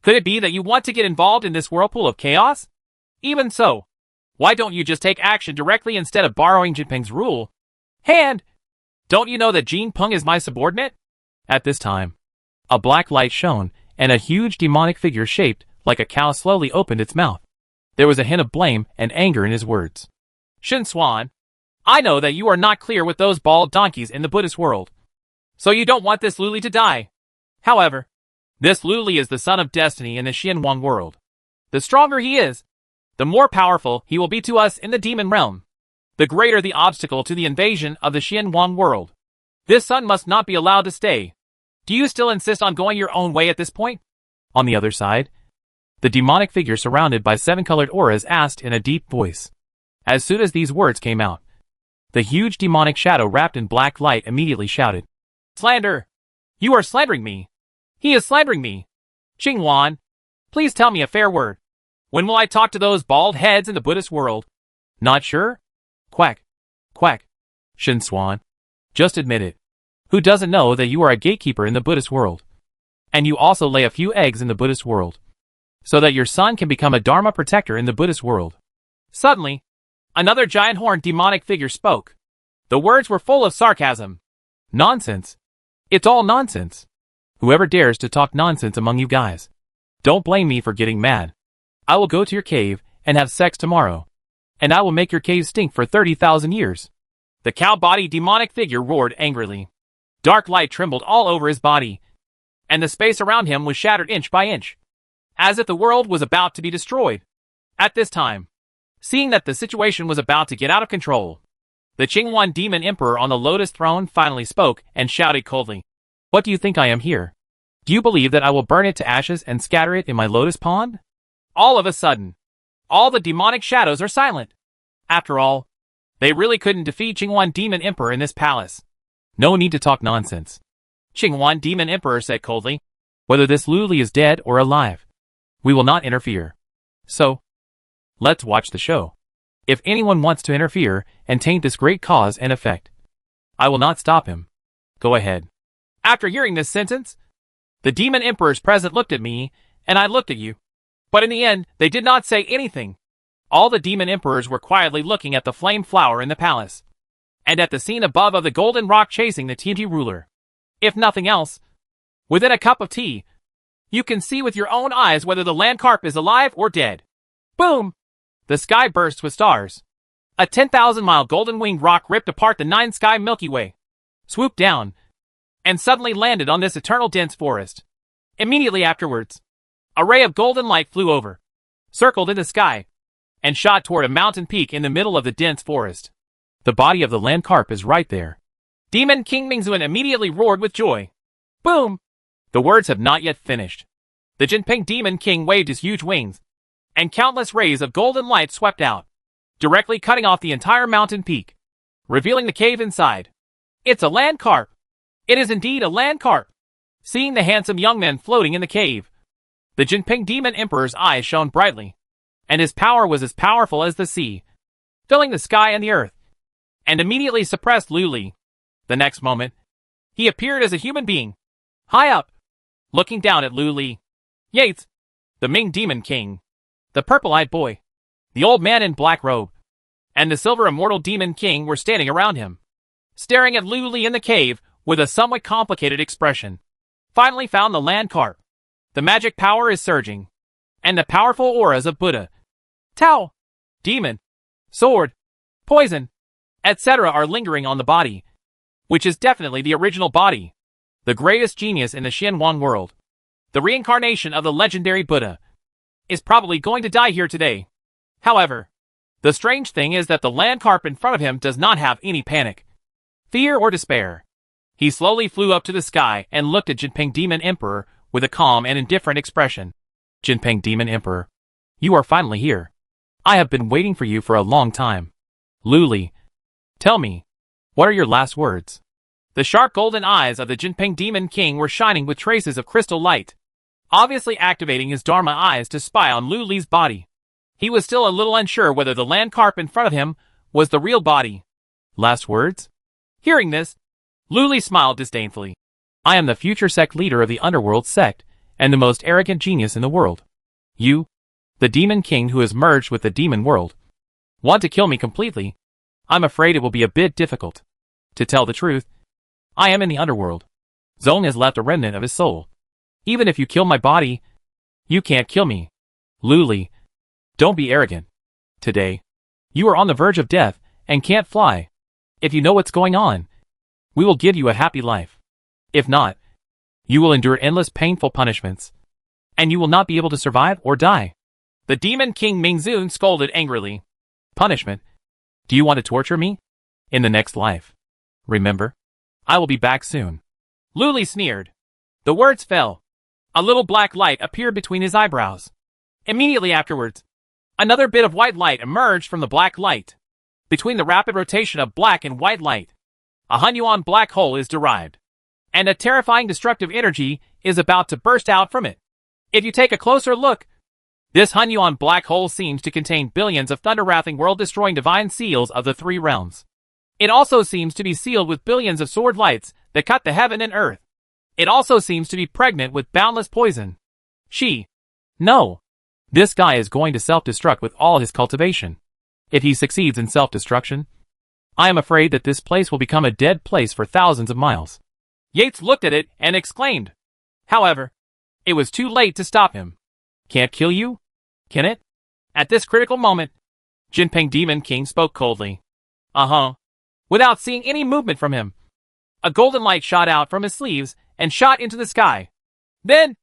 Speaker 2: Could it be that you want to get involved in this whirlpool of chaos? Even so, why don't you just take action directly instead of borrowing Jinping's rule? Hand! Don't you know that Jinping is my subordinate?
Speaker 1: At this time, a black light shone, and a huge demonic figure shaped like a cow slowly opened its mouth. There was a hint of blame and anger in his words.
Speaker 2: Shin Swan, I know that you are not clear with those bald donkeys in the Buddhist world. So you don't want this Luli to die. However, this Luli is the son of destiny in the Xianwang world. The stronger he is, the more powerful he will be to us in the demon realm. The greater the obstacle to the invasion of the Xianwang world. This son must not be allowed to stay. Do you still insist on going your own way at this point?
Speaker 1: On the other side, the demonic figure surrounded by 7 colored auras asked in a deep voice. As soon as these words came out, the huge demonic shadow wrapped in black light immediately shouted,
Speaker 2: Slander! You are slandering me! He is slandering me! Qingwan, please tell me a fair word. When will I talk to those bald heads in the Buddhist world?
Speaker 1: Not sure? Quack. Quack. Shin Swan. Just admit it. Who doesn't know that you are a gatekeeper in the Buddhist world? And you also lay a few eggs in the Buddhist world, so that your son can become a Dharma protector in the Buddhist world.
Speaker 2: Suddenly, another giant horned demonic figure spoke. The words were full of sarcasm.
Speaker 1: Nonsense. It's all nonsense. Whoever dares to talk nonsense among you guys, don't blame me for getting mad. I will go to your cave and have sex tomorrow, and I will make your cave stink for 30,000 years.
Speaker 2: The cow-bodied demonic figure roared angrily. Dark light trembled all over his body, and the space around him was shattered inch by inch, as if the world was about to be destroyed. At this time, seeing that the situation was about to get out of control, the Qingwan demon emperor on the lotus throne finally spoke and shouted coldly,
Speaker 1: What do you think I am here? Do you believe that I will burn it to ashes and scatter it in my lotus pond?
Speaker 2: All of a sudden, all the demonic shadows are silent. After all, they really couldn't defeat Qingwan demon emperor in this palace.
Speaker 1: No need to talk nonsense.
Speaker 2: Qingwan demon emperor said coldly,
Speaker 1: Whether this Luli is dead or alive, we will not interfere. So, let's watch the show. If anyone wants to interfere and taint this great cause and effect, I will not stop him. Go ahead.
Speaker 2: After hearing this sentence, the demon emperors present looked at me, and I looked at you. But in the end, they did not say anything. All the demon emperors were quietly looking at the flame flower in the palace, and at the scene above of the golden rock chasing the Tianji ruler. If nothing else, within a cup of tea, you can see with your own eyes whether the land carp is alive or dead. Boom! The sky burst with stars. A 10,000-mile golden-winged rock ripped apart the 9-sky Milky Way, swooped down, and suddenly landed on this eternal dense forest. Immediately afterwards, a ray of golden light flew over, circled in the sky, and shot toward a mountain peak in the middle of the dense forest.
Speaker 1: The body of the land carp is right there.
Speaker 2: Demon King Mingzuan immediately roared with joy. Boom! The words have not yet finished. The Jinping Demon King waved his huge wings, and countless rays of golden light swept out, directly cutting off the entire mountain peak, revealing the cave inside. It's a land carp! It is indeed a land carp! Seeing the handsome young men floating in the cave, the Jinping Demon Emperor's eyes shone brightly, and his power was as powerful as the sea, filling the sky and the earth, and immediately suppressed Luli. The next moment, he appeared as a human being, high up, looking down at Luli. Yates, the Ming Demon King, the purple-eyed boy, the old man in black robe, and the silver immortal Demon King were standing around him, staring at Luli in the cave with a somewhat complicated expression. Finally found the land carp. The magic power is surging, and the powerful auras of Buddha, Tao, demon, sword, poison, etc. are lingering on the body, which is definitely the original body, the greatest genius in the Xianwang world. The reincarnation of the legendary Buddha is probably going to die here today. However, the strange thing is that the land carp in front of him does not have any panic, fear, or despair. He slowly flew up to the sky and looked at Jinping Demon Emperor with a calm and indifferent expression.
Speaker 1: Jinping Demon Emperor, you are finally here. I have been waiting for you for a long time. Luli, tell me, what are your last words?
Speaker 2: The sharp golden eyes of the Jinping Demon King were shining with traces of crystal light, obviously activating his Dharma eyes to spy on Luli's body. He was still a little unsure whether the land carp in front of him was the real body.
Speaker 1: Last words?
Speaker 2: Hearing this, Luli smiled disdainfully.
Speaker 1: I am the future sect leader of the underworld sect, and the most arrogant genius in the world. You, the demon king who has merged with the demon world, want to kill me completely? I'm afraid it will be a bit difficult. To tell the truth, I am in the underworld. Zong has left a remnant of his soul. Even if you kill my body, you can't kill me. Luli, don't be arrogant. Today, you are on the verge of death and can't fly. If you know what's going on, we will give you a happy life. If not, you will endure endless painful punishments, and you will not be able to survive or die.
Speaker 2: The demon king Mingzun scolded angrily.
Speaker 1: Punishment? Do you want to torture me? In the next life. Remember, I will be back soon.
Speaker 2: Luli sneered. The words fell. A little black light appeared between his eyebrows. Immediately afterwards, another bit of white light emerged from the black light. Between the rapid rotation of black and white light, a Hunyuan black hole is derived, and a terrifying destructive energy is about to burst out from it. If you take a closer look, this Hunyuan black hole seems to contain billions of thunder-wrathing world-destroying divine seals of the three realms. It also seems to be sealed with billions of sword lights that cut the heaven and earth. It also seems to be pregnant with boundless poison.
Speaker 1: No. This guy is going to self-destruct with all his cultivation. If he succeeds in self-destruction, I am afraid that this place will become a dead place for thousands of miles.
Speaker 2: Yates looked at it and exclaimed. However, it was too late to stop him.
Speaker 1: Can't kill you? Can it?
Speaker 2: At this critical moment, Jinping Demon King spoke coldly. Without seeing any movement from him. A golden light shot out from his sleeves and shot into the sky. Then,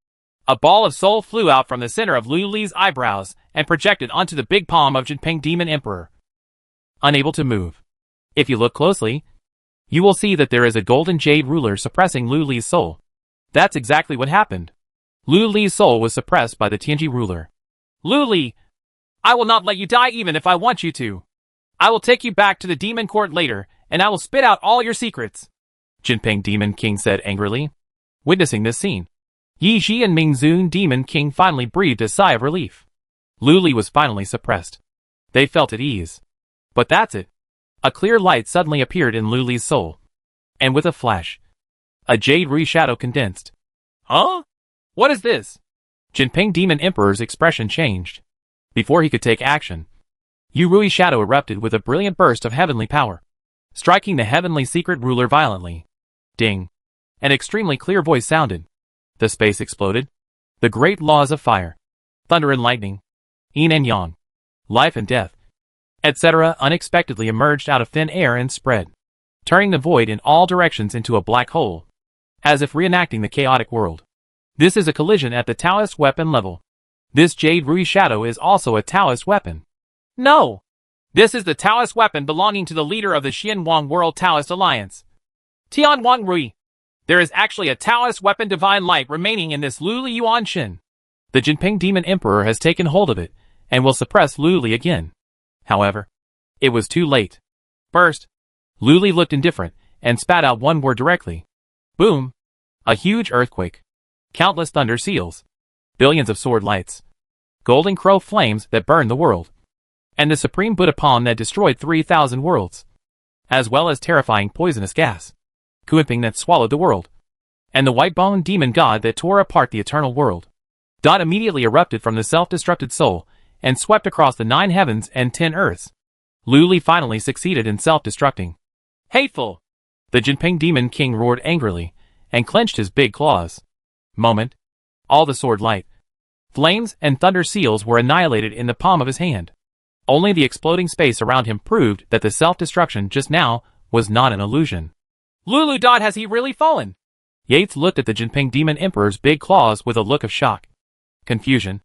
Speaker 2: a ball of soul flew out from the center of Lu Li's eyebrows and projected onto the big palm of Jinping Demon Emperor.
Speaker 1: Unable to move. If you look closely, you will see that there is a golden jade ruler suppressing Lu Li's soul. That's exactly what happened. Lu Li's soul was suppressed by the Tianji ruler.
Speaker 2: Lu Li, I will not let you die even if I want you to. I will take you back to the demon court later, and I will spit out all your secrets.
Speaker 1: Jinping Demon King said angrily. Witnessing this scene, Yi Ji and Mingzun Demon King finally breathed a sigh of relief. Lu Li was finally suppressed. They felt at ease. But that's it. A clear light suddenly appeared in Lu Li's soul. And with a flash, a jade Rui shadow condensed.
Speaker 2: Huh? What is this?
Speaker 1: Jinping Demon Emperor's expression changed. Before he could take action, Yu Rui shadow erupted with a brilliant burst of heavenly power, striking the heavenly secret ruler violently. Ding. An extremely clear voice sounded. The space exploded. The great laws of fire, thunder and lightning, yin and yang, life and death, etc. unexpectedly emerged out of thin air and spread, turning the void in all directions into a black hole, as if reenacting the chaotic world. This is a collision at the Taoist weapon level. This Jade Rui Shadow is also a Taoist weapon.
Speaker 2: No! This is the Taoist weapon belonging to the leader of the Xianwang World Taoist Alliance, Tianwang Rui. There is actually a Taoist weapon divine light remaining in this Lu Li Yuan Shin.
Speaker 1: The Jinping Demon Emperor has taken hold of it, and will suppress Lu Li again. However, it was too late. First, Lu Li looked indifferent, and spat out one word directly. Boom! A huge earthquake. Countless thunder seals. Billions of sword lights. Golden crow flames that burned the world. And the supreme Buddha palm that destroyed 3,000 worlds. As well as terrifying poisonous gas. Kuiping that swallowed the world. And the white-boned demon god that tore apart the eternal world. Dot immediately erupted from the self-destructed soul, and swept across the 9 heavens and 10 earths. Lu Li finally succeeded in self-destructing.
Speaker 2: Hateful!
Speaker 1: The Jinping Demon King roared angrily, and clenched his big claws. Moment. All the sword light, flames, and thunder seals were annihilated in the palm of his hand. Only the exploding space around him proved that the self-destruction just now was not an illusion.
Speaker 2: Lulu Dot, has he really fallen?
Speaker 1: Yates looked at the Jinping Demon Emperor's big claws with a look of shock, confusion,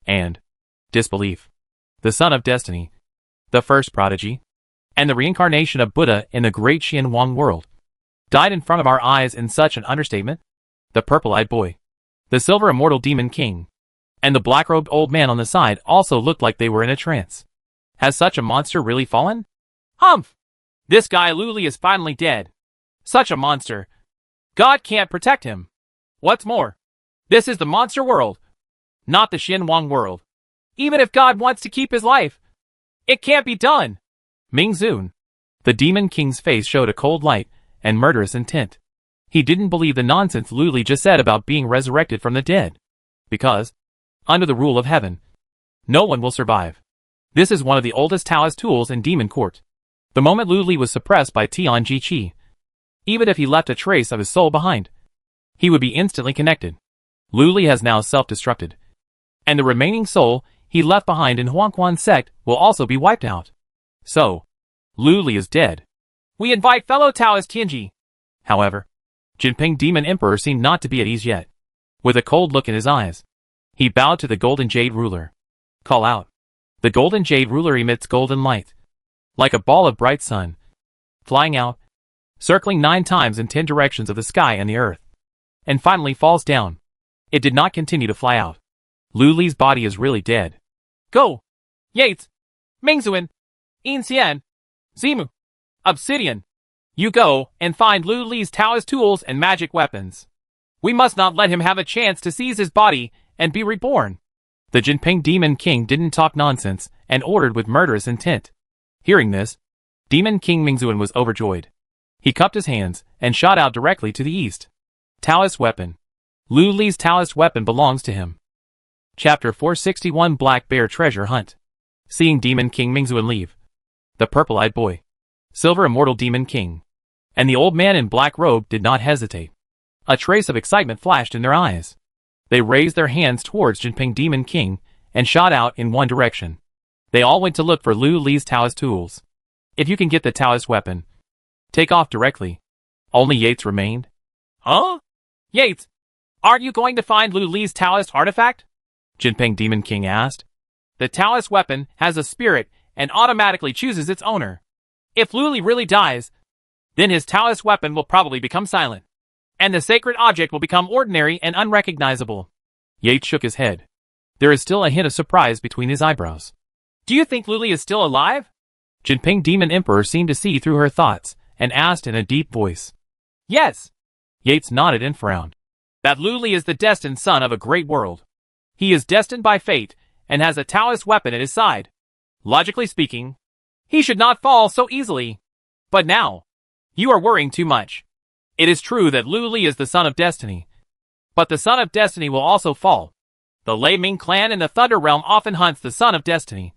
Speaker 1: and disbelief. The son of destiny, the first prodigy, and the reincarnation of Buddha in the great Xianwang world, died in front of our eyes in such an understatement? The purple-eyed boy, the silver immortal demon king, and the black-robed old man on the side also looked like they were in a trance. Has such a monster really fallen?
Speaker 2: Humph! This guy Lu Li is finally dead. Such a monster. God can't protect him. What's more, this is the monster world, not the Xianwang world. Even if God wants to keep his life, it can't be done.
Speaker 1: Mingzun, the demon king's face showed a cold light and murderous intent. He didn't believe the nonsense Luli just said about being resurrected from the dead. Because, under the rule of heaven, no one will survive. This is one of the oldest Taoist tools in Demon Court. The moment Luli was suppressed by Tianji Qi, even if he left a trace of his soul behind, he would be instantly connected. Luli has now self-destructed, and the remaining soul he left behind in Huangquan Sect will also be wiped out. So, Luli is dead.
Speaker 2: We invite fellow Taoist Tianji.
Speaker 1: However, Jinping Demon Emperor seemed not to be at ease yet. With a cold look in his eyes, he bowed to the Golden Jade Ruler. Call out. The Golden Jade Ruler emits golden light, like a ball of bright sun, flying out, circling 9 times in 10 directions of the sky and the earth, and finally falls down. It did not continue to fly out. Luli's body is really dead.
Speaker 2: Go! Yates! Mingzuan! Inxian! Zimu! Obsidian! You go and find Luli's Taoist tools and magic weapons. We must not let him have a chance to seize his body and be reborn.
Speaker 1: The Jinping Demon King didn't talk nonsense and ordered with murderous intent. Hearing this, Demon King Mingzuan was overjoyed. He cupped his hands and shot out directly to the east. Taoist weapon. Luli's Taoist weapon belongs to him. Chapter 461 Black Bear Treasure Hunt. Seeing Demon King Mingzuan leave, the purple-eyed boy, Silver Immortal Demon King, and the old man in black robe did not hesitate. A trace of excitement flashed in their eyes. They raised their hands towards Jinping Demon King and shot out in one direction. They all went to look for Luli's Taoist tools. If you can get the Taoist weapon, take off directly. Only Yates remained.
Speaker 2: Huh? Yates, aren't you going to find Luli's Taoist artifact?
Speaker 1: Jinping Demon King asked.
Speaker 2: The Taoist weapon has a spirit and automatically chooses its owner. If Luli really dies, then his Taoist weapon will probably become silent, and the sacred object will become ordinary and unrecognizable.
Speaker 1: Yates shook his head. There is still a hint of surprise between his eyebrows.
Speaker 2: Do you think Luli is still alive?
Speaker 1: Jinping Demon Emperor seemed to see through her thoughts and asked in a deep voice.
Speaker 2: Yes.
Speaker 1: Yates nodded and frowned.
Speaker 2: That Luli is the destined son of a great world. He is destined by fate and has a Taoist weapon at his side. Logically speaking, he should not fall so easily. But now, you are worrying too much. It is true that Luli is the son of destiny, but the son of destiny will also fall. The Lei Ming clan in the Thunder Realm often hunts the son of destiny,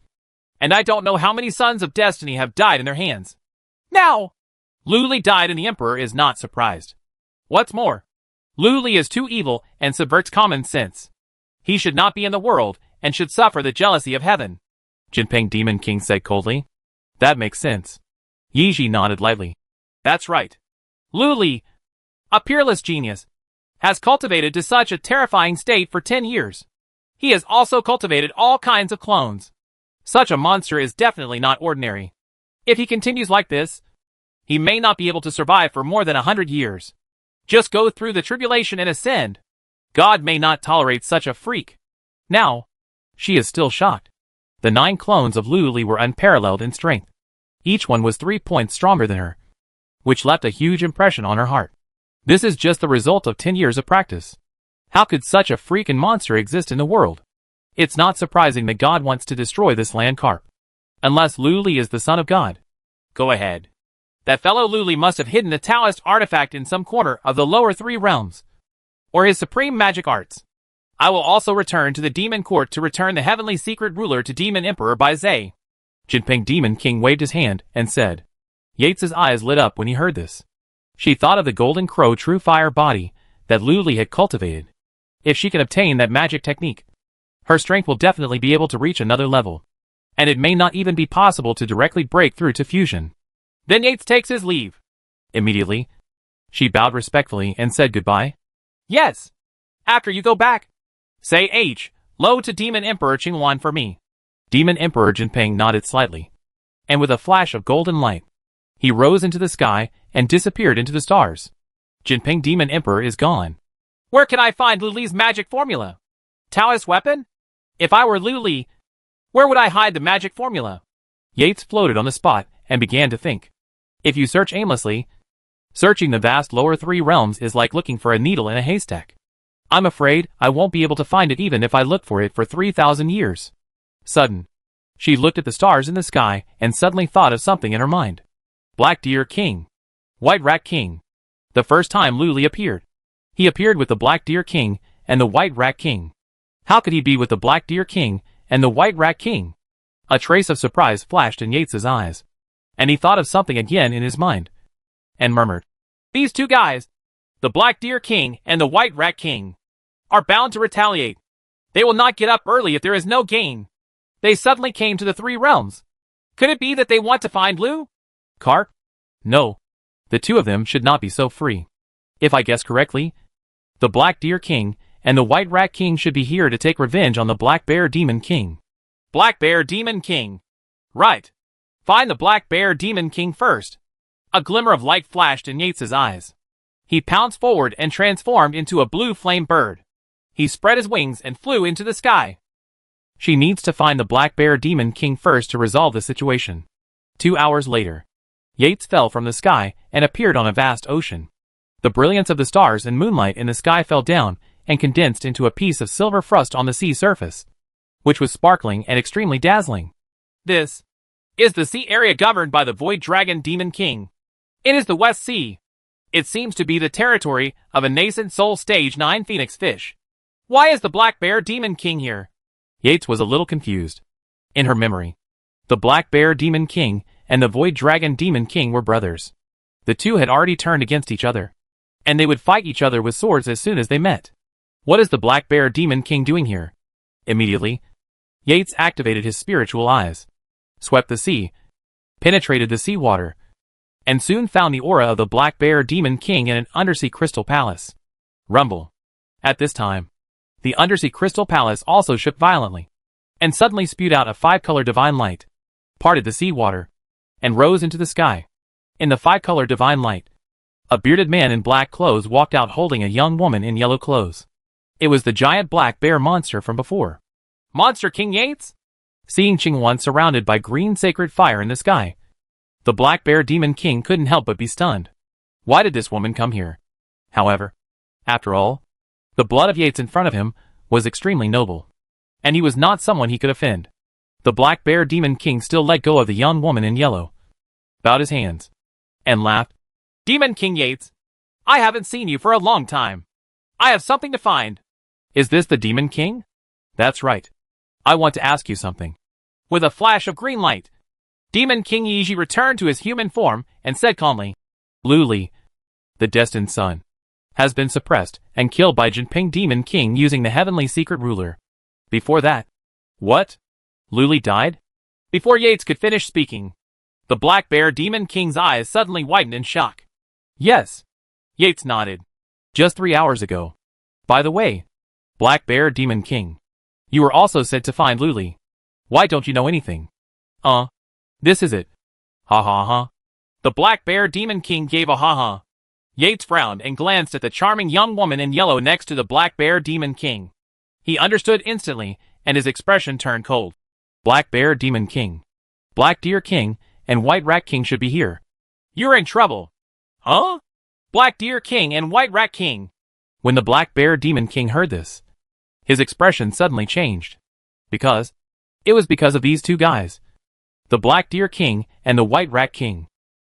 Speaker 2: and I don't know how many sons of destiny have died in their hands. Now, Luli died and the emperor is not surprised. What's more, Luli is too evil and subverts common sense. He should not be in the world and should suffer the jealousy of heaven.
Speaker 1: Jinping Demon King said coldly. That makes sense. Yiji nodded lightly.
Speaker 2: That's right. Luli, a peerless genius, has cultivated to such a terrifying state for 10 years. He has also cultivated all kinds of clones. Such a monster is definitely not ordinary. If he continues like this, he may not be able to survive for more than 100 years. Just go through the tribulation and ascend. God may not tolerate such a freak.
Speaker 1: Now, she is still shocked. The 9 clones of Luli were unparalleled in strength. Each one was 3 points stronger than her, which left a huge impression on her heart. This is just the result of 10 years of practice. How could such a freaking monster exist in the world? It's not surprising that God wants to destroy this land carp. Unless Luli is the son of God.
Speaker 2: Go ahead. That fellow Luli must have hidden the Taoist artifact in some corner of the lower 3 realms, or his supreme magic arts. I will also return to the Demon Court to return the heavenly secret ruler to Demon Emperor Bai Zhe.
Speaker 1: Jinping Demon King waved his hand and said. Yates's eyes lit up when he heard this. She thought of the Golden Crow True Fire body that Luli had cultivated. If she can obtain that magic technique, her strength will definitely be able to reach another level, and it may not even be possible to directly break through to fusion.
Speaker 2: Then Yates takes his leave.
Speaker 1: Immediately, she bowed respectfully and said goodbye.
Speaker 2: Yes. After you go back, say Lo to Demon Emperor Qingwan for me.
Speaker 1: Demon Emperor Jinping nodded slightly, and with a flash of golden light, he rose into the sky and disappeared into the stars. Jinping Demon Emperor is gone.
Speaker 2: Where can I find Luli's magic formula? Taoist weapon? If I were Luli, where would I hide the magic formula?
Speaker 1: Yates floated on the spot and began to think. If you search aimlessly, searching the vast lower 3 realms is like looking for a needle in a haystack. I'm afraid I won't be able to find it even if I look for it for 3,000 years. Sudden, she looked at the stars in the sky and suddenly thought of something in her mind. Black Deer King. White Rat King. The first time Luli appeared, he appeared with the Black Deer King and the White Rat King. How could he be with the Black Deer King and the White Rat King? A trace of surprise flashed in Yates's eyes, and he thought of something again in his mind, and murmured,
Speaker 2: "These two guys, the Black Deer King and the White Rat King, are bound to retaliate. They will not get up early if there is no gain. They suddenly came to the Three Realms. Could it be that they want to find Lu?
Speaker 1: Carp? No. The two of them should not be so free. If I guess correctly, the Black Deer King and the White Rat King should be here to take revenge on the Black Bear Demon King."
Speaker 2: Black Bear Demon King. Right. Find the Black Bear Demon King first. A glimmer of light flashed in Yates's eyes. He pounced forward and transformed into a blue flame bird. He spread his wings and flew into the sky.
Speaker 1: She needs to find the Black Bear Demon King first to resolve the situation. 2 hours later, Yates fell from the sky and appeared on a vast ocean. The brilliance of the stars and moonlight in the sky fell down and condensed into a piece of silver frost on the sea surface, which was sparkling and extremely dazzling.
Speaker 2: This is the sea area governed by the Void Dragon Demon King. It is the West Sea. It seems to be the territory of a nascent Soul Stage 9 Phoenix fish. Why is the Black Bear Demon King here?
Speaker 1: Yates was a little confused. In her memory, the Black Bear Demon King and the Void Dragon Demon King were brothers. The two had already turned against each other, and they would fight each other with swords as soon as they met. What is the Black Bear Demon King doing here? Immediately, Yates activated his spiritual eyes, swept the sea, penetrated the seawater, and soon found the aura of the Black Bear Demon King in an undersea crystal palace. Rumble. At this time, the undersea crystal palace also shook violently, and suddenly spewed out a 5-color divine light, parted the seawater, and rose into the sky. In the 5-color divine light, a bearded man in black clothes walked out holding a young woman in yellow clothes. It was the giant black bear monster from before.
Speaker 2: Monster King Yates?
Speaker 1: Seeing Ching-Wan surrounded by green sacred fire in the sky, the Black Bear Demon King couldn't help but be stunned. Why did this woman come here? However, after all, the blood of Yates in front of him was extremely noble, and he was not someone he could offend. The Black Bear Demon King still let go of the young woman in yellow, bowed his hands, and laughed.
Speaker 2: "Demon King Yates, I haven't seen you for a long time. I have something to find."
Speaker 1: "Is this the Demon King?" "That's right. I want to ask you something."
Speaker 2: With a flash of green light, Demon King Yiji returned to his human form and said calmly,
Speaker 1: "Luli, the destined son, has been suppressed and killed by Jinping Demon King using the Heavenly Secret Ruler. Before that..."
Speaker 2: "What?
Speaker 1: Luli died?"
Speaker 2: Before Yates could finish speaking, the Black Bear Demon King's eyes suddenly widened in shock.
Speaker 1: "Yes."
Speaker 2: Yates nodded.
Speaker 1: "Just 3 hours ago. By the way, Black Bear Demon King, you were also said to find Luli. Why don't you know anything?"
Speaker 2: This is it." "Ha ha ha." The Black Bear Demon King gave a ha ha. Yates frowned and glanced at the charming young woman in yellow next to the Black Bear Demon King. He understood instantly, and his expression turned cold.
Speaker 1: Black Bear Demon King, Black Deer King, and White Rat King should be here.
Speaker 2: "You're in trouble." "Huh? Black Deer King and White Rat King?"
Speaker 1: When the Black Bear Demon King heard this, his expression suddenly changed. It was because of these two guys, the Black Deer King and the White Rat King,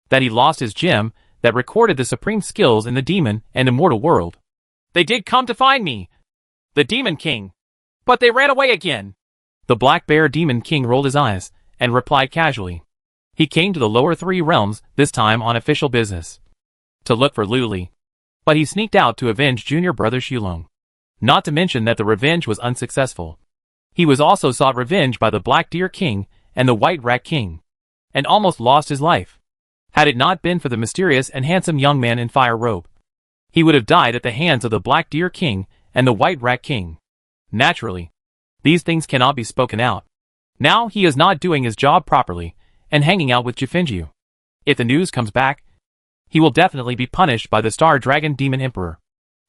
Speaker 1: that he lost his gem that recorded the supreme skills in the demon and immortal world.
Speaker 2: "They did come to find me, the Demon King, but they ran away again."
Speaker 1: The Black Bear Demon King rolled his eyes and replied casually. He came to the lower 3 realms, this time on official business, to look for Luli, but he sneaked out to avenge junior brother Shulong. Not to mention that the revenge was unsuccessful. He was also sought revenge by the Black Deer King and the White Rat King, and almost lost his life. Had it not been for the mysterious and handsome young man in fire robe, he would have died at the hands of the Black Deer King and the White Rat King. Naturally, these things cannot be spoken out. Now he is not doing his job properly and hanging out with Jifinju. If the news comes back, he will definitely be punished by the Star Dragon Demon Emperor.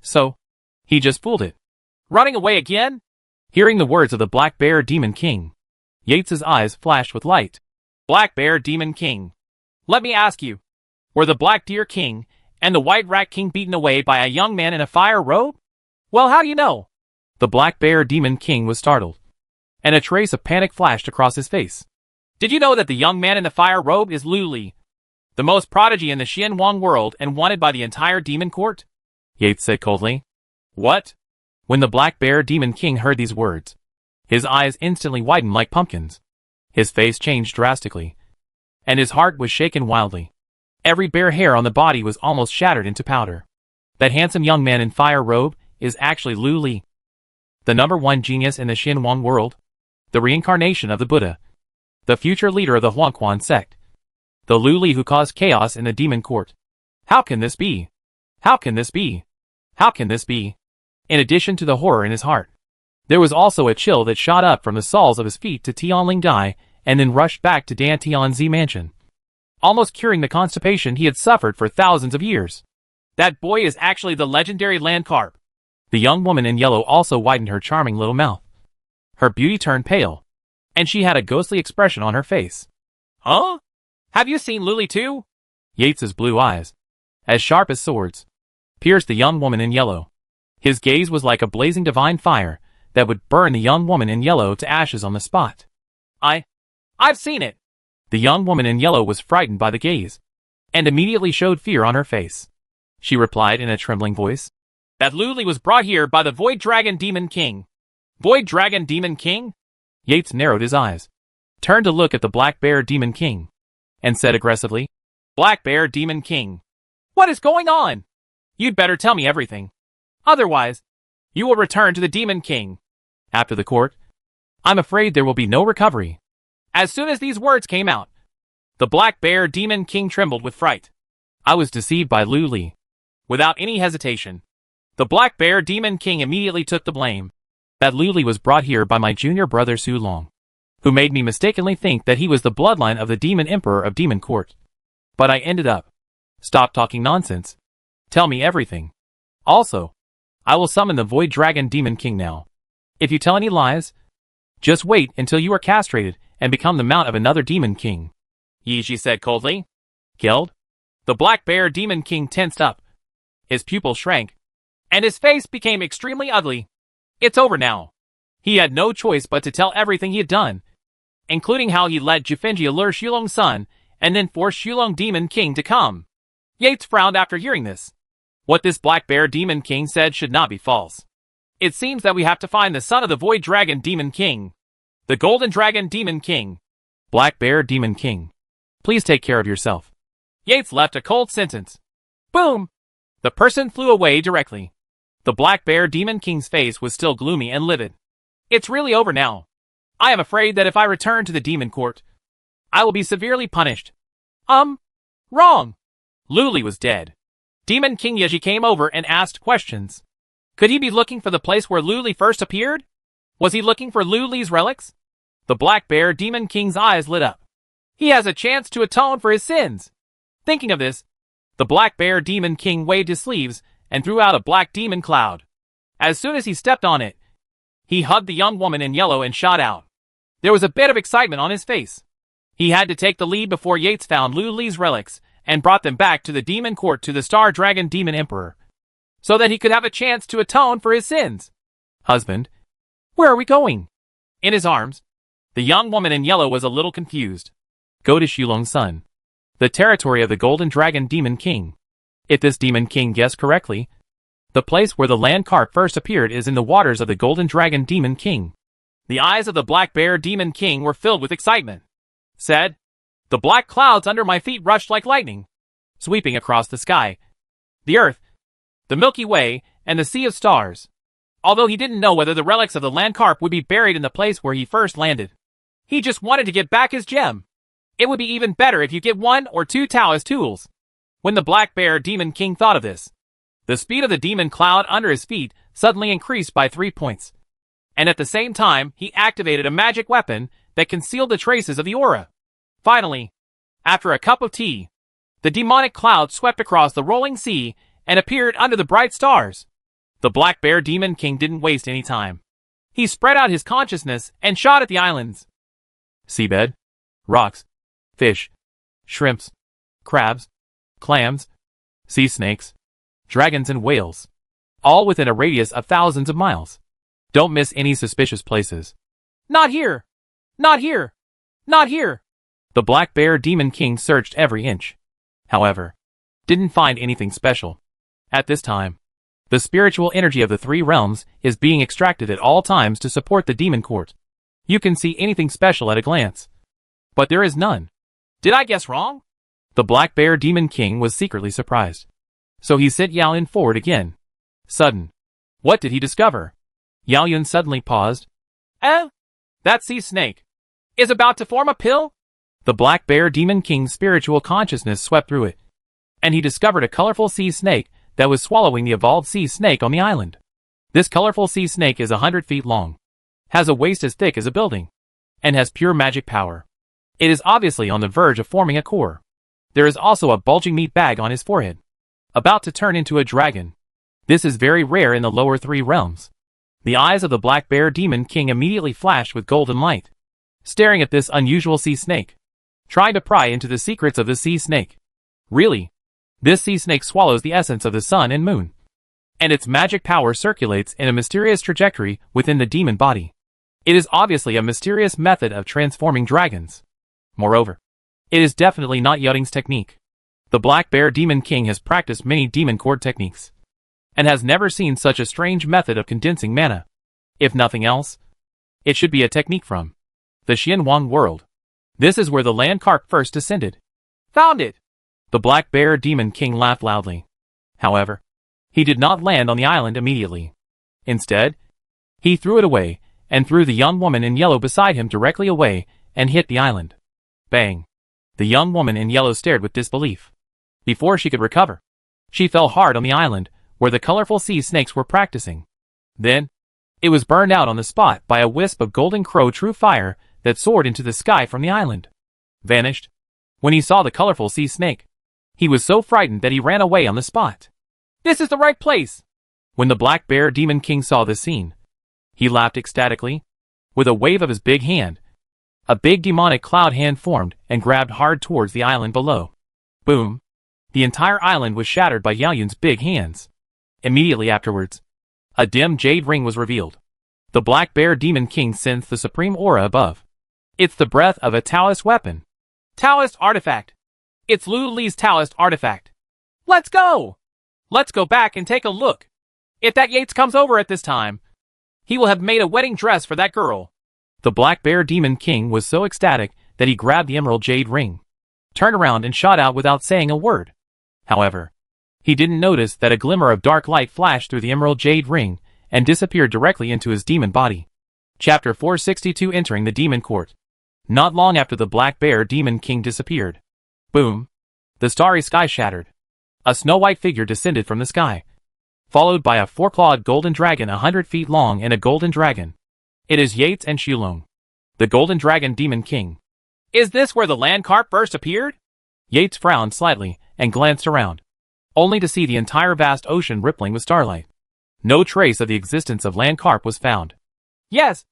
Speaker 1: So, he just fooled it.
Speaker 2: "Running away again?"
Speaker 1: Hearing the words of the Black Bear Demon King, Yates's eyes flashed with light.
Speaker 2: "Black Bear Demon King, let me ask you, were the Black Deer King and the White Rat King beaten away by a young man in a fire robe? Well, how do you know?"
Speaker 1: The Black Bear Demon King was startled, and a trace of panic flashed across his face.
Speaker 2: "Did you know that the young man in the fire robe is Luli, The most prodigy in the Xianwang world and wanted by the entire demon court?
Speaker 1: Yates said coldly.
Speaker 2: What?
Speaker 1: When the Black Bear Demon King heard these words, his eyes instantly widened like pumpkins. His face changed drastically, and his heart was shaken wildly. Every bare hair on the body was almost shattered into powder. That handsome young man in fire robe is actually Lu Li, the #1 genius in the Xianwang world, the reincarnation of the Buddha, the future leader of the Huangquan sect, the Lu Li who caused chaos in the demon court. How can this be? How can this be? How can this be? In addition to the horror in his heart, there was also a chill that shot up from the soles of his feet to Tianling Dai and then rushed back to Dan Tianzi mansion, almost curing the constipation he had suffered for thousands of years.
Speaker 2: That boy is actually the legendary land carp.
Speaker 1: The young woman in yellow also widened her charming little mouth. Her beauty turned pale, and she had a ghostly expression on her face.
Speaker 2: Huh? Have you seen Lu Li too?
Speaker 1: Yates's blue eyes, as sharp as swords, pierced the young woman in yellow. His gaze was like a blazing divine fire that would burn the young woman in yellow to ashes on the spot.
Speaker 2: I've seen it.
Speaker 1: The young woman in yellow was frightened by the gaze, and immediately showed fear on her face. She replied in a trembling voice.
Speaker 2: That Lu Li was brought here by the Void Dragon Demon King. Void Dragon Demon King?
Speaker 1: Yates narrowed his eyes, turned to look at the Black Bear Demon King, and said aggressively,
Speaker 2: Black Bear Demon King. What is going on? You'd better tell me everything. Otherwise, you will return to the Demon King.
Speaker 1: After the court, I'm afraid there will be no recovery.
Speaker 2: As soon as these words came out, the Black Bear Demon King trembled with fright.
Speaker 1: I was deceived by Lu Li.
Speaker 2: Without any hesitation, the Black Bear Demon King immediately took the blame.
Speaker 1: That Lu Li was brought here by my junior brother Su Long, who made me mistakenly think that he was the bloodline of the Demon Emperor of Demon Court. But I ended up. Stop talking nonsense. Tell me everything. Also, I will summon the Void Dragon Demon King now. If you tell any lies, just wait until you are castrated and become the mount of another Demon King.
Speaker 2: Yi said coldly.
Speaker 1: Killed?
Speaker 2: The Black Bear Demon King tensed up. His pupils shrank, and his face became extremely ugly. It's over now. He had no choice but to tell everything he had done, including how he let Jufenji allure Xulong's son and then force Xulong Demon King to come. Yates frowned after hearing this. What this Black Bear Demon King said should not be false. It seems that we have to find the son of the Void Dragon Demon King, the Golden Dragon Demon King.
Speaker 1: Black Bear Demon King, please take care of yourself.
Speaker 2: Yates left a cold sentence. Boom! The person flew away directly. The Black Bear Demon King's face was still gloomy and livid. It's really over now. I am afraid that if I return to the Demon Court, I will be severely punished. Wrong. Lu Li was dead. Demon King Yeji came over and asked questions. Could he be looking for the place where Lu Li first appeared? Was he looking for Lu Li's relics? The Black Bear Demon King's eyes lit up. He has a chance to atone for his sins. Thinking of this, the Black Bear Demon King waved his sleeves and threw out a black demon cloud. As soon as he stepped on it, he hugged the young woman in yellow and shot out. There was a bit of excitement on his face. He had to take the lead before Yates found Lu Li's relics and brought them back to the Demon Court to the Star Dragon Demon Emperor, so that he could have a chance to atone for his sins.
Speaker 1: Husband,
Speaker 2: where are we going? In his arms, the young woman in yellow was a little confused.
Speaker 1: Go to Xulong's son, the territory of the Golden Dragon Demon King. If this Demon King guessed correctly, the place where the land carp first appeared is in the waters of the Golden Dragon Demon King.
Speaker 2: The eyes of the Black Bear Demon King were filled with excitement. Said, the black clouds under my feet rushed like lightning, sweeping across the sky, the earth, the Milky Way, and the sea of stars. Although he didn't know whether the relics of the land carp would be buried in the place where he first landed, he just wanted to get back his gem. It would be even better if you get 1 or 2 Taoist tools. When the Black Bear Demon King thought of this, the speed of the demon cloud under his feet suddenly increased by 3 points. And at the same time, he activated a magic weapon that concealed the traces of the aura. Finally, after a cup of tea, the demonic cloud swept across the rolling sea and appeared under the bright stars. The Black Bear Demon King didn't waste any time. He spread out his consciousness and shot at the islands.
Speaker 1: Seabed, rocks, fish, shrimps, crabs, clams, sea snakes, dragons and whales, all within a radius of thousands of miles. Don't miss any suspicious places.
Speaker 2: Not here! Not here! Not here!
Speaker 1: The Black Bear Demon King searched every inch, however, didn't find anything special. At this time, the spiritual energy of the three realms is being extracted at all times to support the demon court. You can see anything special at a glance, but there is none.
Speaker 2: Did I guess wrong?
Speaker 1: The Black Bear Demon King was secretly surprised. So he sent Yao Yun forward again. Sudden. What did he discover? Yao Yun suddenly paused.
Speaker 2: That sea snake is about to form a pill?
Speaker 1: The Black Bear Demon King's spiritual consciousness swept through it, and he discovered a colorful sea snake that was swallowing the evolved sea snake on the island. This colorful sea snake is 100 feet long, has a waist as thick as a building, and has pure magic power. It is obviously on the verge of forming a core. There is also a bulging meat bag on his forehead, about to turn into a dragon. This is very rare in the lower three realms. The eyes of the Black Bear Demon King immediately flashed with golden light, staring at this unusual sea snake, trying to pry into the secrets of the sea snake. Really? This sea snake swallows the essence of the sun and moon, and its magic power circulates in a mysterious trajectory within the demon body. It is obviously a mysterious method of transforming dragons. Moreover, it is definitely not Yuding's technique. The Black Bear Demon King has practiced many demon court techniques, and has never seen such a strange method of condensing mana. If nothing else, it should be a technique from the Xianwang world. This is where the land carp first descended.
Speaker 2: Found it!
Speaker 1: The Black Bear Demon King laughed loudly. However, he did not land on the island immediately. Instead, he threw it away, and threw the young woman in yellow beside him directly away, and hit the island. Bang! The young woman in yellow stared with disbelief. Before she could recover, she fell hard on the island, where the colorful sea snakes were practicing. Then, it was burned out on the spot by a wisp of golden crow true fire that soared into the sky from the island. Vanished. When he saw the colorful sea snake, he was so frightened that he ran away on the spot.
Speaker 2: This is the right place!
Speaker 1: When the Black Bear Demon King saw this scene, he laughed ecstatically. With a wave of his big hand, a big demonic cloud hand formed and grabbed hard towards the island below. Boom! The entire island was shattered by Yao Yun's big hands. Immediately afterwards, a dim jade ring was revealed. The Black Bear Demon King sensed the supreme aura above. It's the breath of a Taoist weapon.
Speaker 2: Taoist artifact. It's Lu Li's Taoist artifact. Let's go! Let's go back and take a look. If that Yates comes over at this time, he will have made a wedding dress for that girl.
Speaker 1: The Black Bear Demon King was so ecstatic that he grabbed the emerald jade ring, turned around and shot out without saying a word. However, he didn't notice that a glimmer of dark light flashed through the emerald jade ring and disappeared directly into his demon body. Chapter 462 Entering the Demon Court. Not long after the Black Bear Demon King disappeared. Boom! The starry sky shattered. A snow-white figure descended from the sky, followed by a four-clawed golden dragon 100 feet long and a golden dragon. It is Yates and Shulong, the Golden Dragon Demon King.
Speaker 2: Is this where the land carp first appeared?
Speaker 1: Yates frowned slightly and glanced around, only to see the entire vast ocean rippling with starlight. No trace of the existence of land carp was found.
Speaker 2: Yes.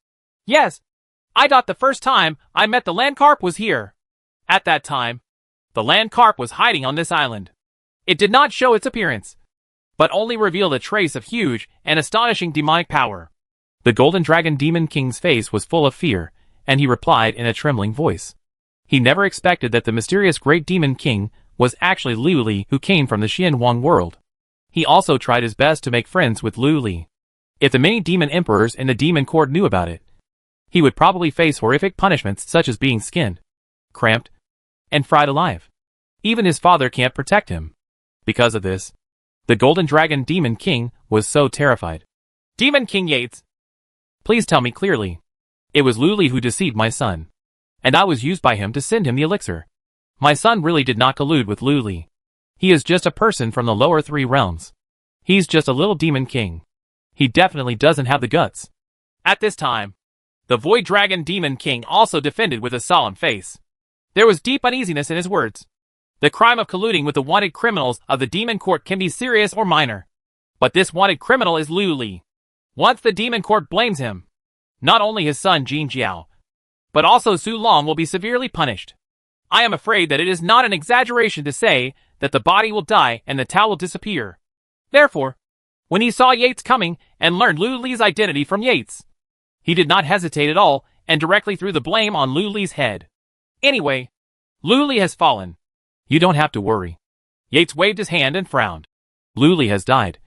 Speaker 2: I thought the first time I met the land carp was here. At that time, the land carp was hiding on this island. It did not show its appearance, but only revealed a trace of huge and astonishing demonic power.
Speaker 1: The Golden Dragon Demon King's face was full of fear, and he replied in a trembling voice. He never expected that the mysterious Great Demon King was actually Liu Li, who came from the Xianwang world. He also tried his best to make friends with Liu Li. If the many demon emperors in the demon court knew about it, he would probably face horrific punishments such as being skinned, cramped, and fried alive. Even his father can't protect him. Because of this, the Golden Dragon Demon King was so terrified.
Speaker 2: Demon King Yates,
Speaker 1: please tell me clearly. It was Liu Li who deceived my son, and I was used by him to send him the elixir. My son really did not collude with Liu Li. He is just a person from the lower three realms. He's just a little demon king. He definitely doesn't have the guts.
Speaker 2: At this time, the Void Dragon Demon King also defended with a solemn face. There was deep uneasiness in his words. The crime of colluding with the wanted criminals of the demon court can be serious or minor. But this wanted criminal is Liu Li. Once the demon court blames him, not only his son Jin Jiao, but also Su Long will be severely punished. I am afraid that it is not an exaggeration to say that the body will die and the Tao will disappear. Therefore, when he saw Yates coming and learned Liu Li's identity from Yates, he did not hesitate at all and directly threw the blame on Liu Li's head. Anyway, Liu Li has fallen.
Speaker 1: You don't have to worry.
Speaker 2: Yates waved his hand and frowned.
Speaker 1: Luli has died,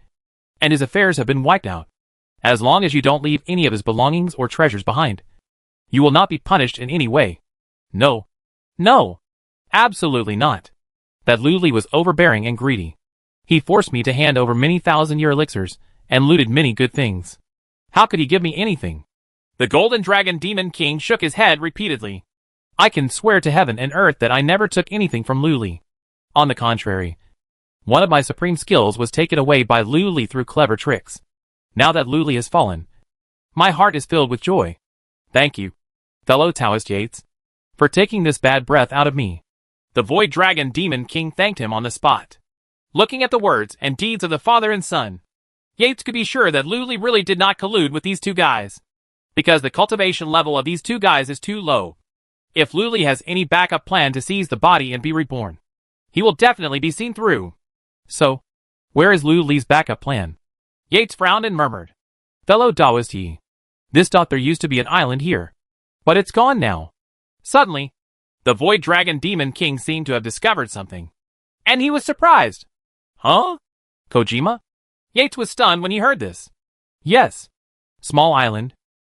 Speaker 1: and his affairs have been wiped out. As long as you don't leave any of his belongings or treasures behind, you will not be punished in any way.
Speaker 2: No. No. Absolutely not.
Speaker 1: That Luli was overbearing and greedy. He forced me to hand over many thousand-year elixirs and looted many good things. How could he give me anything?
Speaker 2: The Golden Dragon Demon King shook his head repeatedly.
Speaker 1: I can swear to heaven and earth that I never took anything from Luli. On the contrary, one of my supreme skills was taken away by Luli through clever tricks. Now that Luli has fallen, my heart is filled with joy.
Speaker 2: Thank you,
Speaker 1: fellow Taoist Yates, for taking this bad breath out of me.
Speaker 2: The Void Dragon Demon King thanked him on the spot. Looking at the words and deeds of the father and son, Yates could be sure that Luli really did not collude with these two guys, because the cultivation level of these two guys is too low. If Luli has any backup plan to seize the body and be reborn, he will definitely be seen through.
Speaker 1: So, where is Luli's backup plan?
Speaker 2: Yates frowned and murmured.
Speaker 1: Fellow Taoist Yi, there used to be an island here, but it's gone now.
Speaker 2: Suddenly, the Void Dragon Demon King seemed to have discovered something, and he was surprised.
Speaker 1: Huh? Kojima?
Speaker 2: Yates was stunned when he heard this.
Speaker 1: Yes. Small island.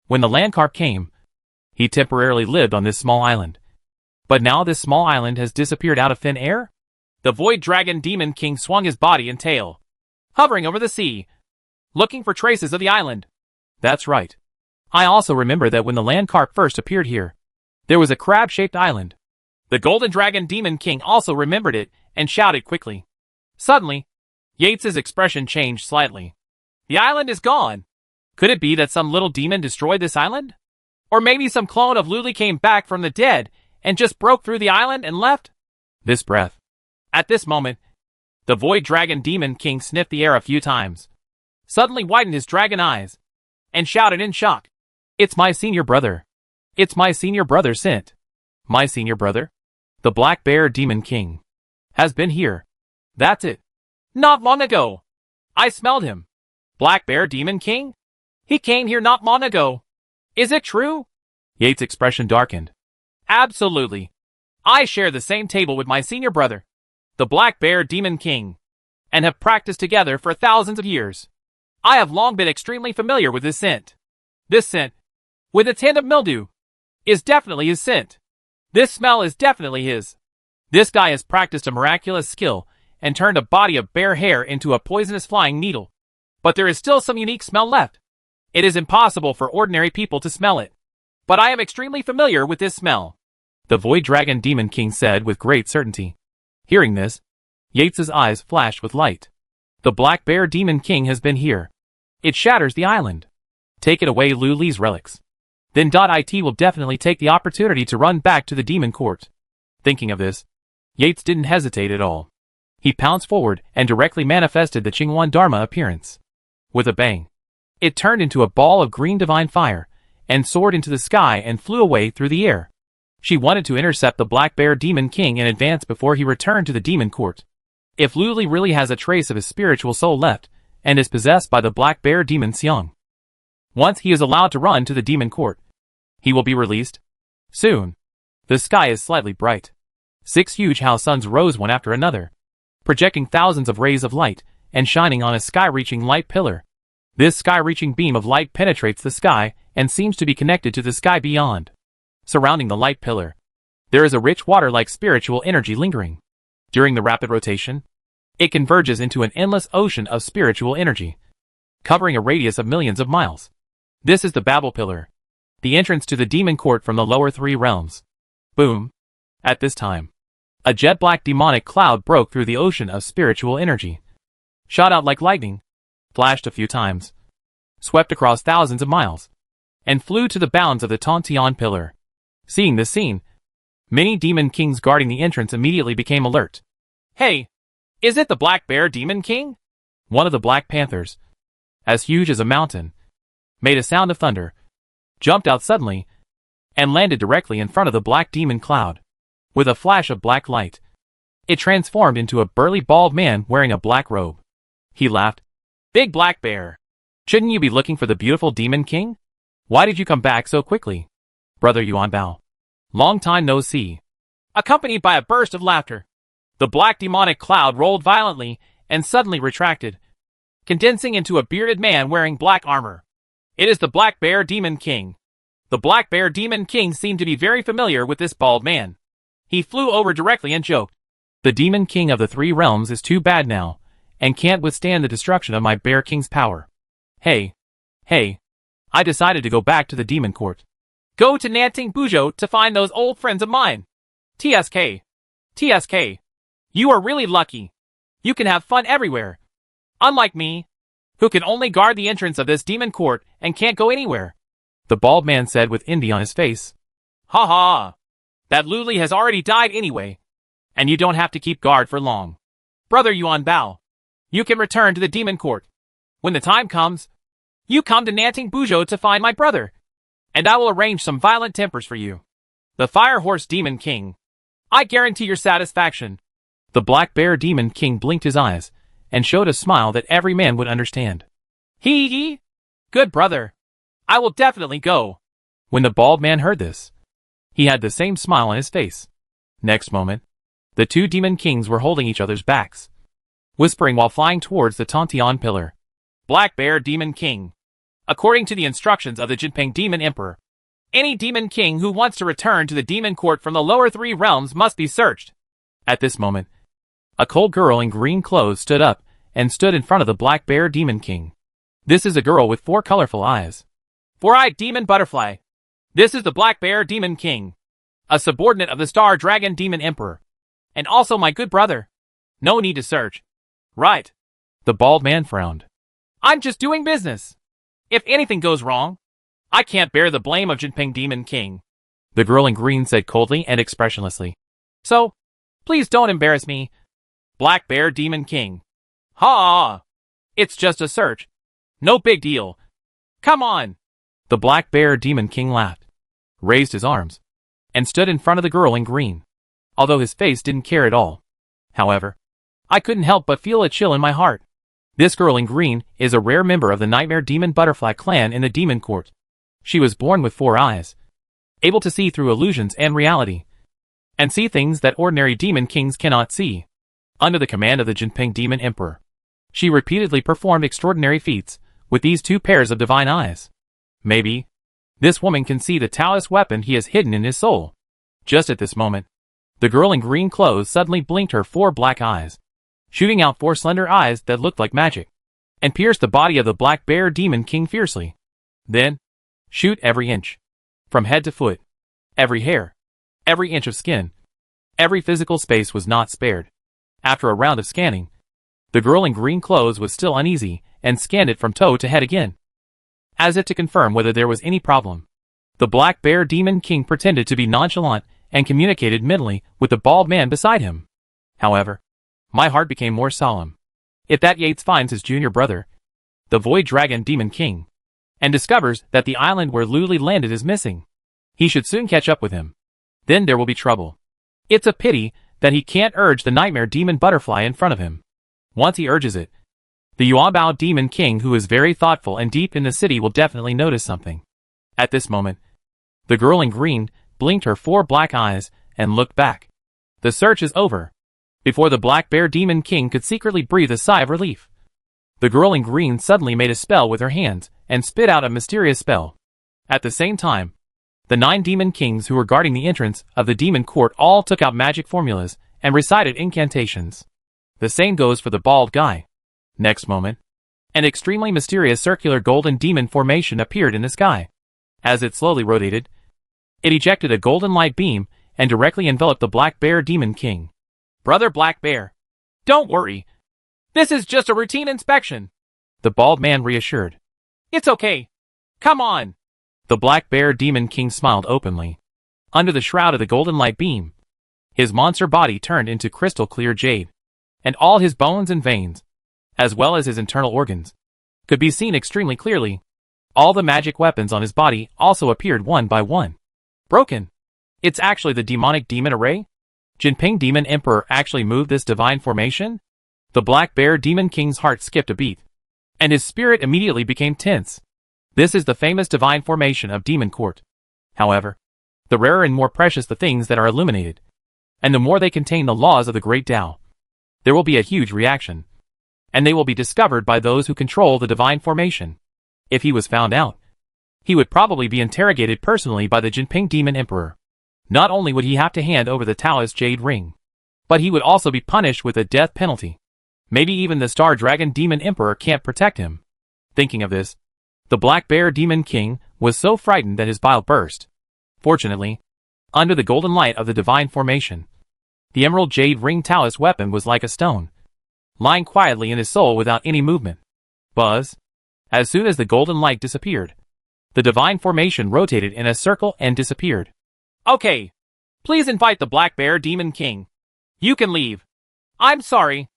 Speaker 1: When the landcarp came, he temporarily lived on this small island. But now this small island has disappeared out of thin air?
Speaker 2: The Void Dragon Demon King swung his body and tail, hovering over the sea, looking for traces of the island.
Speaker 1: That's right. I also remember that when the landcarp first appeared here, there was a crab-shaped island.
Speaker 2: The Golden Dragon Demon King also remembered it and shouted quickly. Suddenly, Yates's expression changed slightly. The island is gone. Could it be that some little demon destroyed this island? Or maybe some clone of Luli came back from the dead and just broke through the island and left?
Speaker 1: This breath.
Speaker 2: At this moment, the Void Dragon Demon King sniffed the air a few times, suddenly widened his dragon eyes, and shouted in shock.
Speaker 1: It's my senior brother. It's my senior brother Sent. My senior brother, the Black Bear Demon King, has been here.
Speaker 2: That's it. Not long ago. I smelled him. Black Bear Demon King? He came here not long ago. Is it true?
Speaker 1: Yates' expression darkened.
Speaker 2: Absolutely. I share the same table with my senior brother, the Black Bear Demon King, and have practiced together for thousands of years. I have long been extremely familiar with this scent. This scent, with its hint of mildew, is definitely his scent. This smell is definitely his. This guy has practiced a miraculous skill and turned a body of bear hair into a poisonous flying needle. But there is still some unique smell left. It is impossible for ordinary people to smell it. But I am extremely familiar with this smell,
Speaker 1: the Void Dragon Demon King said with great certainty. Hearing this, Yates's eyes flashed with light. The Black Bear Demon King has been here. It shatters the island. Take it away Luli's relics. Then .it will definitely take the opportunity to run back to the demon court. Thinking of this, Yates didn't hesitate at all. He pounced forward and directly manifested the Qingwan Dharma appearance. With a bang, it turned into a ball of green divine fire, and soared into the sky and flew away through the air. She wanted to intercept the Black Bear Demon King in advance before he returned to the demon court. If Luli really has a trace of his spiritual soul left, and is possessed by the Black Bear Demon Xiang, once he is allowed to run to the demon court, he will be released. Soon. The sky is slightly bright. 6 huge house suns rose one after another, projecting thousands of rays of light, and shining on a sky-reaching light pillar. This sky-reaching beam of light penetrates the sky, and seems to be connected to the sky beyond. Surrounding the light pillar, there is a rich water-like spiritual energy lingering. During the rapid rotation, it converges into an endless ocean of spiritual energy, covering a radius of millions of miles. This is the Babel Pillar, the entrance to the demon court from the lower 3 realms. Boom. At this time, a jet-black demonic cloud broke through the ocean of spiritual energy, shot out like lightning, flashed a few times, swept across thousands of miles, and flew to the bounds of the Tontian Pillar. Seeing this scene, many demon kings guarding the entrance immediately became alert.
Speaker 2: Hey, is it the Black Bear Demon King?
Speaker 1: One of the Black Panthers, as huge as a mountain, made a sound of thunder, jumped out suddenly, and landed directly in front of the black demon cloud. With a flash of black light, it transformed into a burly bald man wearing a black robe. He laughed.
Speaker 2: Big Black Bear,
Speaker 1: shouldn't you be looking for the beautiful Demon King? Why did you come back so quickly? Brother Yuan Bao. Long time no see.
Speaker 2: Accompanied by a burst of laughter, The black demonic cloud rolled violently and suddenly retracted, condensing into a bearded man wearing black armor. It is the Black Bear Demon King. The Black Bear Demon King seemed to be very familiar with this bald man. He flew over directly and joked, "The Demon King of the Three Realms is too bad now, and can't withstand the destruction of my Bear King's power. Hey, I decided to go back to the Demon Court. Go to Nanting Buzhou to find those old friends of mine. TSK. You are really lucky. You can have fun everywhere. Unlike me, who can only guard the entrance of this demon court and can't go anywhere," the bald man said with envy on his face. "Ha ha. That Luli has already died anyway, and you don't have to keep guard for long. Brother Yuan Bao, you can return to the demon court. When the time comes, you come to Nanting Buzhou to find my brother, and I will arrange some violent tempers for you. The Fire Horse Demon King. I guarantee your satisfaction." The Black Bear Demon King blinked his eyes and showed a smile that every man would understand. Hee. Good brother. I will definitely go. When the bald man heard this, he had the same smile on his face. Next moment, the two demon kings were holding each other's backs, whispering while flying towards the Tontian pillar. Black Bear Demon King. According to the instructions of the Jinping Demon Emperor, any demon king who wants to return to the demon court from the lower three realms must be searched. At this moment, a cold girl in green clothes stood up and stood in front of the Black Bear Demon King. This is a girl with 4 colorful eyes. Four-eyed demon butterfly. This is the Black Bear Demon King, a subordinate of the Star Dragon Demon Emperor, and also my good brother. No need to search. Right. The bald man frowned. I'm just doing business. If anything goes wrong, I can't bear the blame of Jinping Demon King, the girl in green said coldly and expressionlessly. So, please don't embarrass me. Black Bear Demon King. Ha! It's just a search. No big deal. Come on. The Black Bear Demon King laughed, raised his arms, and stood in front of the girl in green, although his face didn't care at all. However, I couldn't help but feel a chill in my heart. This girl in green is a rare member of the Nightmare Demon Butterfly clan in the Demon Court. She was born with 4 eyes, able to see through illusions and reality, and see things that ordinary demon kings cannot see. Under the command of the Jinping Demon Emperor, she repeatedly performed extraordinary feats with these 2 pairs of divine eyes. Maybe this woman can see the Taoist weapon he has hidden in his soul. Just at this moment, the girl in green clothes suddenly blinked her 4 black eyes, shooting out 4 slender eyes that looked like magic, and pierced the body of the Black Bear Demon King fiercely. Then, shoot every inch, from head to foot, every hair, every inch of skin, every physical space was not spared. After a round of scanning, the girl in green clothes was still uneasy and scanned it from toe to head again, as if to confirm whether there was any problem. The Black Bear Demon King pretended to be nonchalant and communicated mentally with the bald man beside him. However, my heart became more solemn. If that Yates finds his junior brother, the Void Dragon Demon King, and discovers that the island where Luli landed is missing, he should soon catch up with him. Then there will be trouble. It's a pity that he can't urge the Nightmare Demon Butterfly in front of him. Once he urges it, the Yuanbao Demon King, who is very thoughtful and deep in the city, will definitely notice something. At this moment, the girl in green blinked her 4 black eyes and looked back. The search is over. Before the Black Bear Demon King could secretly breathe a sigh of relief, the girl in green suddenly made a spell with her hands and spit out a mysterious spell. At the same time, the 9 demon kings who were guarding the entrance of the demon court all took out magic formulas and recited incantations. The same goes for the bald guy. Next moment, an extremely mysterious circular golden demon formation appeared in the sky. As it slowly rotated, it ejected a golden light beam and directly enveloped the Black Bear Demon King. Brother Black Bear, don't worry. This is just a routine inspection, the bald man reassured. It's okay. Come on. The Black Bear Demon King smiled openly. Under the shroud of the golden light beam, his monster body turned into crystal clear jade, and all his bones and veins, as well as his internal organs, could be seen extremely clearly. All the magic weapons on his body also appeared one by one. Broken. It's actually the demonic demon array? Jinping Demon Emperor actually moved this divine formation? The Black Bear Demon King's heart skipped a beat, and his spirit immediately became tense. This is the famous divine formation of Demon Court. However, the rarer and more precious the things that are illuminated,
Speaker 1: And the more they contain the laws of the Great Tao, there will be a huge reaction. And they will be discovered by those who control the divine formation. If he was found out, he would probably be interrogated personally by the Jinping Demon Emperor. Not only would he have to hand over the Taoist Jade Ring, but he would also be punished with a death penalty. Maybe even the Star Dragon Demon Emperor can't protect him. Thinking of this, the Black Bear Demon King was so frightened that his bile burst. Fortunately, under the golden light of the divine formation, the Emerald Jade Ring Taoist weapon was like a stone, lying quietly in his soul without any movement. Buzz. As soon as the golden light disappeared, the divine formation rotated in a circle and disappeared.
Speaker 2: Okay. Please invite the Black Bear Demon King. You can leave. I'm sorry.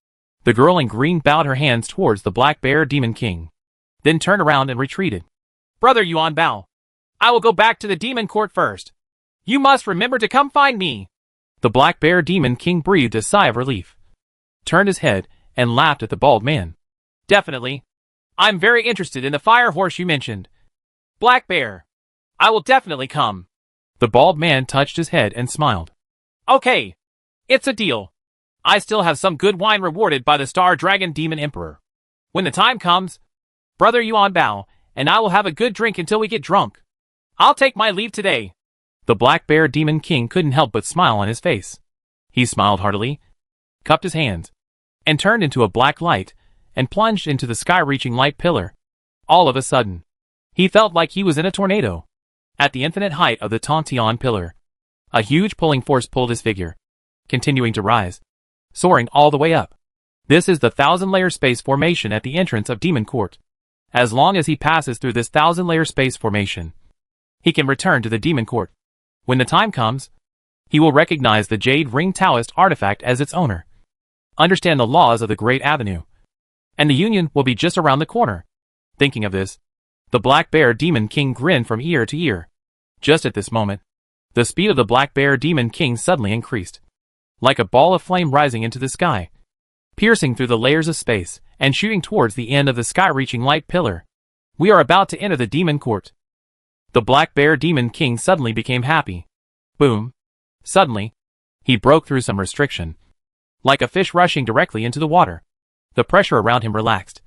Speaker 1: The girl in green bowed her hands towards the Black Bear Demon King, then turned around and retreated.
Speaker 2: Brother Yuan Bao, I will go back to the demon court first. You must remember to come find me.
Speaker 1: The Black Bear Demon King breathed a sigh of relief, turned his head, and laughed at the bald man.
Speaker 2: Definitely. I'm very interested in the fire horse you mentioned. Black Bear. I will definitely come.
Speaker 1: The bald man touched his head and smiled.
Speaker 2: Okay. It's a deal. I still have some good wine rewarded by the Star Dragon Demon Emperor. When the time comes, Brother Yuan Bao and I will have a good drink until we get drunk. I'll take my leave today.
Speaker 1: The Black Bear Demon King couldn't help but smile on his face. He smiled heartily, cupped his hands, and turned into a black light, and plunged into the sky-reaching light pillar. All of a sudden, he felt like he was in a tornado. At the infinite height of the Tontian pillar, a huge pulling force pulled his figure, continuing to rise, soaring all the way up. This is the 1,000-layer space formation at the entrance of Demon Court. As long as he passes through this 1,000-layer space formation, he can return to the Demon Court. When the time comes, he will recognize the Jade Ring Taoist artifact as its owner, understand the laws of the Great Avenue, and the Union will be just around the corner. Thinking of this, the Black Bear Demon King grinned from ear to ear. Just at this moment, the speed of the Black Bear Demon King suddenly increased, like a ball of flame rising into the sky, piercing through the layers of space and shooting towards the end of the sky-reaching light pillar. We are about to enter the Demon Court. The Black Bear Demon King suddenly became happy. Boom. Suddenly, he broke through some restriction. Like a fish rushing directly into the water, the pressure around him relaxed,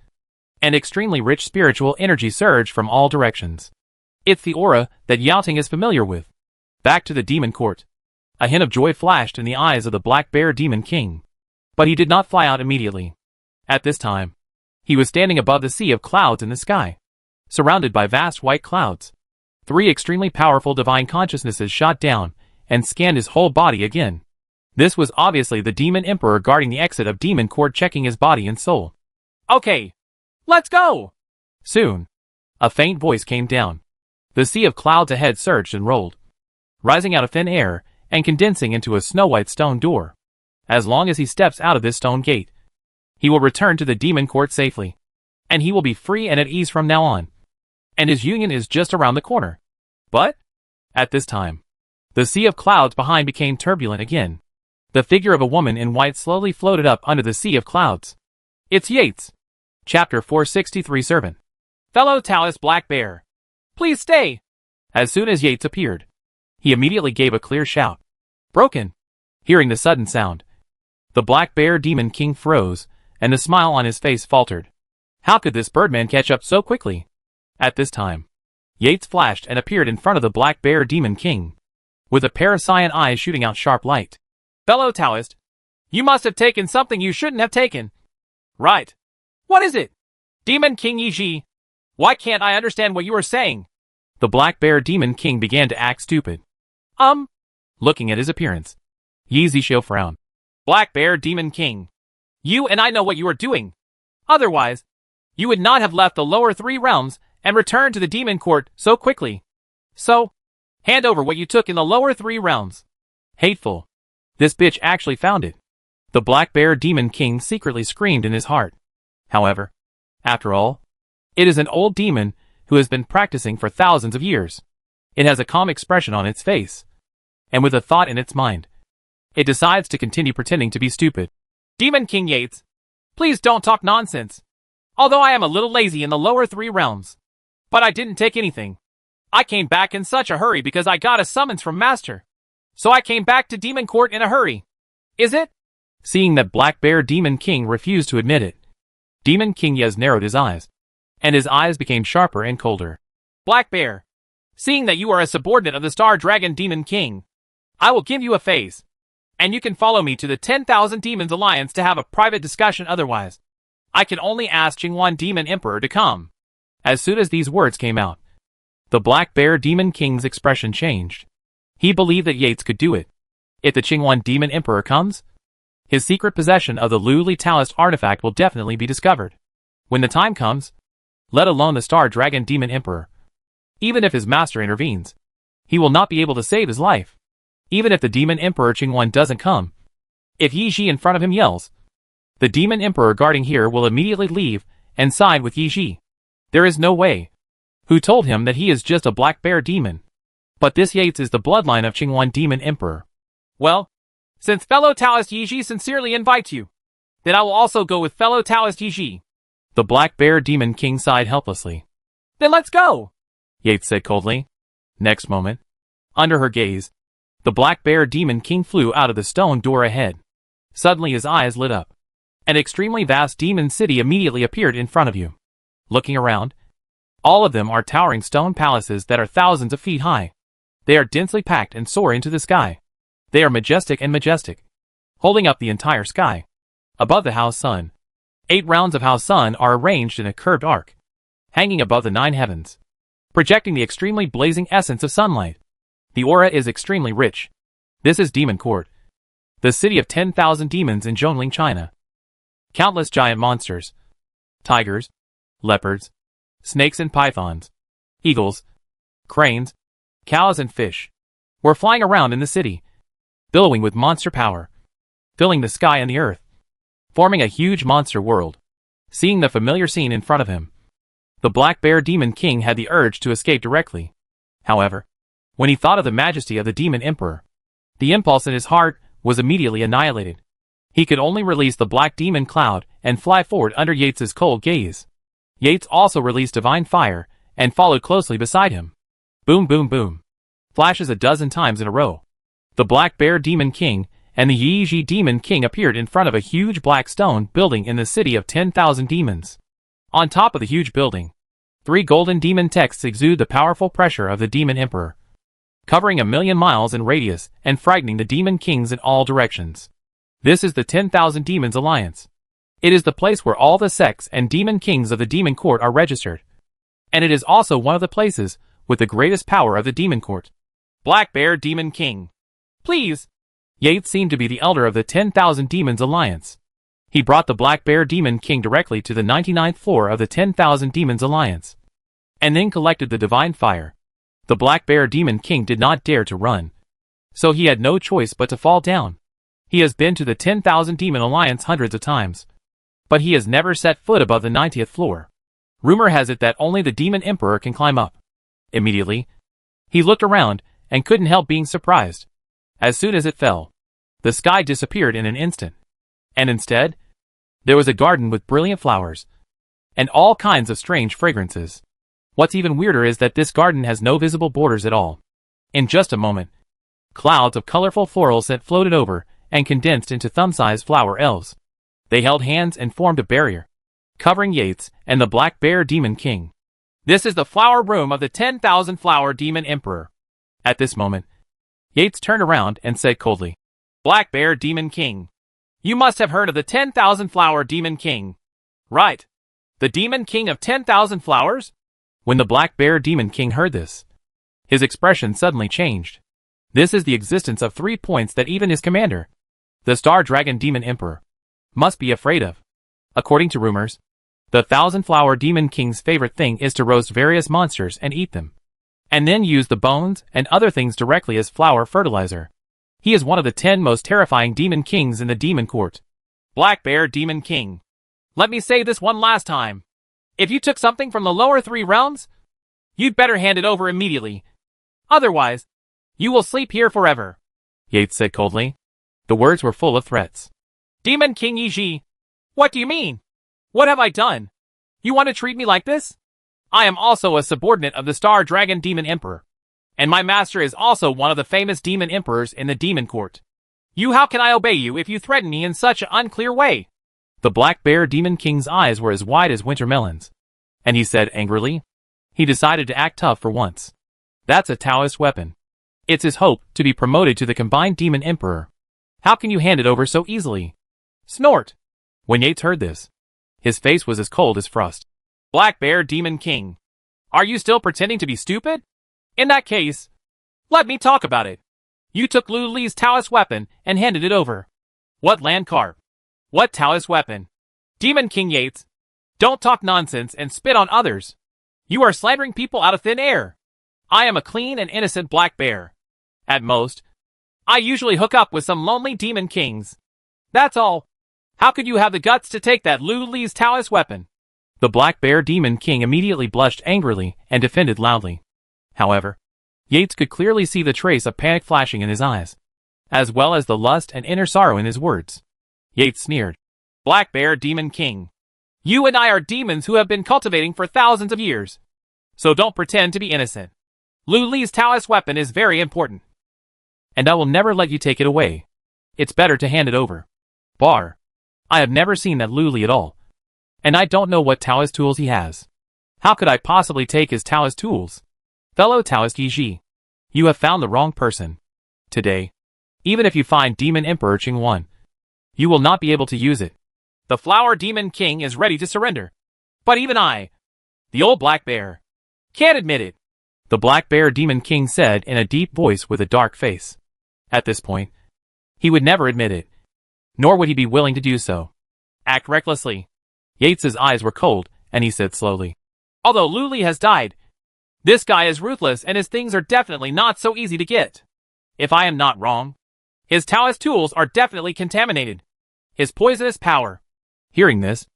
Speaker 1: and extremely rich spiritual energy surged from all directions. It's the aura that Yaoting is familiar with. Back to the Demon Court. A hint of joy flashed in the eyes of the Black Bear Demon King. But he did not fly out immediately. At this time, he was standing above the sea of clouds in the sky, surrounded by vast white clouds. 3 extremely powerful divine consciousnesses shot down and scanned his whole body again. This was obviously the Demon Emperor guarding the exit of Demon Court, checking his body and soul.
Speaker 2: Okay, let's go!
Speaker 1: Soon, a faint voice came down. The sea of clouds ahead surged and rolled, rising out of thin air and condensing into a snow-white stone door. As long as he steps out of this stone gate, he will return to the Demon Court safely, and he will be free and at ease from now on. And his union is just around the corner. But, at this time, the sea of clouds behind became turbulent again. The figure of a woman in white slowly floated up under the sea of clouds. It's Yates. Chapter 463 Servant.
Speaker 2: Fellow Taoist Black Bear, please stay.
Speaker 1: As soon as Yates appeared, he immediately gave a clear shout. Broken. Hearing the sudden sound, the Black Bear Demon King froze, and the smile on his face faltered. How could this birdman catch up so quickly? At this time, Yates flashed and appeared in front of the Black Bear Demon King, with a pair of cyan eyes shooting out sharp light.
Speaker 2: Fellow Taoist, you must have taken something you shouldn't have taken. Right. What is it? Demon King Yi, why can't I understand what you are saying?
Speaker 1: The Black Bear Demon King began to act stupid.
Speaker 2: Looking at his appearance,
Speaker 1: Yi Zixio frowned.
Speaker 2: Black Bear Demon King, you and I know what you are doing. Otherwise, you would not have left the lower 3 realms and returned to the Demon Court so quickly. So, hand over what you took in the lower 3 realms.
Speaker 1: Hateful. This bitch actually found it. The Black Bear Demon King secretly screamed in his heart. However, after all, it is an old demon who has been practicing for thousands of years. It has a calm expression on its face, and with a thought in its mind, it decides to continue pretending to be stupid.
Speaker 2: Demon King Yates, please don't talk nonsense. Although I am a little lazy in the lower 3 realms, but I didn't take anything. I came back in such a hurry because I got a summons from Master. So I came back to Demon Court in a hurry. Is it?
Speaker 1: Seeing that Black Bear Demon King refused to admit it, Demon King Yez narrowed his eyes, and his eyes became sharper and colder.
Speaker 2: Black Bear, seeing that you are a subordinate of the Star Dragon Demon King, I will give you a phase, and you can follow me to the 10,000 Demons Alliance to have a private discussion. Otherwise, I can only ask Qingwan Demon Emperor to come.
Speaker 1: As soon as these words came out, the Black Bear Demon King's expression changed. He believed that Yates could do it. If the Qingwan Demon Emperor comes, his secret possession of the Lu Li Taoist artifact will definitely be discovered. When the time comes, let alone the Star Dragon Demon Emperor, even if his master intervenes, he will not be able to save his life. Even if the Demon Emperor Qingwan doesn't come, if Yi Ji in front of him yells, the Demon Emperor guarding here will immediately leave and side with Yi Ji. There is no way. Who told him that he is just a Black Bear Demon? But this Yates is the bloodline of Qingwan Demon Emperor.
Speaker 2: Well, since fellow Taoist Yi Ji sincerely invites you, then I will also go with fellow Taoist Yi Ji.
Speaker 1: The Black Bear Demon King sighed helplessly.
Speaker 2: Then let's go,
Speaker 1: Yates said coldly. Next moment, under her gaze, the Black Bear Demon King flew out of the stone door ahead. Suddenly his eyes lit up. An extremely vast demon city immediately appeared in front of you. Looking around, all of them are towering stone palaces that are thousands of feet high. They are densely packed and soar into the sky. They are majestic, holding up the entire sky. Above the house sun, 8 rounds of house sun are arranged in a curved arc, hanging above the 9 heavens, projecting the extremely blazing essence of sunlight. The aura is extremely rich. This is Demon Court, the city of 10,000 demons in Zhongling, China. Countless giant monsters, tigers, leopards, snakes and pythons, eagles, cranes, cows and fish, were flying around in the city, billowing with monster power, filling the sky and the earth, forming a huge monster world. Seeing the familiar scene in front of him, the Black Bear Demon King had the urge to escape directly. However, when he thought of the majesty of the Demon Emperor, the impulse in his heart was immediately annihilated. He could only release the Black Demon Cloud and fly forward under Yates's cold gaze. Yates also released Divine Fire and followed closely beside him. Boom, boom, boom. Flashes a dozen times in a row. The Black Bear Demon King and the Yi Ji Demon King appeared in front of a huge black stone building in the city of 10,000 demons. On top of the huge building, 3 golden demon texts exude the powerful pressure of the Demon Emperor, covering 1,000,000 miles in radius and frightening the Demon Kings in all directions. This is the 10,000 Demons Alliance. It is the place where all the sects and Demon Kings of the Demon Court are registered. And it is also one of the places with the greatest power of the Demon Court.
Speaker 2: Black Bear Demon King, please.
Speaker 1: Yates seemed to be the elder of the 10,000 Demons Alliance. He brought the Black Bear Demon King directly to the 99th floor of the 10,000 Demons Alliance, and then collected the Divine Fire. The Black Bear Demon King did not dare to run, so he had no choice but to fall down. He has been to the 10,000 Demon Alliance hundreds of times, but he has never set foot above the 90th floor. Rumor has it that only the Demon Emperor can climb up. Immediately, he looked around and couldn't help being surprised. As soon as it fell, the sky disappeared in an instant, and instead, there was a garden with brilliant flowers and all kinds of strange fragrances. What's even weirder is that this garden has no visible borders at all. In just a moment, clouds of colorful floral scent floated over and condensed into thumb-sized flower elves. They held hands and formed a barrier, covering Yates and the Black Bear Demon King.
Speaker 2: This is the flower room of the 10,000 Flower Demon Emperor.
Speaker 1: At this moment, Yates turned around and said coldly,
Speaker 2: Black Bear Demon King, you must have heard of the 10,000 Flower Demon King. Right. The Demon King of 10,000 Flowers?
Speaker 1: When the Black Bear Demon King heard this, his expression suddenly changed. This is the existence of 3 points that even his commander, the Star Dragon Demon Emperor, must be afraid of. According to rumors, the 1,000 Flower Demon King's favorite thing is to roast various monsters and eat them, and then use the bones and other things directly as flower fertilizer. He is one of the 10 most terrifying Demon Kings in the Demon Court.
Speaker 2: Black Bear Demon King, let me say this one last time. If you took something from the lower 3 realms, you'd better hand it over immediately. Otherwise, you will sleep here forever.
Speaker 1: Yates said coldly. The words were full of threats.
Speaker 2: Demon King Yi Ji, what do you mean? What have I done? You want to treat me like this? I am also a subordinate of the Star Dragon Demon Emperor, and my master is also one of the famous Demon Emperors in the Demon Court. How can I obey you if you threaten me in such an unclear way?
Speaker 1: The Black Bear Demon King's eyes were as wide as winter melons. And he said angrily. He decided to act tough for once. That's a Taoist weapon. It's his hope to be promoted to the combined Demon Emperor. How can you hand it over so easily?
Speaker 2: Snort.
Speaker 1: When Yates heard this, his face was as cold as frost.
Speaker 2: Black Bear Demon King. Are you still pretending to be stupid? In that case, let me talk about it. You took Lu Li's Taoist weapon and handed it over. What land carp? What Taoist weapon? Demon King Yates, don't talk nonsense and spit on others. You are slandering people out of thin air. I am a clean and innocent black bear. At most, I usually hook up with some lonely demon kings. That's all. How could you have the guts to take that Lu Li's Taoist weapon?
Speaker 1: The Black Bear Demon King immediately blushed angrily and defended loudly. However, Yates could clearly see the trace of panic flashing in his eyes, as well as the lust and inner sorrow in his words. Yates sneered.
Speaker 2: Black Bear Demon King. You and I are demons who have been cultivating for thousands of years. So don't pretend to be innocent. Lu Li's Taoist weapon is very important.
Speaker 1: And I will never let you take it away. It's better to hand it over. Bar. I have never seen that Lu Li at all. And I don't know what Taoist tools he has. How could I possibly take his Taoist tools? Fellow Taoist Yi, you have found the wrong person. Today, even if you find Demon Emperor Qing-1, you will not be able to use it.
Speaker 2: The Flower Demon King is ready to surrender. But even I, the old black bear, can't admit it.
Speaker 1: The Black Bear Demon King said in a deep voice with a dark face. At this point, he would never admit it. Nor would he be willing to do so.
Speaker 2: Act recklessly.
Speaker 1: Yates's eyes were cold, and he said slowly.
Speaker 2: Although Lu Li has died, this guy is ruthless and his things are definitely not so easy to get. If I am not wrong, his Taoist tools are definitely contaminated. His poisonous power.
Speaker 1: Hearing this,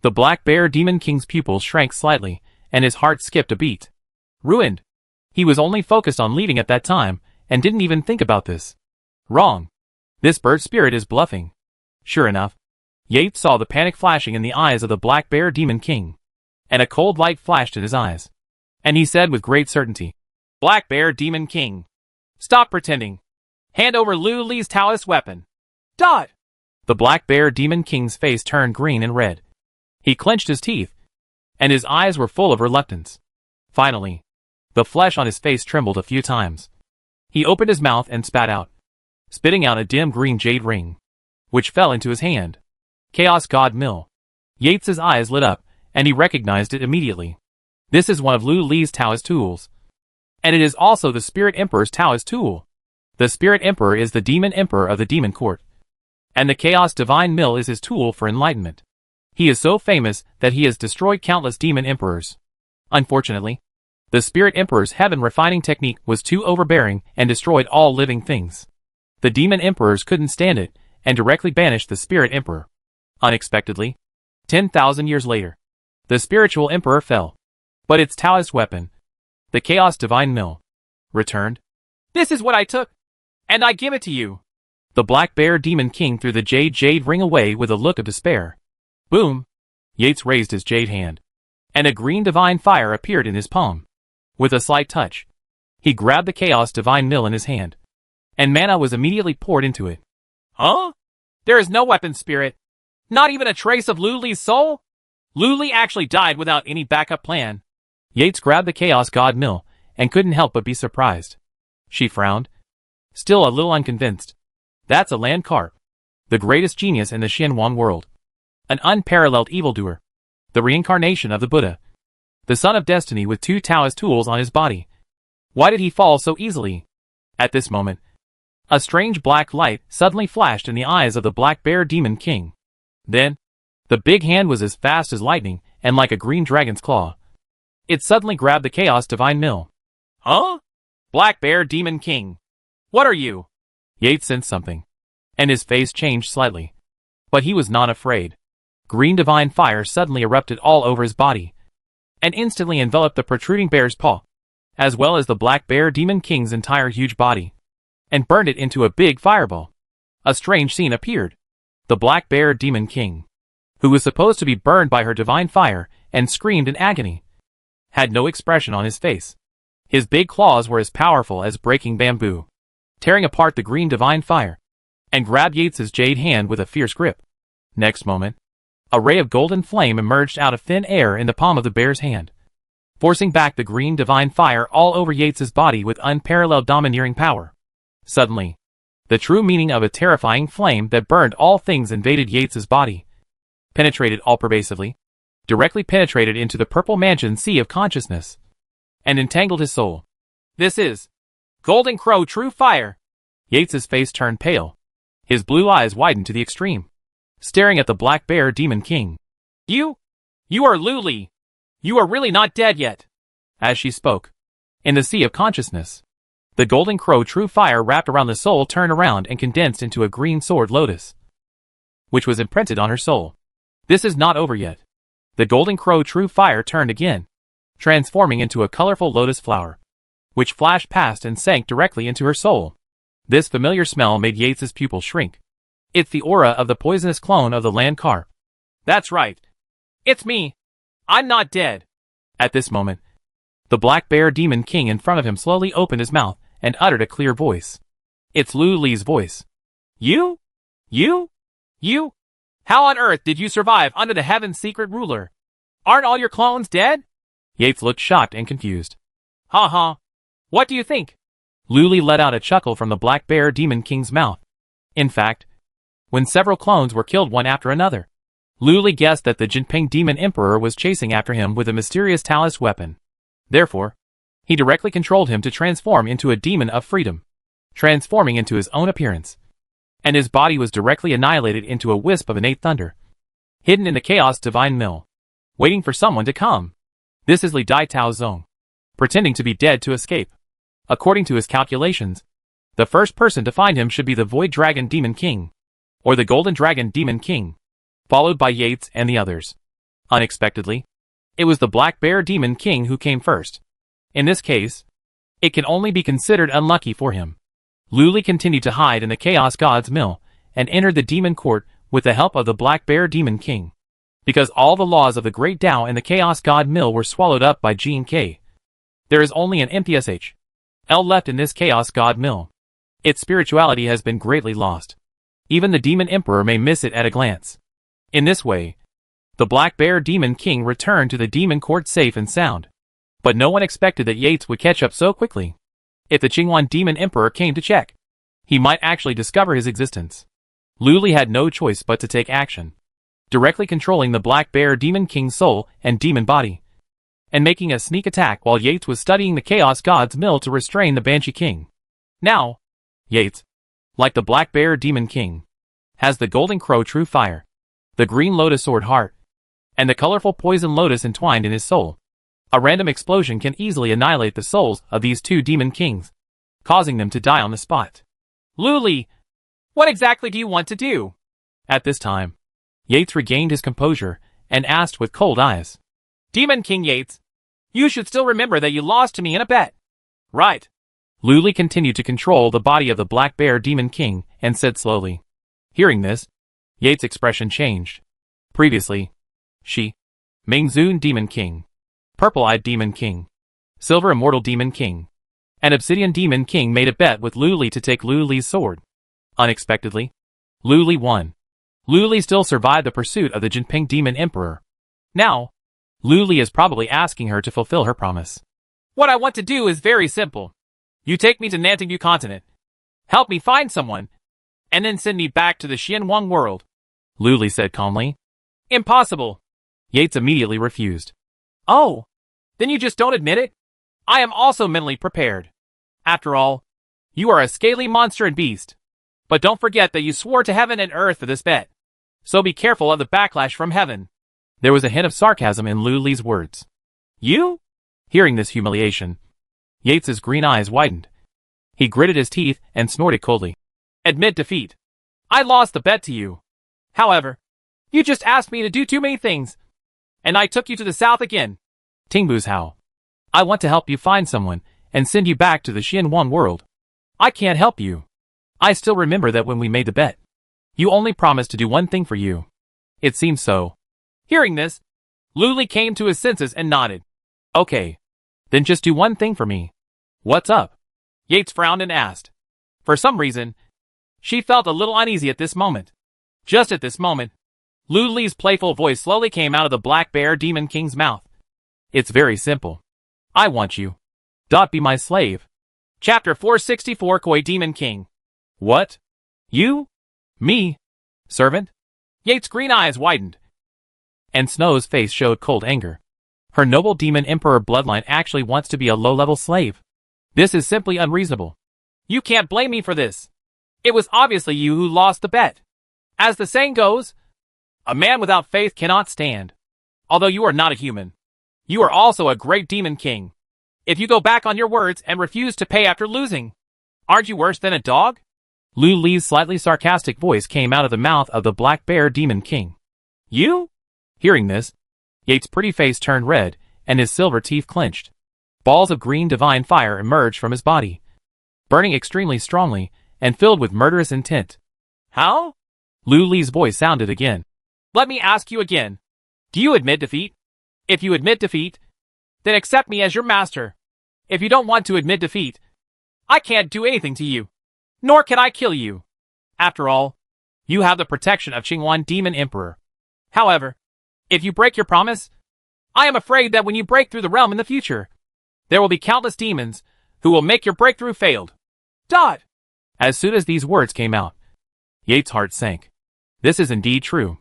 Speaker 1: the Black Bear Demon King's pupils shrank slightly, and his heart skipped a beat. Ruined. He was only focused on leaving at that time, and didn't even think about this. Wrong. This bird spirit is bluffing. Sure enough, Yates saw the panic flashing in the eyes of the Black Bear Demon King. And a cold light flashed in his eyes. And he said with great certainty,
Speaker 2: Black Bear Demon King. Stop pretending. Hand over Lu Li's Taoist weapon. Dot!
Speaker 1: The Black Bear Demon King's face turned green and red. He clenched his teeth, and his eyes were full of reluctance. Finally, the flesh on his face trembled a few times. He opened his mouth and spat out, spitting out a dim green jade ring, which fell into his hand. Chaos God Mill. Yates's eyes lit up, and he recognized it immediately. This is one of Lu Li's Taoist tools. And it is also the Spirit Emperor's Taoist tool. The Spirit Emperor is the Demon Emperor of the Demon Court. And the Chaos Divine Mill is his tool for enlightenment. He is so famous that he has destroyed countless Demon Emperors. Unfortunately, the Spirit Emperor's heaven refining technique was too overbearing and destroyed all living things. The Demon Emperors couldn't stand it, and directly banished the Spirit Emperor. Unexpectedly, 10,000 years later, the Spiritual Emperor fell. But its Taoist weapon, the Chaos Divine Mill, returned.
Speaker 2: This is what I took, and I give it to you.
Speaker 1: The Black Bear Demon King threw the jade ring away with a look of despair. Boom! Yates raised his jade hand, and a green divine fire appeared in his palm. With a slight touch, he grabbed the Chaos Divine Mill in his hand, and mana was immediately poured into it.
Speaker 2: Huh? There is no weapon spirit. Not even a trace of Lu Li's soul? Lu Li actually died without any backup plan.
Speaker 1: Yates grabbed the Chaos God Mill, and couldn't help but be surprised. She frowned, still a little unconvinced. That's a land carp. The greatest genius in the Xianhuan world. An unparalleled evildoer. The reincarnation of the Buddha. The son of destiny with 2 Taoist tools on his body. Why did he fall so easily? At this moment, a strange black light suddenly flashed in the eyes of the Black Bear Demon King. Then, the big hand was as fast as lightning and like a green dragon's claw. It suddenly grabbed the Chaos Divine Mill.
Speaker 2: Huh? Black Bear Demon King. What are you?
Speaker 1: Yates sensed something, and his face changed slightly. But he was not afraid. Green divine fire suddenly erupted all over his body, and instantly enveloped the protruding bear's paw, as well as the Black Bear Demon King's entire huge body, and burned it into a big fireball. A strange scene appeared. The Black Bear Demon King, who was supposed to be burned by her divine fire and screamed in agony, had no expression on his face. His big claws were as powerful as breaking bamboo, tearing apart the green divine fire. and grabbed Yates's jade hand with a fierce grip. Next moment, a ray of golden flame emerged out of thin air in the palm of the bear's hand, forcing back the green divine fire all over Yates's body with unparalleled domineering power. Suddenly, the true meaning of a terrifying flame that burned all things invaded Yates's body, penetrated all pervasively, directly penetrated into the purple mansion sea of consciousness, and entangled his soul.
Speaker 2: This is Golden Crow True Fire.
Speaker 1: Yates's face turned pale. His blue eyes widened to the extreme, staring at the Black Bear Demon King.
Speaker 2: You are Luli. You are really not dead yet.
Speaker 1: As she spoke, in the sea of consciousness, the Golden Crow True Fire wrapped around the soul turned around and condensed into a green sword lotus, which was imprinted on her soul. This is not over yet. The Golden Crow True Fire turned again, transforming into a colorful lotus flower, which flashed past and sank directly into her soul. This familiar smell made Yates's pupils shrink. It's the aura of the poisonous clone of the land carp.
Speaker 2: That's right. It's me. I'm not dead.
Speaker 1: At this moment, the Black Bear Demon King in front of him slowly opened his mouth and uttered a clear voice. It's Luli's voice.
Speaker 2: You? How on earth did you survive under the Heaven's secret ruler? Aren't all your clones dead?
Speaker 1: Yates looked shocked and confused.
Speaker 2: Ha. What do you think?
Speaker 1: Luli let out a chuckle from the Black Bear Demon King's mouth. In fact, when several clones were killed one after another, Luli guessed that the Jinping Demon Emperor was chasing after him with a mysterious Talis weapon. Therefore, he directly controlled him to transform into a demon of freedom, transforming into his own appearance, and his body was directly annihilated into a wisp of innate thunder, hidden in the Chaos Divine Mill, waiting for someone to come. This is Li Dai Tao's zone, pretending to be dead to escape. According to his calculations, the first person to find him should be the Void Dragon Demon King, or the Golden Dragon Demon King, followed by Yates and the others. Unexpectedly, it was the Black Bear Demon King who came first. In this case, it can only be considered unlucky for him. Luli continued to hide in the Chaos God's Mill and entered the Demon Court with the help of the Black Bear Demon King. Because all the laws of the Great Tao and the Chaos God Mill were swallowed up by Gene K, there is only an empty SHL left in this Chaos God Mill. Its spirituality has been greatly lost. Even the Demon Emperor may miss it at a glance. In this way, the Black Bear Demon King returned to the Demon Court safe and sound. But no one expected that Yates would catch up so quickly. If the Qingwan Demon Emperor came to check, he might actually discover his existence. Luli had no choice but to take action, directly controlling the Black Bear Demon King's soul and demon body, and making a sneak attack while Yates was studying the Chaos God's Mill to restrain the Banshee King. Now, Yates, like the Black Bear Demon King, has the Golden Crow True Fire, the Green Lotus Sword Heart, and the colorful Poison Lotus entwined in his soul. A random explosion can easily annihilate the souls of these two Demon Kings, causing them to die on the spot.
Speaker 2: Luli, what exactly do you want to do?
Speaker 1: At this time, Yates regained his composure and asked with cold eyes.
Speaker 2: Demon King Yates, you should still remember that you lost to me in a bet. Right.
Speaker 1: Luli continued to control the body of the Black Bear Demon King and said slowly. Hearing this, Yates' expression changed. Previously, she, Mingzun Demon King, Purple-Eyed Demon King, Silver Immortal Demon King, and Obsidian Demon King made a bet with Luli to take Luli's sword. Unexpectedly, Luli won. Luli still survived the pursuit of the Jinping Demon Emperor. Now, Luli is probably asking her to fulfill her promise.
Speaker 2: What I want to do is very simple. You take me to Nantingyu continent, help me find someone, and then send me back to the Xianwang world,
Speaker 1: Luli said calmly.
Speaker 2: Impossible.
Speaker 1: Yates immediately refused.
Speaker 2: Oh, then you just don't admit it? I am also mentally prepared. After all, you are a scaly monster and beast. But don't forget that you swore to heaven and earth for this bet. So be careful of the backlash from heaven.
Speaker 1: There was a hint of sarcasm in Luli's words.
Speaker 2: You?
Speaker 1: Hearing this humiliation, Yates's green eyes widened. He gritted his teeth and snorted coldly.
Speaker 2: Admit defeat. I lost the bet to you. However, you just asked me to do too many things, and I took you to the south again.
Speaker 1: Tingbu's Hao. I want to help you find someone and send you back to the Xianwang world. I can't help you. I still remember that when we made the bet, you only promised to do one thing for you. It seems so.
Speaker 2: Hearing this, Luli came to his senses and nodded.
Speaker 1: Okay. Then just do one thing for me. What's up?
Speaker 2: Yates frowned and asked. For some reason, She felt a little uneasy at this moment. Just at this moment, Lu Li's playful voice slowly came out of the Black Bear Demon King's mouth.
Speaker 1: It's very simple. I want you. Be my slave.
Speaker 2: Chapter 464 Koi Demon King.
Speaker 1: What? You? Me? Servant?
Speaker 2: Yate's green eyes widened,
Speaker 1: and Snow's face showed cold anger. Her noble demon emperor bloodline actually wants to be a low-level slave. This is simply unreasonable.
Speaker 2: You can't blame me for this. It was obviously you who lost the bet. As the saying goes, a man without faith cannot stand. Although you are not a human, you are also a great demon king. If you go back on your words and refuse to pay after losing, aren't you worse than a dog?
Speaker 1: Lu Li's slightly sarcastic voice came out of the mouth of the Black Bear Demon King.
Speaker 2: You?
Speaker 1: Hearing this, Yate's pretty face turned red, and his silver teeth clenched. Balls of green divine fire emerged from his body, burning extremely strongly, and filled with murderous intent.
Speaker 2: How?
Speaker 1: Lu Li's voice sounded again.
Speaker 2: Let me ask you again. Do you admit defeat? If you admit defeat, then accept me as your master. If you don't want to admit defeat, I can't do anything to you. Nor can I kill you. After all, you have the protection of Qingwan Demon Emperor. However, if you break your promise, I am afraid that when you break through the realm in the future, there will be countless demons who will make your breakthrough failed. Dot!
Speaker 1: As soon as these words came out, Yate's heart sank. This is indeed true.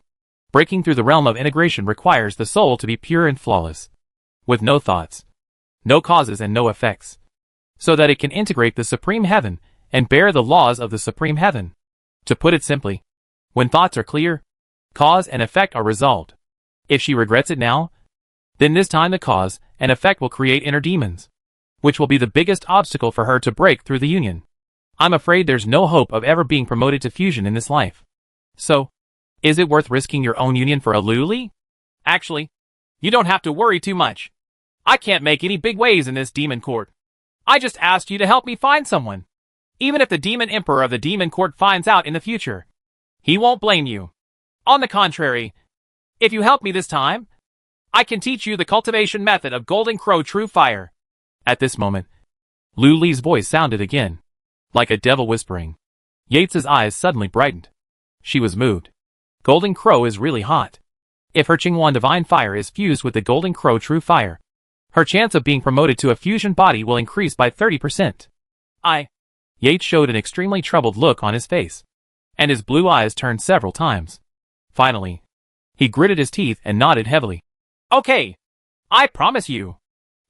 Speaker 1: Breaking through the realm of integration requires the soul to be pure and flawless, with no thoughts, no causes and no effects, so that it can integrate the supreme heaven and bear the laws of the supreme heaven. To put it simply, when thoughts are clear, cause and effect are resolved. If she regrets it now, then this time the cause and effect will create inner demons, which will be the biggest obstacle for her to break through the union. I'm afraid there's no hope of ever being promoted to fusion in this life. So, is it worth risking your own union for a Lu Li?
Speaker 2: Actually, you don't have to worry too much. I can't make any big waves in this demon court. I just asked you to help me find someone. Even if the demon emperor of the demon court finds out in the future, he won't blame you. On the contrary, if you help me this time, I can teach you the cultivation method of Golden Crow True Fire.
Speaker 1: At this moment, Lu Li's voice sounded again, like a devil whispering. Yates's eyes suddenly brightened. She was moved. Golden Crow is really hot. If her Qingwan Divine Fire is fused with the Golden Crow True Fire, her chance of being promoted to a fusion body will increase by 30%. Yates showed an extremely troubled look on his face, and his blue eyes turned several times. Finally, he gritted his teeth and nodded heavily.
Speaker 2: Okay, I promise you.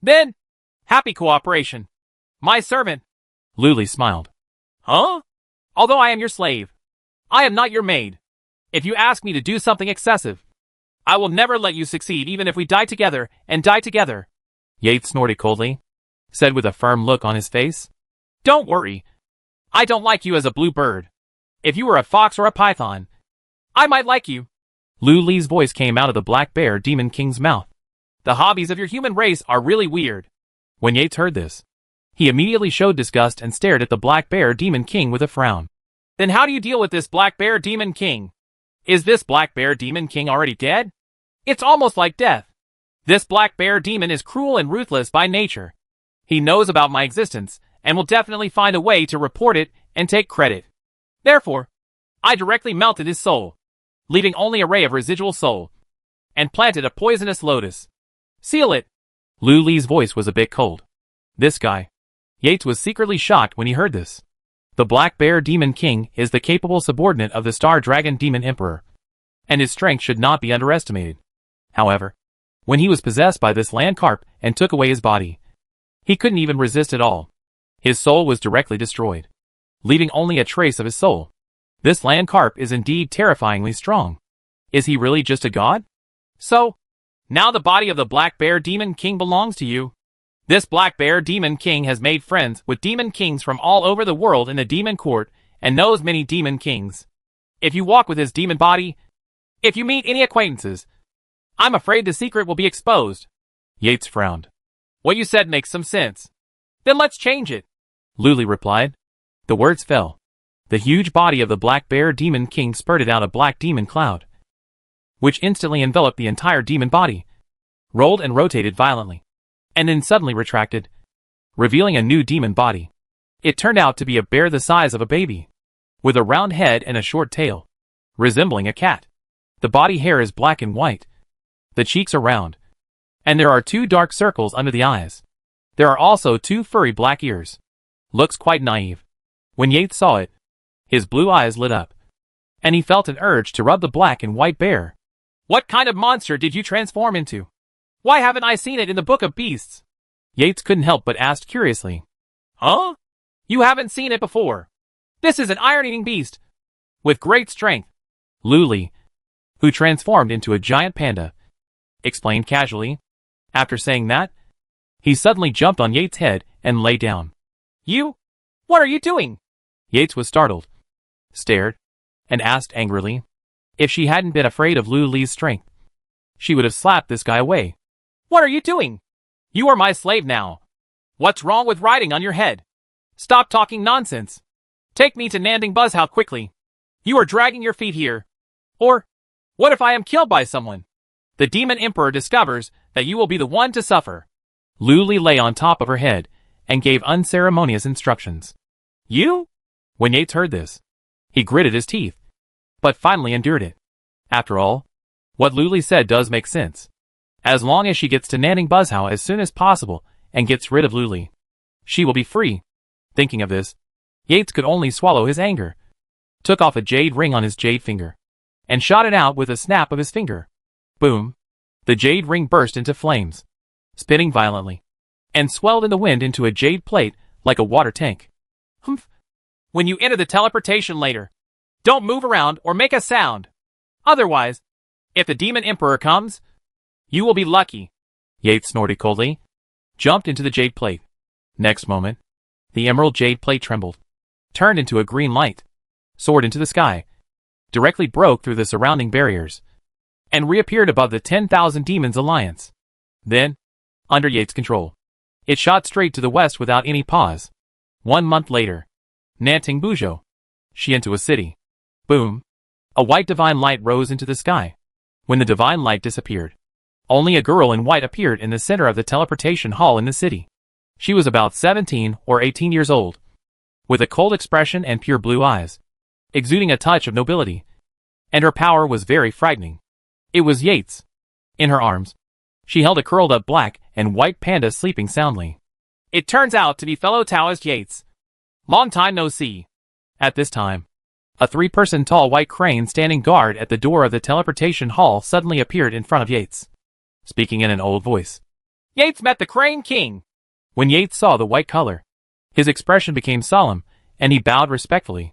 Speaker 2: Then, happy cooperation. My servant.
Speaker 1: Lu Li smiled.
Speaker 2: Huh? Although I am your slave, I am not your maid. If you ask me to do something excessive, I will never let you succeed even if we die together and die together.
Speaker 1: Yates snorted coldly, said with a firm look on his face.
Speaker 2: Don't worry. I don't like you as a blue bird. If you were a fox or a python, I might like you.
Speaker 1: Lu Li's voice came out of the Black Bear Demon King's mouth.
Speaker 2: The hobbies of your human race are really weird.
Speaker 1: When Yates heard this, he immediately showed disgust and stared at the Black Bear Demon King with a frown.
Speaker 2: Then how do you deal with this Black Bear Demon King? Is this Black Bear Demon King already dead? It's almost like death. This Black Bear Demon is cruel and ruthless by nature. He knows about my existence and will definitely find a way to report it and take credit. Therefore, I directly melted his soul, leaving only a ray of residual soul, and planted a poisonous lotus. Seal it.
Speaker 1: Lu Li's voice was a bit cold. This guy. Yates was secretly shocked when he heard this. The Black Bear Demon King is the capable subordinate of the Star Dragon Demon Emperor, and his strength should not be underestimated. However, when he was possessed by this land carp and took away his body, he couldn't even resist at all. His soul was directly destroyed, leaving only a trace of his soul. This land carp is indeed terrifyingly strong. Is he really just a god?
Speaker 2: So, now the body of the Black Bear Demon King belongs to you. This Black Bear Demon King has made friends with demon kings from all over the world in the demon court and knows many demon kings. If you walk with his demon body, if you meet any acquaintances, I'm afraid the secret will be exposed.
Speaker 1: Yates frowned.
Speaker 2: What you said makes some sense. Then let's change it.
Speaker 1: Lu Li replied. The words fell. The huge body of the Black Bear Demon King spurted out a black demon cloud, which instantly enveloped the entire demon body, rolled and rotated violently, and then suddenly retracted, revealing a new demon body. It turned out to be a bear the size of a baby. with a round head and a short tail, resembling a cat. The body hair is black and white. The cheeks are round, and there are 2 dark circles under the eyes. There are also 2 furry black ears. Looks quite naive. When Yates saw it, his blue eyes lit up, and he felt an urge to rub the black and white bear.
Speaker 2: What kind of monster did you transform into? Why haven't I seen it in the Book of Beasts?
Speaker 1: Yates couldn't help but ask curiously.
Speaker 2: Huh? You haven't seen it before. This is an iron-eating beast, with great strength.
Speaker 1: Luli, who transformed into a giant panda, explained casually. After saying that, he suddenly jumped on Yates' head and lay down.
Speaker 2: You? What are you doing?
Speaker 1: Yates was startled, stared, and asked angrily. If she hadn't been afraid of Luli's strength, she would have slapped this guy away.
Speaker 2: What are you doing? You are my slave now. What's wrong with riding on your head? Stop talking nonsense. Take me to Nanding Buzzhow quickly. You are dragging your feet here. Or, what if I am killed by someone? The Demon Emperor discovers that you will be the one to suffer.
Speaker 1: Luli lay on top of her head and gave unceremonious instructions.
Speaker 2: You?
Speaker 1: When Yates heard this, he gritted his teeth, but finally endured it. After all, what Luli said does make sense. As long as she gets to Nanding Buzzhow as soon as possible and gets rid of Luli, she will be free. Thinking of this, Yates could only swallow his anger, took off a jade ring on his jade finger, and shot it out with a snap of his finger. Boom! The jade ring burst into flames, spinning violently, and swelled in the wind into a jade plate like a water tank.
Speaker 2: Humph! When you enter the teleportation later, don't move around or make a sound. Otherwise, if the Demon Emperor comes, you will be lucky.
Speaker 1: Yates snorted coldly, jumped into the jade plate. Next moment, the emerald jade plate trembled, turned into a green light, soared into the sky, directly broke through the surrounding barriers, and reappeared above the 10,000 Demons Alliance. Then, under Yates' control, it shot straight to the west without any pause. 1 month later, Nanding Buzzhow, Xiantua City. Boom! A white divine light rose into the sky. When the divine light disappeared, only a girl in white appeared in the center of the teleportation hall in the city. She was about 17 or 18 years old, with a cold expression and pure blue eyes, exuding a touch of nobility, and her power was very frightening. It was Yates. In her arms, she held a curled-up black and white panda sleeping soundly.
Speaker 2: It turns out to be fellow Taoist Yates. Long time no see.
Speaker 1: At this time, a 3-person tall white crane standing guard at the door of the teleportation hall suddenly appeared in front of Yates, speaking in an old voice.
Speaker 2: Yates met the Crane King.
Speaker 1: When Yates saw the white color, his expression became solemn, and he bowed respectfully.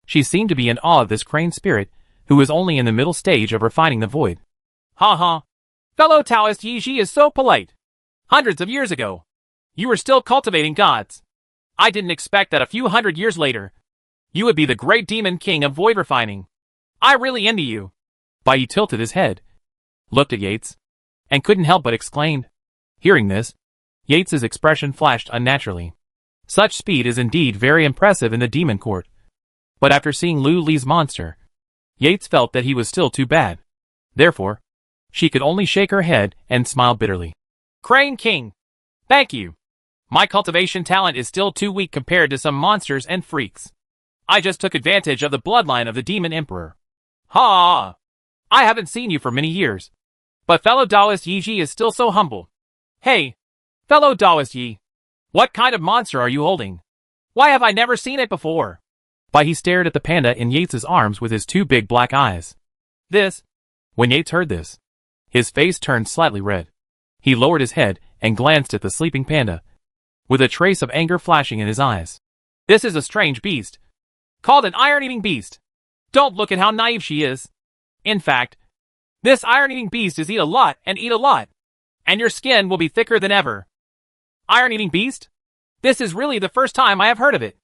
Speaker 1: She seemed to be in awe of this crane spirit, who was only in the middle stage of refining the void.
Speaker 2: Ha ha. Fellow Taoist Yi Ji is so polite. Hundreds of years ago, you were still cultivating gods. I didn't expect that a few hundred years later, you would be the great demon king of void refining. I really envy you.
Speaker 1: Bai tilted his head, looked at Yates, and couldn't help but exclaim. Hearing this, Yates's expression flashed unnaturally. Such speed is indeed very impressive in the demon court. But after seeing Luli's monster, Yates felt that he was still too bad. Therefore, she could only shake her head and smile bitterly.
Speaker 2: Crane King, thank you. My cultivation talent is still too weak compared to some monsters and freaks. I just took advantage of the bloodline of the Demon Emperor. Ha! I haven't seen you for many years. But fellow Taoist Yi Ji is still so humble. Hey, fellow Taoist Yi, what kind of monster are you holding? Why have I never seen it before?
Speaker 1: Bai stared at the panda in Yates's arms with his 2 big black eyes.
Speaker 2: This.
Speaker 1: When Yates heard this, his face turned slightly red. He lowered his head and glanced at the sleeping panda, with a trace of anger flashing in his eyes.
Speaker 2: This is a strange beast, called an iron-eating beast. Don't look at how naive she is. In fact, this iron-eating beast is eat a lot, and your skin will be thicker than ever. Iron-eating beast? This is really the first time I have heard of it.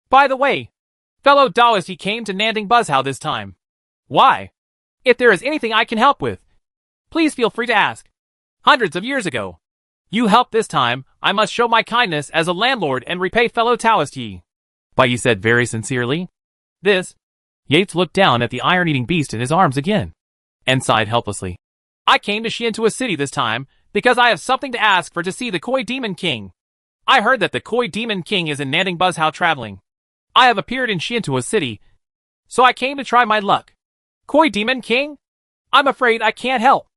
Speaker 2: By the way, fellow Taoist, he came to Nanding Buzzhow this time. Why? If there is anything I can help with, please feel free to ask. Hundreds of years ago, you helped this time. I must show my kindness as a landlord and repay fellow Taoist Yi.
Speaker 1: Bai said very sincerely.
Speaker 2: This.
Speaker 1: Yates looked down at the iron-eating beast in his arms again, and sighed helplessly.
Speaker 2: I came to Xiantua City this time because I have something to ask for to see the Koi Demon King. I heard that the Koi Demon King is in Nanding Buzzhow traveling. I have appeared in Xiantua City So I came to try my luck. Koi Demon King? I'm afraid I can't help.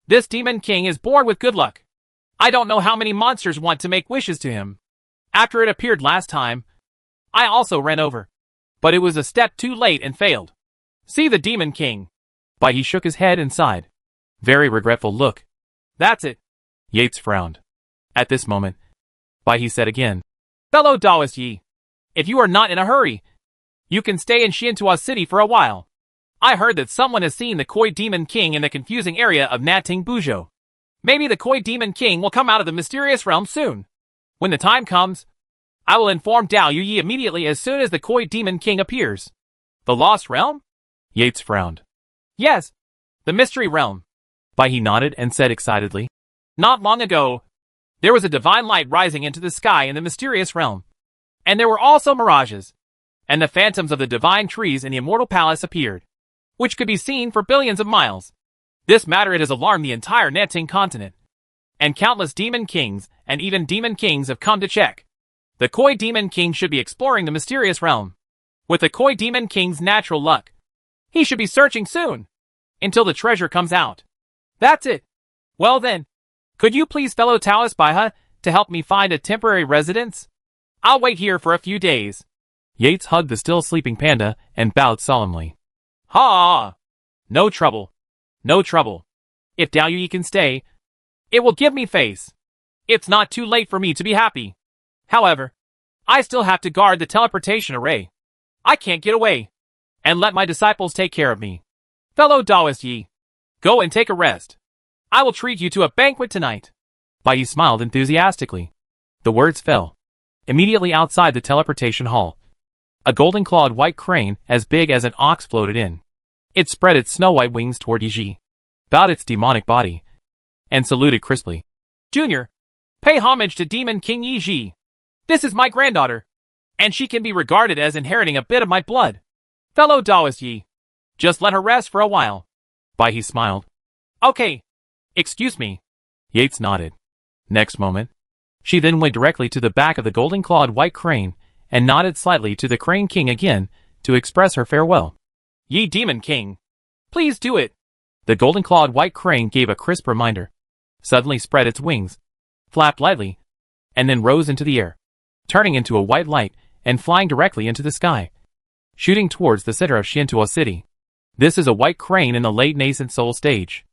Speaker 2: This Demon King is born with good luck. I don't know how many monsters want to make wishes to him. After it appeared last time, I also ran over. But it was a step too late and failed. See the Demon King.
Speaker 1: But he shook his head and sighed. Very regretful look.
Speaker 2: That's it.
Speaker 1: Yates frowned. At this moment, Bai he said again.
Speaker 2: Fellow Taoist Yi, if you are not in a hurry, you can stay in Xiantua City for a while. I heard that someone has seen the Koi Demon King in the confusing area of Nating Buzhou. Maybe the Koi Demon King will come out of the mysterious realm soon. When the time comes, I will inform Dao Yi immediately as soon as the Koi Demon King appears. The Lost Realm?
Speaker 1: Yates frowned.
Speaker 2: Yes, the Mystery Realm.
Speaker 1: Bai he nodded and said excitedly.
Speaker 2: Not long ago, there was a divine light rising into the sky in the mysterious realm. And there were also mirages. And the phantoms of the divine trees in the immortal palace appeared, which could be seen for billions of miles. This matter it has alarmed the entire Nating continent. And countless demon kings and even demon kings have come to check. The Koi Demon King should be exploring the mysterious realm. With the Koi Demon King's natural luck, he should be searching soon, until the treasure comes out. That's it. Well then, could you please fellow Taoist Baiha to help me find a temporary residence? I'll wait here for a few days.
Speaker 1: Yates hugged the still sleeping panda and bowed solemnly.
Speaker 2: Ha! No trouble. No trouble. If Dao Yi can stay, it will give me face. It's not too late for me to be happy. However, I still have to guard the teleportation array. I can't get away. And let my disciples take care of me. Fellow Taoist Yi, go and take a rest. I will treat you to a banquet tonight.
Speaker 1: Bai Yi smiled enthusiastically. The words fell. Immediately outside the teleportation hall, a golden-clawed white crane as big as an ox floated in. It spread its snow-white wings toward Yi, bowed its demonic body, and saluted crisply.
Speaker 2: Junior, pay homage to Demon King Yi. This is my granddaughter, and she can be regarded as inheriting a bit of my blood. Fellow Taoist Yi, just let her rest for a while.
Speaker 1: Bai he smiled.
Speaker 2: Okay. Excuse me.
Speaker 1: Yates nodded. Next moment, she then went directly to the back of the golden-clawed white crane and nodded slightly to the Crane King again to express her farewell.
Speaker 2: Yi Demon King, please do it.
Speaker 1: The golden-clawed white crane gave a crisp reminder, suddenly spread its wings, flapped lightly, and then rose into the air, turning into a white light and flying directly into the sky, shooting towards the center of Xiantua City. This is a white crane in the late nascent soul stage.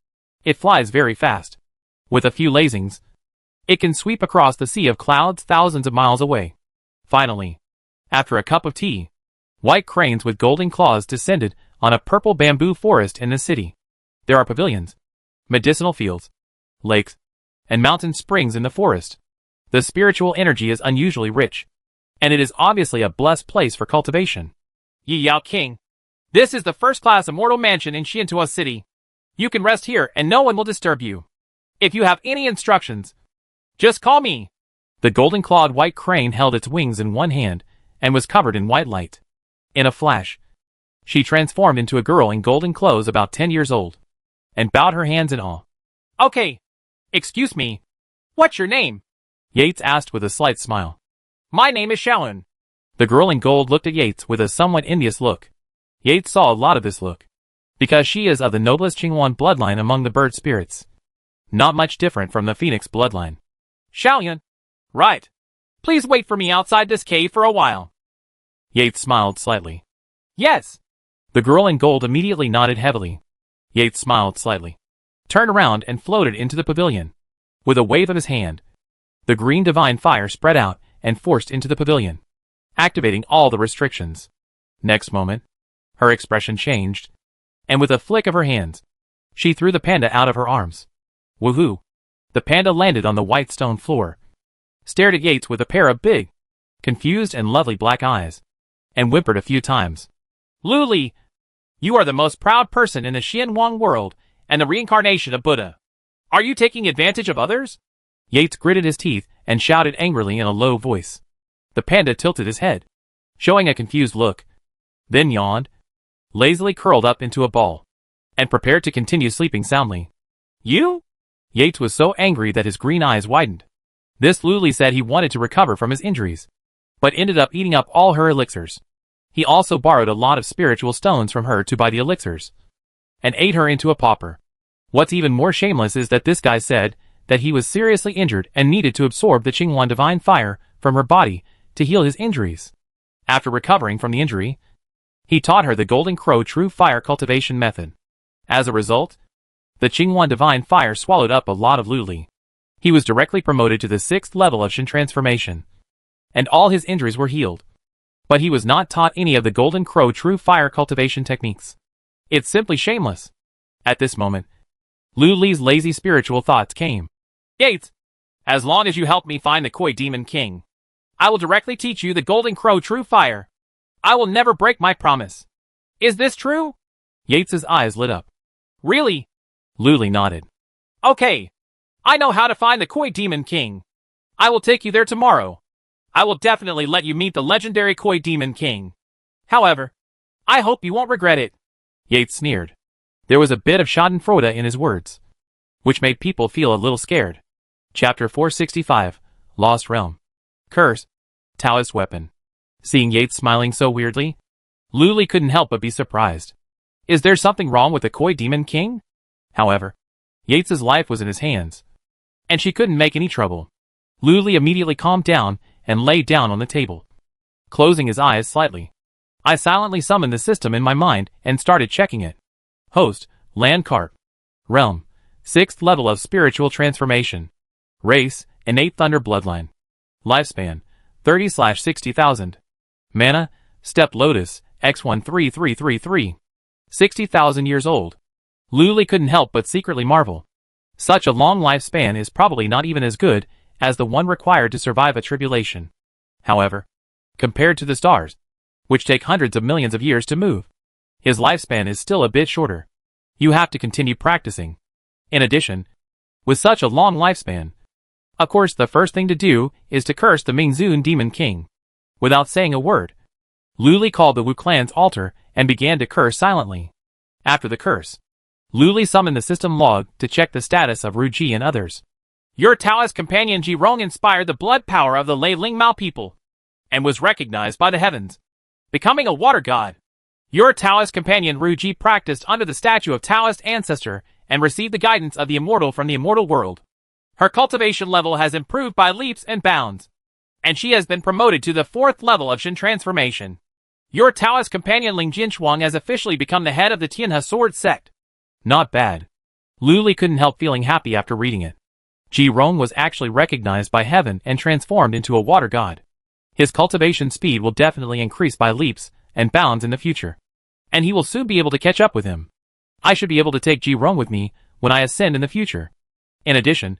Speaker 1: It flies very fast. With a few lasings, it can sweep across the sea of clouds thousands of miles away. Finally, after a cup of tea, white cranes with golden claws descended on a purple bamboo forest in the city. There are pavilions, medicinal fields, lakes, and mountain springs in the forest. The spiritual energy is unusually rich, and it is obviously a blessed place for cultivation.
Speaker 2: Yi Yao King, this is the first-class immortal mansion in Xiantua City. You can rest here and no one will disturb you. If you have any instructions, just call me.
Speaker 1: The golden-clawed white crane held its wings in one hand and was covered in white light. In a flash, she transformed into a girl in golden clothes about 10 years old, and bowed her hands in awe.
Speaker 2: Okay. Excuse me. What's your name?
Speaker 1: Yates asked with a slight smile.
Speaker 2: My name is Shaolin.
Speaker 1: The girl in gold looked at Yates with a somewhat envious look. Yates saw a lot of this look, because she is of the noblest Qinghuan bloodline among the bird spirits. Not much different from the phoenix bloodline.
Speaker 2: Shaolin. Right. Please wait for me outside this cave for a while.
Speaker 1: Yates smiled slightly.
Speaker 2: Yes.
Speaker 1: The girl in gold immediately nodded heavily. Yates smiled slightly, turned around and floated into the pavilion. With a wave of his hand, the green divine fire spread out and forced into the pavilion, activating all the restrictions. Next moment, her expression changed, and with a flick of her hands, she threw the panda out of her arms. Woohoo! The panda landed on the white stone floor, stared at Yates with a pair of big, confused and lovely black eyes, and whimpered a few times.
Speaker 2: Luli, you are the most proud person in the Xianwang world and the reincarnation of Buddha. Are you taking advantage of others?
Speaker 1: Yates gritted his teeth and shouted angrily in a low voice. The panda tilted his head, showing a confused look, then yawned, lazily curled up into a ball, and prepared to continue sleeping soundly.
Speaker 2: You?
Speaker 1: Yates was so angry that his green eyes widened. This Luli said he wanted to recover from his injuries, but ended up eating up all her elixirs. He also borrowed a lot of spiritual stones from her to buy the elixirs, and ate her into a pauper. What's even more shameless is that this guy said that he was seriously injured and needed to absorb the Qingyuan divine fire from her body to heal his injuries. After recovering from the injury, he taught her the Golden Crow true fire cultivation method. As a result, the Qingyuan divine fire swallowed up a lot of Lu Li. He was directly promoted to the 6th level of Shen transformation, and all his injuries were healed. But he was not taught any of the Golden Crow true fire cultivation techniques. It's simply shameless. At this moment, Lu Li's lazy spiritual thoughts came.
Speaker 2: Yates, as long as you help me find the Koi Demon King, I will directly teach you the Golden Crow true fire. I will never break my promise. Is this true?
Speaker 1: Yates's eyes lit up.
Speaker 2: Really?
Speaker 1: Lu Li nodded.
Speaker 2: Okay. I know how to find the Koi Demon King. I will take you there tomorrow. I will definitely let you meet the legendary Koi Demon King. However, I hope you won't regret it.
Speaker 1: Yates sneered. There was a bit of schadenfreude in his words, which made people feel a little scared. Chapter 465, Lost Realm. Curse. Taoist weapon. Seeing Yates smiling so weirdly, Lu Li couldn't help but be surprised. Is there something wrong with the Koi Demon King? However, Yates's life was in his hands, and she couldn't make any trouble. Lu Li immediately calmed down and lay down on the table, closing his eyes slightly. I silently summoned the system in my mind and started checking it. Host, Land Carp. Realm, 6th level of spiritual transformation. Race, innate thunder bloodline. Lifespan, 30/60,000. Mana, Stepped Lotus, X13333. 60,000 years old. Lu Li couldn't help but secretly marvel. Such a long lifespan is probably not even as good as the one required to survive a tribulation. However, compared to the stars, which take hundreds of millions of years to move, his lifespan is still a bit shorter. You have to continue practicing. In addition, with such a long lifespan, of course the first thing to do is to curse the Mingzun Demon King. Without saying a word, Lu Li called the Wu clan's altar and began to curse silently. After the curse, Lu Li summoned the system log to check the status of Ru Ji and others.
Speaker 2: Your Taoist companion Ji Rong inspired the blood power of the Lei Ling Mao people, and was recognized by the heavens, becoming a water god. Your Taoist companion Ru Ji practiced under the statue of Taoist ancestor and received the guidance of the immortal from the immortal world. Her cultivation level has improved by leaps and bounds, and she has been promoted to the 4th level of Shen transformation. Your Taoist companion Ling Jinshuang has officially become the head of the Tianhe Sword Sect.
Speaker 1: Not bad. Lu Li couldn't help feeling happy after reading it. Ji Rong was actually recognized by heaven and transformed into a water god. His cultivation speed will definitely increase by leaps and bounds in the future, and he will soon be able to catch up with him. I should be able to take Ji Rong with me when I ascend in the future. In addition,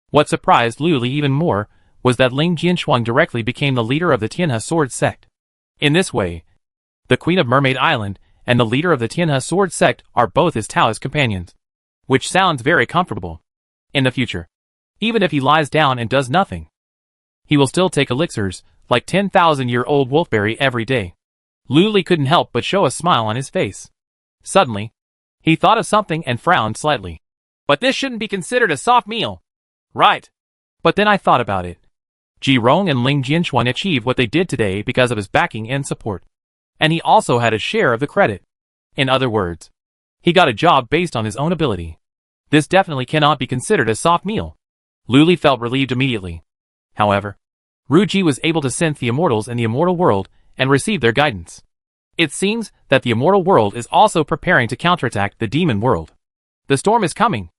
Speaker 1: what surprised Lu Li even more was that Ling Jinshuang directly became the leader of the Tianhe Sword Sect. In this way, the Queen of Mermaid Island and the leader of the Tianhe Sword Sect are both his Taoist companions, which sounds very comfortable. In the future, even if he lies down and does nothing, he will still take elixirs like 10,000-year-old wolfberry every day. Lu Li couldn't help but show a smile on his face. Suddenly, he thought of something and frowned slightly.
Speaker 2: But this shouldn't be considered a soft meal. Right.
Speaker 1: But then I thought about it. Ji Rong and Ling Jinshuang achieved what they did today because of his backing and support. And he also had a share of the credit. In other words, he got a job based on his own ability. This definitely cannot be considered a soft meal. Lu Li felt relieved immediately. However, Ru Ji was able to sense the immortals in the immortal world and receive their guidance. It seems that the immortal world is also preparing to counterattack the demon world. The storm is coming.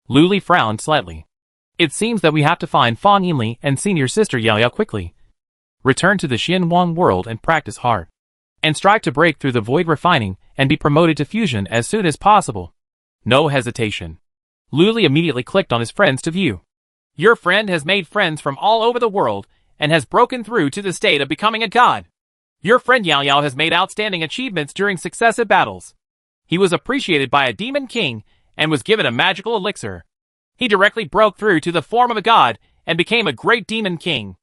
Speaker 1: Lu Li frowned slightly. It seems that we have to find Fang Yinli and senior sister Yao Yao quickly. Return to the Xianwang world and practice hard. And strive to break through the void refining and be promoted to fusion as soon as possible. No hesitation. Lu Li immediately clicked on his friends to view.
Speaker 2: Your friend has made friends from all over the world and has broken through to the state of becoming a god. Your friend Yao Yao has made outstanding achievements during successive battles. He was appreciated by a demon king and was given a magical elixir. He directly broke through to the form of a god and became a great demon king.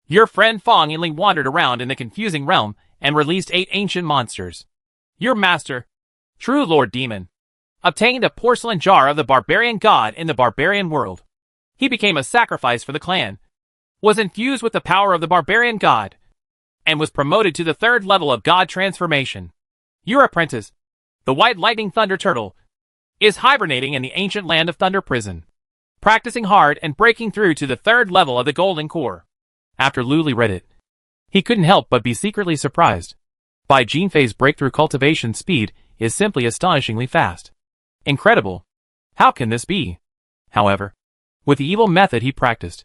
Speaker 2: Your friend Fang Yinli wandered around in the confusing realm and released 8 ancient monsters. Your master, true Lord Demon, obtained a porcelain jar of the barbarian god in the barbarian world. He became a sacrifice for the clan, was infused with the power of the barbarian god, and was promoted to the 3rd level of God transformation. Your apprentice, the White Lightning Thunder Turtle, is hibernating in the ancient land of Thunder Prison, practicing hard and breaking through to the 3rd level of the Golden Core.
Speaker 1: After Luli read it, he couldn't help but be secretly surprised. Bai Jinfei's breakthrough cultivation speed is simply astonishingly fast. Incredible. How can this be? However, with the evil method he practiced,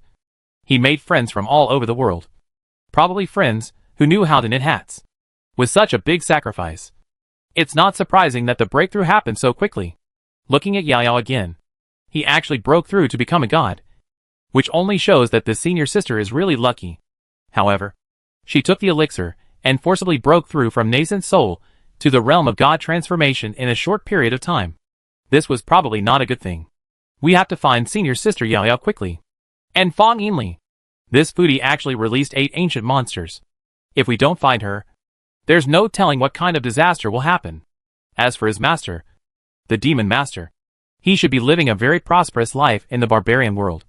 Speaker 1: he made friends from all over the world. Probably friends who knew how to knit hats. With such a big sacrifice, it's not surprising that the breakthrough happened so quickly. Looking at Yao Yao again, he actually broke through to become a god, which only shows that this senior sister is really lucky. However, she took the elixir and forcibly broke through from nascent soul to the realm of god transformation in a short period of time. This was probably not a good thing. We have to find senior sister Yao Yao quickly. And Fong Yinli. This foodie actually released 8 ancient monsters. If we don't find her, there's no telling what kind of disaster will happen. As for his master, the demon master, he should be living a very prosperous life in the barbarian world.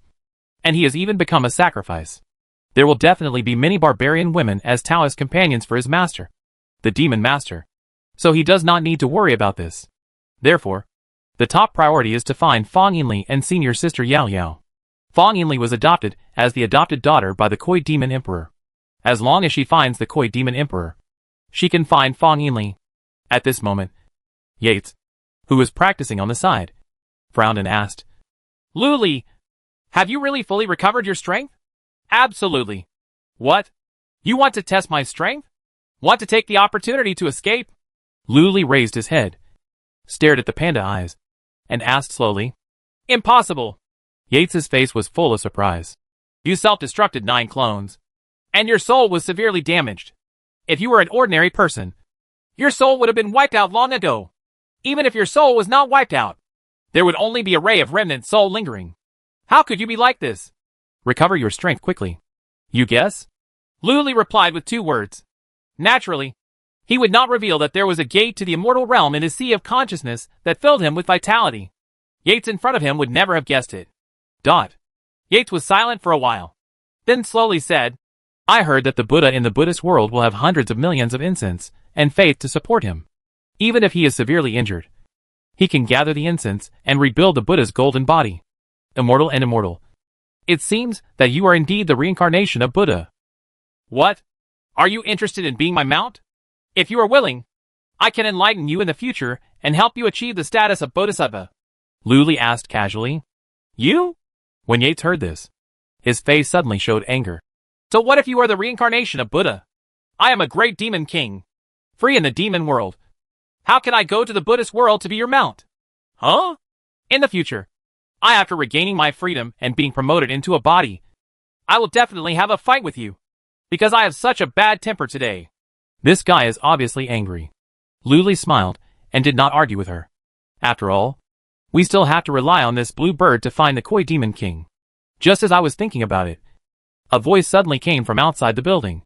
Speaker 1: And he has even become a sacrifice. There will definitely be many barbarian women as Taoist companions for his master, the demon master. So he does not need to worry about this. Therefore, the top priority is to find Fong Yinli and senior sister Yao Yao. Fong Yinli was adopted as the adopted daughter by the Koi Demon Emperor. As long as she finds the Koi Demon Emperor, she can find Fong Yinli. At this moment, Yates, who was practicing on the side, frowned and asked,
Speaker 2: Luli, have you really fully recovered your strength? Absolutely. What? You want to test my strength? Want to take the opportunity to escape?
Speaker 1: Luli raised his head, stared at the panda eyes, and asked slowly,
Speaker 2: Impossible.
Speaker 1: Yates's face was full of surprise.
Speaker 2: You self-destructed 9 clones, and your soul was severely damaged. If you were an ordinary person, your soul would have been wiped out long ago. Even if your soul was not wiped out, there would only be a ray of remnant soul lingering. How could you be like this?
Speaker 1: Recover your strength quickly. You guess?
Speaker 2: Luli replied with 2 words. Naturally, he would not reveal that there was a gate to the immortal realm in his sea of consciousness that filled him with vitality. Yates in front of him would never have guessed it. Yates was silent for a while, then slowly said,
Speaker 1: I heard that the Buddha in the Buddhist world will have hundreds of millions of incense and faith to support him. Even if he is severely injured, he can gather the incense and rebuild the Buddha's golden body. Immortal and immortal. It seems that you are indeed the reincarnation of Buddha.
Speaker 2: What? Are you interested in being my mount? If you are willing, I can enlighten you in the future and help you achieve the status of Bodhisattva.
Speaker 1: Luli asked casually.
Speaker 2: You?
Speaker 1: When Yates heard this, his face suddenly showed anger.
Speaker 2: So what if you are the reincarnation of Buddha? I am a great demon king, free in the demon world. How can I go to the Buddhist world to be your mount? Huh? In the future, after regaining my freedom and being promoted into a body, I will definitely have a fight with you, because I have such a bad temper today.
Speaker 1: This guy is obviously angry. Luli smiled and did not argue with her. After all, we still have to rely on this blue bird to find the Koi Demon King. Just as I was thinking about it, a voice suddenly came from outside the building.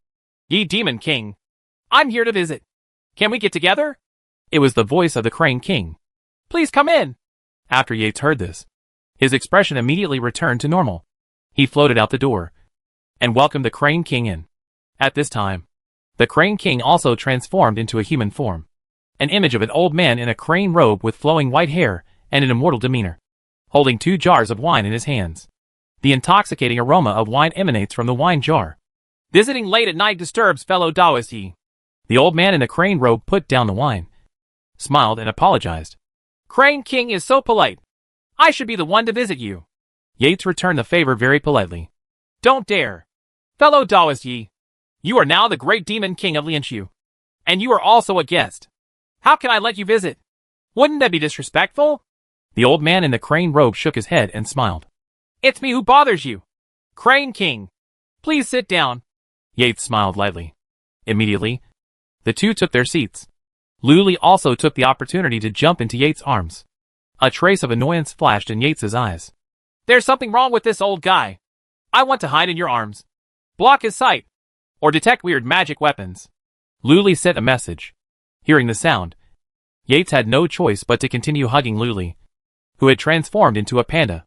Speaker 2: Ye Demon King, I'm here to visit. Can we get together?
Speaker 1: It was the voice of the Crane King.
Speaker 2: Please come in.
Speaker 1: After Yates heard this, his expression immediately returned to normal. He floated out the door and welcomed the Crane King in. At this time, the Crane King also transformed into a human form, an image of an old man in a crane robe with flowing white hair and an immortal demeanor, holding 2 jars of wine in his hands. The intoxicating aroma of wine emanates from the wine jar.
Speaker 2: Visiting late at night disturbs fellow Taoists.
Speaker 1: The old man in the crane robe put down the wine, smiled and apologized.
Speaker 2: Crane King is so polite. I should be the one to visit you.
Speaker 1: Yates returned the favor very politely.
Speaker 2: Don't dare. Fellow Taoist Yi, you are now the great demon king of Lianshu. And you are also a guest. How can I let you visit? Wouldn't that be disrespectful?
Speaker 1: The old man in the crane robe shook his head and smiled.
Speaker 2: It's me who bothers you. Crane King, please sit down.
Speaker 1: Yates smiled lightly. Immediately, the 2 took their seats. Luli also took the opportunity to jump into Yates' arms. A trace of annoyance flashed in Yates' eyes.
Speaker 2: There's something wrong with this old guy. I want to hide in your arms, block his sight, or detect weird magic weapons.
Speaker 1: Luli sent a message. Hearing the sound, Yates had no choice but to continue hugging Luli, who had transformed into a panda.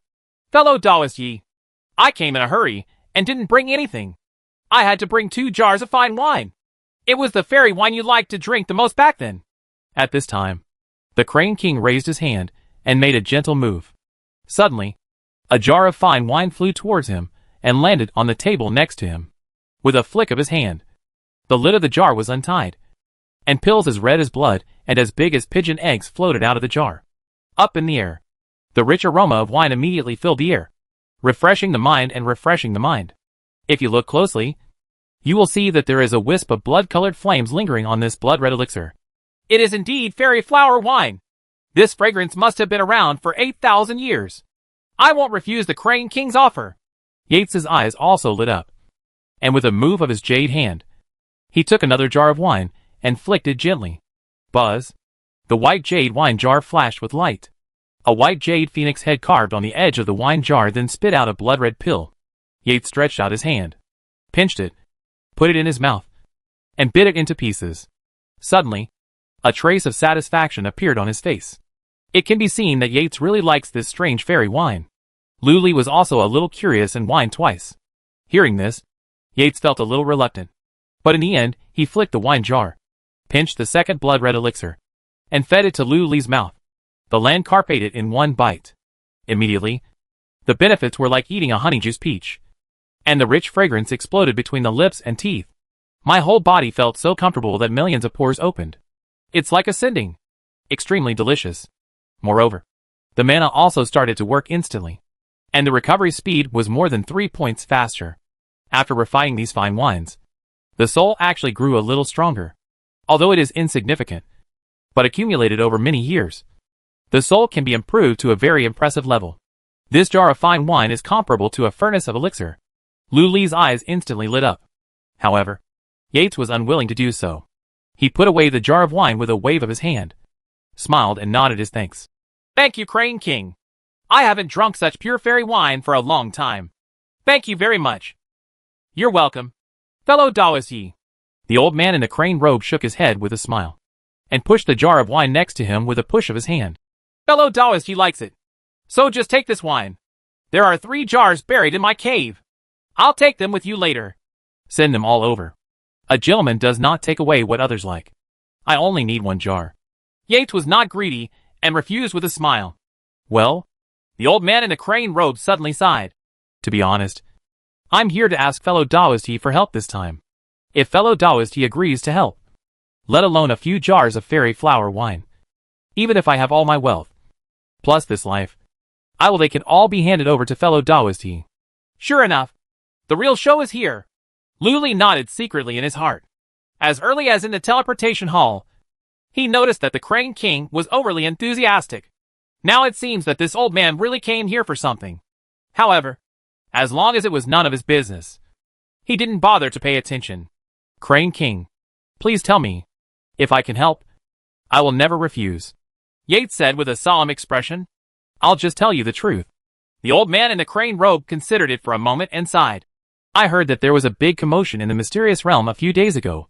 Speaker 2: Fellow Taoist Yi, I came in a hurry and didn't bring anything. I had to bring 2 jars of fine wine. It was the fairy wine you liked to drink the most back then.
Speaker 1: At this time, the Crane King raised his hand and made a gentle move. Suddenly, a jar of fine wine flew towards him and landed on the table next to him. With a flick of his hand, the lid of the jar was untied, and pills as red as blood and as big as pigeon eggs floated out of the jar. Up in the air, the rich aroma of wine immediately filled the air, refreshing the mind and refreshing the mind. If you look closely, you will see that there is a wisp of blood-colored flames lingering on this blood-red elixir.
Speaker 2: It is indeed fairy flower wine. This fragrance must have been around for 8,000 years. I won't refuse the Crane King's offer.
Speaker 1: Yates's eyes also lit up, and with a move of his jade hand, he took another jar of wine and flicked it gently. Buzz! The white jade wine jar flashed with light. A white jade phoenix head carved on the edge of the wine jar then spit out a blood-red pill. Yates stretched out his hand, pinched it, put it in his mouth, and bit it into pieces. Suddenly, a trace of satisfaction appeared on his face. It can be seen that Yates really likes this strange fairy wine. Luli was also a little curious and whined twice. Hearing this, Yates felt a little reluctant. But in the end, he flicked the wine jar, pinched the second blood-red elixir, and fed it to Luli's mouth. The Landcarp ate it in one bite. Immediately, the benefits were like eating a honeyjuice peach, and the rich fragrance exploded between the lips and teeth. My whole body felt so comfortable that millions of pores opened. It's like ascending. Extremely delicious. Moreover, the mana also started to work instantly, and the recovery speed was more than 3 points faster. After refining these fine wines, the soul actually grew a little stronger. Although it is insignificant, but accumulated over many years, the soul can be improved to a very impressive level. This jar of fine wine is comparable to a furnace of elixir. Luli's eyes instantly lit up. However, Yates was unwilling to do so. He put away the jar of wine with a wave of his hand, smiled and nodded his thanks.
Speaker 2: Thank you, Crane King. I haven't drunk such pure fairy wine for a long time. Thank you very much. You're welcome. Fellow Daoizi.
Speaker 1: The old man in the crane robe shook his head with a smile, and pushed the jar of wine next to him with a push of his hand.
Speaker 2: Fellow Daoizi likes it. So just take this wine. There are 3 jars buried in my cave. I'll take them with you later.
Speaker 1: Send them all over. A gentleman does not take away what others like. I only need 1 jar.
Speaker 2: Yates was not greedy, and refused with a smile.
Speaker 1: Well?
Speaker 2: The old man in the crane robe suddenly sighed.
Speaker 1: To be honest, I'm here to ask fellow Daoizi for help this time. If fellow Daoizi agrees to help, let alone a few jars of fairy flower wine, even if I have all my wealth, plus this life, they can all be handed over to fellow Daoizi.
Speaker 2: Sure enough. The real show is here. Luli nodded secretly in his heart. As early as in the teleportation hall, he noticed that the Crane King was overly enthusiastic. Now it seems that this old man really came here for something. However, as long as it was none of his business, he didn't bother to pay attention.
Speaker 1: Crane King, please tell me. If I can help, I will never refuse.
Speaker 2: Yates said with a solemn expression.
Speaker 1: I'll just tell you the truth.
Speaker 2: The old man in the crane robe considered it for a moment and sighed.
Speaker 1: I heard that there was a big commotion in the mysterious realm a few days ago.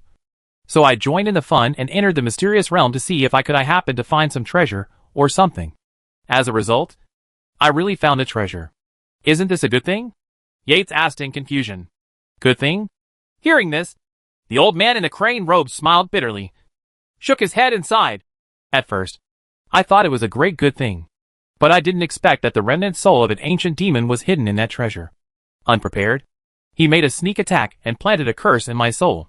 Speaker 1: So I joined in the fun and entered the mysterious realm to see if I could happen to find some treasure or something. As a result, I really found a treasure. Isn't this a good thing?
Speaker 2: Yates asked in confusion.
Speaker 1: Good thing?
Speaker 2: Hearing this, the old man in the crane robe smiled bitterly, shook his head and sighed.
Speaker 1: At first, I thought it was a great good thing, but I didn't expect that the remnant soul of an ancient demon was hidden in that treasure. Unprepared, he made a sneak attack and planted a curse in my soul.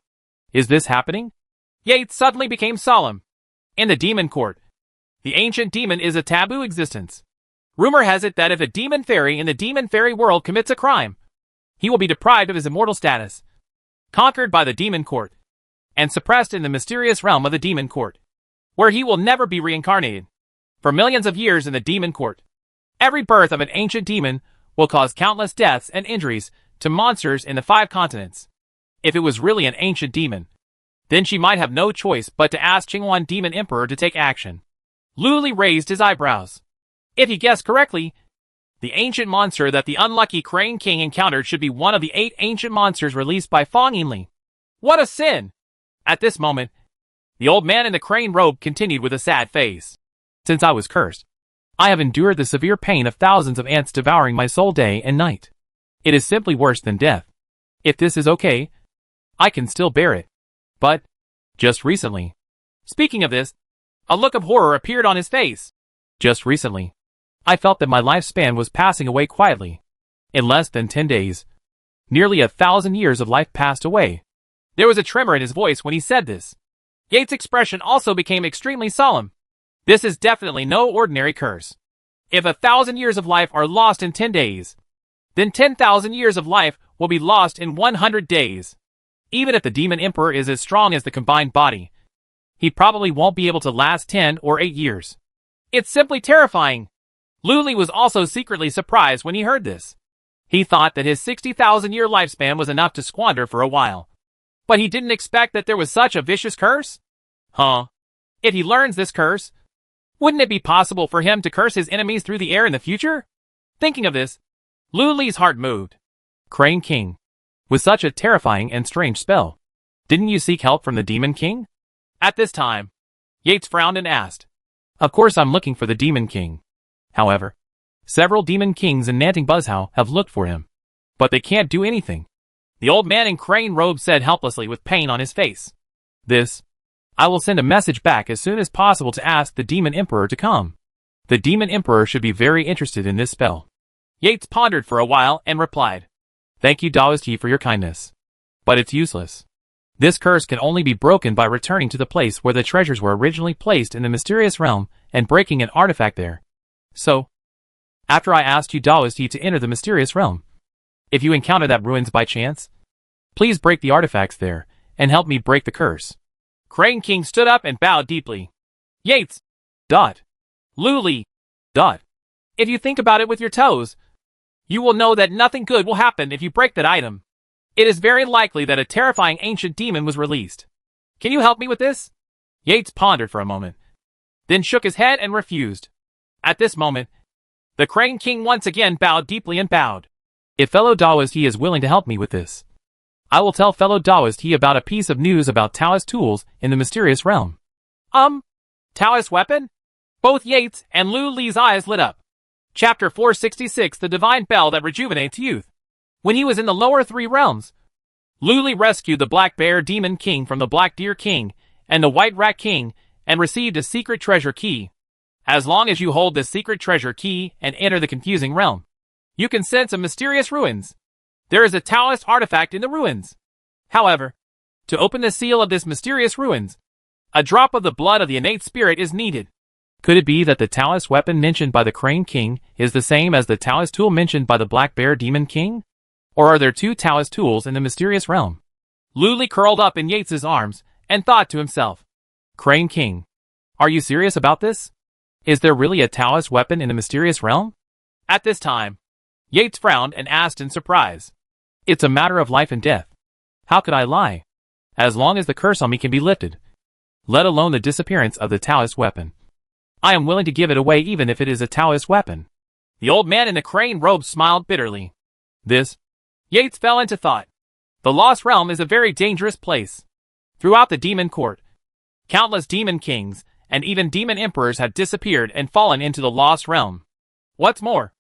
Speaker 1: Is this happening?
Speaker 2: Yates suddenly became solemn. In the demon court, the ancient demon is a taboo existence. Rumor has it that if a demon fairy in the demon fairy world commits a crime, he will be deprived of his immortal status, conquered by the demon court, and suppressed in the mysterious realm of the demon court, where he will never be reincarnated. For millions of years in the demon court, every birth of an ancient demon will cause countless deaths and injuries to monsters in the 5 continents. If it was really an ancient demon, then she might have no choice but to ask Qinghuan Demon Emperor to take action. Luli raised his eyebrows. If he guessed correctly, the ancient monster that the unlucky Crane King encountered should be one of the 8 ancient monsters released by Fong Yinli. What a sin! At this moment, the old man in the crane robe continued with a sad face.
Speaker 1: Since I was cursed, I have endured the severe pain of thousands of ants devouring my soul day and night. It is simply worse than death. If this is okay, I can still bear it. But, Just recently.
Speaker 2: Speaking of this, a look of horror appeared on his face.
Speaker 1: Just recently. I felt that my lifespan was passing away quietly. In less than 10 days. Nearly 1,000 years of life passed away.
Speaker 2: There was a tremor in his voice when he said this. Yates' expression also became extremely solemn. This is definitely no ordinary curse. If 1,000 years of life are lost in 10 days, then 10,000 years of life will be lost in 100 days. Even if the Demon Emperor is as strong as the combined body, he probably won't be able to last 10 or 8 years. It's simply terrifying. Lu Li was also secretly surprised when he heard this. He thought that his 60,000-year lifespan was enough to squander for a while. But he didn't expect that there was such a vicious curse? If he learns this curse, wouldn't it be possible for him to curse his enemies through the air in the future? Thinking of this, Lu Li's heart moved.
Speaker 1: Crane King. With such a terrifying and strange spell, didn't you seek help from the Demon King?
Speaker 2: At this time, Yates frowned and asked.
Speaker 1: Of course I'm looking for the Demon King. However, several Demon Kings in Nanting Buzzhow have looked for him, but they can't do anything.
Speaker 2: The old man in crane robe said helplessly with pain on his face.
Speaker 1: I will send a message back as soon as possible to ask the Demon Emperor to come. The Demon Emperor should be very interested in this spell.
Speaker 2: Yates pondered for a while and replied.
Speaker 1: Thank you, Daoist Yi, for your kindness. But it's useless. This curse can only be broken by returning to the place where the treasures were originally placed in the mysterious realm and breaking an artifact there. So, after I asked you, Daoist Yi, to enter the mysterious realm, if you encounter that ruins by chance, please break the artifacts there and help me break the curse.
Speaker 2: Crane King stood up and bowed deeply. Yates. Lu Li. If you think about it with your toes, you will know that nothing good will happen if you break that item. It is very likely that a terrifying ancient demon was released. Can you help me with this? Yates pondered for a moment, then shook his head and refused. At this moment, the Crane King once again bowed deeply and bowed.
Speaker 1: If fellow Daoist He is willing to help me with this, I will tell fellow Daoist He about a piece of news about Taoist tools in the mysterious realm.
Speaker 2: Taoist weapon? Both Yates and Lu Li's eyes lit up. Chapter 466, The Divine Bell That Rejuvenates Youth. When he was in the lower 3 realms, Lu Li rescued the Black Bear Demon King from the Black Deer King and the White Rat King and received a secret treasure key. As long as you hold this secret treasure key and enter the confusing realm, you can sense a mysterious ruins. There is a Taoist artifact in the ruins. However, to open the seal of this mysterious ruins, a drop of the blood of the innate spirit is needed.
Speaker 1: Could it be that the Taoist weapon mentioned by the Crane King is the same as the Taoist tool mentioned by the Black Bear Demon King? Or are there 2 Taoist tools in the mysterious realm?
Speaker 2: Lu Li curled up in Yates' arms and thought to himself.
Speaker 1: Crane King, are you serious about this? Is there really a Taoist weapon in the mysterious realm?
Speaker 2: At this time, Yates frowned and asked in surprise.
Speaker 1: It's a matter of life and death. How could I lie? As long as the curse on me can be lifted, let alone the disappearance of the Taoist weapon, I am willing to give it away even if it is a Taoist weapon.
Speaker 2: The old man in the crane robe smiled bitterly. Yates fell into thought. The Lost Realm is a very dangerous place. Throughout the Demon Court, countless Demon Kings and even Demon Emperors have disappeared and fallen into the Lost Realm. What's more,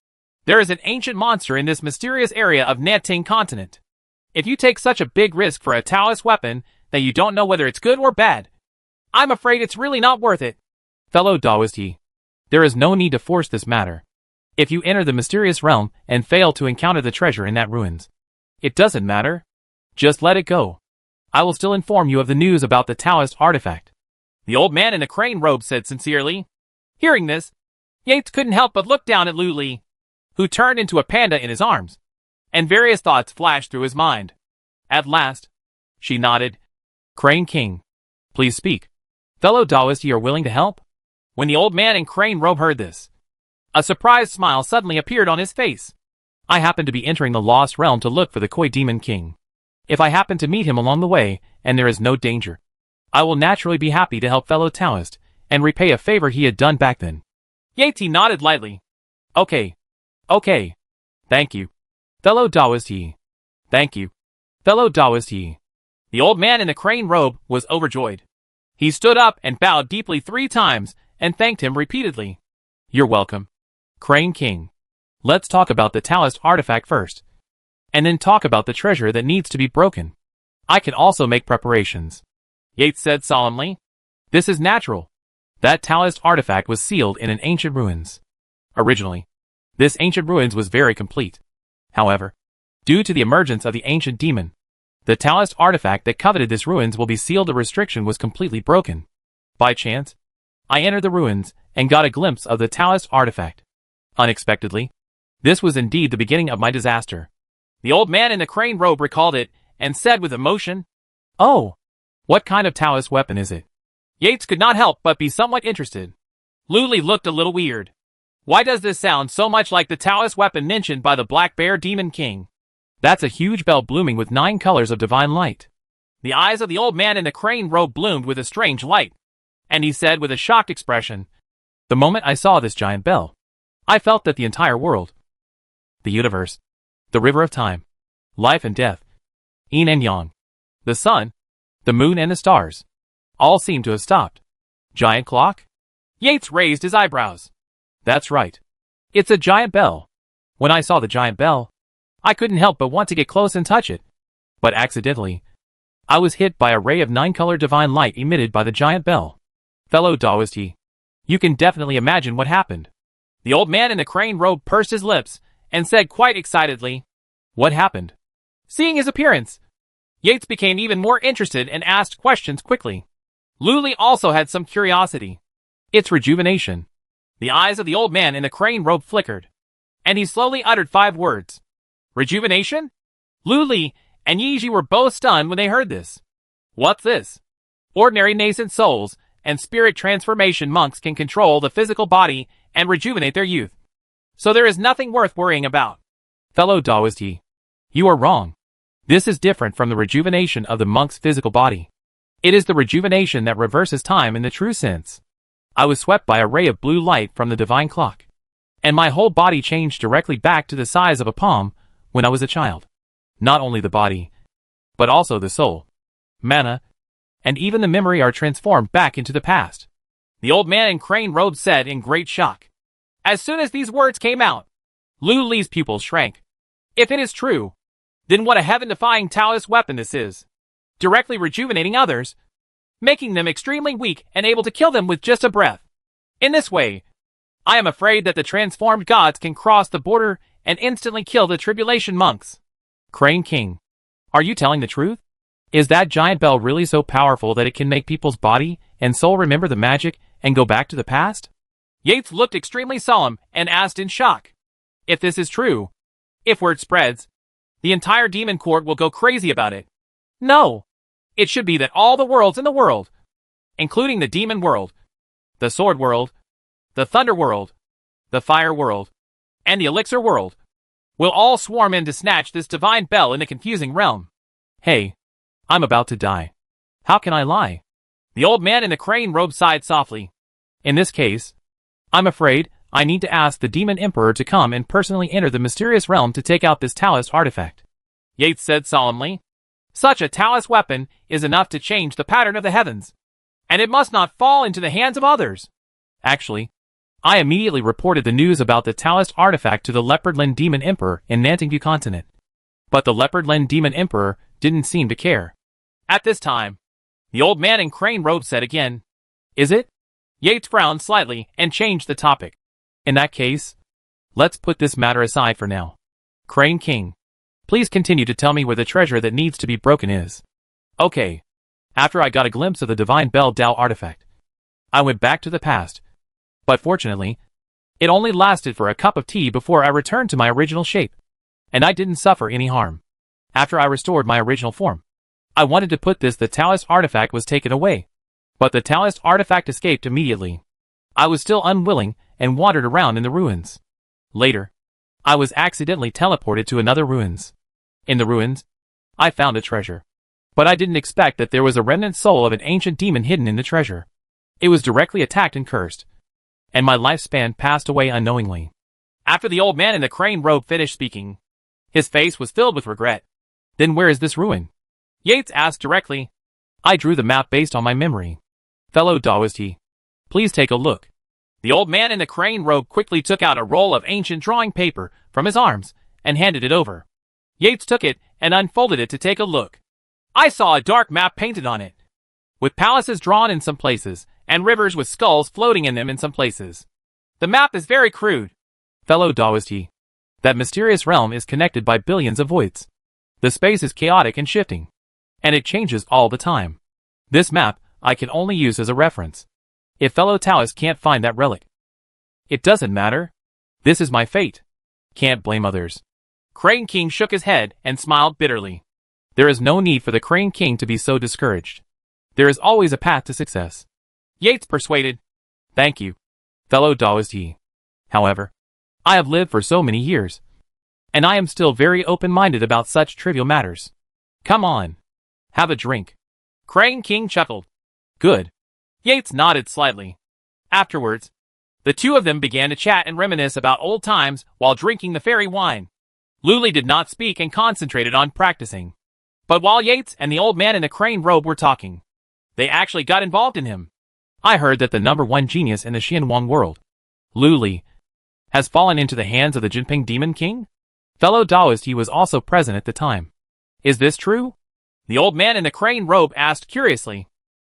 Speaker 2: there is an ancient monster in this mysterious area of Nanting continent. If you take such a big risk for a Taoist weapon that you don't know whether it's good or bad, I'm afraid it's really not worth it.
Speaker 1: Fellow Daoist Yi, there is no need to force this matter. If you enter the mysterious realm and fail to encounter the treasure in that ruins, it doesn't matter. Just let it go. I will still inform you of the news about the Taoist artifact.
Speaker 2: The old man in the crane robe said sincerely. Hearing this, Yates couldn't help but look down at Lu Li, who turned into a panda in his arms, and various thoughts flashed through his mind. At last, she nodded.
Speaker 1: Crane King, please speak. Fellow Daoist Yi are willing to help?
Speaker 2: When the old man in crane robe heard this, a surprised smile suddenly appeared on his face.
Speaker 1: I happen to be entering the Lost Realm to look for the Koi Demon King. If I happen to meet him along the way, and there is no danger, I will naturally be happy to help fellow Taoist, and repay a favor he had done back then.
Speaker 2: Yates nodded lightly.
Speaker 1: Okay. Thank you. Fellow Daoist Yi. Thank you. Fellow Daoist Yi.
Speaker 2: The old man in the crane robe was overjoyed. He stood up and bowed deeply 3 times, and thanked him repeatedly.
Speaker 1: You're welcome. Crane King. Let's talk about the Taoist artifact first, and then talk about the treasure that needs to be broken. I can also make preparations. Yates said solemnly. This is natural. That Taoist artifact was sealed in an ancient ruins. Originally, this ancient ruins was very complete. However, due to the emergence of the ancient demon, the Taoist artifact that coveted this ruins will be sealed. The restriction was completely broken. By chance, I entered the ruins and got a glimpse of the Taoist artifact. Unexpectedly, this was indeed the beginning of my disaster.
Speaker 2: The old man in the crane robe recalled it and said with emotion,
Speaker 1: Oh, what kind of Taoist weapon is it?
Speaker 2: Yates could not help but be somewhat interested. Luli looked a little weird. Why does this sound so much like the Taoist weapon mentioned by the Black Bear Demon King?
Speaker 1: That's a huge bell blooming with 9 colors of divine light.
Speaker 2: The eyes of the old man in the crane robe bloomed with a strange light, and he said with a shocked expression,
Speaker 1: The moment I saw this giant bell, I felt that the entire world, the universe, the river of time, life and death, yin and yang, the sun, the moon and the stars, all seemed to have stopped. Giant clock?
Speaker 2: Yates raised his eyebrows.
Speaker 1: That's right. It's a giant bell. When I saw the giant bell, I couldn't help but want to get close and touch it. But accidentally, I was hit by a ray of 9-colored divine light emitted by the giant bell. Fellow Taoist, you can definitely imagine what happened.
Speaker 2: The old man in the crane robe pursed his lips and said quite excitedly,
Speaker 1: What happened?
Speaker 2: Seeing his appearance, Yates became even more interested and asked questions quickly. Luli also had some curiosity.
Speaker 1: It's rejuvenation.
Speaker 2: The eyes of the old man in the crane robe flickered, and he slowly uttered 5 words. Rejuvenation? Luli and Yiji were both stunned when they heard this. What's this? Ordinary nascent souls and spirit transformation monks can control the physical body and rejuvenate their youth. So there is nothing worth worrying about.
Speaker 1: Fellow Taoist, you are wrong. This is different from the rejuvenation of the monk's physical body. It is the rejuvenation that reverses time in the true sense. I was swept by a ray of blue light from the divine clock, and my whole body changed directly back to the size of a palm when I was a child. Not only the body, but also the soul, mana, and even the memory are transformed back into the past.
Speaker 2: The old man in crane robe said in great shock. As soon as these words came out, Lu Li's pupils shrank. If it is true, then what a heaven-defying Taoist weapon this is. Directly rejuvenating others, making them extremely weak and able to kill them with just a breath. In this way, I am afraid that the transformed gods can cross the border and instantly kill the tribulation monks.
Speaker 1: Crane King, are you telling the truth? Is that giant bell really so powerful that it can make people's body and soul remember the magic and go back to the past?
Speaker 2: Yates looked extremely solemn and asked in shock. If this is true, if word spreads, the entire demon court will go crazy about it. No, it should be that all the worlds in the world, including the demon world, the sword world, the thunder world, the fire world, and the elixir world, will all swarm in to snatch this divine bell in the confusing realm.
Speaker 1: Hey, I'm about to die. How can I lie?
Speaker 2: The old man in the crane robe sighed softly.
Speaker 1: In this case, I'm afraid I need to ask the demon emperor to come and personally enter the mysterious realm to take out this Taoist artifact.
Speaker 2: Yates said solemnly. Such a Taoist weapon is enough to change the pattern of the heavens, and it must not fall into the hands of others.
Speaker 1: Actually, I immediately reported the news about the Taoist artifact to the Leopardland Demon Emperor in Nantingview Continent. But the Leopardland Demon Emperor didn't seem to care.
Speaker 2: At this time, the old man in crane robe said again,
Speaker 1: Is it?
Speaker 2: Yates frowned slightly and changed the topic.
Speaker 1: In that case, let's put this matter aside for now. Crane King, please continue to tell me where the treasure that needs to be broken is. Okay. After I got a glimpse of the Divine Bell Dao artifact, I went back to the past. But fortunately, it only lasted for a cup of tea before I returned to my original shape, and I didn't suffer any harm. After I restored my original form, I wanted to put the Taoist artifact was taken away, but the Taoist artifact escaped immediately. I was still unwilling and wandered around in the ruins. Later, I was accidentally teleported to another ruins. In the ruins, I found a treasure, but I didn't expect that there was a remnant soul of an ancient demon hidden in the treasure. It was directly attacked and cursed, and my lifespan passed away unknowingly.
Speaker 2: After the old man in the crane robe finished speaking, his face was filled with regret.
Speaker 1: Then where is this ruin?
Speaker 2: Yates asked directly.
Speaker 1: I drew the map based on my memory. Fellow Taoist, please take a look.
Speaker 2: The old man in the crane robe quickly took out a roll of ancient drawing paper from his arms and handed it over. Yates took it and unfolded it to take a look. I saw a dark map painted on it. with palaces drawn in some places, and rivers with skulls floating in them in some places. The map is very crude.
Speaker 1: Fellow Daoist, that mysterious realm is connected by billions of voids. The space is chaotic and shifting, and it changes all the time. This map I can only use as a reference. If fellow Taoists can't find that relic, it doesn't matter. This is my fate. Can't blame others.
Speaker 2: Crane King shook his head and smiled bitterly.
Speaker 1: There is no need for the Crane King to be so discouraged. There is always a path to success.
Speaker 2: Yates persuaded.
Speaker 1: Thank you, fellow Daoist. However, I have lived for so many years, and I am still very open-minded about such trivial matters. Come on, have a drink.
Speaker 2: Crane King chuckled.
Speaker 1: Good.
Speaker 2: Yates nodded slightly. Afterwards, the two of them began to chat and reminisce about old times while drinking the fairy wine. Luli did not speak and concentrated on practicing. But while Yates and the old man in the crane robe were talking, they actually got involved in him.
Speaker 1: I heard that the #1 genius in the Xianwang world, Luli, has fallen into the hands of the Jinping Demon King? Fellow Daoist, he was also present at the time. Is this true?
Speaker 2: The old man in the crane robe asked curiously.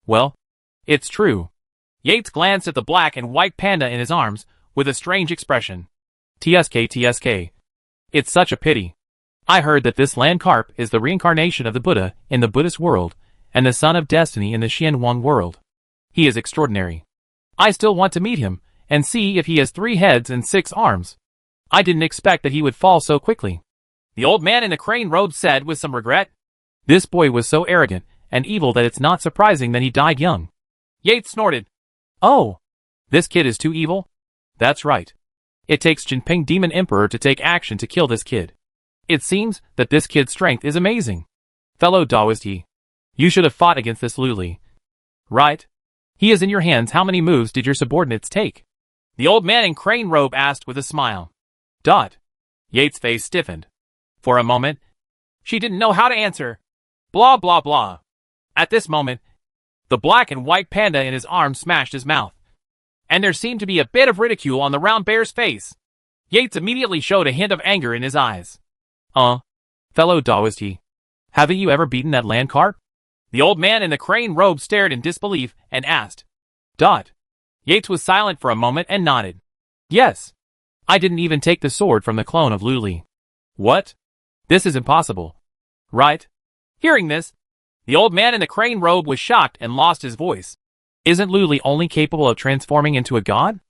Speaker 1: Well, it's true.
Speaker 2: Yates glanced at the black and white panda in his arms with a strange expression.
Speaker 1: TSK. It's such a pity. I heard that this land carp is the reincarnation of the Buddha in the Buddhist world and the son of destiny in the Xianwang world. He is extraordinary. I still want to meet him and see if he has 3 heads and 6 arms. I didn't expect that he would fall so quickly.
Speaker 2: The old man in the crane robe said with some regret.
Speaker 1: This boy was so arrogant and evil that it's not surprising that he died young.
Speaker 2: Yates snorted.
Speaker 1: Oh, this kid is too evil? That's right. It takes Jinping Demon Emperor to take action to kill this kid. It seems that this kid's strength is amazing. Fellow Daoist, you should have fought against this Luli. Right? He is in your hands. How many moves did your subordinates take?
Speaker 2: The old man in crane robe asked with a smile.
Speaker 1: Yates' face stiffened.
Speaker 2: For a moment, she didn't know how to answer. Blah blah blah. At this moment, the black and white panda in his arm smashed his mouth, and there seemed to be a bit of ridicule on the round bear's face. Yates immediately showed a hint of anger in his eyes.
Speaker 1: Fellow Daoist, haven't you ever beaten that land carp?
Speaker 2: The old man in the crane robe stared in disbelief and asked. Yates was silent for a moment and nodded.
Speaker 1: Yes. I didn't even take the sword from the clone of Luli. What? This is impossible. Right?
Speaker 2: Hearing this, the old man in the crane robe was shocked and lost his voice.
Speaker 1: Isn't Luli only capable of transforming into a god?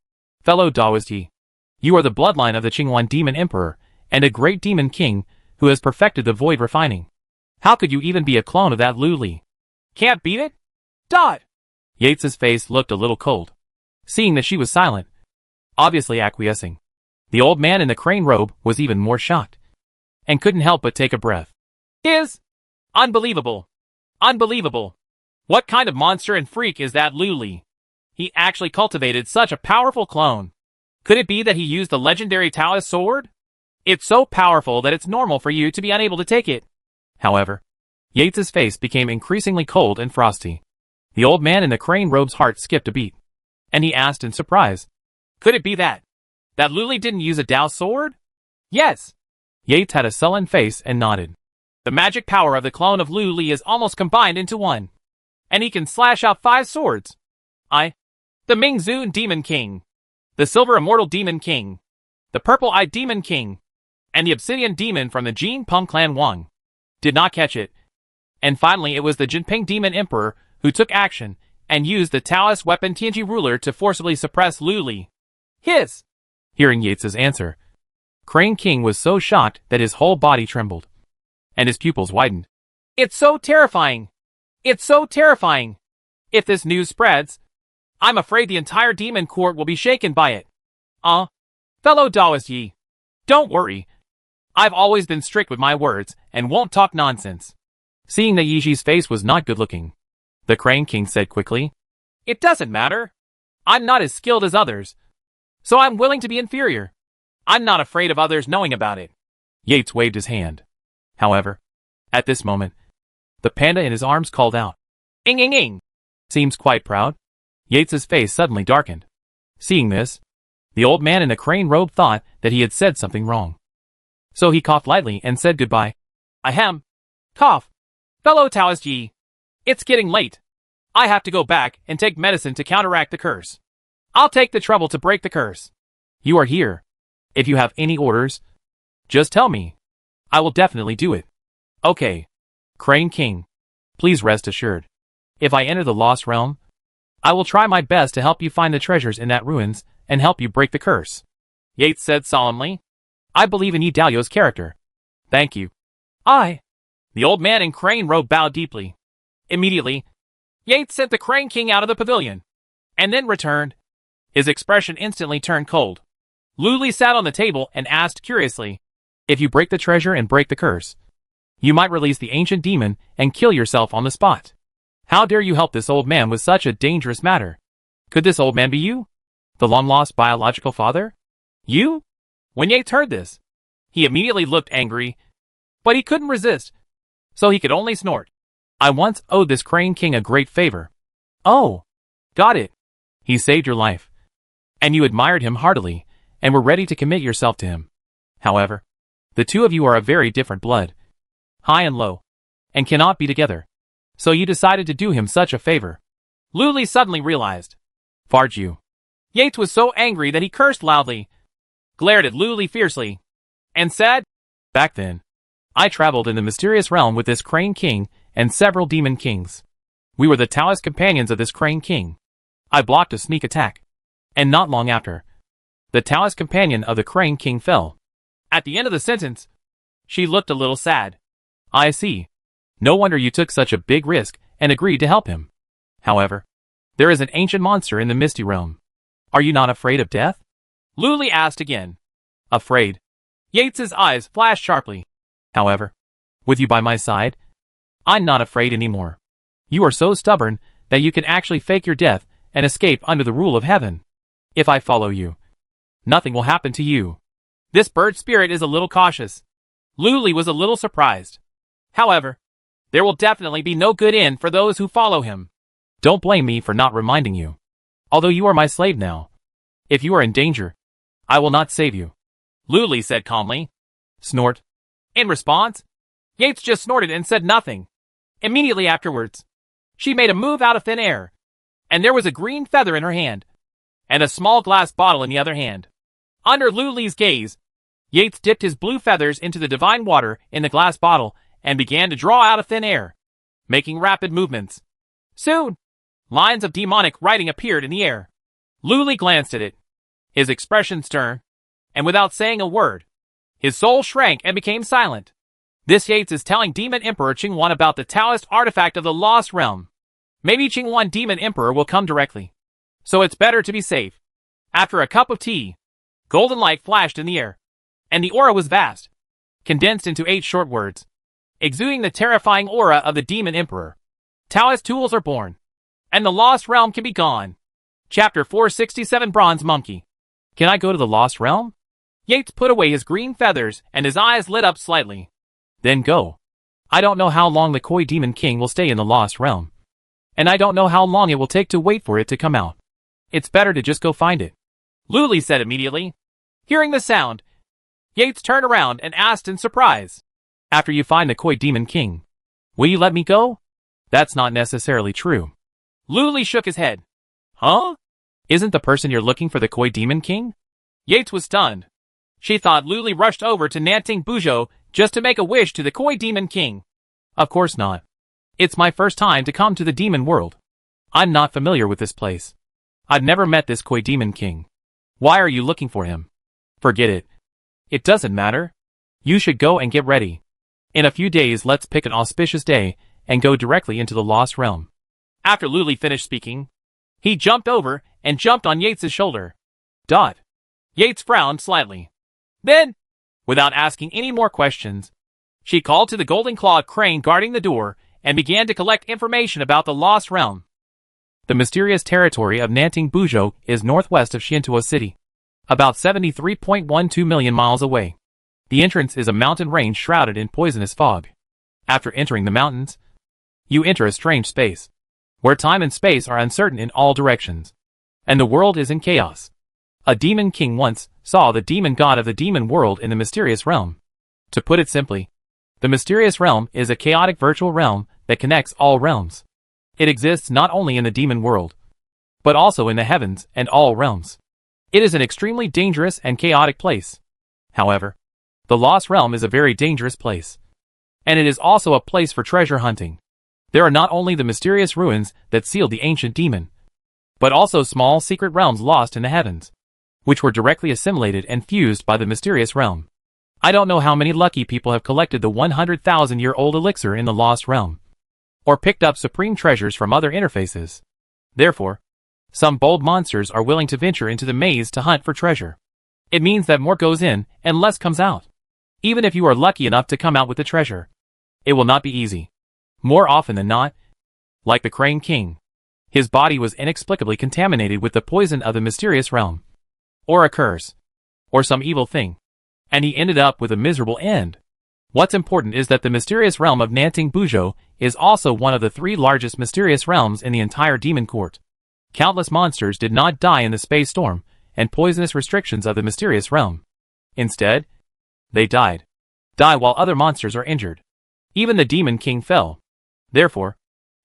Speaker 1: Fellow Daoist, you are the bloodline of the Qingwan Demon Emperor and a great demon king who has perfected the void refining. How could you even be a clone of that Luli?
Speaker 2: Can't beat it?
Speaker 1: Yates's face looked a little cold. Seeing that she was silent, obviously acquiescing, the old man in the crane robe was even more shocked and couldn't help but take a breath.
Speaker 2: Unbelievable. Unbelievable. What kind of monster and freak is that Luli? He actually cultivated such a powerful clone. Could it be that he used the legendary Taoist sword? It's so powerful that it's normal for you to be unable to take it.
Speaker 1: However, Yates's face became increasingly cold and frosty. The old man in the crane robe's heart skipped a beat, and he asked in surprise.
Speaker 2: Could it be that Luli didn't use a Dao sword? Yes.
Speaker 1: Yates had a sullen face and nodded.
Speaker 2: The magic power of the clone of Luli is almost combined into one, and he can slash out 5 swords. The Mingzhu Demon King, the Silver Immortal Demon King, the Purple-Eyed Demon King, and the Obsidian Demon from the Jin Peng Clan Wang. Did not catch it. And finally it was the Jinping Demon Emperor who took action and used the Taoist weapon Tianji ruler to forcibly suppress Luli.
Speaker 1: Hearing Yates's answer, Crane King was so shocked that his whole body trembled, and his pupils widened.
Speaker 2: It's so terrifying. It's so terrifying. If this news spreads, I'm afraid the entire demon court will be shaken by it. Fellow Daoist, don't worry. I've always been strict with my words and won't talk nonsense.
Speaker 1: Seeing that Yiji's face was not good looking, the Crane King said quickly.
Speaker 2: It doesn't matter. I'm not as skilled as others, so I'm willing to be inferior. I'm not afraid of others knowing about it.
Speaker 1: Yates waved his hand. However, at this moment, the panda in his arms called out.
Speaker 2: Ing.
Speaker 1: Seems quite proud. Yates's face suddenly darkened. Seeing this, the old man in the crane robe thought that he had said something wrong. So he coughed lightly and said goodbye.
Speaker 2: Ahem. Cough. Fellow Taoist, it's getting late. I have to go back and take medicine to counteract the curse. I'll take the trouble to break the curse.
Speaker 1: You are here. If you have any orders, just tell me. I will definitely do it. Okay. Crane King. Please rest assured. If I enter the Lost Realm, I will try my best to help you find the treasures in that ruins and help you break the curse.
Speaker 2: Yates said solemnly.
Speaker 1: I believe in Idalio's character. Thank you.
Speaker 2: The old man in Crane robe bowed deeply. Immediately, Yates sent the Crane King out of the pavilion, and then returned. His expression instantly turned cold. Luli sat on the table and asked curiously,
Speaker 1: if you break the treasure and break the curse, you might release the ancient demon and kill yourself on the spot. How dare you help this old man with such a dangerous matter? Could this old man be you? The long-lost biological father?
Speaker 2: You? When Yates heard this, he immediately looked angry, but he couldn't resist, so he could only snort.
Speaker 1: I once owed this Crane King a great favor.
Speaker 2: Oh, got it.
Speaker 1: He saved your life, and you admired him heartily, and were ready to commit yourself to him. However, the two of you are of very different blood, high and low, and cannot be together. So you decided to do him such a favor.
Speaker 2: Luli suddenly realized.
Speaker 1: Fart you.
Speaker 2: Yates was so angry that he cursed loudly, glared at Luli fiercely, and said,
Speaker 1: back then, I traveled in the mysterious realm with this Crane King and several demon kings. We were the Taoist companions of this Crane King. I blocked a sneak attack, and not long after, the Taoist companion of the Crane King fell.
Speaker 2: At the end of the sentence, she looked a little sad.
Speaker 1: I see. No wonder you took such a big risk and agreed to help him. However, there is an ancient monster in the Misty Realm. Are you not afraid of death?
Speaker 2: Luli asked again.
Speaker 1: Afraid?
Speaker 2: Yates's eyes flashed sharply.
Speaker 1: However, with you by my side, I'm not afraid anymore. You are so stubborn that you can actually fake your death and escape under the rule of heaven. If I follow you, nothing will happen to you.
Speaker 2: This bird spirit is a little cautious. Luli was a little surprised. However, there will definitely be no good end for those who follow him.
Speaker 1: Don't blame me for not reminding you. Although you are my slave now. If you are in danger, I will not save you.
Speaker 2: Luli said calmly.
Speaker 1: Snort.
Speaker 2: In response, Yates just snorted and said nothing. Immediately afterwards, she made a move out of thin air, and there was a green feather in her hand, and a small glass bottle in the other hand. Under Luli's gaze, Yates dipped his blue feathers into the divine water in the glass bottle and began to draw out of thin air, making rapid movements. Soon, lines of demonic writing appeared in the air. Luli glanced at it, his expression stern, and without saying a word, his soul shrank and became silent. This Yates is telling Demon Emperor Qingwan about the Taoist artifact of the Lost Realm. Maybe Qingwan Demon Emperor will come directly. So it's better to be safe. After a cup of tea, golden light flashed in the air, and the aura was vast, condensed into 8 short words, exuding the terrifying aura of the Demon Emperor. Taoist tools are born, and the Lost Realm can be gone. Chapter 467 Bronze Monkey.
Speaker 1: Can I go to the Lost Realm?
Speaker 2: Yates put away his green feathers and his eyes lit up slightly.
Speaker 1: Then go. I don't know how long the Koi Demon King will stay in the Lost Realm. And I don't know how long it will take to wait for it to come out. It's better to just go find it.
Speaker 2: Luli said immediately. Hearing the sound, Yates turned around and asked in surprise.
Speaker 1: After you find the Koi Demon King, will you let me go? That's not necessarily true.
Speaker 2: Luli shook his head. Huh?
Speaker 1: Isn't the person you're looking for the Koi Demon King?
Speaker 2: Yates was stunned. She thought Luli rushed over to Nanting Buzhou just to make a wish to the Koi Demon King.
Speaker 1: Of course not. It's my first time to come to the demon world. I'm not familiar with this place. I've never met this Koi Demon King. Why are you looking for him? Forget it. It doesn't matter. You should go and get ready. In a few days, let's pick an auspicious day and go directly into the Lost Realm.
Speaker 2: After Luli finished speaking, he jumped over and jumped on Yates' shoulder. Yates frowned slightly. Then, without asking any more questions, she called to the golden-clawed crane guarding the door and began to collect information about the Lost Realm.
Speaker 1: The mysterious territory of Nanting Buzhou is northwest of Xiantua City, about 73.12 million miles away. The entrance is a mountain range shrouded in poisonous fog. After entering the mountains, you enter a strange space, where time and space are uncertain in all directions, and the world is in chaos. A demon king once saw the demon god of the demon world in the mysterious realm. To put it simply, the mysterious realm is a chaotic virtual realm that connects all realms. It exists not only in the demon world, but also in the heavens and all realms. It is an extremely dangerous and chaotic place. However, the Lost Realm is a very dangerous place. And it is also a place for treasure hunting. There are not only the mysterious ruins that sealed the ancient demon, but also small secret realms lost in the heavens, which were directly assimilated and fused by the mysterious realm. I don't know how many lucky people have collected the 100,000-year-old elixir in the Lost Realm, or picked up supreme treasures from other interfaces. Therefore, some bold monsters are willing to venture into the maze to hunt for treasure. It means that more goes in and less comes out. Even if you are lucky enough to come out with the treasure, it will not be easy. More often than not, like the Crane King, his body was inexplicably contaminated with the poison of the mysterious realm, or a curse, or some evil thing, and he ended up with a miserable end. What's important is that the mysterious realm of Nanting Bujo is also one of the 3 largest mysterious realms in the entire demon court. Countless monsters did not die in the space storm and poisonous restrictions of the mysterious realm. Instead, they die while other monsters are injured. Even the Demon King fell. Therefore,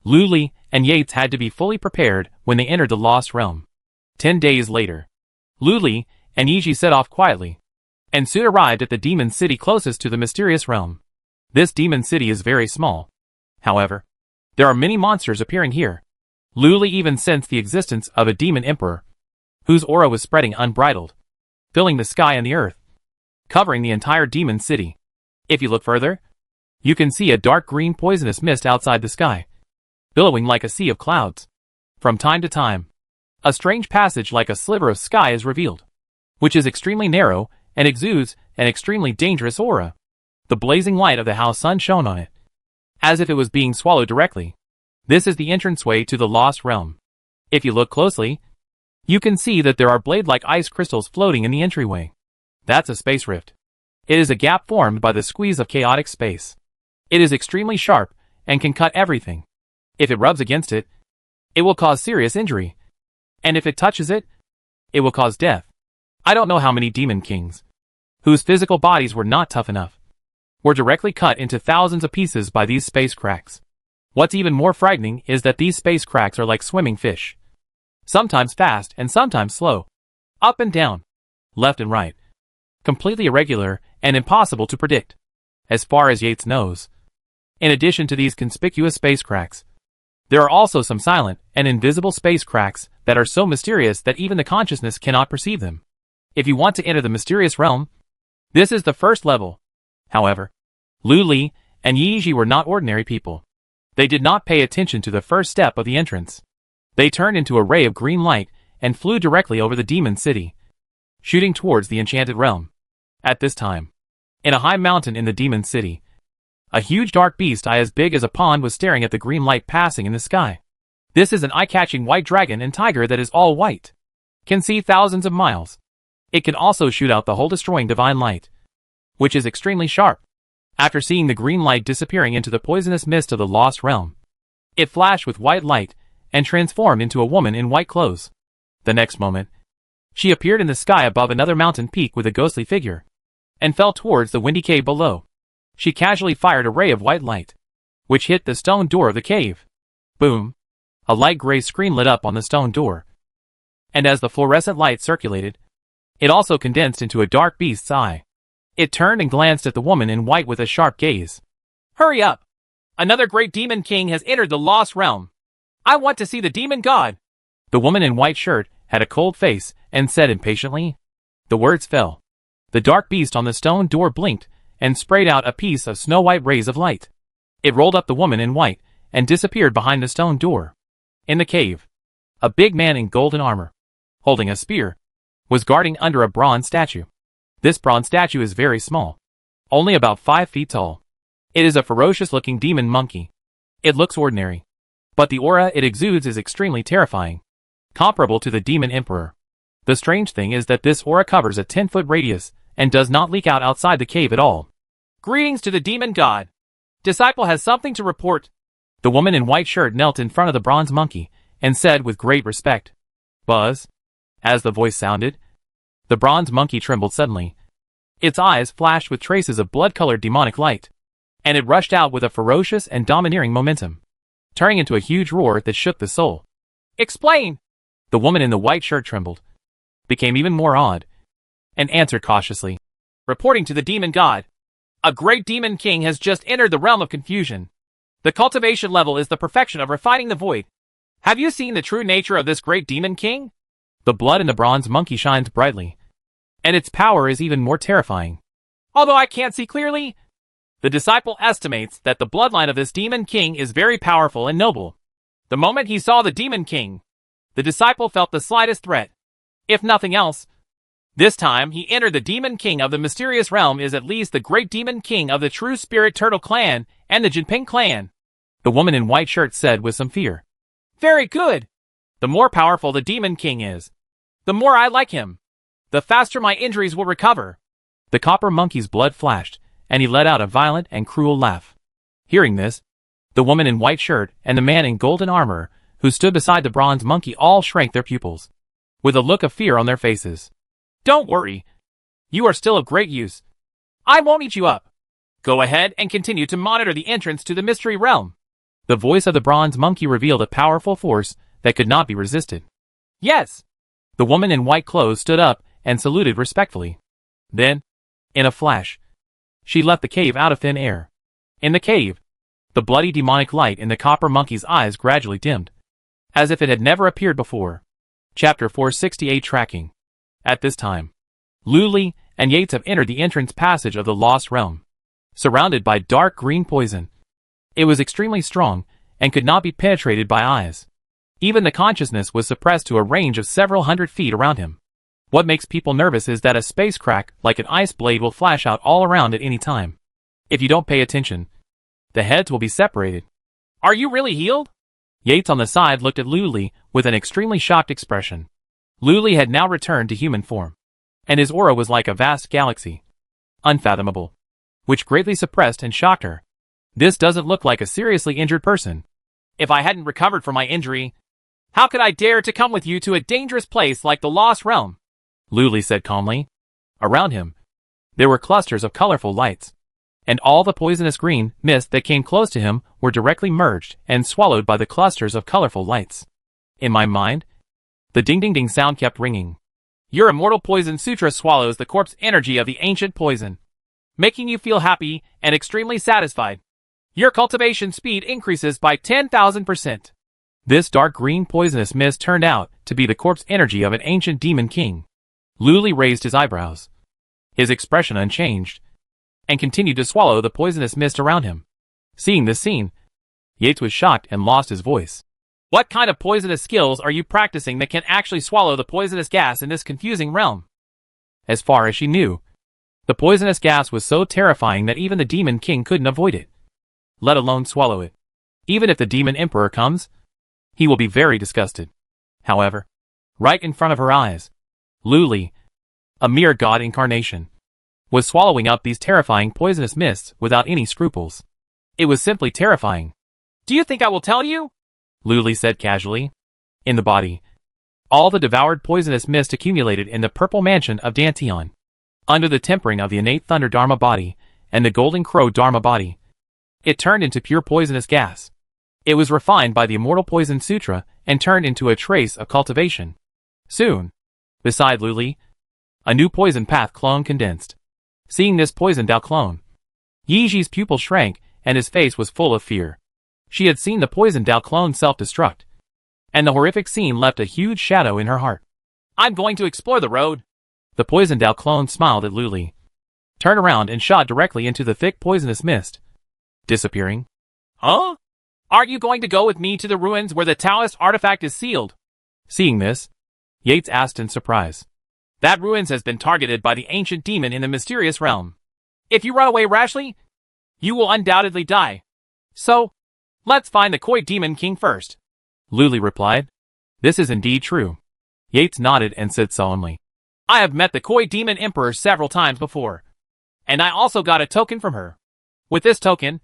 Speaker 1: Luli and Yates had to be fully prepared when they entered the Lost Realm. 10 days later, Luli and Yiji set off quietly, and soon arrived at the demon city closest to the mysterious realm. This demon city is very small. However, there are many monsters appearing here. Luli even sensed the existence of a demon emperor, whose aura was spreading unbridled, filling the sky and the earth, covering the entire demon city. If you look further, you can see a dark green poisonous mist outside the sky, billowing like a sea of clouds. From time to time, a strange passage like a sliver of sky is revealed, which is extremely narrow and exudes an extremely dangerous aura. The blazing light of the house sun shone on it, as if it was being swallowed directly. This is the entranceway to the Lost Realm. If you look closely, you can see that there are blade-like ice crystals floating in the entryway. That's a space rift. It is a gap formed by the squeeze of chaotic space. It is extremely sharp and can cut everything. If it rubs against it, it will cause serious injury. And if it touches it, it will cause death. I don't know how many demon kings, whose physical bodies were not tough enough, were directly cut into thousands of pieces by these space cracks. What's even more frightening is that these space cracks are like swimming fish. Sometimes fast and sometimes slow. Up and down. Left and right. Completely irregular and impossible to predict, as far as Yates knows. In addition to these conspicuous space cracks, there are also some silent and invisible space cracks that are so mysterious that even the consciousness cannot perceive them. If you want to enter the mysterious realm, this is the first level. However, Luli and Yiji were not ordinary people. They did not pay attention to the first step of the entrance. They turned into a ray of green light and flew directly over the demon city, shooting towards the enchanted realm. At this time, in a high mountain in the demon city, a huge dark beast as big as a pond was staring at the green light passing in the sky. This is an eye-catching white dragon and tiger that is all white. Can see thousands of miles. It can also shoot out the whole destroying divine light, which is extremely sharp. After seeing the green light disappearing into the poisonous mist of the Lost Realm, it flashed with white light and transformed into a woman in white clothes. The next moment, she appeared in the sky above another mountain peak with a ghostly figure, and fell towards the windy cave below. She casually fired a ray of white light, which hit the stone door of the cave. Boom! A light gray screen lit up on the stone door, and as the fluorescent light circulated, it also condensed into a dark beast's eye. It turned and glanced at the woman in white with a sharp gaze.
Speaker 2: Hurry up! Another great demon king has entered the Lost Realm. I want to see the demon god.
Speaker 1: The woman in white shirt had a cold face and said impatiently. The words fell. The dark beast on the stone door blinked and sprayed out a piece of snow-white rays of light. It rolled up the woman in white and disappeared behind the stone door. In the cave, a big man in golden armor, holding a spear, was guarding under a bronze statue. This bronze statue is very small, only about 5 feet tall. It is a ferocious-looking demon monkey. It looks ordinary, but the aura it exudes is extremely terrifying, comparable to the demon emperor. The strange thing is that this aura covers a 10-foot radius and does not leak out outside the cave at all.
Speaker 2: Greetings to the demon god. Disciple has something to report.
Speaker 1: The woman in white shirt knelt in front of the bronze monkey and said with great respect, "Buzz." As the voice sounded, the bronze monkey trembled suddenly. Its eyes flashed with traces of blood-colored demonic light, and it rushed out with a ferocious and domineering momentum turning into a huge roar that shook the soul.
Speaker 2: Explain!
Speaker 1: The woman in the white shirt trembled, became even more awed, and answered cautiously.
Speaker 2: Reporting to the demon god. A great demon king has just entered the realm of confusion. The cultivation level is the perfection of refining the void. Have you seen the true nature of this great demon king?
Speaker 1: The blood in the bronze monkey shines brightly, and its power is even more terrifying.
Speaker 2: Although I can't see clearly, the disciple estimates that the bloodline of this demon king is very powerful and noble. The moment he saw the demon king, the disciple felt the slightest threat. If nothing else, this time he entered the demon king of the mysterious realm is at least the great demon king of the true spirit turtle clan and the Jinping clan.
Speaker 1: The woman in white shirt said with some fear.
Speaker 2: Very good. The more powerful the demon king is, the more I like him. The faster my injuries will recover.
Speaker 1: The copper monkey's blood flashed, and he let out a violent and cruel laugh. Hearing this, the woman in white shirt and the man in golden armor, who stood beside the bronze monkey, all shrank their pupils, with a look of fear on their faces.
Speaker 2: Don't worry. You are still of great use. I won't eat you up. Go ahead and continue to monitor the entrance to the mystery realm.
Speaker 1: The voice of the bronze monkey revealed a powerful force that could not be resisted.
Speaker 2: Yes.
Speaker 1: The woman in white clothes stood up and saluted respectfully. Then, in a flash, she left the cave out of thin air. In the cave, the bloody demonic light in the copper monkey's eyes gradually dimmed, as if it had never appeared before. Chapter 468 Tracking. At this time, Luli and Yates have entered the entrance passage of the Lost Realm, surrounded by dark green poison. It was extremely strong and could not be penetrated by eyes. Even the consciousness was suppressed to a range of several hundred feet around him. What makes people nervous is that a space crack like an ice blade will flash out all around at any time. If you don't pay attention, the heads will be separated.
Speaker 2: Are you really healed?
Speaker 1: Yates on the side looked at Luli with an extremely shocked expression. Luli had now returned to human form, and his aura was like a vast galaxy, unfathomable, which greatly suppressed and shocked her. This doesn't look like a seriously injured person.
Speaker 2: If I hadn't recovered from my injury, how could I dare to come with you to a dangerous place like the Lost Realm?
Speaker 1: Luli said calmly. Around him, there were clusters of colorful lights, and all the poisonous green mist that came close to him were directly merged and swallowed by the clusters of colorful lights. In my mind, the ding-ding-ding sound kept ringing.
Speaker 2: Your immortal poison sutra swallows the corpse energy of the ancient poison, making you feel happy and extremely satisfied. Your cultivation speed increases by 10,000%.
Speaker 1: This dark green poisonous mist turned out to be the corpse energy of an ancient demon king. Luli raised his eyebrows, his expression unchanged, and continued to swallow the poisonous mist around him. Seeing this scene, Yates was shocked and lost his voice.
Speaker 2: What kind of poisonous skills are you practicing that can actually swallow the poisonous gas in this confusing realm?
Speaker 1: As far as she knew, the poisonous gas was so terrifying that even the demon king couldn't avoid it, let alone swallow it. Even if the demon emperor comes, he will be very disgusted. However, right in front of her eyes, Luli, a mere god incarnation, was swallowing up these terrifying poisonous mists without any scruples. It was simply terrifying.
Speaker 2: Do you think I will tell you?
Speaker 1: Luli said casually. In the body, all the devoured poisonous mist accumulated in the purple mansion of Dantian. Under the tempering of the innate thunder dharma body and the golden crow dharma body, it turned into pure poisonous gas. It was refined by the immortal poison sutra and turned into a trace of cultivation. Soon, beside Luli, a new poison path clone condensed. Seeing this poisoned out clone, Yiji's pupil shrank and his face was full of fear. She had seen the poisoned Dao clone self-destruct, and the horrific scene left a huge shadow in her heart.
Speaker 2: I'm going to explore the road.
Speaker 1: The poisoned Dao clone smiled at Luli, turned around and shot directly into the thick poisonous mist, disappearing.
Speaker 2: Huh? Aren't you going to go with me to the ruins where the Taoist artifact is sealed?
Speaker 1: Seeing this, Yates asked in surprise.
Speaker 2: That ruins has been targeted by the ancient demon in the mysterious realm. If you run away rashly, you will undoubtedly die. So, let's find the Koi Demon King first.
Speaker 1: Luli replied. This is indeed true. Yates nodded and said solemnly.
Speaker 2: I have met the Koi Demon Emperor several times before, and I also got a token from her. With this token,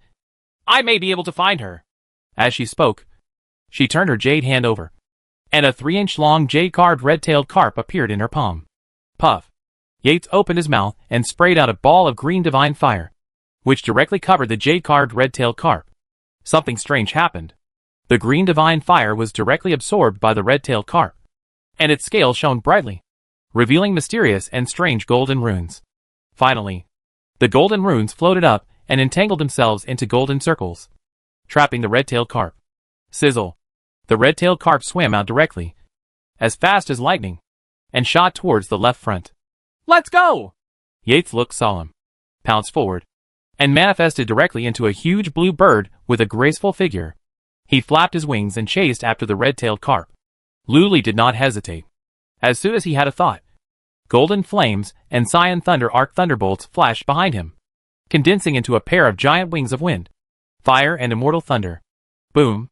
Speaker 2: I may be able to find her.
Speaker 1: As she spoke, she turned her jade hand over, and a 3-inch long jade-carved red-tailed carp appeared in her palm. Puff! Yates opened his mouth and sprayed out a ball of green divine fire, which directly covered the jade-carved red-tailed carp. Something strange happened. The green divine fire was directly absorbed by the red-tailed carp, and its scales shone brightly, revealing mysterious and strange golden runes. Finally, the golden runes floated up and entangled themselves into golden circles, trapping the red-tailed carp. Sizzle! The red-tailed carp swam out directly, as fast as lightning, and shot towards the left front.
Speaker 2: Let's go!
Speaker 1: Yates looked solemn, pounced forward, and manifested directly into a huge blue bird with a graceful figure. He flapped his wings and chased after the red-tailed carp. Luli did not hesitate. As soon as he had a thought, golden flames and cyan thunder arc thunderbolts flashed behind him, condensing into a pair of giant wings of wind, fire and immortal thunder. Boom!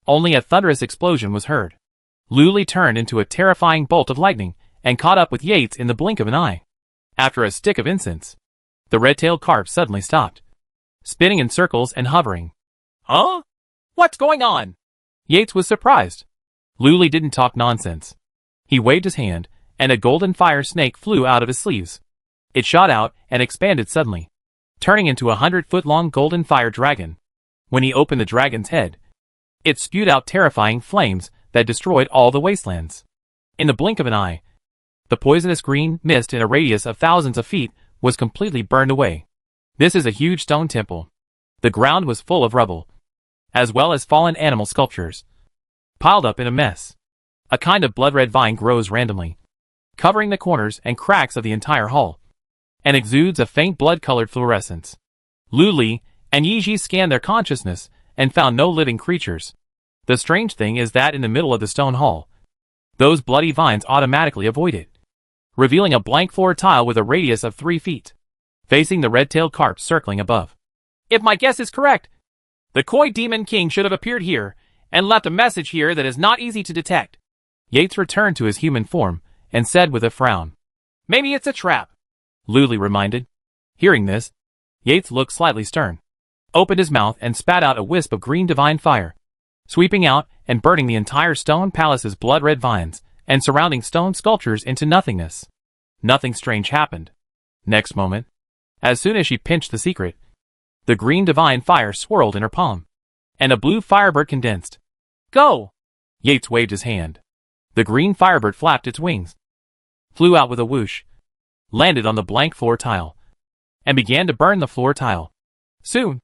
Speaker 1: Only a thunderous explosion was heard. Luli turned into a terrifying bolt of lightning and caught up with Yates in the blink of an eye. After a stick of incense, the red-tailed carp suddenly stopped, spinning in circles and hovering.
Speaker 2: Huh? What's going on?
Speaker 1: Yates was surprised. Luli didn't talk nonsense. He waved his hand, and a golden fire snake flew out of his sleeves. It shot out and expanded suddenly, turning into a 100-foot-long golden fire dragon. When he opened the dragon's head, it spewed out terrifying flames that destroyed all the wastelands. In the blink of an eye, the poisonous green mist in a radius of thousands of feet was completely burned away. This is a huge stone temple. The ground was full of rubble, as well as fallen animal sculptures, piled up in a mess. A kind of blood-red vine grows randomly, covering the corners and cracks of the entire hall, and exudes a faint blood-colored fluorescence. Luli and Yiji scanned their consciousness and found no living creatures. The strange thing is that in the middle of the stone hall, those bloody vines automatically avoid it, revealing a blank floor tile with a radius of 3 feet, facing the red-tailed carp circling above.
Speaker 2: If my guess is correct, the Koi Demon King should have appeared here and left a message here that is not easy to detect.
Speaker 1: Yates returned to his human form and said with a frown,
Speaker 2: Maybe it's a trap,
Speaker 1: Luli reminded. Hearing this, Yates looked slightly stern, opened his mouth and spat out a wisp of green divine fire, sweeping out and burning the entire stone palace's blood-red vines and surrounding stone sculptures into nothingness. Nothing strange happened. Next moment, as soon as she pinched the secret, the green divine fire swirled in her palm, and a blue firebird condensed.
Speaker 2: Go!
Speaker 1: Yates waved his hand. The green firebird flapped its wings, flew out with a whoosh, landed on the blank floor tile, and began to burn the floor tile. Soon,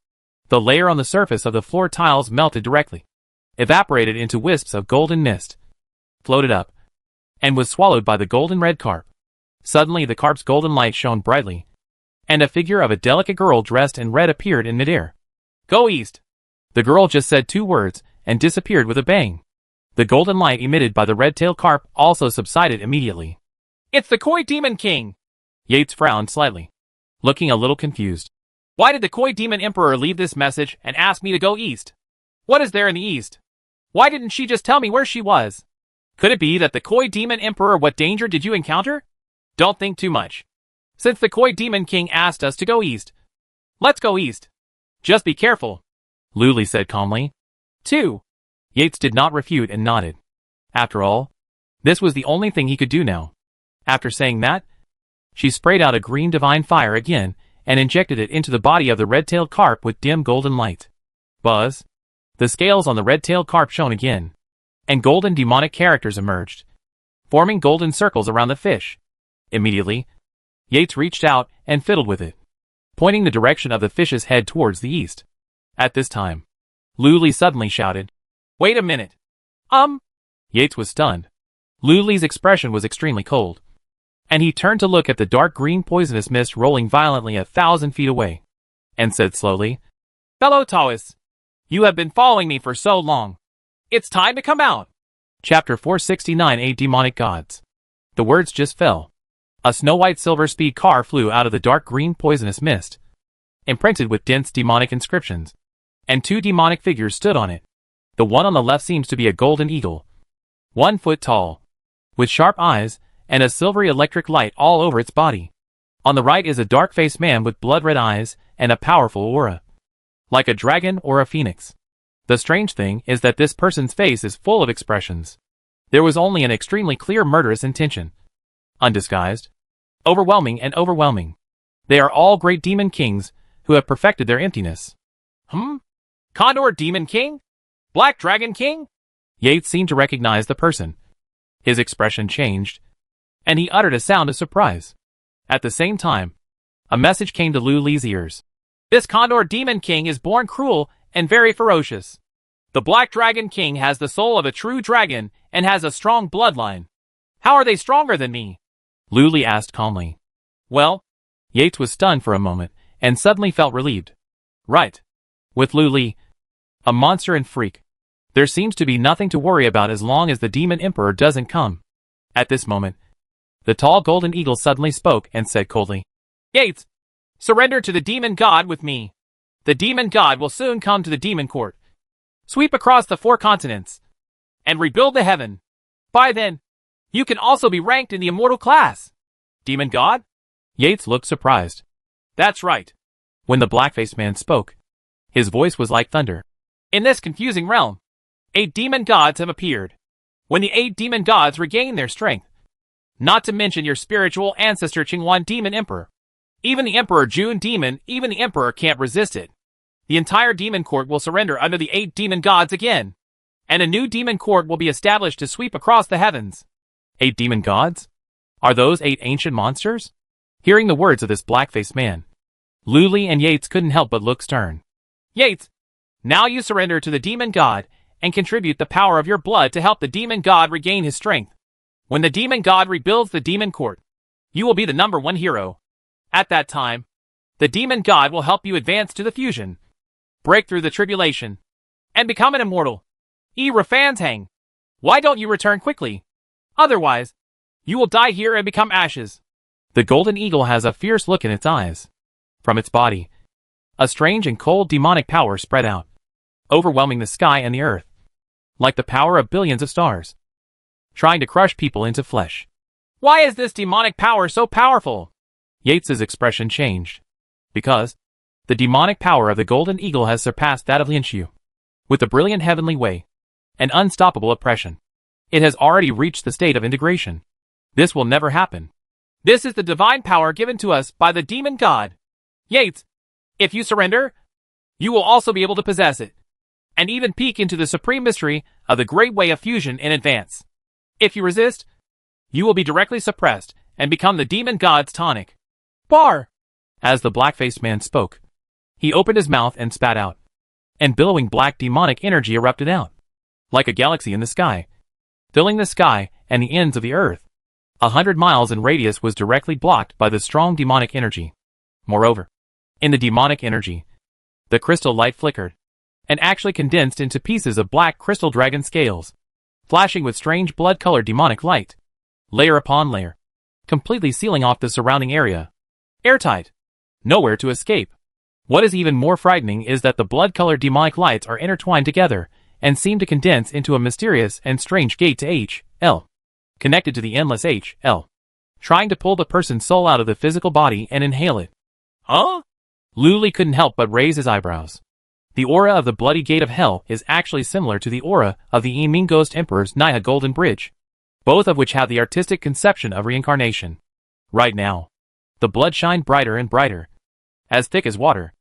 Speaker 1: the layer on the surface of the floor tiles melted directly, evaporated into wisps of golden mist, floated up, and was swallowed by the golden red carp. Suddenly the carp's golden light shone brightly, and a figure of a delicate girl dressed in red appeared in midair.
Speaker 2: Go east!
Speaker 1: The girl just said 2 words and disappeared with a bang. The golden light emitted by the red-tailed carp also subsided immediately.
Speaker 2: It's the Koi Demon King!
Speaker 1: Yates frowned slightly, looking a little confused.
Speaker 2: Why did the Koi Demon Emperor leave this message and ask me to go east? What is there in the east? Why didn't she just tell me where she was? Could it be that the Koi Demon Emperor? What danger did you encounter? Don't think too much. Since the Koi Demon King asked us to go east, let's go east. Just be careful,
Speaker 1: Luli said calmly.
Speaker 2: 2.
Speaker 1: Yates did not refute and nodded. After all, this was the only thing he could do now. After saying that, she sprayed out a green divine fire again and injected it into the body of the red-tailed carp with dim golden light. Buzz! The scales on the red-tailed carp shone again, and golden demonic characters emerged, forming golden circles around the fish. Immediately, Yates reached out and fiddled with it, pointing the direction of the fish's head towards the east. At this time, Luli suddenly shouted,
Speaker 2: Wait a minute.
Speaker 1: Yates was stunned. Luli's expression was extremely cold, and he turned to look at the dark green poisonous mist rolling violently 1,000 feet away, and said slowly,
Speaker 2: Fellow Taoists, you have been following me for so long. It's time to come out.
Speaker 1: Chapter 469 A Demonic Gods. The words just fell. A snow-white silver speed car flew out of the dark green poisonous mist, imprinted with dense demonic inscriptions, and 2 demonic figures stood on it. The one on the left seems to be a golden eagle, 1 foot tall, with sharp eyes and a silvery electric light all over its body. On the right is a dark-faced man with blood-red eyes and a powerful aura, like a dragon or a phoenix. The strange thing is that this person's face is full of expressions. There was only an extremely clear murderous intention, undisguised, overwhelming and overwhelming. They are all great demon kings who have perfected their emptiness.
Speaker 2: Condor Demon King? Black Dragon King?
Speaker 1: Yates seemed to recognize the person. His expression changed, and he uttered a sound of surprise. At the same time, a message came to Lu Li's ears.
Speaker 2: This Condor Demon King is born cruel and very ferocious. The Black Dragon King has the soul of a true dragon and has a strong bloodline. How are they stronger than me?
Speaker 1: Lu Li asked calmly.
Speaker 2: Well,
Speaker 1: Yates was stunned for a moment and suddenly felt relieved. Right. With Lu Li, a monster and freak, there seems to be nothing to worry about as long as the Demon Emperor doesn't come. At this moment, the tall golden eagle suddenly spoke and said coldly,
Speaker 2: Yates, surrender to the Demon God with me. The Demon God will soon come to the Demon Court, sweep across the 4 continents, and rebuild the heaven. By then, you can also be ranked in the immortal class. Demon God?
Speaker 1: Yates looked surprised.
Speaker 2: That's right.
Speaker 1: When the black-faced man spoke, his voice was like thunder.
Speaker 2: In this confusing realm, 8 demon gods have appeared. When the 8 demon gods regain their strength, not to mention your spiritual ancestor Qingwan Demon Emperor, even the Emperor June Demon, even the Emperor can't resist it. The entire demon court will surrender under the 8 demon gods again, and a new demon court will be established to sweep across the heavens.
Speaker 1: 8 demon gods? Are those 8 ancient monsters? Hearing the words of this black-faced man, Lu Li and Yates couldn't help but look stern.
Speaker 2: Yates, now you surrender to the demon god and contribute the power of your blood to help the demon god regain his strength. When the demon god rebuilds the demon court, you will be the #1 hero. At that time, the demon god will help you advance to the fusion, break through the tribulation, and become an immortal. Hang. Why don't you return quickly? Otherwise, you will die here and become ashes.
Speaker 1: The golden eagle has a fierce look in its eyes. From its body, a strange and cold demonic power spread out, overwhelming the sky and the earth, like the power of billions of stars, trying to crush people into flesh.
Speaker 2: Why is this demonic power so powerful?
Speaker 1: Yates's expression changed. Because the demonic power of the golden eagle has surpassed that of Linshu. With a brilliant heavenly way, an unstoppable oppression, it has already reached the state of integration. This will never happen.
Speaker 2: This is the divine power given to us by the demon god. Yates, if you surrender, you will also be able to possess it, and even peek into the supreme mystery of the great way of fusion in advance. If you resist, you will be directly suppressed and become the demon god's tonic. Bar!
Speaker 1: As the black-faced man spoke, he opened his mouth and spat out, and billowing black demonic energy erupted out, like a galaxy in the sky, filling the sky and the ends of the earth. 100 miles in radius was directly blocked by the strong demonic energy. Moreover, in the demonic energy, the crystal light flickered, and actually condensed into pieces of black crystal dragon scales, flashing with strange blood-colored demonic light, layer upon layer, completely sealing off the surrounding area. Airtight. Nowhere to escape. What is even more frightening is that the blood-colored demonic lights are intertwined together and seem to condense into a mysterious and strange gate to H.L. connected to the endless H.L. trying to pull the person's soul out of the physical body and inhale it.
Speaker 2: Huh?
Speaker 1: Lu Li couldn't help but raise his eyebrows. The aura of the bloody gate of hell is actually similar to the aura of the Yiming Ghost Emperor's Naya Golden Bridge, both of which have the artistic conception of reincarnation. Right now, the blood shined brighter and brighter, as thick as water,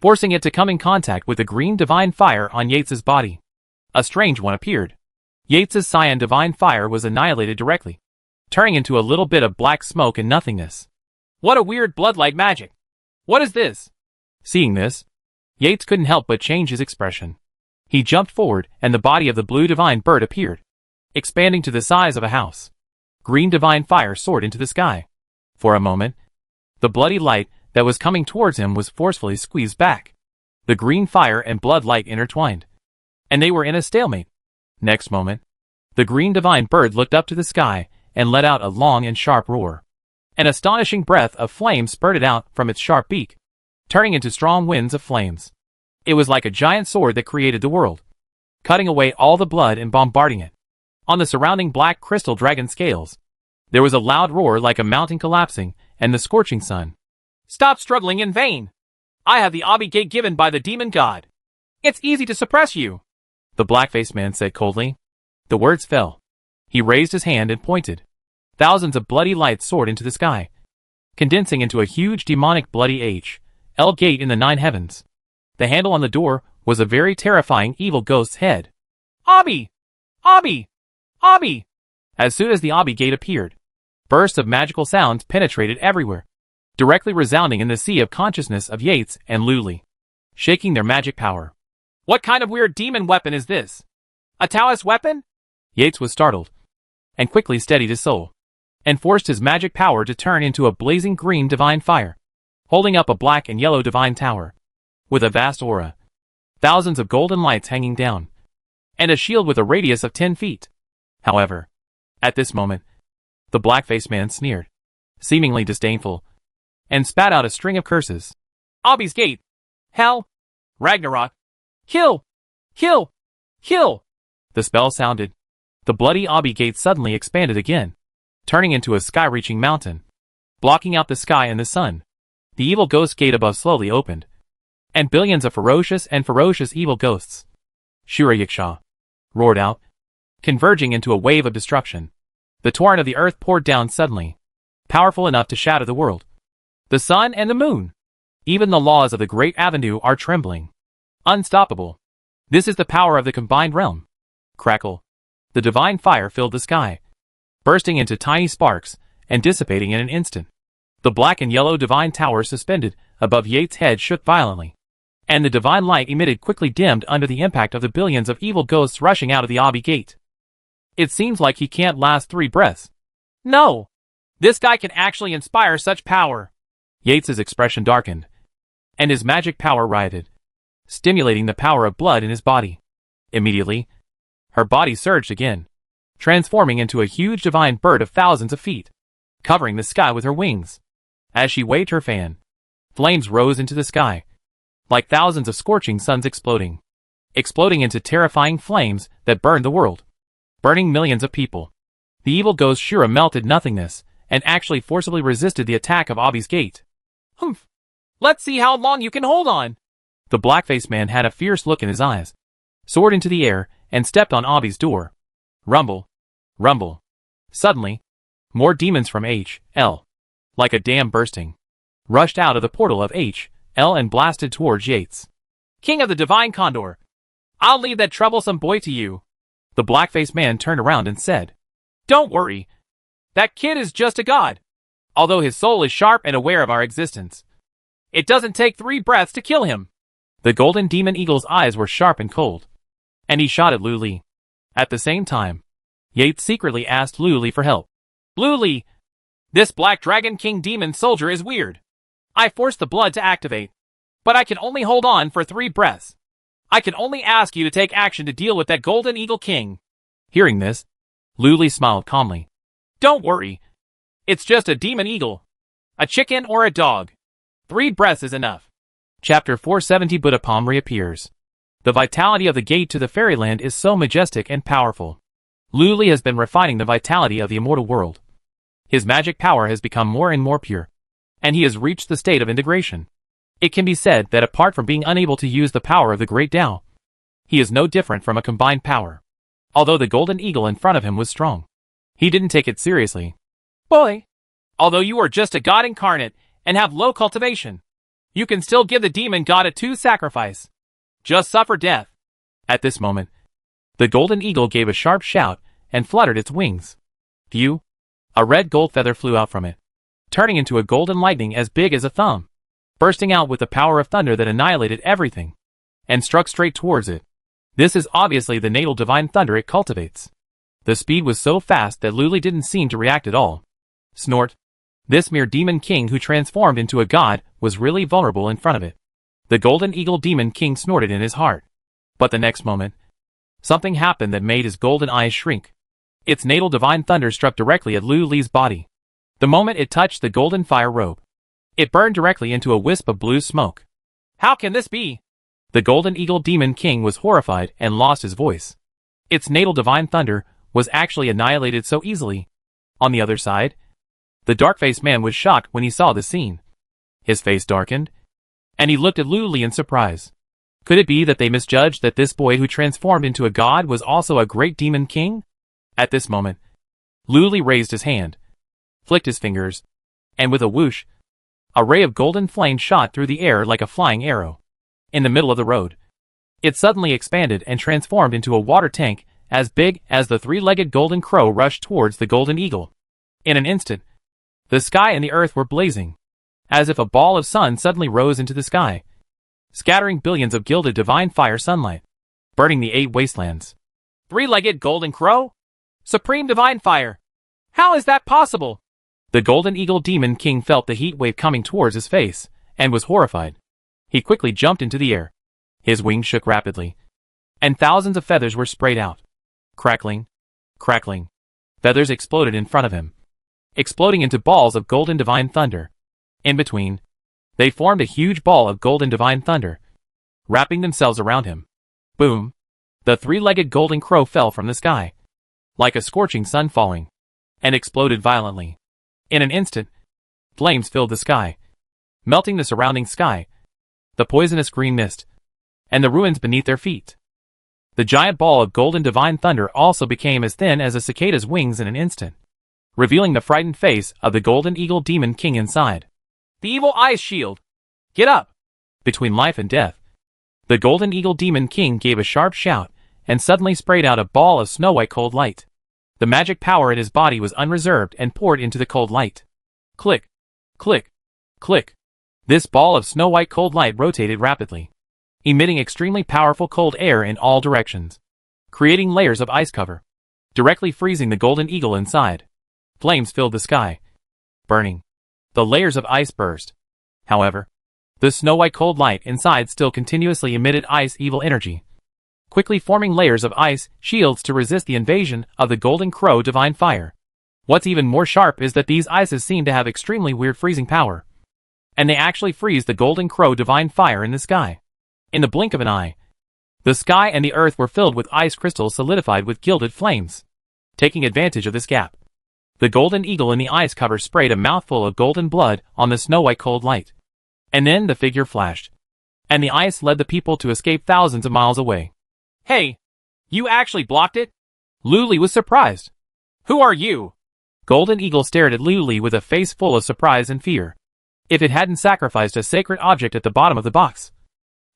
Speaker 1: forcing it to come in contact with the green divine fire on Yates's body. A strange one appeared. Yates's cyan divine fire was annihilated directly, turning into a little bit of black smoke and nothingness.
Speaker 2: What a weird bloodlight magic. What is this?
Speaker 1: Seeing this, Yates couldn't help but change his expression. He jumped forward and the body of the blue divine bird appeared, expanding to the size of a house. Green divine fire soared into the sky. For a moment, the bloody light that was coming towards him was forcefully squeezed back. The green fire and blood light intertwined, and they were in a stalemate. Next moment, the green divine bird looked up to the sky and let out a long and sharp roar. An astonishing breath of flame spurted out from its sharp beak, turning into strong winds of flames. It was like a giant sword that created the world, cutting away all the blood and bombarding it. On the surrounding black crystal dragon scales, there was a loud roar like a mountain collapsing and the scorching sun.
Speaker 2: Stop struggling in vain. I have the Abi Gate given by the demon god. It's easy to suppress you,
Speaker 1: the black-faced man said coldly. The words fell. He raised his hand and pointed. Thousands of bloody lights soared into the sky, condensing into a huge demonic bloody H.L. gate in the 9 heavens. The handle on the door was a very terrifying evil ghost's head.
Speaker 2: Obby! Obby! Obby!
Speaker 1: As soon as the Obby gate appeared, bursts of magical sounds penetrated everywhere, directly resounding in the sea of consciousness of Yates and Luli, shaking their magic power.
Speaker 2: What kind of weird demon weapon is this? A Taoist weapon?
Speaker 1: Yates was startled, and quickly steadied his soul, and forced his magic power to turn into a blazing green divine fire, holding up a black and yellow divine tower, with a vast aura, thousands of golden lights hanging down, and a shield with a radius of 10 feet. However, at this moment, the black-faced man sneered, seemingly disdainful, and spat out a string of curses.
Speaker 2: Obby's gate! Hell! Ragnarok! Kill! Kill! Kill!
Speaker 1: The spell sounded. The bloody Obby gate suddenly expanded again, turning into a sky-reaching mountain, blocking out the sky and the sun. The evil ghost gate above slowly opened, and billions of ferocious evil ghosts, Shura Yiksha, roared out, converging into a wave of destruction. The torrent of the earth poured down suddenly, powerful enough to shatter the world. The sun and the moon, even the laws of the Great Avenue are trembling. Unstoppable. This is the power of the combined realm. Crackle. The divine fire filled the sky, bursting into tiny sparks and dissipating in an instant. The black and yellow divine tower suspended above Yates' head shook violently, and the divine light emitted quickly dimmed under the impact of the billions of evil ghosts rushing out of the Obby gate. It seems like he can't last 3 breaths.
Speaker 2: No! This guy can actually inspire such power.
Speaker 1: Yates's expression darkened, and his magic power rioted, stimulating the power of blood in his body. Immediately, her body surged again, transforming into a huge divine bird of thousands of feet, covering the sky with her wings. As she waved her fan, flames rose into the sky, like thousands of scorching suns exploding into terrifying flames that burned the world, burning millions of people. The evil ghost Shura melted nothingness, and actually forcibly resisted the attack of Obby's gate.
Speaker 2: Humph! Let's see how long you can hold on!
Speaker 1: The black-faced man had a fierce look in his eyes, soared into the air, and stepped on Obby's door. Rumble. Rumble. Suddenly, more demons from H.L., like a dam bursting, rushed out of the portal of H.L. and blasted towards Yates.
Speaker 2: King of the Divine Condor, I'll leave that troublesome boy to you.
Speaker 1: The black-faced man turned around and said,
Speaker 2: Don't worry. That kid is just a god. Although his soul is sharp and aware of our existence, it doesn't take 3 breaths to kill him.
Speaker 1: The golden demon eagle's eyes were sharp and cold, and he shot at Luli. At the same time, Yates secretly asked Luli for help.
Speaker 2: Luli, this Black Dragon King demon soldier is weird. I forced the blood to activate, but I can only hold on for 3 breaths. I can only ask you to take action to deal with that Golden Eagle King.
Speaker 1: Hearing this, Luli smiled calmly.
Speaker 2: Don't worry. It's just a demon eagle. A chicken or a dog. 3 breaths is enough.
Speaker 1: Chapter 470 Buddhapalm reappears. The vitality of the gate to the fairyland is so majestic and powerful. Luli has been refining the vitality of the immortal world. His magic power has become more and more pure, and he has reached the state of integration. It can be said that apart from being unable to use the power of the great Tao, he is no different from a combined power. Although the golden eagle in front of him was strong, he didn't take it seriously.
Speaker 2: Boy, although you are just a god incarnate and have low cultivation, you can still give the demon god a 2 sacrifice. Just suffer death.
Speaker 1: At this moment, the golden eagle gave a sharp shout and fluttered its wings. Phew! A red gold feather flew out from it, turning into a golden lightning as big as a thumb, bursting out with the power of thunder that annihilated everything, and struck straight towards it. This is obviously the natal divine thunder it cultivates. The speed was so fast that Luli didn't seem to react at all. Snort. This mere demon king who transformed into a god was really vulnerable in front of it. The golden eagle demon king snorted in his heart. But the next moment, something happened that made his golden eyes shrink. Its natal divine thunder struck directly at Luli's body. The moment it touched the golden fire robe, it burned directly into a wisp of blue smoke.
Speaker 2: How can this be?
Speaker 1: The golden eagle demon king was horrified and lost his voice. Its natal divine thunder was actually annihilated so easily. On the other side, the dark-faced man was shocked when he saw the scene. His face darkened, and he looked at Luli in surprise. Could it be that they misjudged that this boy who transformed into a god was also a great demon king? At this moment, Luli raised his hand, flicked his fingers, and with a whoosh, a ray of golden flame shot through the air like a flying arrow. In the middle of the road,
Speaker 2: It suddenly expanded and transformed into a water tank as big as the three-legged golden crow rushed towards the golden eagle. In an instant, the sky and the earth were blazing, as if a ball of sun suddenly rose into the sky, scattering billions of gilded divine fire sunlight, burning the 8 wastelands. Three-legged golden crow? Supreme divine fire! How is that possible? The golden eagle demon king felt the heat wave coming towards his face, and was horrified. He quickly jumped into the air. His wings shook rapidly, and thousands of feathers were sprayed out. Crackling, crackling. Feathers exploded in front of him, exploding into balls of golden divine thunder. In between, they formed a huge ball of golden divine thunder, wrapping themselves around him. Boom! The three-legged golden crow fell from the sky, like a scorching sun falling, and exploded violently. In an instant, flames filled the sky, melting the surrounding sky, the poisonous green mist, and the ruins beneath their feet. The giant ball of golden divine thunder also became as thin as a cicada's wings in an instant, revealing the frightened face of the golden eagle demon king inside. The evil ice shield! Get up! Between life and death, the golden eagle demon king gave a sharp shout and suddenly sprayed out a ball of snow-white cold light. The magic power in his body was unreserved and poured into the cold light. Click, click, click. This ball of snow-white cold light rotated rapidly, emitting extremely powerful cold air in all directions, creating layers of ice cover, directly freezing the golden eagle inside. Flames filled the sky, burning. The layers of ice burst. However, the snow-white cold light inside still continuously emitted ice evil energy, quickly forming layers of ice shields to resist the invasion of the golden crow divine fire. What's even more sharp is that these ices seem to have extremely weird freezing power, and they actually freeze the golden crow divine fire in the sky. In the blink of an eye, the sky and the earth were filled with ice crystals solidified with gilded flames. Taking advantage of this gap, the golden eagle in the ice cover sprayed a mouthful of golden blood on the snow-white cold light. And then the figure flashed, and the ice led the people to escape thousands of miles away. Hey! You actually blocked it? Luli was surprised. Who are you? Golden Eagle stared at Luli with a face full of surprise and fear. If it hadn't sacrificed a sacred object at the bottom of the box,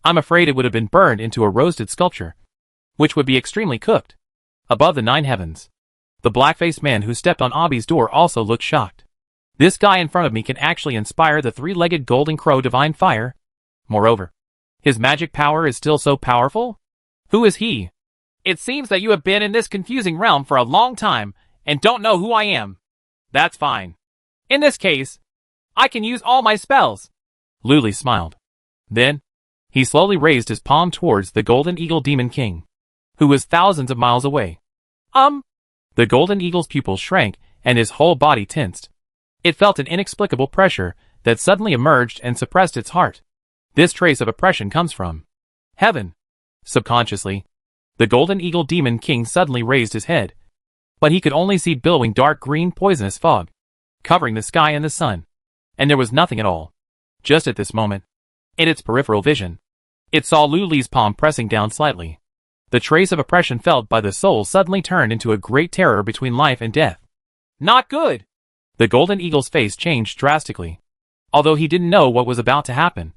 Speaker 2: I'm afraid it would have been burned into a roasted sculpture, which would be extremely cooked. Above the 9 heavens, the black-faced man who stepped on Abi's door also looked shocked. This guy in front of me can actually inspire the three-legged golden crow divine fire. Moreover, his magic power is still so powerful? Who is he? It seems that you have been in this confusing realm for a long time and don't know who I am. That's fine. In this case, I can use all my spells. Luli smiled. Then, he slowly raised his palm towards the golden eagle demon king, who was thousands of miles away. The golden eagle's pupils shrank and his whole body tensed. It felt an inexplicable pressure that suddenly emerged and suppressed its heart. This trace of oppression comes from heaven. Subconsciously, the golden eagle demon king suddenly raised his head, but he could only see billowing dark green poisonous fog, covering the sky and the sun, and there was nothing at all. Just at this moment, in its peripheral vision, it saw Luli's palm pressing down slightly. The trace of oppression felt by the soul suddenly turned into a great terror between life and death. Not good! The golden eagle's face changed drastically. Although he didn't know what was about to happen,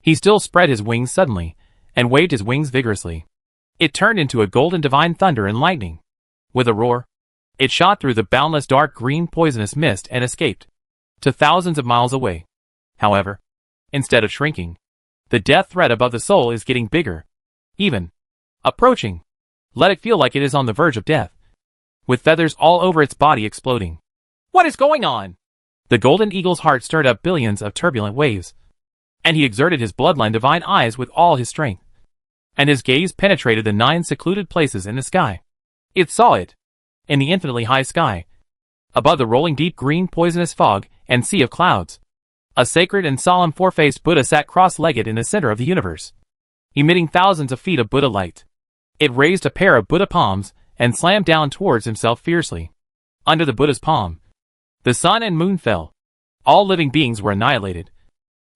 Speaker 2: he still spread his wings suddenly, and waved his wings vigorously. It turned into a golden divine thunder and lightning. With a roar, it shot through the boundless dark green poisonous mist and escaped to thousands of miles away. However, instead of shrinking, the death threat above the soul is getting bigger, even approaching. Let it feel like it is on the verge of death, with feathers all over its body exploding. What is going on? The golden eagle's heart stirred up billions of turbulent waves, and he exerted his bloodline divine eyes with all his strength, and his gaze penetrated the 9 secluded places in the sky. It saw it, in the infinitely high sky, above the rolling deep green poisonous fog and sea of clouds. A sacred and solemn 4-faced Buddha sat cross-legged in the center of the universe, emitting thousands of feet of Buddha light. It raised a pair of Buddha palms and slammed down towards himself fiercely. Under the Buddha's palm, the sun and moon fell. All living beings were annihilated,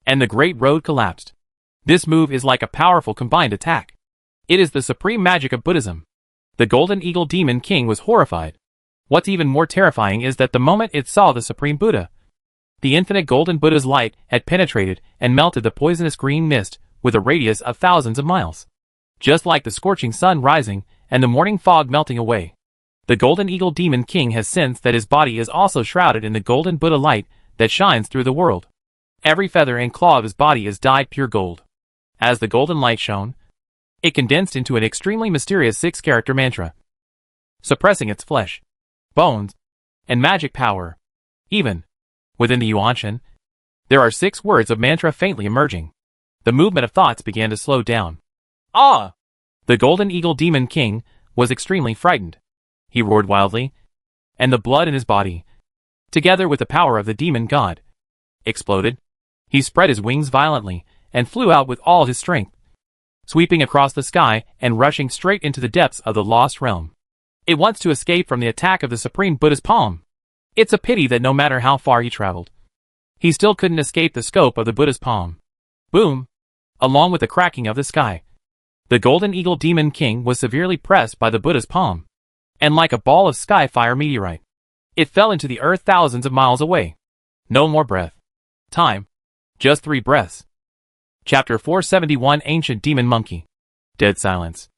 Speaker 2: and the great road collapsed. This move is like a powerful combined attack. It is the supreme magic of Buddhism. The golden eagle demon king was horrified. What's even more terrifying is that the moment it saw the supreme Buddha, the infinite golden Buddha's light had penetrated and melted the poisonous green mist with a radius of thousands of miles.
Speaker 1: just like the scorching sun rising and the morning fog melting away. The Golden Eagle Demon King has sensed that his body is also shrouded in the golden Buddha light that shines through the world. Every feather and claw of his body is dyed pure gold. As the golden light shone, it condensed into an extremely mysterious 6-character mantra, suppressing its flesh, bones, and magic power. Even within the Yuanshan, there are 6 words of mantra faintly emerging. The movement of thoughts began to slow down. Ah! The Golden Eagle Demon King was extremely frightened. He roared wildly, and the blood in his body, together with the power of the demon god, exploded. He spread his wings violently and flew out with all his strength, sweeping across the sky and rushing straight into the depths of the lost realm. It wants to escape from the attack of the Supreme Buddha's palm. It's a pity that no matter how far he traveled, he still couldn't escape the scope of the Buddha's palm. Boom! Along with the cracking of the sky, the Golden Eagle Demon King was severely pressed by the Buddha's palm, and like a ball of sky-fire meteorite, it fell into the earth thousands of miles away. No more breath. Time. Just 3 breaths. Chapter 471 Ancient Demon Monkey. Dead silence.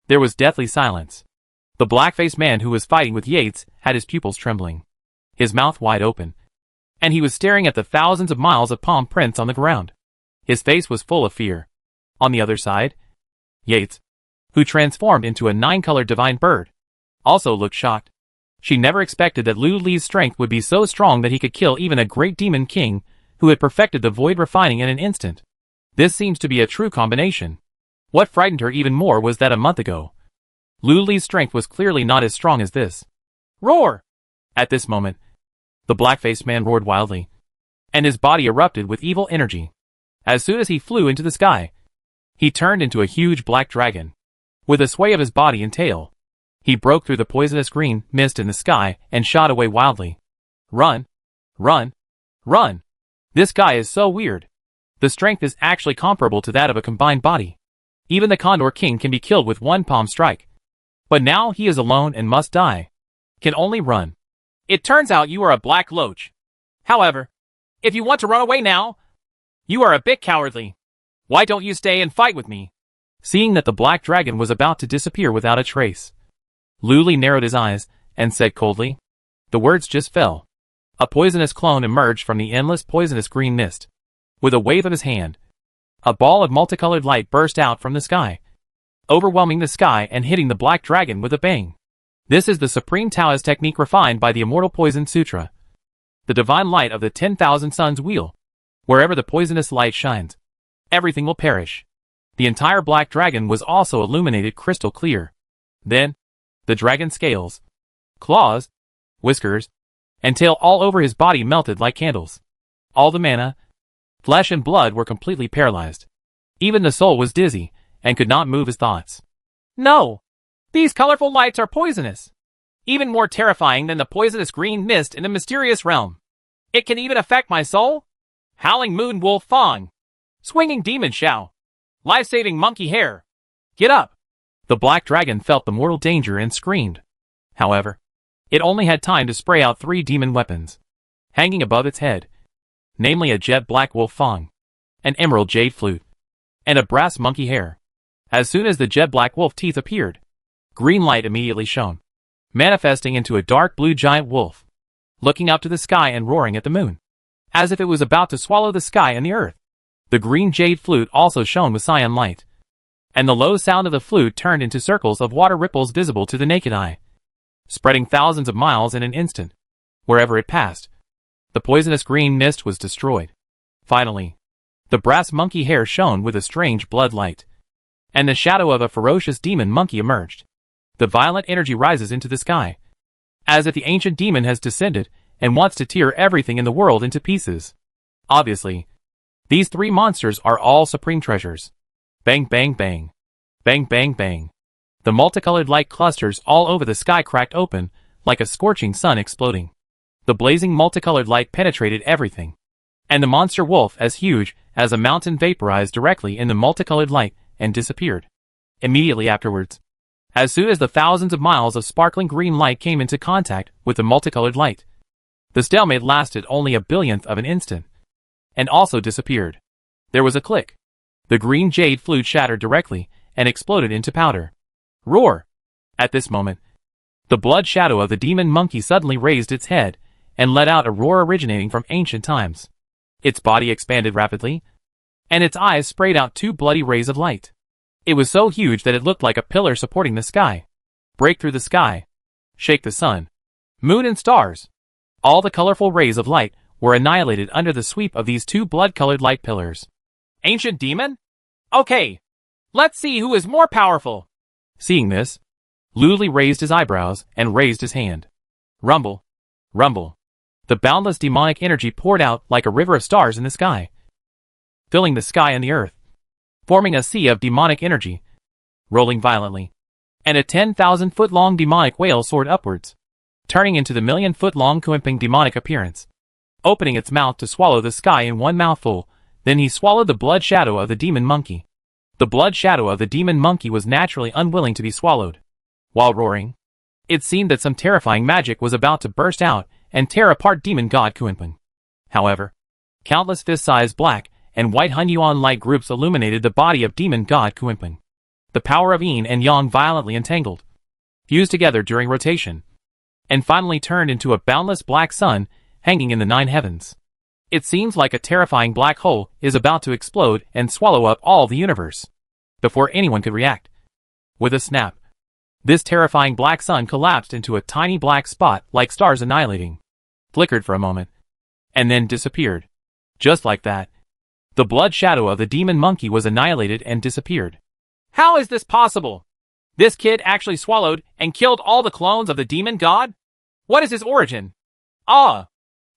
Speaker 1: There was deathly silence. The black-faced man who was fighting with Yates had his pupils trembling, his mouth wide open, and he was staring at the thousands of miles of palm prints on the ground. His face was full of fear. On the other side, Yates, who transformed into a 9-colored divine bird, also looked shocked. She never expected that Lu Li's strength would be so strong that he could kill even a great demon king who had perfected the void refining in an instant. This seems to be a true combination. What frightened her even more was that a month ago, Lu Li's strength was clearly not as strong as this. Roar! At this moment, the black-faced man roared wildly, and his body erupted with evil energy. As soon as he flew into the sky, he turned into a huge black dragon. With a sway of his body and tail, he broke through the poisonous green mist in the sky and shot away wildly. Run! Run! Run! This guy is so weird. The strength is actually comparable to that of a combined body. Even the Condor King can be killed with one palm strike. But now he is alone and must die. Can only run. It turns out you are a black loach. However, if you want to run away now, you are a bit cowardly. Why don't you stay and fight with me? Seeing that the black dragon was about to disappear without a trace, Lu Li narrowed his eyes and said coldly. The words just fell. A poisonous clone emerged from the endless poisonous green mist. With a wave of his hand, a ball of multicolored light burst out from the sky, overwhelming the sky and hitting the black dragon with a bang. This is the supreme Taoist technique refined by the Immortal Poison Sutra. The divine light of the 10,000 suns wheel. Wherever the poisonous light shines, everything will perish. The entire black dragon was also illuminated crystal clear. Then, the dragon's scales, claws, whiskers, and tail all over his body melted like candles. All the mana, flesh and blood were completely paralyzed. Even the soul was dizzy and could not move his thoughts. No! These colorful lights are poisonous. Even more terrifying than the poisonous green mist in the mysterious realm. It can even affect my soul? Howling Moon Wolf Fong. Swinging Demon Shao. Life-saving Monkey Hair. Get up! The black dragon felt the mortal danger and screamed. However, it only had time to spray out 3 demon weapons, hanging above its head, namely a jet black wolf fong, an emerald jade flute, and a brass monkey hair. As soon as the jet black wolf teeth appeared, green light immediately shone, manifesting into a dark blue giant wolf, looking up to the sky and roaring at the moon, as if it was about to swallow the sky and the earth. The green jade flute also shone with cyan light, and the low sound of the flute turned into circles of water ripples visible to the naked eye, spreading thousands of miles in an instant. Wherever it passed, the poisonous green mist was destroyed. Finally, the brass monkey hair shone with a strange blood light, and the shadow of a ferocious demon monkey emerged. The violent energy rises into the sky, as if the ancient demon has descended and wants to tear everything in the world into pieces. Obviously, these 3 monsters are all supreme treasures. Bang bang bang. Bang bang bang. The multicolored light clusters all over the sky cracked open, like a scorching sun exploding. The blazing multicolored light penetrated everything, and the monster wolf as huge as a mountain vaporized directly in the multicolored light and disappeared. Immediately afterwards, as soon as the thousands of miles of sparkling green light came into contact with the multicolored light, the stalemate lasted only a billionth of an instant, and also disappeared. There was a click. The green jade flute shattered directly, and exploded into powder. Roar! At this moment, the blood shadow of the demon monkey suddenly raised its head and let out a roar originating from ancient times. Its body expanded rapidly, and its eyes sprayed out two bloody rays of light. It was so huge that it looked like a pillar supporting the sky. Break through the sky. Shake the sun, moon and stars. All the colorful rays of light were annihilated under the sweep of these two blood-colored light pillars.
Speaker 2: Ancient demon? Okay, let's see who is more powerful.
Speaker 1: Seeing this, Luli raised his eyebrows and raised his hand. Rumble, rumble. The boundless demonic energy poured out like a river of stars in the sky, filling the sky and the earth, forming a sea of demonic energy, rolling violently. And a 10,000-foot-long demonic whale soared upwards, turning into the million-foot-long Kuimping demonic appearance, opening its mouth to swallow the sky in one mouthful. Then he swallowed the blood shadow of the demon monkey. The blood shadow of the demon monkey was naturally unwilling to be swallowed. While roaring, it seemed that some terrifying magic was about to burst out and tear apart demon god Kuimping. However, countless fist-sized black and white Hunyuan light groups illuminated the body of demon god Kuimping. The power of yin and yang violently entangled, fused together during rotation, and finally turned into a boundless black sun hanging in the nine heavens. It seems like a terrifying black hole is about to explode and swallow up all the universe. Before anyone could react, with a snap, this terrifying black sun collapsed into a tiny black spot like stars annihilating, flickered for a moment, and then disappeared. Just like that, the blood shadow of the demon monkey was annihilated and disappeared.
Speaker 2: How is this possible? This kid actually swallowed and killed all the clones of the demon god? What is his origin? Ah,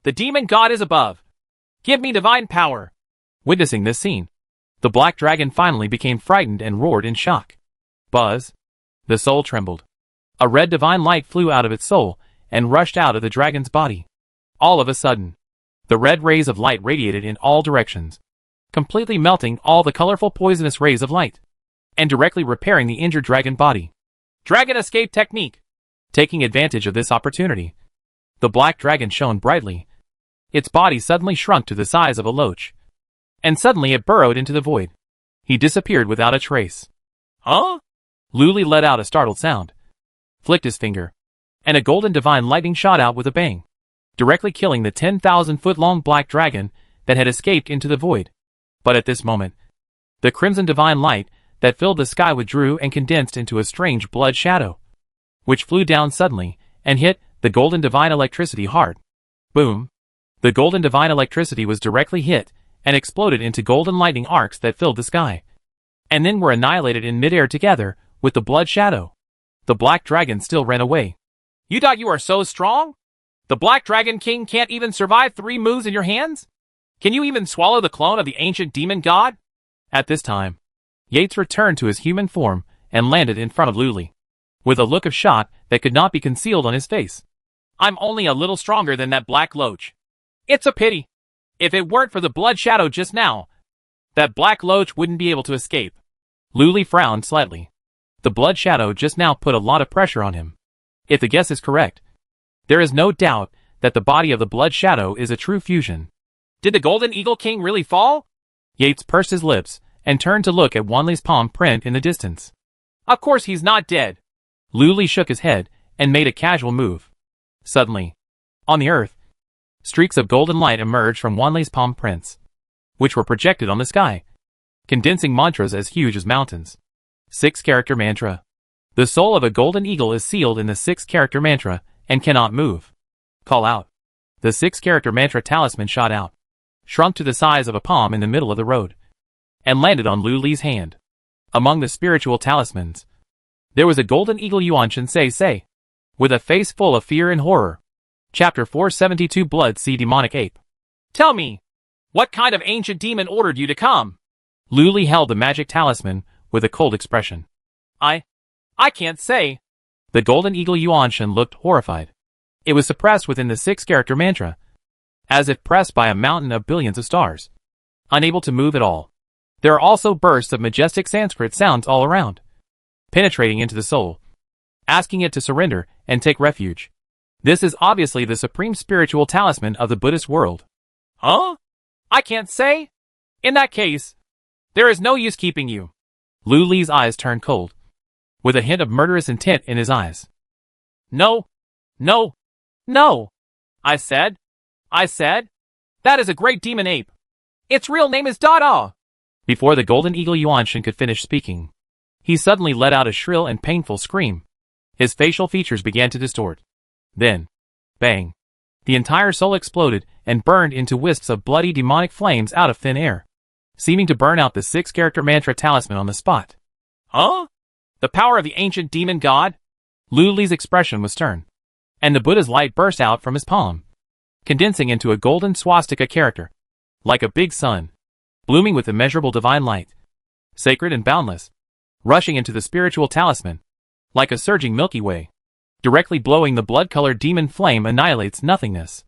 Speaker 2: the demon god is above. Give me divine power.
Speaker 1: Witnessing this scene, the black dragon finally became frightened and roared in shock. Buzz. The soul trembled. A red divine light flew out of its soul and rushed out of the dragon's body. All of a sudden, the red rays of light radiated in all directions, completely melting all the colorful poisonous rays of light, and directly repairing the injured dragon body.
Speaker 2: Dragon escape technique.
Speaker 1: Taking advantage of this opportunity, the black dragon shone brightly. Its body suddenly shrunk to the size of a loach, and suddenly it burrowed into the void. He disappeared without a trace.
Speaker 2: Huh?
Speaker 1: Luli let out a startled sound, flicked his finger, and a golden divine lightning shot out with a bang, directly killing the 10,000-foot-long black dragon that had escaped into the void. But at this moment, the crimson divine light that filled the sky withdrew and condensed into a strange blood shadow, which flew down suddenly and hit the golden divine electricity hard. Boom! The golden divine electricity was directly hit and exploded into golden lightning arcs that filled the sky, and then were annihilated in midair together with the blood shadow. The black dragon still ran away.
Speaker 2: You thought you are so strong? The black dragon king can't even survive 3 moves in your hands? Can you even swallow the clone of the ancient demon god?
Speaker 1: At this time, Yates returned to his human form and landed in front of Luli, with a look of shock that could not be concealed on his face.
Speaker 2: I'm only a little stronger than that black loach. It's a pity. If it weren't for the blood shadow just now, that black loach wouldn't be able to escape.
Speaker 1: Luli frowned slightly. The blood shadow just now put a lot of pressure on him. If the guess is correct, there is no doubt that the body of the blood shadow is a true fusion.
Speaker 2: Did the Golden Eagle King really fall?
Speaker 1: Yates pursed his lips and turned to look at Wanli's palm print in the distance.
Speaker 2: Of course he's not dead.
Speaker 1: Luli shook his head and made a casual move. Suddenly, on the earth, streaks of golden light emerged from Wanli's palm prints, which were projected on the sky, condensing mantras as huge as mountains. 6-character mantra. The soul of a golden eagle is sealed in the 6-character mantra and cannot move. Call out. The 6-character mantra talisman shot out, shrunk to the size of a palm in the middle of the road, and landed on Luli's hand. Among the spiritual talismans, there was a golden eagle Yuan Say, with a face full of fear and horror. Chapter 472 Blood Sea Demonic Ape.
Speaker 2: Tell me, what kind of ancient demon ordered you to come?
Speaker 1: Luli held the magic talisman with a cold expression.
Speaker 2: I can't say.
Speaker 1: The golden eagle Yuanshan looked horrified. It was suppressed within the 6-character mantra, as if pressed by a mountain of billions of stars, unable to move at all. There are also bursts of majestic Sanskrit sounds all around, penetrating into the soul, asking it to surrender and take refuge. This is obviously the supreme spiritual talisman of the Buddhist world.
Speaker 2: Huh? I can't say. In that case, there is no use keeping you.
Speaker 1: Lu Li's eyes turned cold, with a hint of murderous intent in his eyes.
Speaker 2: No. No. No. I said. That is a great demon ape. Its real name is Dada.
Speaker 1: Before the golden eagle Yuanshan could finish speaking, he suddenly let out a shrill and painful scream. His facial features began to distort. Then, bang. The entire soul exploded and burned into wisps of bloody demonic flames out of thin air, seeming to burn out the 6-character mantra talisman on the spot.
Speaker 2: Huh? The power of the ancient demon god?
Speaker 1: Lu Li's expression was stern, and the Buddha's light burst out from his palm, condensing into a golden swastika character, like a big sun, blooming with immeasurable divine light, sacred and boundless, rushing into the spiritual talisman, like a surging Milky Way. Directly blowing the blood-colored demon flame annihilates nothingness.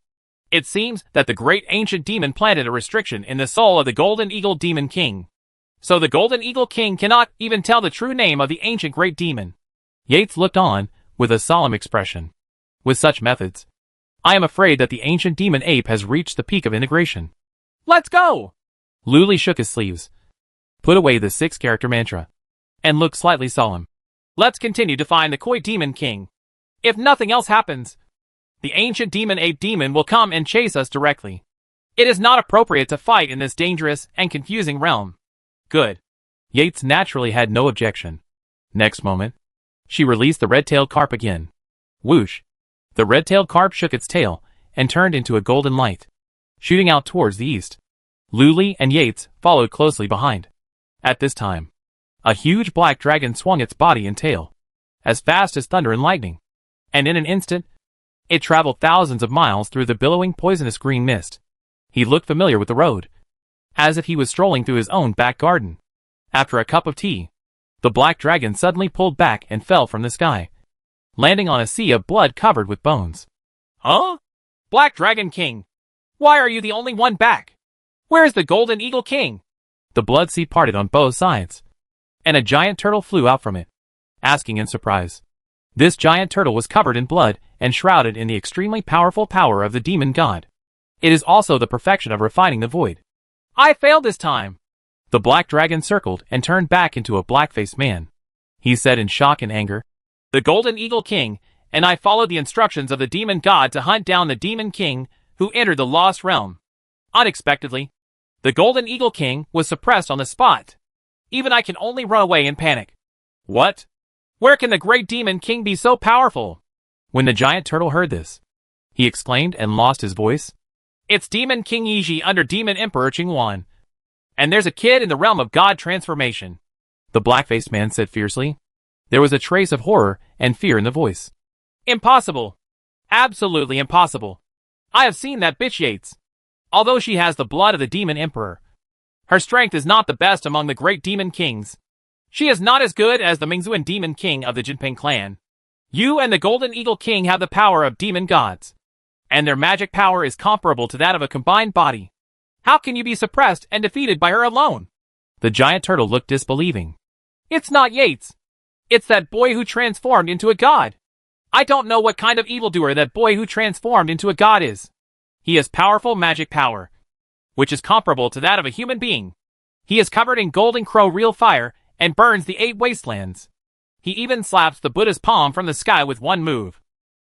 Speaker 2: It seems that the great ancient demon planted a restriction in the soul of the Golden Eagle Demon King. So the Golden Eagle King cannot even tell the true name of the ancient great demon.
Speaker 1: Yates looked on, with a solemn expression. With such methods, I am afraid that the ancient demon ape has reached the peak of integration.
Speaker 2: Let's go!
Speaker 1: Lu Li shook his sleeves, put away the 6-character mantra, and looked slightly solemn.
Speaker 2: Let's continue to find the Koi Demon King. If nothing else happens, the ancient demon ape demon will come and chase us directly. It is not appropriate to fight in this dangerous and confusing realm.
Speaker 1: Good. Yates naturally had no objection. Next moment, she released the red-tailed carp again. Whoosh! The red-tailed carp shook its tail and turned into a golden light, shooting out towards the east. Lu Li and Yates followed closely behind. At this time, a huge black dragon swung its body and tail, as fast as thunder and lightning, and in an instant, it traveled thousands of miles through the billowing poisonous green mist. He looked familiar with the road, as if he was strolling through his own back garden. After a cup of tea, the black dragon suddenly pulled back and fell from the sky, landing on a sea of blood covered with bones.
Speaker 2: Huh? Black Dragon King, why are you the only one back? Where is the Golden Eagle King?
Speaker 1: The blood sea parted on both sides, and a giant turtle flew out from it, asking in surprise. This giant turtle was covered in blood and shrouded in the extremely powerful power of the demon god. It is also the perfection of refining the void.
Speaker 2: I failed this time.
Speaker 1: The black dragon circled and turned back into a black-faced man. He said in shock and anger,
Speaker 2: The Golden Eagle King and I followed the instructions of the demon god to hunt down the demon king who entered the lost realm. Unexpectedly, the Golden Eagle King was suppressed on the spot. Even I can only run away in panic. What? Where can the great demon king be so powerful?
Speaker 1: When the giant turtle heard this, he exclaimed and lost his voice.
Speaker 2: It's Demon King Yiji under Demon Emperor Qingwan. And there's a kid in the realm of God transformation.
Speaker 1: The black-faced man said fiercely. There was a trace of horror and fear in the voice.
Speaker 2: Impossible. Absolutely impossible. I have seen that bitch Yates. Although she has the blood of the Demon Emperor, her strength is not the best among the great demon kings. She is not as good as the Mingzuan Demon King of the Jinping clan. You and the Golden Eagle King have the power of demon gods, and their magic power is comparable to that of a combined body. How can you be suppressed and defeated by her alone?
Speaker 1: The giant turtle looked disbelieving.
Speaker 2: It's not Yates. It's that boy who transformed into a god. I don't know what kind of evildoer that boy who transformed into a god is. He has powerful magic power, which is comparable to that of a human being. He is covered in golden crow real fire and burns the 8 wastelands. He even slaps the Buddha's palm from the sky with one move.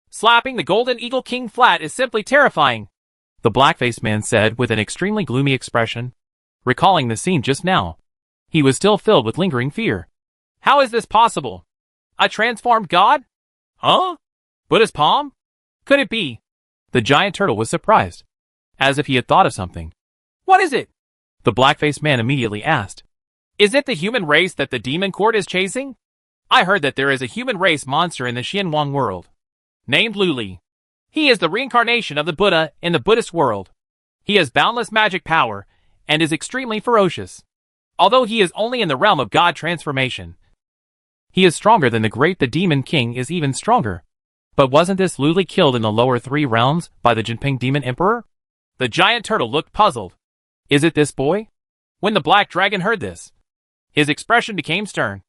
Speaker 2: Slapping the Golden Eagle King flat is simply terrifying.
Speaker 1: The black-faced man said with an extremely gloomy expression, recalling the scene just now. He was still filled with lingering fear.
Speaker 2: How is this possible? A transformed god? Huh? Buddha's palm? Could it be?
Speaker 1: The giant turtle was surprised, as if he had thought of something.
Speaker 2: What is it?
Speaker 1: The black-faced man immediately asked.
Speaker 2: Is it the human race that the demon court is chasing? I heard that there is a human race monster in the Xianwang world, named Lu Li. He is the reincarnation of the Buddha in the Buddhist world. He has boundless magic power and is extremely ferocious. Although he is only in the realm of God transformation, he is stronger than the demon king is even stronger.
Speaker 1: But wasn't this Lu Li killed in the lower 3 realms by the Jinping demon emperor?
Speaker 2: The giant turtle looked puzzled.
Speaker 1: Is it this boy?
Speaker 2: When the black dragon heard this, his expression became stern,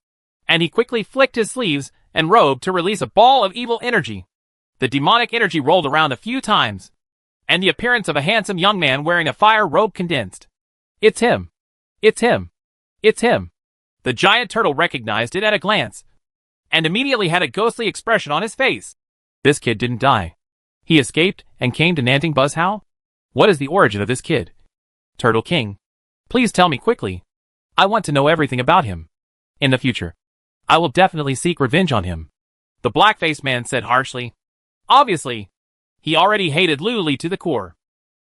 Speaker 2: and he quickly flicked his sleeves and robe to release a ball of evil energy. The demonic energy rolled around a few times, and the appearance of a handsome young man wearing a fire robe condensed. It's him! It's him! It's him! The giant turtle recognized it at a glance, and immediately had a ghostly expression on his face.
Speaker 1: This kid didn't die. He escaped and came to Nanting Buzzhow? What is the origin of this kid? Turtle King. Please tell me quickly. I want to know everything about him. In the future, I will definitely seek revenge on him.
Speaker 2: The black-faced man said harshly. Obviously, he already hated Lu Li to the core.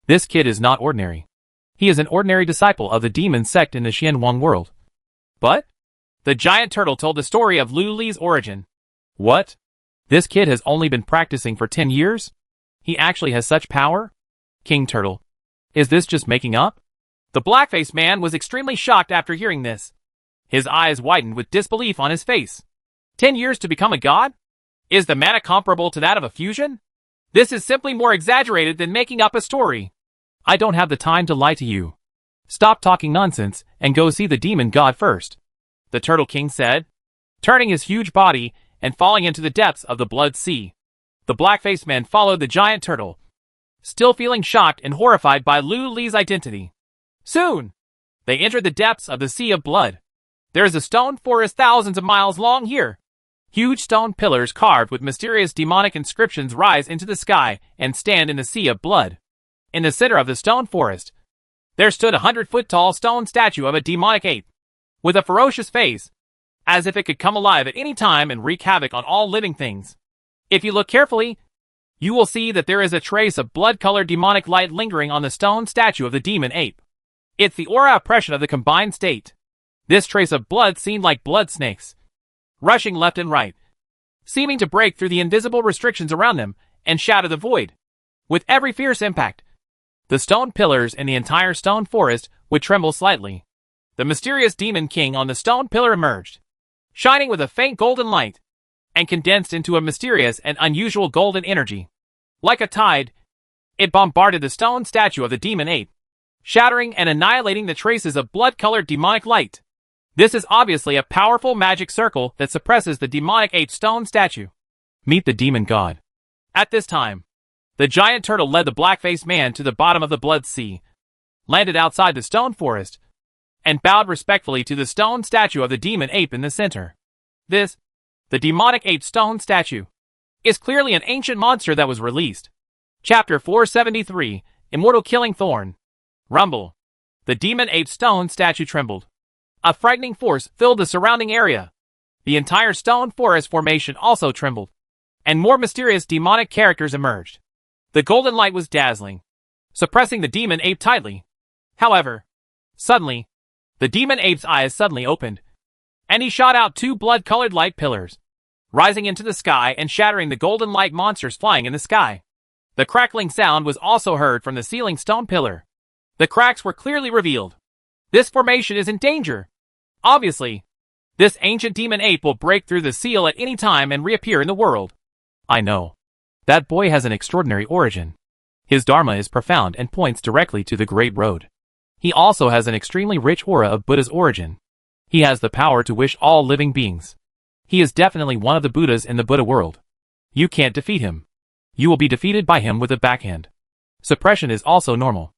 Speaker 1: This kid is not ordinary. He is an ordinary disciple of the demon sect in the Xianwang world.
Speaker 2: But? The giant turtle told the story of Lu Li's origin.
Speaker 1: What? This kid has only been practicing for 10 years? He actually has such power? King Turtle. Is this just making up?
Speaker 2: The black-faced man was extremely shocked after hearing this. His eyes widened with disbelief on his face. 10 years to become a god? Is the mana comparable to that of a fusion? This is simply more exaggerated than making up a story.
Speaker 1: I don't have the time to lie to you. Stop talking nonsense and go see the demon god first.
Speaker 2: The Turtle King said, turning his huge body and falling into the depths of the blood sea. The black-faced man followed the giant turtle, still feeling shocked and horrified by Lu Li's identity. Soon, they entered the depths of the sea of blood. There is a stone forest thousands of miles long here. Huge stone pillars carved with mysterious demonic inscriptions rise into the sky and stand in the sea of blood. In the center of the stone forest, there stood a 100-foot-tall stone statue of a demonic ape, with a ferocious face, as if it could come alive at any time and wreak havoc on all living things. If you look carefully, you will see that there is a trace of blood-colored demonic light lingering on the stone statue of the demon ape. It's the aura oppression of the combined state. This trace of blood seemed like blood snakes, rushing left and right, seeming to break through the invisible restrictions around them and shatter the void. With every fierce impact, the stone pillars in the entire stone forest would tremble slightly. The mysterious demon king on the stone pillar emerged, shining with a faint golden light, and condensed into a mysterious and unusual golden energy. Like a tide, it bombarded the stone statue of the demon ape, shattering and annihilating the traces of blood-colored demonic light. This is obviously a powerful magic circle that suppresses the demonic ape stone statue.
Speaker 1: Meet the demon god.
Speaker 2: At this time, the giant turtle led the black-faced man to the bottom of the blood sea, landed outside the stone forest, and bowed respectfully to the stone statue of the demon ape in the center. This, the demonic ape stone statue, is clearly an ancient monster that was released. Chapter 473, Immortal Killing Thorn. Rumble. The demon ape stone statue trembled. A frightening force filled the surrounding area. The entire stone forest formation also trembled, and more mysterious demonic characters emerged. The golden light was dazzling, suppressing the demon ape tightly. However, suddenly, the demon ape's eyes suddenly opened, and he shot out two blood-colored light pillars, rising into the sky and shattering the golden light monsters flying in the sky. The crackling sound was also heard from the ceiling stone pillar. The cracks were clearly revealed. This formation is in danger. Obviously, this ancient demon ape will break through the seal at any time and reappear in the world.
Speaker 1: I know. That boy has an extraordinary origin. His dharma is profound and points directly to the Great Road. He also has an extremely rich aura of Buddha's origin. He has the power to wish all living beings. He is definitely one of the Buddhas in the Buddha world. You can't defeat him. You will be defeated by him with a backhand. Suppression is also normal.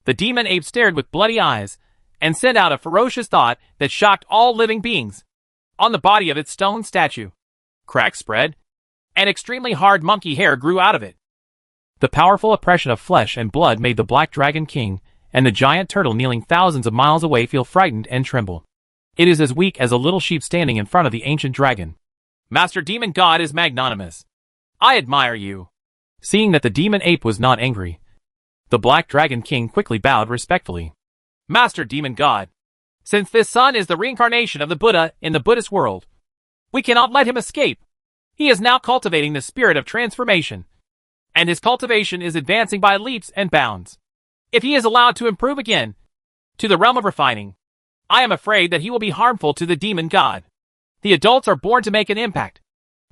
Speaker 2: The demon ape stared with bloody eyes and sent out a ferocious thought that shocked all living beings. On the body of its stone statue, cracks spread, and extremely hard monkey hair grew out of it.
Speaker 1: The powerful oppression of flesh and blood made the Black Dragon King and the giant turtle kneeling thousands of miles away feel frightened and tremble. It is as weak as a little sheep standing in front of the ancient dragon.
Speaker 2: Master Demon God is magnanimous. I admire you.
Speaker 1: Seeing that the demon ape was not angry, the Black Dragon King quickly bowed respectfully.
Speaker 2: Master Demon God, since this son is the reincarnation of the Buddha in the Buddhist world, we cannot let him escape. He is now cultivating the spirit of transformation, and his cultivation is advancing by leaps and bounds. If he is allowed to improve again to the realm of refining, I am afraid that he will be harmful to the demon god. The adults are born to make an impact.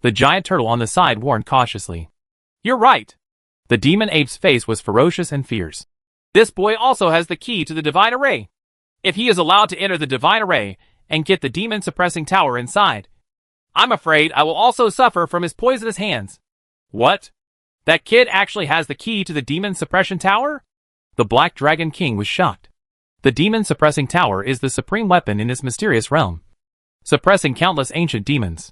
Speaker 1: The giant turtle on the side warned cautiously.
Speaker 2: You're right.
Speaker 1: The demon ape's face was ferocious and fierce.
Speaker 2: This boy also has the key to the divine array. If he is allowed to enter the divine array and get the demon suppressing tower inside, I'm afraid I will also suffer from his poisonous hands.
Speaker 1: What?
Speaker 2: That kid actually has the key to the demon suppression tower?
Speaker 1: The Black Dragon King was shocked. The demon suppressing tower is the supreme weapon in this mysterious realm. suppressing countless ancient demons.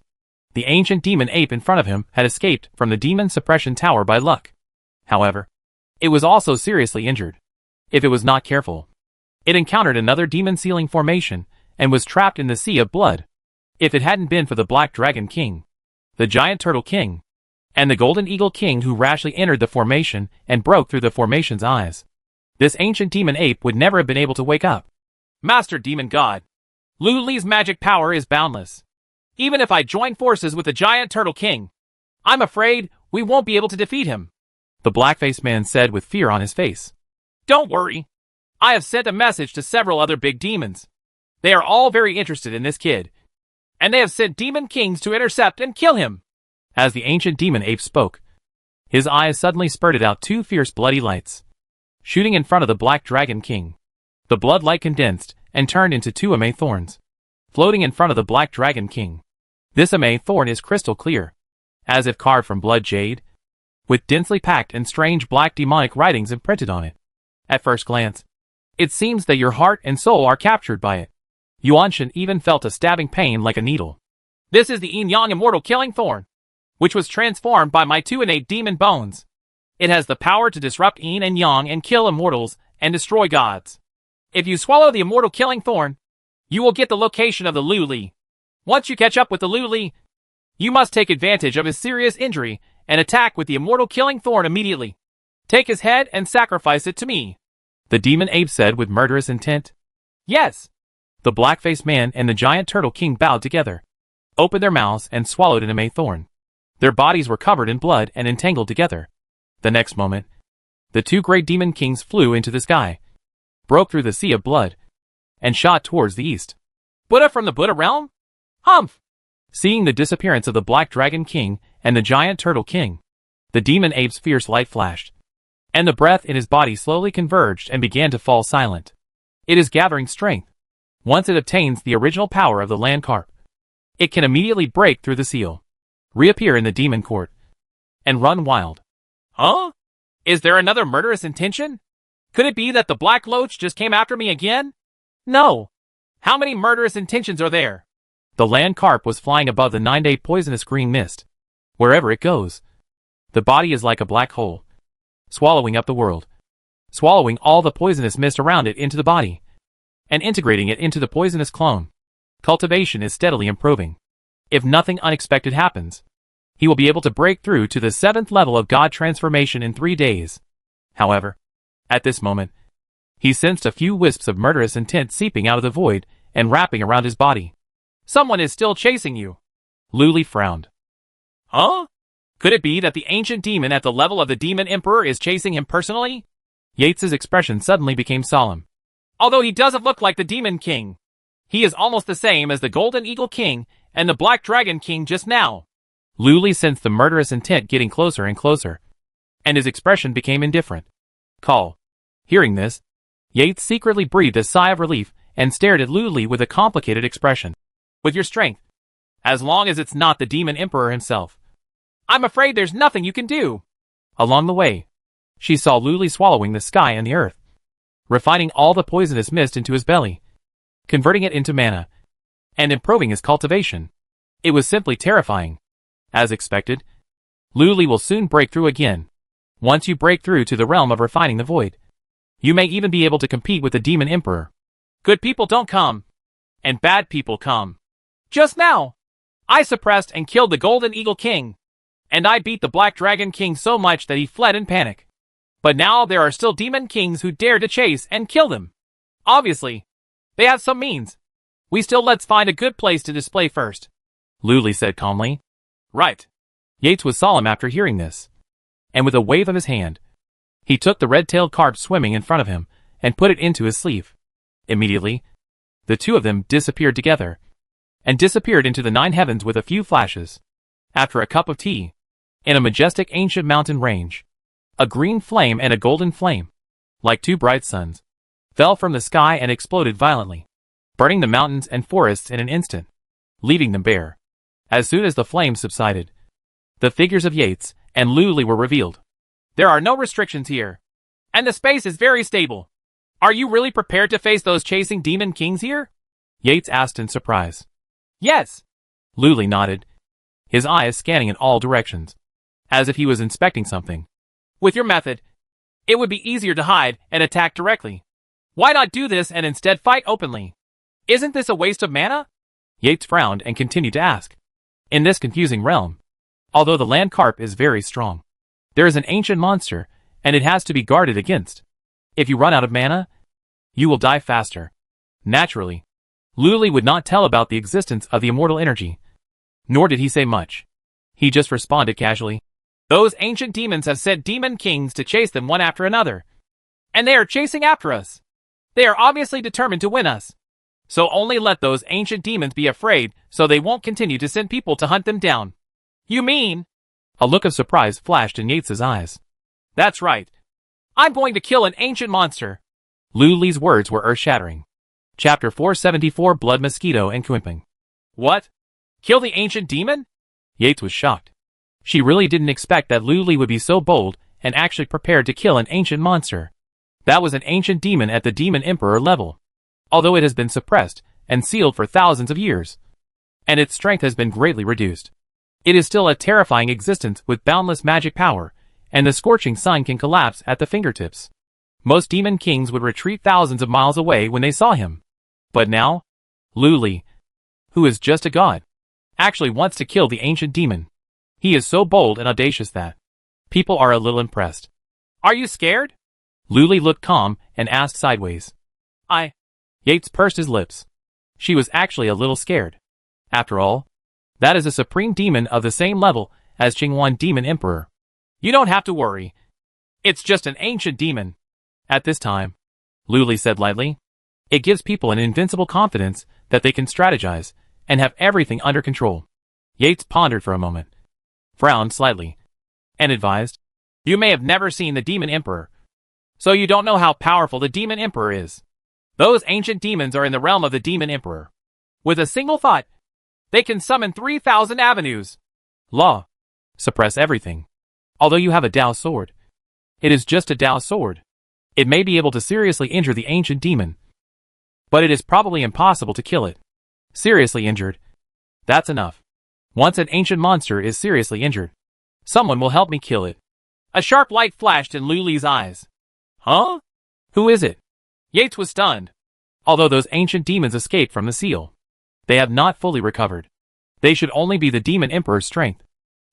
Speaker 1: The ancient demon ape in front of him had escaped from the demon suppression tower by luck. However, it was also seriously injured. If it was not careful, it encountered another demon sealing formation and was trapped in the sea of blood. If it hadn't been for the Black Dragon King, the Giant Turtle King, and the Golden Eagle King who rashly entered the formation and broke through the formation's eyes, this ancient demon ape would never have been able to wake up.
Speaker 2: Master Demon God, Lu Li's magic power is boundless. Even if I join forces with the Giant Turtle King, I'm afraid we won't be able to defeat him,
Speaker 1: the black-faced man said with fear on his face.
Speaker 2: Don't worry. I have sent a message to several other big demons. They are all very interested in this kid, and they have sent demon kings to intercept and kill him.
Speaker 1: As the ancient demon ape spoke, his eyes suddenly spurted out two fierce bloody lights, shooting in front of the Black Dragon King. The blood light condensed and turned into two Ame thorns, floating in front of the Black Dragon King. This Ame thorn is crystal clear, as if carved from blood jade, with densely packed and strange black demonic writings imprinted on it. At first glance, it seems that your heart and soul are captured by it. Yuanshan even felt a stabbing pain like a needle.
Speaker 2: This is the Yin-Yang Immortal Killing Thorn, which was transformed by my two innate demon bones. It has the power to disrupt Yin and Yang and kill immortals and destroy gods. If you swallow the Immortal Killing Thorn, you will get the location of the Lu Li. Once you catch up with the Lu Li, you must take advantage of his serious injury and attack with the Immortal Killing Thorn immediately. Take his head and sacrifice it to me,
Speaker 1: the demon ape said with murderous intent.
Speaker 2: Yes.
Speaker 1: The black-faced man and the Giant Turtle King bowed together, opened their mouths and swallowed an Ame thorn. Their bodies were covered in blood and entangled together. The next moment, the two great demon kings flew into the sky, broke through the sea of blood, and shot towards the east.
Speaker 2: Buddha from the Buddha realm? Humph!
Speaker 1: Seeing the disappearance of the Black Dragon King and the Giant Turtle King, the demon ape's fierce light flashed, and the breath in his body slowly converged and began to fall silent. It is gathering strength. Once it obtains the original power of the land carp, it can immediately break through the seal, reappear in the demon court, and run wild.
Speaker 2: Huh? Is there another murderous intention? Could it be that the Black Loach just came after me again? No. How many murderous intentions are there?
Speaker 1: The land carp was flying above the 9-day poisonous green mist. Wherever it goes, the body is like a black hole, swallowing up the world, swallowing all the poisonous mist around it into the body, and integrating it into the poisonous clone. Cultivation is steadily improving. If nothing unexpected happens, he will be able to break through to the 7th level of God transformation in 3 days. However, at this moment, he sensed a few wisps of murderous intent seeping out of the void and wrapping around his body.
Speaker 2: Someone is still chasing you.
Speaker 1: Lu Li frowned.
Speaker 2: Huh? Could it be that the ancient demon at the level of the Demon Emperor is chasing him personally?
Speaker 1: Yates's expression suddenly became solemn.
Speaker 2: Although he doesn't look like the Demon King, he is almost the same as the Golden Eagle King and the Black Dragon King just now.
Speaker 1: Lu Li sensed the murderous intent getting closer and closer, and his expression became indifferent. Call. Hearing this, Yates secretly breathed a sigh of relief and stared at Lu Li with a complicated expression.
Speaker 2: With your strength, as long as it's not the Demon Emperor himself, I'm afraid there's nothing you can do.
Speaker 1: Along the way, she saw Lu Li swallowing the sky and the earth, refining all the poisonous mist into his belly, converting it into mana, and improving his cultivation. It was simply terrifying. As expected, Lu Li will soon break through again. Once you break through to the realm of refining the void, you may even be able to compete with the Demon Emperor.
Speaker 2: Good people don't come, and bad people come. Just now, I suppressed and killed the Golden Eagle King, and I beat the Black Dragon King so much that he fled in panic. But now there are still Demon Kings who dare to chase and kill them. Obviously, they have some means. Let's find a good place to display first,
Speaker 1: Lu Li said calmly.
Speaker 2: Right.
Speaker 1: Yates was solemn after hearing this, and with a wave of his hand, he took the red-tailed carp swimming in front of him and put it into his sleeve. Immediately, the two of them disappeared together, and disappeared into the 9 heavens with a few flashes. After a cup of tea, in a majestic ancient mountain range, a green flame and a golden flame, like two bright suns, fell from the sky and exploded violently, burning the mountains and forests in an instant, leaving them bare. As soon as the flames subsided, the figures of Yates and Lu Li were revealed.
Speaker 2: There are no restrictions here, and the space is very stable. Are you really prepared to face those chasing demon kings here?
Speaker 1: Yates asked in surprise.
Speaker 2: Yes.
Speaker 1: Luli nodded, his eyes scanning in all directions, as if he was inspecting something.
Speaker 2: With your method, it would be easier to hide and attack directly. Why not do this and instead fight openly? Isn't this a waste of mana?
Speaker 1: Yates frowned and continued to ask. In this confusing realm, although the land carp is very strong, there is an ancient monster, and it has to be guarded against. If you run out of mana, you will die faster. Naturally, Luli would not tell about the existence of the immortal energy, nor did he say much. He just responded casually.
Speaker 2: Those ancient demons have sent demon kings to chase them one after another. And they are chasing after us. They are obviously determined to win us. So only let those ancient demons be afraid so they won't continue to send people to hunt them down. You mean?
Speaker 1: A look of surprise flashed in Yates's eyes.
Speaker 2: That's right. I'm going to kill an ancient monster.
Speaker 1: Luli's words were earth-shattering. Chapter 474 Blood Mosquito and Quimping.
Speaker 2: What? Kill the ancient demon?
Speaker 1: Yates was shocked. She really didn't expect that Luli would be so bold and actually prepared to kill an ancient monster. That was an ancient demon at the Demon Emperor level, although it has been suppressed and sealed for thousands of years, and its strength has been greatly reduced. It is still a terrifying existence with boundless magic power, and the scorching sun can collapse at the fingertips. Most demon kings would retreat thousands of miles away when they saw him. But now, Luli, who is just a god, actually wants to kill the ancient demon. He is so bold and audacious that people are a little impressed.
Speaker 2: Are you scared?
Speaker 1: Luli looked calm and asked sideways. Yates pursed his lips. She was actually a little scared. After all, that is a supreme demon of the same level as Qingwan Demon Emperor.
Speaker 2: You don't have to worry. It's just an ancient demon.
Speaker 1: At this time, Luli said lightly, it gives people an invincible confidence that they can strategize and have everything under control. Yates pondered for a moment, frowned slightly, and advised,
Speaker 2: You may have never seen the Demon Emperor, so you don't know how powerful the Demon Emperor is. Those ancient demons are in the realm of the Demon Emperor. With a single thought, they can summon 3,000 avenues.
Speaker 1: Law. Suppress everything. Although you have a Dao sword, it is just a Dao sword. It may be able to seriously injure the ancient demon, but it is probably impossible to kill it. Seriously injured. That's enough. Once an ancient monster is seriously injured, someone will help me kill it.
Speaker 2: A sharp light flashed in Luli's eyes.
Speaker 1: Huh? Who is it?
Speaker 2: Yates was stunned.
Speaker 1: Although those ancient demons escaped from the seal, they have not fully recovered. They should only be the Demon Emperor's strength.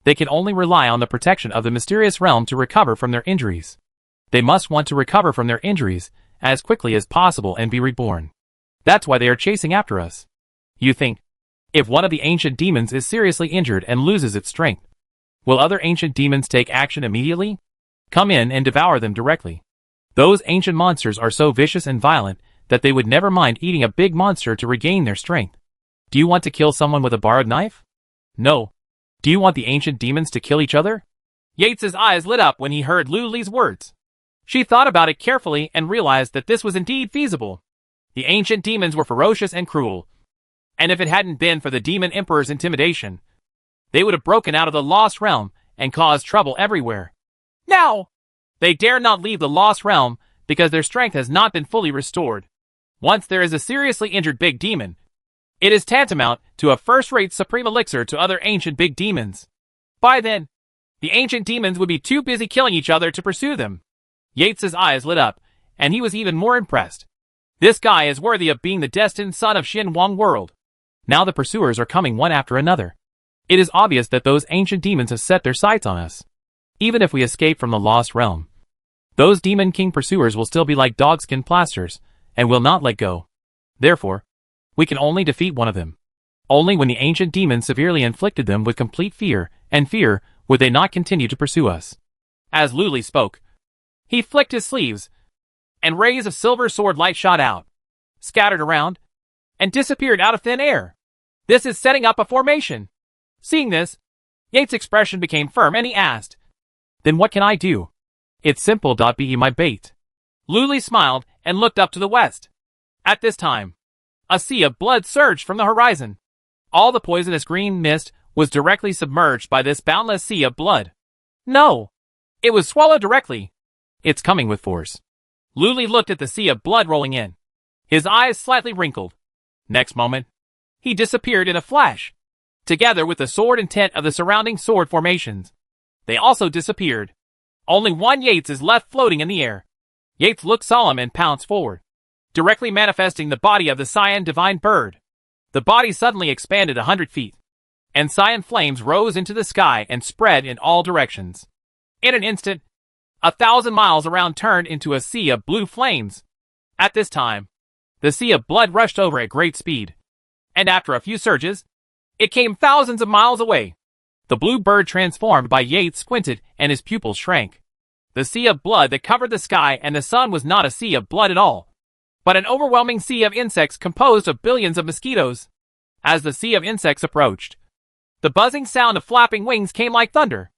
Speaker 1: They can only rely on the protection of the mysterious realm to recover from their injuries. They must want to recover from their injuries as quickly as possible and be reborn. That's why they are chasing after us. You think, if one of the ancient demons is seriously injured and loses its strength, will other ancient demons take action immediately? Come in and devour them directly. Those ancient monsters are so vicious and violent that they would never mind eating a big monster to regain their strength. Do you want to kill someone with a borrowed knife? No. Do you want the ancient demons to kill each other?
Speaker 2: Yates's eyes lit up when he heard Luli's words. She thought about it carefully and realized that this was indeed feasible. The ancient demons were ferocious and cruel, and if it hadn't been for the Demon Emperor's intimidation, they would have broken out of the Lost Realm and caused trouble everywhere. Now, they dare not leave the Lost Realm because their strength has not been fully restored. Once there is a seriously injured big demon, it is tantamount to a first-rate supreme elixir to other ancient big demons. By then, the ancient demons would be too busy killing each other to pursue them. Yates's eyes lit up, and he was even more impressed. This guy is worthy of being the destined son of Xin Wang World. Now the pursuers are coming one after another. It is obvious that those ancient demons have set their sights on us. Even if we escape from the Lost Realm, those Demon King pursuers will still be like dogskin plasters, and will not let go. Therefore, we can only defeat one of them. Only when the ancient demons severely inflicted them with complete fear, and fear, would they not continue to pursue us. As Luli spoke, he flicked his sleeves, and rays of silver sword light shot out, scattered around, and disappeared out of thin air. This is setting up a formation. Seeing this, Yates' expression became firm and he asked, Then what can I do? It's simple. Be my bait. Luli smiled and looked up to the west. At this time, a sea of blood surged from the horizon. All the poisonous green mist was directly submerged by this boundless sea of blood. No! It was swallowed directly. It's coming with force. Luli looked at the sea of blood rolling in. His eyes slightly wrinkled. Next moment, he disappeared in a flash. Together with the sword and tent of the surrounding sword formations. They also disappeared. Only one Yates is left floating in the air. Yates looked solemn and pounced forward, directly manifesting the body of the Cyan divine bird. The body suddenly expanded 100 feet, and cyan flames rose into the sky and spread in all directions. In an instant, 1,000 miles around turned into a sea of blue flames. At this time, the sea of blood rushed over at great speed, and after a few surges, it came thousands of miles away. The blue bird transformed by Yates squinted and his pupils shrank. The sea of blood that covered the sky and the sun was not a sea of blood at all, but an overwhelming sea of insects composed of billions of mosquitoes. As the sea of insects approached, the buzzing sound of flapping wings came like thunder.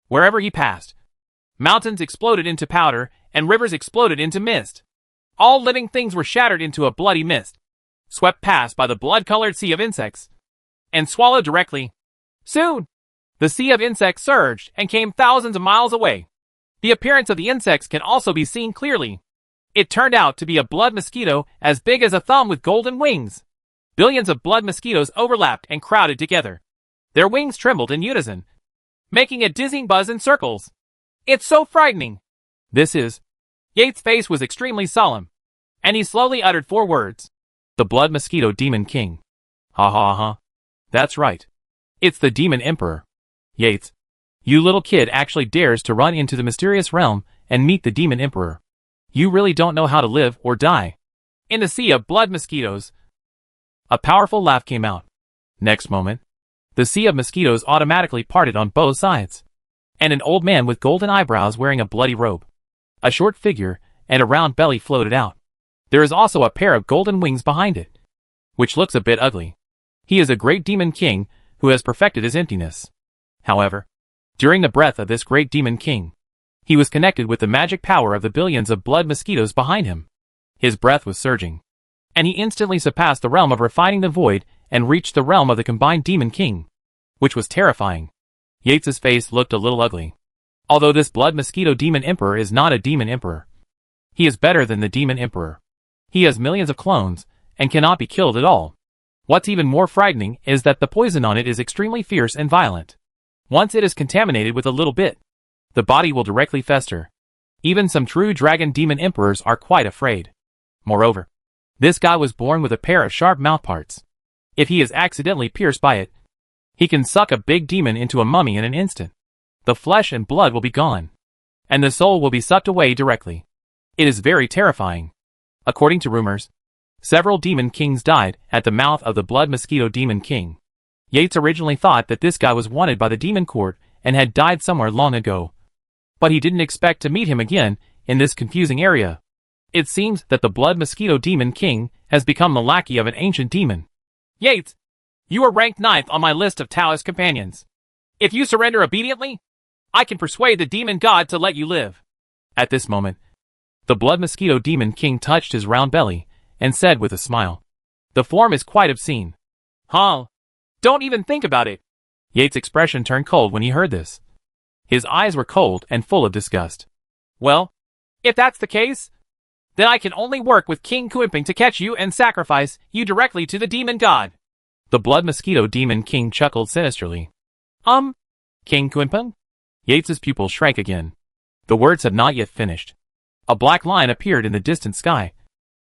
Speaker 2: Wherever he passed, mountains exploded into powder and rivers exploded into mist. All living things were shattered into a bloody mist, swept past by the blood-colored sea of insects, and swallowed directly. Soon, the sea of insects surged and came thousands of miles away. The appearance of the insects can also be seen clearly. It turned out to be a blood mosquito as big as a thumb with golden wings. Billions of blood mosquitoes overlapped and crowded together. Their wings trembled in unison, making a dizzying buzz in circles. It's so frightening. This is. Yates' face was extremely solemn, and he slowly uttered 4 words. The blood mosquito demon king. Ha ha ha. That's right. It's the demon emperor. Yates, you little kid actually dares to run into the mysterious realm and meet the demon emperor. You really don't know how to live or die. In the sea of blood mosquitoes, a powerful laugh came out. Next moment, the sea of mosquitoes automatically parted on both sides, and an old man with golden eyebrows wearing a bloody robe, a short figure, and a round belly floated out. There is also a pair of golden wings behind it, which looks a bit ugly. He is a great demon king who has perfected his emptiness. However, during the breath of this great demon king, he was connected with the magic power of the billions of blood mosquitoes behind him. His breath was surging, and he instantly surpassed the realm of refining the void and reached the realm of the combined demon king, which was terrifying. Yates's face looked a little ugly. Although this blood mosquito demon emperor is not a demon emperor, he is better than the demon emperor. He has millions of clones and cannot be killed at all. What's even more frightening is that the poison on it is extremely fierce and violent. Once it is contaminated with a little bit, the body will directly fester. Even some true dragon demon emperors are quite afraid. Moreover, this guy was born with a pair of sharp mouthparts. If he is accidentally pierced by it, he can suck a big demon into a mummy in an instant. The flesh and blood will be gone, and the soul will be sucked away directly. It is very terrifying. According to rumors, several demon kings died at the mouth of the blood mosquito demon king. Yates originally thought that this guy was wanted by the demon court and had died somewhere long ago, but he didn't expect to meet him again in this confusing area. It seems that the blood mosquito demon king has become the lackey of an ancient demon. Yates, you are ranked 9th on my list of Taoist companions. If you surrender obediently, I can persuade the demon god to let you live. At this moment, the blood mosquito demon king touched his round belly and said with a smile, "The form is quite obscene." Huh? Don't even think about it. Yates' expression turned cold when he heard this. His eyes were cold and full of disgust. Well, if that's the case, then I can only work with King Kuiping to catch you and sacrifice you directly to the demon god. The blood mosquito demon king chuckled sinisterly. King Kuiping? Yates's pupils shrank again. The words had not yet finished. A black line appeared in the distant sky,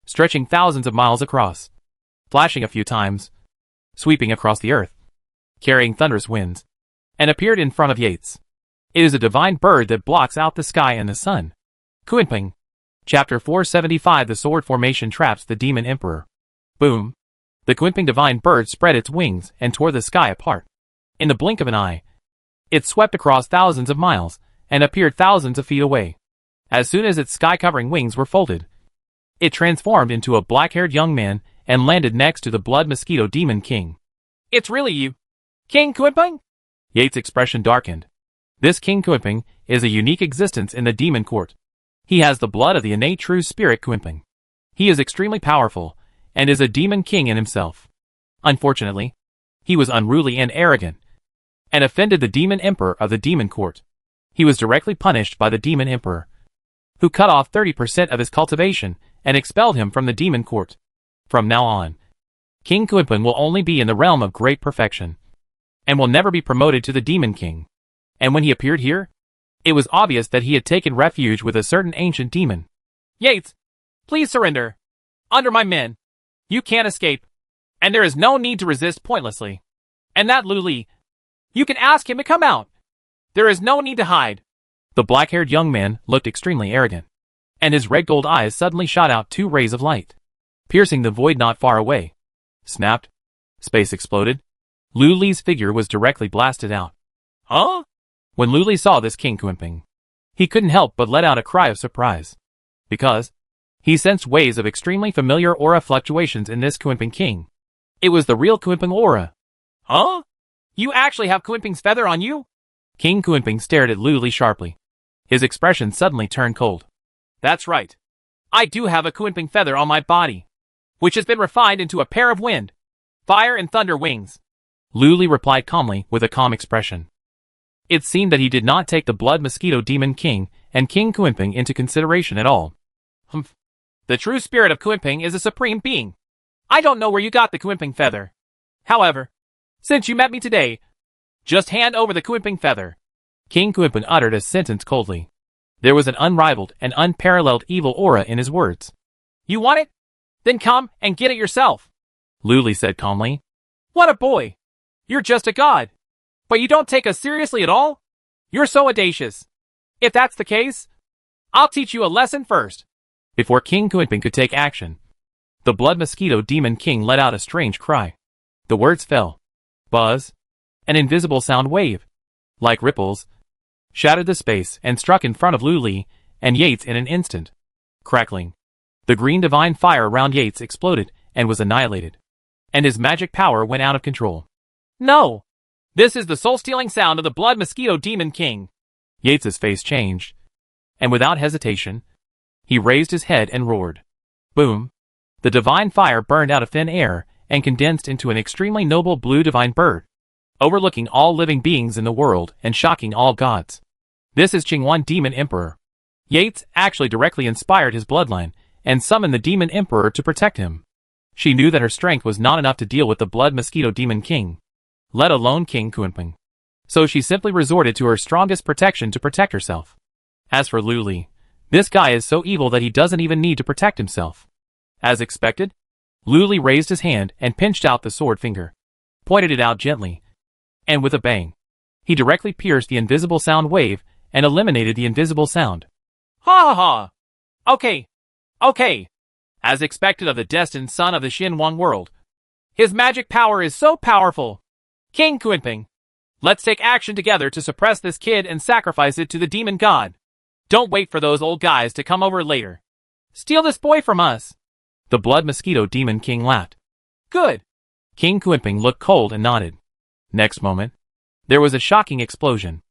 Speaker 2: stretching thousands of miles across, flashing a few times, sweeping across the earth, carrying thunderous winds, and appeared in front of Yates. It is a divine bird that blocks out the sky and the sun. Kuiping. Chapter 475. The sword formation traps the demon emperor. Boom. The Kuiping divine bird spread its wings and tore the sky apart. In the blink of an eye, it swept across thousands of miles and appeared thousands of feet away. As soon as its sky-covering wings were folded, it transformed into a black-haired young man and landed next to the blood mosquito demon king. It's really you, King Kuiping? Yates' expression darkened. This King Kuiping is a unique existence in the demon court. He has the blood of the innate true spirit Kuiping. He is extremely powerful and is a demon king in himself. Unfortunately, he was unruly and arrogant, and offended the demon emperor of the demon court. He was directly punished by the demon emperor, who cut off 30% of his cultivation and expelled him from the demon court. From now on,
Speaker 1: King Kunpeng will only be in the realm of great perfection, and will never be promoted to the Demon King. And when he appeared here, it was obvious that he had taken refuge with a certain ancient demon.
Speaker 2: Yates, please surrender. Under my men. You can't escape. And there is no need to resist pointlessly. And that Lu Li, you can ask him to come out. There is no need to hide.
Speaker 1: The black-haired young man looked extremely arrogant, and his red gold eyes suddenly shot out 2 rays of light, piercing the void not far away. Snapped. Space exploded. Lu Li's figure was directly blasted out.
Speaker 2: Huh?
Speaker 1: When Lu Li saw this King Kunpeng, he couldn't help but let out a cry of surprise, because he sensed waves of extremely familiar aura fluctuations in this Kunpeng King. It was the real Kunpeng aura.
Speaker 2: Huh? You actually have Kunpeng's feather on you?
Speaker 1: King Kunpeng stared at Lu Li sharply. His expression suddenly turned cold.
Speaker 2: That's right. I do have a Kunpeng feather on my body, which has been refined into a pair of wind, fire and thunder wings.
Speaker 1: Lu Li replied calmly with a calm expression. It seemed that he did not take the Blood Mosquito Demon King and King Kunpeng into consideration at all.
Speaker 2: Humph. The true spirit of Kunpeng is a supreme being. I don't know where you got the Kunpeng feather. However, since you met me today, just hand over the Kunpeng feather.
Speaker 1: King Kunpeng uttered a sentence coldly. There was an unrivaled and unparalleled evil aura in his words.
Speaker 2: You want it? Then come and get it yourself.
Speaker 1: Lu Li said calmly.
Speaker 2: What a boy. You're just a god. But you don't take us seriously at all? You're so audacious. If that's the case, I'll teach you a lesson first.
Speaker 1: Before King Kunpeng could take action, the Blood Mosquito Demon King let out a strange cry. The words fell. Buzz. An invisible sound wave, like ripples, shattered the space and struck in front of Lu Li and Yates in an instant. Crackling. The green divine fire around Yates exploded and was annihilated, and his magic power went out of control.
Speaker 2: No! This is the soul-stealing sound of the Blood Mosquito Demon King.
Speaker 1: Yates's face changed, and without hesitation, he raised his head and roared. Boom! The divine fire burned out of thin air and condensed into an extremely noble blue divine bird, overlooking all living beings in the world and shocking all gods. This is Qingwan Demon Emperor. Yates actually directly inspired his bloodline and summoned the Demon Emperor to protect him. She knew that her strength was not enough to deal with the Blood Mosquito Demon King, let alone King Kunpeng. So she simply resorted to her strongest protection to protect herself. As for Lu Li, this guy is so evil that he doesn't even need to protect himself. As expected, Lu Li raised his hand and pinched out the sword finger, pointed it out gently, and with a bang, he directly pierced the invisible sound wave and eliminated the invisible sound.
Speaker 2: Ha ha ha! Okay. As expected of the destined son of the Xinhuang world. His magic power is so powerful. King Kunpeng, let's take action together to suppress this kid and sacrifice it to the demon god. Don't wait for those old guys to come over later. Steal this boy from us.
Speaker 1: The Blood Mosquito Demon King laughed.
Speaker 2: Good.
Speaker 1: King Kunpeng looked cold and nodded. Next moment, there was a shocking explosion.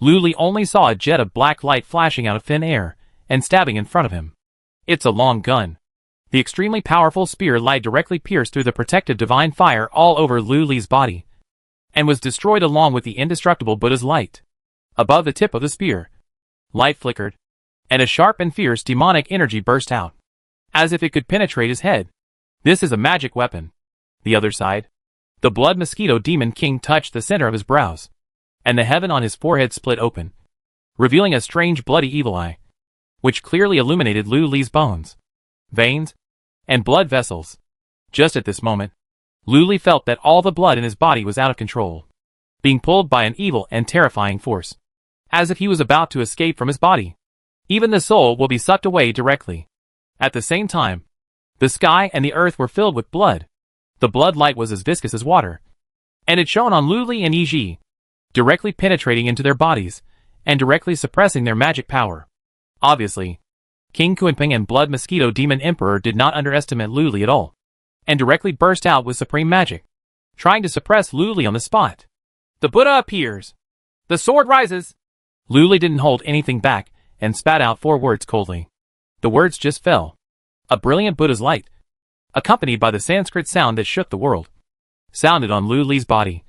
Speaker 1: Lu Li only saw a jet of black light flashing out of thin air and stabbing in front of him. It's a long gun. The extremely powerful spear light directly pierced through the protective divine fire all over Lu Li's body, and was destroyed along with the indestructible Buddha's light. Above the tip of the spear, light flickered, and a sharp and fierce demonic energy burst out, as if it could penetrate his head. This is a magic weapon. The other side, the Blood Mosquito Demon King touched the center of his brows, and the heaven on his forehead split open, revealing a strange bloody evil eye, which clearly illuminated Lu Li's bones, veins, and blood vessels. Just at this moment, Lu Li felt that all the blood in his body was out of control, being pulled by an evil and terrifying force, as if he was about to escape from his body. Even the soul will be sucked away directly. At the same time, the sky and the earth were filled with blood. The blood light was as viscous as water, and it shone on Lu Li and Yi Ji, directly penetrating into their bodies and directly suppressing their magic power. Obviously, King Kunpeng and Blood Mosquito Demon Emperor did not underestimate Lu Li at all, and directly burst out with supreme magic, trying to suppress Lu Li on the spot.
Speaker 2: The Buddha appears. The sword rises.
Speaker 1: Lu Li didn't hold anything back and spat out 4 words coldly. The words just fell. A brilliant Buddha's light, accompanied by the Sanskrit sound that shook the world, sounded on Lu Li's body,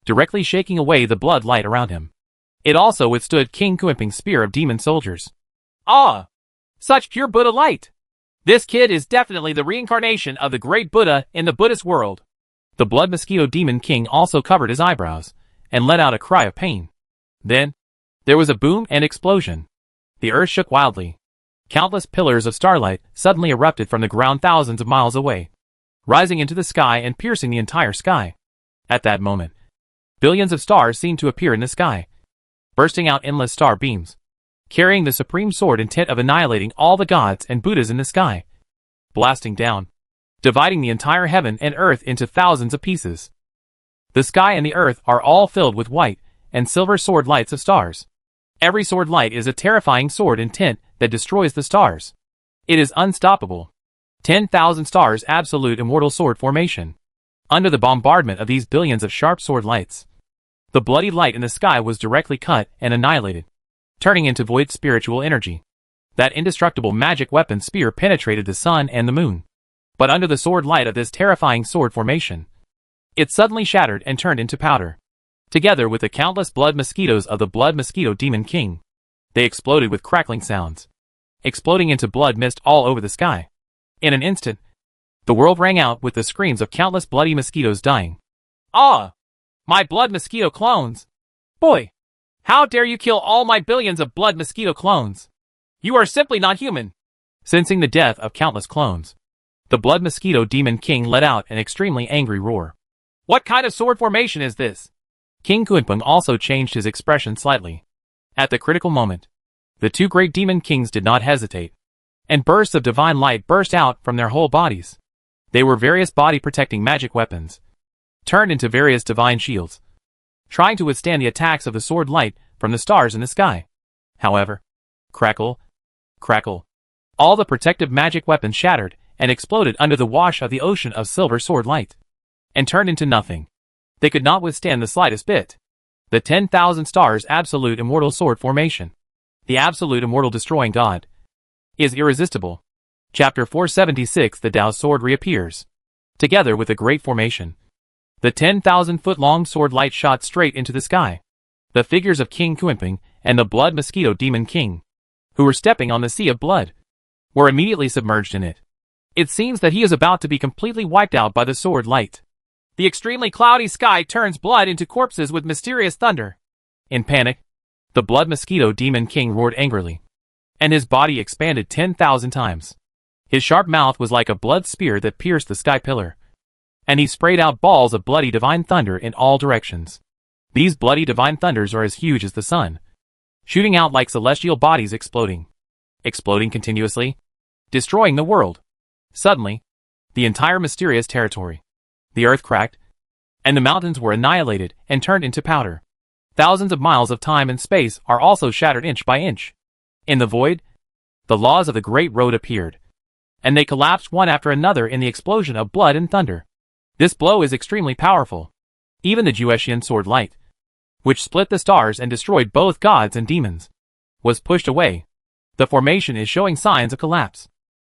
Speaker 1: directly shaking away the blood light around him. It also withstood King Kunpeng's spear of demon soldiers.
Speaker 2: Ah! Such pure Buddha light! This kid is definitely the reincarnation of the great Buddha in the Buddhist world.
Speaker 1: The blood mosquito demon king also covered his eyebrows and let out a cry of pain. Then, there was a boom and explosion. The earth shook wildly. Countless pillars of starlight suddenly erupted from the ground thousands of miles away, rising into the sky and piercing the entire sky. At that moment, billions of stars seemed to appear in the sky, bursting out endless star beams, carrying the supreme sword intent of annihilating all the gods and Buddhas in the sky, blasting down, dividing the entire heaven and earth into thousands of pieces. The sky and the earth are all filled with white and silver sword lights of stars. Every sword light is a terrifying sword intent that destroys the stars. It is unstoppable. 10,000 stars absolute immortal sword formation. Under the bombardment of these billions of sharp sword lights, the bloody light in the sky was directly cut and annihilated, turning into void spiritual energy. That indestructible magic weapon spear penetrated the sun and the moon. But under the sword light of this terrifying sword formation, it suddenly shattered and turned into powder. Together with the countless blood mosquitoes of the blood mosquito demon king, they exploded with crackling sounds, exploding into blood mist all over the sky. In an instant, the world rang out with the screams of countless bloody mosquitoes dying.
Speaker 2: Ah! My blood mosquito clones! Boy! How dare you kill all my billions of blood mosquito clones! You are simply not human!
Speaker 1: Sensing the death of countless clones, the blood mosquito demon king let out an extremely angry roar.
Speaker 2: What kind of sword formation is this?
Speaker 1: King Kunpeng also changed his expression slightly. At the critical moment, the two great demon kings did not hesitate, and bursts of divine light burst out from their whole bodies. They were various body-protecting magic weapons, turned into various divine shields, trying to withstand the attacks of the sword light from the stars in the sky. However, crackle, crackle, all the protective magic weapons shattered and exploded under the wash of the ocean of silver sword light, and turned into nothing. They could not withstand the slightest bit. The 10,000 stars absolute immortal sword formation, the absolute immortal destroying god, is irresistible. Chapter 476. The Tao sword reappears. Together with the great formation, the 10,000-foot-long sword light shot straight into the sky. The figures of King Kunpeng and the blood mosquito demon king, who were stepping on the sea of blood, were immediately submerged in it. It seems that he is about to be completely wiped out by the sword light.
Speaker 2: The extremely cloudy sky turns blood into corpses with mysterious thunder.
Speaker 1: In panic, the blood mosquito demon king roared angrily, and his body expanded 10,000 times. His sharp mouth was like a blood spear that pierced the sky pillar, and he sprayed out balls of bloody divine thunder in all directions. These bloody divine thunders are as huge as the sun, shooting out like celestial bodies exploding continuously, destroying the world. Suddenly, the entire mysterious territory, the earth cracked, and the mountains were annihilated and turned into powder. Thousands of miles of time and space are also shattered inch by inch. In the void, the laws of the Great Road appeared, and they collapsed one after another in the explosion of blood and thunder. This blow is extremely powerful. Even the Juetian sword light, which split the stars and destroyed both gods and demons, was pushed away. The formation is showing signs of collapse.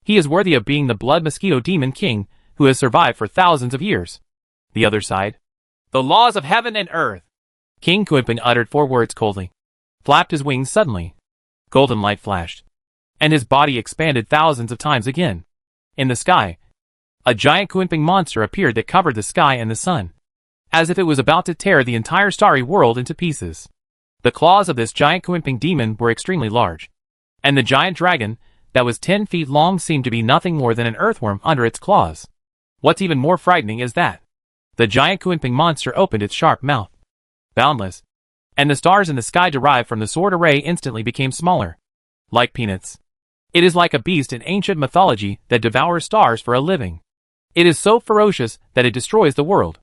Speaker 1: He is worthy of being the blood mosquito demon king who has survived for thousands of years. The other side,
Speaker 2: the laws of heaven and earth.
Speaker 1: King Kunpeng uttered 4 words coldly, flapped his wings suddenly. Golden light flashed, and his body expanded thousands of times again. In the sky, a giant Kunpeng monster appeared that covered the sky and the sun, as if it was about to tear the entire starry world into pieces. The claws of this giant Kunpeng demon were extremely large, and the giant dragon, that was 10 feet long, seemed to be nothing more than an earthworm under its claws. What's even more frightening is that the giant Kunpeng monster opened its sharp mouth, boundless, and the stars in the sky derived from the sword array instantly became smaller, like peanuts. It is like a beast in ancient mythology that devours stars for a living. It is so ferocious that it destroys the world.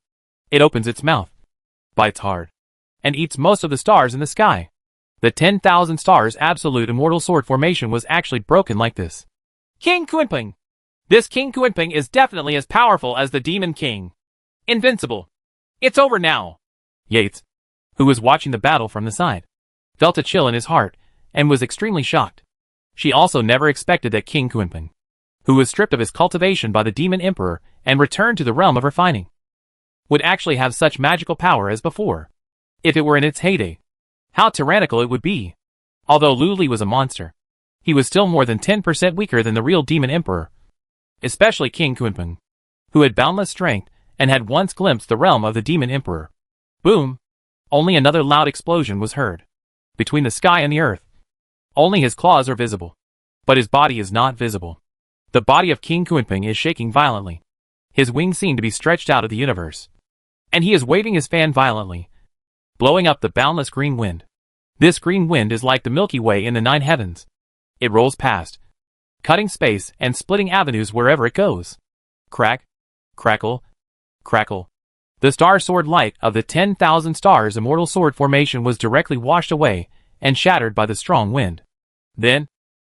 Speaker 1: It opens its mouth, bites hard, and eats most of the stars in the sky. The 10,000 stars absolute immortal sword formation was actually broken like this.
Speaker 2: King Kunpeng! This King Kunpeng is definitely as powerful as the Demon King. Invincible. It's over now.
Speaker 1: Yates, who was watching the battle from the side, felt a chill in his heart and was extremely shocked. She also never expected that King Kunpeng, who was stripped of his cultivation by the Demon Emperor and returned to the realm of refining, would actually have such magical power as before. If it were in its heyday, how tyrannical it would be. Although Lu Li was a monster, he was still more than 10% weaker than the real Demon Emperor. especially King Kunpeng, who had boundless strength and had once glimpsed the realm of the Demon Emperor. Boom! Only another loud explosion was heard. Between the sky and the earth. Only his claws are visible. But his body is not visible. The body of King Kunpeng is shaking violently. His wings seem to be stretched out of the universe. And he is waving his fan violently, blowing up the boundless green wind. This green wind is like the Milky Way in the 9 heavens. It rolls past, cutting space and splitting avenues wherever it goes. Crack, crackle, crackle. The star sword light of the 10,000 stars immortal sword formation was directly washed away and shattered by the strong wind. Then,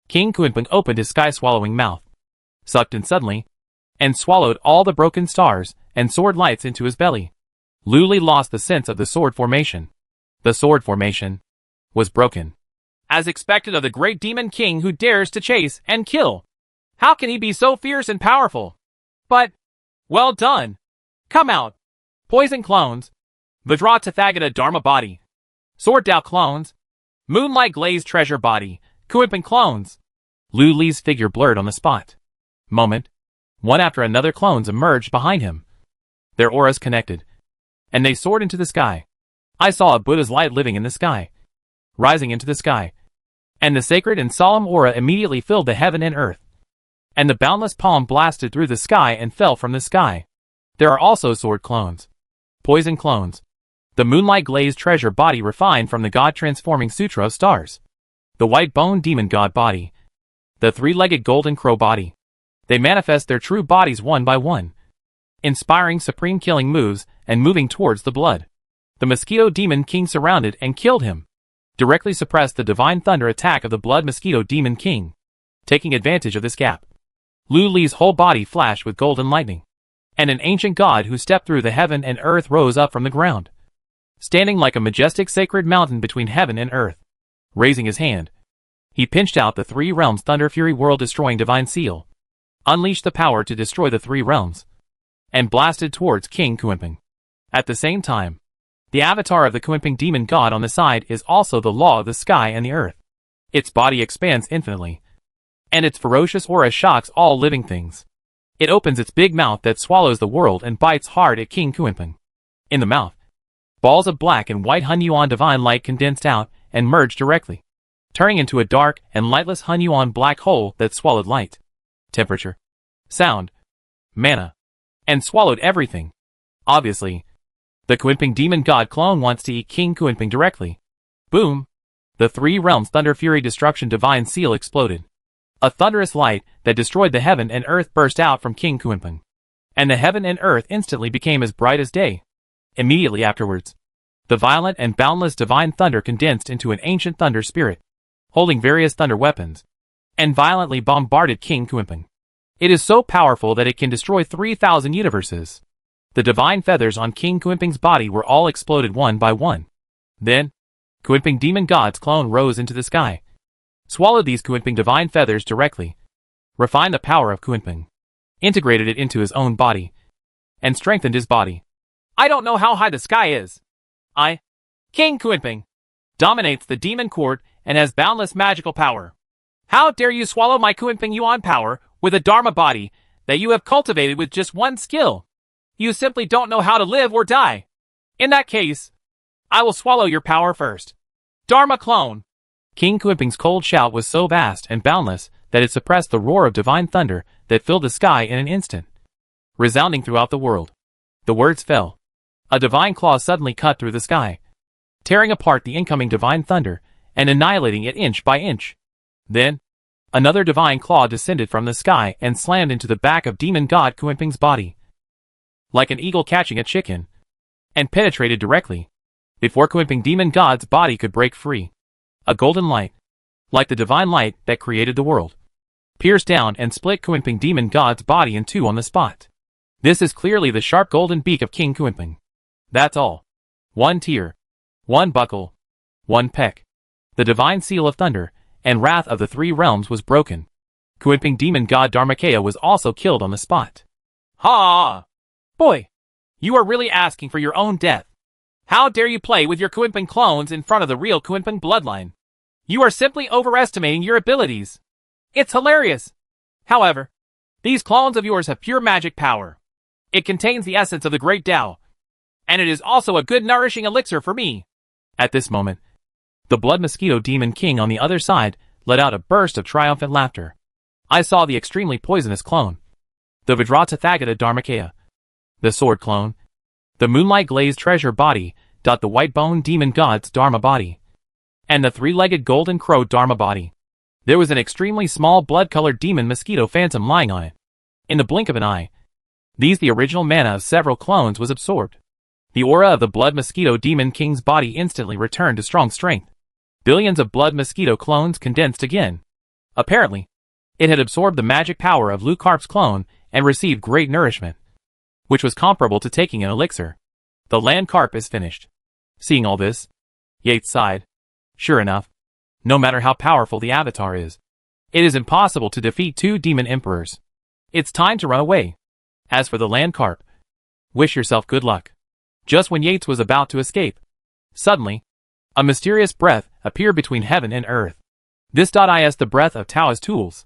Speaker 1: King Kunpeng opened his sky-swallowing mouth, sucked in suddenly, and swallowed all the broken stars and sword lights into his belly. Lu Li lost the sense of the sword formation. The sword formation was broken.
Speaker 2: As expected of the great demon king who dares to chase and kill. How can he be so fierce and powerful? But, well done. Come out. Poison clones. Vajra Tathagata Dharma body. Sword Dao clones. Moonlight glazed treasure body. Kunpeng clones.
Speaker 1: Lu Li's figure blurred on the spot. Moment. One after another clones emerged behind him. Their auras connected, and they soared into the sky. I saw a Buddha's light living in the sky, rising into the sky, and the sacred and solemn aura immediately filled the heaven and earth. And the boundless palm blasted through the sky and fell from the sky. There are also sword clones, poison clones, the moonlight glazed treasure body refined from the God-transforming sutra of stars, the white bone demon god body, the three-legged golden crow body. They manifest their true bodies one by one, inspiring supreme killing moves and moving towards the blood. The mosquito demon king surrounded and killed him, directly suppressed the divine thunder attack of the blood mosquito demon king. Taking advantage of this gap, Lu Li's whole body flashed with golden lightning, and an ancient god who stepped through the heaven and earth rose up from the ground, standing like a majestic sacred mountain between heaven and earth. Raising his hand, he pinched out the 3 realms thunder fury world-destroying divine seal, unleashed the power to destroy the 3 realms, and blasted towards King Kunpeng. At the same time, the avatar of the Kunpeng demon god on the side is also the law of the sky and the earth. Its body expands infinitely, and its ferocious aura shocks all living things. It opens its big mouth that swallows the world and bites hard at King Kunpeng. In the mouth, balls of black and white Hunyuan divine light condensed out and merged directly, turning into a dark and lightless Hunyuan black hole that swallowed light, temperature, sound, mana, and swallowed everything. Obviously, the Kunpeng demon god clone wants to eat King Kunpeng directly. Boom! The 3 realms thunder fury destruction divine seal exploded. A thunderous light that destroyed the heaven and earth burst out from King Kunpeng, and the heaven and earth instantly became as bright as day. Immediately afterwards, the violent and boundless divine thunder condensed into an ancient thunder spirit, holding various thunder weapons, and violently bombarded King Kunpeng. It is so powerful that it can destroy 3,000 universes. The divine feathers on King Kunpeng's body were all exploded one by one. Then, Kunpeng demon god's clone rose into the sky, swallowed these Kunpeng divine feathers directly, refined the power of Kunpeng, integrated it into his own body, and strengthened his body.
Speaker 2: I don't know how high the sky is. King Kunpeng, dominates the demon court and has boundless magical power. How dare you swallow my Kunpeng Yuan power with a Dharma body that you have cultivated with just one skill? You simply don't know how to live or die. In that case, I will swallow your power first. Dharma clone.
Speaker 1: King Kunpeng's cold shout was so vast and boundless that it suppressed the roar of divine thunder that filled the sky in an instant, resounding throughout the world. The words fell. A divine claw suddenly cut through the sky, tearing apart the incoming divine thunder and annihilating it inch by inch. Then, another divine claw descended from the sky and slammed into the back of demon god Kunpeng's body, like an eagle catching a chicken, and penetrated directly, before Kunpeng demon god's body could break free. A golden light, like the divine light that created the world, pierced down and split Kunpeng demon god's body in 2 on the spot. This is clearly the sharp golden beak of King Kunpeng. That's all. 1 tear, 1 buckle, 1 peck. The divine seal of thunder and wrath of the 3 realms was broken. Kunpeng demon god Dharmakaya was also killed on the spot.
Speaker 2: Ha! Boy, you are really asking for your own death. How dare you play with your Kunpeng clones in front of the real Kunpeng bloodline? You are simply overestimating your abilities. It's hilarious. However, These clones of yours have pure magic power. It contains the essence of the great Tao, and it is also a good nourishing elixir for me.
Speaker 1: At this moment, the blood mosquito demon king on the other side let out a burst of triumphant laughter. I saw the extremely poisonous clone, the Vajratathagata Dharmakaya, the sword clone, the moonlight glazed treasure body, the white bone demon god's Dharma body, and the three-legged golden crow Dharma body. There was an extremely small blood-colored demon mosquito phantom lying on it. In the blink of an eye, the original mana of several clones was absorbed. The aura of the blood mosquito demon king's body instantly returned to strong strength. Billions of blood mosquito clones condensed again. Apparently, it had absorbed the magic power of Lucarp's clone and received great nourishment, which was comparable to taking an elixir. The land carp is finished. Seeing all this, Yates sighed. Sure enough, no matter how powerful the avatar is, it is impossible to defeat two demon emperors. It's time to run away. As for the land carp, wish yourself good luck. Just when Yates was about to escape, suddenly, a mysterious breath appeared between heaven and earth. This is the breath of Taoist tools.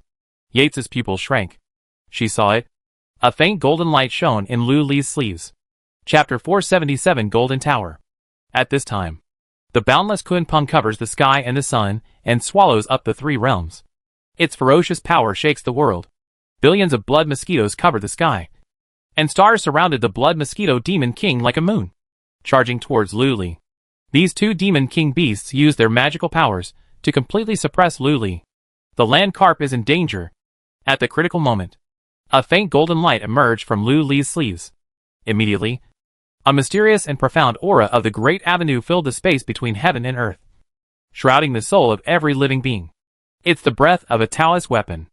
Speaker 1: Yates's pupils shrank. She saw it. A faint golden light shone in Lu Li's sleeves. Chapter 477 Golden Tower. At this time, the boundless Kunpeng covers the sky and the sun, and swallows up the three realms. Its ferocious power shakes the world. Billions of blood mosquitoes cover the sky, and stars surrounded the blood mosquito demon king like a moon, charging towards Lu Li. These two demon king beasts use their magical powers to completely suppress Lu Li. The land carp is in danger. At the critical moment, a faint golden light emerged from Lu Li's sleeves. Immediately, a mysterious and profound aura of the Great Avenue filled the space between heaven and earth, shrouding the soul of every living being. It's the breath of a Taoist weapon.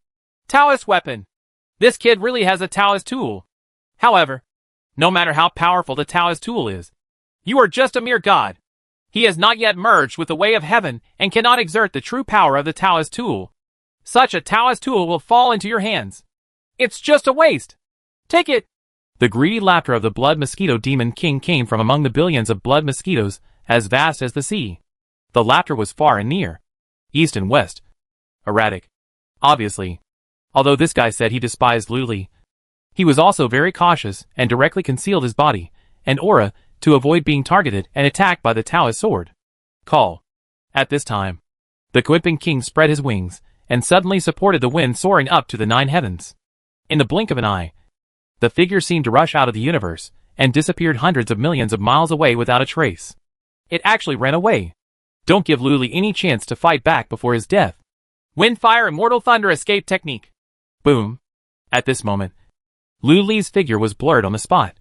Speaker 2: Taoist weapon! This kid really has a Taoist tool. However, no matter how powerful the Taoist tool is, you are just a mere god. He has not yet merged with the way of heaven and cannot exert the true power of the Taoist tool. Such a Taoist tool will fall into your hands. It's just a waste. Take it.
Speaker 1: The greedy laughter of the blood mosquito demon king came from among the billions of blood mosquitoes, as vast as the sea. The laughter was far and near, east and west. Erratic. Obviously. Although this guy said he despised Lu Li, he was also very cautious and directly concealed his body and aura to avoid being targeted and attacked by the Taoist sword. Call. At this time, the Kunpeng king spread his wings and suddenly supported the wind soaring up to the 9 heavens. In the blink of an eye, the figure seemed to rush out of the universe and disappeared hundreds of millions of miles away without a trace. It actually ran away. Don't give Lu Li any chance to fight back before his death.
Speaker 2: Wind, fire, immortal thunder escape technique.
Speaker 1: Boom. At this moment, Lu Li's figure was blurred on the spot,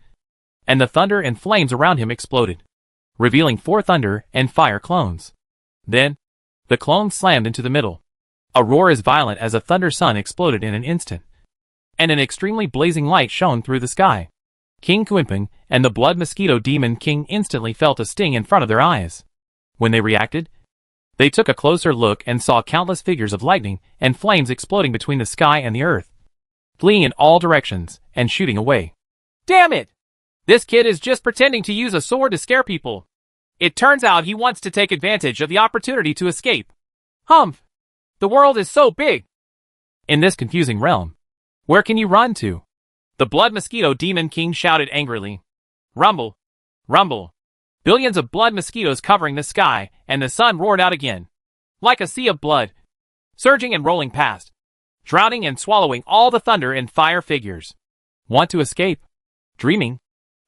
Speaker 1: and the thunder and flames around him exploded, revealing 4 thunder and fire clones. Then, the clones slammed into the middle. A roar as violent as a thunder sun exploded in an instant, and an extremely blazing light shone through the sky. King Kunpeng and the blood mosquito demon king instantly felt a sting in front of their eyes. When they reacted, they took a closer look and saw countless figures of lightning and flames exploding between the sky and the earth, fleeing in all directions and shooting away.
Speaker 2: Damn it! This kid is just pretending to use a sword to scare people. It turns out he wants to take advantage of the opportunity to escape. Humph! The world is so big!
Speaker 1: In this confusing realm, where can you run to?
Speaker 2: The blood mosquito demon king shouted angrily. Rumble! Rumble! Billions of blood mosquitoes covering the sky, and the sun roared out again, like a sea of blood, surging and rolling past, drowning and swallowing all the thunder and fire figures.
Speaker 1: Want to escape?
Speaker 2: Dreaming.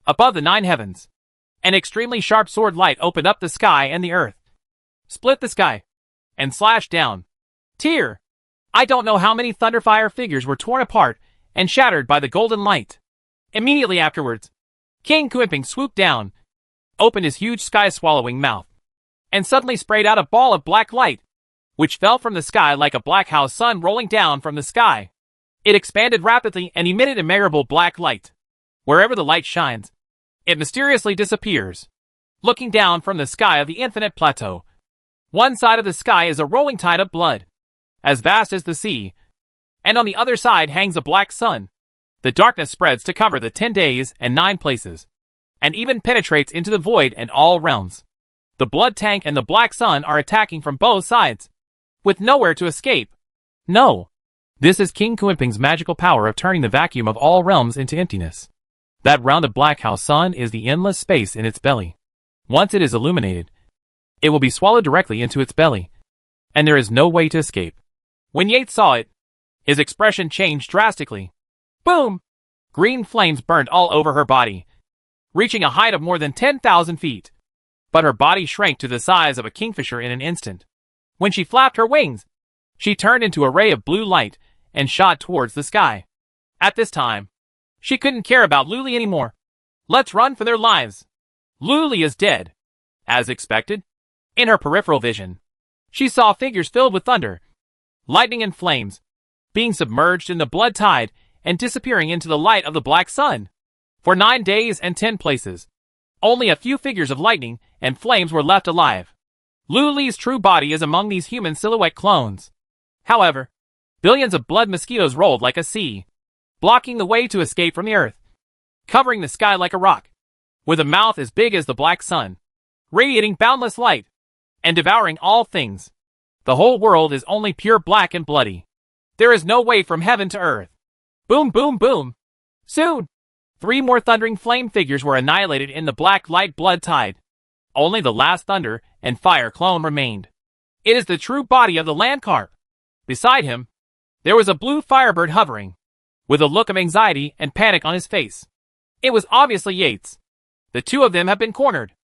Speaker 2: Above the 9 heavens, an extremely sharp sword light opened up the sky and the earth, split the sky, and slashed down. Tear! I don't know how many thunderfire figures were torn apart and shattered by the golden light. Immediately afterwards, King Kunpeng swooped down, opened his huge sky-swallowing mouth, and suddenly sprayed out a ball of black light, which fell from the sky like a black house sun rolling down from the sky. It expanded rapidly and emitted immeasurable black light. Wherever the light shines, it mysteriously disappears. Looking down from the sky of the infinite plateau, one side of the sky is a rolling tide of blood, as vast as the sea, and on the other side hangs a black sun. The darkness spreads to cover the 10 days and 9 places, and even penetrates into the void and all realms. The blood tank and the black sun are attacking from both sides, with nowhere to escape. No.
Speaker 1: This is King Kunping's magical power of turning the vacuum of all realms into emptiness. That rounded black house sun is the endless space in its belly. Once it is illuminated, it will be swallowed directly into its belly, and there is no way to escape.
Speaker 2: When Yates saw it, his expression changed drastically. Boom! Green flames burned all over her body, reaching a height of more than 10,000 feet. But her body shrank to the size of a kingfisher in an instant. When she flapped her wings, she turned into a ray of blue light and shot towards the sky. At this time, she couldn't care about Luli anymore. Let's run for their lives. Luli is dead. As expected, in her peripheral vision, she saw figures filled with thunder, lightning and flames, being submerged in the blood tide and disappearing into the light of the black sun. For 9 days and 10 places, only a few figures of lightning and flames were left alive. Luli's true body is among these human silhouette clones. However, billions of blood mosquitoes rolled like a sea, blocking the way to escape from the earth, covering the sky like a rock, with a mouth as big as the black sun, radiating boundless light, and devouring all things. The whole world is only pure black and bloody. There is no way from heaven to earth. Boom, boom, boom. Soon, 3 more thundering flame figures were annihilated in the black light blood tide. Only the last thunder and fire clone remained. It is the true body of the land carp. Beside him, there was a blue firebird hovering, with a look of anxiety and panic on his face. It was obviously Yates. The two of them have been cornered.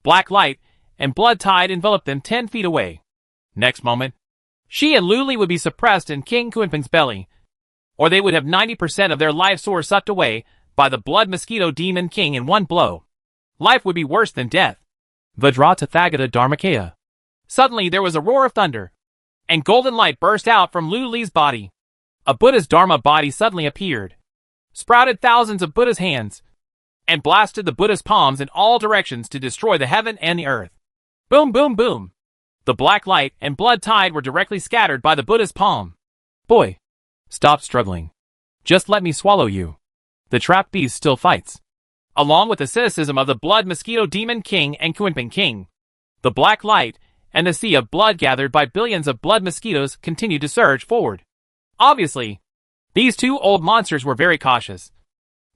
Speaker 2: Black light and blood tide enveloped them 10 feet away. Next moment, she and Luli would be suppressed in King Kunping's belly, or they would have 90% of their life source sucked away by the blood mosquito demon king in one blow. Life would be worse than death.
Speaker 1: Vajra Tathagata Dharmakaya.
Speaker 2: Suddenly there was a roar of thunder, and golden light burst out from Luli's body. A Buddha's Dharma body suddenly appeared, sprouted thousands of Buddha's hands, and blasted the Buddha's palms in all directions to destroy the heaven and the earth. Boom, boom, boom. The black light and blood tide were directly scattered by the Buddha's palm.
Speaker 1: Boy, stop struggling. Just let me swallow you. The trapped beast still fights.
Speaker 2: Along with the cynicism of the blood mosquito demon king and Kunping king, the black light and the sea of blood gathered by billions of blood mosquitoes continued to surge forward. Obviously, these two old monsters were very cautious,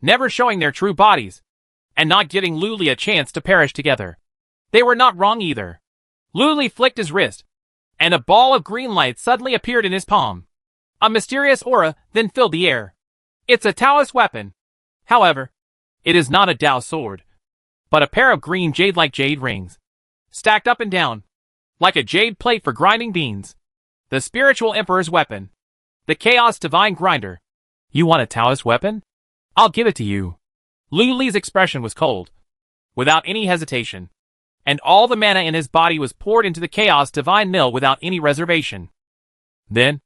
Speaker 2: never showing their true bodies, and not giving Luli a chance to perish together. They were not wrong either. Luli flicked his wrist, and a ball of green light suddenly appeared in his palm. A mysterious aura then filled the air. It's a Taoist weapon. However, it is not a Tao sword, but a pair of green jade-like jade rings, stacked up and down, like a jade plate for grinding beans. The spiritual emperor's weapon. The Chaos Divine Grinder.
Speaker 1: You want a Taoist weapon? I'll give it to you.
Speaker 2: Luli's expression was cold, without any hesitation, and all the mana in his body was poured into the Chaos Divine Mill without any reservation.
Speaker 1: Then,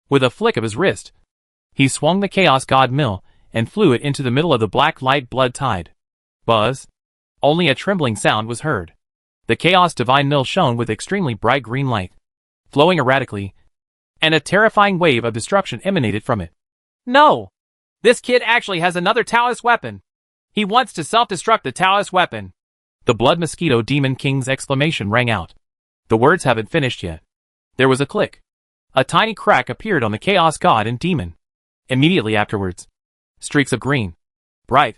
Speaker 1: with a flick of his wrist, he swung the Chaos God Mill and flew it into the middle of the black light blood tide. Buzz! Only a trembling sound was heard. The Chaos Divine Mill shone with extremely bright green light, flowing erratically, and a terrifying wave of destruction emanated from it.
Speaker 2: No! This kid actually has another Taoist weapon. He wants to self-destruct the Taoist weapon.
Speaker 1: The blood mosquito demon king's exclamation rang out. The words haven't finished yet. There was a click. A tiny crack appeared on the Chaos God and demon. Immediately afterwards, streaks of green, bright,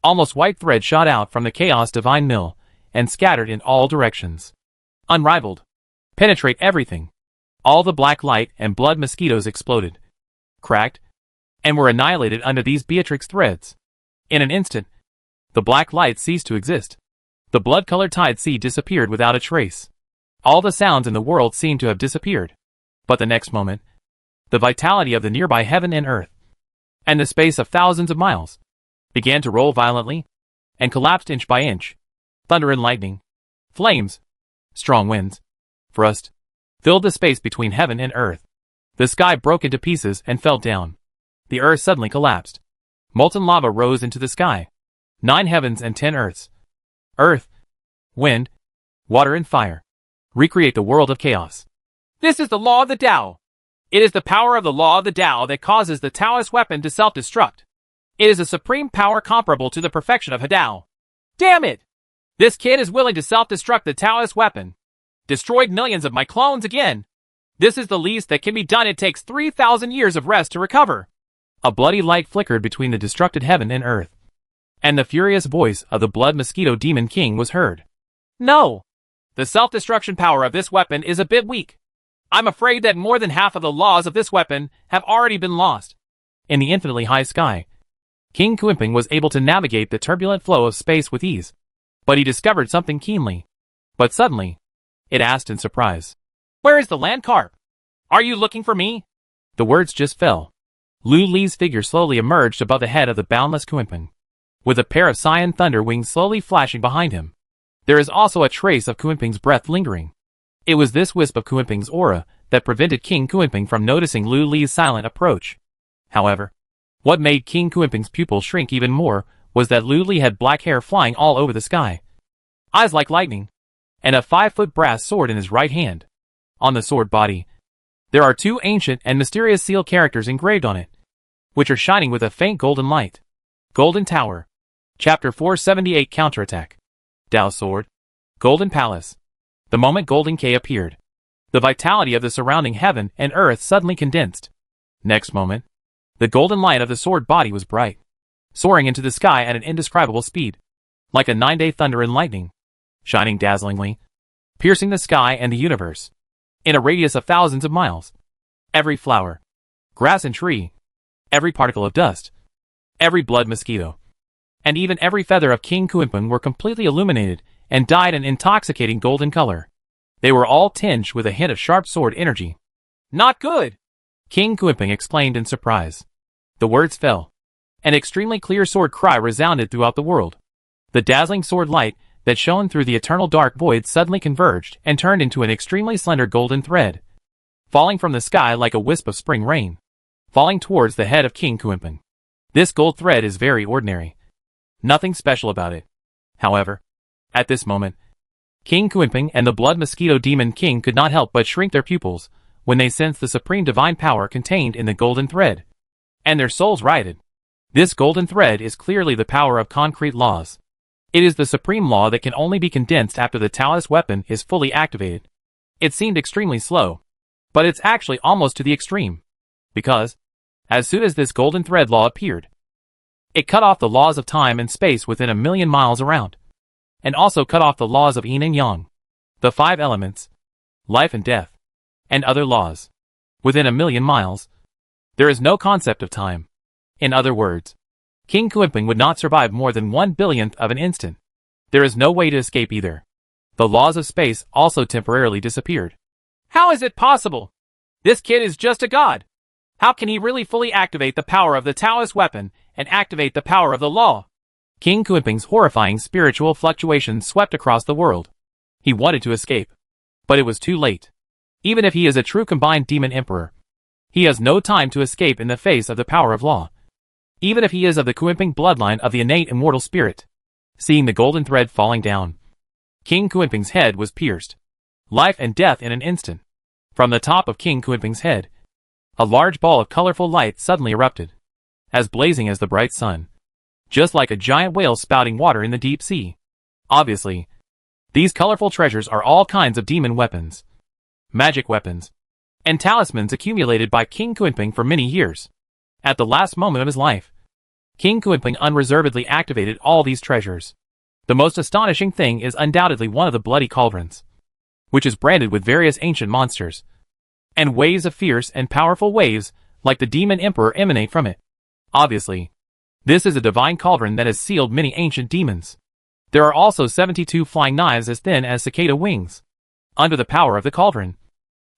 Speaker 1: almost white thread shot out from the Chaos Divine Mill and scattered in all directions. Unrivaled. Penetrate everything. All the black light and blood mosquitoes exploded, cracked, and were annihilated under these Beatrix threads. In an instant, the black light ceased to exist. The blood-colored tide sea disappeared without a trace. All the sounds in the world seemed to have disappeared. But the next moment, the vitality of the nearby heaven and earth, and the space of thousands of miles, began to roll violently, and collapsed inch by inch. Thunder and lightning, flames, strong winds, frost, filled the space between heaven and earth. The sky broke into pieces and fell down. The earth suddenly collapsed. Molten lava rose into the sky. 9 heavens and 10 earths. Earth, wind, water and fire. Recreate the world of chaos.
Speaker 2: This is the law of the Tao. It is the power of the law of the Tao that causes the Taoist weapon to self-destruct. It is a supreme power comparable to the perfection of Hadao. Damn it! This kid is willing to self-destruct the Taoist weapon. Destroyed millions of my clones again. This is the least that can be done. It takes 3,000 years of rest to recover.
Speaker 1: A bloody light flickered between the destructed heaven and earth, and the furious voice of the Blood Mosquito Demon King was heard.
Speaker 2: No! The self-destruction power of this weapon is a bit weak. I'm afraid that more than half of the laws of this weapon have already been lost.
Speaker 1: In the infinitely high sky, King Kuimping was able to navigate the turbulent flow of space with ease. But he discovered something keenly. But suddenly, it asked in surprise.
Speaker 2: Where is the land carp? Are you looking for me?
Speaker 1: The words just fell. Lu Li's figure slowly emerged above the head of the boundless Kuimping, with a pair of cyan thunder wings slowly flashing behind him. There is also a trace of Kuimping's breath lingering. It was this wisp of Kuimping's aura that prevented King Kuimping from noticing Lu Li's silent approach. However, what made King Kuimping's pupils shrink even more was that Lu Li had black hair flying all over the sky, eyes like lightning, and a 5-foot brass sword in his right hand. On the sword body, there are 2 ancient and mysterious seal characters engraved on it, which are shining with a faint golden light. Golden Tower. Chapter 478 Counterattack. Dao Sword. Golden Palace. The moment Golden K appeared, the vitality of the surrounding heaven and earth suddenly condensed. Next moment, the golden light of the sword body was bright, soaring into the sky at an indescribable speed, like a 9-day thunder and lightning, shining dazzlingly, piercing the sky and the universe, in a radius of thousands of miles. Every flower, grass and tree, every particle of dust, every blood mosquito, and even every feather of King Kuimping were completely illuminated and dyed an intoxicating golden color. They were all tinged with a hint of sharp sword energy.
Speaker 2: Not good!
Speaker 1: King Kuimping exclaimed in surprise. The words fell. An extremely clear sword cry resounded throughout the world. The dazzling sword light that shone through the eternal dark void suddenly converged and turned into an extremely slender golden thread, falling from the sky like a wisp of spring rain, falling towards the head of King Kuimping. This gold thread is very ordinary. Nothing special about it. However, at this moment, King Kuimping and the Blood Mosquito Demon King could not help but shrink their pupils when they sensed the supreme divine power contained in the golden thread. And their souls rioted. This golden thread is clearly the power of concrete laws. It is the supreme law that can only be condensed after the Taoist weapon is fully activated. It seemed extremely slow, but it's actually almost to the extreme. Because, as soon as this golden thread law appeared, it cut off the laws of time and space within 1,000,000 miles around, and also cut off the laws of yin and yang, the 5 elements, life and death, and other laws. Within 1,000,000 miles, there is no concept of time. In other words, King Kuimping would not survive more than 1/100000th of an instant. There is no way to escape either. The laws of space also temporarily disappeared.
Speaker 2: How is it possible? This kid is just a god. How can he really fully activate the power of the Taoist weapon and activate the power of the law?
Speaker 1: King Kuimping's horrifying spiritual fluctuations swept across the world. He wanted to escape, but it was too late. Even if he is a true combined demon emperor, he has no time to escape in the face of the power of law. Even if he is of the Kuimping bloodline of the innate immortal spirit. Seeing the golden thread falling down, King Kuimping's head was pierced. Life and death in an instant. From the top of King Kuimping's head, a large ball of colorful light suddenly erupted, as blazing as the bright sun, just like a giant whale spouting water in the deep sea. Obviously, these colorful treasures are all kinds of demon weapons, magic weapons, and talismans accumulated by King Kuimping for many years. At the last moment of his life, King Kuimping unreservedly activated all these treasures. The most astonishing thing is undoubtedly one of the bloody cauldrons, which is branded with various ancient monsters, and waves of fierce and powerful waves like the demon emperor emanate from it. Obviously, this is a divine cauldron that has sealed many ancient demons. There are also 72 flying knives as thin as cicada wings. Under the power of the cauldron,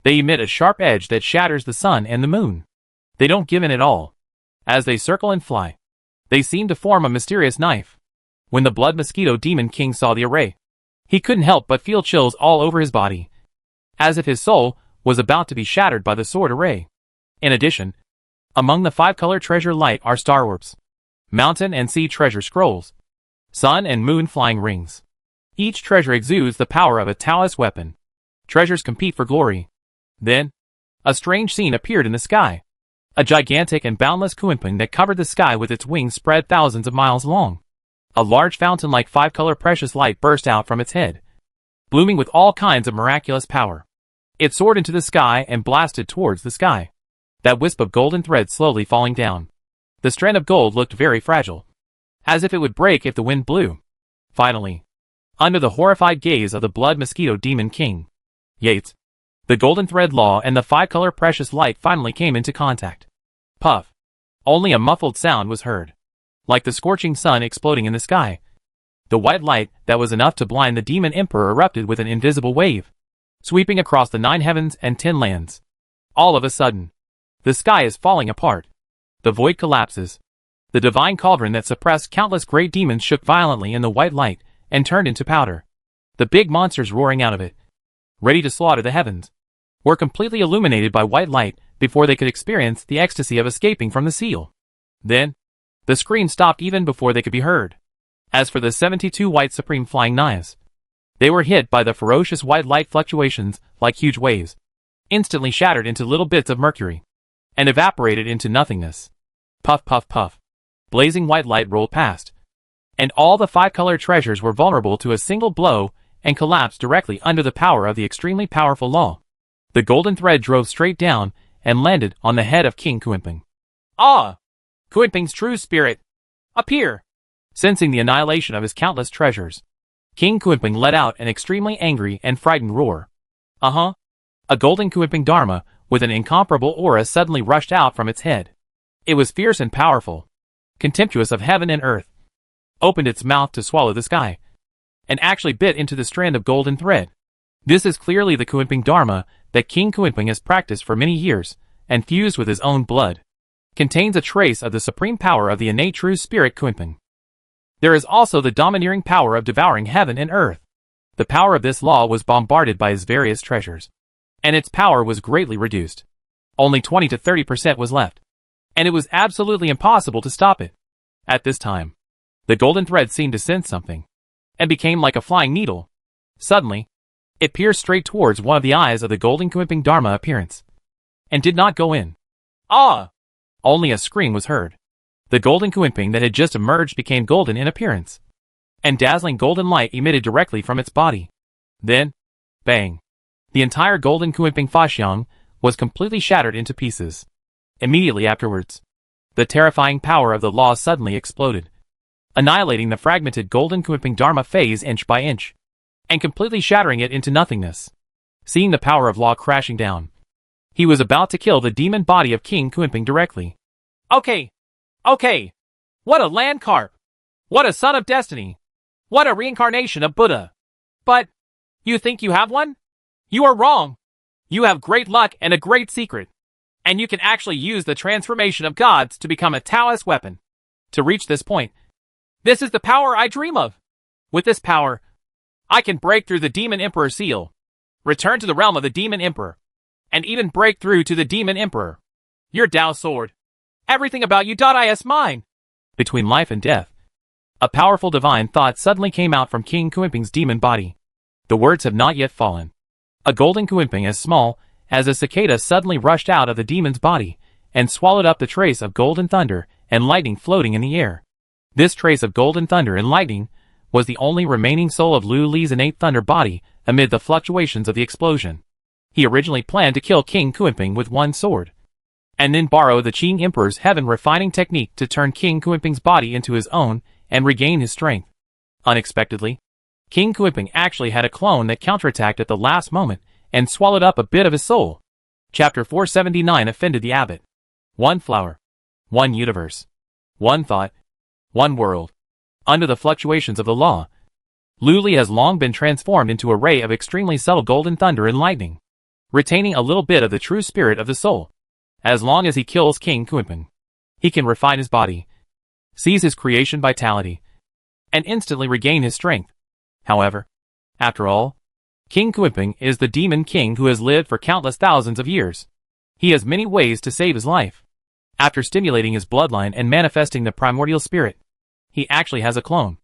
Speaker 1: they emit a sharp edge that shatters the sun and the moon. They don't give in at all. As they circle and fly, they seem to form a mysterious knife. When the Blood Mosquito Demon King saw the array, he couldn't help but feel chills all over his body, as if his soul was about to be shattered by the sword array. In addition, among the 5-color treasure light are star orbs, mountain and sea treasure scrolls, sun and moon flying rings. Each treasure exudes the power of a Taoist weapon. Treasures compete for glory. Then, a strange scene appeared in the sky. A gigantic and boundless Kuimping that covered the sky with its wings spread thousands of miles long. A large fountain like 5-color precious light burst out from its head, blooming with all kinds of miraculous power. It soared into the sky and blasted towards the sky. That wisp of golden thread slowly falling down. The strand of gold looked very fragile, as if it would break if the wind blew. Finally, under the horrified gaze of the blood mosquito demon king, Yates, the golden thread law and the five-color precious light finally came into contact. Puff. Only a muffled sound was heard, like the scorching sun exploding in the sky. The white light that was enough to blind the demon emperor erupted with an invisible wave, sweeping across the 9 heavens and 10 lands. All of a sudden, the sky is falling apart. The void collapses. The divine cauldron that suppressed countless great demons shook violently in the white light and turned into powder. The big monsters roaring out of it, ready to slaughter the heavens, were completely illuminated by white light before they could experience the ecstasy of escaping from the seal. Then, the scream stopped even before they could be heard. As for the 72 white supreme flying knives, they were hit by the ferocious white light fluctuations like huge waves, instantly shattered into little bits of mercury, and evaporated into nothingness. Puff, puff, puff. Blazing white light rolled past, and all the 5-color treasures were vulnerable to a single blow and collapsed directly under the power of the extremely powerful law. The golden thread drove straight down and landed on the head of King Kuimping. Ah! Kuimping's true spirit! Appear! Sensing the annihilation of his countless treasures, King Kuimping let out an extremely angry and frightened roar. A golden Kuimping Dharma with an incomparable aura suddenly rushed out from its head. It was fierce and powerful, contemptuous of heaven and earth, opened its mouth to swallow the sky, and actually bit into the strand of golden thread. This is clearly the Kuimping Dharma that King Kuimping has practiced for many years, and fused with his own blood. Contains a trace of the supreme power of the innate true spirit Kuimping. There is also the domineering power of devouring heaven and earth. The power of this law was bombarded by his various treasures, and its power was greatly reduced. Only 20 to 30% was left, and it was absolutely impossible to stop it. At this time, the golden thread seemed to sense something, and became like a flying needle. Suddenly, it pierced straight towards one of the eyes of the golden Kuimping Dharma appearance, and did not go in. Ah! Only a scream was heard. The golden Kuimping that had just emerged became golden in appearance, and dazzling golden light emitted directly from its body. Then, bang! The entire golden Kuimping Fashiang was completely shattered into pieces. Immediately afterwards, the terrifying power of the law suddenly exploded, annihilating the fragmented golden Kuimping Dharma phase inch by inch, and completely shattering it into nothingness. Seeing the power of law crashing down, he was about to kill the demon body of King Kuimping directly. Okay! What a land carp! What a son of destiny! What a reincarnation of Buddha! But, you think you have one? You are wrong! You have great luck and a great secret, and you can actually use the transformation of gods to become a Taoist weapon. To reach this point, this is the power I dream of. With this power, I can break through the Demon Emperor seal, return to the realm of the Demon Emperor, and even break through to the Demon Emperor. Your Tao sword. Everything about you is mine. Between life and death, a powerful divine thought suddenly came out from King Kuimping's demon body. The words have not yet fallen. A golden Kuimping as small as a cicada suddenly rushed out of the demon's body and swallowed up the trace of golden thunder and lightning floating in the air. This trace of golden thunder and lightning was the only remaining soul of Lu Li's innate thunder body amid the fluctuations of the explosion. He originally planned to kill King Kuimping with one sword, and then borrow the Qing Emperor's heaven refining technique to turn King Kuimping's body into his own and regain his strength. Unexpectedly, King Kuimping actually had a clone that counterattacked at the last moment and swallowed up a bit of his soul. Chapter 479 offended the abbot. One flower, one universe, one thought, one world. Under the fluctuations of the law, Lu Li has long been transformed into a ray of extremely subtle golden thunder and lightning, retaining a little bit of the true spirit of the soul. As long as he kills King Kuimping, he can refine his body, seize his creation vitality, and instantly regain his strength. However, after all, King Kuimping is the demon king who has lived for countless thousands of years. He has many ways to save his life. After stimulating his bloodline and manifesting the primordial spirit, he actually has a clone.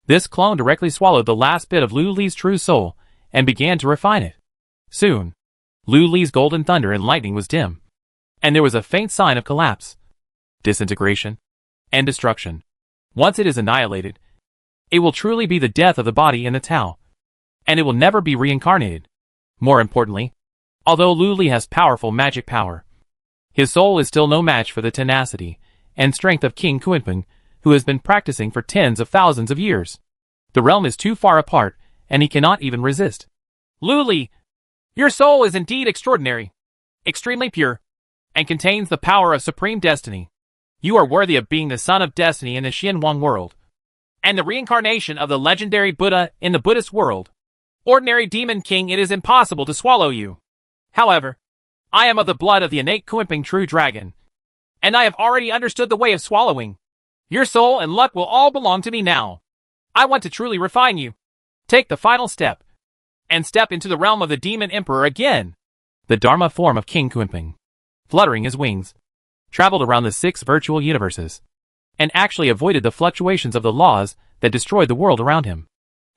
Speaker 1: This clone directly swallowed the last bit of Lu Li's true soul and began to refine it. Soon, Lu Li's golden thunder and lightning was dim, and there was a faint sign of collapse, disintegration, and destruction. Once it is annihilated, it will truly be the death of the body in the Tao, and it will never be reincarnated. More importantly, Although Lu Li has powerful magic power, his soul is still no match for the tenacity and strength of King Kunpeng, who has been practicing for tens of thousands of years. The realm is too far apart, and he cannot even resist.
Speaker 2: Lu Li, your soul is indeed extraordinary, extremely pure, and contains the power of supreme destiny. You are worthy of being the son of destiny in the Xianwang world, and the reincarnation of the legendary Buddha in the Buddhist world. Ordinary demon king, it is impossible to swallow you. However, I am of the blood of the innate Kunpeng true dragon, and I have already understood the way of swallowing. Your soul and luck will all belong to me now. I want to truly refine you. Take the final step, and step into the realm of the demon emperor again.
Speaker 1: The Dharma form of King Kunpeng, fluttering his wings, traveled around the 6 virtual universes, and actually avoided the fluctuations of the laws that destroyed the world around him.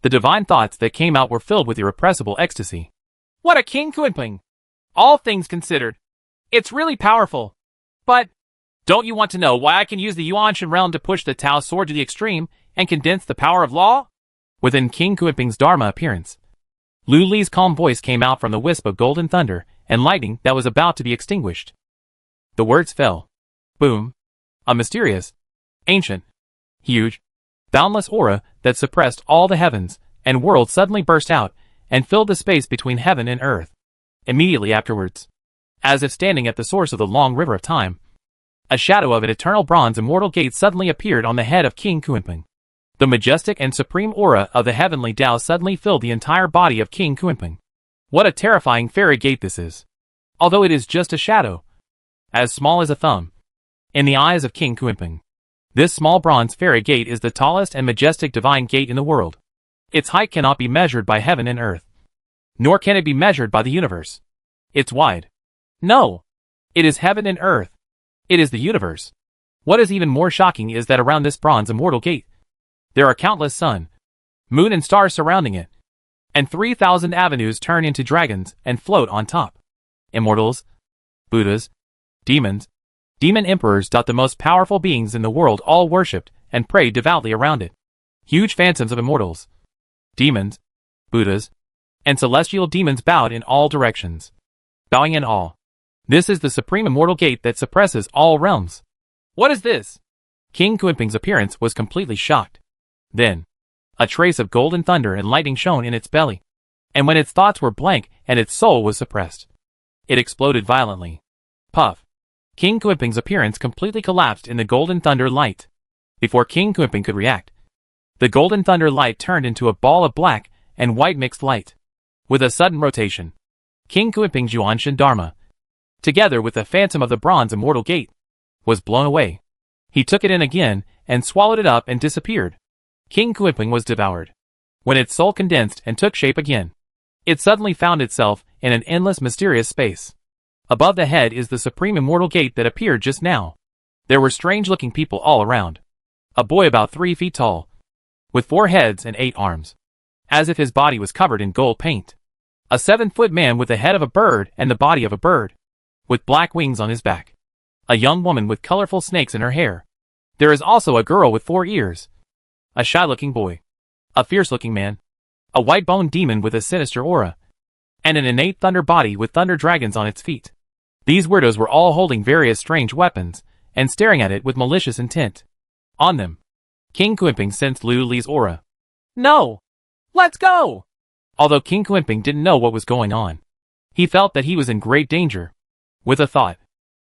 Speaker 1: The divine thoughts that came out were filled with irrepressible ecstasy.
Speaker 2: What a King Kunpeng! All things considered, it's really powerful. But don't you want to know why I can use the Yuanshan realm to push the Tao sword to the extreme and condense the power of law?
Speaker 1: Within King Kunpeng's Dharma appearance, Lu Li's calm voice came out from the wisp of golden thunder and lightning that was about to be extinguished. The words fell. Boom. A mysterious, ancient, huge, boundless aura that suppressed all the heavens and world suddenly burst out and filled the space between heaven and earth. Immediately afterwards, as if standing at the source of the long river of time, a shadow of an eternal bronze immortal gate suddenly appeared on the head of King Kunpeng. The majestic and supreme aura of the heavenly Tao suddenly filled the entire body of King Kunpeng. What a terrifying fairy gate this is! Although it is just a shadow, as small as a thumb, in the eyes of King Kunpeng, this small bronze fairy gate is the tallest and majestic divine gate in the world. Its height cannot be measured by heaven and earth, nor can it be measured by the universe. It's wide. No, it is heaven and earth. It is the universe. What is even more shocking is that around this bronze immortal gate, there are countless sun, moon and stars surrounding it, and 3,000 avenues turn into dragons and float on top. Immortals, Buddhas, demons, demon emperors. The most powerful beings in the world all worshipped and prayed devoutly around it. Huge phantoms of immortals, demons, Buddhas, and celestial demons bowed in all directions, bowing in awe. This is the supreme immortal gate that suppresses all realms.
Speaker 2: What is this?
Speaker 1: King Kunpeng's appearance was completely shocked. Then, a trace of golden thunder and lightning shone in its belly, and when its thoughts were blank and its soul was suppressed, it exploded violently. Puff! King Kunpeng's appearance completely collapsed in the golden thunder light. Before King Kunpeng could react, the golden thunder light turned into a ball of black and white mixed light. With a sudden rotation, King Kunpeng's Yuanshan Dharma, together with the phantom of the bronze immortal gate, was blown away. He took it in again and swallowed it up and disappeared. King Kunpeng was devoured. When its soul condensed and took shape again, it suddenly found itself in an endless mysterious space. Above the head is the supreme immortal gate that appeared just now. There were strange-looking people all around. A boy about 3 feet tall, with 4 heads and 8 arms, as if his body was covered in gold paint. A 7-foot man with the head of a bird and the body of a bird, with black wings on his back. A young woman with colorful snakes in her hair. There is also a girl with 4 ears. A shy-looking boy. A fierce-looking man. A white-boned demon with a sinister aura. And an innate thunder body with thunder dragons on its feet. These weirdos were all holding various strange weapons, and staring at it with malicious intent. On them, King Kunpeng sensed Lu Li's aura.
Speaker 2: No! Let's go!
Speaker 1: Although King Kunpeng didn't know what was going on, he felt that he was in great danger. With a thought,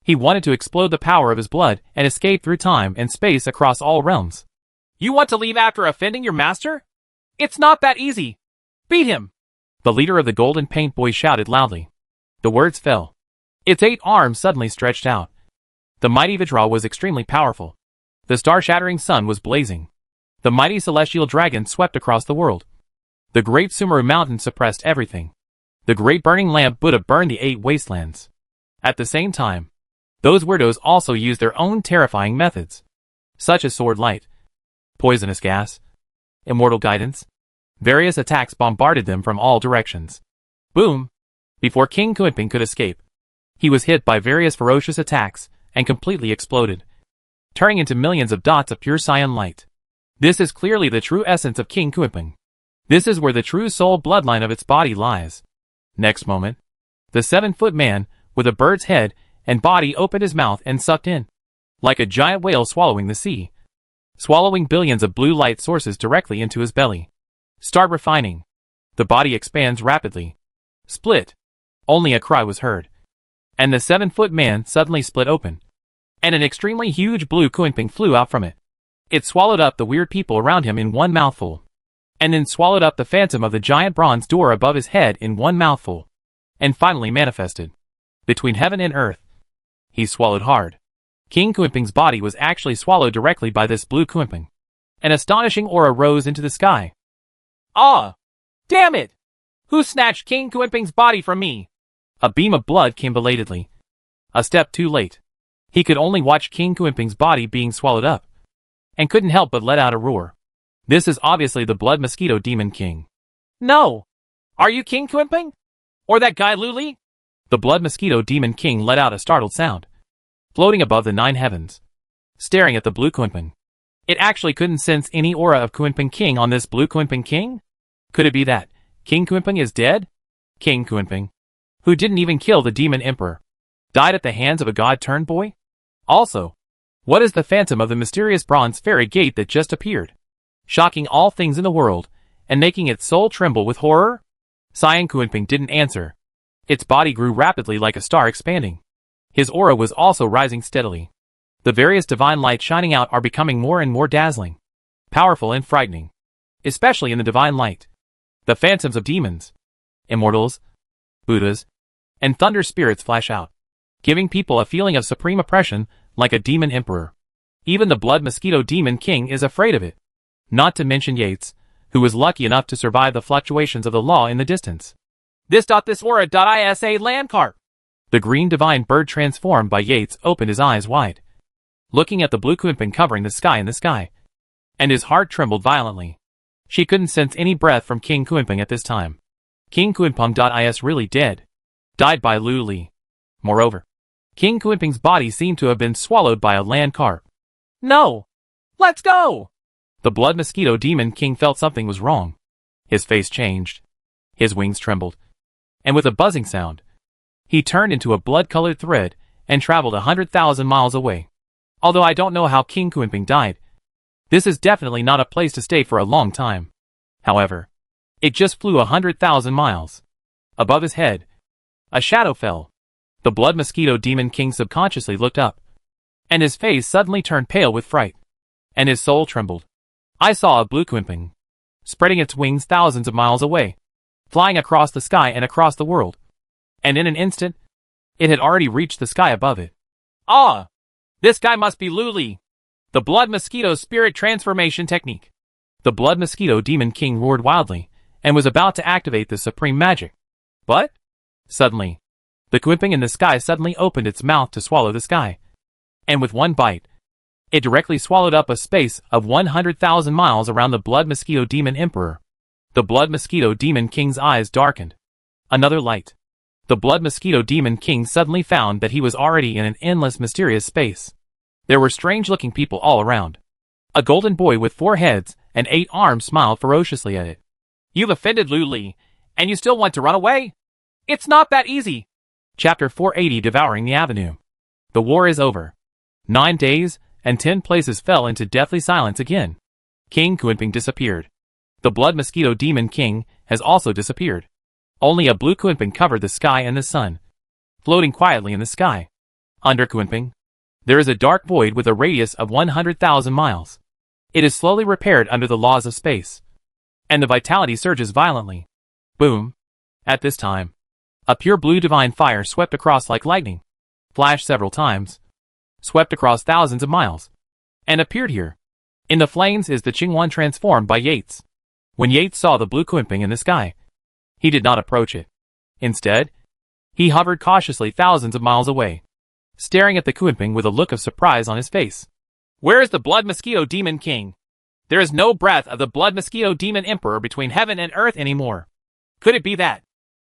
Speaker 1: he wanted to explode the power of his blood and escape through time and space across all realms.
Speaker 2: You want to leave after offending your master? It's not that easy. Beat him!
Speaker 1: The leader of the Golden Paint Boy shouted loudly. The words fell. Its 8 arms suddenly stretched out. The mighty Vajra was extremely powerful. The star-shattering sun was blazing. The mighty celestial dragon swept across the world. The great Sumeru mountain suppressed everything. The great burning lamp Buddha burned the 8 wastelands. At the same time, those weirdos also used their own terrifying methods, such as sword light, poisonous gas, immortal guidance. Various attacks bombarded them from all directions. Boom! Before King Kunpeng could escape, he was hit by various ferocious attacks and completely exploded, turning into millions of dots of pure cyan light. This is clearly the true essence of King Kunpeng. This is where the true soul bloodline of its body lies. Next moment, The 7-foot man, with a bird's head and body, opened his mouth and sucked in, like a giant whale swallowing the sea, swallowing billions of blue light sources directly into his belly. Start refining. The body expands rapidly. Split. Only a cry was heard. And the 7-foot man suddenly split open. And an extremely huge blue Kunping flew out from it. It swallowed up the weird people around him in one mouthful. And then swallowed up the phantom of the giant bronze door above his head in one mouthful. And finally manifested between heaven and earth. He swallowed hard. King Kunping's body was actually swallowed directly by this blue Kunping. An astonishing aura rose into the sky.
Speaker 2: Ah! Damn it! Who snatched King Kunping's body from me?
Speaker 1: A beam of blood came belatedly. A step too late. He could only watch King Kunping's body being swallowed up, and couldn't help but let out a roar. This is obviously the Blood Mosquito Demon King.
Speaker 2: No! Are you King Kunping? Or that guy Luli?
Speaker 1: The Blood Mosquito Demon King let out a startled sound, floating above the 9 heavens, staring at the blue Kunping. It actually couldn't sense any aura of Kunping King on this blue Kunping King? Could it be that King Kunping is dead? King Kunping, who didn't even kill the Demon Emperor, died at the hands of a god-turned boy? Also, what is the phantom of the mysterious bronze fairy gate that just appeared, shocking all things in the world, and making its soul tremble with horror? Cyan Kunping didn't answer. Its body grew rapidly like a star expanding. His aura was also rising steadily. The various divine lights shining out are becoming more and more dazzling, powerful and frightening, especially in the divine light. The phantoms of demons, immortals, Buddhas, and thunder spirits flash out, giving people a feeling of supreme oppression like a demon emperor. Even the Blood Mosquito Demon King is afraid of it. Not to mention Yates, who was lucky enough to survive the fluctuations of the law in the distance.
Speaker 2: This aura.isa Landcarp.
Speaker 1: The green divine bird transformed by Yates opened his eyes wide, looking at the blue Kunping covering the sky in the sky. And his heart trembled violently. She couldn't sense any breath from King Kunping at this time. King Kunping.is really dead. Died by Lu Li. Moreover, King Kunping's body seemed to have been swallowed by a land carp.
Speaker 2: No! Let's go!
Speaker 1: The Blood Mosquito Demon King felt something was wrong. His face changed. His wings trembled. And with a buzzing sound, he turned into a blood-colored thread and traveled 100,000 miles away. Although I don't know how King Kunping died, this is definitely not a place to stay for a long time. However, it just flew 100,000 miles. Above his head, a shadow fell. The Blood Mosquito Demon King subconsciously looked up, and his face suddenly turned pale with fright, and his soul trembled. I saw a blue Kunping, spreading its wings thousands of miles away, flying across the sky and across the world. And in an instant, it had already reached the sky above it.
Speaker 2: Ah! This guy must be Lu Li, the Blood Mosquito Spirit Transformation Technique.
Speaker 1: The Blood Mosquito Demon King roared wildly, and was about to activate the supreme magic. But, suddenly, the Kunping in the sky suddenly opened its mouth to swallow the sky. And with one bite, it directly swallowed up a space of 100,000 miles around the Blood Mosquito Demon Emperor. The Blood Mosquito Demon King's eyes darkened. Another light. The Blood Mosquito Demon King suddenly found that he was already in an endless mysterious space. There were strange-looking people all around. A golden boy with 4 heads and 8 arms smiled ferociously at it.
Speaker 2: You've offended Lu Li, and you still want to run away? It's not that easy.
Speaker 1: Chapter 480 Devouring the Avenue. The war is over. 9 days, and 10 places fell into deathly silence again. King Kunping disappeared. The Blood Mosquito Demon King has also disappeared. Only a blue Kunping covered the sky and the sun, floating quietly in the sky. Under Kunping, there is a dark void with a radius of 100,000 miles. It is slowly repaired under the laws of space, and the vitality surges violently. Boom. At this time, a pure blue divine fire swept across like lightning, flashed several times, swept across thousands of miles, and appeared here. In the flames is the Qingwan transformed by Yates. When Yates saw the blue Kunping in the sky, he did not approach it. Instead, he hovered cautiously thousands of miles away, staring at the Kunping with a look of surprise on his face.
Speaker 2: Where is the Blood Mosquito Demon King? There is no breath of the Blood Mosquito Demon Emperor between heaven and earth anymore. Could it be that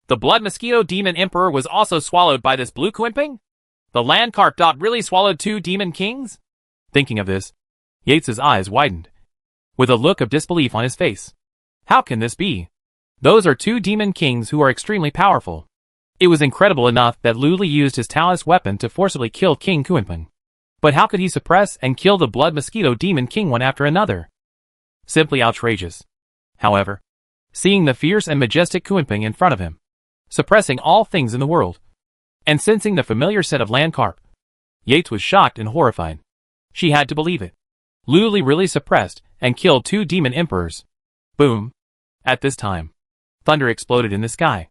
Speaker 2: the Blood Mosquito Demon Emperor was also swallowed by this blue Kunping? The land carp really swallowed 2 demon kings?
Speaker 1: Thinking of this, Yates's eyes widened, with a look of disbelief on his face. How can this be? Those are 2 demon kings who are extremely powerful. It was incredible enough that Lu Li used his Taoist weapon to forcibly kill King Kunpeng. But how could he suppress and kill the Blood Mosquito Demon King one after another? Simply outrageous. However, seeing the fierce and majestic Kunpeng in front of him, suppressing all things in the world, and sensing the familiar scent of land carp, Yates was shocked and horrified. She had to believe it. Lu Li really suppressed and killed 2 demon emperors. Boom. At this time, thunder exploded in the sky.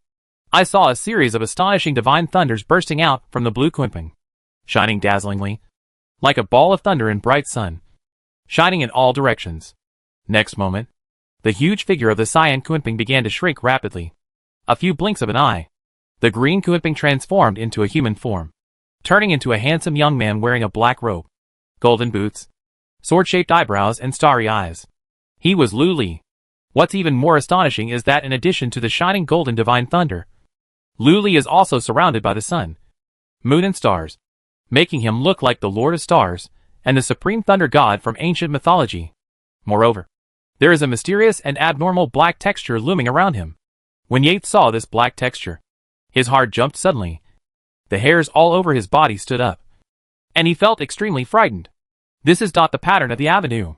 Speaker 1: I saw a series of astonishing divine thunders bursting out from the blue Kunpeng, shining dazzlingly, like a ball of thunder in bright sun, shining in all directions. Next moment, the huge figure of the cyan Kunpeng began to shrink rapidly. A few blinks of an eye, the green Kunpeng transformed into a human form, turning into a handsome young man wearing a black robe, golden boots, sword-shaped eyebrows and starry eyes. He was Lu Li. What's even more astonishing is that in addition to the shining golden divine thunder, Lu Li is also surrounded by the sun, moon and stars, making him look like the Lord of Stars and the supreme thunder god from ancient mythology. Moreover, there is a mysterious and abnormal black texture looming around him. When Yates saw this black texture, his heart jumped suddenly. The hairs all over his body stood up, and he felt extremely frightened. This is the pattern of the Avenue.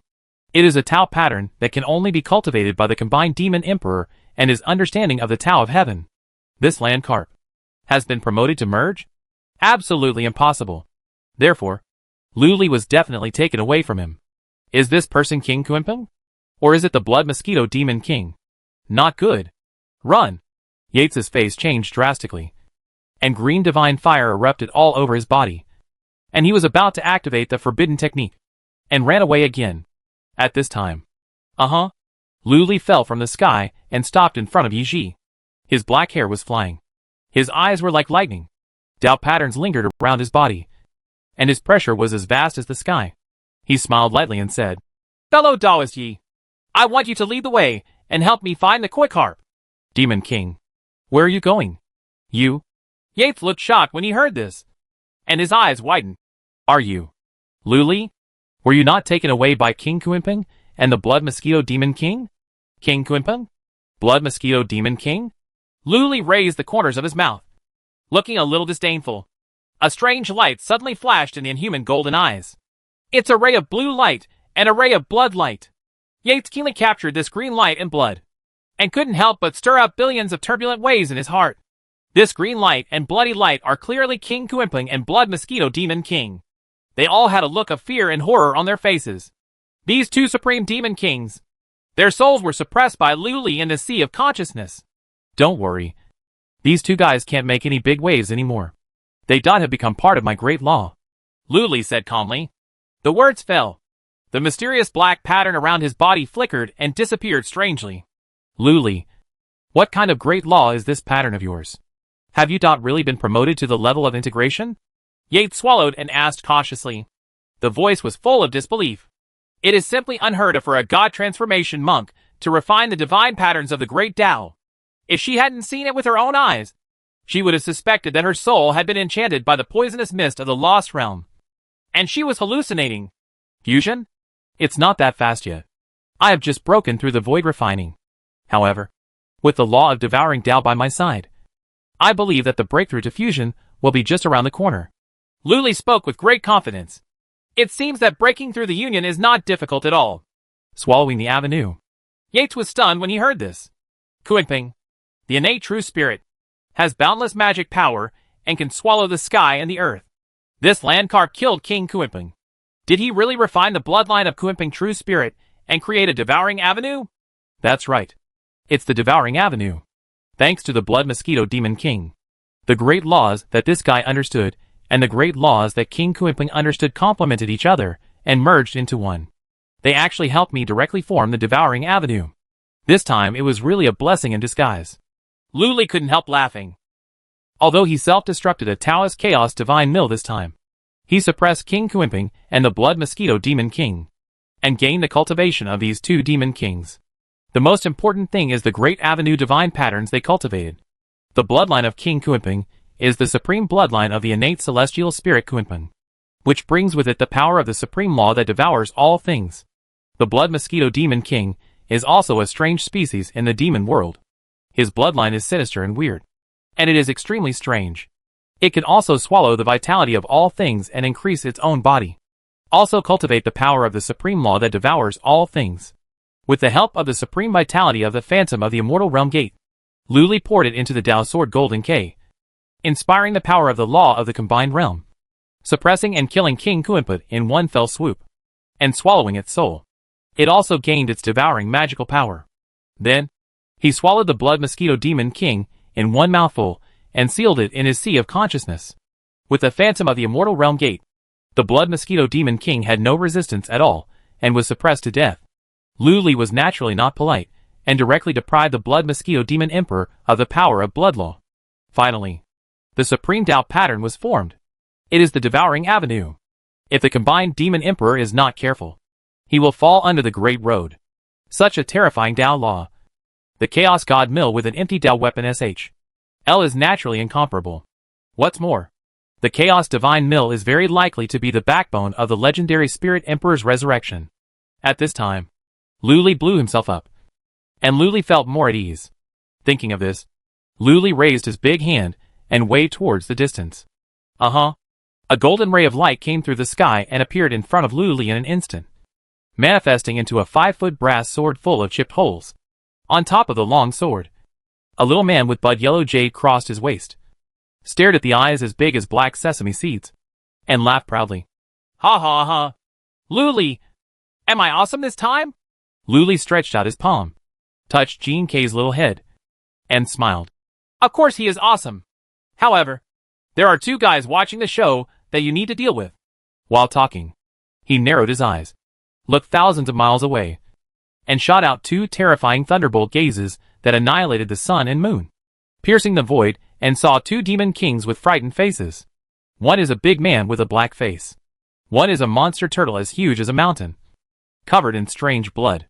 Speaker 1: It is a Tao pattern that can only be cultivated by the combined demon emperor and his understanding of the Tao of heaven. This land carp has been promoted to merge? Absolutely impossible. Therefore, Lu Li was definitely taken away from him. Is this person King Kunpeng? Or is it the Blood Mosquito Demon King? Not good. Run! Yates's face changed drastically, and green divine fire erupted all over his body, and he was about to activate the forbidden technique, and ran away again. At this time, Lu Li fell from the sky and stopped in front of Yi Ji. His black hair was flying. His eyes were like lightning. Doubt patterns lingered around his body, and his pressure was as vast as the sky. He smiled lightly and said, "Fellow Taoist Yi, I want you to lead the way and help me find the Quick Harp." Demon King, where are you going? You? Yates looked shocked when he heard this, and his eyes widened. Are you Lu Li? Were you not taken away by King Kunpeng and the Blood Mosquito Demon King? King Kunpeng? Blood Mosquito Demon King? Lu Li raised the corners of his mouth, looking a little disdainful. A strange light suddenly flashed in the inhuman golden eyes. It's a ray of blue light and a ray of blood light. Yates keenly captured this green light and blood, and couldn't help but stir up billions of turbulent waves in his heart. This green light and bloody light are clearly King Kunpeng and Blood Mosquito Demon King. They all had a look of fear and horror on their faces. These 2 supreme demon kings. Their souls were suppressed by Lu Li in the sea of consciousness. Don't worry. These 2 guys can't make any big waves anymore. They have become part of my great law. Lu Li said calmly. The words fell. The mysterious black pattern around his body flickered and disappeared strangely. Lu Li, what kind of great law is this pattern of yours? Have you really been promoted to the level of integration? Yates swallowed and asked cautiously. The voice was full of disbelief. It is simply unheard of for a god transformation monk to refine the divine patterns of the great Tao. If she hadn't seen it with her own eyes, she would have suspected that her soul had been enchanted by the poisonous mist of the lost realm, and she was hallucinating. Fusion? It's not that fast yet. I have just broken through the void refining. However, with the law of devouring Tao by my side, I believe that the breakthrough to fusion will be just around the corner. Lu Li spoke with great confidence. It seems that breaking through the union is not difficult at all. Swallowing the Avenue. Yates was stunned when he heard this. Kunpeng, the innate true spirit, has boundless magic power and can swallow the sky and the earth. This land carp killed King Kunpeng. Did he really refine the bloodline of Kunpeng true spirit and create a devouring avenue? That's right. It's the devouring avenue. Thanks to the Blood Mosquito Demon King. The great laws that this guy understood and the great laws that King Kunpeng understood complemented each other and merged into one. They actually helped me directly form the devouring avenue. This time it was really a blessing in disguise. Lu Li couldn't help laughing. Although he self-destructed a Taoist chaos divine mill this time, he suppressed King Kunpeng and the Blood Mosquito Demon King, and gained the cultivation of these 2 demon kings. The most important thing is the great avenue divine patterns they cultivated. The bloodline of King Kunpeng is the supreme bloodline of the innate celestial spirit Kunpeng, which brings with it the power of the supreme law that devours all things. The Blood Mosquito Demon King is also a strange species in the demon world. His bloodline is sinister and weird. And it is extremely strange. It can also swallow the vitality of all things and increase its own body. Also cultivate the power of the supreme law that devours all things. With the help of the supreme vitality of the phantom of the immortal realm gate, Luli poured it into the Tao sword Golden K, inspiring the power of the law of the combined realm, suppressing and killing King Kuinput in one fell swoop, and swallowing its soul. It also gained its devouring magical power. Then, he swallowed the blood mosquito demon king in one mouthful and sealed it in his sea of consciousness. With the phantom of the immortal realm gate, the blood mosquito demon king had no resistance at all and was suppressed to death. Luli was naturally not polite and directly deprived the blood mosquito demon emperor of the power of blood law. Finally, the supreme Tao pattern was formed. It is the devouring avenue. If the combined demon emperor is not careful, he will fall under the great road. Such a terrifying Tao law. The chaos god mill with an empty Tao weapon L is naturally incomparable. What's more, the chaos divine mill is very likely to be the backbone of the legendary spirit emperor's resurrection. At this time, Luli blew himself up, and Luli felt more at ease. Thinking of this, Luli raised his big hand and waved towards the distance. A golden ray of light came through the sky and appeared in front of Luli in an instant, manifesting into a 5-foot brass sword full of chipped holes. On top of the long sword, a little man with bud yellow jade crossed his waist, stared at the eyes as big as black sesame seeds, and laughed proudly.
Speaker 2: Ha ha ha. Luli, am I awesome this time?
Speaker 1: Luli stretched out his palm, touched Jean K's little head, and smiled.
Speaker 2: Of course he is awesome. However, there are 2 guys watching the show that you need to deal with.
Speaker 1: While talking, he narrowed his eyes, looked thousands of miles away, and shot out 2 terrifying thunderbolt gazes that annihilated the sun and moon, piercing the void, and saw 2 demon kings with frightened faces. One is a big man with a black face. One is a monster turtle as huge as a mountain, covered in strange blood.